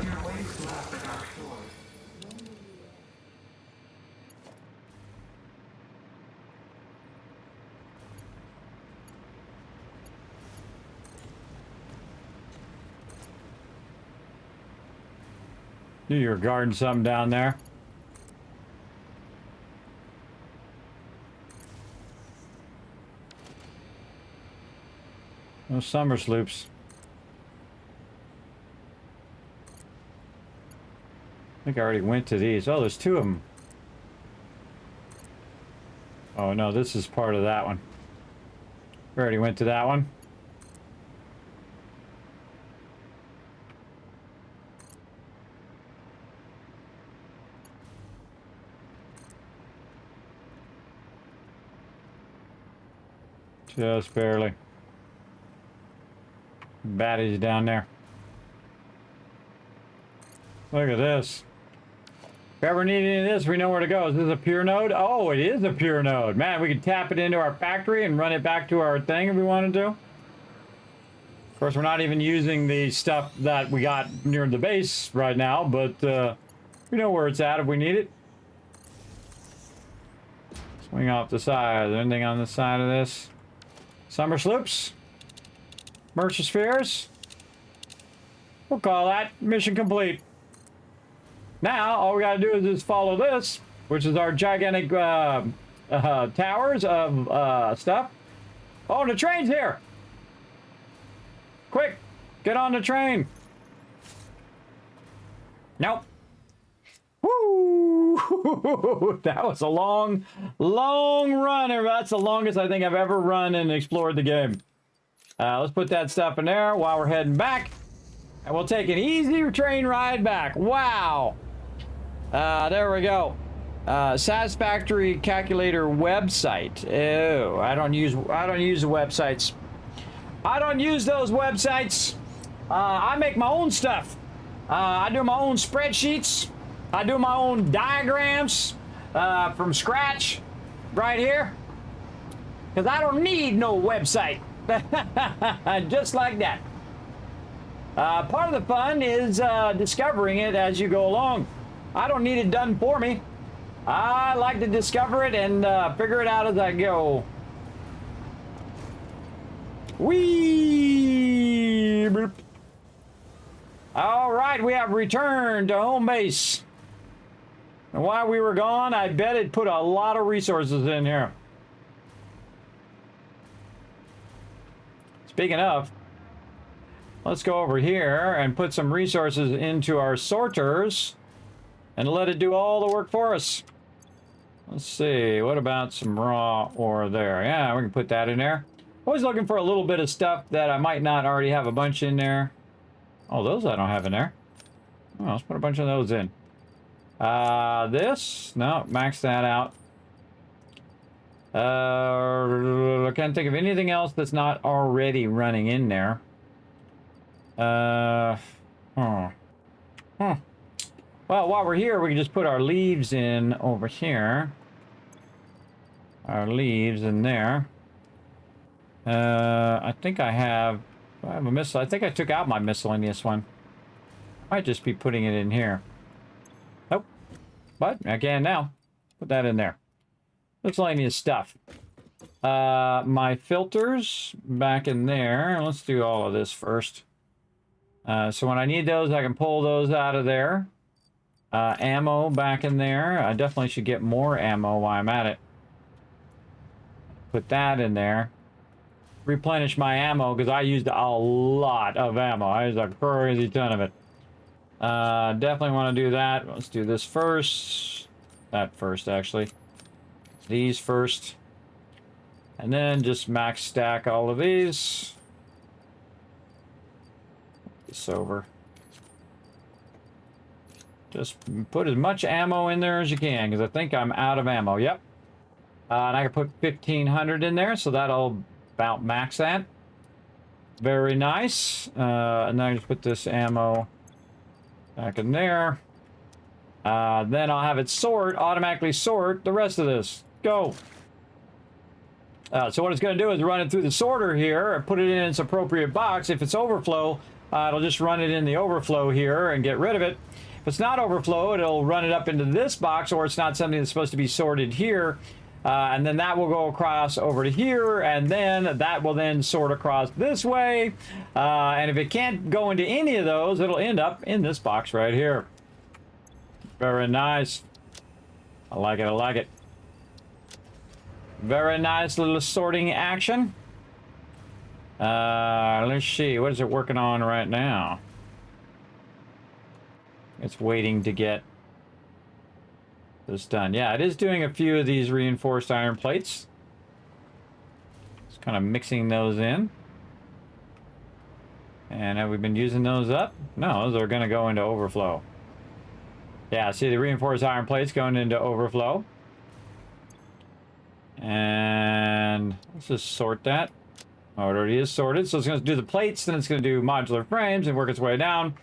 Your waves lap the dark shore. You're guarding something down there. Those summer sloops. I think I already went to these. Oh, there's two of them. Oh no, this is part of that one. We already went to that one. Just barely. Baddies down there. Look at this. If ever need any of this, we know where to go. Is this a pure node? Oh, it is a pure node. Man, we can tap it into our factory and run it back to our thing if we wanted to. Of course, we're not even using the stuff that we got near the base right now, but we know where it's at if we need it. Swing off the side. Is there anything on the side of this? Summer sloops? Mercer spheres? We'll call that mission complete. Now, all we got to do is just follow this, which is our gigantic towers of stuff. Oh, the train's here. Quick, get on the train. Nope. Woo! That was a long, long run. That's the longest I think I've ever run and explored the game. Let's put that stuff in there while we're heading back. And we'll take an easy train ride back. Wow. There we go. Satisfactory calculator website. Oh, I don't use the websites. I don't use those websites. I make my own stuff. I do my own spreadsheets. I do my own diagrams from scratch right here. Because I don't need no website. Just like that. Part of the fun is discovering it as you go along. I don't need it done for me. I like to discover it and figure it out as I go. Whee! All right, we have returned to home base. And while we were gone, I bet it put a lot of resources in here. Speaking of, let's go over here and put some resources into our sorters and let it do all the work for us. Let's see, what about some raw ore there? Yeah, we can put that in there. Always looking for a little bit of stuff that I might not already have a bunch in there. Oh, those I don't have in there. Oh, let's put a bunch of those in. This? No, max that out. I can't think of anything else that's not already running in there. Well, while we're here, we can just put our leaves in over here. Our leaves in there. I think I have a missile. I think I took out my miscellaneous one. Might just be putting it in here. Nope. But I can now. Put that in there. Miscellaneous stuff. My filters back in there. Let's do all of this first. So when I need those, I can pull those out of there. Ammo back in there. I definitely should get more ammo while I'm at it. Put that in there. Replenish my ammo because I used a lot of ammo. I used a crazy ton of it. Definitely want to do that. Let's do this first. That first, actually. These first. And then just max stack all of these. This over. Just put as much ammo in there as you can because I think I'm out of ammo. Yep. And I can put 1,500 in there, so that'll about max that. Very nice. And then I just put this ammo back in there. Then I'll have it automatically sort the rest of this. Go. So what it's going to do is run it through the sorter here and put it in its appropriate box. If it's overflow, it'll just run it in the overflow here and get rid of it. If it's not overflow, it'll run it up into this box, or it's not something that's supposed to be sorted here. And then that will go across over to here, and then that will then sort across this way. And if it can't go into any of those, it'll end up in this box right here. Very nice. I like it, I like it. Very nice little sorting action. Let's see, what is it working on right now? It's waiting to get this done. Yeah, it is doing a few of these reinforced iron plates. It's kind of mixing those in. And have we been using those up? No, those are going to go into overflow. Yeah, see the reinforced iron plates going into overflow. And let's just sort that. Oh, it already is sorted. So it's going to do the plates, then it's going to do modular frames and work its way down.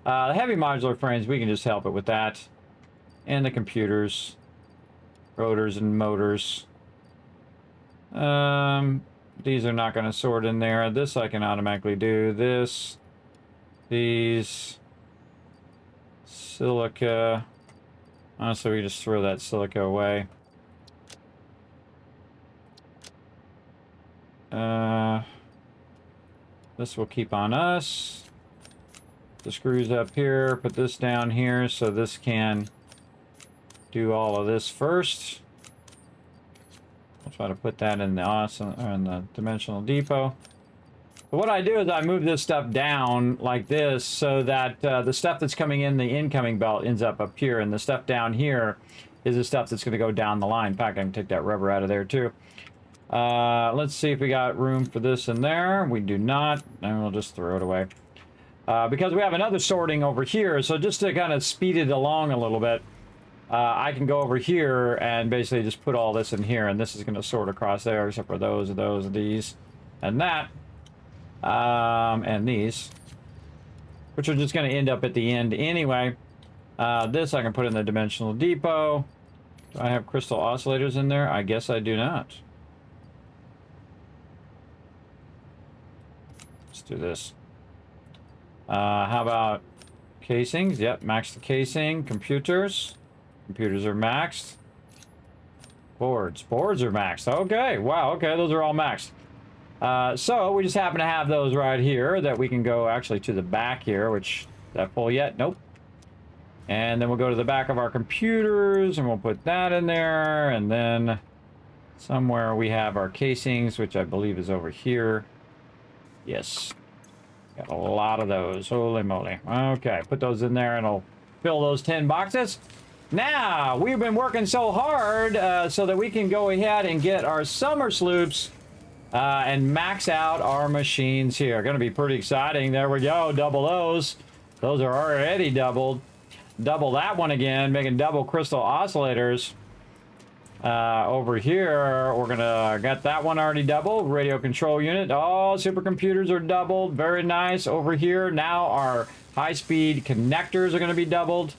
The heavy modular frames, we can just help it with that. And the computers, rotors and motors. These are not going to sort in there. This I can automatically do. This, these, silica. Honestly, we just throw that silica away. This will keep on us. the screws up here, put this down here so this can do all of this first. I'll try to put that in the dimensional depot. But what I do is I move this stuff down like this so that the stuff that's coming in the incoming belt ends up here, and the stuff down here is the stuff that's going to go down the line. In fact, I can take that rubber out of there too. Let's see if we got room for this in there. We do not, and we'll just throw it away. Because we have another sorting over here, so just to kind of speed it along a little bit, I can go over here and basically just put all this in here, and this is going to sort across there, except for those, these, and that. And these, which are just going to end up at the end anyway. This I can put in the dimensional depot. Do I have crystal oscillators in there? I guess I do not. Let's do this. How about casings? Yep, max the casing. Computers. Computers are maxed. Boards. Boards are maxed. Okay, wow, okay, those are all maxed. So we just happen to have those right here that we can go actually to the back here, which, is that full yet? Nope. And then we'll go to the back of our computers and we'll put that in there, and then somewhere we have our casings, which I believe is over here. Yes. Got a lot of those. Holy moly. Okay, put those in there and I'll fill those 10 boxes. Now, we've been working so hard so that we can go ahead and get our summer sloops and max out our machines here. Going to be pretty exciting. There we go. Double those. Those are already doubled. Double that one again, making double crystal oscillators. Over here, we're going to get that one already doubled. Radio control unit. All supercomputers are doubled. Very nice. Over here, now our high-speed connectors are going to be doubled.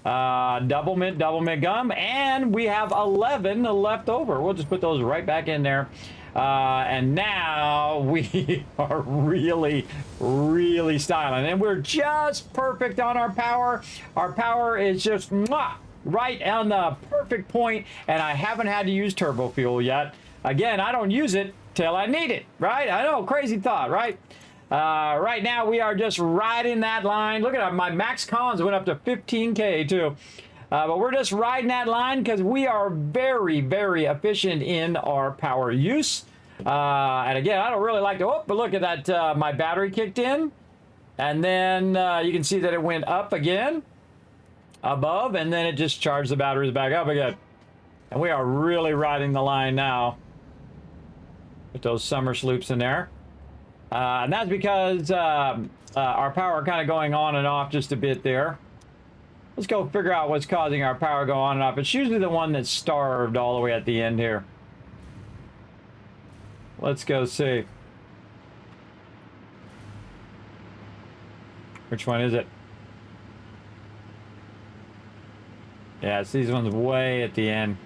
Double mint gum. And we have 11 left over. We'll just put those right back in there. And now we are really, really styling. And we're just perfect on our power. Our power is just right on the perfect point, and I haven't had to use turbo fuel yet. Again, I don't use it till I need it, right? I know, crazy thought, right? Right now, we are just riding that line. Look at my max cons went up to 15K too. But we're just riding that line because we are very, very efficient in our power use. And again, I don't really like to, but look at that, my battery kicked in. And then you can see that it went up again, above, and then it just charged the batteries back up again. And we are really riding the line now. Put those summer sloops in there. And that's because our power kind of going on and off just a bit there. Let's go figure out what's causing our power to go on and off. It's usually the one that's starved all the way at the end here. Let's go see. Which one is it? Yeah, it's these ones way at the end.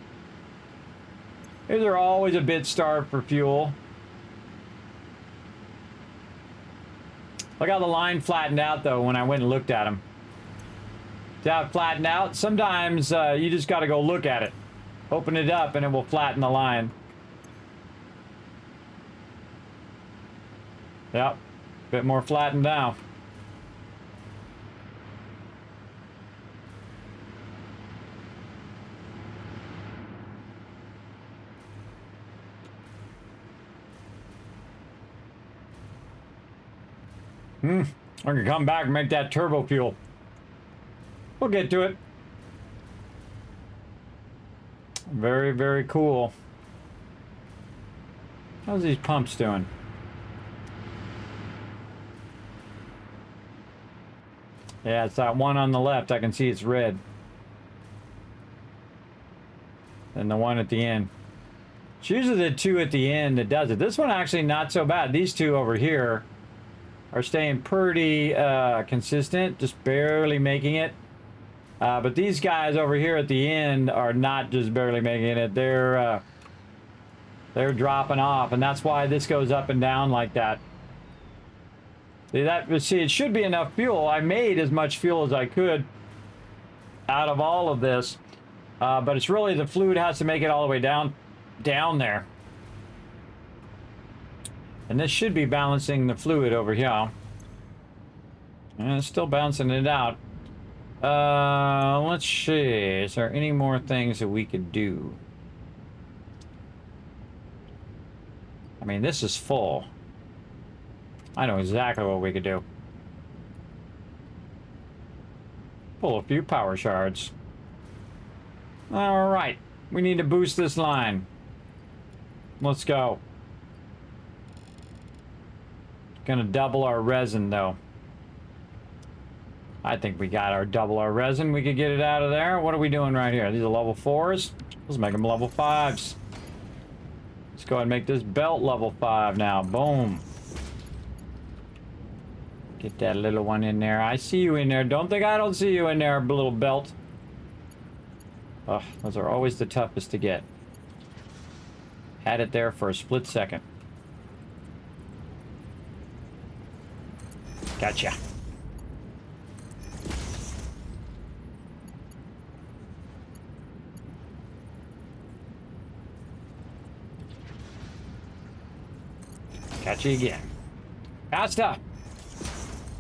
These are always a bit starved for fuel. Look how the line flattened out though when I went and looked at them. See how it flattened out? Sometimes you just got to go look at it. Open it up and it will flatten the line. Yep, bit more flattened now. I'm gonna come back and make that turbo fuel. We'll get to it. Very, very cool. How's these pumps doing? Yeah, it's that one on the left. I can see it's red. And the one at the end. It's usually the two at the end that does it. This one actually not so bad. These two over here are staying pretty consistent, just barely making it. But these guys over here at the end are not just barely making it. They're dropping off, and that's why this goes up and down like that. See, it should be enough fuel. I made as much fuel as I could out of all of this, but it's really the fluid has to make it all the way down there. And this should be balancing the fluid over here. And it's still bouncing it out. Let's see. Is there any more things that we could do? I mean, this is full. I know exactly what we could do. Pull a few power shards. All right. We need to boost this line. Let's go. Gonna double our resin, though. I think we got our double our resin. We could get it out of there. What are we doing right here? These are level 4s. Let's make them level 5s. Let's go ahead and make this belt level 5 now. Boom. Get that little one in there. I see you in there. Don't think I don't see you in there, little belt. Ugh, those are always the toughest to get. Had it there for a split second. Gotcha. Catch you again. Faster!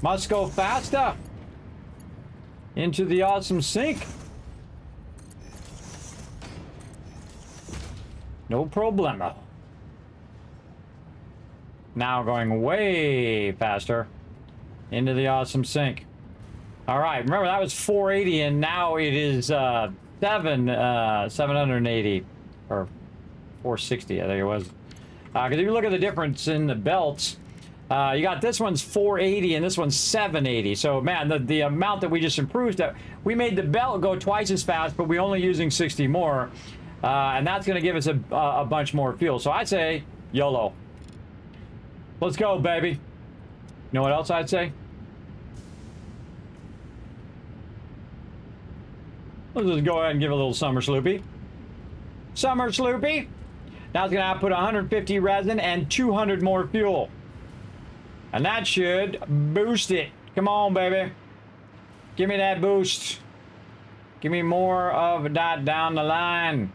Must go faster! Into the awesome sink! No problemo. Now going way faster into the awesome sink. All right, remember that was 480 and now it is 780 or 460, I think it was. Because if you look at the difference in the belts, you got this one's 480 and this one's 780. So man, the amount that we just improved, that we made the belt go twice as fast, but we're only using 60 more. And that's going to give us a bunch more fuel. So I'd say YOLO. Let's go, baby. You know what else I'd say? Let's just go ahead and give a little summer sloopy. Summer sloopy. Now it's going to output 150 resin and 200 more fuel. And that should boost it. Come on, baby. Give me that boost. Give me more of that down the line.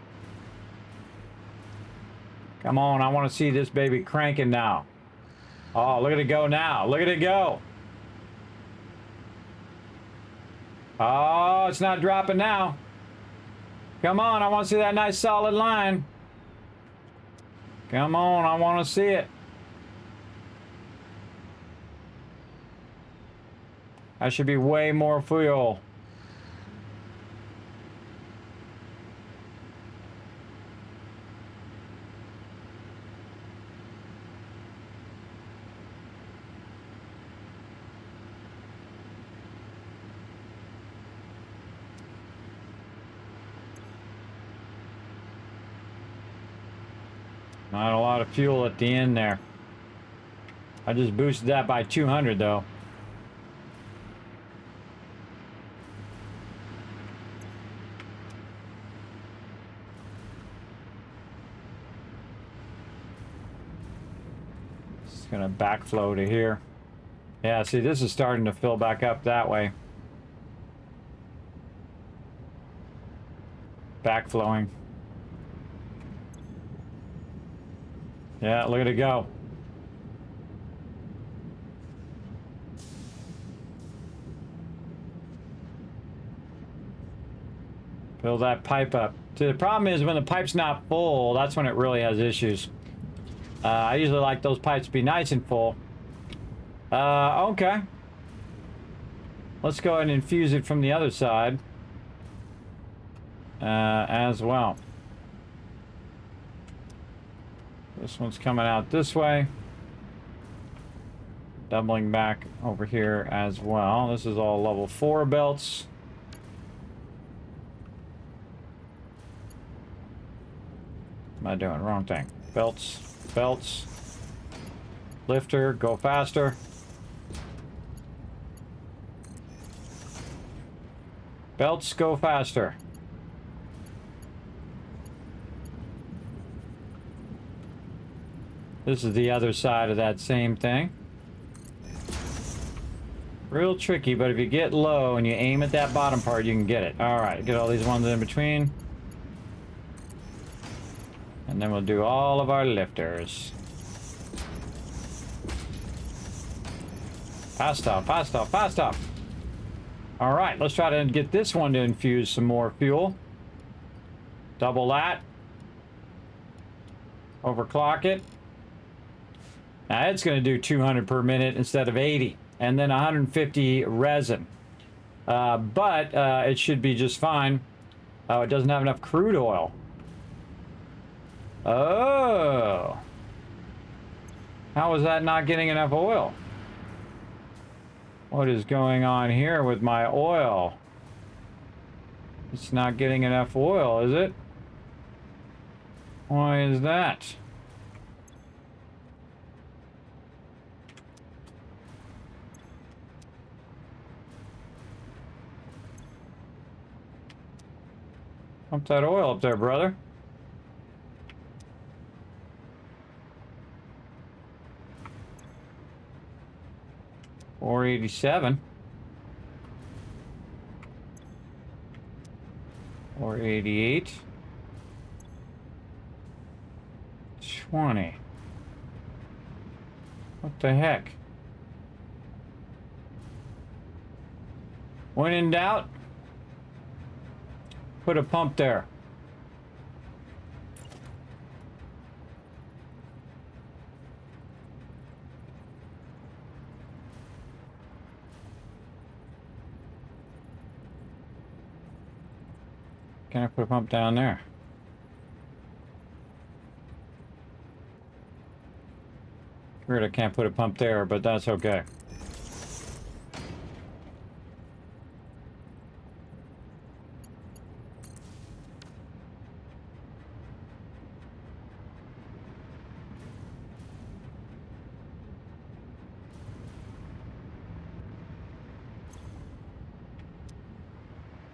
Come on, I want to see this baby cranking now. Oh, look at it go now. Look at it go. Oh, it's not dropping now. Come on, I want to see that nice solid line. Come on, I want to see it. That should be way more fuel. Not a lot of fuel at the end there. I just boosted that by 200 though. It's gonna backflow to here. Yeah, see, this is starting to fill back up that way. Backflowing. Yeah, look at it go. Fill that pipe up. See, the problem is when the pipe's not full, that's when it really has issues. I usually like those pipes to be nice and full. Okay. Let's go ahead and infuse it from the other side. As well. This one's coming out this way. Doubling back over here as well. This is all level 4 belts. What am I doing? Wrong thing. Belts. Belts. Lifter. Go faster. Belts. Go faster. This is the other side of that same thing. Real tricky, but if you get low and you aim at that bottom part, you can get it. All right, get all these ones in between. And then we'll do all of our lifters. Fast stop, fast stop, fast stop. All right, let's try to get this one to infuse some more fuel. Double that. Overclock it. Now it's going to do 200 per minute instead of 80. And then 150 resin. But it should be just fine. Oh, it doesn't have enough crude oil. Oh. How is that not getting enough oil? What is going on here with my oil? It's not getting enough oil, is it? Why is that? Pump that oil up there, brother. $487. $488. 20. What the heck? When in doubt, put a pump there. Can I put a pump down there? Weird, I can't put a pump there, but that's okay.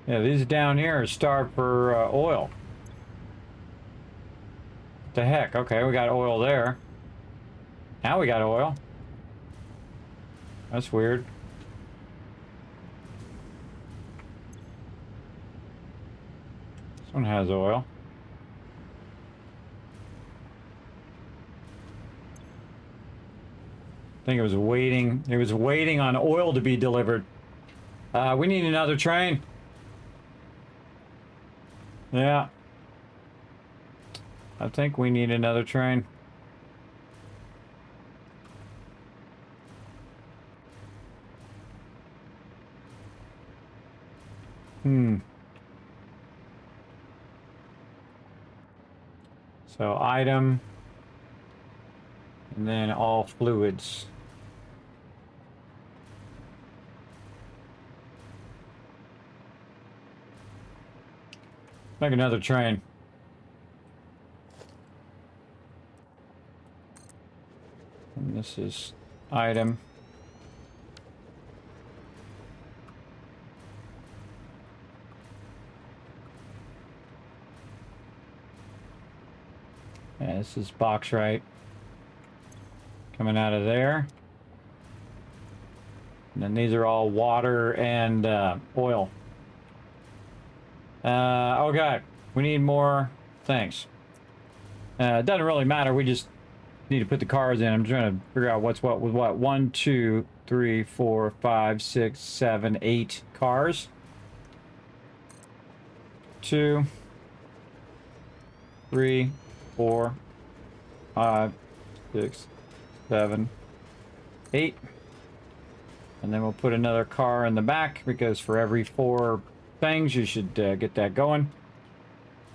Yeah, these down here are starved for oil. What the heck? Okay, we got oil there. Now we got oil. That's weird. This one has oil. I think it was waiting. It was waiting on oil to be delivered. We need another train. Yeah. I think we need another train. So item, and then all fluids. Make another train. And this is item. Yeah, this is box right. Coming out of there. And then these are all water and oil. Okay, we need more things. It doesn't really matter. We just need to put the cars in. I'm trying to figure out what's what with what. 1, 2, 3, 4, 5, 6, 7, 8 cars. 2, 3, 4, 5, 6, 7, 8. And then we'll put another car in the back because for every 4 things you should get that going.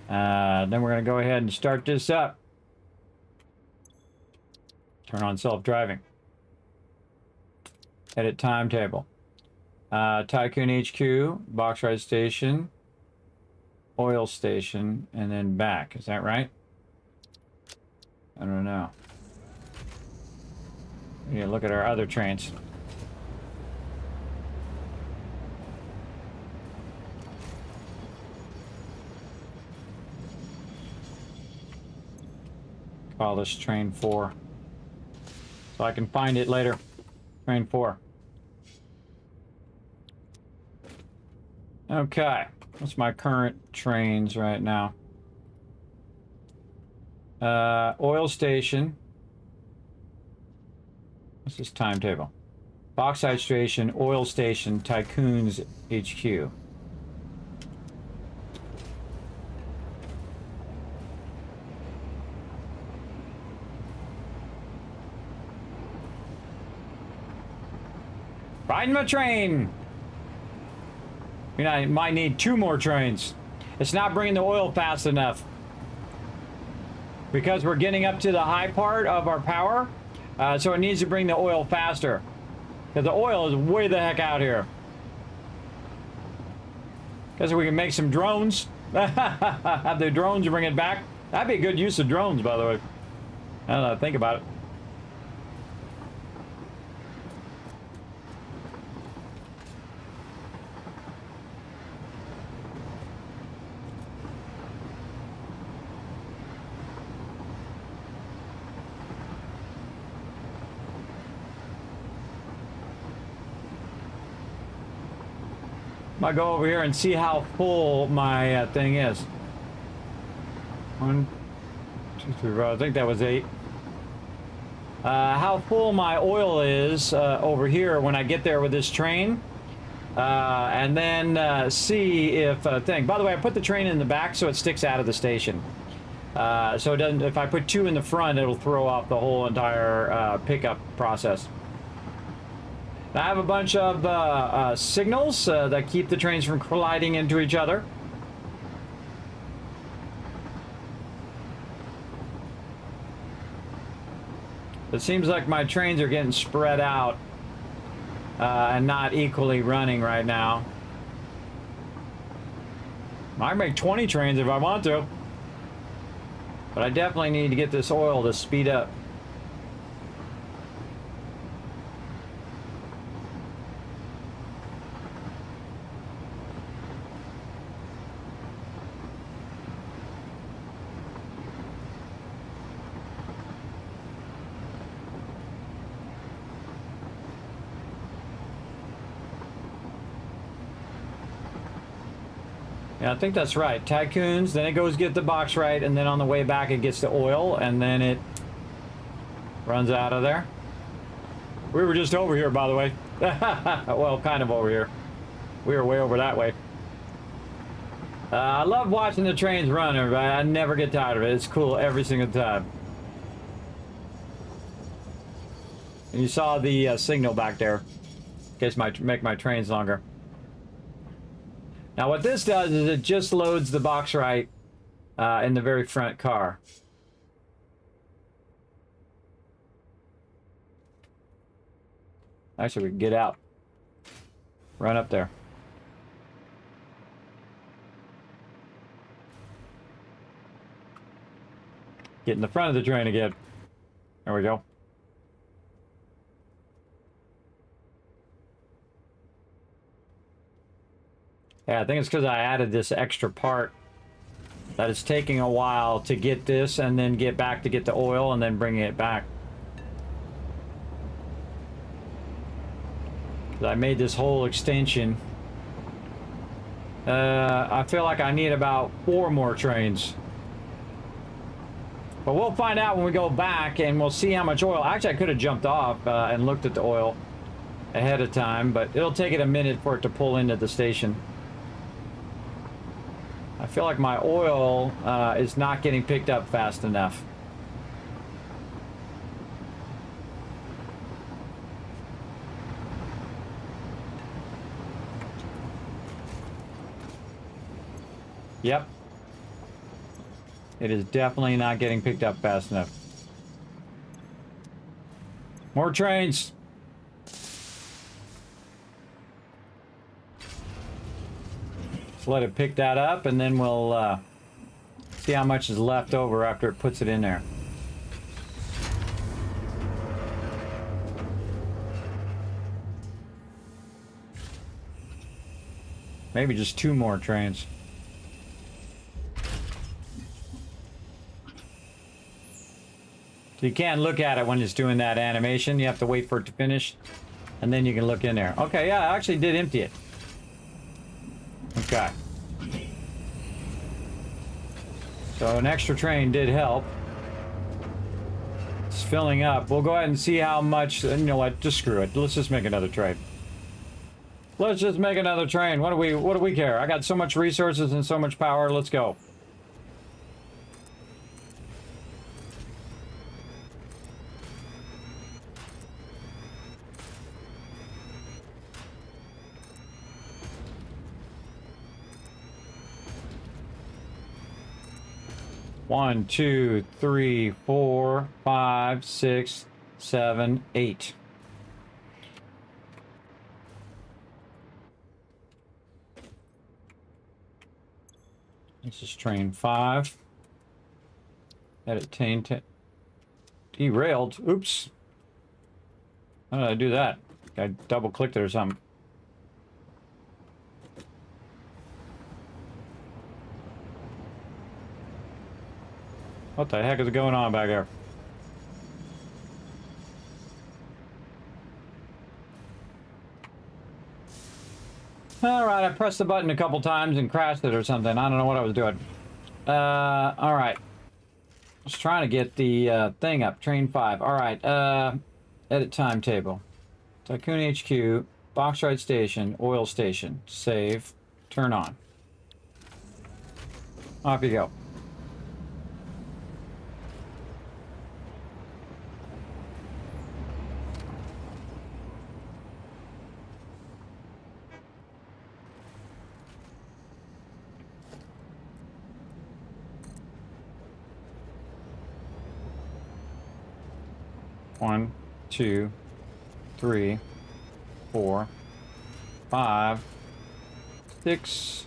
Then we're going to go ahead and start this up. Turn on self-driving. Edit timetable. Tycoon HQ, box ride station, oil station, and then back. Is that right? I don't know. We need to look at our other trains. Call this train 4. So I can find it later. Train 4. Okay. What's my current trains right now? Oil station. What's this timetable? Bauxite Station, Oil Station, Tycoons HQ. Riding my train. You know, I might need 2 more trains. It's not bringing the oil fast enough. Because we're getting up to the high part of our power. So it needs to bring the oil faster. Because the oil is way the heck out here. Guess we can make some drones. Have the drones bring it back. That'd be a good use of drones, by the way. I don't know, think about it. I'll go over here and see how full my thing is. 1, 2, 3, 4. I think that was 8. How full my oil is over here when I get there with this train. And then see if thing. By the way, I put the train in the back so it sticks out of the station. So it doesn't. If I put 2 in the front, it'll throw off the whole entire pickup process. I have a bunch of signals that keep the trains from colliding into each other. It seems like my trains are getting spread out and not equally running right now. I can make 20 trains if I want to. But I definitely need to get this oil to speed up. Yeah, I think that's right. Tycoons, then it goes get the box right, and then on the way back it gets the oil, and then it runs out of there. We were just over here, by the way. Well, kind of over here. We were way over that way. I love watching the trains run, everybody. I never get tired of it. It's cool every single time. And you saw the signal back there. In case make my trains longer. Now what this does is it just loads the box right in the very front car. Actually, we can get out. Run up there. Get in the front of the train again. There we go. Yeah, I think it's because I added this extra part that it's taking a while to get this and then get back to get the oil and then bringing it back. I made this whole extension. I feel like I need about 4 more trains. But we'll find out when we go back and we'll see how much oil. Actually, I could have jumped off and looked at the oil ahead of time, but it'll take it a minute for it to pull into the station. I feel like my oil is not getting picked up fast enough. Yep. It is definitely not getting picked up fast enough. More trains. Let's let it pick that up and then we'll see how much is left over after it puts it in there. Maybe just 2 more trains. So you can't look at it when it's doing that animation. You have to wait for it to finish and then you can look in there. Okay, yeah, I actually did empty it. Okay. So an extra train did help. It's filling up. We'll go ahead and see how much. You know what? Just screw it. Let's just make another trade. Let's just make another train. What do we care? I got so much resources and so much power. Let's go. One, two, three, 4, 5, 6, 7, 8. This is train 5. Edit train 10. Derailed. Oops. How did I do that? I double clicked it or something. What the heck is going on back there? Alright, I pressed the button a couple times and crashed it or something. I don't know what I was doing. Alright. Just trying to get the thing up. Train 5. Alright, edit timetable. Tycoon HQ, box ride station, oil station. Save. Turn on. Off you go. One, 2, 3, 4, 5, 6,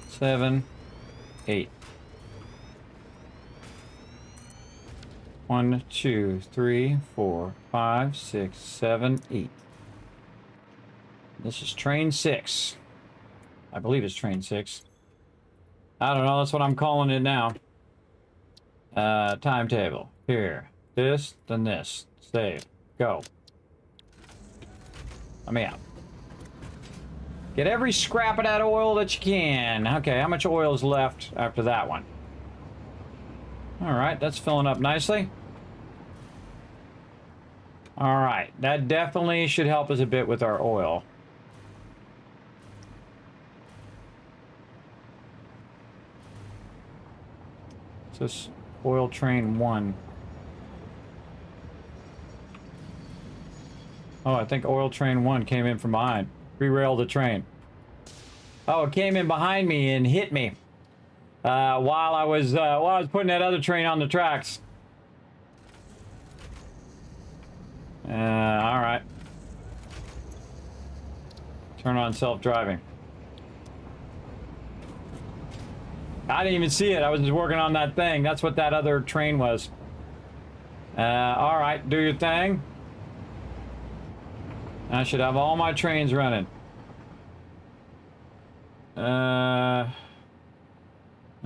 7, 8. 1, 2, 3, 4, 5, 6, 7, 8. This is train 6. I believe it's train 6. I don't know, that's what I'm calling it now. Timetable. Here. This, then this. Save. Go. Let me out. Get every scrap of that oil that you can. Okay, how much oil is left after that one? Alright, that's filling up nicely. Alright, that definitely should help us a bit with our oil. This oil train 1. Oh, I think oil train 1 came in from behind. Derailed the train. Oh, it came in behind me and hit me while I was putting that other train on the tracks. All right. Turn on self-driving. I didn't even see it. I was just working on that thing. That's what that other train was. All right, do your thing. I should have all my trains running. 1,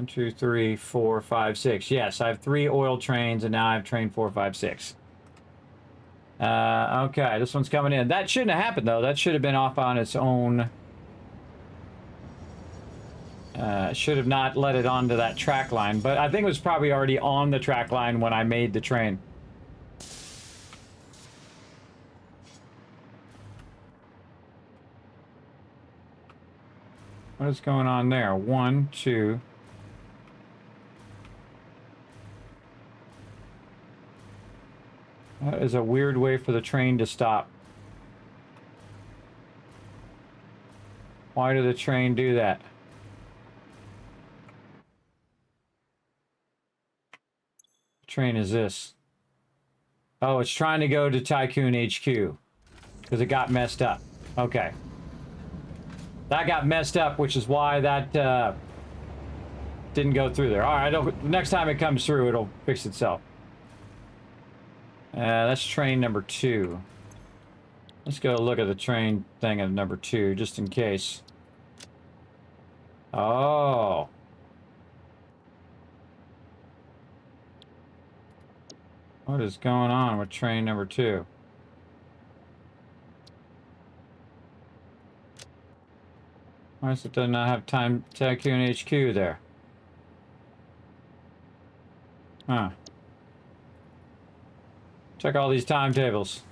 2, 3, 4, 5, 6. Yes, I have 3 oil trains, and now I have train 4, 5, 6. Okay, this one's coming in. That shouldn't have happened, though. That should have been off on its own. Should have not let it onto that track line, but I think it was probably already on the track line when I made the train. What is going on there? 1, 2. That is a weird way for the train to stop. Why did the train do that? What train is this? Oh, it's trying to go to Tycoon HQ because it got messed up. Okay. That got messed up, which is why that didn't go through there. All right, next time it comes through, it'll fix itself. That's train number 2. Let's go look at the train thing of number 2, just in case. Oh. What is going on with train number 2? Why does it not have time Tycoon HQ there? Huh. Check all these timetables.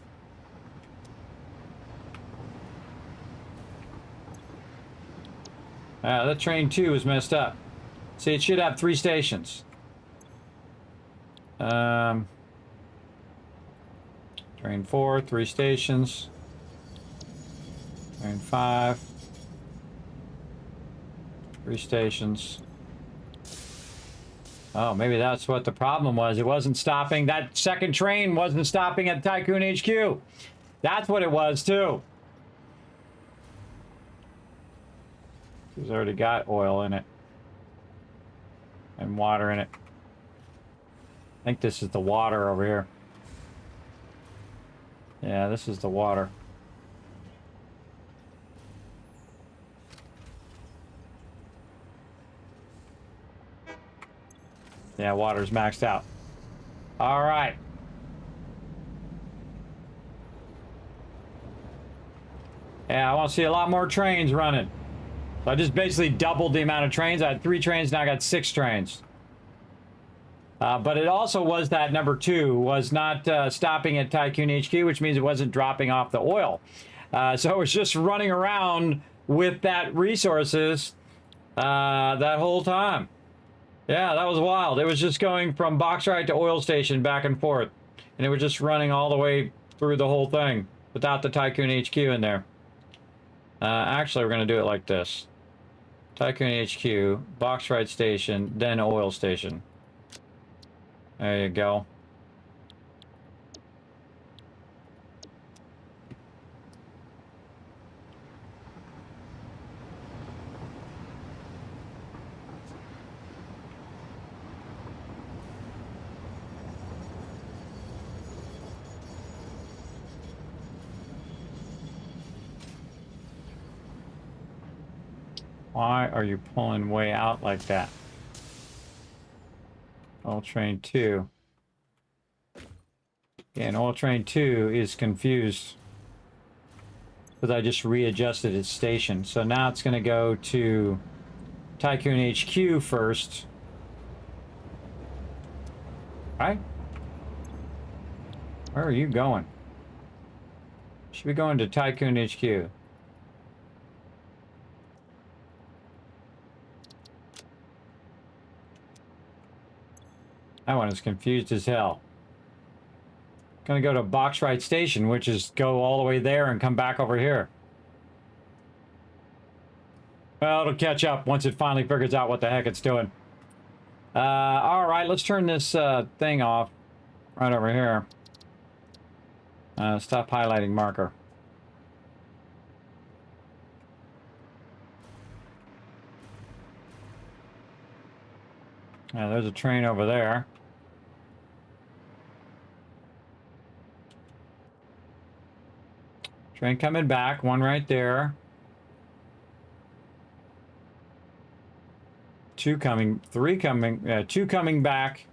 That train 2 is messed up. See, it should have 3 stations. Train 4, 3 stations. Train 5, 3 stations. Oh, maybe that's what the problem was. It wasn't stopping. That second train wasn't stopping at Tycoon HQ. That's what it was, too. It's already got oil in it. And water in it. I think this is the water over here. Yeah, this is the water. Yeah, water's maxed out. All right. Yeah, I want to see a lot more trains running. So I just basically doubled the amount of trains. I had 3 trains, now I got 6 trains. But it also was that number 2 was not stopping at Tycoon HQ, which means it wasn't dropping off the oil. So it was just running around with that resources that whole time. Yeah, that was wild. It was just going from box ride to oil station back and forth. And it was just running all the way through the whole thing without the Tycoon HQ in there. Actually, we're going to do it like this. Tycoon HQ, box ride station, then oil station. There you go. Why are you pulling way out like that? Oil train 2. And oil train 2 is confused because I just readjusted its station. So now it's going to go to Tycoon HQ first. Right? Where are you going? Should be going to Tycoon HQ. That one is confused as hell. Gonna go to box ride station, which is go all the way there and come back over here. Well, it'll catch up once it finally figures out what the heck it's doing. All right, let's turn this thing off right over here. Stop highlighting marker. Yeah, there's a train over there. Train coming back, one right there. 2 coming, 3 coming, 2 coming back.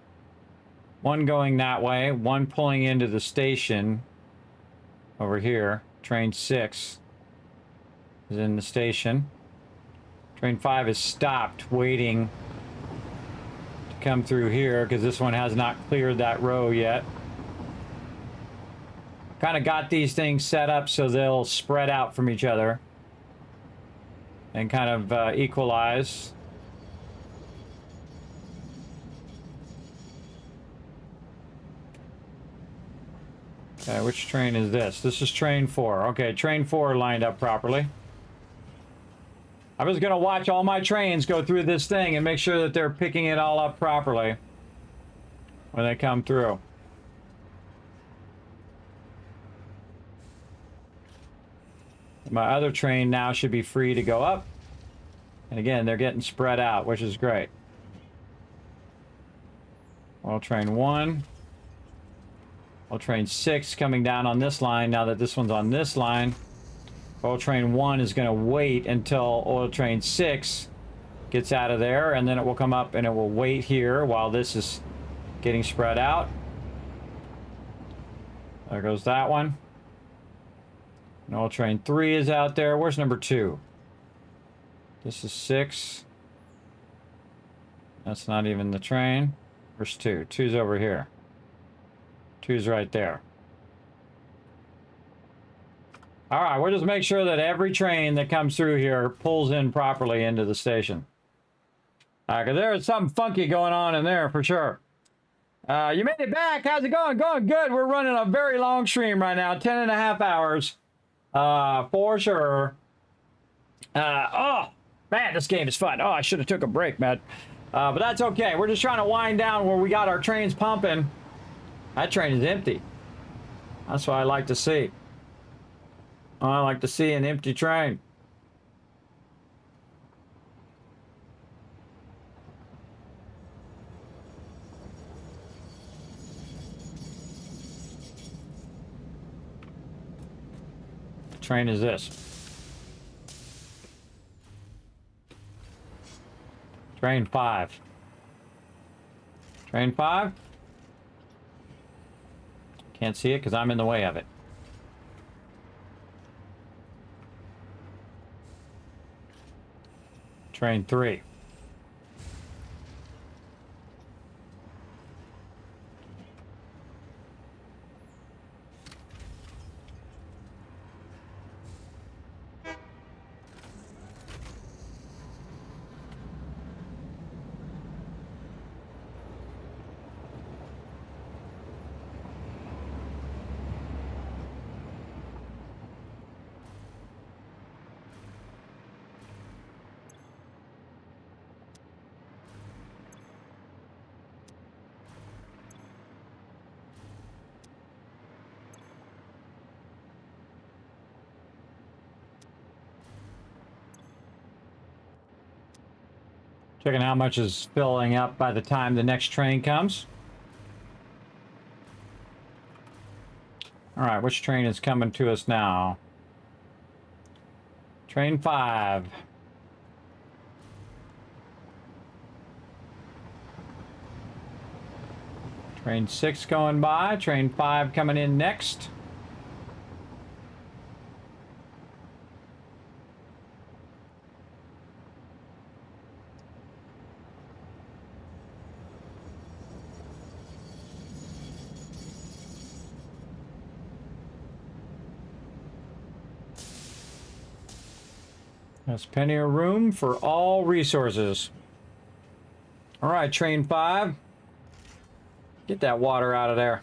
1 going that way, 1 pulling into the station over here. Train 6 is in the station. Train 5 is stopped, waiting to come through here because this one has not cleared that row yet. Kind of got these things set up so they'll spread out from each other and kind of equalize. Okay, which train is this? This is train 4. Okay, train 4 lined up properly. I was going to watch all my trains go through this thing and make sure that they're picking it all up properly when they come through. My other train now should be free to go up. And again, they're getting spread out, which is great. Oil train 1. Oil train 6 coming down on this line. Now that this one's on this line, oil train 1 is going to wait until oil train 6 gets out of there, and then it will come up and it will wait here while this is getting spread out. There goes that one. And oil train 3 is out there. Where's number 2? This is 6. That's not even the train. Where's 2? 2's over here. 2's right there. All right, we'll just make sure that every train that comes through here pulls in properly into the station. Because there's something funky going on in there for sure. You made it back. How's it going? Going good. We're running a very long stream right now, 10.5 hours for sure. Oh, man, this game is fun. Oh, I should have took a break, man. But that's okay. We're just trying to wind down where we got our trains pumping. That train is empty. That's what I like to see. I like to see an empty train. What train is this? Train 5. Train 5? Can't see it because I'm in the way of it. Train 3. Checking how much is filling up by the time the next train comes. All right, which train is coming to us now? Train 5. Train 6 going by. Train 5 coming in next. There's plenty of room for all resources. All right, train 5. Get that water out of there.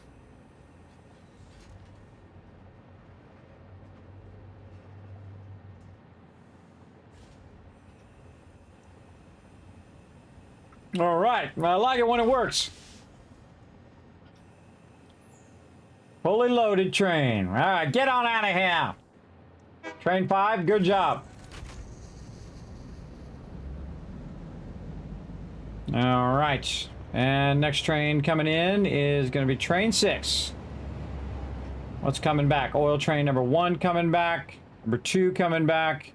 All right, I like it when it works. Fully loaded train. All right, get on out of here. Train 5, good job. All right, and next train coming in is going to be train 6. What's coming back? Oil train number 1 coming back. Number 2 coming back.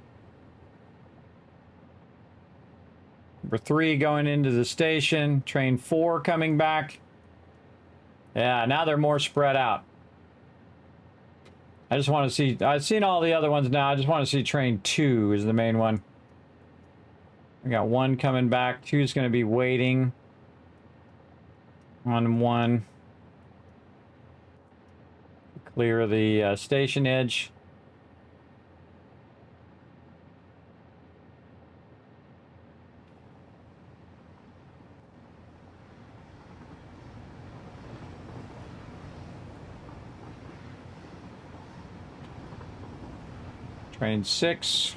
Number 3 going into the station. Train 4 coming back. Yeah, now they're more spread out. I just want to see, I've seen all the other ones now. I just want to see train 2 is the main one. We got 1 coming back. 2 is going to be waiting on 1. Clear the station edge. Train 6.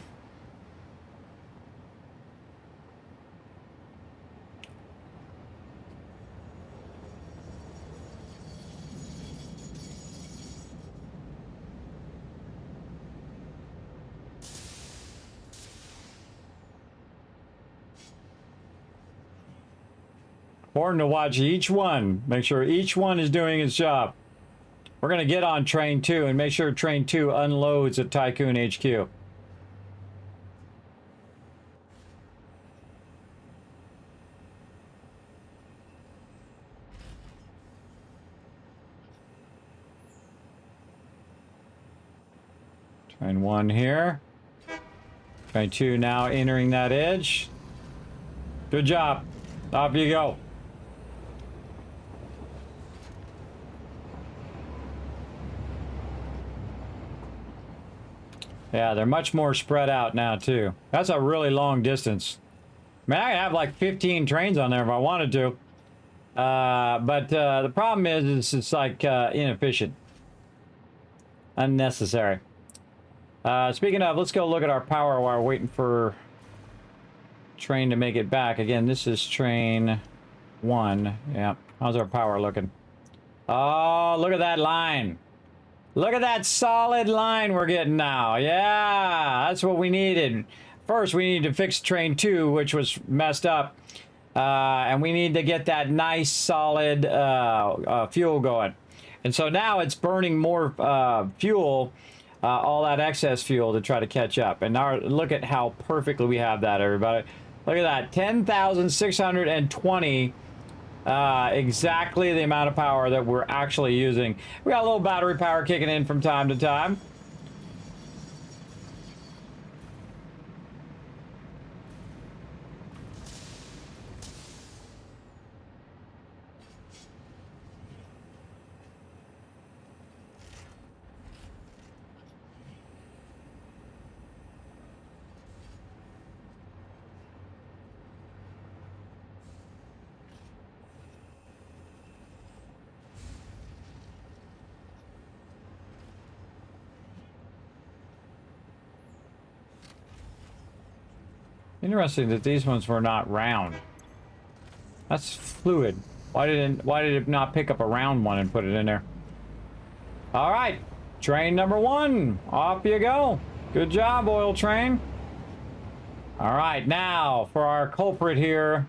Important to watch each one. Make sure each one is doing its job. We're going to get on train 2 and make sure train 2 unloads at Tycoon HQ. Train 1 here. Train 2 now entering that edge. Good job. Off you go. Yeah, they're much more spread out now, too. That's a really long distance. I mean, I could have like 15 trains on there if I wanted to. But the problem is it's like inefficient. Unnecessary. Speaking of, let's go look at our power while we're waiting for train to make it back. Again, this is train 1. Yeah. How's our power looking? Oh, look at that line. Look at that solid line we're getting now. Yeah, that's what we needed. First, we needed to fix train 2, which was messed up. And we need to get that nice solid fuel going. And so now it's burning more fuel, all that excess fuel to try to catch up. And now look at how perfectly we have that, everybody. Look at that, 10,620, exactly the amount of power that we're actually using. We got a little battery power kicking in from time to time. Interesting that these ones were not round. That's fluid. Why did it not pick up a round one and put it in there? All right, train number 1, off you go. Good job, oil train. All right, now for our culprit here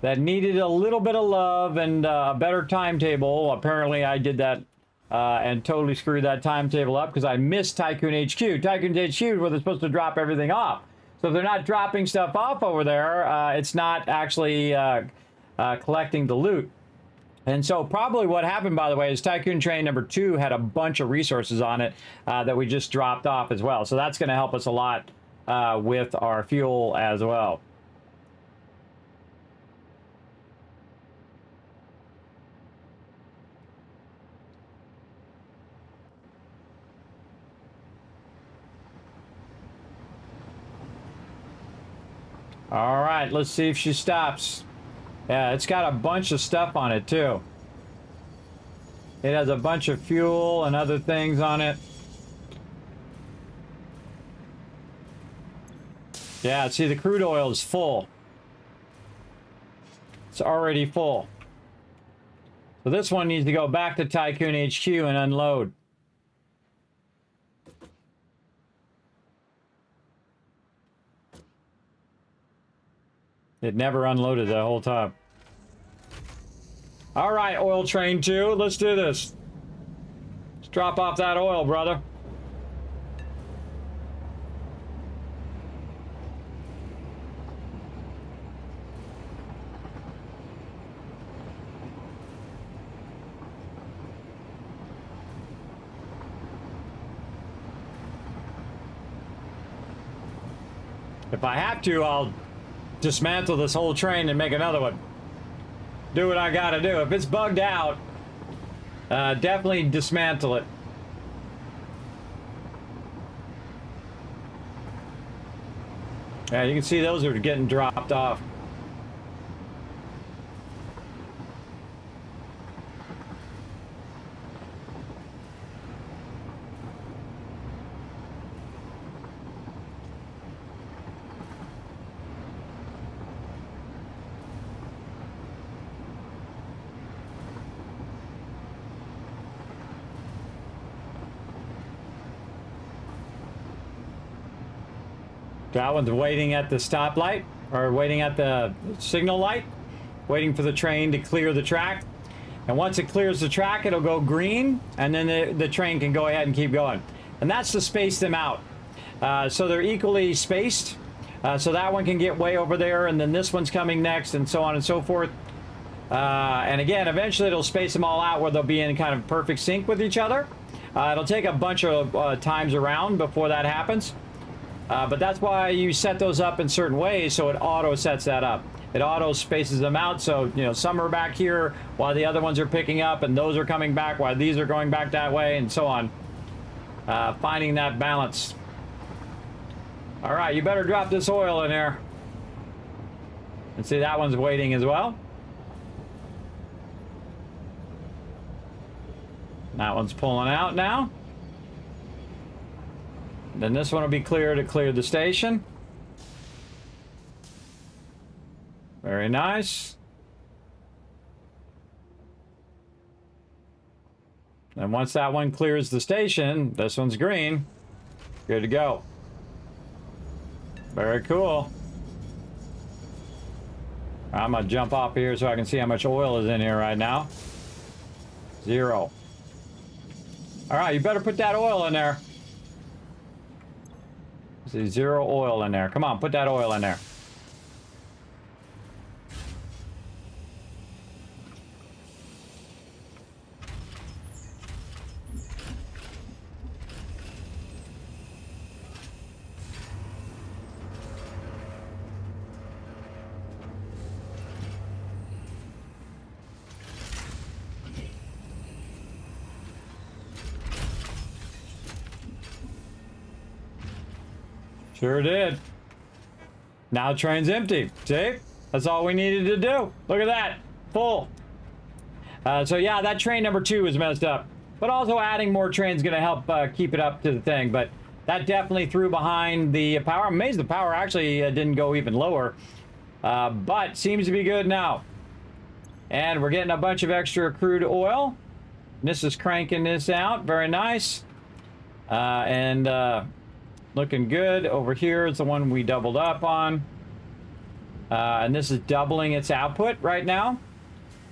that needed a little bit of love and a better timetable. Apparently, I did that and totally screwed that timetable up because I missed Tycoon HQ. Tycoon HQ is where they're supposed to drop everything off. So if they're not dropping stuff off over there, it's not actually collecting the loot. And so probably what happened, by the way, is Tycoon train number 2 had a bunch of resources on it that we just dropped off as well. So that's going to help us a lot with our fuel as well. All right, let's see if she stops. Yeah, it's got a bunch of stuff on it, too. It has a bunch of fuel and other things on it. Yeah, see, the crude oil is full. It's already full. So this one needs to go back to Tycoon HQ and unload. It never unloaded the whole time. All right, oil train 2, let's do this. Let's drop off that oil, brother. If I have to, I'll dismantle this whole train and make another one. Do what I gotta do. If it's bugged out, definitely dismantle it. Yeah, you can see those are getting dropped off. That one's waiting at the stoplight, or waiting at the signal light, waiting for the train to clear the track. And once it clears the track, it'll go green, and then the train can go ahead and keep going. And that's to space them out. So they're equally spaced. So that one can get way over there, and then this one's coming next, and so on and so forth. And again, eventually it'll space them all out where they'll be in kind of perfect sync with each other. It'll take a bunch of times around before that happens. But that's why you set those up in certain ways, so it auto sets that up. It auto spaces them out, so you know some are back here while the other ones are picking up, and those are coming back while these are going back that way, and so on. Finding that balance. All right, you better drop this oil in there. And see, that one's waiting as well. That one's pulling out now. Then this one will be clear to clear the station. Very nice. And once that one clears the station, this one's green. Good to go. Very cool. I'm gonna jump off here so I can see how much oil is in here right now. 0. All right, you better put that oil in there. See, 0 oil in there. Come on, put that oil in there. Sure did. Now the train's empty. See? That's all we needed to do. Look at that. Full. So yeah, that train number 2 is messed up. But also adding more trains going to help keep it up to the thing. But that definitely threw behind the power. I'm amazed the power actually didn't go even lower. But seems to be good now. And we're getting a bunch of extra crude oil. This is cranking this out. Very nice. Looking good. Over here is the one we doubled up on. And this is doubling its output right now.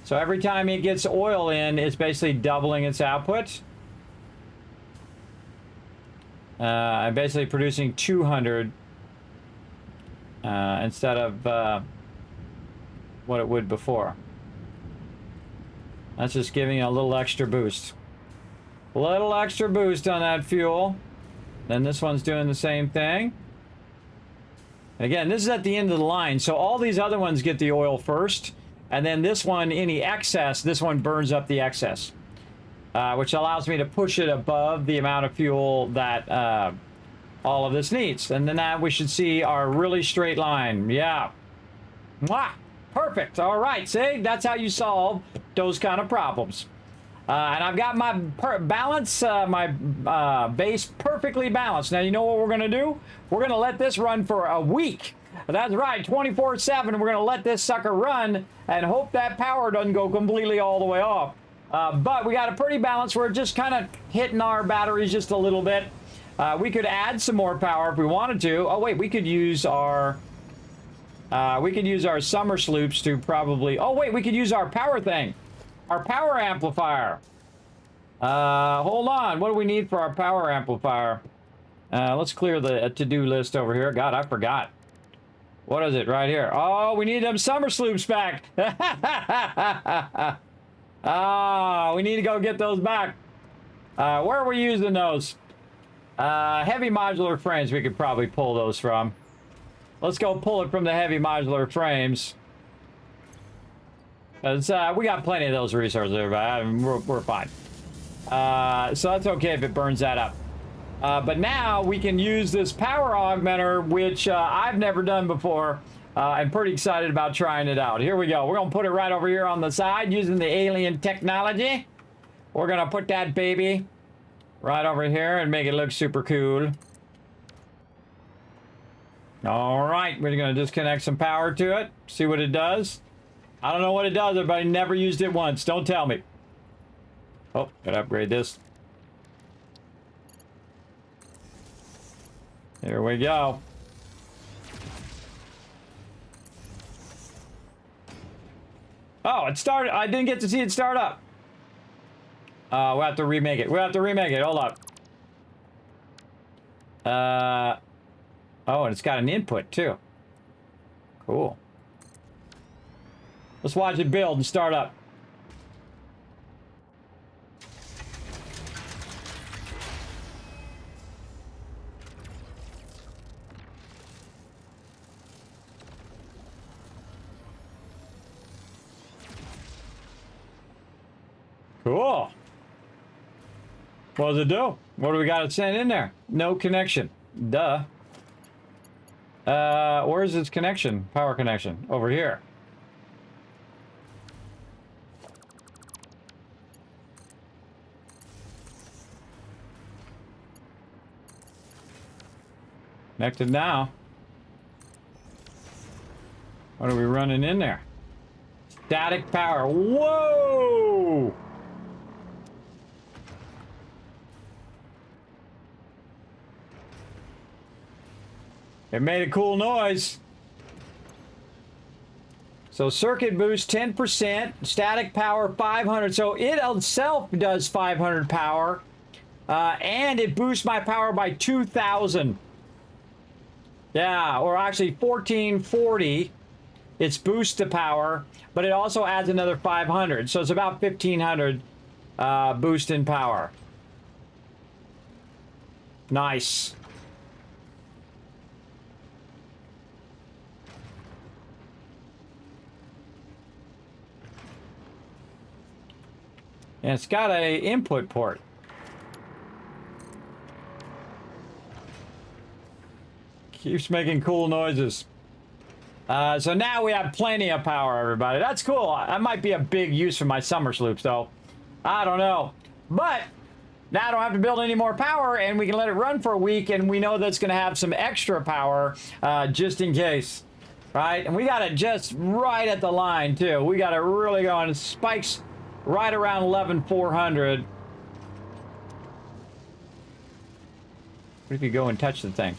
So every time it gets oil in, it's basically doubling its output. I'm basically producing 200 instead of what it would before. That's just giving it a little extra boost. A little extra boost on that fuel. Then this one's doing the same thing. And again, this is at the end of the line, so all these other ones get the oil first, and then this one, any excess, this one burns up the excess, which allows me to push it above the amount of fuel that all of this needs. And then that we should see our really straight line. Yeah. Mwah! Perfect. All right, see? That's how you solve those kind of problems. And I've got my balance, my base perfectly balanced. Now, you know what we're going to do? We're going to let this run for a week. That's right, 24/7. We're going to let this sucker run and hope that power doesn't go completely all the way off. But we got a pretty balance. We're just kind of hitting our batteries just a little bit. We could add some more power if we wanted to. Oh, wait, we could use our summer sloops to probably... Oh, wait, we could use our power thing. Our power amplifier. Hold on. What do we need for our power amplifier? Let's clear the to-do list over here. God, I forgot. What is it right here? Oh, we need them summer sloops back. Oh, we need to go get those back. Where are we using those? Heavy modular frames. We could probably pull those from. Let's go pull it from the heavy modular frames. We got plenty of those resources, everybody. I mean, we're fine. So that's okay if it burns that up. But now we can use this power augmenter, which I've never done before. I'm pretty excited about trying it out. Here we go. We're going to put it right over here on the side using the alien technology. We're going to put that baby right over here and make it look super cool. All right. We're going to disconnect some power to it. See what it does. I don't know what it does, everybody. Never used it once. Don't tell me. Oh, gotta upgrade this. Here we go. Oh, it started. I didn't get to see it start up. We'll have to remake it. We'll have to remake it. Hold up. Oh, and it's got an input, too. Cool. Let's watch it build and start up. Cool. What does it do? What do we got to send in there? No connection. Duh. Where's its connection? Power connection. Over here. Connected now. What are we running in there? Static power. Whoa! It made a cool noise. So circuit boost 10%, static power 500. So it itself does 500 power, and it boosts my power by 2,000. Yeah, or actually 1440. It's boost to power, but it also adds another 500. So it's about 1,500 boost in power. Nice. And it's got a input port. Keeps making cool noises. So now we have plenty of power, everybody. That's cool. That might be a big use for my summer sloops, though. I don't know. But now I don't have to build any more power, and we can let it run for a week, and we know that's going to have some extra power just in case. Right? And we got it just right at the line, too. We got it really going. It spikes right around 11,400. What if you go and touch the thing?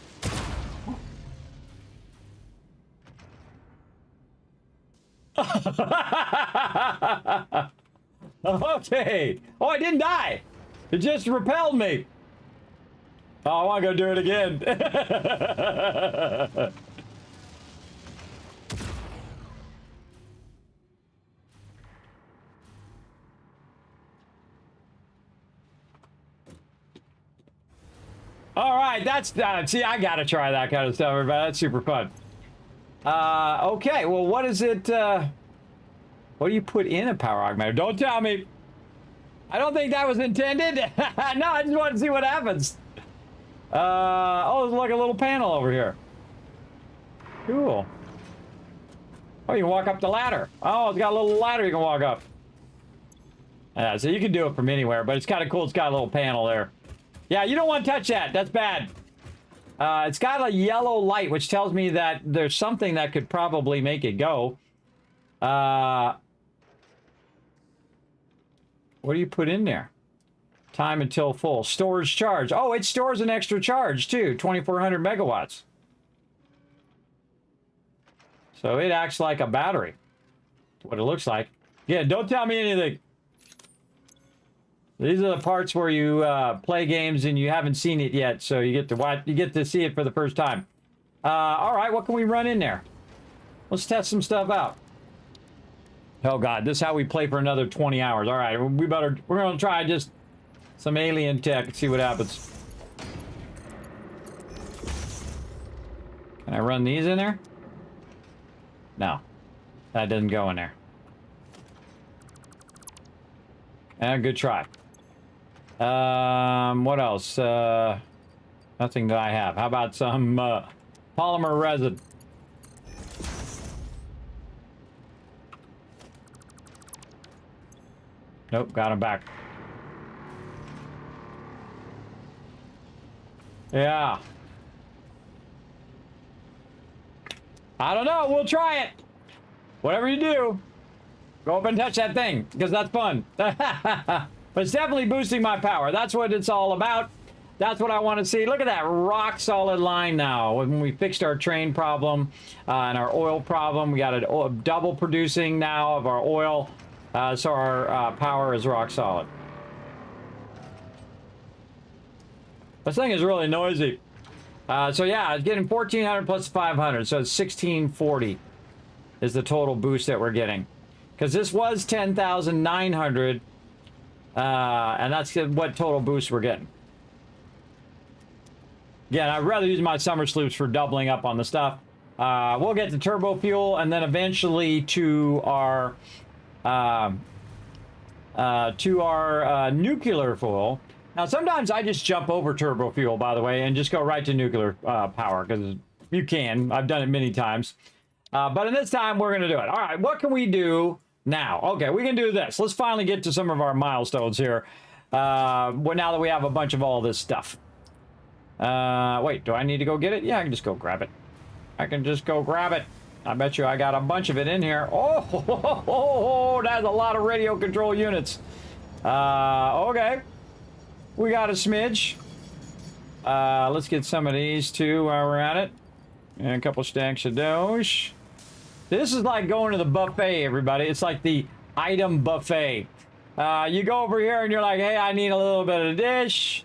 Okay. Oh, I didn't die. It just repelled me. Oh, I want to go do it again. All right, that's see, I gotta try that kind of stuff, everybody. That's super fun. Okay, well, what is it? What do you put in a power augmenter? Don't tell me. I don't think that was intended. No, I just want to see what happens. Oh, there's like a little panel over here. Cool. Oh, you can walk up the ladder. Oh, it's got a little ladder you can walk up. Yeah, so you can do it from anywhere, but it's kind of cool. It's got a little panel there. Yeah, you don't want to touch that. That's bad. It's got a yellow light, which tells me that there's something that could probably make it go. What do you put in there? Time until full. Storage charge. Oh, it stores an extra charge, too. 2,400 megawatts. So it acts like a battery. What it looks like. Yeah, don't tell me anything. These are the parts where you play games and you haven't seen it yet, so you get to watch. You get to see it for the first time. All right, what can we run in there? Let's test some stuff out. Oh God, this is how we play for another 20 hours. All right, we're gonna try just some alien tech and see what happens. Can I run these in there? No, that doesn't go in there. Good try. What else? Nothing that I have. How about some polymer resin? Nope, got him back. Yeah. I don't know. We'll try it. Whatever you do, go up and touch that thing, because that's fun. But it's definitely boosting my power. That's what it's all about. That's what I want to see. Look at that rock solid line now. When we fixed our train problem and our oil problem, we got a double producing now of our oil. So our power is rock solid. This thing is really noisy. So yeah, it's getting 1,400 plus 500. So it's 1,640 is the total boost that we're getting. Because this was 10,900. And that's what total boost we're getting. Again, I'd rather use my summer sloops for doubling up on the stuff. We'll get to turbo fuel and then eventually to our nuclear fuel. Now, sometimes I just jump over turbo fuel, by the way, and just go right to nuclear power because you can. I've done it many times. But in this time, we're going to do it. All right, what can we do now? Okay, we can do this. Let's finally get to some of our milestones here. Now that we have a bunch of all this stuff. Wait, do I need to go get it? Yeah, I can just go grab it. I can just go grab it. I bet you I got a bunch of it in here. Oh, that's a lot of radio control units. Okay. We got a smidge. Let's get some of these too while we're at it. And a couple stacks of those. This is like going to the buffet, everybody. It's like the item buffet. You go over here and you're like, hey, I need a little bit of this.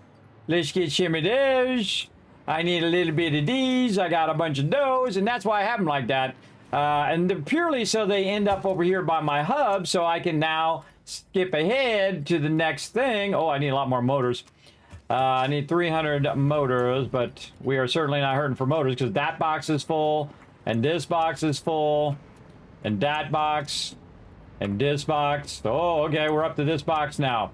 Let's get some of those. I need a little bit of these. I got a bunch of those. And that's why I have them like that. And purely so they end up over here by my hub so I can now skip ahead to the next thing. Oh, I need a lot more motors. I need 300 motors, but we are certainly not hurting for motors because that box is full, and this box is full, and that box, and this box. Oh, okay, we're up to this box now.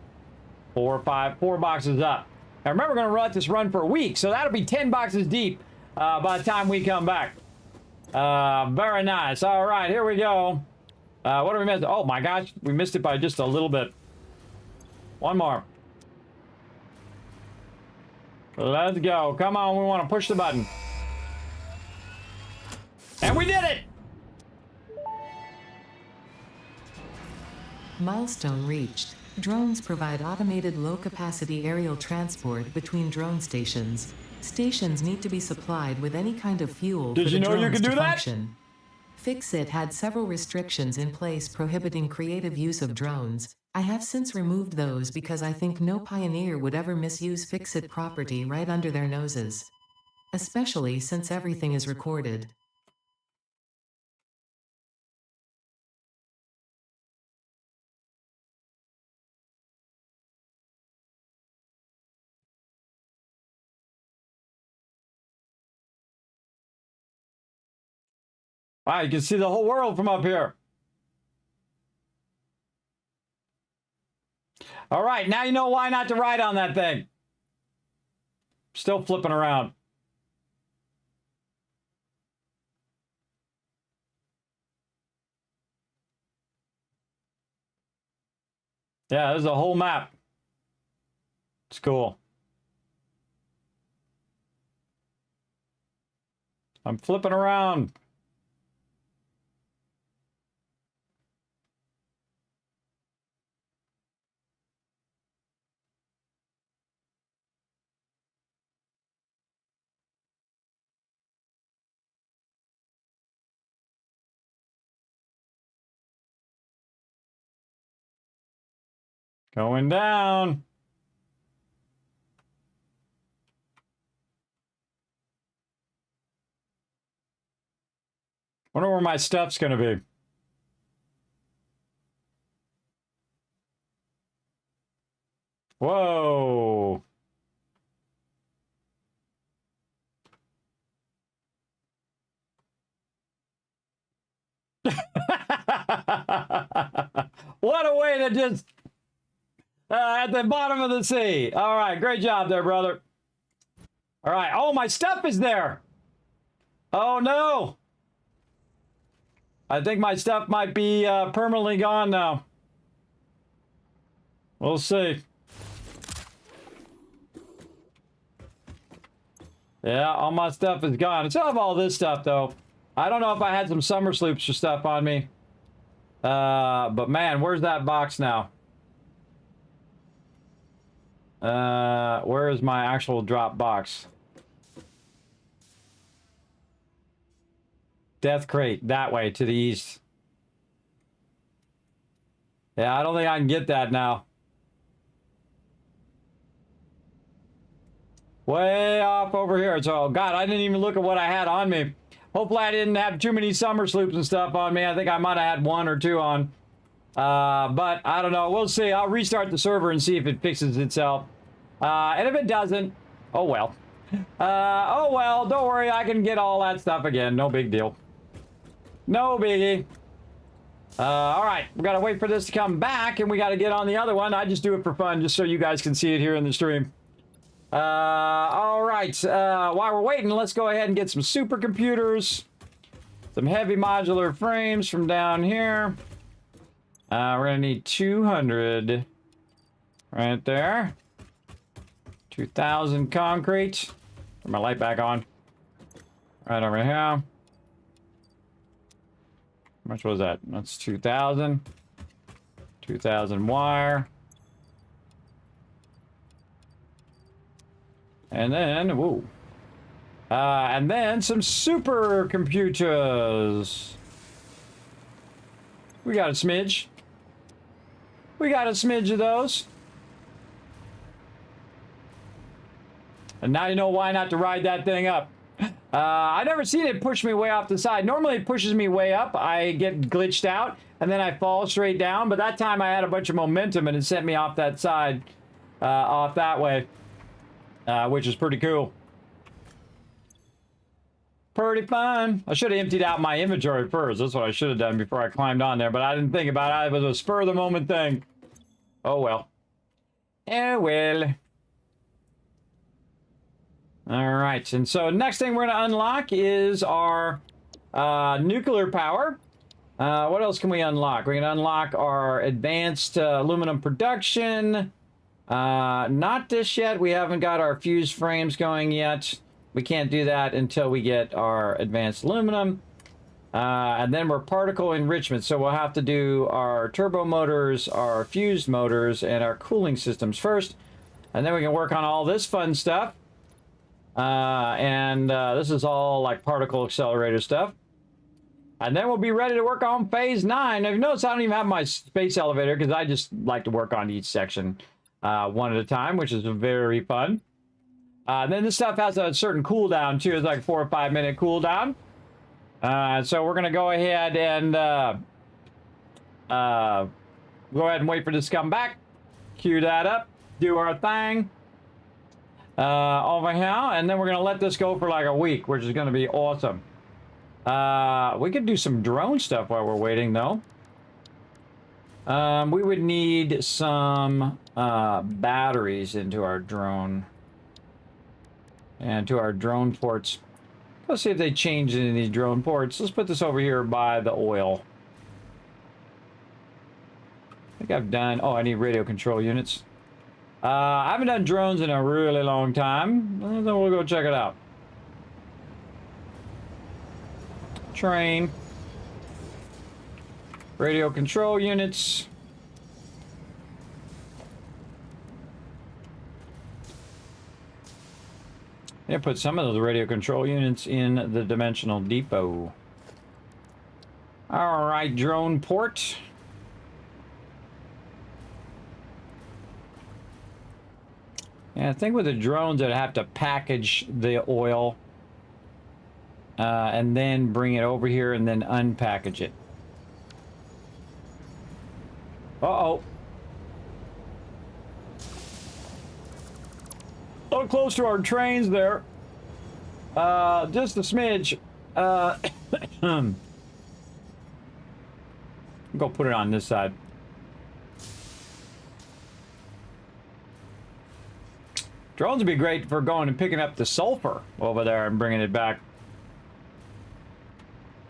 4 boxes up. Now remember, we're going to let this run for a week, so that'll be 10 boxes deep by the time we come back. Very nice. All right, here we go. What did we miss? Oh my gosh, we missed it by just a little bit. One more. Let's go. Come on, we want to push the button. And we did it! Milestone reached. Drones provide automated low-capacity aerial transport between drone stations. Stations need to be supplied with any kind of fuel for the drones to function. FICSIT had several restrictions in place prohibiting creative use of drones. I have since removed those because I think no pioneer would ever misuse FICSIT property right under their noses. Especially since everything is recorded. Wow, you can see the whole world from up here. All right, now you know why not to ride on that thing. Still flipping around. Yeah, there's a whole map. It's cool. I'm flipping around. Going down. Wonder where my stuff's gonna be. Whoa. What a way to just at the bottom of the sea. All right, great job there, brother. All right. Oh, my stuff is there. Oh no. I think my stuff might be permanently gone now. We'll see. Yeah, all my stuff is gone. I still have all this stuff though. I don't know if I had some summer sloops or stuff on me. But man, where's that box now? Where is my actual drop box? Death crate, that way, to the east. Yeah, I don't think I can get that now. Way off over here. So, God, I didn't even look at what I had on me. Hopefully I didn't have too many summer sloops and stuff on me. I think I might have had 1 or 2 on. But I don't know. We'll see. I'll restart the server and see if it fixes itself. And if it doesn't, oh well. Oh well, don't worry. I can get all that stuff again. No big deal. No biggie. All right. We got to wait for this to come back, and we got to get on the other one. I just do it for fun, just so you guys can see it here in the stream. All right. While we're waiting, let's go ahead and get some supercomputers. Some heavy modular frames from down here. We're going to need 200 right there. 2,000 concrete. Put my light back on. Right over here. How much was that? That's 2,000. 2,000 wire. And then, whoa. And then some supercomputers. We got a smidge. We got a smidge of those. And now you know why not to ride that thing up. I never seen it push me way off the side. Normally it pushes me way up. I get glitched out and then I fall straight down. But that time I had a bunch of momentum and it sent me off that side, off that way, which is pretty cool. Pretty fun. I should have emptied out my inventory first. That's what I should have done before I climbed on there. But I didn't think about it. It was a spur of the moment thing. Oh well. Oh well. All right, and so next thing we're going to unlock is our nuclear power. What else can we unlock? We're going to unlock our advanced aluminum production. Not this yet. We haven't got our fused frames going yet. We can't do that until we get our advanced aluminum. And then we're particle enrichment. So we'll have to do our turbo motors, our fused motors, and our cooling systems first. And then we can work on all this fun stuff. This is all like particle accelerator stuff. And then we'll be ready to work on phase 9. Now, if you notice, I don't even have my space elevator because I just like to work on each section one at a time, which is very fun. Then this stuff has a certain cooldown too. It's like 4 or 5 minute cooldown. So we're going to go ahead and wait for this to come back. Cue that up. Do our thing. Over here, and then we're gonna let this go for like a week, which is gonna be awesome. We could do some drone stuff while we're waiting, though. We would need some batteries into our drone and to our drone ports. Let's see if they change any of these drone ports. Let's put this over here by the oil. I think I've done. Oh, I need radio control units. I haven't done drones in a really long time. Then we'll go check it out. Train. Radio control units. Yeah, put some of those radio control units in the dimensional depot. All right, drone port. Yeah, I think with the drones, I'd have to package the oil and then bring it over here and then unpackage it. Uh-oh. A little close to our trains there. Just a smidge. Go put it on this side. Drones would be great for going and picking up the sulfur over there and bringing it back.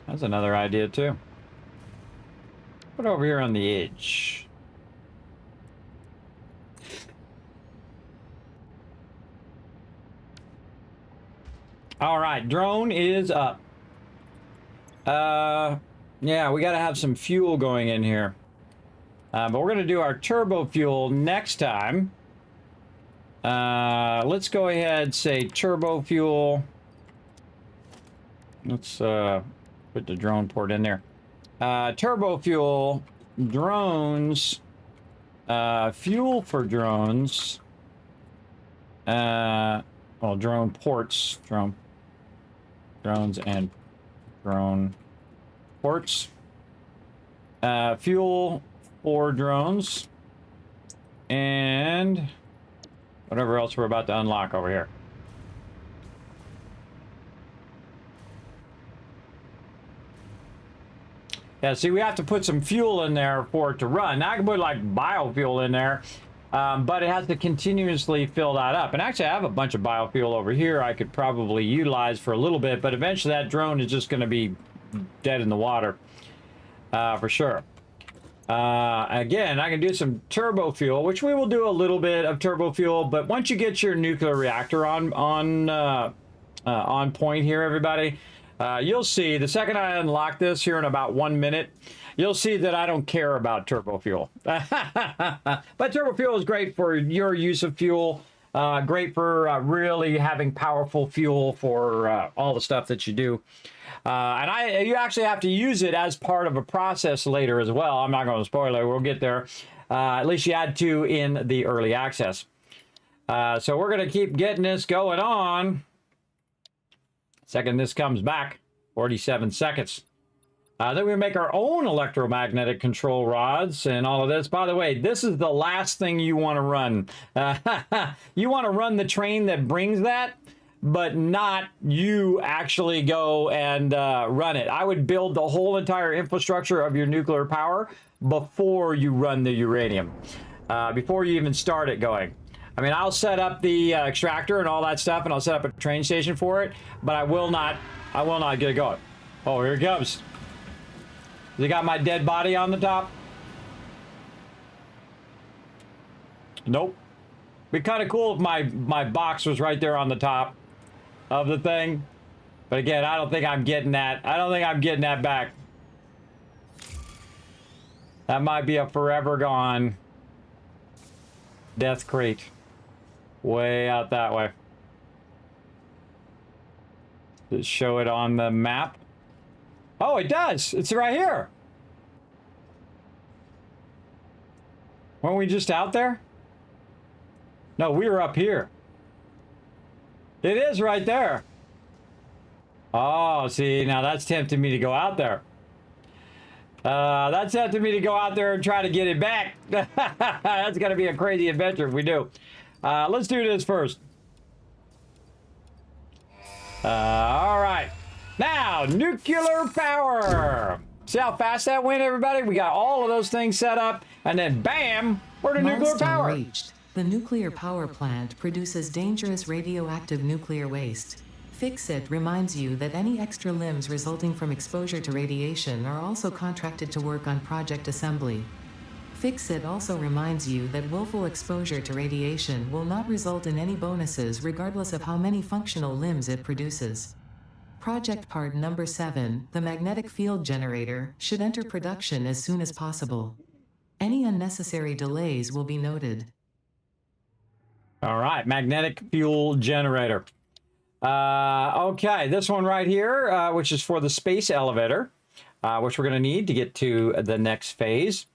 That's another idea, too. Put it over here on the edge. All right, drone is up. Yeah, we got to have some fuel going in here. But we're going to do our turbo fuel next time. Let's go ahead and say turbo fuel. Let's put the drone port in there. Turbo fuel, drones, fuel for drones. Well, drone ports, drones and drone ports. Fuel for drones and whatever else we're about to unlock over here. Yeah, see, we have to put some fuel in there for it to run. Now I can put like biofuel in there but it has to continuously fill that up. And actually, I have a bunch of biofuel over here I could probably utilize for a little bit, but eventually that drone is just going to be dead in the water for sure. Again, I can do some turbo fuel, which we will do a little bit of turbo fuel, but once you get your nuclear reactor on point here, everybody, you'll see the second I unlock this here in about 1 minute, you'll see that I don't care about turbo fuel. But turbo fuel is great for your use of fuel, great for really having powerful fuel for all the stuff that you do. And you actually have to use it as part of a process later as well. I'm not going to spoil it. We'll get there. At least you had to in the early access. So we're going to keep getting this going on. Second this comes back, 47 seconds. Then we make our own electromagnetic control rods and all of this. By the way, this is the last thing you want to run. You want to run the train that brings that, but not you actually go and run it. I would build the whole entire infrastructure of your nuclear power before you run the uranium, before you even start it going. I mean, I'll set up the extractor and all that stuff, and I'll set up a train station for it, but I will not get it going. Oh, here it comes. They got my dead body on the top? Nope. Be kind of cool if my box was right there on the top of the thing. But again, I don't think I'm getting that. I don't think I'm getting that back. That might be a forever gone death crate. Way out that way. Does it show it on the map? Oh, it does. It's right here. Weren't we just out there? No, we were up here. It is right there. Oh, see, now that's tempting me to go out there. That's tempting me to go out there and try to get it back. That's going to be a crazy adventure if we do. Let's do this first. All right. Now, nuclear power. See how fast that went, everybody? We got all of those things set up, and then bam, we're to nuclear power. Reached. The nuclear power plant produces dangerous radioactive nuclear waste. FICSIT reminds you that any extra limbs resulting from exposure to radiation are also contracted to work on project assembly. FICSIT also reminds you that willful exposure to radiation will not result in any bonuses regardless of how many functional limbs it produces. Project part number 7, the magnetic field generator, should enter production as soon as possible. Any unnecessary delays will be noted. All right, magnetic fuel generator. Okay, this one right here, which is for the space elevator, which we're going to need to get to the next phase.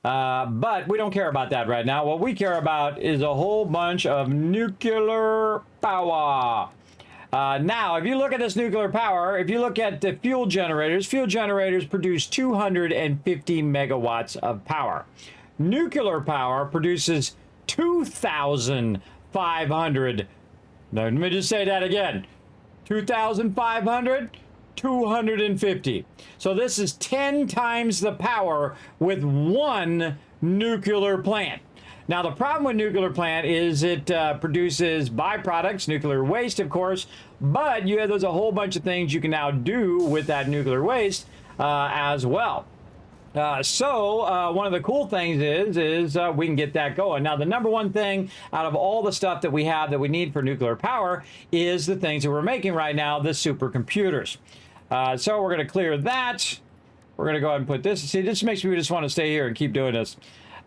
But we don't care about that right now. What we care about is a whole bunch of nuclear power. Now, if you look at this nuclear power, if you look at the fuel generators produce 250 megawatts of power. Nuclear power produces 2,500. Now, let me just say that again. 2,500, 250. So this is 10 times the power with one nuclear plant. Now, the problem with nuclear plant is it produces byproducts, nuclear waste, of course, but there's a whole bunch of things you can now do with that nuclear waste as well. So one of the cool things is we can get that going. Now, the number one thing out of all the stuff that we have that we need for nuclear power is the things that we're making right now, the supercomputers. So we're going to clear that. We're going to go ahead and put this. See, this makes me just want to stay here and keep doing this.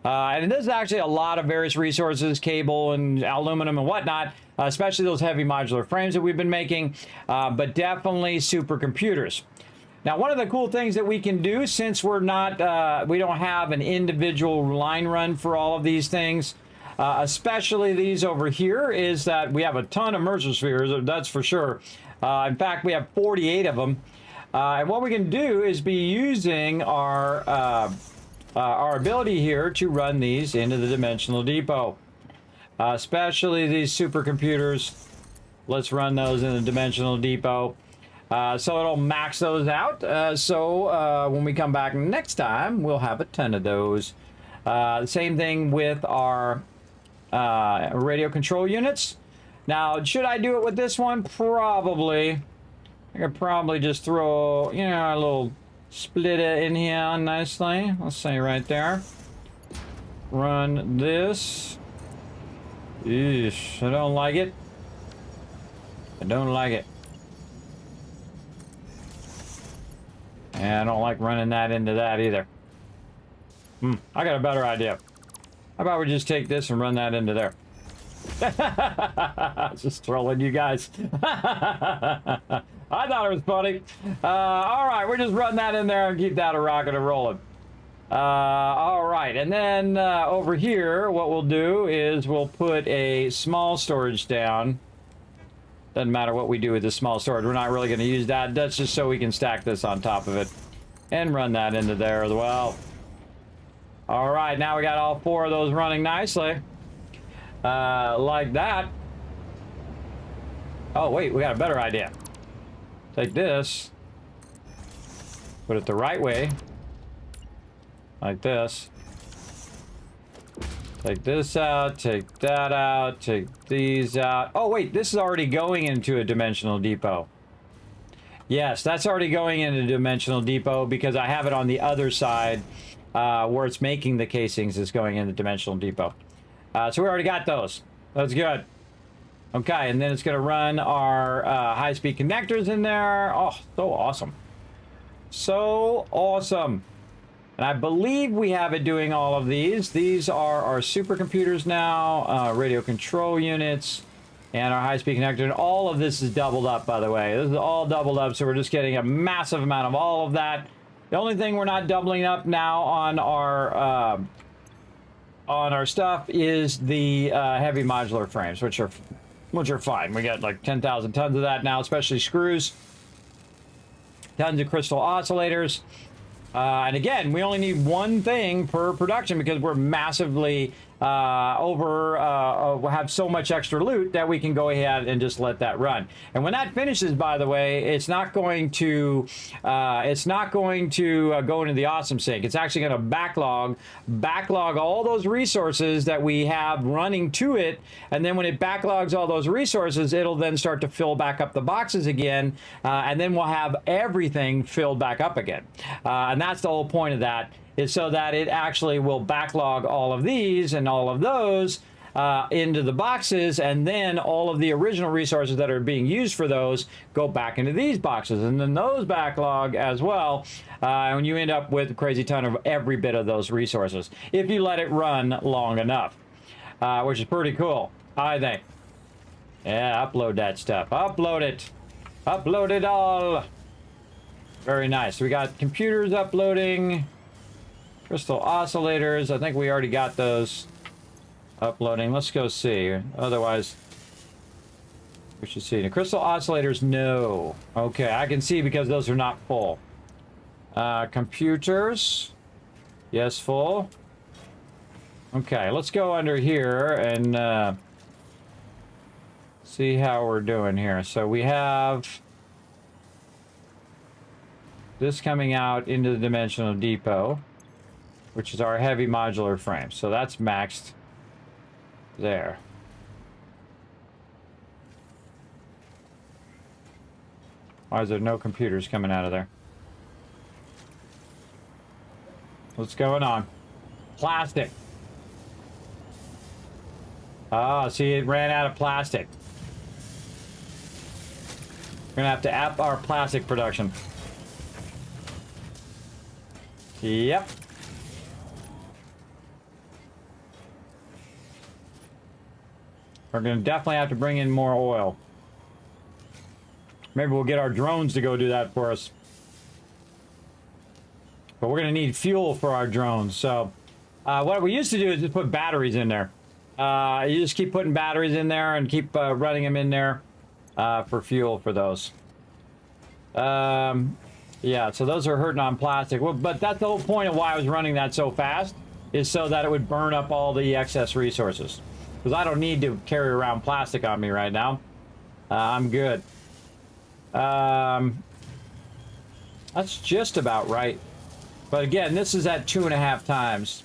And this is actually a lot of various resources, cable and aluminum and whatnot, especially those heavy modular frames that we've been making, but definitely supercomputers. Now, one of the cool things that we can do, since we're not, we don't have an individual line run for all of these things, especially these over here, is that we have a ton of merger spheres, that's for sure. In fact, we have 48 of them. And what we can do is be using our ability here to run these into the dimensional depot. Especially these supercomputers. Let's run those in the dimensional depot. So it'll max those out. So when we come back next time, we'll have a ton of those. The same thing with our radio control units. Now, should I do it with this one? Probably. I could probably just throw, you know, a little splitter in here nicely. Let's say right there. Run this. Eesh, I don't like it. I don't like it. And I don't like running that into that either. I got a better idea. How about we just take this and run that into there? Just trolling you guys. I thought it was funny. All right, we're just running that in there and keep that a rocking and rolling. All right, and then over here, what we'll do is we'll put a small storage down. Doesn't matter what we do with this small storage. We're not really going to use that. That's just so we can stack this on top of it and run that into there as well. All right, now we got all 4 of those running nicely. Like that. Oh, wait, we got a better idea. Take this, put it the right way, like this. Take this out, take that out, take these out. Oh, wait, this is already going into a dimensional depot. Yes, that's already going into a dimensional depot because I have it on the other side where it's making the casings is going into dimensional depot. So we already got those. That's good. Okay, and then it's going to run our high-speed connectors in there. Oh, so awesome. So awesome. And I believe we have it doing all of these. These are our supercomputers now, radio control units, and our high-speed connector. And all of this is doubled up, by the way. This is all doubled up, so we're just getting a massive amount of all of that. The only thing we're not doubling up now on our stuff is the heavy modular frames, which are fine. We got like 10,000 tons of that now, especially screws. Tons of crystal oscillators. And again, we only need one thing per production because we're massively have so much extra loot that we can go ahead and just let that run. And when that finishes, by the way, it's not going to go into the awesome sink. It's actually going to backlog all those resources that we have running to it. And then when it backlogs all those resources, it'll then start to fill back up the boxes again. And then we'll have everything filled back up again. And that's the whole point of that, is so that it actually will backlog all of these and all of those into the boxes, and then all of the original resources that are being used for those go back into these boxes, and then those backlog as well, and you end up with a crazy ton of every bit of those resources if you let it run long enough, which is pretty cool, I think. Yeah, upload that stuff. Upload it. Upload it all. Very nice. We got computers uploading. Crystal oscillators, I think we already got those uploading. Let's go see. Otherwise, we should see. The crystal oscillators, no. Okay, I can see because those are not full. Computers, yes, full. Okay, let's go under here and see how we're doing here. So we have this coming out into the dimensional depot, which is our heavy modular frame. So that's maxed there. Why is there no computers coming out of there? What's going on? Plastic. Ah, see, it ran out of plastic. We're gonna have to up our plastic production. Yep. We're going to definitely have to bring in more oil. Maybe we'll get our drones to go do that for us. But we're going to need fuel for our drones. So what we used to do is just put batteries in there. You just keep putting batteries in there and keep running them in there for fuel for those. Yeah, so those are hurting on plastic. Well, but that's the whole point of why I was running that so fast, is so that it would burn up all the excess resources. Because I don't need to carry around plastic on me right now. I'm good. That's just about right. But again, this is at 2.5 times.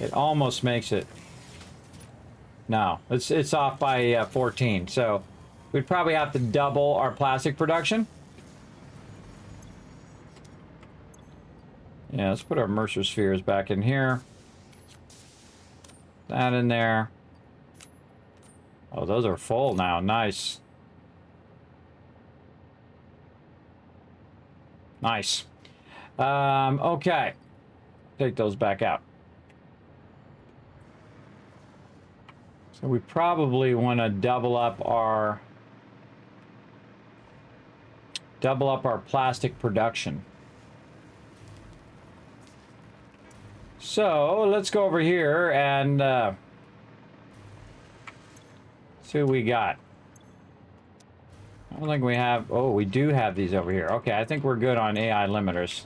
It almost makes it. No, it's off by 14. So we'd probably have to double our plastic production. Yeah, let's put our Mercer spheres back in here. That in there. Oh, those are full now. Nice. Nice. Okay. Take those back out. So we probably want to double up our plastic production. So let's go over here and see what we got. I don't think we have. Oh, we do have these over here. Okay, I think we're good on AI limiters.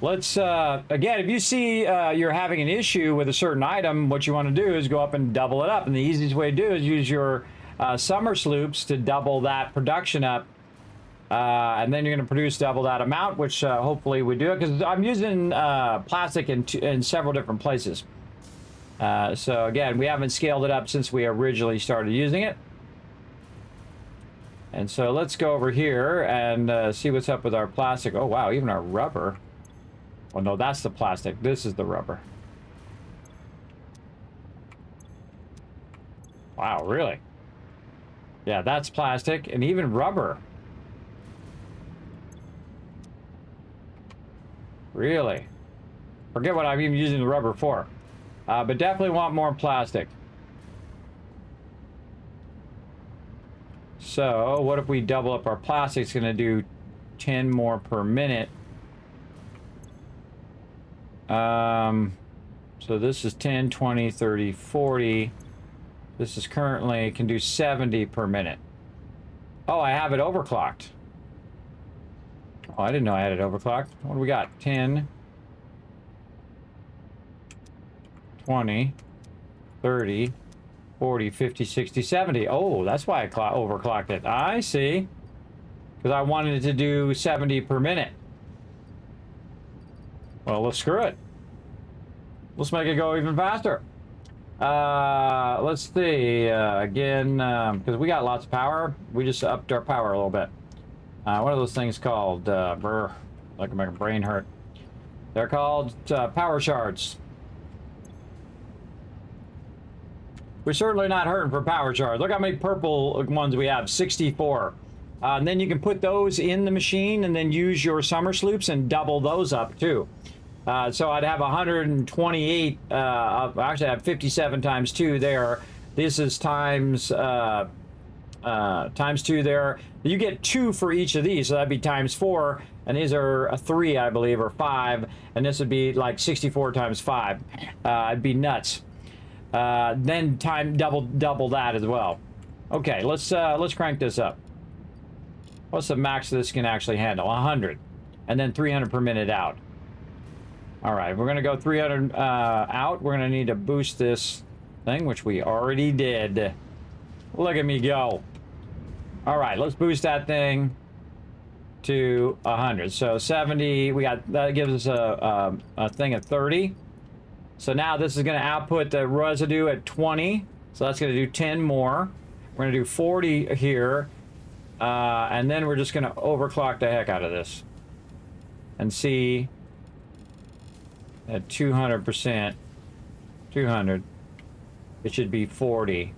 Let's again, if you see you're having an issue with a certain item, what you want to do is go up and double it up. And the easiest way to do it is use your summer sloops to double that production up. And then you're going to produce double that amount, which hopefully we do it, because I'm using plastic in several different places. So again, we haven't scaled it up since we originally started using it. And so let's go over here and see what's up with our plastic. Oh wow, even our rubber. Well, no, that's the plastic. This is the rubber. Wow, really? Yeah, that's plastic and even rubber. Really? Forget what I'm even using the rubber for. But definitely want more plastic. So, what if we double up our plastic? It's going to do 10 more per minute. So this is 10, 20, 30, 40. This is currently, can do 70 per minute. Oh, I have it overclocked. Oh, I didn't know I had it overclocked. What do we got? 10, 20, 30, 40, 50, 60, 70. Oh, that's why I overclocked it. I see. Because I wanted it to do 70 per minute. Well, let's screw it. Let's make it go even faster. Let's see. Again, because we got lots of power, we just upped our power a little bit. What are those things called? Like my brain hurt. They're called power shards. We're certainly not hurting for power shards. Look how many purple ones we have, 64. And then you can put those in the machine and then use your summer sloops and double those up too. So I'd have 128, actually I have 57 times 2 there. This is times 2 there. You get 2 for each of these, so that'd be times 4. And these are a 3, I believe, or 5. And this would be like 64 times 5. It'd be nuts. Then double that as well. Okay, let's crank this up. What's the max this can actually handle? 100, and then 300 per minute out. All right, we're gonna go 300 out. We're gonna need to boost this thing, which we already did. Look at me go. All right, let's boost that thing to 100. So 70. We got that gives us a thing of 30. So now this is going to output the residue at 20. So that's going to do 10 more. We're going to do 40 here. And then we're just going to overclock the heck out of this. And see at 200%, 200, it should be 40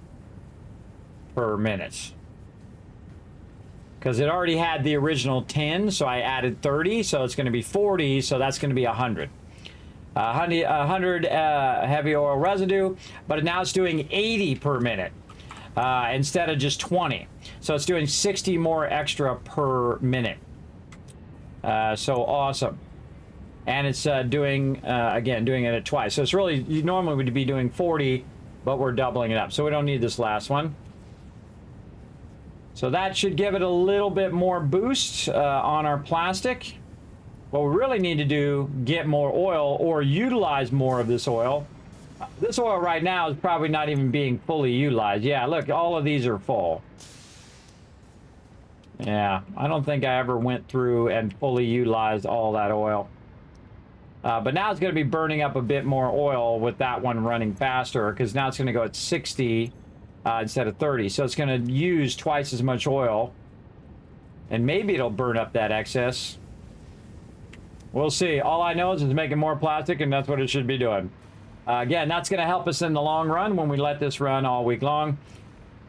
per minute. Because it already had the original 10, so I added 30. So it's going to be 40, so that's going to be 100. 100 heavy oil residue, but now it's doing 80 per minute instead of just 20. So it's doing 60 more extra per minute. So awesome. And it's doing it at twice. So it's really, you normally would be doing 40, but we're doubling it up. So we don't need this last one. So that should give it a little bit more boost on our plastic. What we really need to do, get more oil or utilize more of this oil. This oil right now is probably not even being fully utilized. Yeah, look, all of these are full. Yeah, I don't think I ever went through and fully utilized all that oil. But now it's going to be burning up a bit more oil with that one running faster, because now it's going to go at 60 instead of 30. So it's going to use twice as much oil. And maybe it'll burn up that excess. We'll see. All I know is it's making more plastic, and that's what it should be doing. Again, that's going to help us in the long run when we let this run all week long.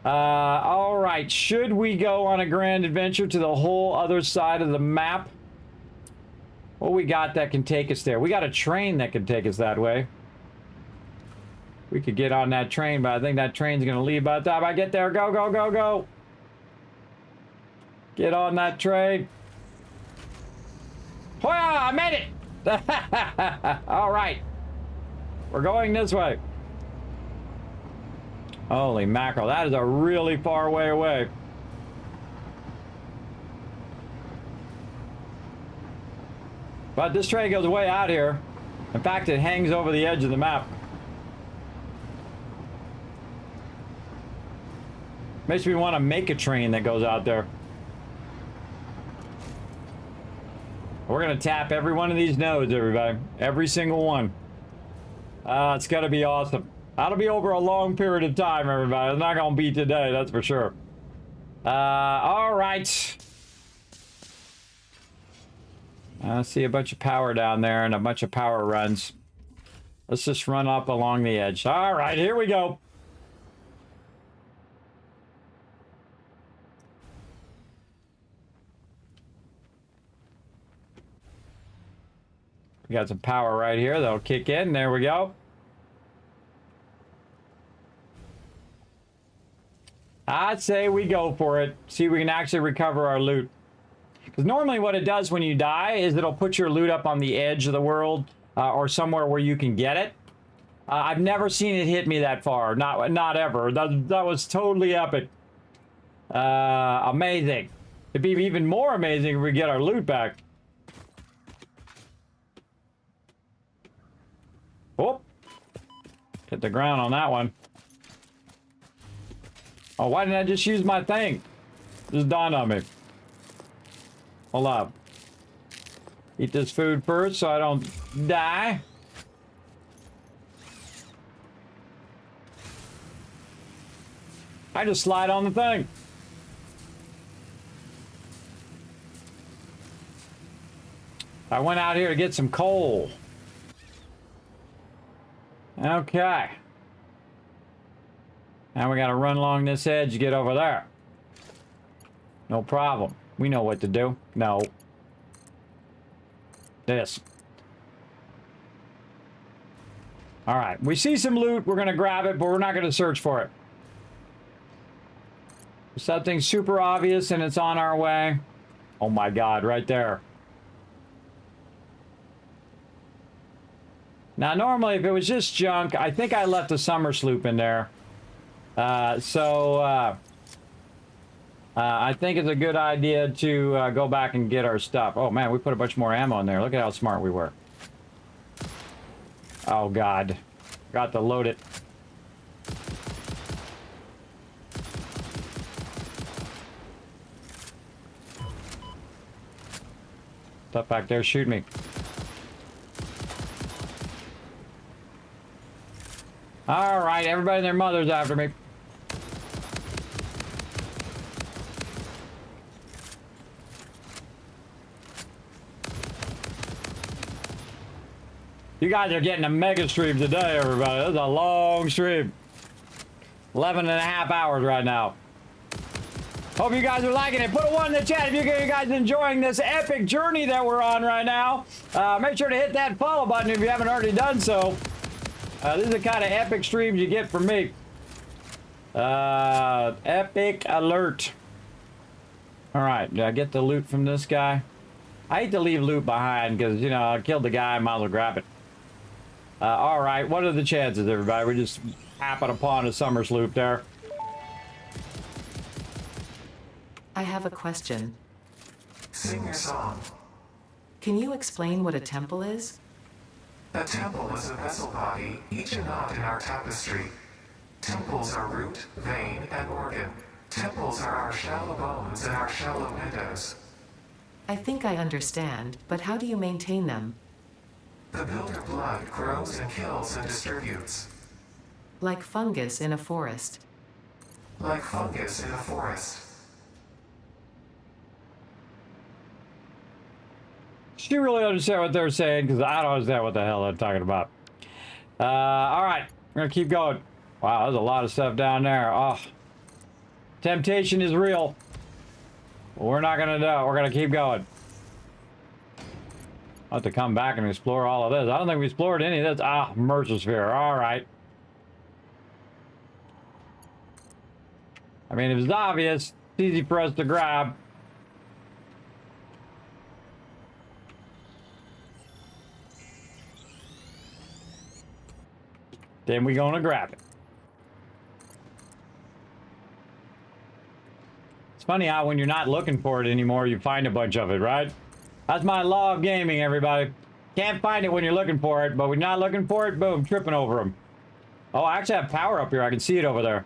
All right. Should we go on a grand adventure to the whole other side of the map? What we got that can take us there? We got a train that can take us that way. We could get on that train, but I think that train's going to leave by the time I get there. Go, go, go, go. Get on that train. Oh, yeah, I made it. All right. We're going this way. Holy mackerel. That is a really far way away. But this train goes way out here. In fact, it hangs over the edge of the map. Makes me want to make a train that goes out there. We're going to tap every one of these nodes, everybody. Every single one. It's going to be awesome. That'll be over a long period of time, everybody. It's not going to be today, that's for sure. All right. I see a bunch of power down there and a bunch of power runs. Let's just run up along the edge. All right, here we go. We got some power right here that'll kick in. There we go. I'd say we go for it. See if we can actually recover our loot. Because normally what it does when you die is it'll put your loot up on the edge of the world or somewhere where you can get it. I've never seen it hit me that far. Not ever. That was totally epic. Amazing. It'd be even more amazing if we get our loot back. Oh, hit the ground on that one. Oh, why didn't I just use my thing? Just dawned on me. Hold up. Eat this food first so I don't die. I just slide on the thing. I went out here to get some coal. Okay. Now we gotta run along this edge to get over there. No problem. We know what to do. No. This. Alright. We see some loot. We're gonna grab it, but we're not gonna search for it. Something super obvious and it's on our way. Oh my god, right there. Now, normally, if it was just junk, I think I left a summer sloop in there. I think it's a good idea to go back and get our stuff. Oh, man, we put a bunch more ammo in there. Look at how smart we were. Oh, God. Got to load it. Stuff back there, shoot me. All right, everybody and their mother's after me. You guys are getting a mega stream today, everybody. This is a long stream. 11 and a half hours right now. Hope you guys are liking it. Put a 1 in the chat if you guys are enjoying this epic journey that we're on right now. Make sure to hit that follow button if you haven't already done so. This is the kind of epic streams you get from me. Epic alert. All right, did I get the loot from this guy? I hate to leave loot behind because, you know, I killed the guy, I might as well grab it. All right, what are the chances, everybody? We just happen upon a summer sloop there. I have a question. Sing your song. Can you explain what a temple is? A temple is a vessel body, each a knot in our tapestry. Temples are root, vein, and organ. Temples are our shallow bones and our shallow windows. I think I understand, but how do you maintain them? The builder blood grows and kills and distributes. Like fungus in a forest. Like fungus in a forest. She really understand what they're saying, because I don't understand what the hell they're talking about. All right, we're gonna keep going. Wow, there's a lot of stuff down there. Oh, temptation is real. We're not gonna do it. We're gonna keep going. I'll have to come back and explore all of this. I don't think we explored any of this. Ah, Mercer Sphere. All right. I mean, it was obvious. It's easy for us to grab. Then we're gonna grab it. It's funny how when you're not looking for it anymore, you find a bunch of it, right? That's my law of gaming, everybody. Can't find it when you're looking for it, but when you're not looking for it, boom, tripping over them. Oh, I actually have power up here. I can see it over there.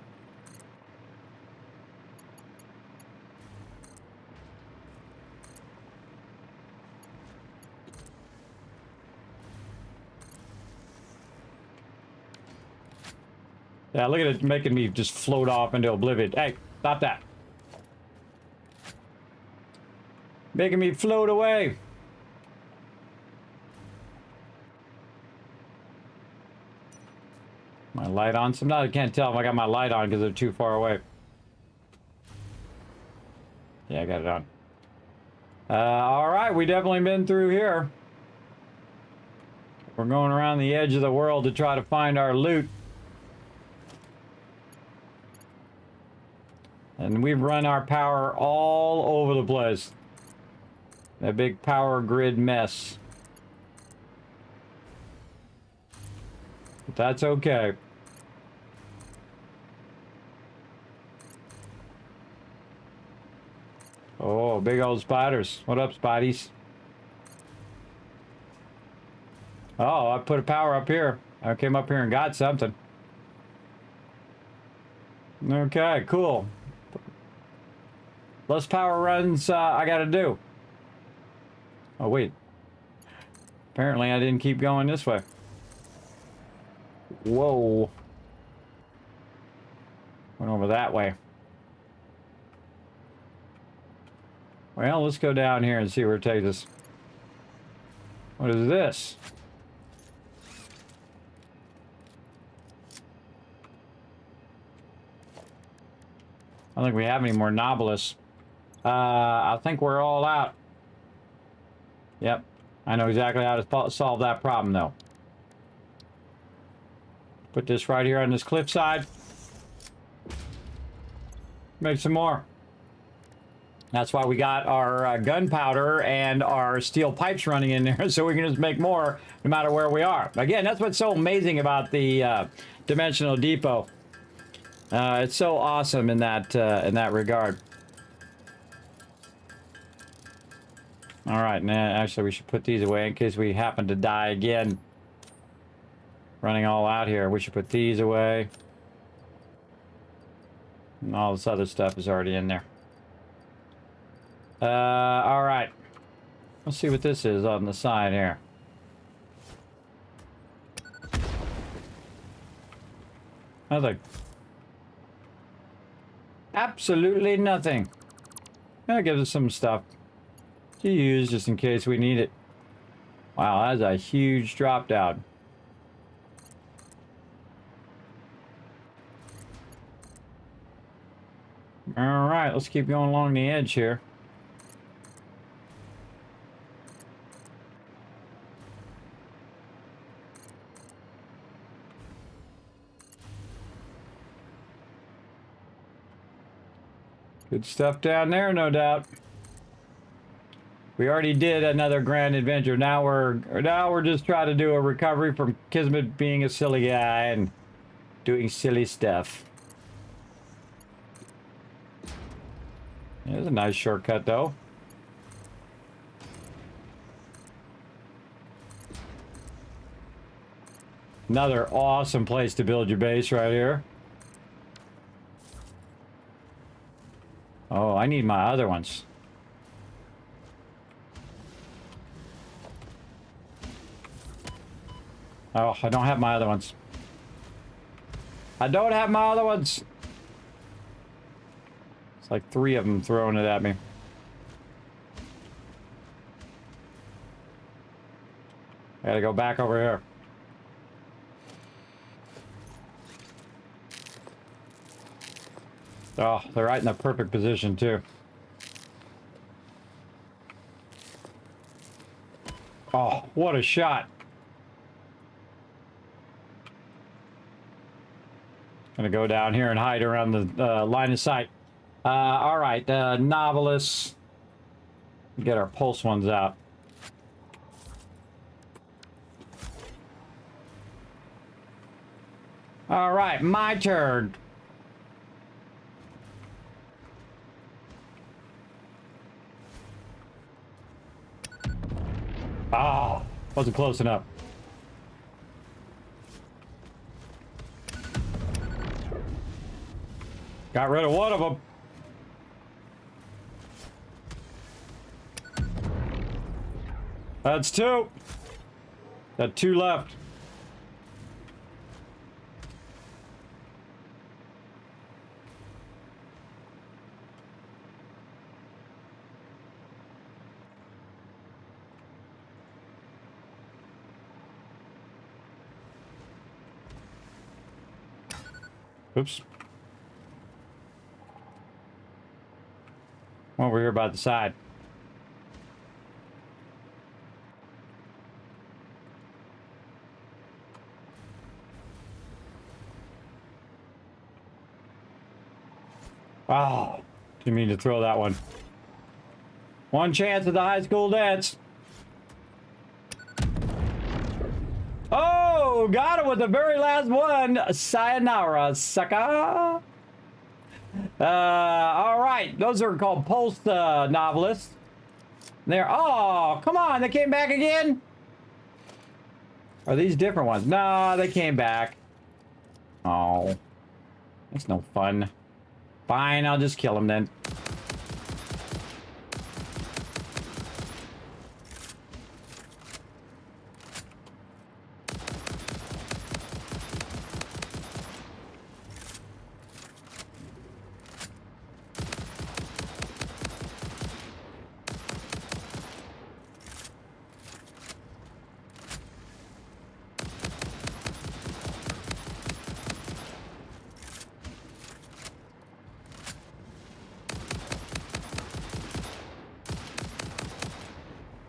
Yeah, look at it making me just float off into oblivion. Hey, stop that. Making me float away. My light on? Sometimes I can't tell if I got my light on because they're too far away. Yeah, I got it on. All right, we definitely been through here. We're going around the edge of the world to try to find our loot. And we've run our power all over the place. A big power grid mess. But that's okay. Oh, big old spiders. What up, Spideys? Oh, I put a power up here. I came up here and got something. Okay, cool. Less power runs I gotta do. Oh, wait. Apparently I didn't keep going this way. Whoa. Went over that way. Well, let's go down here and see where it takes us. What is this? I don't think we have any more Nobilis. I think we're all out. Yep. I know exactly how to solve that problem, though. Put this right here on this cliffside. Make some more. That's why we got our gunpowder and our steel pipes running in there, so we can just make more no matter where we are. Again, that's what's so amazing about the Dimensional Depot. It's so awesome in that regard. All right, now actually we should put these away in case we happen to die again. Running all out here, we should put these away. And all this other stuff is already in there. All right. Let's see what this is on the side here. Nothing. Absolutely nothing. That gives us some stuff to use just in case we need it. Wow, that's a huge drop down. All right, let's keep going along the edge here. Good stuff down there, no doubt. We already did another grand adventure. Now we're just trying to do a recovery from Kismet being a silly guy and doing silly stuff. There's a nice shortcut, though. Another awesome place to build your base right here. Oh, I need my other ones. Oh, I don't have my other ones. I don't have my other ones. It's like 3 of them throwing it at me. I gotta go back over here. Oh, they're right in the perfect position, too. Oh, what a shot. Gonna go down here and hide around the line of sight. All right, novelists. Get our pulse ones out. All right, my turn. Oh, wasn't close enough. Got rid of one of them. That's 2. Got 2 left. Oops. Over here by the side. Oh, didn't mean to throw that one. One chance at the high school dance. Oh, got it with the very last one. Sayonara, sucker. All right, those are called pulse novelists. They're, oh, come on, they came back again? Are these different ones? No, they came back. Oh, that's no fun. Fine, I'll just kill them then.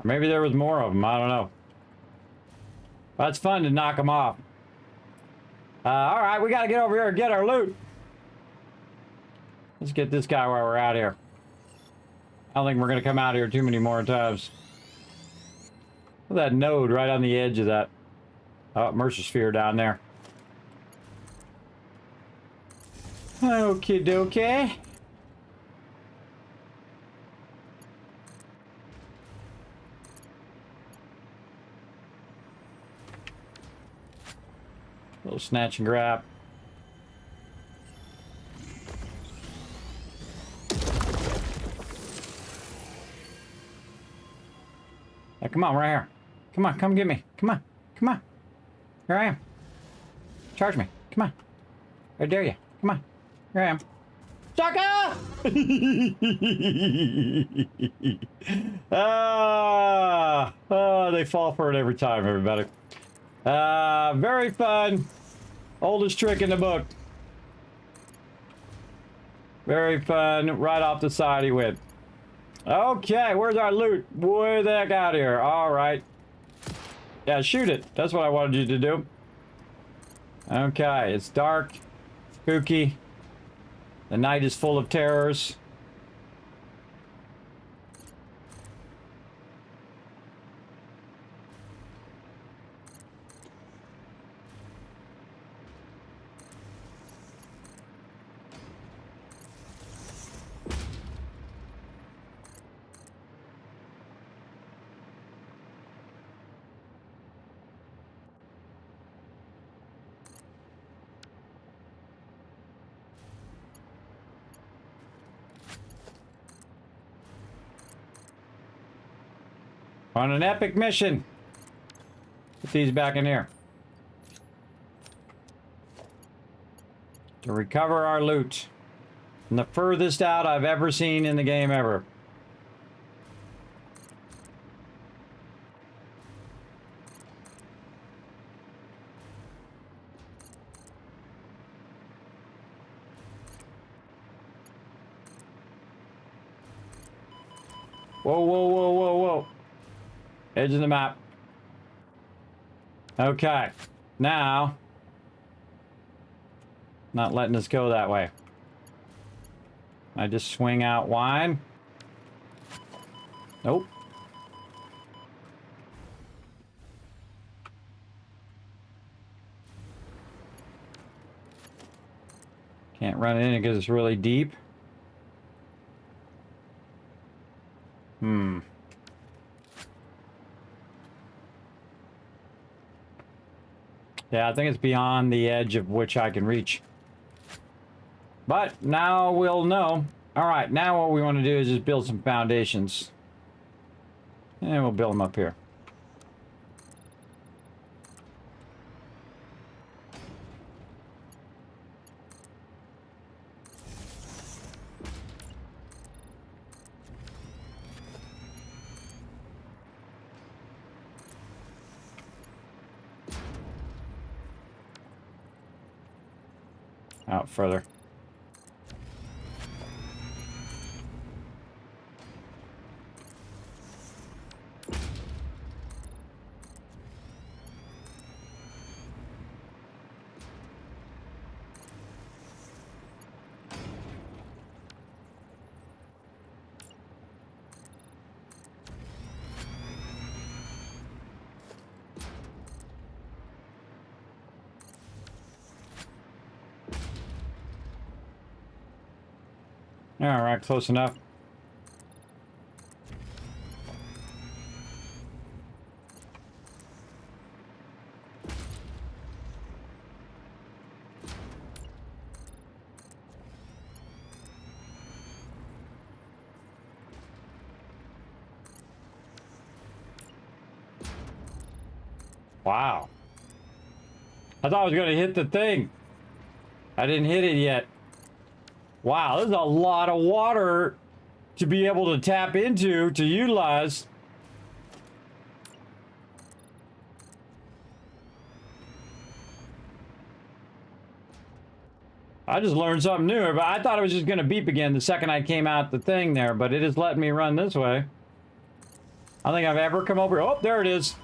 Maybe there was more of them. I don't know. That's fun to knock them off. All right, we got to get over here and get our loot. Let's get this guy while we're out here. I don't think we're going to come out here too many more times. Look at that node right on the edge of that Mercer sphere down there. Okie dokie. Little snatch and grab. Hey, come on, right here. Come on, come get me. Come on, come on. Here I am. Charge me. Come on. I dare you. Come on. Here I am. Shaka! Oh, they fall for it every time, everybody. Very fun. Oldest trick in the book. Very fun. Right off the side he went. Okay, where's our loot? Way the heck out here. All right. Yeah, shoot it. That's what I wanted you to do. Okay, it's dark. Spooky. The night is full of terrors. On an epic mission. Put these back in here. to recover our loot. And the furthest out I've ever seen in the game ever. Whoa, whoa, whoa, whoa, whoa. Edge of the map. Okay. Now, not letting us go that way. I just swing out wide. Nope. Can't run in it because it's really deep. Yeah, I think it's beyond the edge of which I can reach. But now we'll know. All right, now what we want to do is just build some foundations. And we'll build them up here. Out further. All right, close enough. Wow. I thought I was going to hit the thing. I didn't hit it yet. Wow, there's a lot of water to be able to tap into, to utilize. I just learned something new, but I thought it was just going to beep again the second I came out the thing there, but it is letting me run this way. I don't think I've ever come over. Oh, there it is.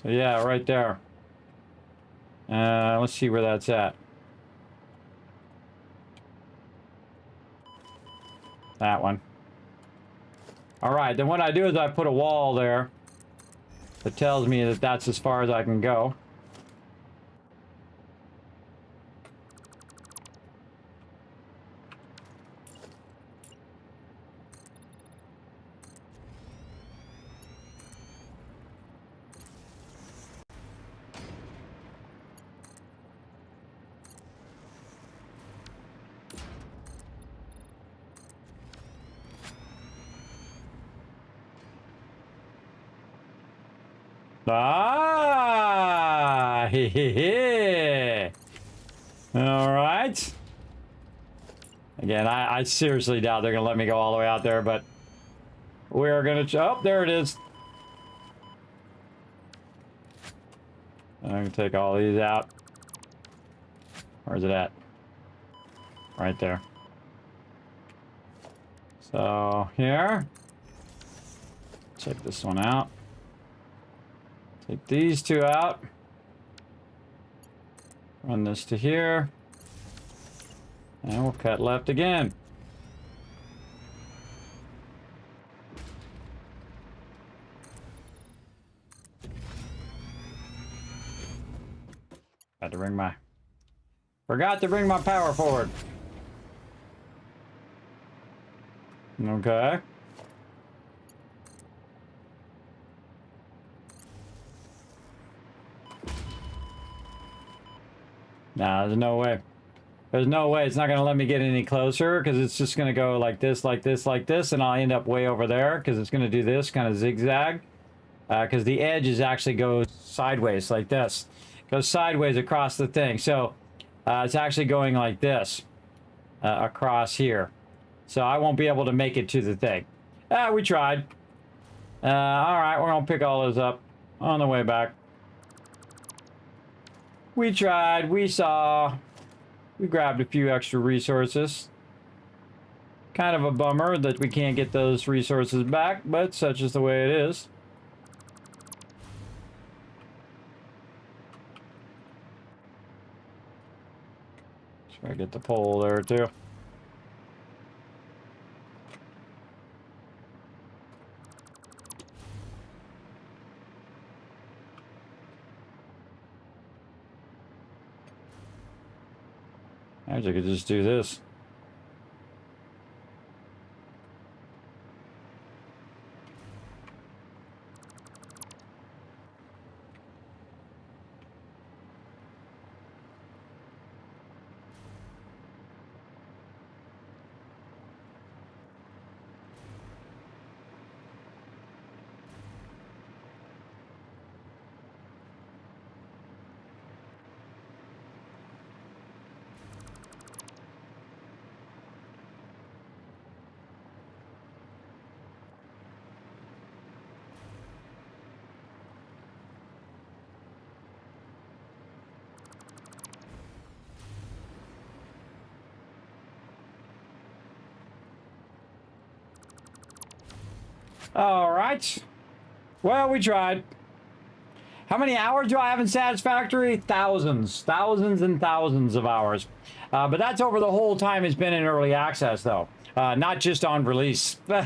So yeah, right there. Let's see where that's at. That one. All right, then what I do is I put a wall there that tells me that that's as far as I can go. Ah, he, he. All right. Again, I seriously doubt they're gonna let me go all the way out there, but we're gonna. Oh, there it is. I'm gonna take all these out. Where's it at? Right there. So here. Check this one out. Take these two out. Run this to here. And we'll cut left again. Forgot to bring my power forward. Okay. Nah, there's no way. There's no way it's not going to let me get any closer because it's just going to go like this, like this, like this, and I'll end up way over there because it's going to do this kind of zigzag because the edge is actually goes sideways like this. Goes sideways across the thing. So It's actually going like this across here. So I won't be able to make it to the thing. We tried. All right, we're going to pick all those up on the way back. We tried. We saw. We grabbed a few extra resources. Kind of a bummer that we can't get those resources back, but such is the way it is. Try to get the pole there too. I could just do this. All right. Well, we tried. How many hours do I have in Satisfactory? Thousands. Thousands and thousands of hours. But that's over the whole time it's been in early access, though. Not just on release. So,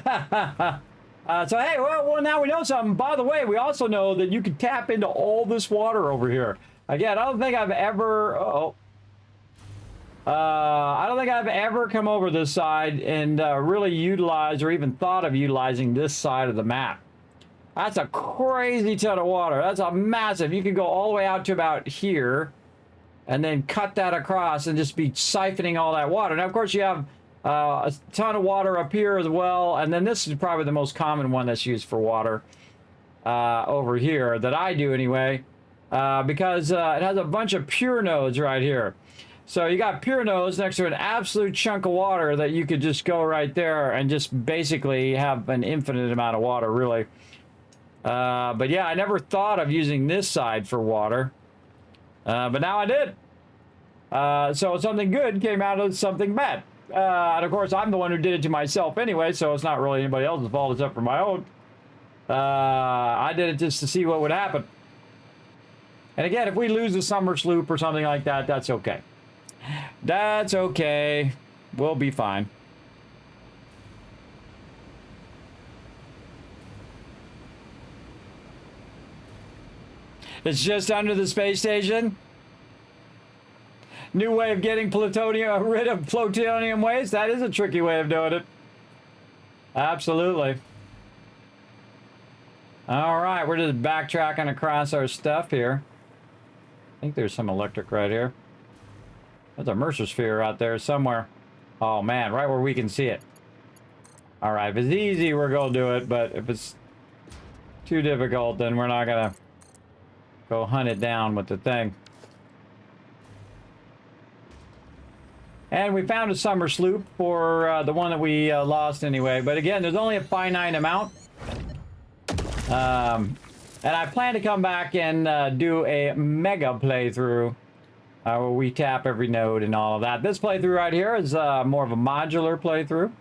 hey, well, now we know something. By the way, we also know that you can tap into all this water over here. Again, I don't think I've ever... I don't think I've ever come over this side and really utilized or even thought of utilizing this side of the map. That's a crazy ton of water. That's a massive. You can go all the way out to about here and then cut that across and just be siphoning all that water. Now, of course, you have a ton of water up here as well. And then this is probably the most common one that's used for water over here that I do anyway, because it has a bunch of pure nodes right here. So you got pure nodes next to an absolute chunk of water that you could just go right there and just basically have an infinite amount of water, really. But yeah, I never thought of using this side for water. But now I did. So something good came out of something bad. And of course, I'm the one who did it to myself anyway, so it's not really anybody else's fault except for my own. I did it just to see what would happen. And again, if we lose the summer sloop or something like that, that's okay. That's okay. We'll be fine. It's just under the space station. New way of getting plutonium, rid of plutonium waste. That is a tricky way of doing it. Absolutely. All right, we're just backtracking across our stuff here. I think there's some electric right here. There's a Mercer sphere out there somewhere. Oh man, right where we can see it. All right, if it's easy, we're gonna do it, but if it's too difficult, then we're not gonna go hunt it down with the thing. And we found a summer sloop for the one that we lost anyway. But again, there's only a finite amount. And I plan to come back and do a mega playthrough where we tap every node and all of that. This playthrough right here is more of a modular playthrough.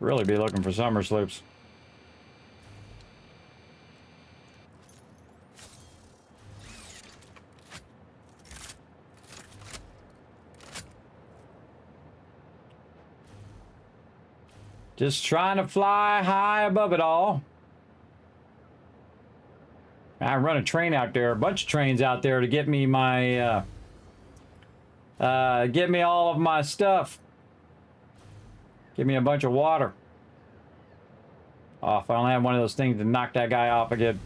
Really be looking for summer sloops. Just trying to fly high above it all. I run a train out there, a bunch of trains out there to get me my get me all of my stuff. Give me a bunch of water. Oh, if I only had one of those things to knock that guy off again.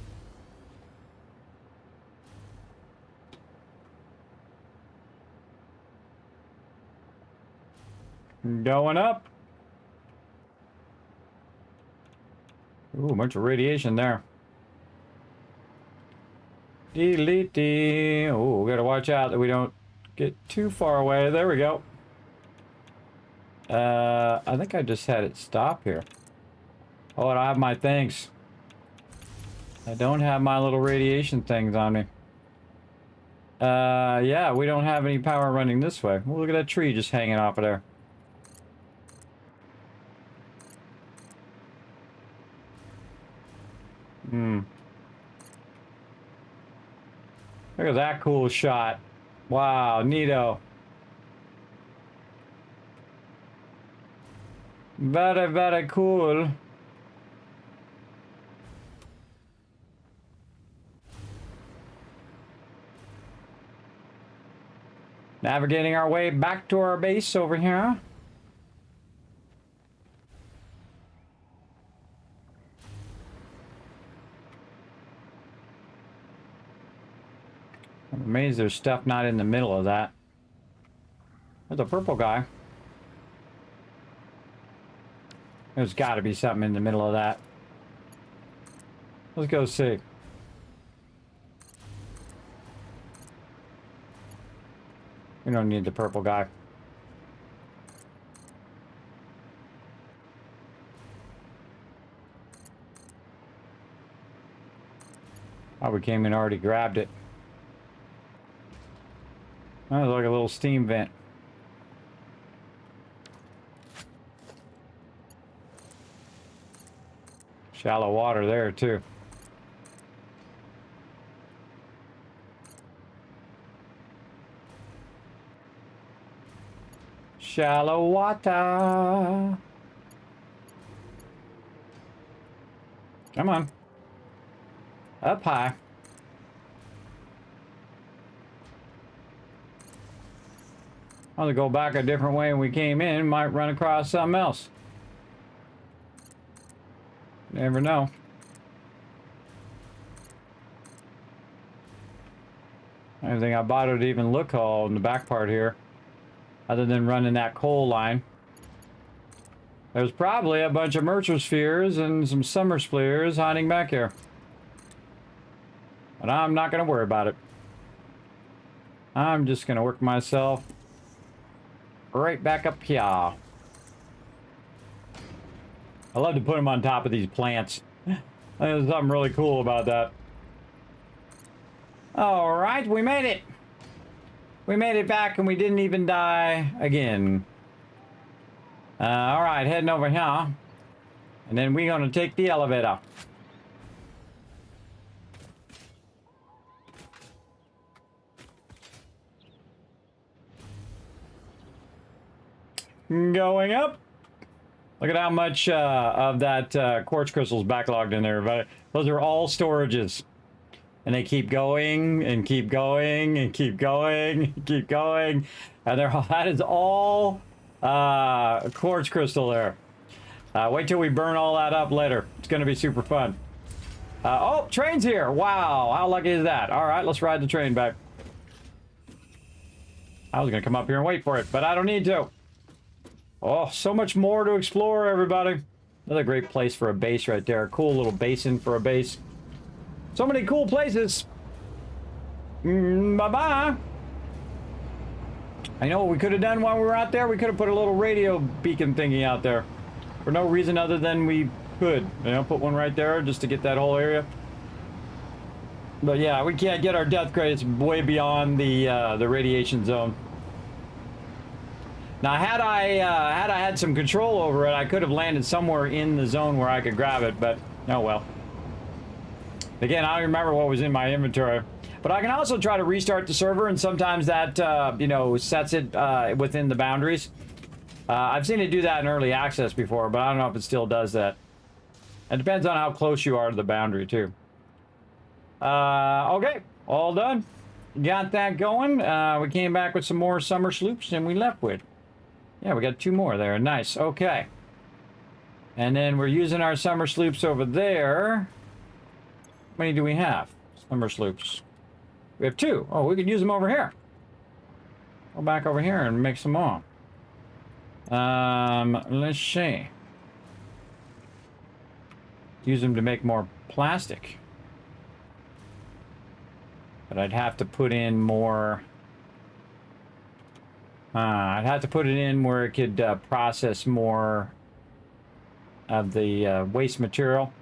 Going up. Ooh, a bunch of radiation there. Delete. Oh, we gotta watch out that we don't get too far away. There we go. I think I just had it stop here. Oh, I don't have my things. I don't have my little radiation things on me. Yeah, we don't have any power running this way. Well, look at that tree just hanging off of there. Look at that cool shot. Wow, neato. Very, very cool. Navigating our way back to our base over here. I'm amazed there's stuff not in the middle of that. There's a purple guy. There's got to be something in the middle of that. Let's go see. We don't need the purple guy. Oh, we came in and already grabbed it. That was like a little steam vent. Shallow water there, too. Shallow water. Come on. Up high. I'll go back a different way when we came in. Might run across something else. Never know. I don't think I bothered to even look all in the back part here. Other than running that coal line. There's probably a bunch of Merchospheres and some summer spheres hiding back here. But I'm not going to worry about it. I'm just going to work myself right back up here. I love to put them on top of these plants. I think there's something really cool about that. All right, we made it. We made it back and we didn't even die again. All right, heading over here. And then we're going to take the elevator. Going up. Look at how much of that quartz crystal's backlogged in there. But those are all storages. And they keep going and keep going and keep going and keep going. And that is all quartz crystal there. Wait till we burn all that up later. It's going to be super fun. Oh, train's here. Wow. How lucky is that? All right, let's ride the train back. I was going to come up here and wait for it, but I don't need to. Oh, so much more to explore, everybody. Another great place for a base right there. Cool little basin for a base. So many cool places. Bye-bye. I know what we could have done while we were out there. We could have put a little radio beacon thingy out there. For no reason other than we could. You know, put one right there just to get that whole area. But yeah, we can't get our death credits way beyond the radiation zone. Now, had I had some control over it, I could have landed somewhere in the zone where I could grab it, but oh well. Again, I don't remember what was in my inventory. But I can also try to restart the server, and sometimes that, you know, sets it within the boundaries. I've seen it do that in early access before, but I don't know if it still does that. It depends on how close you are to the boundary, too. Okay, all done. Got that going. We came back with some more summer sloops, and we left with. Yeah, we got 2 more there. Nice. Okay. And then we're using our summer sloops over there. How many do we have? Summer sloops. We have 2. Oh, we could use them over here. Go back over here and make some more. Let's see. use them to make more plastic. But I'd have to put in more... I'd have to put it in where it could process more of the waste material.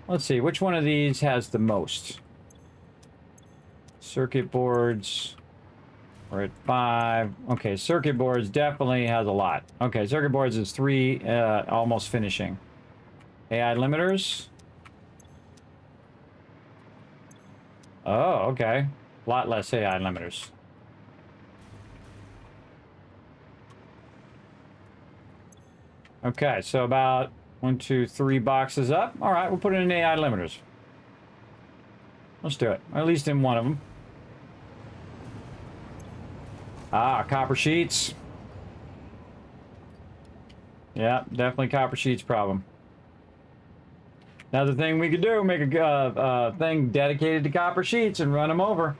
Let's see, which one of these has the most? Circuit boards. We're at 5. Okay, circuit boards definitely has a lot. Okay, circuit boards is 3, almost finishing. AI limiters. Oh, okay. A lot less AI limiters. Okay, so about 1, 2, 3 boxes up. All right, we'll put it in AI limiters. Let's do it. At least in one of them. Copper sheets. Yeah, definitely copper sheets problem. Another thing we could do, make a thing dedicated to copper sheets and run them over.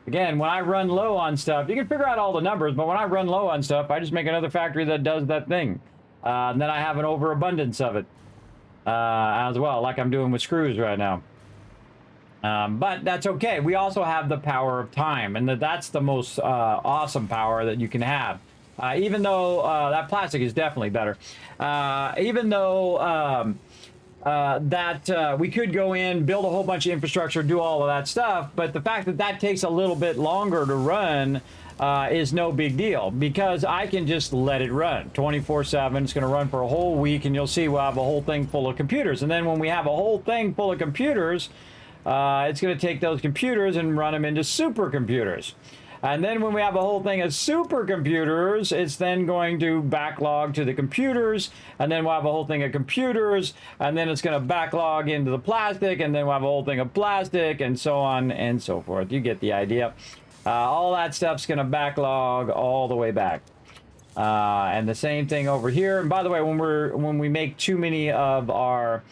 Again, when I run low on stuff, you can figure out all the numbers, but when I run low on stuff, I just make another factory that does that thing. And then I have an overabundance of it as well, like I'm doing with screws right now. But that's okay. We also have the power of time, and that's the most awesome power that you can have. Even though that plastic is definitely better. Even though we could go in, build a whole bunch of infrastructure, do all of that stuff, but the fact that that takes a little bit longer to run is no big deal, because I can just let it run 24/7. It's going to run for a whole week, and you'll see we'll have a whole thing full of computers. And then when we have a whole thing full of computers, it's going to take those computers and run them into supercomputers. And then when we have a whole thing of supercomputers, it's then going to backlog to the computers, and then we'll have a whole thing of computers, and then it's going to backlog into the plastic, and then we'll have a whole thing of plastic, and so on and so forth. You get the idea. All that stuff's going to backlog all the way back. And the same thing over here. And by the way, when we make too many of our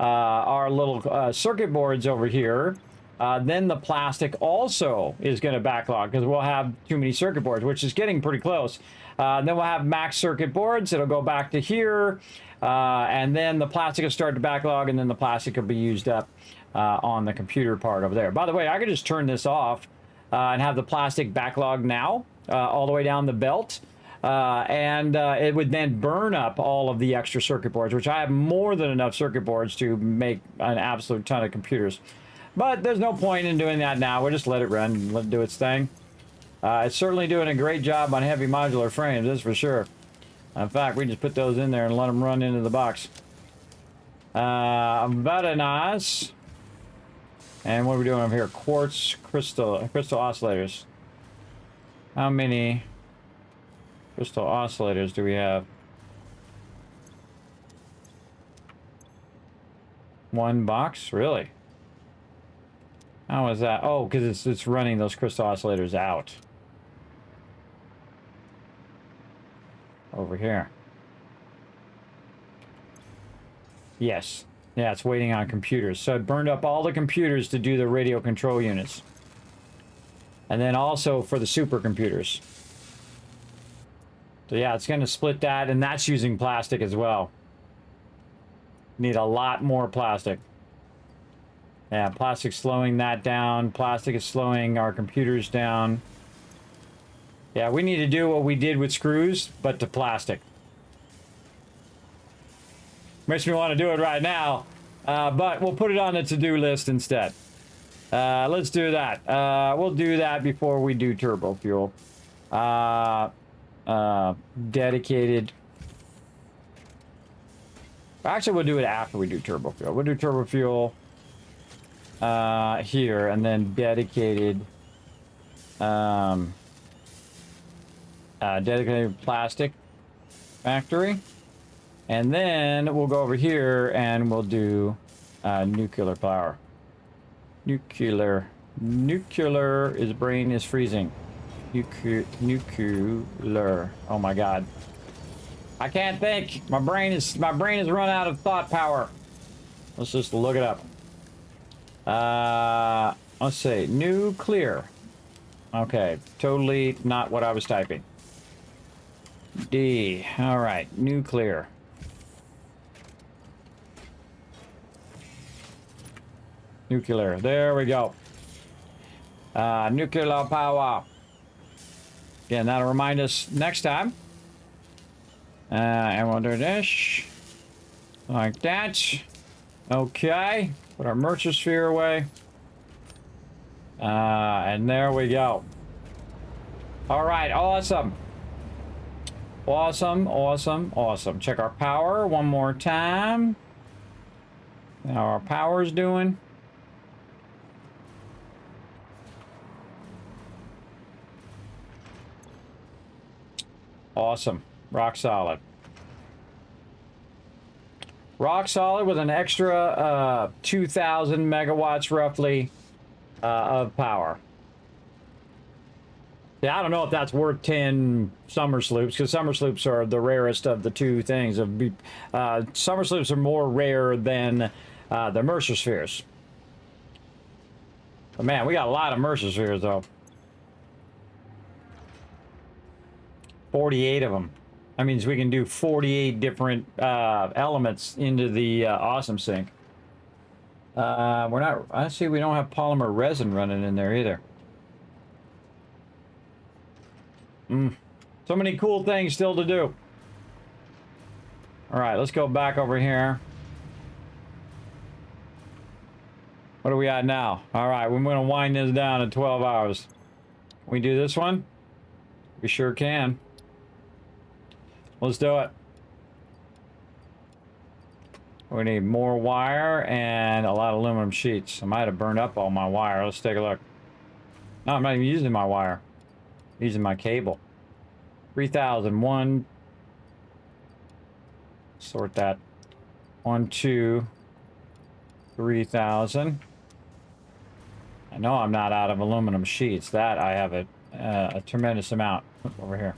little circuit boards over here, then the plastic also is going to backlog, because we'll have too many circuit boards, which is getting pretty close. Then we'll have max circuit boards. It'll go back to here, and then the plastic will start to backlog, and then the plastic will be used up on the computer part over there. By the way, I could just turn this off and have the plastic backlog now all the way down the belt. And it would then burn up all of the extra circuit boards, which I have more than enough circuit boards to make an absolute ton of computers. But there's no point in doing that now. We'll just let it run and let it do its thing. It's certainly doing a great job on heavy modular frames, that's for sure. In fact, we just put those in there and let them run into the box. Very nice. And what are we doing over here? Quartz crystal oscillators. How many crystal oscillators do we have? 1 box? Really? How is that? Oh, because it's running those crystal oscillators out. Over here. Yes. Yeah, it's waiting on computers. So it burned up all the computers to do the radio control units. And then also for the supercomputers. So yeah, it's going to split that, and that's using plastic as well. Need a lot more plastic. Yeah, plastic's slowing that down. Plastic is slowing our computers down. Yeah, we need to do what we did with screws, but to plastic. Makes me want to do it right now, but we'll put it on the to-do list instead. Let's do that. We'll do that before we do turbo fuel. Dedicated. Actually, we'll do it after we do turbo fuel. We'll do turbo fuel here, and then dedicated dedicated plastic factory. And then we'll go over here and we'll do nuclear power. Nuclear. His brain is freezing. Nuclear. Oh my god. I can't think. My brain has run out of thought power. Let's just look it up. Let's see. Nuclear. Okay. Totally not what I was typing. D. All right. Nuclear. Nuclear. There we go. Nuclear power. Again, that'll remind us next time. And we'll do this. Like that. Okay. Put our Merchosphere away. And there we go. All right, awesome. Awesome, awesome, awesome. Check our power one more time. How our power's doing. Awesome. Rock solid. Rock solid with an extra 2,000 megawatts roughly of power. Yeah, I don't know if that's worth 10 summer sloops, because summer sloops are the rarest of the two things. Summer sloops are more rare than the Merchospheres. But man, we got a lot of Merchospheres though. 48 of them. That means we can do 48 different elements into the awesome sink. We're not, I see we don't have polymer resin running in there either. So many cool things still to do. All right, let's go back over here. What are we at now? All right, we're going to wind this down in 12 hours. Can we do this one? We sure can. Let's do it. We need more wire and a lot of aluminum sheets. I might have burned up all my wire. Let's take a look. No, I'm not even using my wire. I'm using my cable. 3,001. Sort that. 1, 2, 3,000. I know I'm not out of aluminum sheets. That I have a tremendous amount. Over here.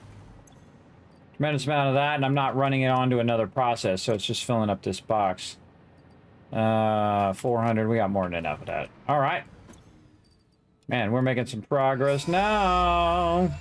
Tremendous amount of that, and I'm not running it onto another process, so it's just filling up this box. 400, we got more than enough of that. All right. Man, we're making some progress now.